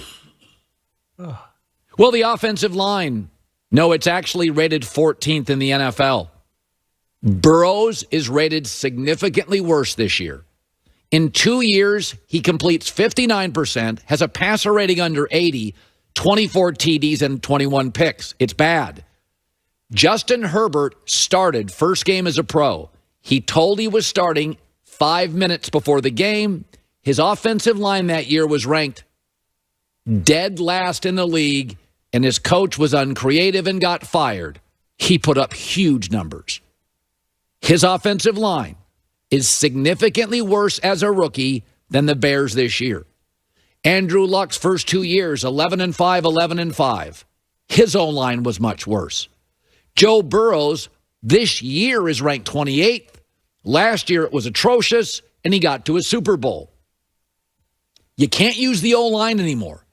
Well, the offensive line, no, it's actually rated 14th in the NFL. Burrows is rated significantly worse this year. In 2 years, he completes 59%, has a passer rating under 80, 24 TDs and 21 picks. It's bad. Justin Herbert started first game as a pro. He told he was starting 5 minutes before the game. His offensive line that year was ranked dead last in the league, and his coach was uncreative and got fired. He put up huge numbers. His offensive line is significantly worse as a rookie than the Bears this year. Andrew Luck's first 2 years, 11-5, 11-5. His O-line was much worse. Joe Burrow's this year is ranked 28th. Last year it was atrocious, and he got to a Super Bowl. You can't use the O-line anymore.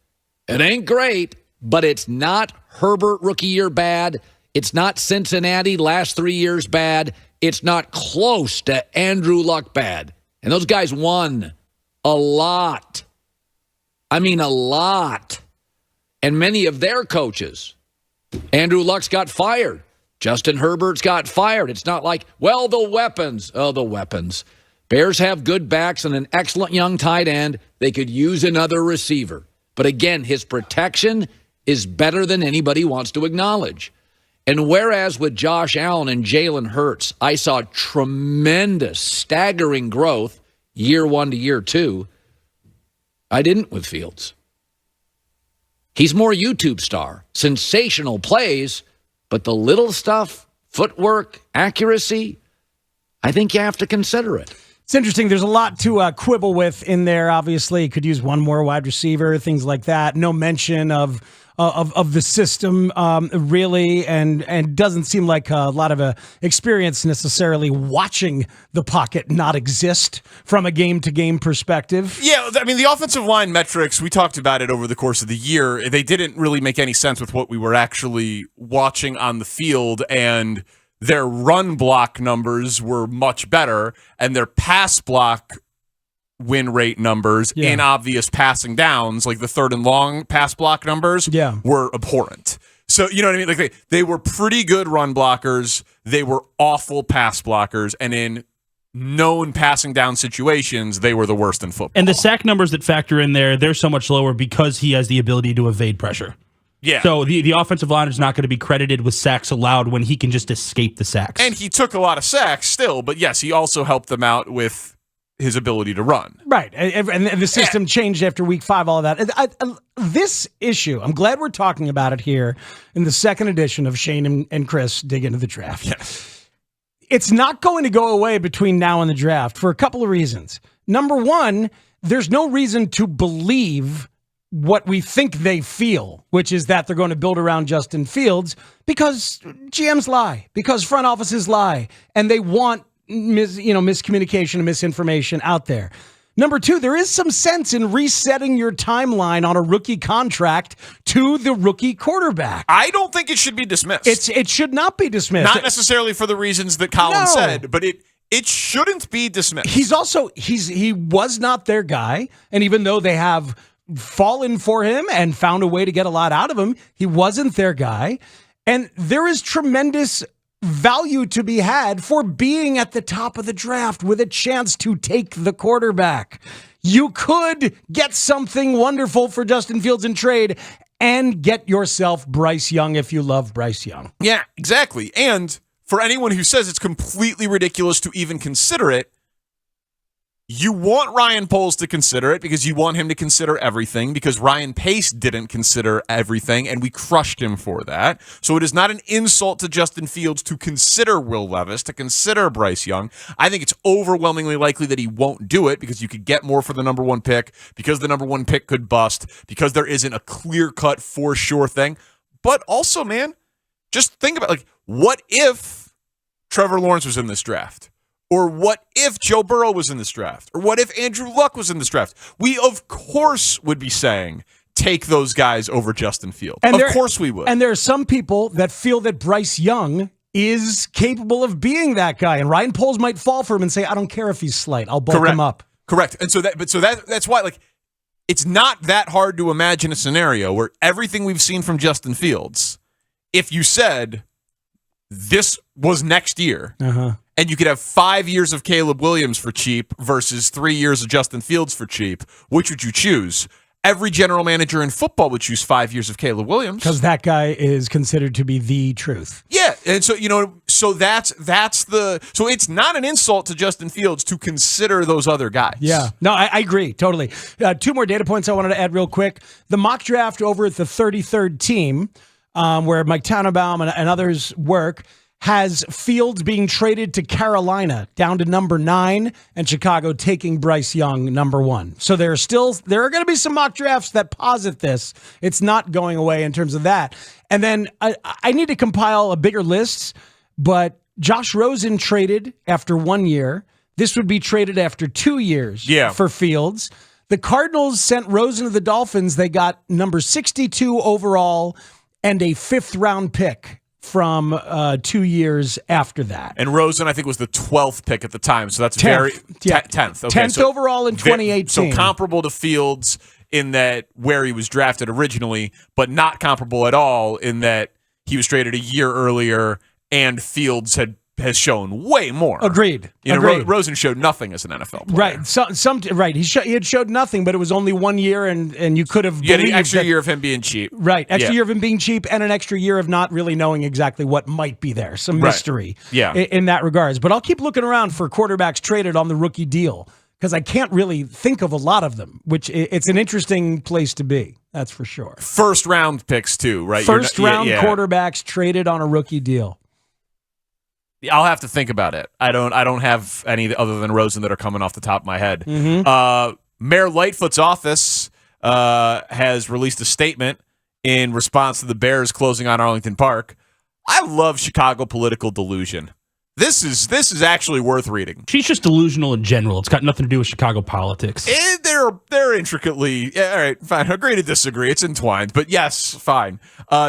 It ain't great, but it's not Herbert rookie year bad. It's not Cincinnati last 3 years bad. It's not close to Andrew Luck bad. And those guys won a lot. I mean, a lot. And many of their coaches. Andrew Luck's got fired. Justin Herbert's got fired. It's not like, well, the weapons. Oh, the weapons. Bears have good backs and an excellent young tight end. They could use another receiver. But again, his protection is better than anybody wants to acknowledge. And whereas with Josh Allen and Jalen Hurts, I saw tremendous, staggering growth year 1 to year 2, I didn't with Fields. He's more YouTube star. Sensational plays, but the little stuff, footwork, accuracy, I think you have to consider it. It's interesting. There's a lot to quibble with in there. Obviously, could use one more wide receiver, things like that. No mention of the system, really, and doesn't seem like a lot of experience necessarily watching the pocket not exist from a game-to-game perspective. Yeah, I mean, the offensive line metrics, we talked about it over the course of the year. They didn't really make any sense with what we were actually watching on the field, and their run block numbers were much better, and their pass block win rate numbers in obvious passing downs, like the 3rd and long pass block numbers, were abhorrent. So, you know what I mean? Like they were pretty good run blockers. They were awful pass blockers. And in known passing down situations, they were the worst in football. And the sack numbers that factor in there, they're so much lower because he has the ability to evade pressure. Yeah. So the offensive line is not going to be credited with sacks allowed when he can just escape the sacks. And he took a lot of sacks still, but yes, he also helped them out with his ability to run. Right. And the system changed after week 5, all of that. This issue, I'm glad we're talking about it here in the second edition of Shane and Chris Dig Into the Draft. Yes. It's not going to go away between now and the draft for a couple of reasons. Number one, there's no reason to believe what we think they feel, which is that they're going to build around Justin Fields, because GMs lie, because front offices lie, and they want miscommunication and misinformation out there. Number two, there is some sense in resetting your timeline on a rookie contract to the rookie quarterback. I don't think it should be dismissed. It should not be dismissed. Not necessarily for the reasons that Colin said, but it shouldn't be dismissed. He was not their guy, and even though they have fallen for him and found a way to get a lot out of him, he wasn't their guy. And there is tremendous value to be had for being at the top of the draft with a chance to take the quarterback. You could get something wonderful for Justin Fields in trade and get yourself Bryce Young if you love Bryce Young. Yeah, exactly. And for anyone who says it's completely ridiculous to even consider it, you want Ryan Poles to consider it because you want him to consider everything, because Ryan Pace didn't consider everything, and we crushed him for that. So it is not an insult to Justin Fields to consider Will Levis, to consider Bryce Young. I think it's overwhelmingly likely that he won't do it because you could get more for the number one pick, because the number one pick could bust, because there isn't a clear-cut, for sure thing. But also, man, just think about, what if Trevor Lawrence was in this draft? Or what if Joe Burrow was in this draft? Or what if Andrew Luck was in this draft? We, of course, would be saying, take those guys over Justin Fields. Of course we would. And there are some people that feel that Bryce Young is capable of being that guy. And Ryan Poles might fall for him and say, I don't care if he's slight. I'll bulk him up. Correct. And that's why, it's not that hard to imagine a scenario where everything we've seen from Justin Fields, if you said this was next year, and you could have 5 years of Caleb Williams for cheap versus 3 years of Justin Fields for cheap, which would you choose? Every general manager in football would choose 5 years of Caleb Williams. Because that guy is considered to be the truth. Yeah, and so, so it's not an insult to Justin Fields to consider those other guys. Yeah, no, I agree, totally. Two more data points I wanted to add real quick. The mock draft over at the 33rd team, where Mike Tannenbaum and others work, has Fields being traded to Carolina down to number 9 and Chicago taking Bryce Young number 1. So there are going to be some mock drafts that posit this. It's not going away in terms of that. And then I need to compile a bigger list, but Josh Rosen traded after 1 year. This would be traded after 2 years for Fields. The Cardinals sent Rosen to the Dolphins. They got number 62 overall and a 5th round pick from 2 years after that. And Rosen, I think, was the 12th pick at the time, so that's 10th. 10th. Okay, 10th overall in 2018. So comparable to Fields in that where he was drafted originally, but not comparable at all in that he was traded a year earlier and Fields has shown way more. Agreed. Rosen showed nothing as an NFL player. Right. He had showed nothing, but it was only 1 year, and you could have an extra year of him being cheap. Right, year of him being cheap, and an extra year of not really knowing exactly what might be there. Some mystery in that regards. But I'll keep looking around for quarterbacks traded on the rookie deal, because I can't really think of a lot of them, which it's an interesting place to be. That's for sure. First round picks too, right? First round quarterbacks traded on a rookie deal. I'll have to think about it. I don't have any other than Rosen that are coming off the top of my head. Mayor Lightfoot's office has released a statement in response to the Bears closing on Arlington Park. I love Chicago political delusion. This is actually worth reading. She's just delusional in general. It's got nothing to do with Chicago politics. They're intricately... Yeah, all right, fine. Agree to disagree. It's entwined. But yes, fine.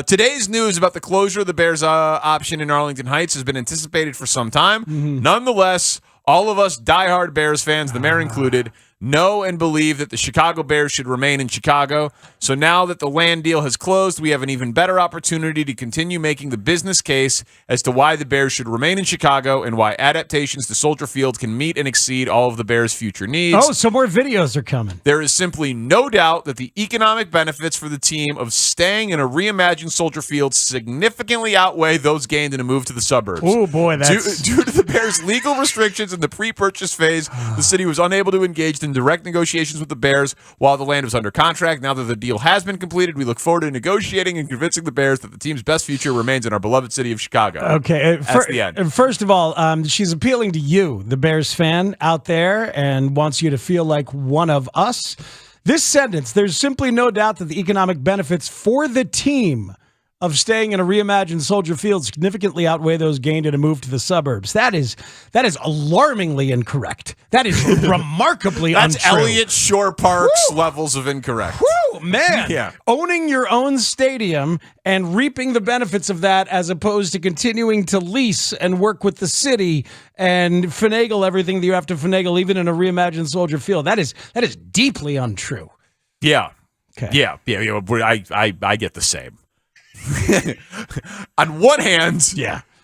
Today's news about the closure of the Bears option in Arlington Heights has been anticipated for some time. Nonetheless, all of us diehard Bears fans, the mayor included, know and believe that the Chicago Bears should remain in Chicago. So now that the land deal has closed, we have an even better opportunity to continue making the business case as to why the Bears should remain in Chicago and why adaptations to Soldier Field can meet and exceed all of the Bears' future needs. Oh, so more videos are coming. There is simply no doubt that the economic benefits for the team of staying in a reimagined Soldier Field significantly outweigh those gained in a move to the suburbs. Oh, boy, that's... Due to the Bears' legal restrictions in the pre-purchase phase, the city was unable to engage in direct negotiations with the Bears while the land was under contract. Now that the deal has been completed, we look forward to negotiating and convincing the Bears that the team's best future remains in our beloved city of Chicago. Okay, that's the end. First of all, she's appealing to you, the Bears fan out there, and wants you to feel like one of us. This sentence, there's simply no doubt that the economic benefits for the team of staying in a reimagined Soldier Field significantly outweigh those gained in a move to the suburbs. That is alarmingly incorrect. That is remarkably That's untrue. Elliott Shore Park's levels of incorrect. Woo, man. Yeah. Owning your own stadium and reaping the benefits of that as opposed to continuing to lease and work with the city and finagle everything that you have to finagle even in a reimagined Soldier Field. That is deeply untrue. Yeah. Okay. Yeah. I get the same. On one hand,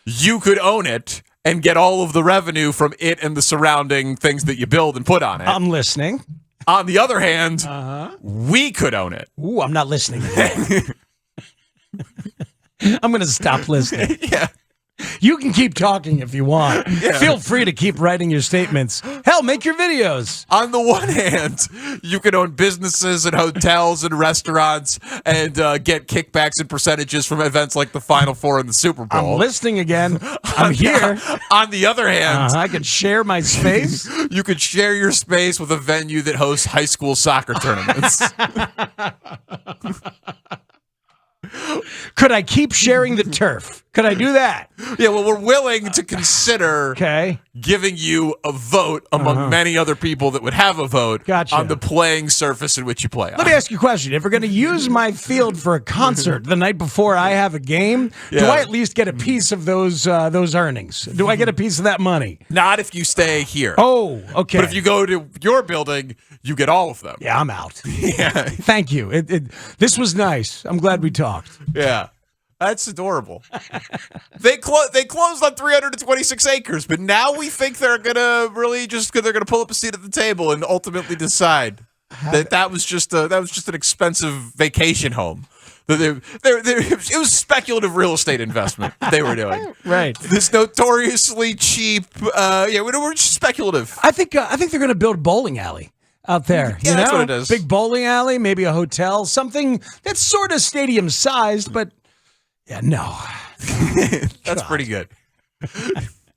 you could own it and get all of the revenue from it and the surrounding things that you build and put on it. I'm listening. On the other hand, we could own it. Ooh, I'm not listening. I'm going to stop listening. Yeah. You can keep talking if you want. Yeah. Feel free to keep writing your statements. Hell, make your videos. On the one hand, you can own businesses and hotels and restaurants and get kickbacks and percentages from events like the Final Four and the Super Bowl. I'm listening again. I'm here. On the other hand, I could share my space. You could share your space with a venue that hosts high school soccer tournaments. Could I keep sharing the turf? Could I do that? Yeah, well, we're willing to consider giving you a vote among many other people that would have a vote on the playing surface in which you play on. Let me ask you a question. If we're going to use my field for a concert the night before I have a game, do I at least get a piece of those earnings? Do I get a piece of that money? Not if you stay here. Oh, okay. But if you go to your building, you get all of them. Yeah, I'm out. Yeah. Thank you. This was nice. I'm glad we talked. Yeah. That's adorable. They closed on 326 acres, but now we think they're gonna they're gonna pull up a seat at the table and ultimately decide that was just an expensive vacation home. It was speculative real estate investment they were doing. Right. This notoriously cheap. We're just speculative. I think they're going to build a bowling alley out there. Yeah, that's what it is. Big bowling alley, maybe a hotel, something that's sort of stadium sized, but yeah, no. That's pretty good.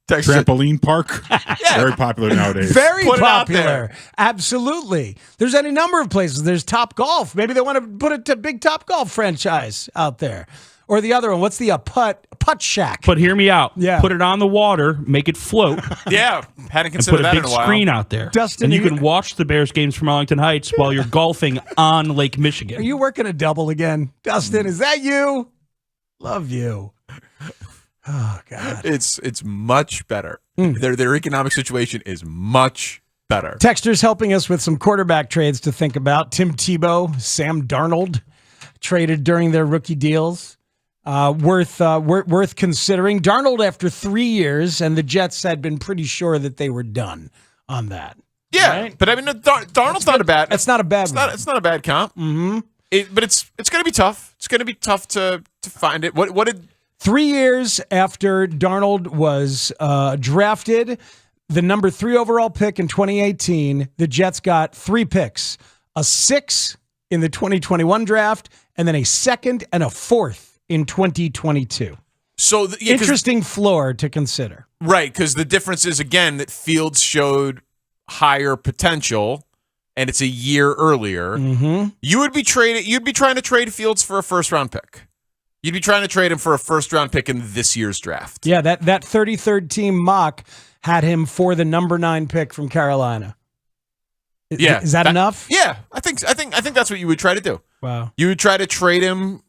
Trampoline park. Very popular nowadays. Very Put it out popular. there. Absolutely. There's any number of places. There's Top Golf. Maybe they want to put it to big Top Golf franchise out there. Or the other one. What's the putt shack? But hear me out. Yeah. Put it on the water, make it float. Yeah, hadn't And considered put a that big in a while. screen out there. Dustin, and you can watch the Bears games from Arlington Heights while you're golfing on Lake Michigan. Are you working a double again? Dustin, is that you? Love you. Oh, God. It's much better. Their economic situation is much better. Texter's helping us with some quarterback trades to think about. Tim Tebow, Sam Darnold traded during their rookie deals. Worth considering. Darnold after 3 years, and the Jets had been pretty sure that they were done on that. Yeah, right? but I mean, Darnold's not a bad. It's not a bad. It's not a bad comp. Mm-hmm. But it's going to be tough. It's going to be tough to find it. What did 3 years after Darnold was drafted, the number 3 overall pick in 2018, the Jets got 3 picks, a 6 in the 2021 draft, and then a 2nd and a 4th in 2022. So interesting floor to consider. Right, because the difference is, again, that Fields showed higher potential, and it's a year earlier. Mm-hmm. You'd be trying to trade Fields for a first-round pick. You'd be trying to trade him for a first-round pick in this year's draft. Yeah, that 33rd team mock had him for the number 9 pick from Carolina. Is that enough? Yeah, I think that's what you would try to do. Wow. You would try to trade him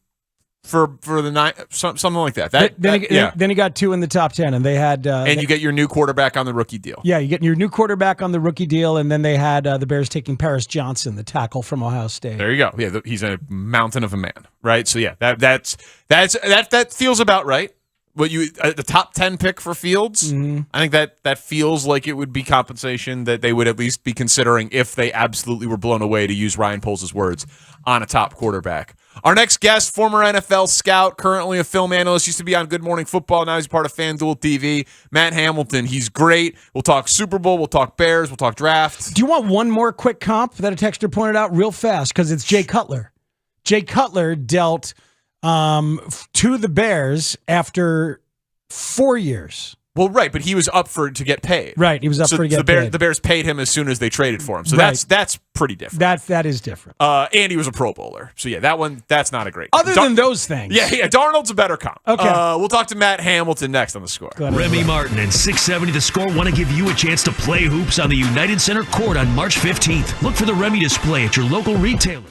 for the 9, something like that. Then he got 2 in the top 10, and they had you get your new quarterback on the rookie deal. Yeah, you get your new quarterback on the rookie deal, and then they had the Bears taking Paris Johnson, the tackle from Ohio State. There you go. Yeah, he's a mountain of a man, right? So yeah, that feels about right. What the top 10 pick for Fields? Mm-hmm. I think that feels like it would be compensation that they would at least be considering if they absolutely were blown away, to use Ryan Poles' words, on a top quarterback. Our next guest, former NFL scout, currently a film analyst, used to be on Good Morning Football, now he's part of FanDuel TV. Matt Hamilton, he's great. We'll talk Super Bowl, we'll talk Bears, we'll talk draft. Do you want one more quick comp that a texter pointed out real fast? Because it's Jay Cutler. Jay Cutler dealt to the Bears after 4 years. Well, right, but he was up to get paid. Right, he was up so for to get paid. The Bears paid him as soon as they traded for him. So Right. that's pretty different. That is different. And he was a Pro Bowler. So yeah, that's not a great. Other than those things. Yeah, Darnold's a better comp. Okay. We'll talk to Matt Hamilton next on The Score. Remy Martin and 670 The Score want to give you a chance to play hoops on the United Center court on March 15th. Look for the Remy display at your local retailer.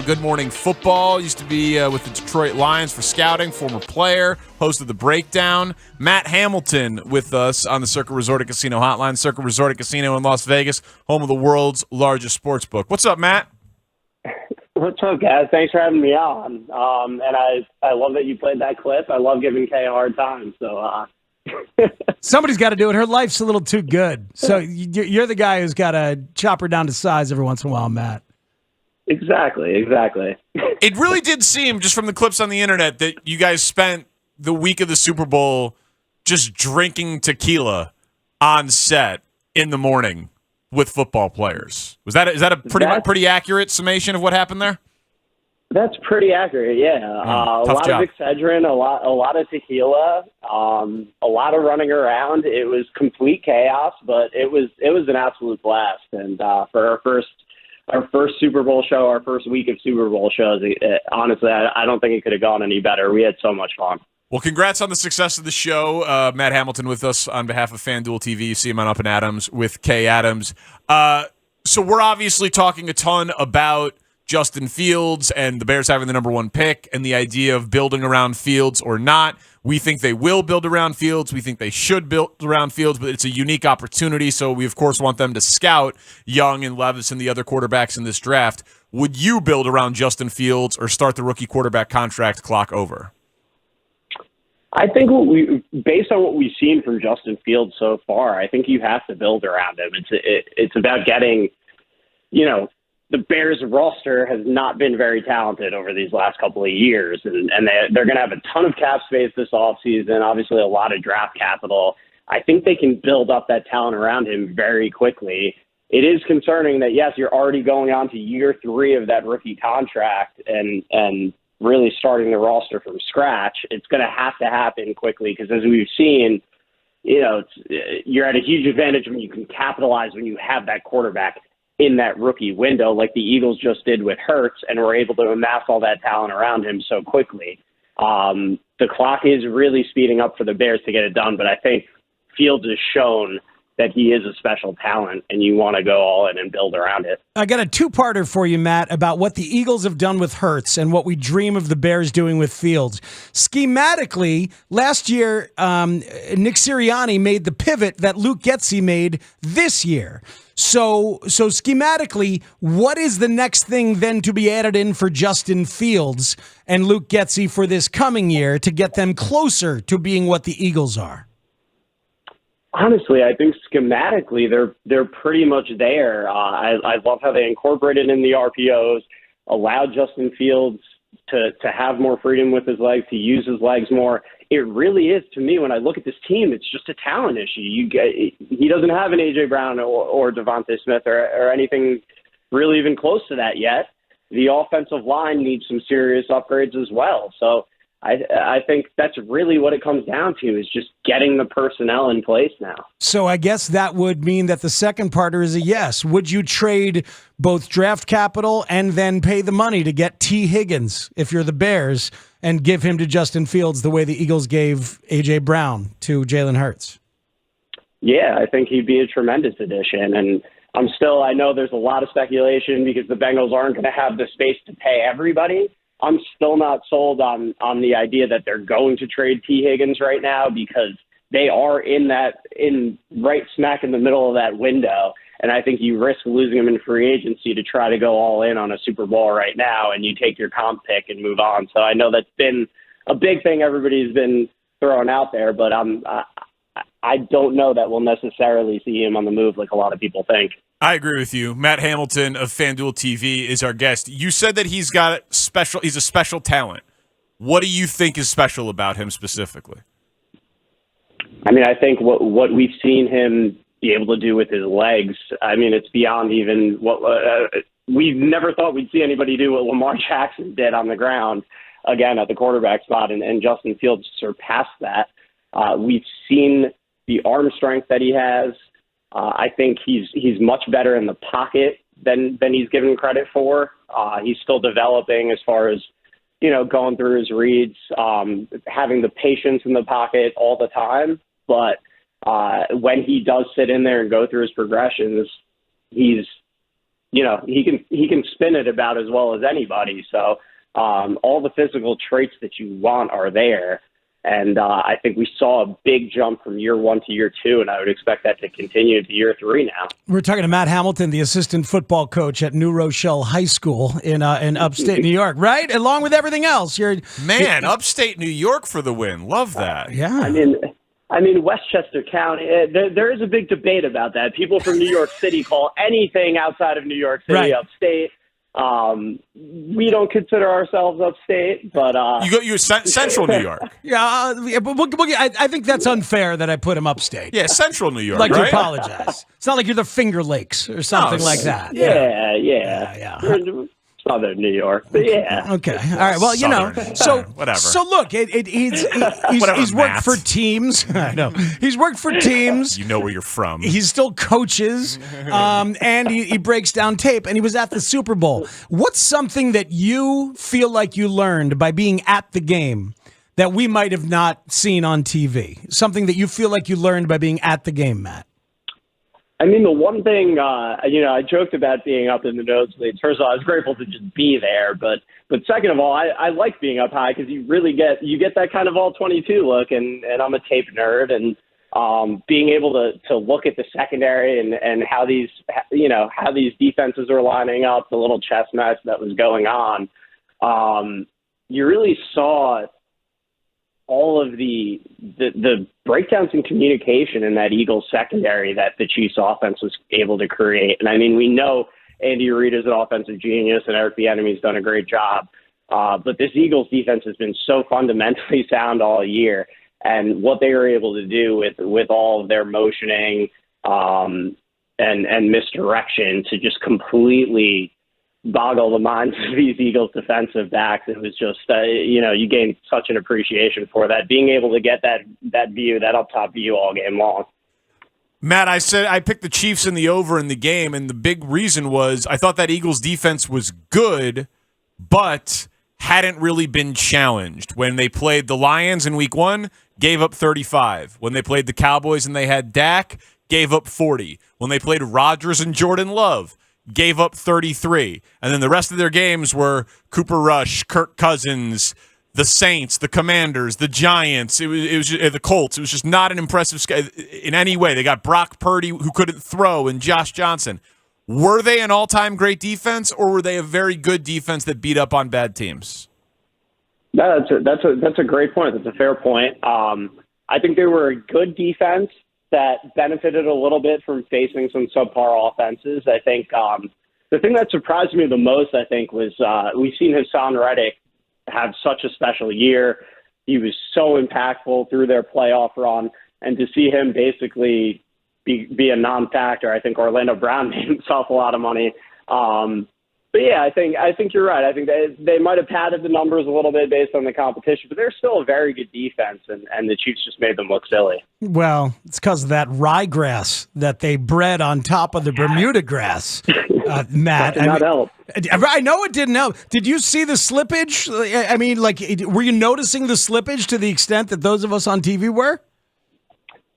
Good Morning Football. Used to be with the Detroit Lions for scouting, former player, host of The Breakdown. Matt Hamilton with us on the Circa Resort and Casino Hotline. Circa Resort and Casino in Las Vegas, home of the world's largest sports book. What's up, Matt? What's up, guys? Thanks for having me on. And I love that you played that clip. I love giving Kay a hard time. So somebody's got to do it. Her life's a little too good. So you're the guy who's got to chop her down to size every once in a while, Matt. Exactly. It really did seem, just from the clips on the internet, that you guys spent the week of the Super Bowl just drinking tequila on set in the morning with football players. Is that a pretty accurate summation of what happened there? That's pretty accurate. Yeah, a lot of Excedrin, a lot of tequila, a lot of running around. It was complete chaos, but it was an absolute blast. And for our first Super Bowl show, our first week of Super Bowl shows, honestly, I don't think it could have gone any better. We had so much fun. Well, congrats on the success of the show. Matt Hamilton with us on behalf of FanDuel TV. You see him on Up and Adams with Kay Adams. So we're obviously talking a ton about Justin Fields and the Bears having the number 1 pick and the idea of building around Fields or not. We think they will build around Fields. We think they should build around Fields, but it's a unique opportunity, so we, of course, want them to scout Young and Levis and the other quarterbacks in this draft. Would you build around Justin Fields or start the rookie quarterback contract clock over? I think based on what we've seen from Justin Fields so far, I think you have to build around him. It's about getting, the Bears roster has not been very talented over these last couple of years, and they're going to have a ton of cap space this offseason, obviously a lot of draft capital. I think they can build up that talent around him very quickly. It is concerning that, yes, you're already going on to year 3 of that rookie contract and really starting the roster from scratch. It's going to happen quickly because, as we've seen, you're at a huge advantage when you can capitalize when you have that quarterback in that rookie window, like the Eagles just did with Hurts, and were able to amass all that talent around him so quickly. The clock is really speeding up for the Bears to get it done, but I think Fields has shown that he is a special talent, and you want to go all in and build around it. I got a 2-parter for you, Matt, about what the Eagles have done with Hurts and what we dream of the Bears doing with Fields. Schematically, last year, Nick Sirianni made the pivot that Luke Getsy made this year. So schematically, what is the next thing then to be added in for Justin Fields and Luke Getsy for this coming year to get them closer to being what the Eagles are? Honestly, I think schematically they're pretty much there. I love how they incorporated in the RPOs, allowed Justin Fields to have more freedom with his legs, to use his legs more. It really is, to me, when I look at this team, it's just a talent issue. He doesn't have an A.J. Brown or Devontae Smith or anything really even close to that yet. The offensive line needs some serious upgrades as well. So I think that's really what it comes down to, is just getting the personnel in place now. So I guess that would mean that the second parter is a yes. Would you trade both draft capital and then pay the money to get T. Higgins, if you're the Bears, and give him to Justin Fields the way the Eagles gave A.J. Brown to Jalen Hurts? Yeah, I think he'd be a tremendous addition. And I know there's a lot of speculation because the Bengals aren't going to have the space to pay everybody. I'm still not sold on the idea that they're going to trade T. Higgins right now, because they are in right smack in the middle of that window. And I think you risk losing him in free agency to try to go all in on a Super Bowl right now, and you take your comp pick and move on. So I know that's been a big thing everybody's been throwing out there, but I don't know that we'll necessarily see him on the move like a lot of people think. I agree with you. Matt Hamilton of FanDuel TV is our guest. You said that he's a special talent. What do you think is special about him specifically? I mean, I think what we've seen him be able to do with his legs, I mean, it's beyond even what we never thought we'd see anybody do what Lamar Jackson did on the ground, again, at the quarterback spot, and Justin Fields surpassed that. We've seen the arm strength that he has. I think he's much better in the pocket than he's given credit for. He's still developing as far as, going through his reads, having the patience in the pocket all the time. But when he does sit in there and go through his progressions, he's he can spin it about as well as anybody. So all the physical traits that you want are there. And I think we saw a big jump from year 1 to year 2, and I would expect that to continue into year 3 now. We're talking to Matt Hamilton, the assistant football coach at New Rochelle High School in upstate New York, right? Along with everything else. Upstate New York for the win. Love that. Yeah. I mean, Westchester County, there is a big debate about that. People from New York City call anything outside of New York City upstate. We don't consider ourselves upstate, but you're central New York. But I think that's unfair that I put him upstate. Yeah, central New York. To apologize. It's not like you're the Finger Lakes or something like that. Yeah. Southern New York, but yeah. Okay. All right. Well, whatever. So look, he's worked for teams. I know he's worked for teams. You know where you're from. He's still coaches, and he breaks down tape. And he was at the Super Bowl. What's something that you feel like you learned by being at the game that we might have not seen on TV? Something that you feel like you learned by being at the game, Matt? I mean, the one thing, I joked about being up in the nosebleeds. First of all, I was grateful to just be there. But second of all, I like being up high because you really get that kind of all-22 look. And I'm a tape nerd. And being able to look at the secondary and how these defenses were lining up, the little chess match that was going on, you really saw all of the breakdowns in communication in that Eagles secondary that the Chiefs offense was able to create. And I mean, we know Andy Reid is an offensive genius and Eric Bieniemy's done a great job. But this Eagles defense has been so fundamentally sound all year, and what they were able to do with all of their motioning and misdirection to just completely boggle the minds of these Eagles defensive backs. It was just, you gained such an appreciation for that, being able to get that view, that up top view all game long. Matt, I said I picked the Chiefs in the over in the game, and the big reason was I thought that Eagles defense was good, but hadn't really been challenged. When they played the Lions in week 1, gave up 35. When they played the Cowboys and they had Dak, gave up 40. When they played Rodgers and Jordan Love, gave up 33. And then the rest of their games were Cooper Rush, Kirk Cousins, the Saints, the Commanders, the Giants. It was just, the Colts. It was just not an impressive in any way. They got Brock Purdy, who couldn't throw, and Josh Johnson. Were they an all-time great defense, or were they a very good defense that beat up on bad teams? No, that's a great point. That's a fair point. I think they were a good defense that benefited a little bit from facing some subpar offenses. I think the thing that surprised me the most, was we've seen Hassan Reddick have such a special year. He was so impactful through their playoff run, and to see him basically be a non-factor, I think Orlando Brown made himself a lot of money. But yeah, I think you're right. I think they might have padded the numbers a little bit based on the competition, but they're still a very good defense, and the Chiefs just made them look silly. Well, it's because of that ryegrass that they bred on top of the Bermuda grass, Matt. I know it didn't help. Did you see the slippage? I mean, were you noticing the slippage to the extent that those of us on TV were?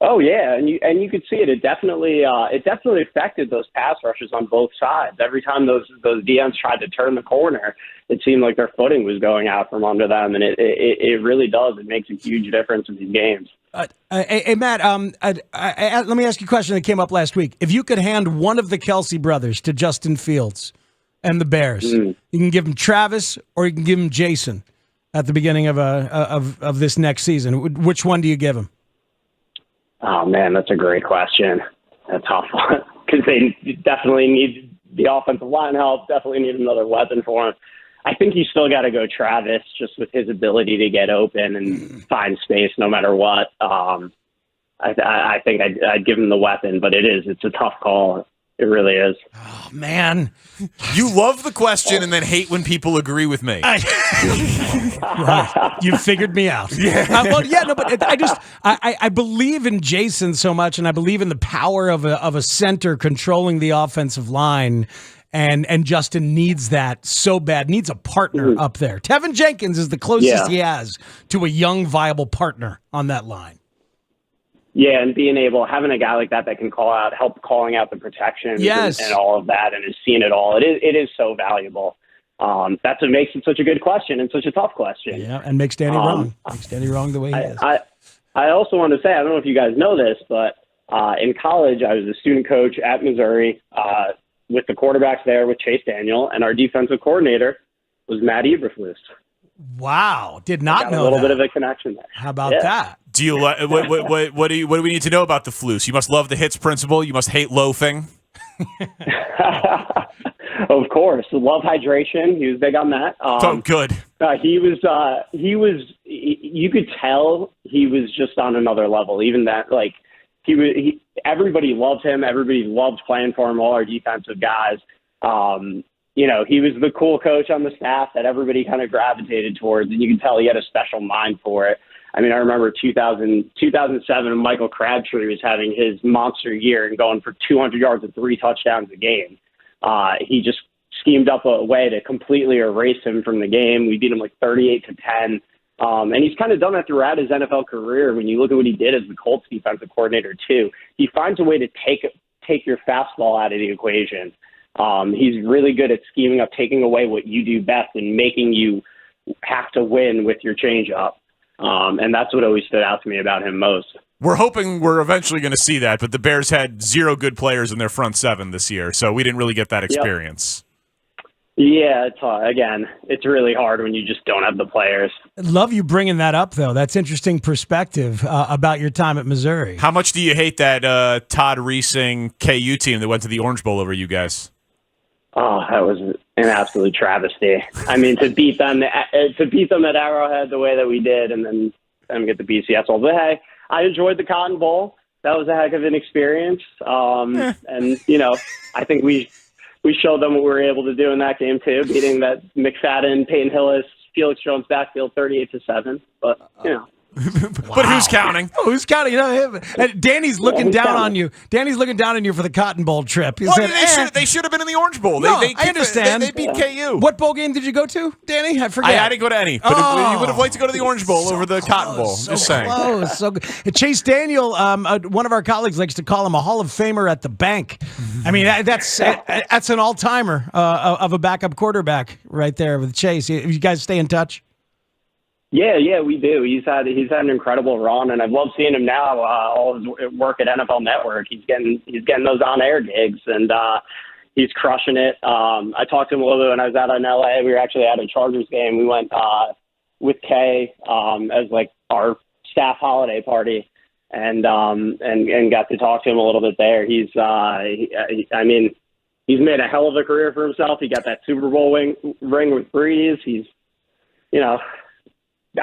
Oh yeah, and you could see it. It definitely affected those pass rushes on both sides. Every time those DMs tried to turn the corner, it seemed like their footing was going out from under them, and it really does. It makes a huge difference in these games. Hey Matt, let me ask you a question that came up last week. If you could hand one of the Kelsey brothers to Justin Fields and the Bears, you can give him Travis or you can give him Jason at the beginning of this next season. Which one do you give him? Oh, man, that's a great question. That's a tough one because they definitely need the offensive line help, definitely need another weapon for him. I think you still got to go Travis just with his ability to get open and find space no matter what. I think I'd give him the weapon, but it's a tough call. It really is. Oh, man. You love the question and then hate when people agree with me. Right. You figured me out. Yeah. But I believe in Jason so much, and I believe in the power of a center controlling the offensive line, and Justin needs that so bad, needs a partner up there. Tevin Jenkins is the closest he has to a young, viable partner on that line. Yeah, and having a guy like that can help calling out the protections and all of that, and has seen it all. It is so valuable. That's what makes it such a good question and such a tough question. Yeah, and makes Danny wrong. Makes Danny wrong the way he is. I also want to say, I don't know if you guys know this, but in college, I was a student coach at Missouri with the quarterbacks there with Chase Daniel, and our defensive coordinator was Matt Eberflus. Wow, did not know a little that. bit of a connection there. How about that? Do you what do we need to know about the Flus? You must love the hits principle. You must hate loafing. Of course, love hydration. He was big on that. Good. He was. You could tell he was just on another level. Even that, like everybody loved him. Everybody loved playing for him. All our defensive guys. He was the cool coach on the staff that everybody kind of gravitated towards, and you can tell he had a special mind for it. I mean, I remember 2007, Michael Crabtree was having his monster year and going for 200 yards and 3 touchdowns a game. He just schemed up a way to completely erase him from the game. We beat him like 38-10. And he's kind of done that throughout his NFL career. When you look at what he did as the Colts defensive coordinator too, he finds a way to take your fastball out of the equation. He's really good at scheming up, taking away what you do best and making you have to win with your changeup. And that's what always stood out to me about him most. We're hoping we're eventually going to see that, but the Bears had 0 good players in their front 7 this year, so we didn't really get that experience. Yeah, it's really hard when you just don't have the players. Love you bringing that up, though. That's interesting perspective about your time at Missouri. How much do you hate that Todd Reesing KU team that went to the Orange Bowl over you guys? Oh, that was an absolute travesty. I mean, to beat them at Arrowhead the way that we did, and then get the BCS Bowl. But hey, I enjoyed the Cotton Bowl. That was a heck of an experience. And I think we showed them what we were able to do in that game too, beating that McFadden, Peyton Hillis, Felix Jones backfield 38-7. But But who's counting? Oh, who's counting? Danny's looking down on you. Danny's looking down on you for the Cotton Bowl trip. He said, they should have been in the Orange Bowl. No, I understand. They beat KU. What bowl game did you go to, Danny? I forget. I didn't go to any. But you would have liked to go to the Orange Bowl over the Cotton Bowl. Just saying. Close, so good. Chase Daniel, one of our colleagues likes to call him a Hall of Famer at the bank. I mean, that's an all-timer of a backup quarterback right there with Chase. You guys stay in touch? Yeah, we do. He's had an incredible run, and I've loved seeing him now. All his work at NFL Network, he's getting those on-air gigs, and he's crushing it. I talked to him a little bit when I was out in LA. We were actually at a Chargers game. We went with Kay as like our staff holiday party, and got to talk to him a little bit there. He's made a hell of a career for himself. He got that Super Bowl ring with Breeze.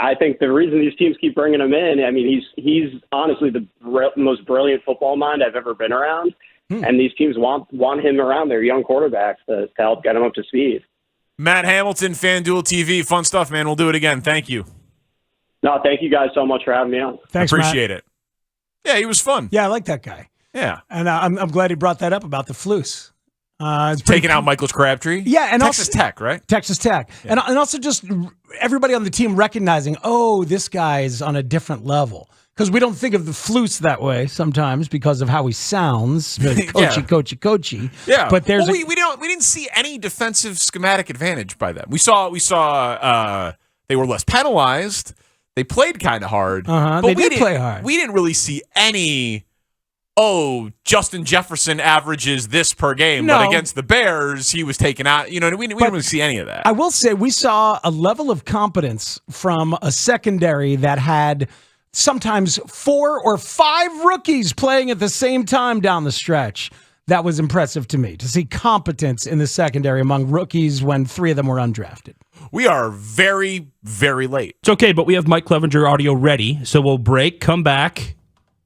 I think the reason these teams keep bringing him in, I mean, he's honestly the most brilliant football mind I've ever been around, and these teams want him around their young quarterbacks to help get him up to speed. Matt Hamilton, FanDuel TV, fun stuff, man. We'll do it again. Thank you. No, thank you guys so much for having me on. Thanks, Appreciate it. Yeah, he was fun. Yeah, I like that guy. Yeah, and I'm glad he brought that up about the Flus. Taking out Michael's Crabtree? Yeah, and Texas Tech, right? Texas Tech. Yeah. And also just everybody on the team recognizing, this guy's on a different level. Because we don't think of the Flus that way sometimes because of how he sounds. Coachy. Yeah. But there's we didn't see any defensive schematic advantage by them. We saw they were less penalized. They played kind of hard. But they did play hard. We didn't really see any Justin Jefferson averages this per game, but against the Bears, he was taken out. We didn't really see any of that. I will say we saw a level of competence from a secondary that had sometimes 4 or 5 rookies playing at the same time down the stretch. That was impressive to me, to see competence in the secondary among rookies when 3 of them were undrafted. We are very, very late. It's okay, but we have Mike Clevenger audio ready, so we'll break, come back,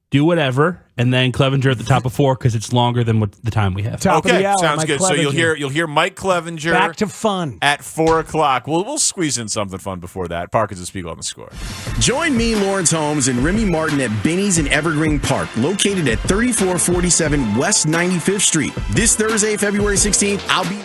do whatever, and then Clevenger at the top of 4 because it's longer than what the time we have. Top of the hour, sounds Mike good. Clevenger. So you'll hear Mike Clevenger back to fun at 4:00. We'll squeeze in something fun before that. Parkins and Spiegel on the Score. Join me, Lawrence Holmes, and Remy Martin at Benny's in Evergreen Park, located at 3447 West 95th Street. This Thursday, February 16th, I'll be.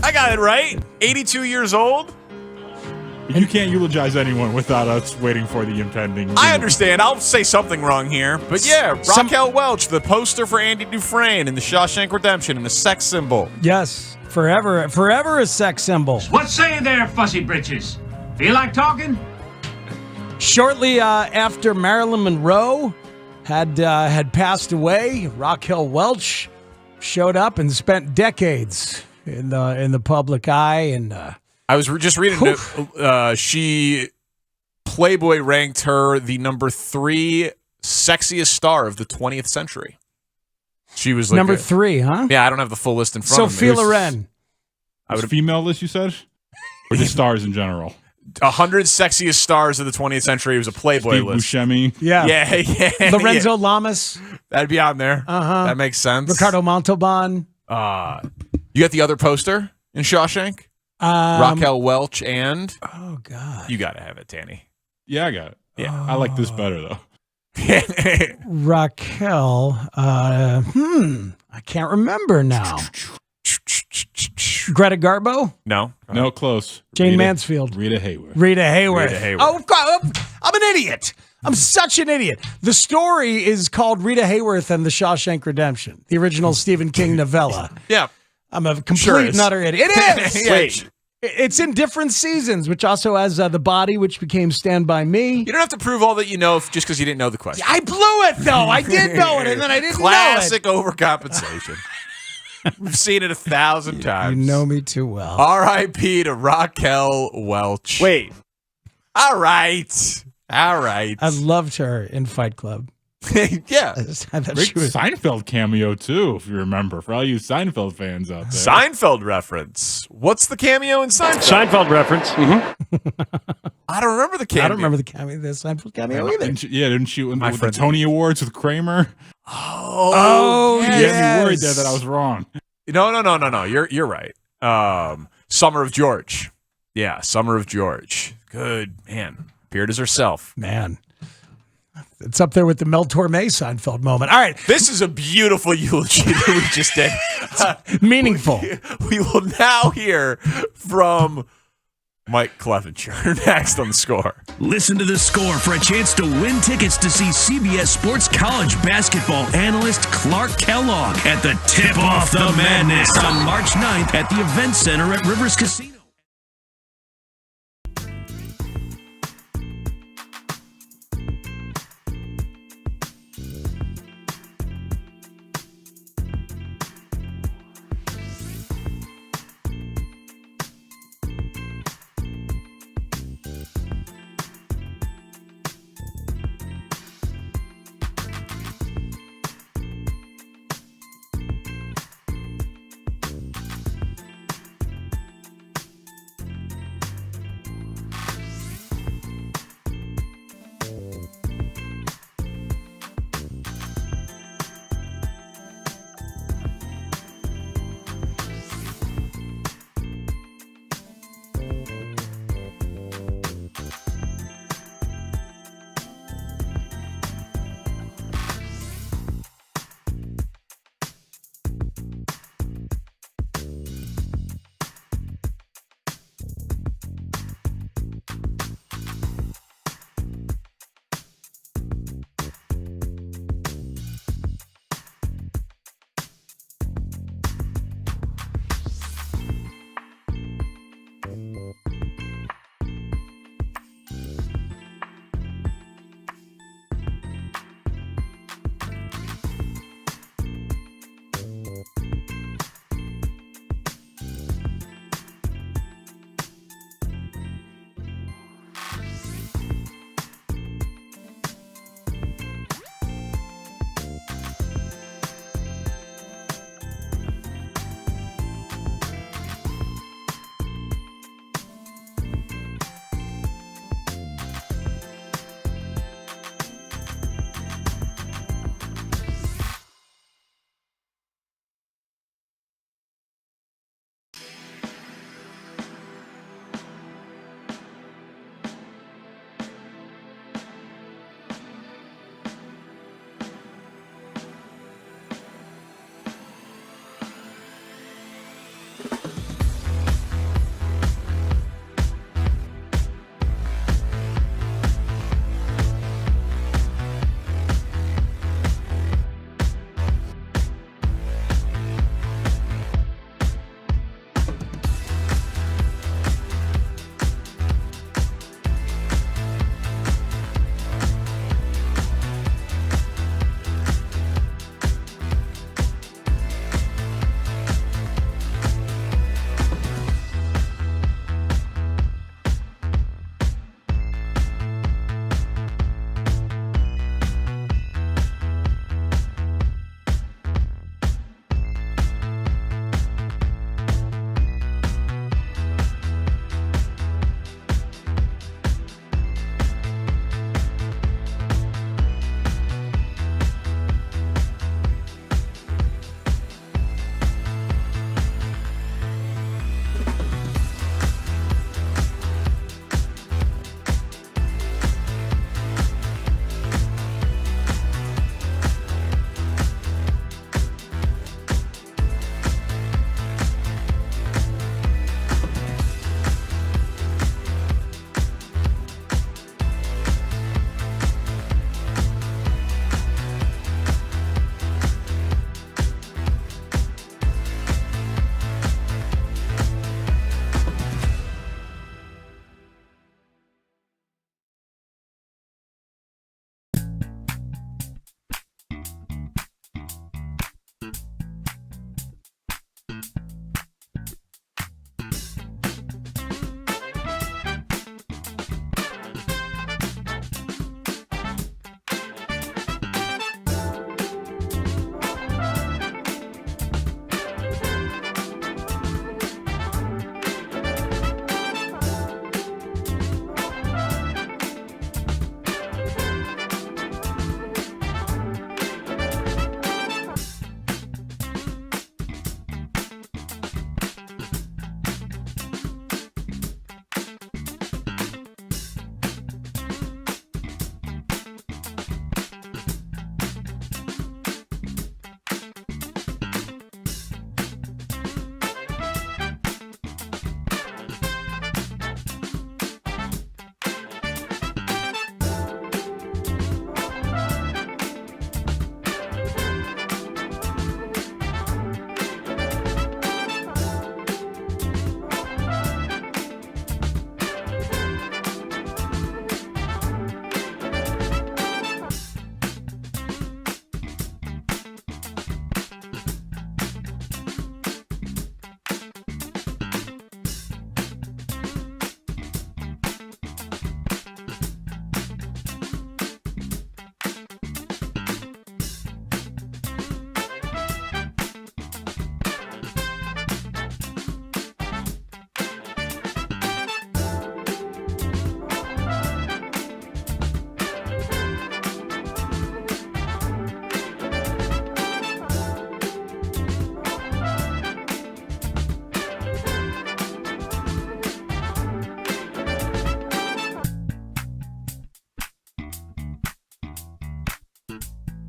I got it right. 82 years old. You can't eulogize anyone without us waiting for the impending. I understand. I'll say something wrong here. But yeah, Raquel Welch, the poster for Andy Dufresne in the Shawshank Redemption and a sex symbol. Yes, forever a sex symbol. What say there, fussy britches? Feel like talking? Shortly after Marilyn Monroe had passed away, Raquel Welch showed up and spent decades in the public eye. And I was just reading she Playboy ranked her the number 3 sexiest star of the 20th century. She was like number 3, huh? Yeah, I don't have the full list in front of me. Sophia Loren. I would female list, you said, or just stars in general. 100 sexiest stars of the 20th century. It was a Playboy Steve list. Buscemi. Yeah. Lorenzo Lamas. That'd be on there. That makes sense. Ricardo Montalban. You got the other poster in Shawshank? Raquel Welch and... Oh, God. You got to have it, Danny. Yeah, I got it. Yeah. I like this better, though. Raquel. I can't remember now. Greta Garbo? No, close. Jane Mansfield. Rita Hayworth. Rita Hayworth. Oh, God, I'm an idiot. I'm such an idiot. The story is called Rita Hayworth and the Shawshank Redemption, the original Stephen King novella. Yeah. I'm a complete and utter idiot. It is. Wait. It's in different seasons, which also has The Body, which became Stand By Me. You don't have to prove all that you know just because you didn't know the question. I blew it, though. I did know it, and then I didn't Classic overcompensation. We've seen it 1,000 times. You know me too well. R.I.P. to Raquel Welch. Wait. All right. I loved her in Fight Club. Yeah. Rick Seinfeld cameo, too, if you remember, for all you Seinfeld fans out there. Seinfeld reference. What's the cameo in Seinfeld? Seinfeld reference. I don't remember the cameo. I don't remember the Seinfeld cameo either. Didn't she win with the Tony Awards with Kramer? Oh, You had me worried there that I was wrong. No. You're right. Summer of George. Yeah, Summer of George. Good, man. Appeared as herself. Man. It's up there with the Mel Torme Seinfeld moment. All right. This is a beautiful eulogy that we just did. Meaningful. We will now hear from Mike Clevenger next on The Score. Listen to The Score for a chance to win tickets to see CBS Sports College basketball analyst Clark Kellogg at the Tip Off the Madness on March 9th at the Event Center at Rivers Casino.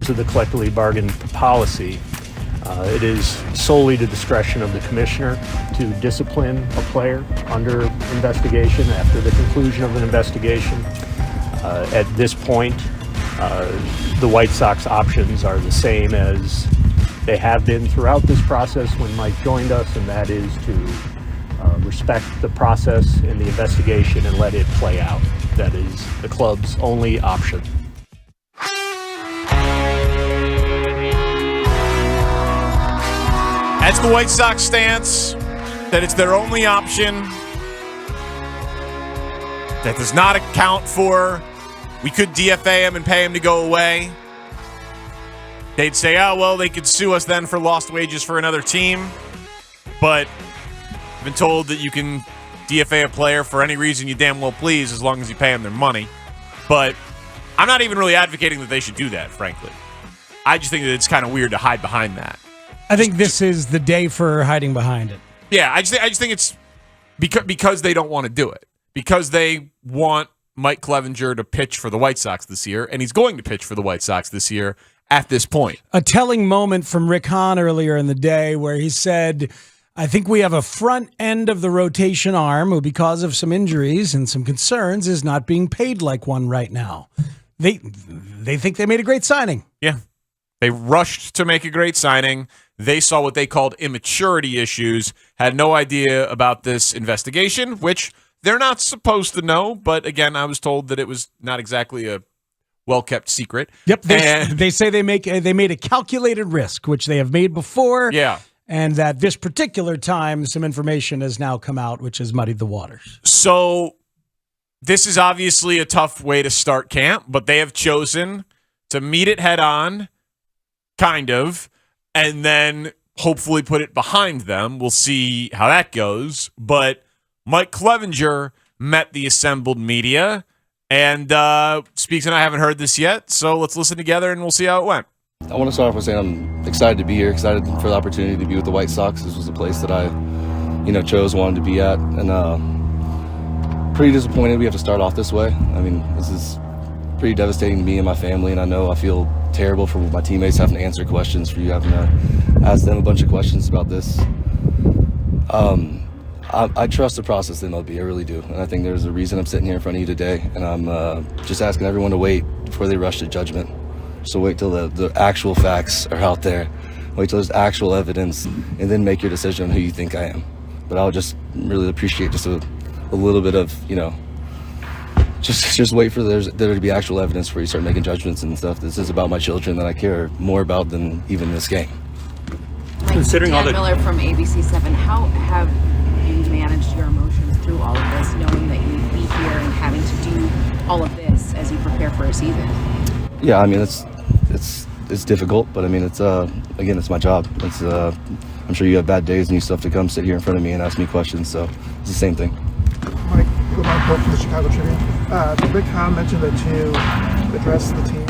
To the collectively bargained policy, it is solely the discretion of the commissioner to discipline a player under investigation after the conclusion of an investigation. At this point, the White Sox options are the same as they have been throughout this process when Mike joined us, and that is to respect the process and the investigation and let it play out. That is the club's only option. That's the White Sox stance, that it's their only option. That does not account for, we could DFA him and pay him to go away. They'd say, oh, well, they could sue us then for lost wages for another team. But I've been told that you can DFA a player for any reason you damn well please as long as you pay them their money. But I'm not even really advocating that they should do that, frankly. I just think that it's kind of weird to hide behind that. I think this is the day for hiding behind it. Yeah, I just think it's because they don't want to do it. Because they want Mike Clevenger to pitch for the White Sox this year, and he's going to pitch for the White Sox this year at this point. A telling moment from Rick Hahn earlier in the day where he said, I think we have a front end of the rotation arm who, because of some injuries and some concerns, is not being paid like one right now. They think they made a great signing. Yeah. They rushed to make a great signing. They saw what they called immaturity issues, had no idea about this investigation, which they're not supposed to know. But again, I was told that it was not exactly a well-kept secret. Yep. They say they made a calculated risk, which they have made before. Yeah. And that this particular time, some information has now come out, which has muddied the waters. So this is obviously a tough way to start camp, but they have chosen to meet it head on, kind of, and then hopefully put it behind them. We'll see how that goes. But Mike Clevenger met the assembled media, and Speaks and I haven't heard this yet, so let's listen together and we'll see how it went. I want to start off by saying I'm excited to be here, excited for the opportunity to be with the White Sox. This was a place that I, chose, wanted to be at, and pretty disappointed we have to start off this way. I mean, this is pretty devastating to me and my family, and I feel terrible for my teammates having to answer questions, for you having to ask them a bunch of questions about this. I trust the process in MLB, I really do, and I think there's a reason I'm sitting here in front of you today, and I'm just asking everyone to wait before they rush to judgment. So wait till the actual facts are out there, wait till there's actual evidence, and then make your decision on who you think I am. But I would just really appreciate just a little bit of, just wait for there to be actual evidence before you start making judgments and stuff. This is about my children that I care more about than even this game. Considering Dan Miller from ABC7, how have you managed your emotions through all of this, knowing that you'd be here and having to do all of this as you prepare for a season? Yeah, I mean, it's difficult, but I mean, it's again, it's my job. It's I'm sure you have bad days and you still have to come sit here in front of me and ask me questions, so it's the same thing. Mike Bolt from the Chicago Tribune. Rick Hahn mentioned that you addressed the team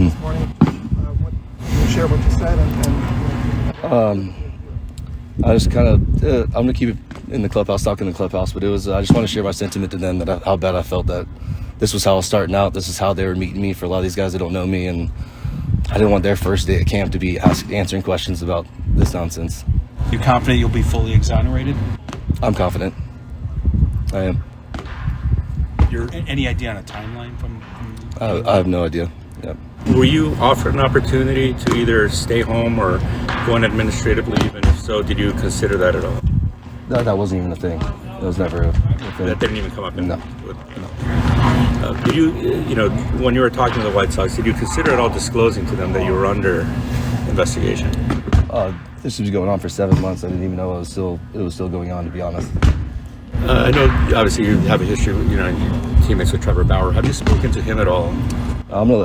this morning. Can you share what you said? I just kind of, I'm going to keep it in the clubhouse, talking in the clubhouse, but I just want to share my sentiment to them that how bad I felt that this was how I was starting out. This is how they were meeting me for a lot of these guys that don't know me, and I didn't want their first day at camp to be answering questions about this nonsense. You're confident you'll be fully exonerated? I'm confident. I am. Any idea on a timeline from I have no idea. Yep. Were you offered an opportunity to either stay home or go on administrative leave? And if so, did you consider that at all? That wasn't even a thing. It was never a thing. That didn't even come up? No. Did you, when you were talking to the White Sox, did you consider at all disclosing to them that you were under investigation? This was going on for 7 months. I didn't even know it was still going on, to be honest. I know, obviously, you have a history with, your teammates with Trevor Bauer. Have you spoken to him at all?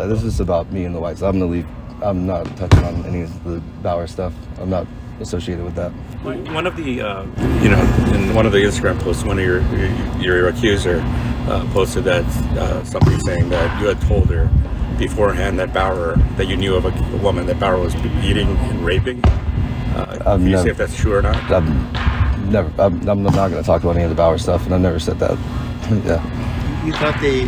This is about me and the White Sox. I'm gonna leave. I'm not touching on any of the Bauer stuff. I'm not associated with that. One of the, in one of the Instagram posts, one of your accuser posted that something saying that you had told her beforehand that you knew of a woman that Bauer was beating and raping. Can you say if that's true or not? I'm not going to talk about any of the Bauer stuff, and I've never said that. Yeah. You thought the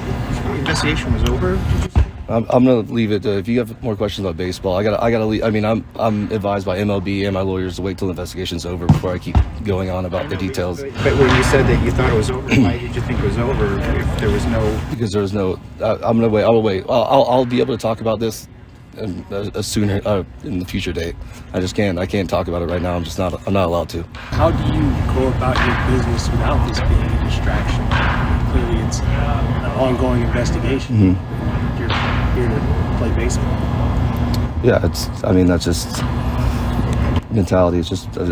investigation was over, did you say? I'm gonna leave it. If you have more questions about baseball, I gotta leave. I mean, I'm advised by MLB and my lawyers to wait till the investigation's over before I keep going on about the details. But when you said that you thought it was over, why did you think it was over if there was no? Because there was no. I'm gonna wait. I'll wait. I'll be able to talk about this sooner in the future date. I just can't. I can't talk about it right now. I'm not allowed to. How do you go about your business without this being a distraction? Clearly, it's an ongoing investigation. Mm-hmm. You're here to play baseball. Yeah, that's just mentality. It's just, I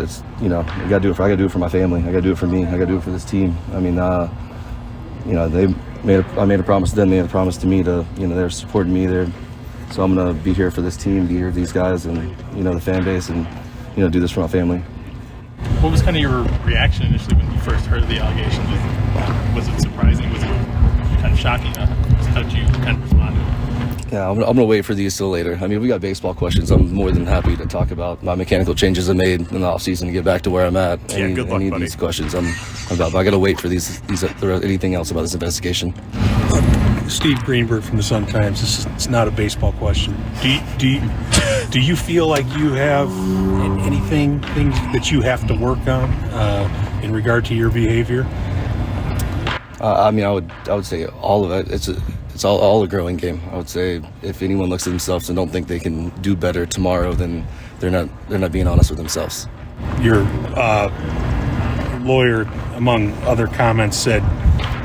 gotta do it for my family. I gotta do it for me. I gotta do it for this team. I mean, I made a promise to them. They made a promise to me to, they're supporting me. So I'm gonna be here for this team, be here for these guys, and the fan base, and do this for my family. What was kind of your reaction initially when you first heard of the allegations? Was it surprising? Was it kind of shocking? How did you kind of respond to it? Yeah, I'm gonna wait for these till later. I mean, we got baseball questions. I'm more than happy to talk about my mechanical changes I made in the offseason to get back to where I'm at. Good luck, buddy. These questions, I gotta wait for these anything else about this investigation. Steve Greenberg from the Sun-Times. It's not a baseball question. Do you feel like you have things that you have to work on in regard to your behavior? I would say all of it. It's all a growing game. I would say if anyone looks at themselves and don't think they can do better tomorrow, then they're not being honest with themselves. Your lawyer, among other comments, said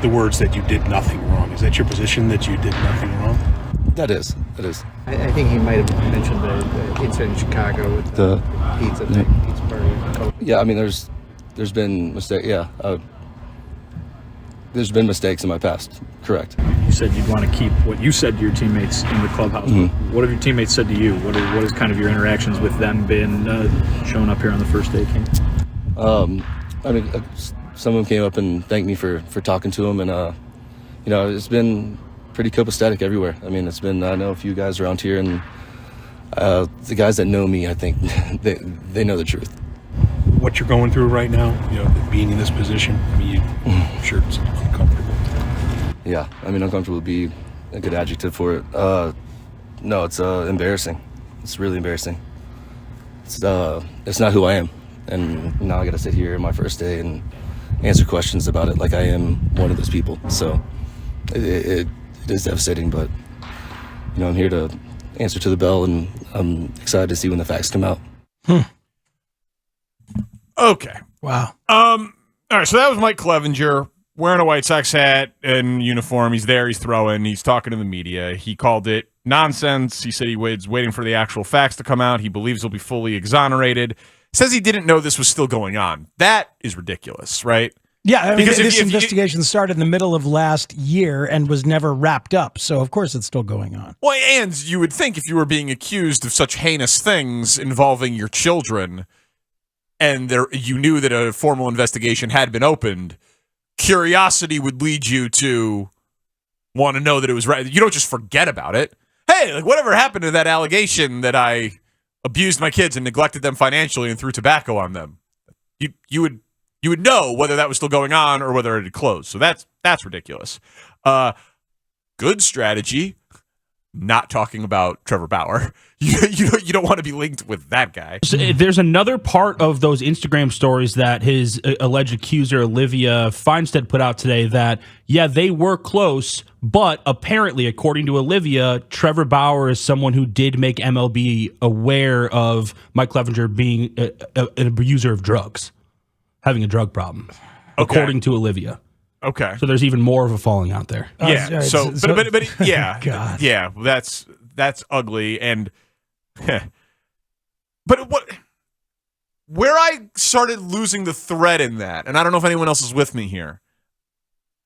the words that you did nothing wrong. Is that your position, that you did nothing wrong? That is. I think he might have mentioned the incident in Chicago with the pizza party. Yeah, I mean, there's been mistakes. Yeah, there's been mistakes in my past. Correct. You said you'd want to keep what you said to your teammates in the clubhouse. Mm-hmm. What have your teammates said to you? What has kind of your interactions with them been showing up here on the first day, King? Some of them came up and thanked me for talking to them, and it's been pretty copacetic everywhere. I mean, I know a few guys around here, and the guys that know me, I think they know the truth. What you're going through right now, being in this position, I mean, I'm sure it's uncomfortable. Yeah, I mean, uncomfortable would be a good adjective for it. No, it's embarrassing. It's really embarrassing. It's not who I am, and now I got to sit here my first day and answer questions about it like I am one of those people. So it is devastating, but I'm here to answer to the bell, and I'm excited to see when the facts come out. Okay. Wow. All right, so that was Mike Clevenger wearing a White Sox hat and uniform. He's there, he's throwing, he's talking to the media. He called it nonsense. He said he was waiting for the actual facts to come out. He believes he'll be fully exonerated. Says he didn't know this was still going on. That is ridiculous, right? Yeah, I mean, because this investigation started in the middle of last year and was never wrapped up. So, of course, it's still going on. Well, and you would think if you were being accused of such heinous things involving your children, and you knew that a formal investigation had been opened, curiosity would lead you to want to know that it was right. You don't just forget about it. Hey, like whatever happened to that allegation that I abused my kids and neglected them financially and threw tobacco on them? You would know whether that was still going on or whether it had closed. So that's ridiculous. Good strategy. Not talking about Trevor Bauer. You don't want to be linked with that guy. So there's another part of those Instagram stories that his alleged accuser, Olivia Feinstead, put out today that, yeah, they were close, but apparently, according to Olivia, Trevor Bauer is someone who did make MLB aware of Mike Clevenger being an abuser of drugs, having a drug problem, according to Olivia. Okay. So there's even more of a falling out there. Yeah. But yeah. God. Yeah. That's ugly. And but where I started losing the thread in that, and I don't know if anyone else is with me here,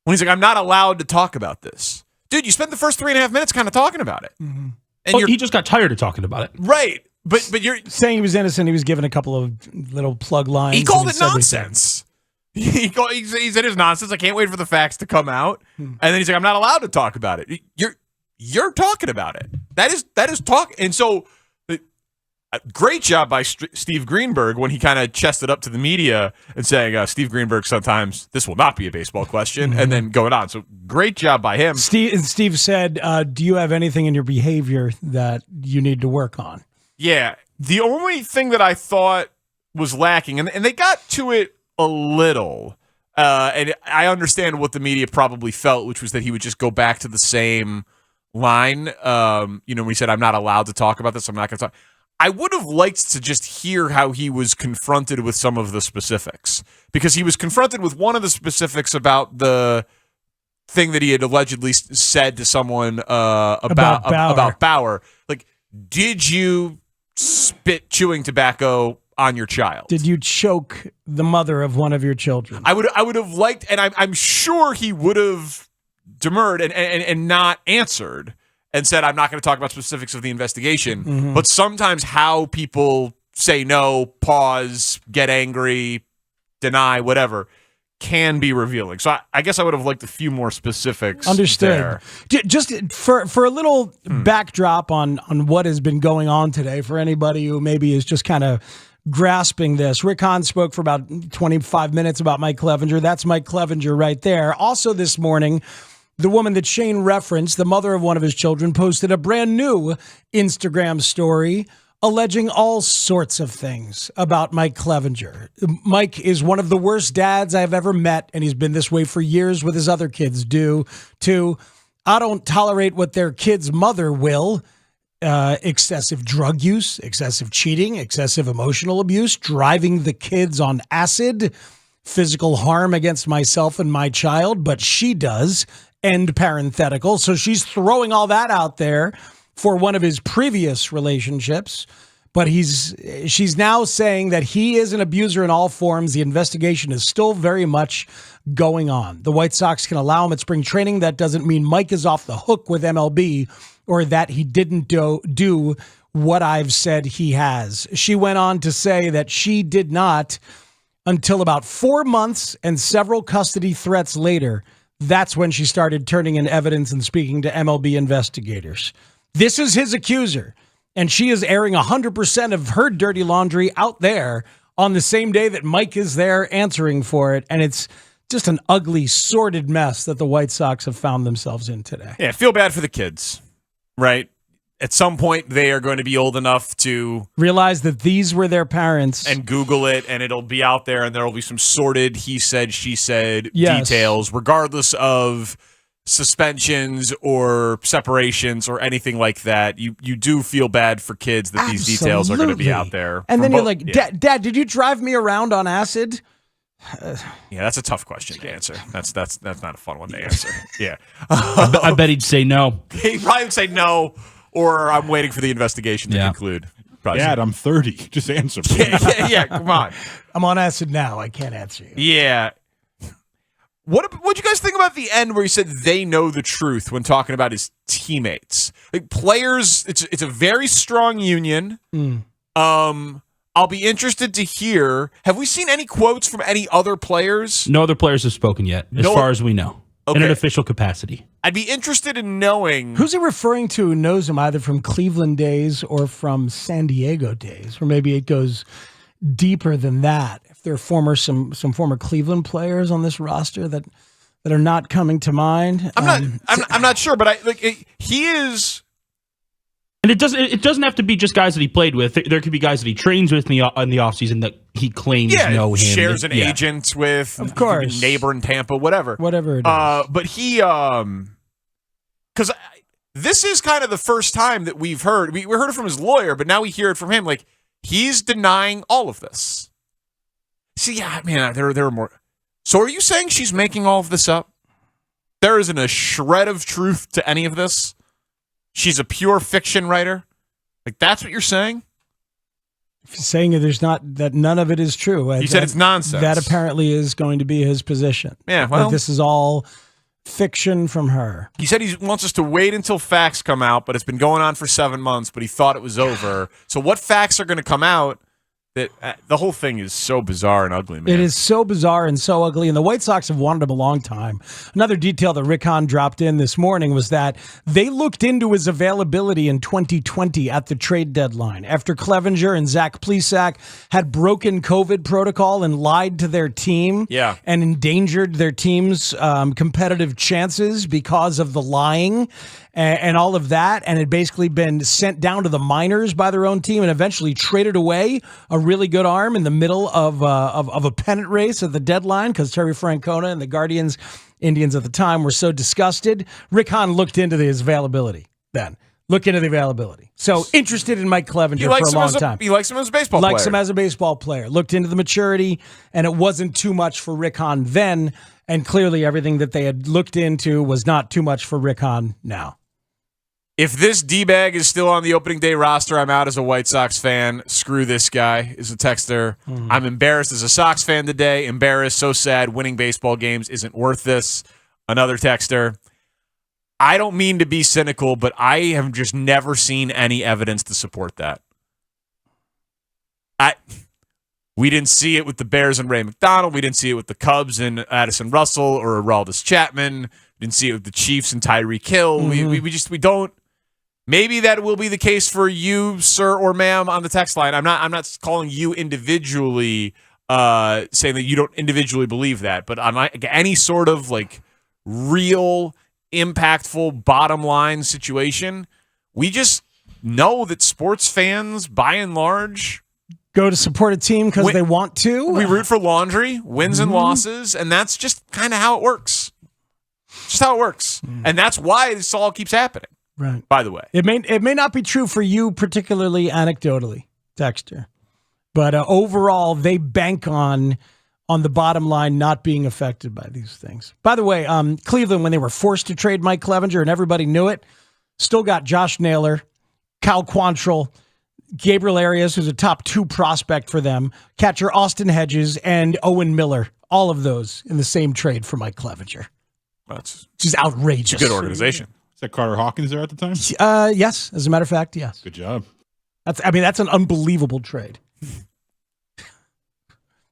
when he's like, I'm not allowed to talk about this. Dude, you spent the first 3.5 minutes kind of talking about it. Mm-hmm. And he just got tired of talking about it. Right. But you're saying he was innocent. He was given a couple of little plug lines. He called it nonsense. He said it's nonsense. I can't wait for the facts to come out. And then he's like, I'm not allowed to talk about it. You're talking about it. That is talk. And so great job by Steve Greenberg when he kind of chested up to the media and saying, Steve Greenberg, sometimes this will not be a baseball question, and then going on. So great job by him. Steve said, do you have anything in your behavior that you need to work on? Yeah. The only thing that I thought was lacking, and they got to it a little, and I understand what the media probably felt, which was that he would just go back to the same line. When he said, I'm not allowed to talk about this, I'm not going to talk. I would have liked to just hear how he was confronted with some of the specifics, because he was confronted with one of the specifics about the thing that he had allegedly said to someone about Bauer. Like, did you spit chewing tobacco on your child? Did you choke the mother of one of your children? I would have liked, and I'm sure he would have demurred and not answered and said, I'm not going to talk about specifics of the investigation. Mm-hmm. But sometimes how people say no, pause, get angry, deny, whatever, can be revealing. So I guess I would have liked a few more specifics. Understood. There. Just for a little backdrop on what has been going on today, for anybody who maybe is just kind of grasping this, Rick Hahn spoke for about 25 minutes about Mike Clevenger. That's Mike Clevenger right there. Also this morning, the woman that Shane referenced, the mother of one of his children, posted a brand new Instagram story alleging all sorts of things about Mike Clevenger. Mike is one of the worst dads I've ever met, and he's been this way for years with his other kids too. I don't tolerate what their kid's mother will. Excessive drug use, excessive cheating, excessive emotional abuse, driving the kids on acid, physical harm against myself and my child, but she does. End parenthetical. So she's throwing all that out there for one of his previous relationships, but she's now saying that he is an abuser in all forms. The investigation is still very much going on. The White Sox can allow him at spring training. That doesn't mean Mike is off the hook with MLB or that he didn't do what I've said he has. She went on to say that she did not, until about 4 months and several custody threats later, that's when she started turning in evidence and speaking to MLB investigators. This is his accuser, and she is airing 100% of her dirty laundry out there on the same day that Mike is there answering for it, and it's just an ugly, sordid mess that the White Sox have found themselves in today. Yeah, feel bad for the kids, right? At some point, they are going to be old enough to realize that these were their parents and Google it, and it'll be out there, and there will be some sordid he said, she said details, regardless of suspensions or separations or anything like that. You do feel bad for kids that these details are going to be out there. And then you're like, Dad, did you drive me around on acid? Yeah, that's a tough question to answer. That's not a fun one to answer. Yeah. I bet he'd say no. He'd probably would say no. Or I'm waiting for the investigation to conclude. Probably. Dad, I'm 30. Just answer me. yeah, come on. I'm on acid now. I can't answer you. Yeah. What'd you guys think about the end where he said they know the truth when talking about his teammates? Like players, it's a very strong union. I'll be interested to hear. Have we seen any quotes from any other players? No other players have spoken yet, as far as we know, in an official capacity. I'd be interested in knowing. Who's he referring to who knows him either from Cleveland days or from San Diego days? Or maybe it goes deeper than that. If there are some former Cleveland players on this roster that are not coming to mind. I'm not sure, but he is. And it doesn't have to be just guys that he played with. There could be guys that he trains with in the offseason that he claims know him. Shares an agent with, of course, neighbor in Tampa, whatever it is. But he, because this is kind of the first time that we've heard. We heard it from his lawyer, but now we hear it from him. Like he's denying all of this. See, yeah, man, there are more. So are you saying she's making all of this up? There isn't a shred of truth to any of this. She's a pure fiction writer? Like, that's what you're saying? Saying that none of it is true. You said it's nonsense. That apparently is going to be his position. Yeah, well. This is all fiction from her. He said he wants us to wait until facts come out, but it's been going on for 7 months, but he thought it was over. So what facts are going to come out that the whole thing is so bizarre and ugly, man. It is so bizarre and so ugly, and the White Sox have wanted him a long time. Another detail that Rick Hahn dropped in this morning was that they looked into his availability in 2020 at the trade deadline after Clevenger and Zach Plesac had broken COVID protocol and lied to their team and endangered their team's competitive chances because of the lying and all of that, and had basically been sent down to the minors by their own team and eventually traded away a really good arm in the middle of a pennant race at the deadline because Terry Francona and the Indians at the time were so disgusted. Rick Hahn looked into his availability then. Look into the availability. So interested in Mike Clevenger for a long time. He likes him as a baseball player. Likes him as a baseball player. Looked into the maturity, and it wasn't too much for Rick Hahn then, and clearly everything that they had looked into was not too much for Rick Hahn now. If this D-bag is still on the opening day roster, I'm out as a White Sox fan. Screw this guy, is a texter. I'm embarrassed as a Sox fan today. Embarrassed, so sad. Winning baseball games isn't worth this. Another texter. I don't mean to be cynical, but I have just never seen any evidence to support that. We didn't see it with the Bears and Ray McDonald. We didn't see it with the Cubs and Addison Russell or Aroldis Chapman. We didn't see it with the Chiefs and Tyreek Hill. We don't. Maybe that will be the case for you, sir or ma'am, on the text line. I'm not calling you individually, saying that you don't individually believe that, but on any sort of like real, impactful, bottom line situation, we just know that sports fans, by and large, go to support a team because they want to. We root for laundry, wins and losses, and that's just kind of how it works. Just how it works, and that's why this all keeps happening. Right. By the way, it may not be true for you particularly anecdotally, Dexter, but overall they bank on the bottom line not being affected by these things. By the way, Cleveland, when they were forced to trade Mike Clevenger and everybody knew it, still got Josh Naylor, Cal Quantrill, Gabriel Arias, who's a top 2 prospect for them, catcher Austin Hedges, and Owen Miller. All of those in the same trade for Mike Clevenger. That's just outrageous. It's a good organization. Is that Carter Hawkins there at the time? Yes. As a matter of fact, yes. Good job. That's an unbelievable trade.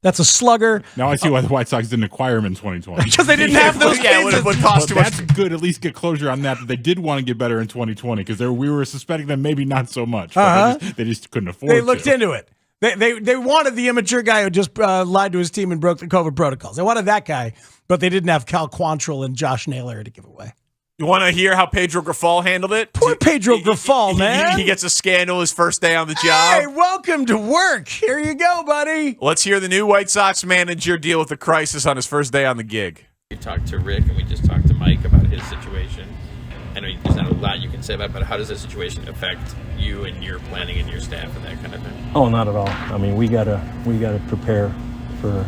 That's a slugger. Now I see why the White Sox didn't acquire him in 2020. Because they didn't have those pieces. It would cost too much. That's good. At least get closure on that. They did want to get better in 2020 because we were suspecting them maybe not so much. But they just couldn't afford They to. looked into it. They wanted the immature guy who just lied to his team and broke the COVID protocols. They wanted that guy, but they didn't have Cal Quantrill and Josh Naylor to give away. You want to hear how Pedro Grifol handled it? Poor Pedro Grifol, man. He gets a scandal his first day on the job. Hey, welcome to work. Here you go, buddy. Let's hear the new White Sox manager deal with the crisis on his first day on the gig. We talked to Rick and we just talked to Mike about his situation. I know there's not a lot you can say about it, but how does this situation affect you and your planning and your staff and that kind of thing? Oh, not at all. I mean, we gotta prepare for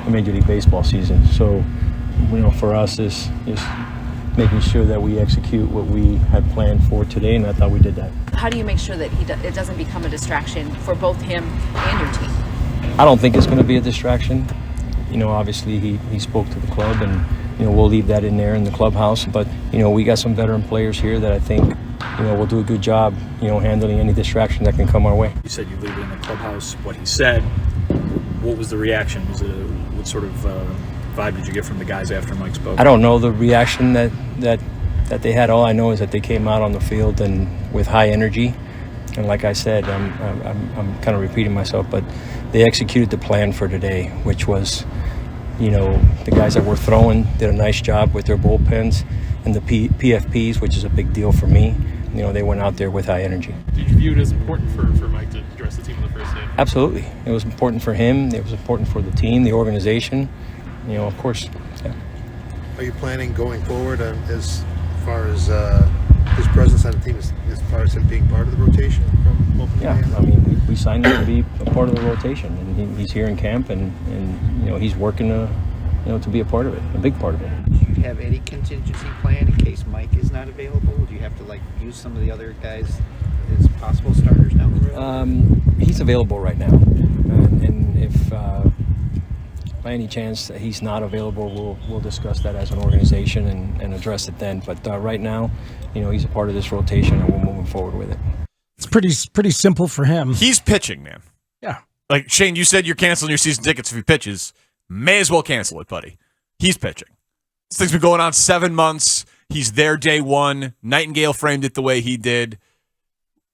a Major League Baseball season. So, for us is making sure that we execute what we had planned for today, and I thought we did that. How do you make sure that it doesn't become a distraction for both him and your team? I don't think it's going to be a distraction. Obviously he spoke to the club, and we'll leave that in there in the clubhouse. But we got some veteran players here that I think will do a good job handling any distraction that can come our way. You said you leave it in the clubhouse. What he said, what was the reaction? What sort of vibe did you get from the guys after Mike spoke? I don't know the reaction that they had. All I know is that they came out on the field and with high energy, and like I said, I'm kind of repeating myself, but they executed the plan for today, which was, the guys that were throwing did a nice job with their bullpens, and the PFPs, which is a big deal for me. They went out there with high energy. Did you view it as important for Mike to address the team on the first day? Absolutely, it was important for him. It was important for the team, the organization. Of course. Yeah. Are you planning going forward as far as his presence on the team, as far as him being part of the rotation from opening day? Yeah, I mean, we signed him to be a part of the rotation, and he's here in camp, and he's working to be a part of it, a big part of it. Do you have any contingency plan in case Mike is not available? Do you have to use some of the other guys as possible starters down the road? He's available right now, and if by any chance that he's not available, we'll discuss that as an organization and address it then. But right now, he's a part of this rotation, and we're moving forward with it. It's pretty simple for him. He's pitching, man. Yeah. Like, Shane, you said you're canceling your season tickets if he pitches. May as well cancel it, buddy. He's pitching. This thing's been going on 7 months. He's there day one. Nightingale framed it the way he did.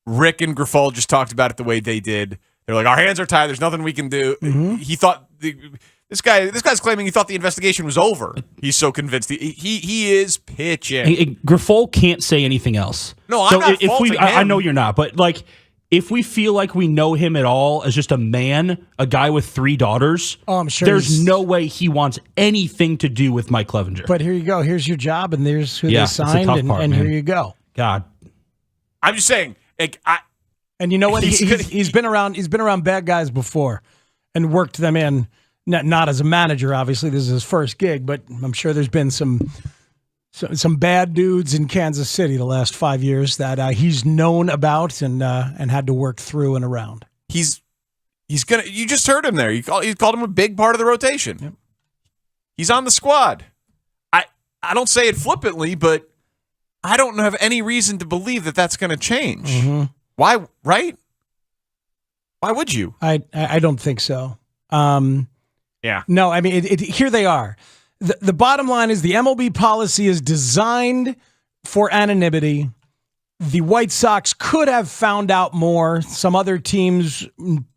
Rick and Grifol just talked about it the way they did. They're like, our hands are tied. There's nothing we can do. He thought this guy's claiming he thought the investigation was over. He's so convinced. He is pitching. Grifol can't say anything else. No, I'm not faulting him. I know you're not, but like, if we feel like we know him at all as just a man, a guy with 3 daughters, I'm sure there's no way he wants anything to do with Mike Clevenger. But here you go. Here's your job, and there's who they signed, and here you go. God, I'm just saying. And you know what? He's been around. He's been around bad guys before, and worked them in. Not as a manager, obviously. This is his first gig, but I'm sure there's been some bad dudes in Kansas City the last 5 years that he's known about and had to work through and around. He's gonna. You just heard him there. You called him a big part of the rotation. Yep. He's on the squad. I don't say it flippantly, but I don't have any reason to believe that that's going to change. Why? Right? Why would you? I don't think so. Yeah. No, I mean, here they are. The bottom line is the MLB policy is designed for anonymity. The White Sox could have found out more. Some other teams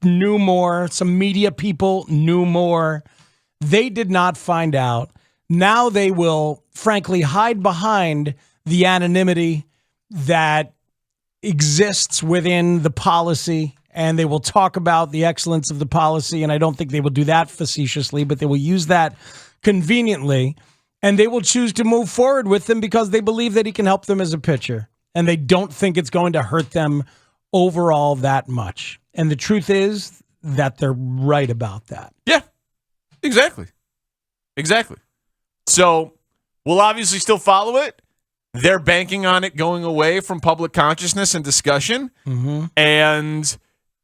knew more. Some media people knew more. They did not find out. Now they will, frankly, hide behind the anonymity that exists within the policy, and they will talk about the excellence of the policy, and I don't think they will do that facetiously, but they will use that conveniently, and they will choose to move forward with him because they believe that he can help them as a pitcher, and they don't think it's going to hurt them overall that much. And the truth is that they're right about that. Yeah, exactly. So we'll obviously still follow it. They're banking on it going away from public consciousness and discussion, and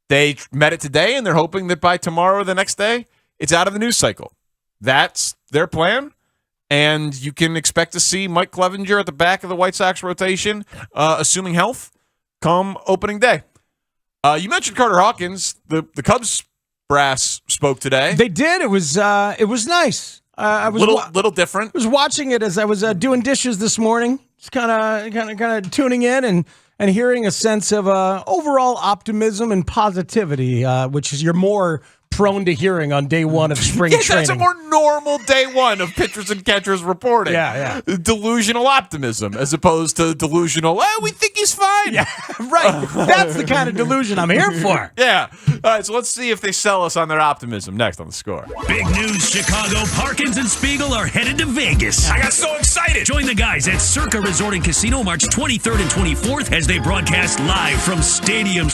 they met it today, and they're hoping that by tomorrow or the next day, it's out of the news cycle. That's their plan, and you can expect to see Mike Clevenger at the back of the White Sox rotation, assuming health, come opening day. You mentioned Carter Hawkins. The Cubs brass spoke today. They did. It was nice. I was little different. I was watching it as I was doing dishes this morning. Just kind of tuning in and hearing a sense of overall optimism and positivity, which is you're more prone to hearing on day one of spring training. That's a more normal day one of pitchers and catchers reporting. Yeah. Delusional optimism as opposed to delusional, we think he's fine. Yeah, right. That's the kind of delusion I'm here for. Yeah. All right, so let's see if they sell us on their optimism next on The Score. Big news, Chicago. Parkins and Spiegel are headed to Vegas. I got so excited. Join the guys at Circa Resort and Casino March 23rd and 24th as they broadcast live from Stadium.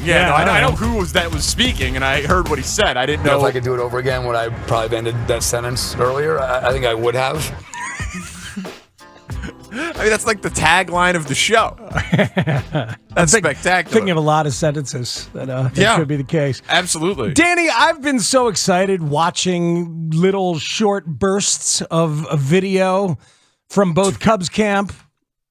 Yeah, no, I know who was speaking, and I heard what he said. I didn't know. If I could do it over again, would I probably have ended that sentence earlier? I think I would have. I mean, that's like the tagline of the show. That's spectacular. Thinking of a lot of sentences that could be the case. Absolutely. Danny, I've been so excited watching little short bursts of video from both Cubs camp.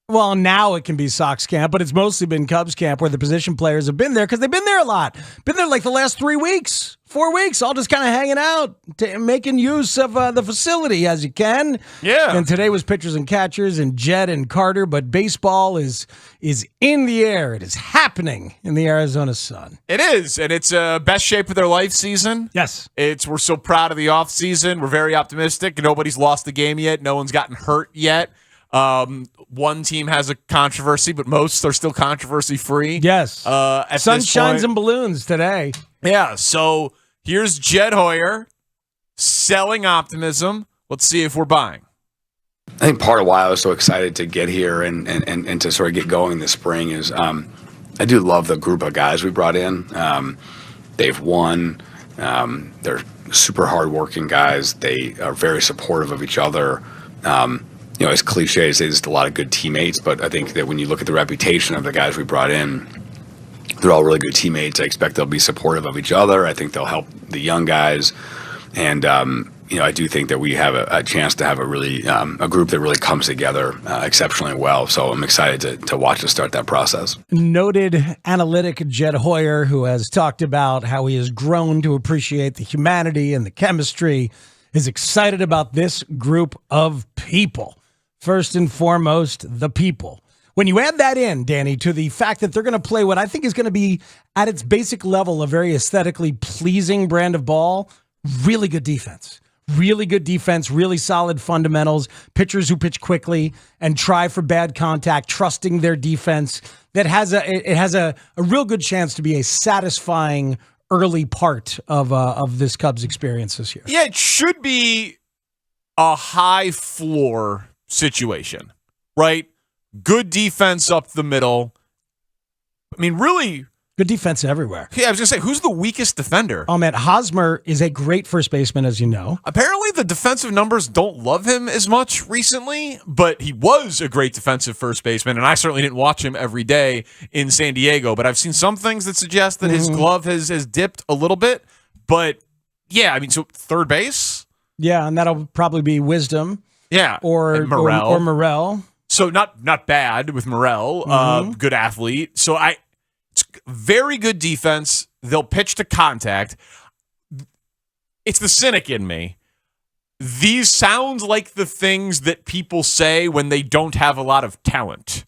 Well, now it can be Sox camp, but it's mostly been Cubs camp where the position players have been there because they've been there a lot. Been there like the last 3 weeks, 4 weeks, all just kind of hanging out, making use of the facility as you can. Yeah. And today was pitchers and catchers and Jed and Carter, but baseball is in the air. It is happening in the Arizona sun. It is, and it's best shape of their life season. Yes. We're so proud of the off season. We're very optimistic. Nobody's lost the game yet. No one's gotten hurt yet. One team has a controversy, but most are still controversy free. Yes. Sun shines and and balloons today. Yeah. So here's Jed Hoyer selling optimism. Let's see if we're buying. I think part of why I was so excited to get here and to sort of get going this spring is I do love the group of guys we brought in. They've won. They're super hardworking guys. They are very supportive of each other. As cliche as it is, a lot of good teammates, but I think that when you look at the reputation of the guys we brought in, they're all really good teammates. I expect they'll be supportive of each other. I think they'll help the young guys. And, I do think that we have a chance to have a group that really comes together exceptionally well. So I'm excited to watch us start that process. Noted analytic Jed Hoyer, who has talked about how he has grown to appreciate the humanity and the chemistry, is excited about this group of people. First and foremost, the people. When you add that in, Danny, to the fact that they're going to play what I think is going to be, at its basic level, a very aesthetically pleasing brand of ball, really good defense. Really good defense, really solid fundamentals, pitchers who pitch quickly and try for bad contact, trusting their defense. That has a real good chance to be a satisfying early part of this Cubs experience this year. Yeah, it should be a high floor situation, right? Good defense up the middle. I mean, really good defense everywhere. Yeah, I was gonna say, who's the weakest defender? Oh man, Hosmer is a great first baseman, as you know. Apparently, the defensive numbers don't love him as much recently, but he was a great defensive first baseman, and I certainly didn't watch him every day in San Diego. But I've seen some things that suggest that his glove has dipped a little bit. But yeah, I mean, so third base. Yeah, and that'll probably be Wisdom. Yeah, or Morel. Or Morel. So not bad with Morel. Good athlete. So it's very good defense. They'll pitch to contact. It's the cynic in me. These sound like the things that people say when they don't have a lot of talent,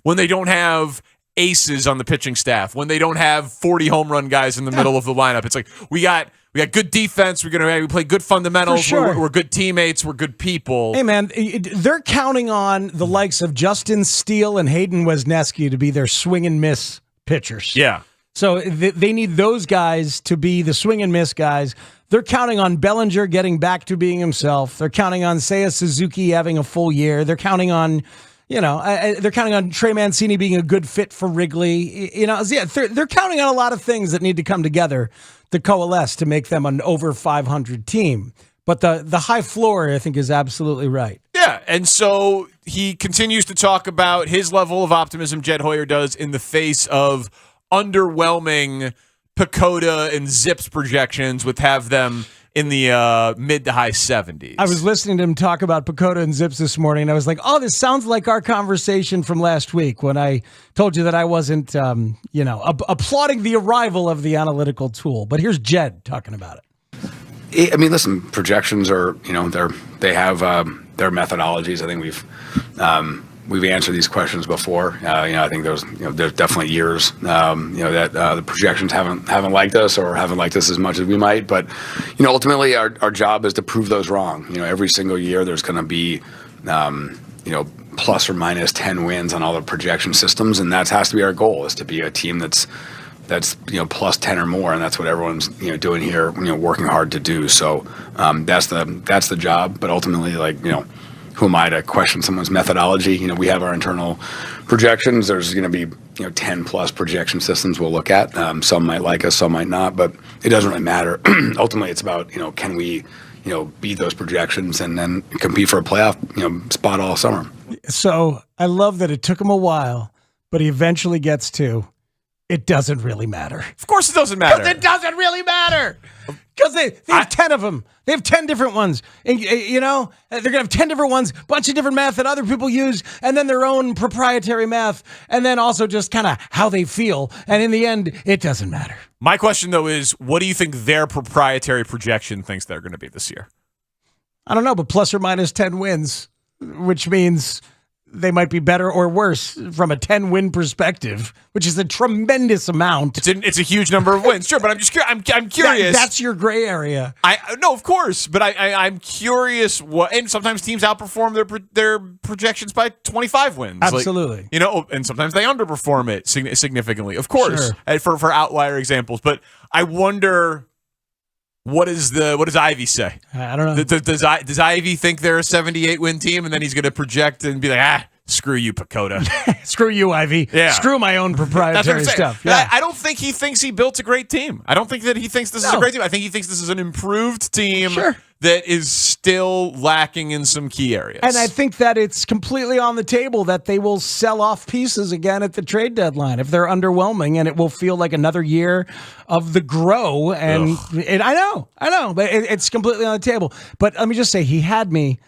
when they don't have aces on the pitching staff, when they don't have 40 home run guys in the middle of the lineup. It's like, we got good defense. We play good fundamentals. Sure. We're good teammates. We're good people. Hey, man, they're counting on the likes of Justin Steele and Hayden Wesneski to be their swing and miss pitchers. Yeah. So they need those guys to be the swing and miss guys. They're counting on Bellinger getting back to being himself. They're counting on Seiya Suzuki having a full year. They're counting on, they're counting on Trey Mancini being a good fit for Wrigley. They're counting on a lot of things that need to come together to coalesce to make them an over 500 team. But the high floor, I think, is absolutely right. Yeah, and so he continues to talk about his level of optimism, Jed Hoyer does, in the face of underwhelming Pacoda and Zips projections, which have them in the mid to high 70s. I was listening to him talk about Pacoda and Zips this morning, and I was like, oh, this sounds like our conversation from last week when I told you that I wasn't, applauding the arrival of the analytical tool. But here's Jed talking about it. I mean, listen, projections are, they have their methodologies. I think we've answered these questions before. I think there's definitely years, that the projections haven't liked us or haven't liked us as much as we might. But, ultimately our job is to prove those wrong. Every single year there's going to be, plus or minus 10 wins on all the projection systems. And that has to be our goal, is to be a team that's plus 10 or more, and that's what everyone's doing here, working hard to do. So that's the job. But ultimately, who am I to question someone's methodology? You know, we have our internal projections. There's going to be 10 plus projection systems we'll look at. Some might like us, some might not, but it doesn't really matter. Ultimately, it's about can we beat those projections and then compete for a playoff spot all summer. So I love that it took him a while, but he eventually gets to. It doesn't really matter. Of course it doesn't matter. Because it doesn't really matter. Because they have 10 of them. They have 10 different ones. And, they're going to have 10 different ones, bunch of different math that other people use, and then their own proprietary math, and then also just kind of how they feel. And in the end, it doesn't matter. My question, though, is what do you think their proprietary projection thinks they're going to be this year? I don't know, but plus or minus 10 wins, which means they might be better or worse from a 10-win perspective, which is a tremendous amount. It's a huge number of wins, sure. But I'm just I'm curious. That's your gray area. No, of course, but I'm curious what. And sometimes teams outperform their projections by 25 wins. Absolutely. And sometimes they underperform it significantly. Of course, Sure. for outlier examples. But I wonder. What does Ivy say? I don't know. Does Ivy think they're a 78-win team, and then he's going to project and be like, screw you, Pacoda. Screw you, Ivy. Yeah. Screw my own proprietary stuff. Yeah. I don't think he thinks he built a great team. I don't think that he thinks this is a great team. I think he thinks this is an improved team that is still lacking in some key areas. And I think that it's completely on the table that they will sell off pieces again at the trade deadline if they're underwhelming, and it will feel like another year of the grow. And I know, but it's completely on the table. But let me just say, he had me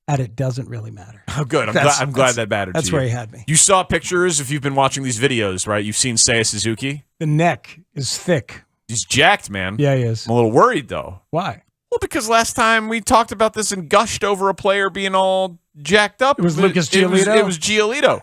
at it doesn't really matter. Oh, good. I'm glad that mattered to you. That's where he had me. You saw pictures, if you've been watching these videos, right? You've seen Seiya Suzuki. The neck is thick. He's jacked, man. Yeah, he is. I'm a little worried, though. Why? Well, because last time we talked about this and gushed over a player being all jacked up. It was Lucas Giolito? It was Giolito.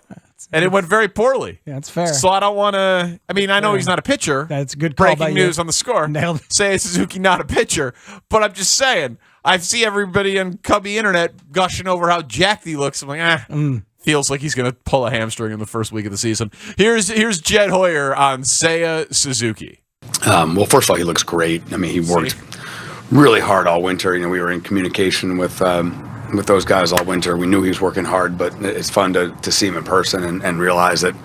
And it went very poorly. Yeah, that's fair. So I don't want to. I mean, I know he's not a pitcher. That's a good call. Breaking news on the score. Nailed it. Seiya Suzuki not a pitcher. But I'm just saying, I see everybody on Cubby Internet gushing over how jacked he looks. I'm like, feels like he's going to pull a hamstring in the first week of the season. Here's Jed Hoyer on Seiya Suzuki. Well, first of all, he looks great. I mean, he worked really hard all winter. We were in communication with those guys all winter. We knew he was working hard, but it's fun to see him in person and realize that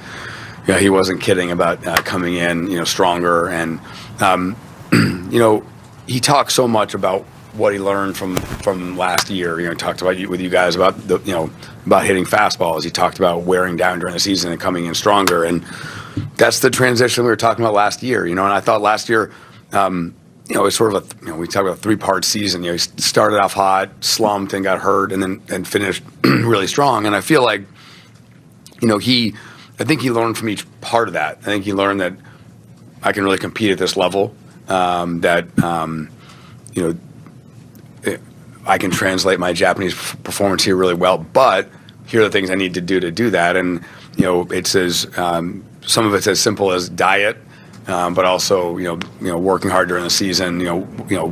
he wasn't kidding about coming in stronger. And he talked so much about what he learned from last year. He talked about with you guys about about hitting fastballs. He talked about wearing down during the season and coming in stronger. And that's the transition we were talking about last year. And I thought last year. It was sort of we talk about a 3-part season. He started off hot, slumped, and got hurt, and then finished really strong. And I feel like, I think he learned from each part of that. I think he learned that I can really compete at this level. I can translate my Japanese performance here really well. But here are the things I need to do that. And it's as some of it's as simple as diet. But also, working hard during the season,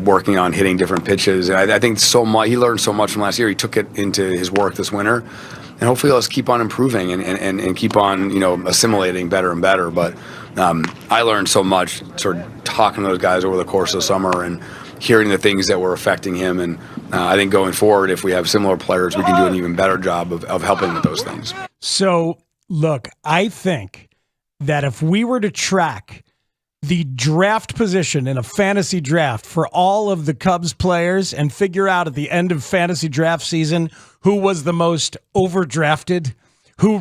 working on hitting different pitches. And I think so much, he learned so much from last year. He took it into his work this winter, and hopefully let's keep on improving and keep on, assimilating better and better. But I learned so much sort of talking to those guys over the course of the summer and hearing the things that were affecting him. And I think going forward, if we have similar players, we can do an even better job of helping with those things. So, look, I think that if we were to track the draft position in a fantasy draft for all of the Cubs players and figure out at the end of fantasy draft season who was the most overdrafted, who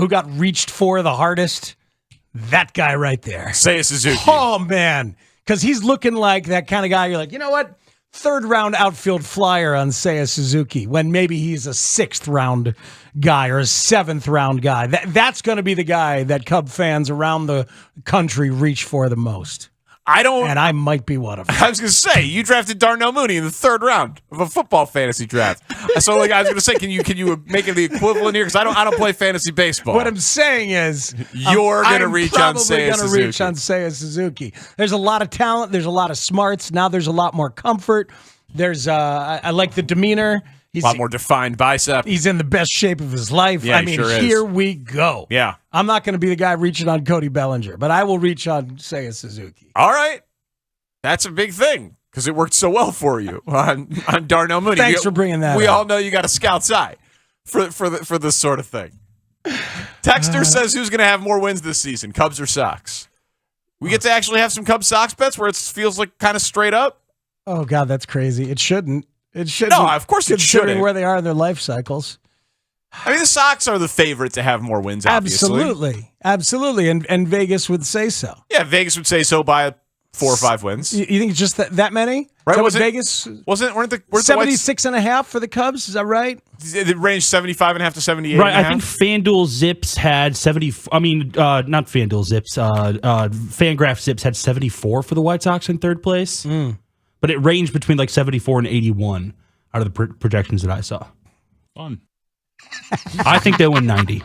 got reached for the hardest, that guy right there. Seiya Suzuki. Oh, man. Because he's looking like that kind of guy. You're like, you know what? 3rd round outfield flyer on Seiya Suzuki when maybe he's a 6th round guy or a 7th round guy. That's going to be the guy that Cub fans around the country reach for the most. And I might be one of them. I was going to say, you drafted Darnell Mooney in the 3rd round of a football fantasy draft. So, I was going to say, can you make it the equivalent here? Because I don't play fantasy baseball. What I'm saying is, you're going to reach on Seiya Suzuki. I'm probably going to reach on Seiya Suzuki. There's a lot of talent. There's a lot of smarts. Now there's a lot more comfort. There's I like the demeanor. He's a lot more defined bicep. He's in the best shape of his life. Yeah, he sure is. Here we go. Yeah. I'm not going to be the guy reaching on Cody Bellinger, but I will reach on Seiya Suzuki. All right. That's a big thing. because it worked so well for you on Darnell Mooney. Thanks for bringing that We up. all know you got a scout's eye for this sort of thing. Texter says, who's going to have more wins this season, Cubs or Sox? We get to actually have some Cubs Sox bets where it feels like kind of straight up. Oh God, that's crazy. It shouldn't. It shouldn't. No, of course it considering shouldn't. where they are in their life cycles. I mean, the Sox are the favorite to have more wins, obviously. Absolutely. And Vegas would say so. Yeah, Vegas would say so by 4 or 5 wins. You think it's just that many? Right? Is that what Vegas? Weren't the 76.5 for the Cubs? Is that right? It ranged 75.5 to 78. Right, I think FanDuel Zips had 70. I mean, not FanDuel Zips. Fangraph Zips had 74 for the White Sox in third place, but it ranged between like 74 and 81 out of the projections that I saw. Fun. I think they win 90.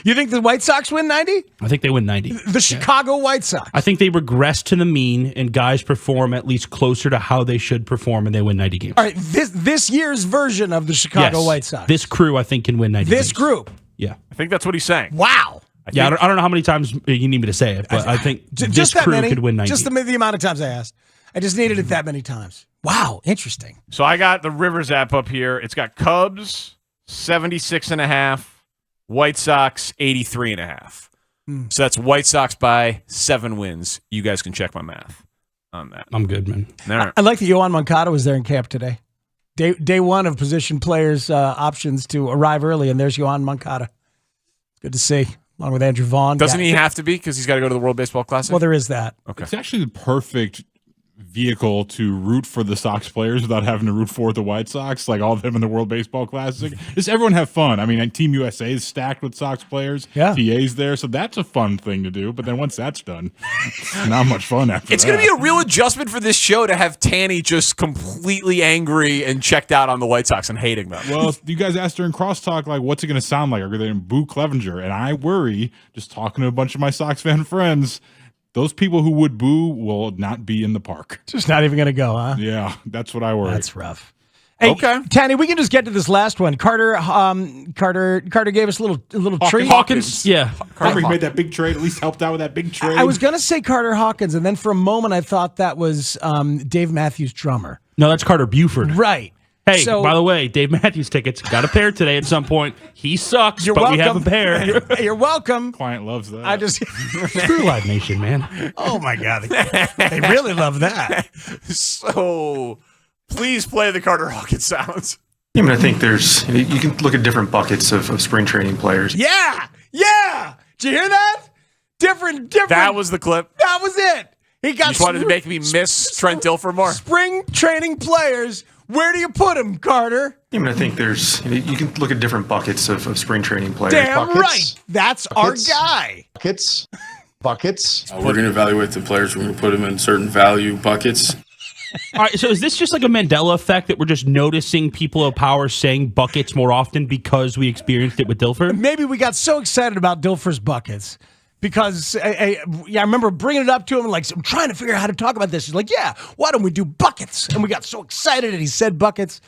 You think the White Sox win 90? I think they win 90. The Chicago White Sox. I think they regress to the mean, and guys perform at least closer to how they should perform, and they win 90 games. All right, this year's version of the Chicago White Sox. This crew, I think, can win 90 games. This group. Yeah. I think that's what he's saying. Wow. I don't know how many times you need me to say it, but I think this just that crew many, could win 90. Just the amount of times I asked. I just needed it that many times. Wow, interesting. So I got the Rivers app up here. It's got Cubs 76.5, White Sox 83.5. So that's White Sox by 7 wins. You guys can check my math on that. I'm good, man. All right. I like that Yohan Moncada was there in camp today. Day one of position players' options to arrive early, and there's Yohan Moncada. Good to see, along with Andrew Vaughn. Doesn't he have to be because he's got to go to the World Baseball Classic? Well, there is that. Okay. It's actually the perfect vehicle to root for the Sox players without having to root for the White Sox, like all of them in the World Baseball Classic. Just everyone have fun. I mean, Team USA is stacked with Sox players. Yeah. PA's there, so that's a fun thing to do. But then once that's done, it's not much fun after It's that. going to be a real adjustment for this show to have Tanny just completely angry and checked out on the White Sox and hating them. Well, you guys asked during crosstalk, like, what's it going to sound like? Are they going to boo Clevenger? And I worry, just talking to a bunch of my Sox fan friends, those people who would boo will not be in the park. Just not even going to go, huh? Yeah, that's what I worry. That's rough. Hey, okay, Tanny, we can just get to this last one. Carter gave us a little treat. Hawkins, yeah. Carter made that big trade. At least helped out with that big trade. I was going to say Carter Hawkins, and then for a moment I thought that was Dave Matthews' drummer. No, that's Carter Buford. Right. Hey, So- by the way, Dave Matthews tickets got a pair today at some point. He sucks, You're but welcome. we have a pair. You're welcome. Client loves that. I just Screw Live Nation, man. Oh my God, they really love that. So please play the Carter Hawkins sounds. I mean, I think you can look at different buckets of spring training players. Yeah. Did you hear that? Different. That was the clip. That was it. He got. You just wanted to make me miss Trent Dilfer more. Spring training players. Where do you put him, Carter? I mean, I think you can look at different buckets of spring training players. Damn Buckets. right. That's Buckets. our guy. Buckets. We're going to evaluate the players. We're going to put them in certain value buckets. All right, so is this just like a Mandela effect that we're just noticing people of power saying buckets more often because we experienced it with Dilfer? Maybe we got so excited about Dilfer's buckets because I remember bringing it up to him and like, I'm trying to figure out how to talk about this. He's like, yeah, why don't we do buckets? And we got so excited and he said buckets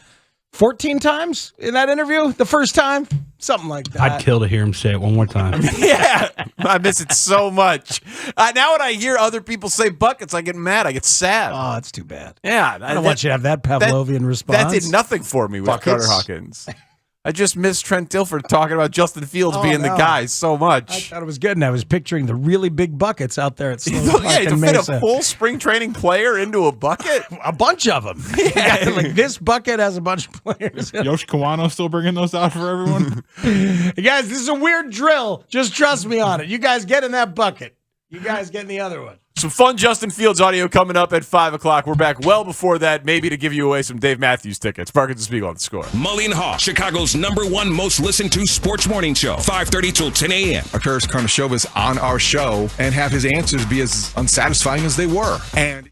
14 times in that interview. The first time, something like that. I'd kill to hear him say it one more time. Yeah, I miss it so much. Now when I hear other people say buckets, I get mad. I get sad. Oh, it's too bad. Yeah, I don't want you to have that Pavlovian response. That did nothing for me with Buckets? Carter Hawkins. I just miss Trent Dilfer talking about Justin Fields being the guy so I much. thought it was good, and I was picturing the really big buckets out there at Sloan Park Yeah, to in fit Mesa. a full spring training player into a bucket? A bunch of them. Like this bucket has a bunch of players. Yosh Kawano still bringing those out for everyone? Hey guys, this is a weird drill. Just trust me on it. You guys get in that bucket. You guys get in the other one. Some fun Justin Fields audio coming up at 5 o'clock. We're back well before that, maybe to give you away some Dave Matthews tickets. Parkins and Spiegel on the Score. Mully and Haugh, Chicago's #1 most listened to sports morning show, 5:30 till 10 a.m. Akash Karnishova's on our show and have his answers be as unsatisfying as they were. And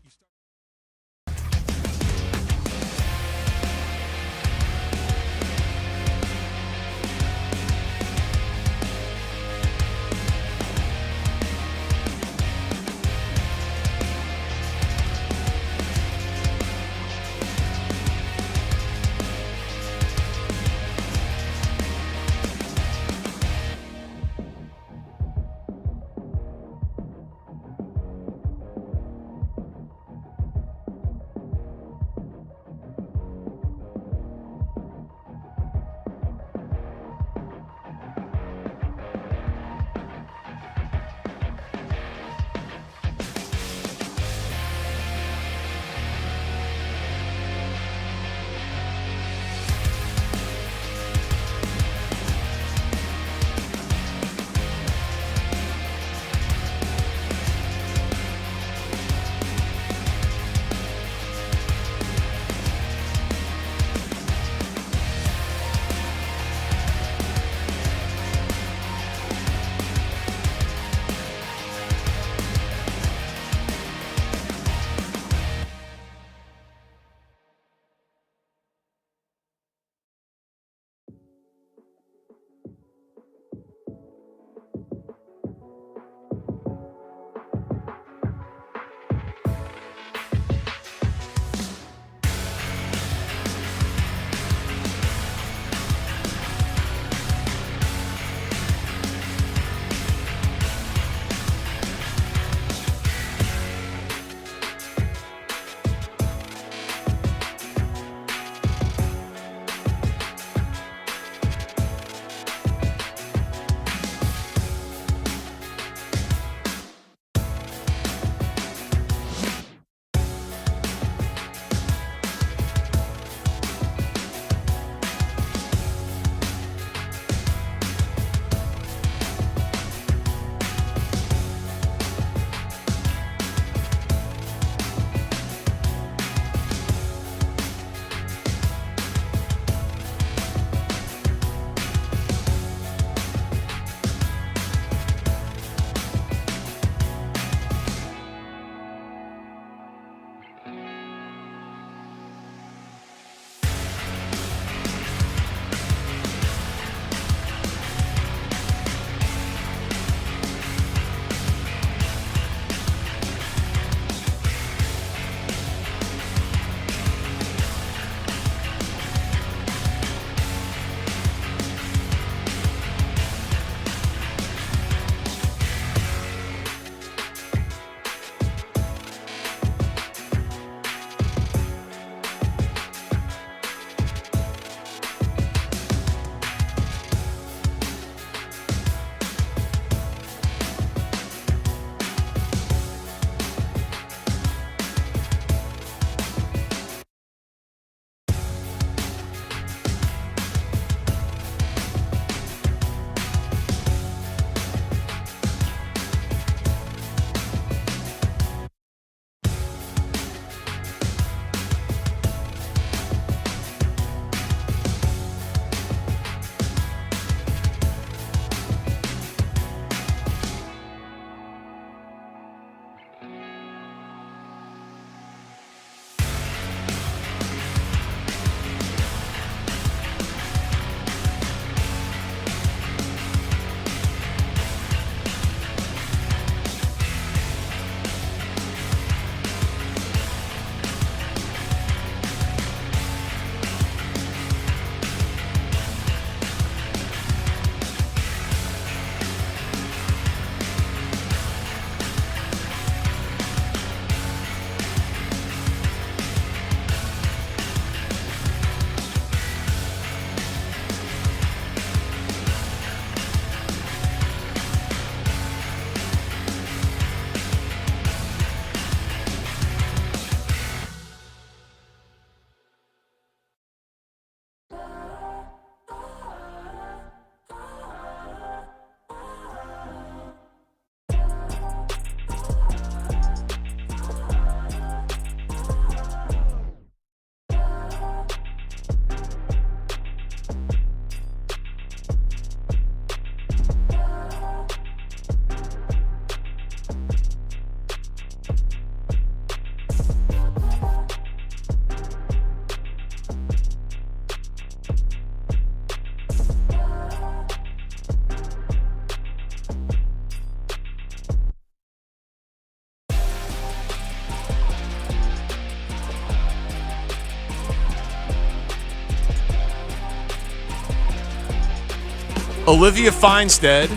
Olivia Feinstead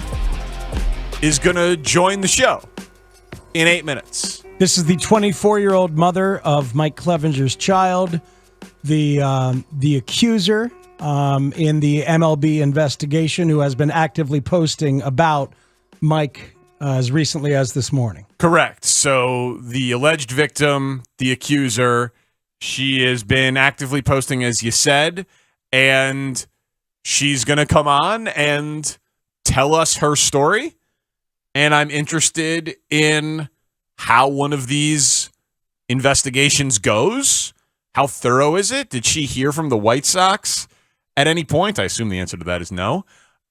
is going to join the show in 8 minutes. This is the 24-year-old mother of Mike Clevenger's child, the accuser in the MLB investigation, who has been actively posting about Mike as recently as this morning. Correct. So the alleged victim, the accuser, she has been actively posting, as you said, and she's going to come on and tell us her story. And I'm interested in how one of these investigations goes. How thorough is it? Did she hear from the White Sox at any point? I assume the answer to that is no.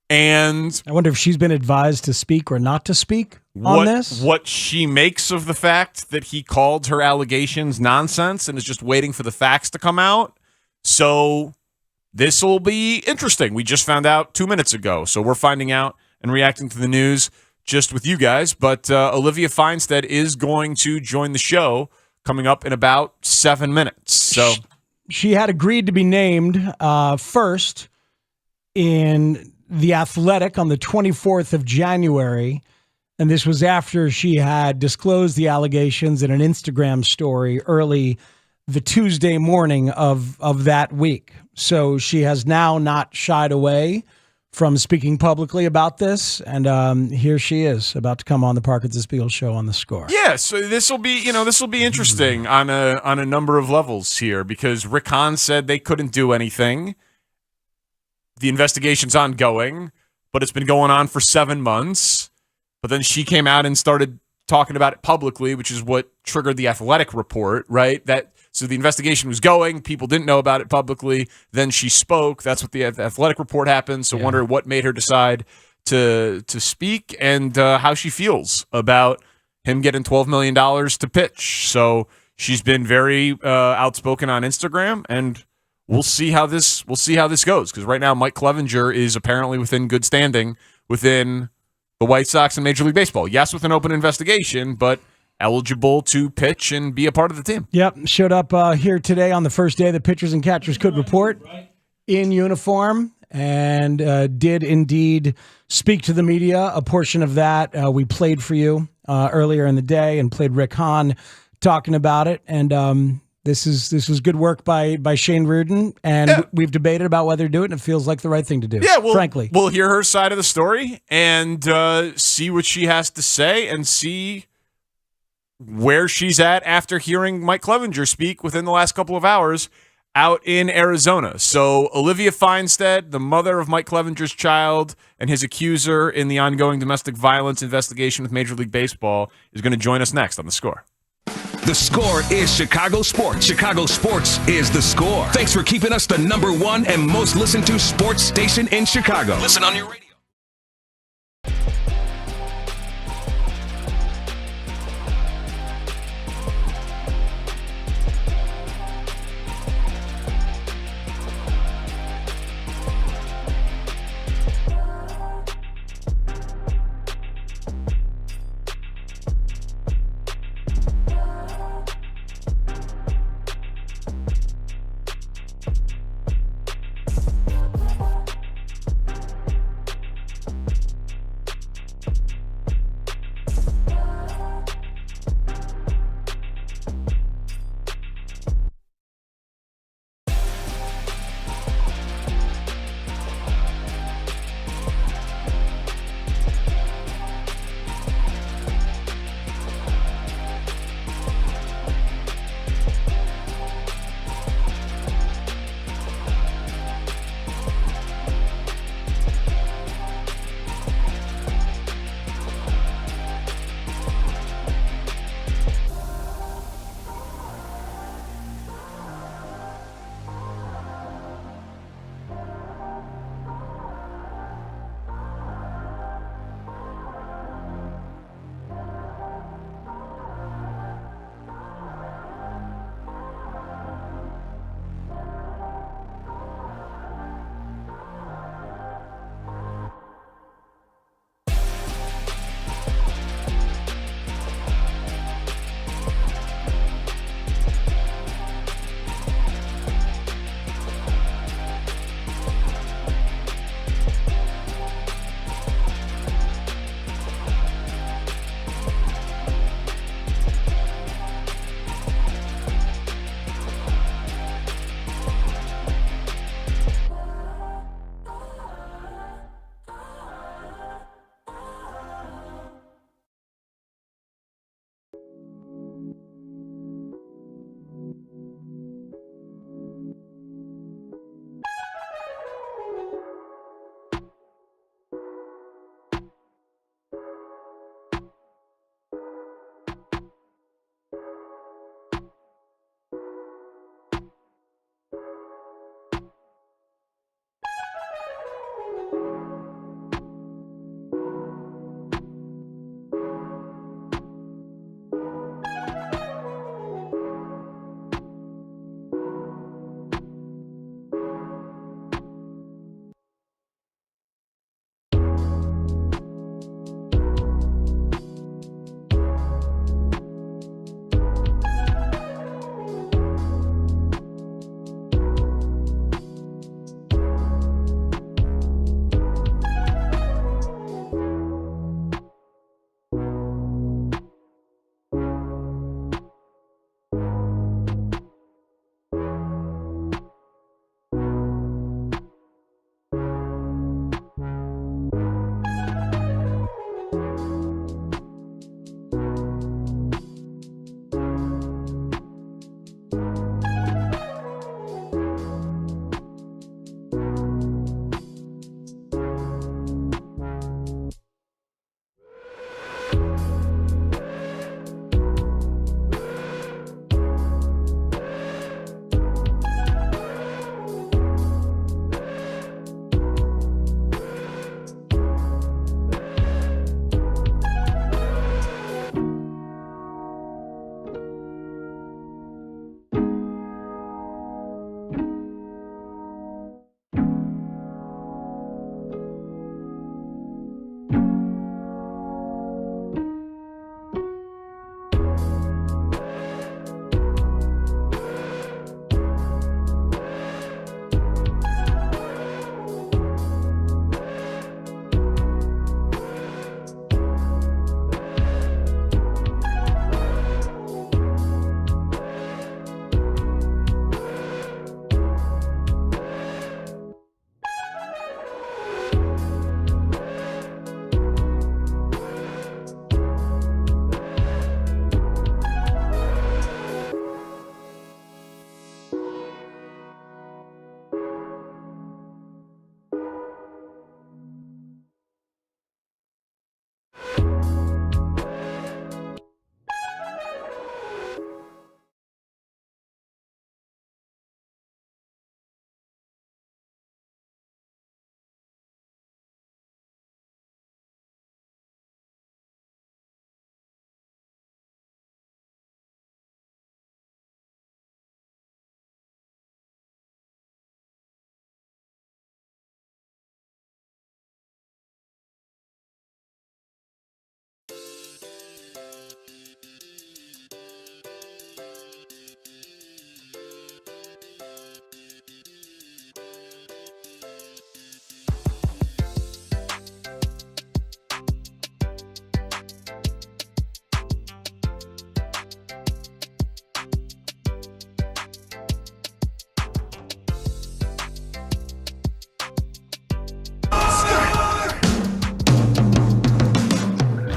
And I wonder if she's been advised to speak or not to speak on this. What she makes of the fact that he called her allegations nonsense and is just waiting for the facts to come out. So this will be interesting. We just found out 2 minutes ago. So we're finding out and reacting to the news just with you guys. But Olivia Feinstead is going to join the show coming up in about 7 minutes. So she had agreed to be named first in The Athletic on the 24th of January. And this was after she had disclosed the allegations in an Instagram story early the Tuesday morning of that week. So she has now not shied away from speaking publicly about this. And here she is about to come on the Parkins and Spiegel show on The Score. Yeah, so this will be interesting on a number of levels here, because Rick Hahn said they couldn't do anything. The investigation's ongoing, but it's been going on for 7 months. But then she came out and started talking about it publicly, which is what triggered the Athletic report, right? So the investigation was going. People didn't know about it publicly. Then she spoke. That's what the Athletic report happened. So wonder what made her decide to speak and how she feels about him getting $12 million to pitch. So she's been very outspoken on Instagram, and we'll see how this goes, because right now Mike Clevenger is apparently within good standing within the White Sox and Major League Baseball. Yes, with an open investigation, but eligible to pitch and be a part of the team. Yep, showed up here today on the first day that pitchers and catchers could report in uniform, and did indeed speak to the media. A portion of that we played for you earlier in the day, and played Rick Hahn talking about it. And this was good work by Shane Rudin, and we've debated about whether to do it, and it feels like the right thing to do. Yeah, frankly, we'll hear her side of the story and see what she has to say, and see where she's at after hearing Mike Clevenger speak within the last couple of hours out in Arizona. So Olivia Feinstead, the mother of Mike Clevenger's child and his accuser in the ongoing domestic violence investigation with Major League Baseball, is going to join us next on The Score. The Score is Chicago sports. Chicago sports is The Score. Thanks for keeping us the #1 and most listened to sports station in Chicago. Listen on your radio.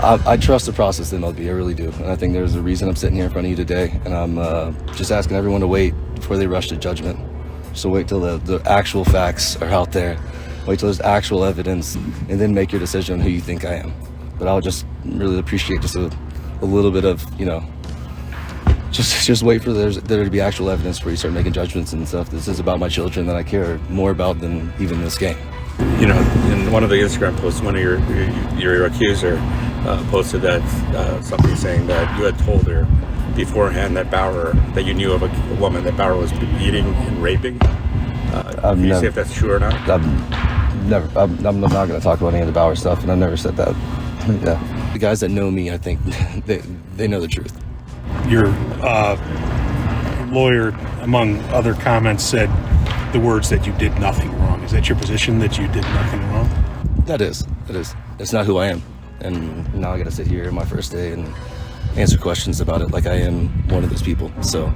I trust the process of MLB, I really do. And I think there's a reason I'm sitting here in front of you today. And I'm just asking everyone to wait before they rush to judgment. So wait till the actual facts are out there. Wait till there's actual evidence, and then make your decision on who you think I am. But I would just really appreciate just a little bit of, just wait for there to be actual evidence before you start making judgments and stuff. This is about my children that I care more about than even this game. In one of the Instagram posts, one of your accuser posted that something saying that you had told her beforehand that you knew of a woman that Bauer was beating and raping. Can you say if that's true or not? I'm not going to talk about any of the Bauer stuff, and I've never said that. Yeah. The guys that know me, I think they know the truth. Your lawyer, among other comments, said the words that you did nothing wrong. Is that your position, that you did nothing wrong? That is. It's not who I am. And now I got to sit here my first day and answer questions about it like I am one of those people. So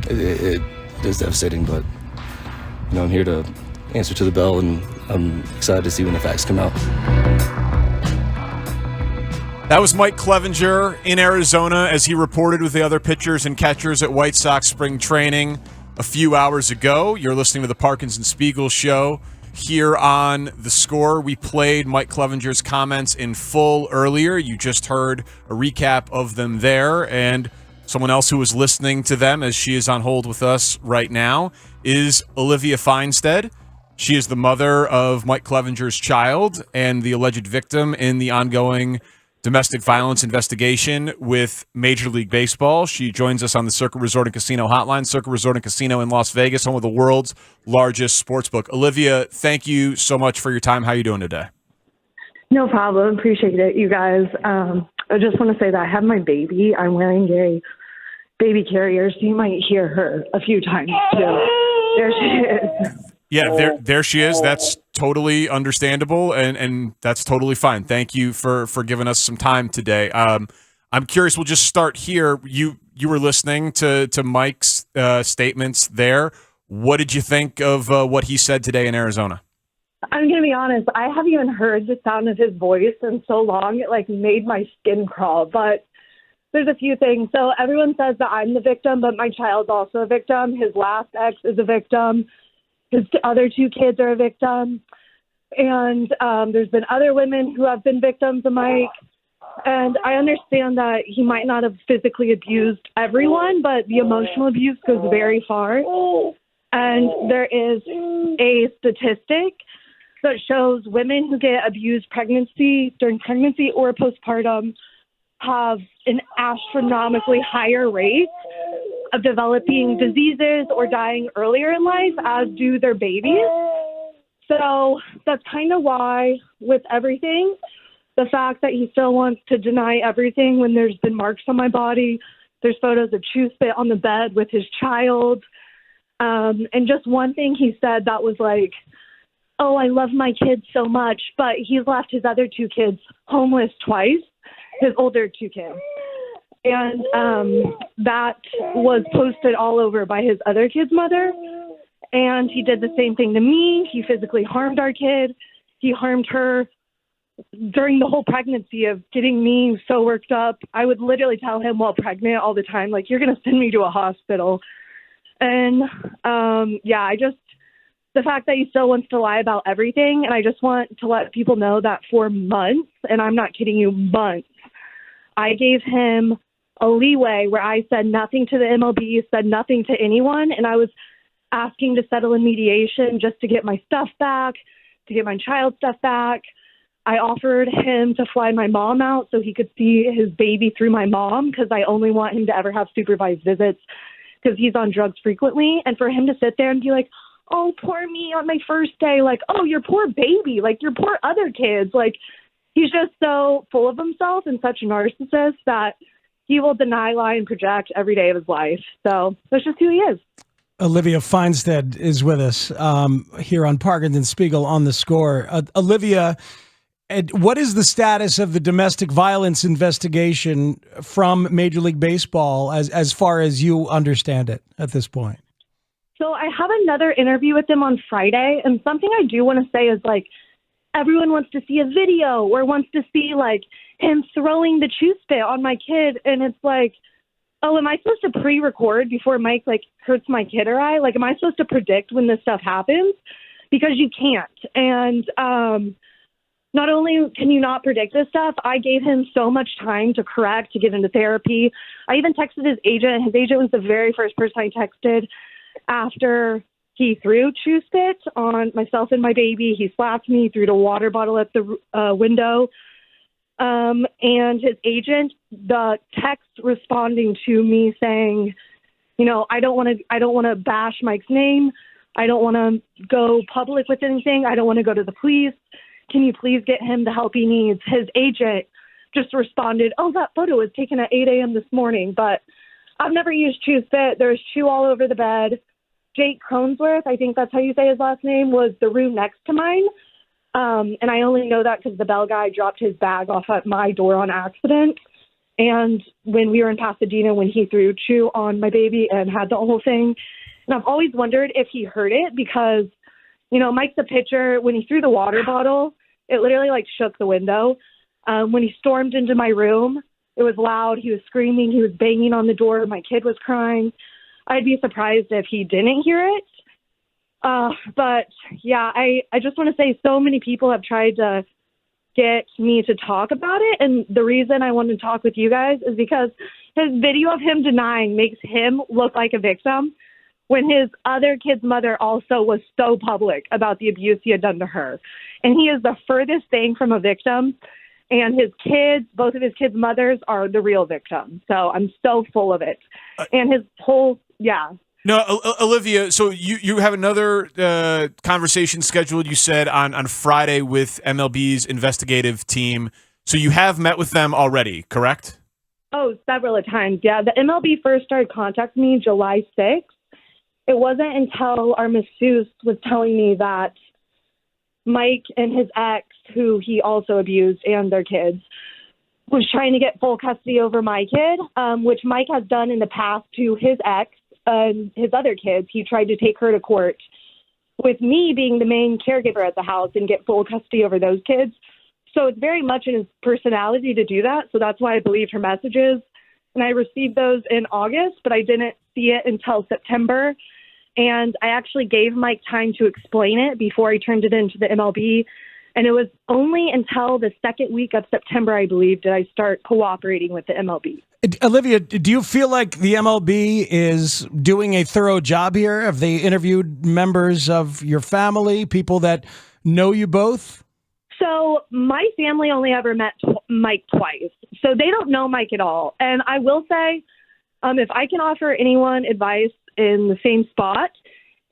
it is devastating, but I'm here to answer to the bell, and I'm excited to see when the facts come out. That was Mike Clevenger in Arizona as he reported with the other pitchers and catchers at White Sox spring training a few hours ago. You're listening to the Parkins and Spiegel show here on The Score. We played Mike Clevenger's comments in full earlier. You just heard a recap of them there, and someone else who was listening to them, as she is on hold with us right now, is Olivia Feinstead. She is the mother of Mike Clevenger's child and the alleged victim in the ongoing domestic violence investigation with Major League Baseball. She joins us on the Circuit Resort and Casino hotline. Circuit Resort and Casino in Las Vegas, home of the world's largest sportsbook. Olivia, thank you so much for your time. How are you doing today? No problem. Appreciate it, you guys. I just want to say that I have my baby. I'm wearing a baby carrier, so you might hear her a few times too. There she is. Yeah, there she is. That's totally understandable, and that's totally fine. Thank you for giving us some time today. I'm curious. We'll just start here. You were listening to Mike's statements there. What did you think of what he said today in Arizona? I'm going to be honest. I haven't even heard the sound of his voice in so long. It made my skin crawl. But there's a few things. So everyone says that I'm the victim, but my child's also a victim. His last ex is a victim. His other two kids are a victim. And there's been other women who have been victims of Mike. And I understand that he might not have physically abused everyone, but the emotional abuse goes very far. And there is a statistic that shows women who get abused during pregnancy or postpartum have an astronomically higher rate of developing diseases or dying earlier in life, as do their babies. So that's kind of why, with everything, the fact that he still wants to deny everything when there's been marks on my body, there's photos of chew spit on the bed with his child. And just one thing he said that was like, oh, I love my kids so much, but he's left his other two kids homeless twice, his older two kids. And that was posted all over by his other kid's mother. And he did the same thing to me. He physically harmed our kid. He harmed her during the whole pregnancy of getting me so worked up. I would literally tell him while pregnant all the time, you're going to send me to a hospital. And the fact that he still wants to lie about everything. And I just want to let people know that for months, and I'm not kidding you, months, I gave him a leeway where I said nothing to the MLB, said nothing to anyone. And I was asking to settle in mediation just to get my stuff back, to get my child's stuff back. I offered him to fly my mom out so he could see his baby through my mom, because I only want him to ever have supervised visits because he's on drugs frequently. And for him to sit there and be like, oh, poor me on my first day, oh, your poor baby, your poor other kids. He's just so full of himself and such a narcissist that he will deny, lie, and project every day of his life. So that's just who he is. Olivia Feinstead is with us here on Parkins and Spiegel on The Score. Olivia, what is the status of the domestic violence investigation from Major League Baseball as far as you understand it at this point? So I have another interview with them on Friday, and something I do want to say is everyone wants to see a video or wants to see him throwing the chew spit on my kid. And it's like, oh, am I supposed to pre-record before Mike like hurts my kid or I? Like, am I supposed to predict when this stuff happens? Because you can't. And not only can you not predict this stuff, I gave him so much time to correct, to get into therapy. I even texted his agent. His agent was the very first person I texted after he threw chew spit on myself and my baby. He slapped me, threw the water bottle at the window. And his agent, the text responding to me saying, you know, I don't want to bash Mike's name. I don't want to go public with anything. I don't want to go to the police. Can you please get him the help he needs? His agent just responded, oh, that photo was taken at 8 a.m. this morning, but I've never used chew spit. There's chew all over the bed. Jake Cronesworth, I think that's how you say his last name, was the room next to mine. And I only know that because the bell guy dropped his bag off at my door on accident. And when we were in Pasadena, when he threw chew on my baby and had the whole thing. And I've always wondered if he heard it because, you know, Mike's a pitcher. When he threw the water bottle, it literally like shook the window. When he stormed into my room, it was loud. He was screaming. He was banging on the door. My kid was crying. I'd be surprised if he didn't hear it. But yeah, I just want to say so many people have tried to get me to talk about it. And the reason I want to talk with you guys is because his video of him denying makes him look like a victim when his other kid's mother also was so public about the abuse he had done to her. And he is the furthest thing from a victim. And his kids, both of his kids' mothers are the real victim. So I'm so full of it. And his whole, yeah. No, Olivia, so you have another conversation scheduled, you said, on Friday with MLB's investigative team. So you have met with them already, correct? Oh, several times, yeah. The MLB first started contacting me July 6th. It wasn't until our masseuse was telling me that Mike and his ex, who he also abused, and their kids, was trying to get full custody over my kid, which Mike has done in the past to his ex and his other kids. He tried to take her to court with me being the main caregiver at the house and get full custody over those kids. So it's very much in his personality to do that. So that's why I believed her messages. And I received those in August, but I didn't see it until September. And I actually gave Mike time to explain it before I turned it into the MLB. And it was only until the second week of September, I believe, did I start cooperating with the MLB. Olivia, do you feel like the MLB is doing a thorough job here? Have they interviewed members of your family, people that know you both? So my family only ever met Mike twice. So they don't know Mike at all. And I will say, if I can offer anyone advice in the same spot,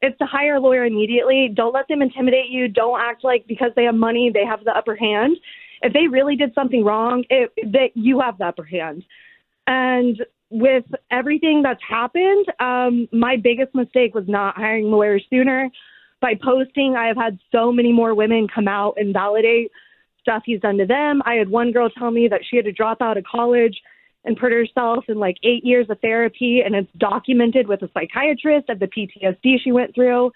it's to hire a lawyer immediately. Don't let them intimidate you. Don't act like because they have money, they have the upper hand. If they really did something wrong, that you have the upper hand. And with everything that's happened, my biggest mistake was not hiring lawyers sooner. By posting, I have had so many more women come out and validate stuff he's done to them. I had one girl tell me that she had to drop out of college and put herself in like 8 years of therapy, and it's documented with a psychiatrist of the PTSD she went through.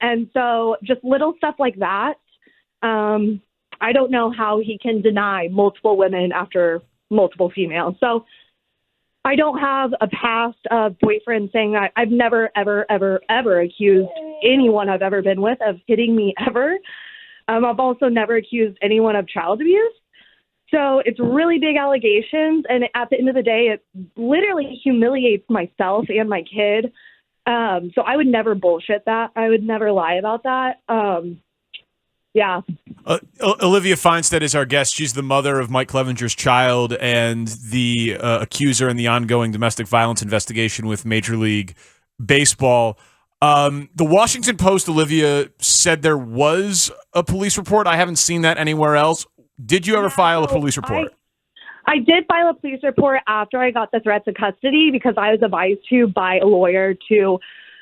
And so just little stuff like that. I don't know how he can deny multiple women after multiple females. So I don't have a past of boyfriend saying I've never, ever, ever, ever accused anyone I've ever been with of hitting me ever. I've also never accused anyone of child abuse. So it's really big allegations. And at the end of the day, it literally humiliates myself and my kid. So I would never bullshit that. I would never lie about that. Yeah. Olivia Feinstead is our guest. She's the mother of Mike Clevenger's child and the accuser in the ongoing domestic violence investigation with Major League Baseball. The Washington Post, Olivia, said there was a police report. I haven't seen that anywhere else. Did you ever file a police report? I did file a police report after I got the threats of custody because I was advised to by a lawyer to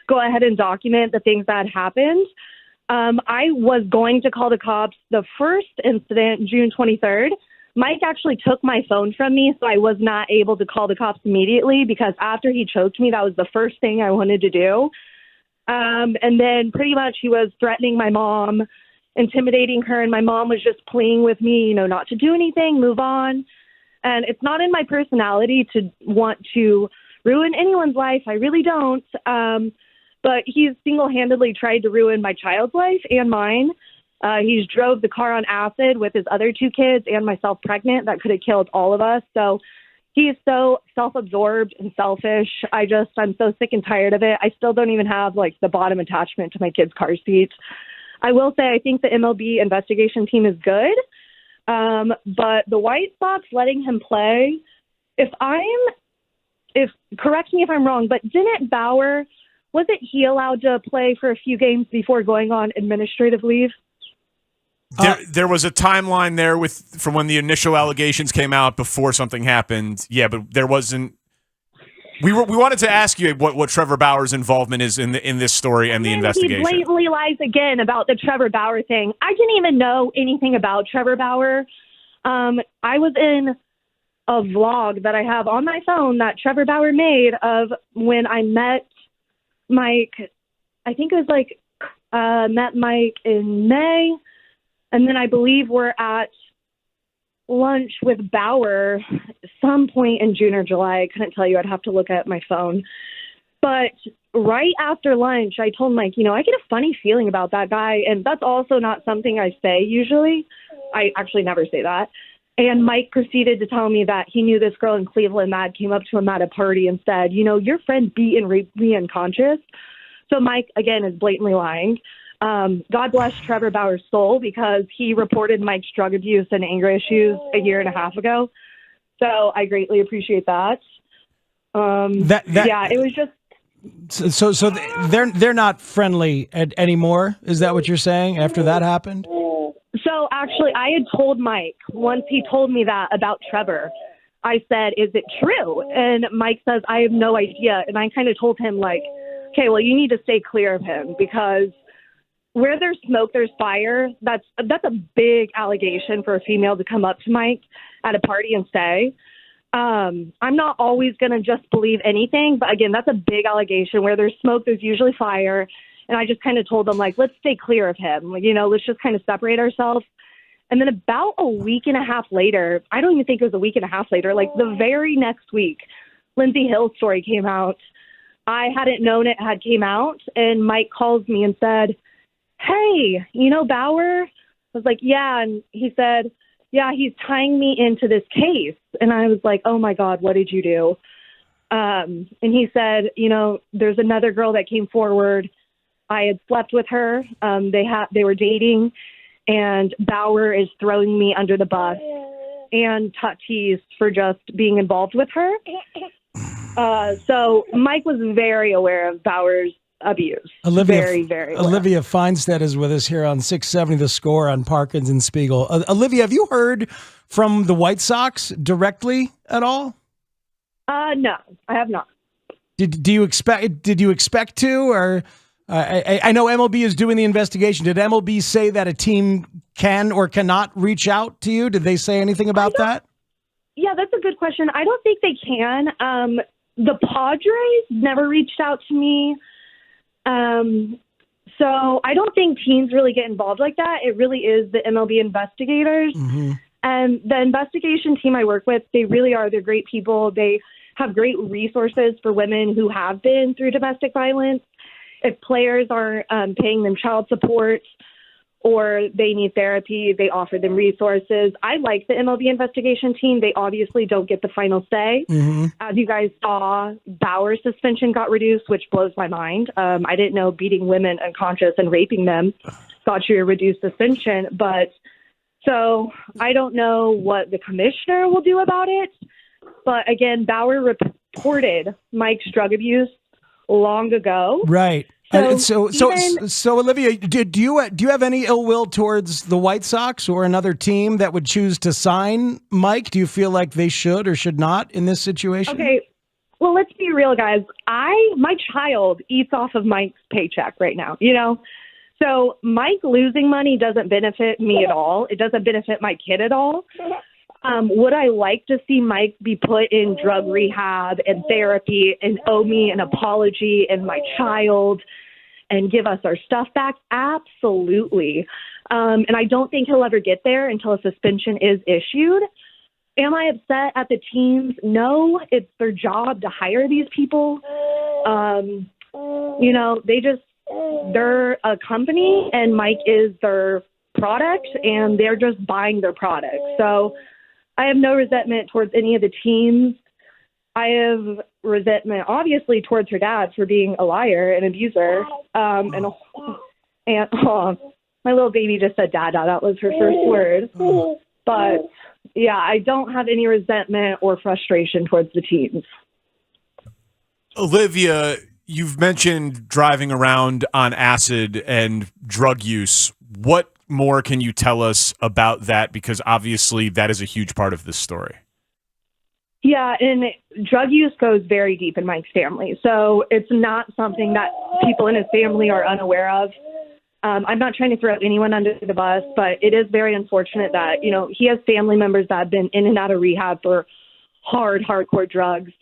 go ahead and document the things that had happened. I was going to call the cops the first incident, June 23rd. Mike actually took my phone from me, so I was not able to call the cops immediately because after he choked me, that was the first thing I wanted to do. And then pretty much he was threatening my mom intimidating her, and my mom was just pleading with me, not to do anything, move on. And it's not in my personality to want to ruin anyone's life. I really don't. But he's single-handedly tried to ruin my child's life and mine. He's drove the car on acid with his other 2 kids and myself pregnant. That could have killed all of us. So he is so self-absorbed and selfish. I'm so sick and tired of it. I still don't even have the bottom attachment to my kids' car seats. I will say I think the MLB investigation team is good. But the White Sox letting him play, correct me if I'm wrong, but didn't wasn't he allowed to play for a few games before going on administrative leave? There was a timeline there from when the initial allegations came out before something happened. Yeah, but there wasn't. We wanted to ask you what Trevor Bauer's involvement is in this story and the investigation. He blatantly lies again about the Trevor Bauer thing. I didn't even know anything about Trevor Bauer. I was in a vlog that I have on my phone that Trevor Bauer made of when I met Mike. I think it was met Mike in May, and then I believe we're at lunch with Bauer some point in June or July. I couldn't tell you. I'd have to look at my phone. But right after lunch, I told Mike, I get a funny feeling about that guy. And that's also not something I say usually. I actually never say that. And Mike proceeded to tell me that he knew this girl in Cleveland that came up to him at a party and said, your friend beat and raped me unconscious. So Mike, again, is blatantly lying. God bless Trevor Bauer's soul, because he reported Mike's drug abuse and anger issues a year and a half ago. So I greatly appreciate that. Yeah, it was just. So they're not friendly anymore. Is that what you're saying after that happened? So actually, I had told Mike once he told me that about Trevor. I said, "Is it true?" And Mike says, "I have no idea." And I kind of told him "Okay, well, you need to stay clear of him, because where there's smoke, there's fire." That's a big allegation for a female to come up to Mike at a party and say. I'm not always going to just believe anything, but again, that's a big allegation. Where there's smoke, there's usually fire. And I just kind of told them, let's stay clear of him. Let's just kind of separate ourselves. And then about a week and a half later, I don't even think it was a week and a half later, the very next week, Lindsey Hill's story came out. I hadn't known it had came out, and Mike calls me and said, "Hey, Bauer?" I was like, "Yeah." And he said, "Yeah, he's tying me into this case." And I was like, "Oh my God, what did you do?" And he said, "There's another girl that came forward. I had slept with her. They were dating, and Bauer is throwing me under the bus and Tatis for just being involved with her." So Mike was very aware of Bauer's abuse. Very, very aware. Olivia Feinstead is with us here on 670 The Score on Parkins and Spiegel. Olivia, have you heard from the White Sox directly at all? No, I have not. Did you expect to, or I know MLB is doing the investigation. Did MLB say that a team can or cannot reach out to you? Did they say anything about that? Yeah, that's a good question. I don't think they can. The Padres never reached out to me. So I don't think teams really get involved like that. It really is the MLB investigators. Mm-hmm. And the investigation team I work with, they're great people. They have great resources for women who have been through domestic violence. If players aren't paying them child support or they need therapy, they offer them resources. I like the MLB investigation team. They obviously don't get the final say. Mm-hmm. As you guys saw, Bauer's suspension got reduced, which blows my mind. I didn't know beating women unconscious and raping them got you a reduced suspension. But so I don't know what the commissioner will do about it. But again, Bauer reported Mike's drug abuse long ago. Right. So Olivia, do you have any ill will towards the White Sox or another team that would choose to sign Mike? Do you feel like they should or should not in this situation? Okay. Well, let's be real, guys. My child eats off of Mike's paycheck right now, So Mike losing money doesn't benefit me at all. It doesn't benefit my kid at all. Would I like to see Mike be put in drug rehab and therapy and owe me an apology and my child and give us our stuff back? Absolutely. And I don't think he'll ever get there until a suspension is issued. Am I upset at the teams? No, it's their job to hire these people. You know, they're a company and Mike is their product and they're just buying their product. So I have no resentment towards any of the teams. I have resentment, obviously, towards her dad for being a liar and abuser. And my little baby just said dada. That was her first word. But yeah, I don't have any resentment or frustration towards the teams. Olivia, you've mentioned driving around on acid and drug use. What more can you tell us about that? Because obviously that is a huge part of this story. Yeah, and drug use goes very deep in Mike's family. So it's not something that people in his family are unaware of. I'm not trying to throw anyone under the bus, but it is very unfortunate that, you know, he has family members that have been in and out of rehab for hardcore drugs.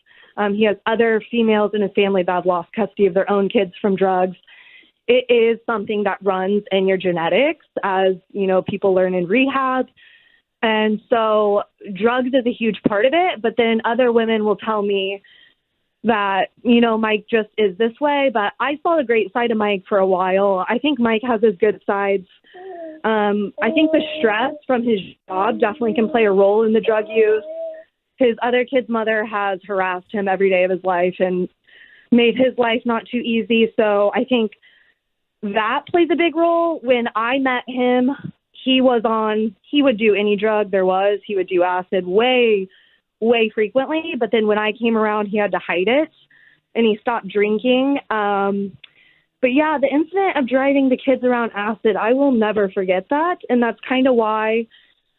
He has other females in his family that have lost custody of their own kids from drugs. It is something that runs in your genetics, as, you know, people learn in rehab. And so drugs is a huge part of it. But then other women will tell me that, you know, Mike just is this way. But I saw the great side of Mike for a while. I think Mike has his good sides. I think the stress from his job definitely can play a role in the drug use. His other kid's mother has harassed him every day of his life and made his life not too easy. So I think that plays a big role. When I met him, he would do any drug there was. He would do acid way frequently. But then when I came around, he had to hide it and he stopped drinking. But yeah, the incident of driving the kids around acid, I will never forget that. And that's kind of why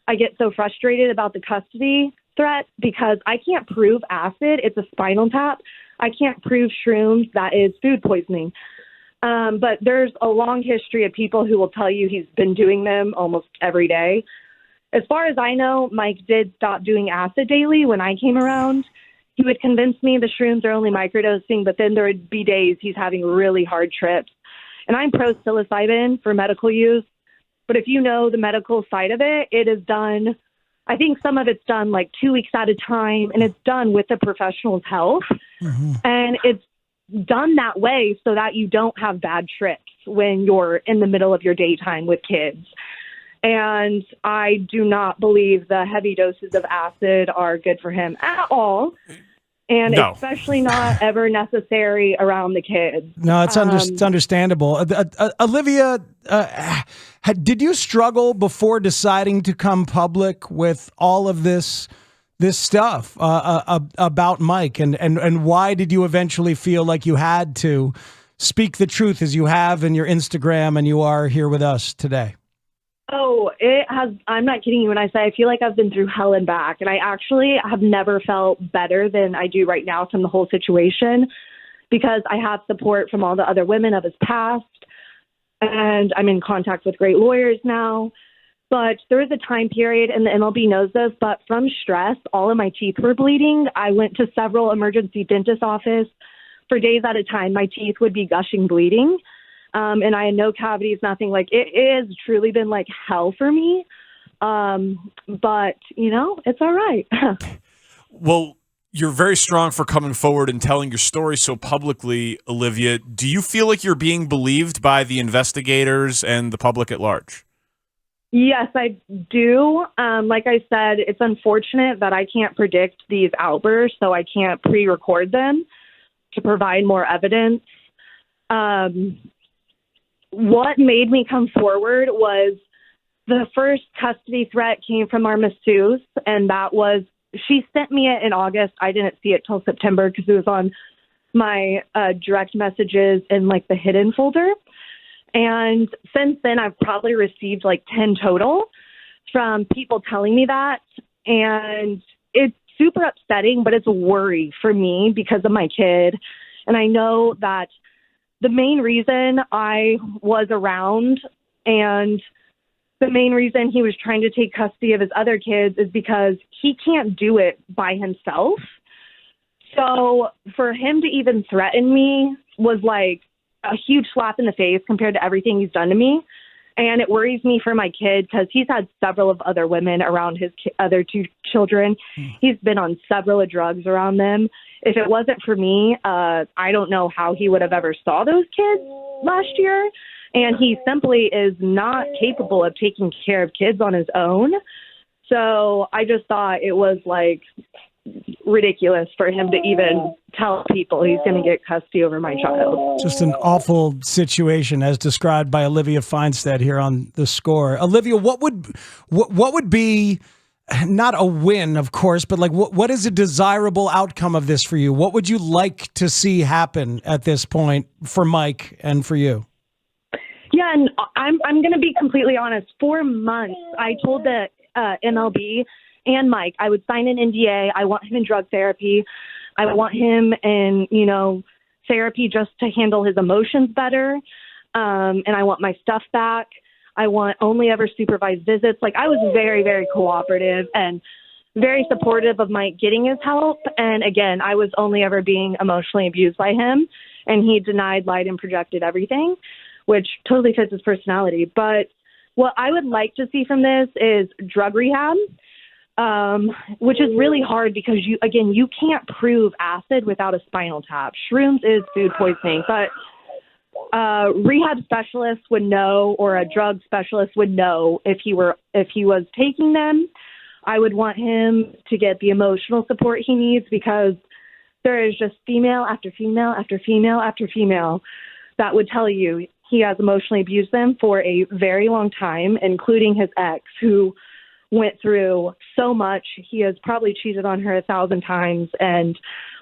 I get so frustrated about the custody threat, because I can't prove acid. It's a spinal tap. I can't prove shrooms. That is food poisoning. But there's a long history of people who will tell you he's been doing them almost every day. As far as I know, Mike did stop doing acid daily when I came around. He would convince me the shrooms are only microdosing, but then there would be days he's having really hard trips. And I'm pro psilocybin for medical use. But if you know the medical side of it, it is done. I think some of it's done like 2 weeks at a time, and it's done with the professional's help. Mm-hmm. And it's done that way so that you don't have bad trips when you're in the middle of your daytime with kids. And I do not believe the heavy doses of acid are good for him at all. And No. especially not ever necessary around the kids. No, it's understandable. Olivia, did you struggle before deciding to come public with all of this stuff about Mike? And why did you eventually feel like you had to speak the truth as you have in your Instagram and you are here with us today? Oh, it has. I'm not kidding you when I say I feel like I've been through hell and back. And I actually have never felt better than I do right now from the whole situation, because I have support from all the other women of his past. And I'm in contact with great lawyers now. But there was a time period, and the MLB knows this, but from stress, all of my teeth were bleeding. I went to several emergency dentist offices for days at a time. My teeth would be gushing bleeding. And I had no cavities, nothing. Like, it has truly been like hell for me. But, you know, it's all right. Well, you're very strong for coming forward and telling your story so publicly, Olivia. Do you feel like you're being believed by the investigators and the public at large? Yes, I do. Like I said, it's unfortunate that I can't predict these outbursts, so I can't pre-record them to provide more evidence. What made me come forward was the first custody threat came from our masseuse, and that was, she sent me it in August. I didn't see it till September because it was on my direct messages in like the hidden folder. And since then, I've probably received like 10 total from people telling me that. And it's super upsetting, but it's a worry for me because of my kid. And I know that the main reason I was around and the main reason he was trying to take custody of his other kids is because he can't do it by himself. So for him to even threaten me was like, a huge slap in the face compared to everything he's done to me. And it worries me for my kid because he's had several of other women around his other 2 children. He's been on several drugs around them. If it wasn't for me, I don't know how he would have ever saw those kids last year. And he simply is not capable of taking care of kids on his own. So I just thought it was like ridiculous for him to even tell people he's going to get custody over my child. Just an awful situation as described by Olivia Feinstead here on The Score. Olivia, what would be not a win, of course, but like what is a desirable outcome of this for you? What would you like to see happen at this point for Mike and for you? Yeah, and I'm going to be completely honest. For months, I told the MLB and Mike, I would sign an NDA. I want him in drug therapy. I want him in, therapy just to handle his emotions better. And I want my stuff back. I want only ever supervised visits. Like, I was very, very cooperative and very supportive of Mike getting his help. And again, I was only ever being emotionally abused by him. And he denied, lied, and projected everything, which totally fits his personality. But what I would like to see from this is drug rehab. Which is really hard because you can't prove acid without a spinal tap. Shrooms is food poisoning, but rehab specialists would know, or a drug specialist would know if he was taking them. I would want him to get the emotional support he needs because there is just female after female after female after female that would tell you he has emotionally abused them for a very long time, including his ex, who went through so much. He has probably cheated on her 1,000 times and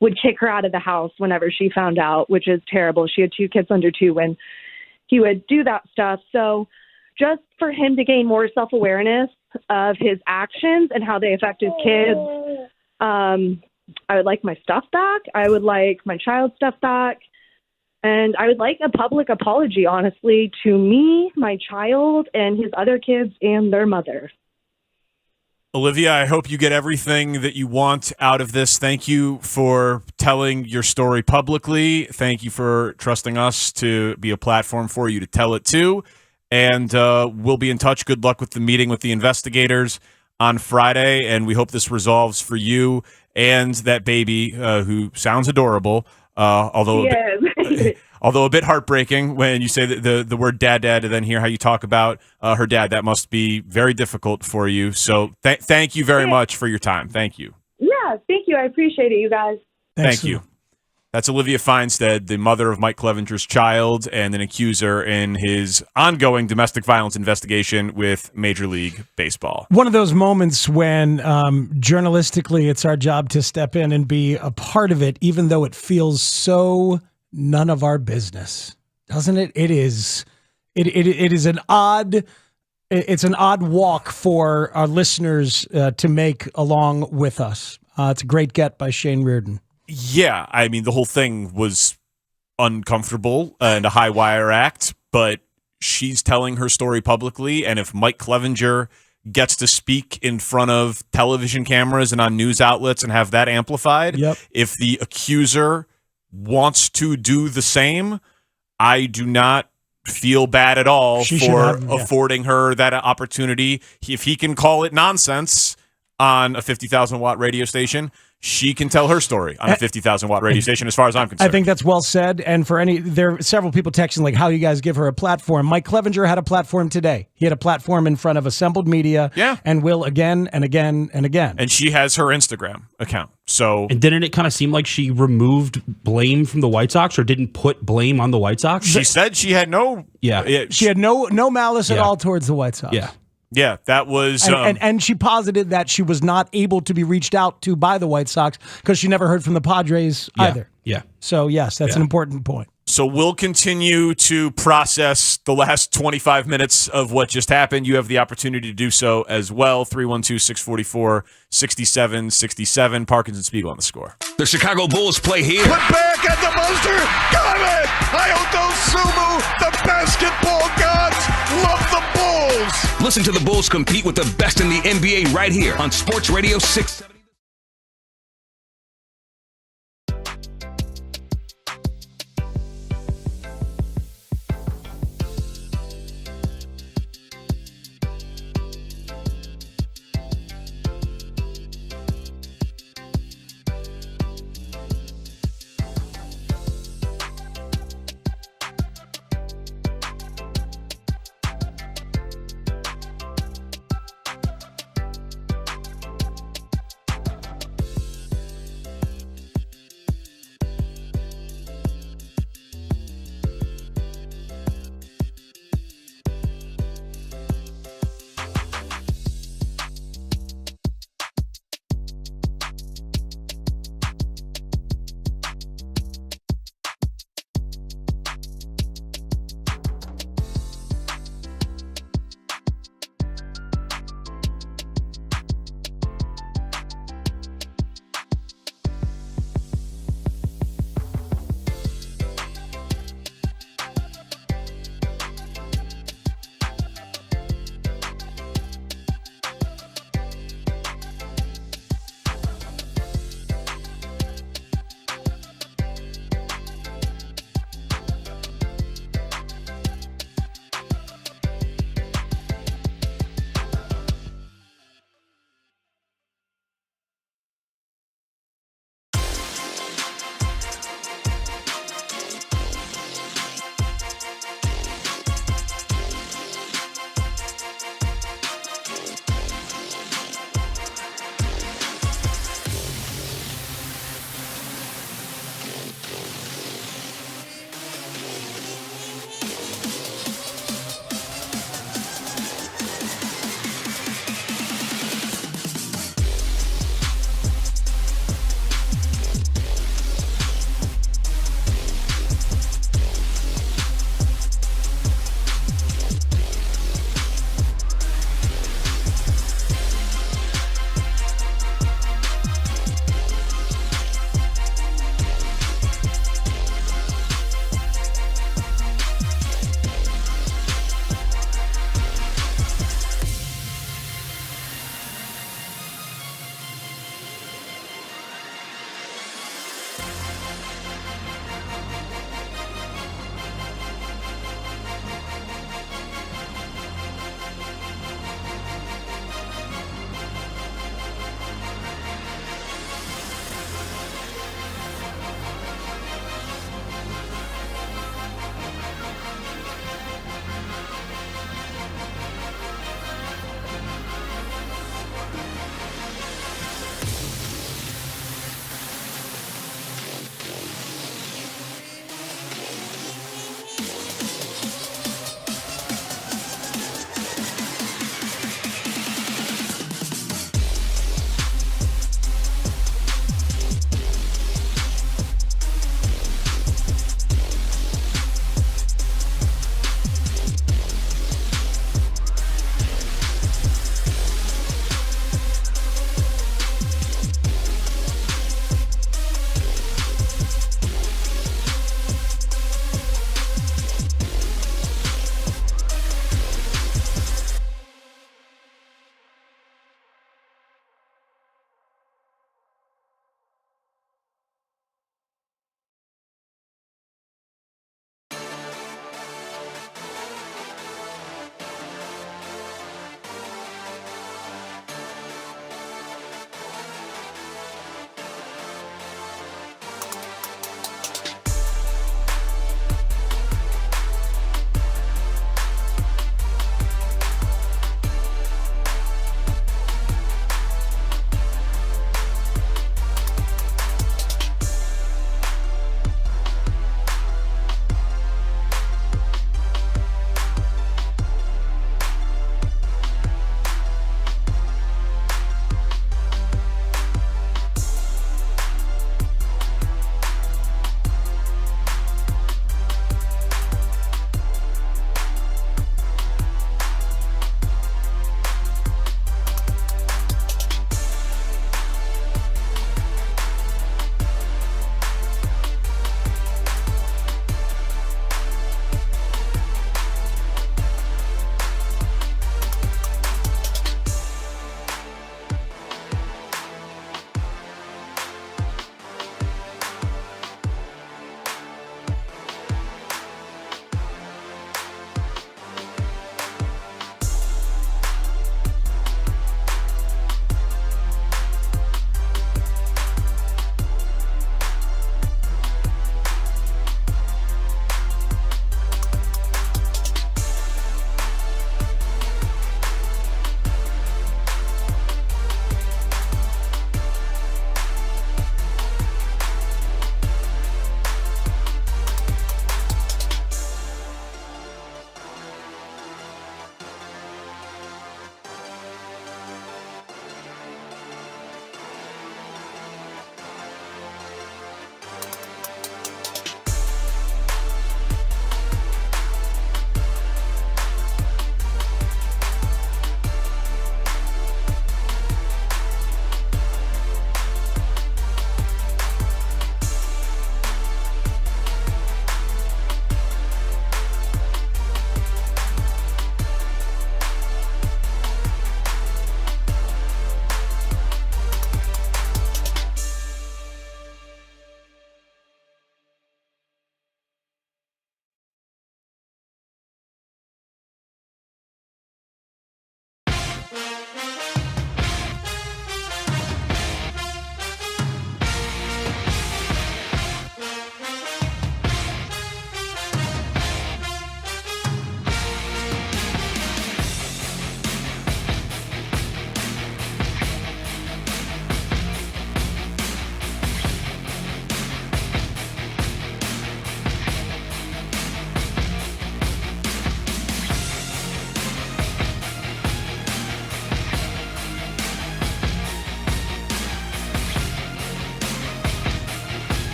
would kick her out of the house whenever she found out, which is terrible. She had 2 kids under 2 when he would do that stuff. So just for him to gain more self-awareness of his actions and how they affect his kids, I would like my stuff back. I would like my child's stuff back. And I would like a public apology, honestly, to me, my child, and his other kids and their mother. Olivia, I hope you get everything that you want out of this. Thank you for telling your story publicly. Thank you for trusting us to be a platform for you to tell it to. And we'll be in touch. Good luck with the meeting with the investigators on Friday. And we hope this resolves for you and that baby who sounds adorable, although a bit heartbreaking when you say the word dad and then hear how you talk about her dad. That must be very difficult for you. So thank you very much for your time. Thank you. Yeah, thank you. I appreciate it, you guys. Thank you. That's Olivia Feinstead, the mother of Mike Clevenger's child and an accuser in his ongoing domestic violence investigation with Major League Baseball. One of those moments when journalistically it's our job to step in and be a part of it, even though it feels so none of our business, doesn't it? It is an odd walk for our listeners to make along with us. It's a great get by Shane Reardon. Yeah, I mean, the whole thing was uncomfortable and a high wire act, but she's telling her story publicly. And if Mike Clevenger gets to speak in front of television cameras and on news outlets and have that amplified, if the accuser wants to do the same, I do not feel bad at all for affording her that opportunity. If he can call it nonsense on a 50,000 watt radio station, she can tell her story on a 50,000 watt radio station, as far as I'm concerned. I think that's well said. And there are several people texting, like, how you guys give her a platform. Mike Clevenger had a platform today. He had a platform in front of assembled media and will again and again and again. And she has her Instagram account. And didn't it kind of seem like she removed blame from the White Sox or didn't put blame on the White Sox? She said she had no... She had no malice at all towards the White Sox. Yeah, that was... And she posited that she was not able to be reached out to by the White Sox because she never heard from the Padres either. Yeah. So, yes, that's an important point. So we'll continue to process the last 25 minutes of what just happened. You have the opportunity to do so as well. 312-644-6767. Parkins and Spiegel on The Score. The Chicago Bulls play here. Put back at the buzzer. Got it. Haugh Sumu, the basketball gods, love the Bulls. Listen to the Bulls compete with the best in the NBA right here on Sports Radio 670.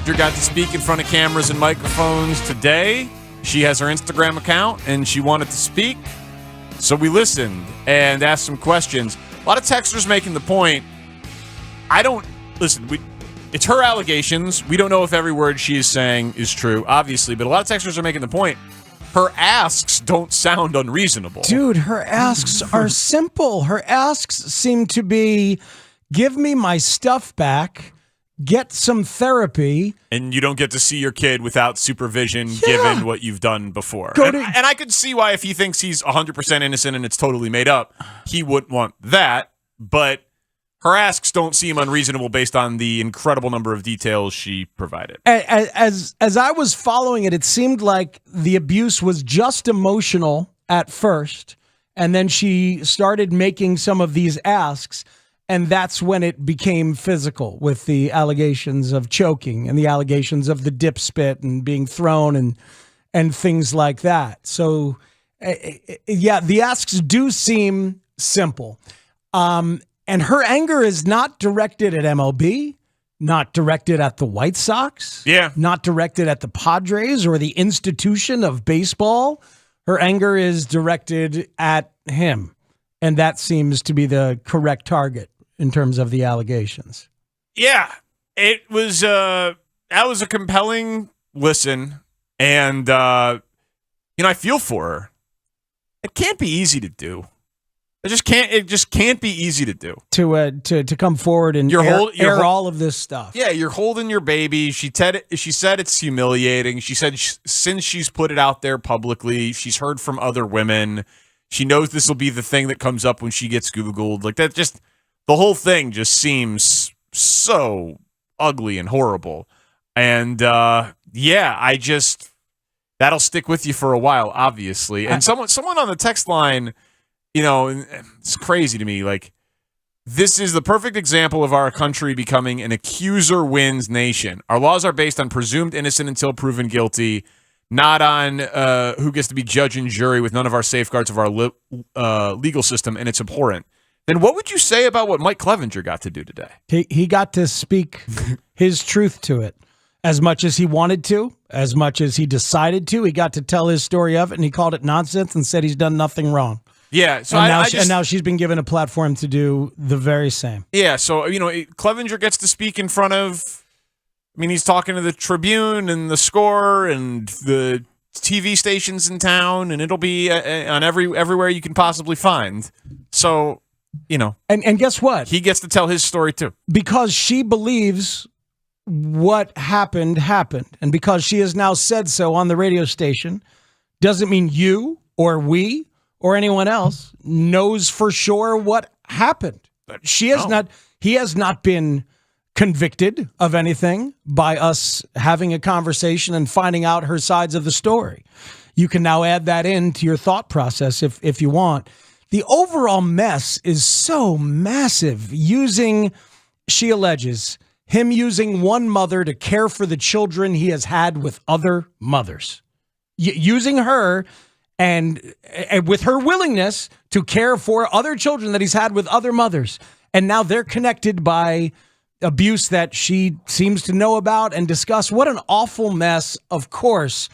Clevenger got to speak in front of cameras and microphones today. She has her Instagram account, and she wanted to speak. So we listened and asked some questions. A lot of texters making the point. It's her allegations. We don't know if every word she is saying is true, obviously, but a lot of texters are making the point. Her asks don't sound unreasonable. Dude, her asks are simple. Her asks seem to be, give me my stuff back, get some therapy. And you don't get to see your kid without supervision, given what you've done before. And I could see why, if he thinks he's 100% innocent and it's totally made up, he wouldn't want that. But her asks don't seem unreasonable based on the incredible number of details she provided. As I was following it, it seemed like the abuse was just emotional at first, and then she started making some of these asks, and that's when it became physical with the allegations of choking and the allegations of the dip spit and being thrown and things like that. So, yeah, the asks do seem simple. And her anger is not directed at MLB, not directed at the White Sox, not directed at the Padres or the institution of baseball. Her anger is directed at him, and that seems to be the correct target in terms of the allegations. Yeah, it was that was a compelling listen, and I feel for her. It can't be easy to do. It just can't be easy to do. To come forward and air all of this stuff. Yeah, you're holding your baby. She said it's humiliating. She said since she's put it out there publicly, she's heard from other women. She knows this will be the thing that comes up when she gets Googled. Like that, just the whole thing just seems so ugly and horrible. And that'll stick with you for a while, obviously. And someone on the text line. It's crazy to me. Like, this is the perfect example of our country becoming an accuser wins nation. Our laws are based on presumed innocent until proven guilty, not on who gets to be judge and jury with none of our safeguards of our legal system, and it's abhorrent. Then what would you say about what Mike Clevenger got to do today? He got to speak his truth to it. As much as he wanted to, as much as he decided to, he got to tell his story of it, and he called it nonsense and said he's done nothing wrong. Yeah, so and now she's been given a platform to do the very same. Yeah, so Clevenger gets to speak in front of. He's talking to the Tribune and the Score and the TV stations in town, and it'll be on everywhere you can possibly find. So, and guess what? He gets to tell his story too, because she believes what happened, and because she has now said so on the radio station, doesn't mean you or we or anyone else knows for sure what happened. He has not been convicted of anything by us having a conversation and finding out her sides of the story. You can now add that into your thought process if you want. The overall mess is so massive. She alleges, him using one mother to care for the children he has had with other mothers. Using her and with her willingness to care for other children that he's had with other mothers. And now they're connected by abuse that she seems to know about and discuss. What an awful mess, of course,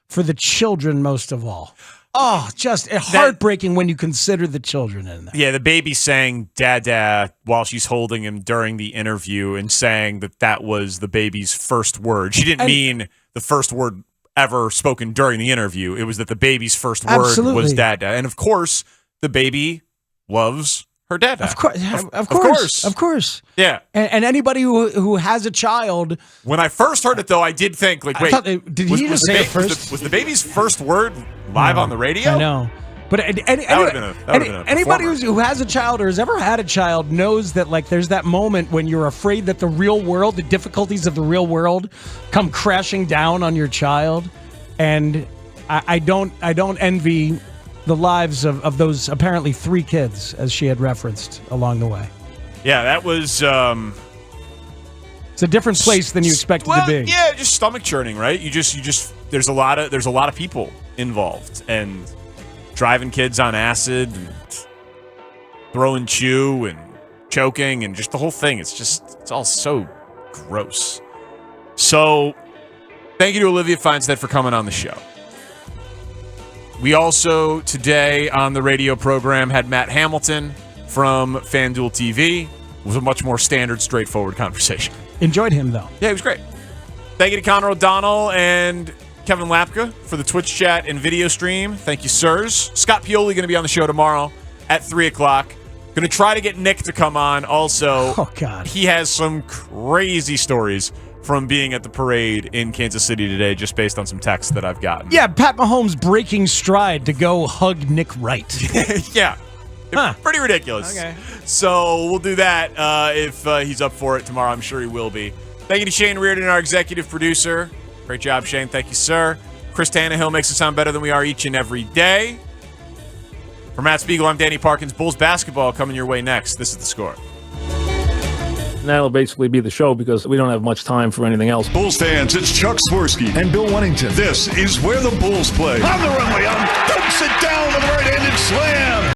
for the children most of all. Oh, just heartbreaking when you consider the children in there. Yeah, the baby saying "Dada" while she's holding him during the interview and saying that was the baby's first word. She didn't mean the first word ever spoken during the interview. It was that the baby's first word was "Dada." And of course, the baby loves her dada. Of course. Yeah. And anybody who has a child. When I first heard it, though, I did think, like, wait, did he just say it first? Was the baby's first word live on the radio? I know. But anybody who has a child or has ever had a child knows that, like, there's that moment when you're afraid that the real world, the difficulties of the real world, come crashing down on your child. And I don't envy the lives of those apparently 3 kids, as she had referenced along the way. Yeah, that was. It's a different place than you expect it to be. Yeah, just stomach churning, right? You just there's a lot of people involved and driving kids on acid and throwing chew and choking and just the whole thing. It's all so gross. So, thank you to Olivia Feinstead for coming on the show. We also, today on the radio program, had Matt Hamilton from FanDuel TV. It was a much more standard, straightforward conversation. Enjoyed him, though. Yeah, he was great. Thank you to Connor O'Donnell and Kevin Lapka for the Twitch chat and video stream. Thank you, sirs. Scott Pioli going to be on the show tomorrow at 3 o'clock. Going to try to get Nick to come on also. Oh, God. He has some crazy stories from being at the parade in Kansas City today, just based on some texts that I've gotten. Yeah, Pat Mahomes breaking stride to go hug Nick Wright. Yeah. Pretty ridiculous. Okay. So we'll do that if he's up for it tomorrow. I'm sure he will be. Thank you to Shane Reardon, our executive producer. Great job, Shane. Thank you, sir. Chris Tannehill makes us sound better than we are each and every day. For Matt Spiegel, I'm Danny Parkins. Bulls basketball coming your way next. This is The Score. That'll basically be the show because we don't have much time for anything else. Bulls fans, it's Chuck Swirsky and Bill Wennington. This is where the Bulls play. On the runway, dunks it down with a right-handed slam.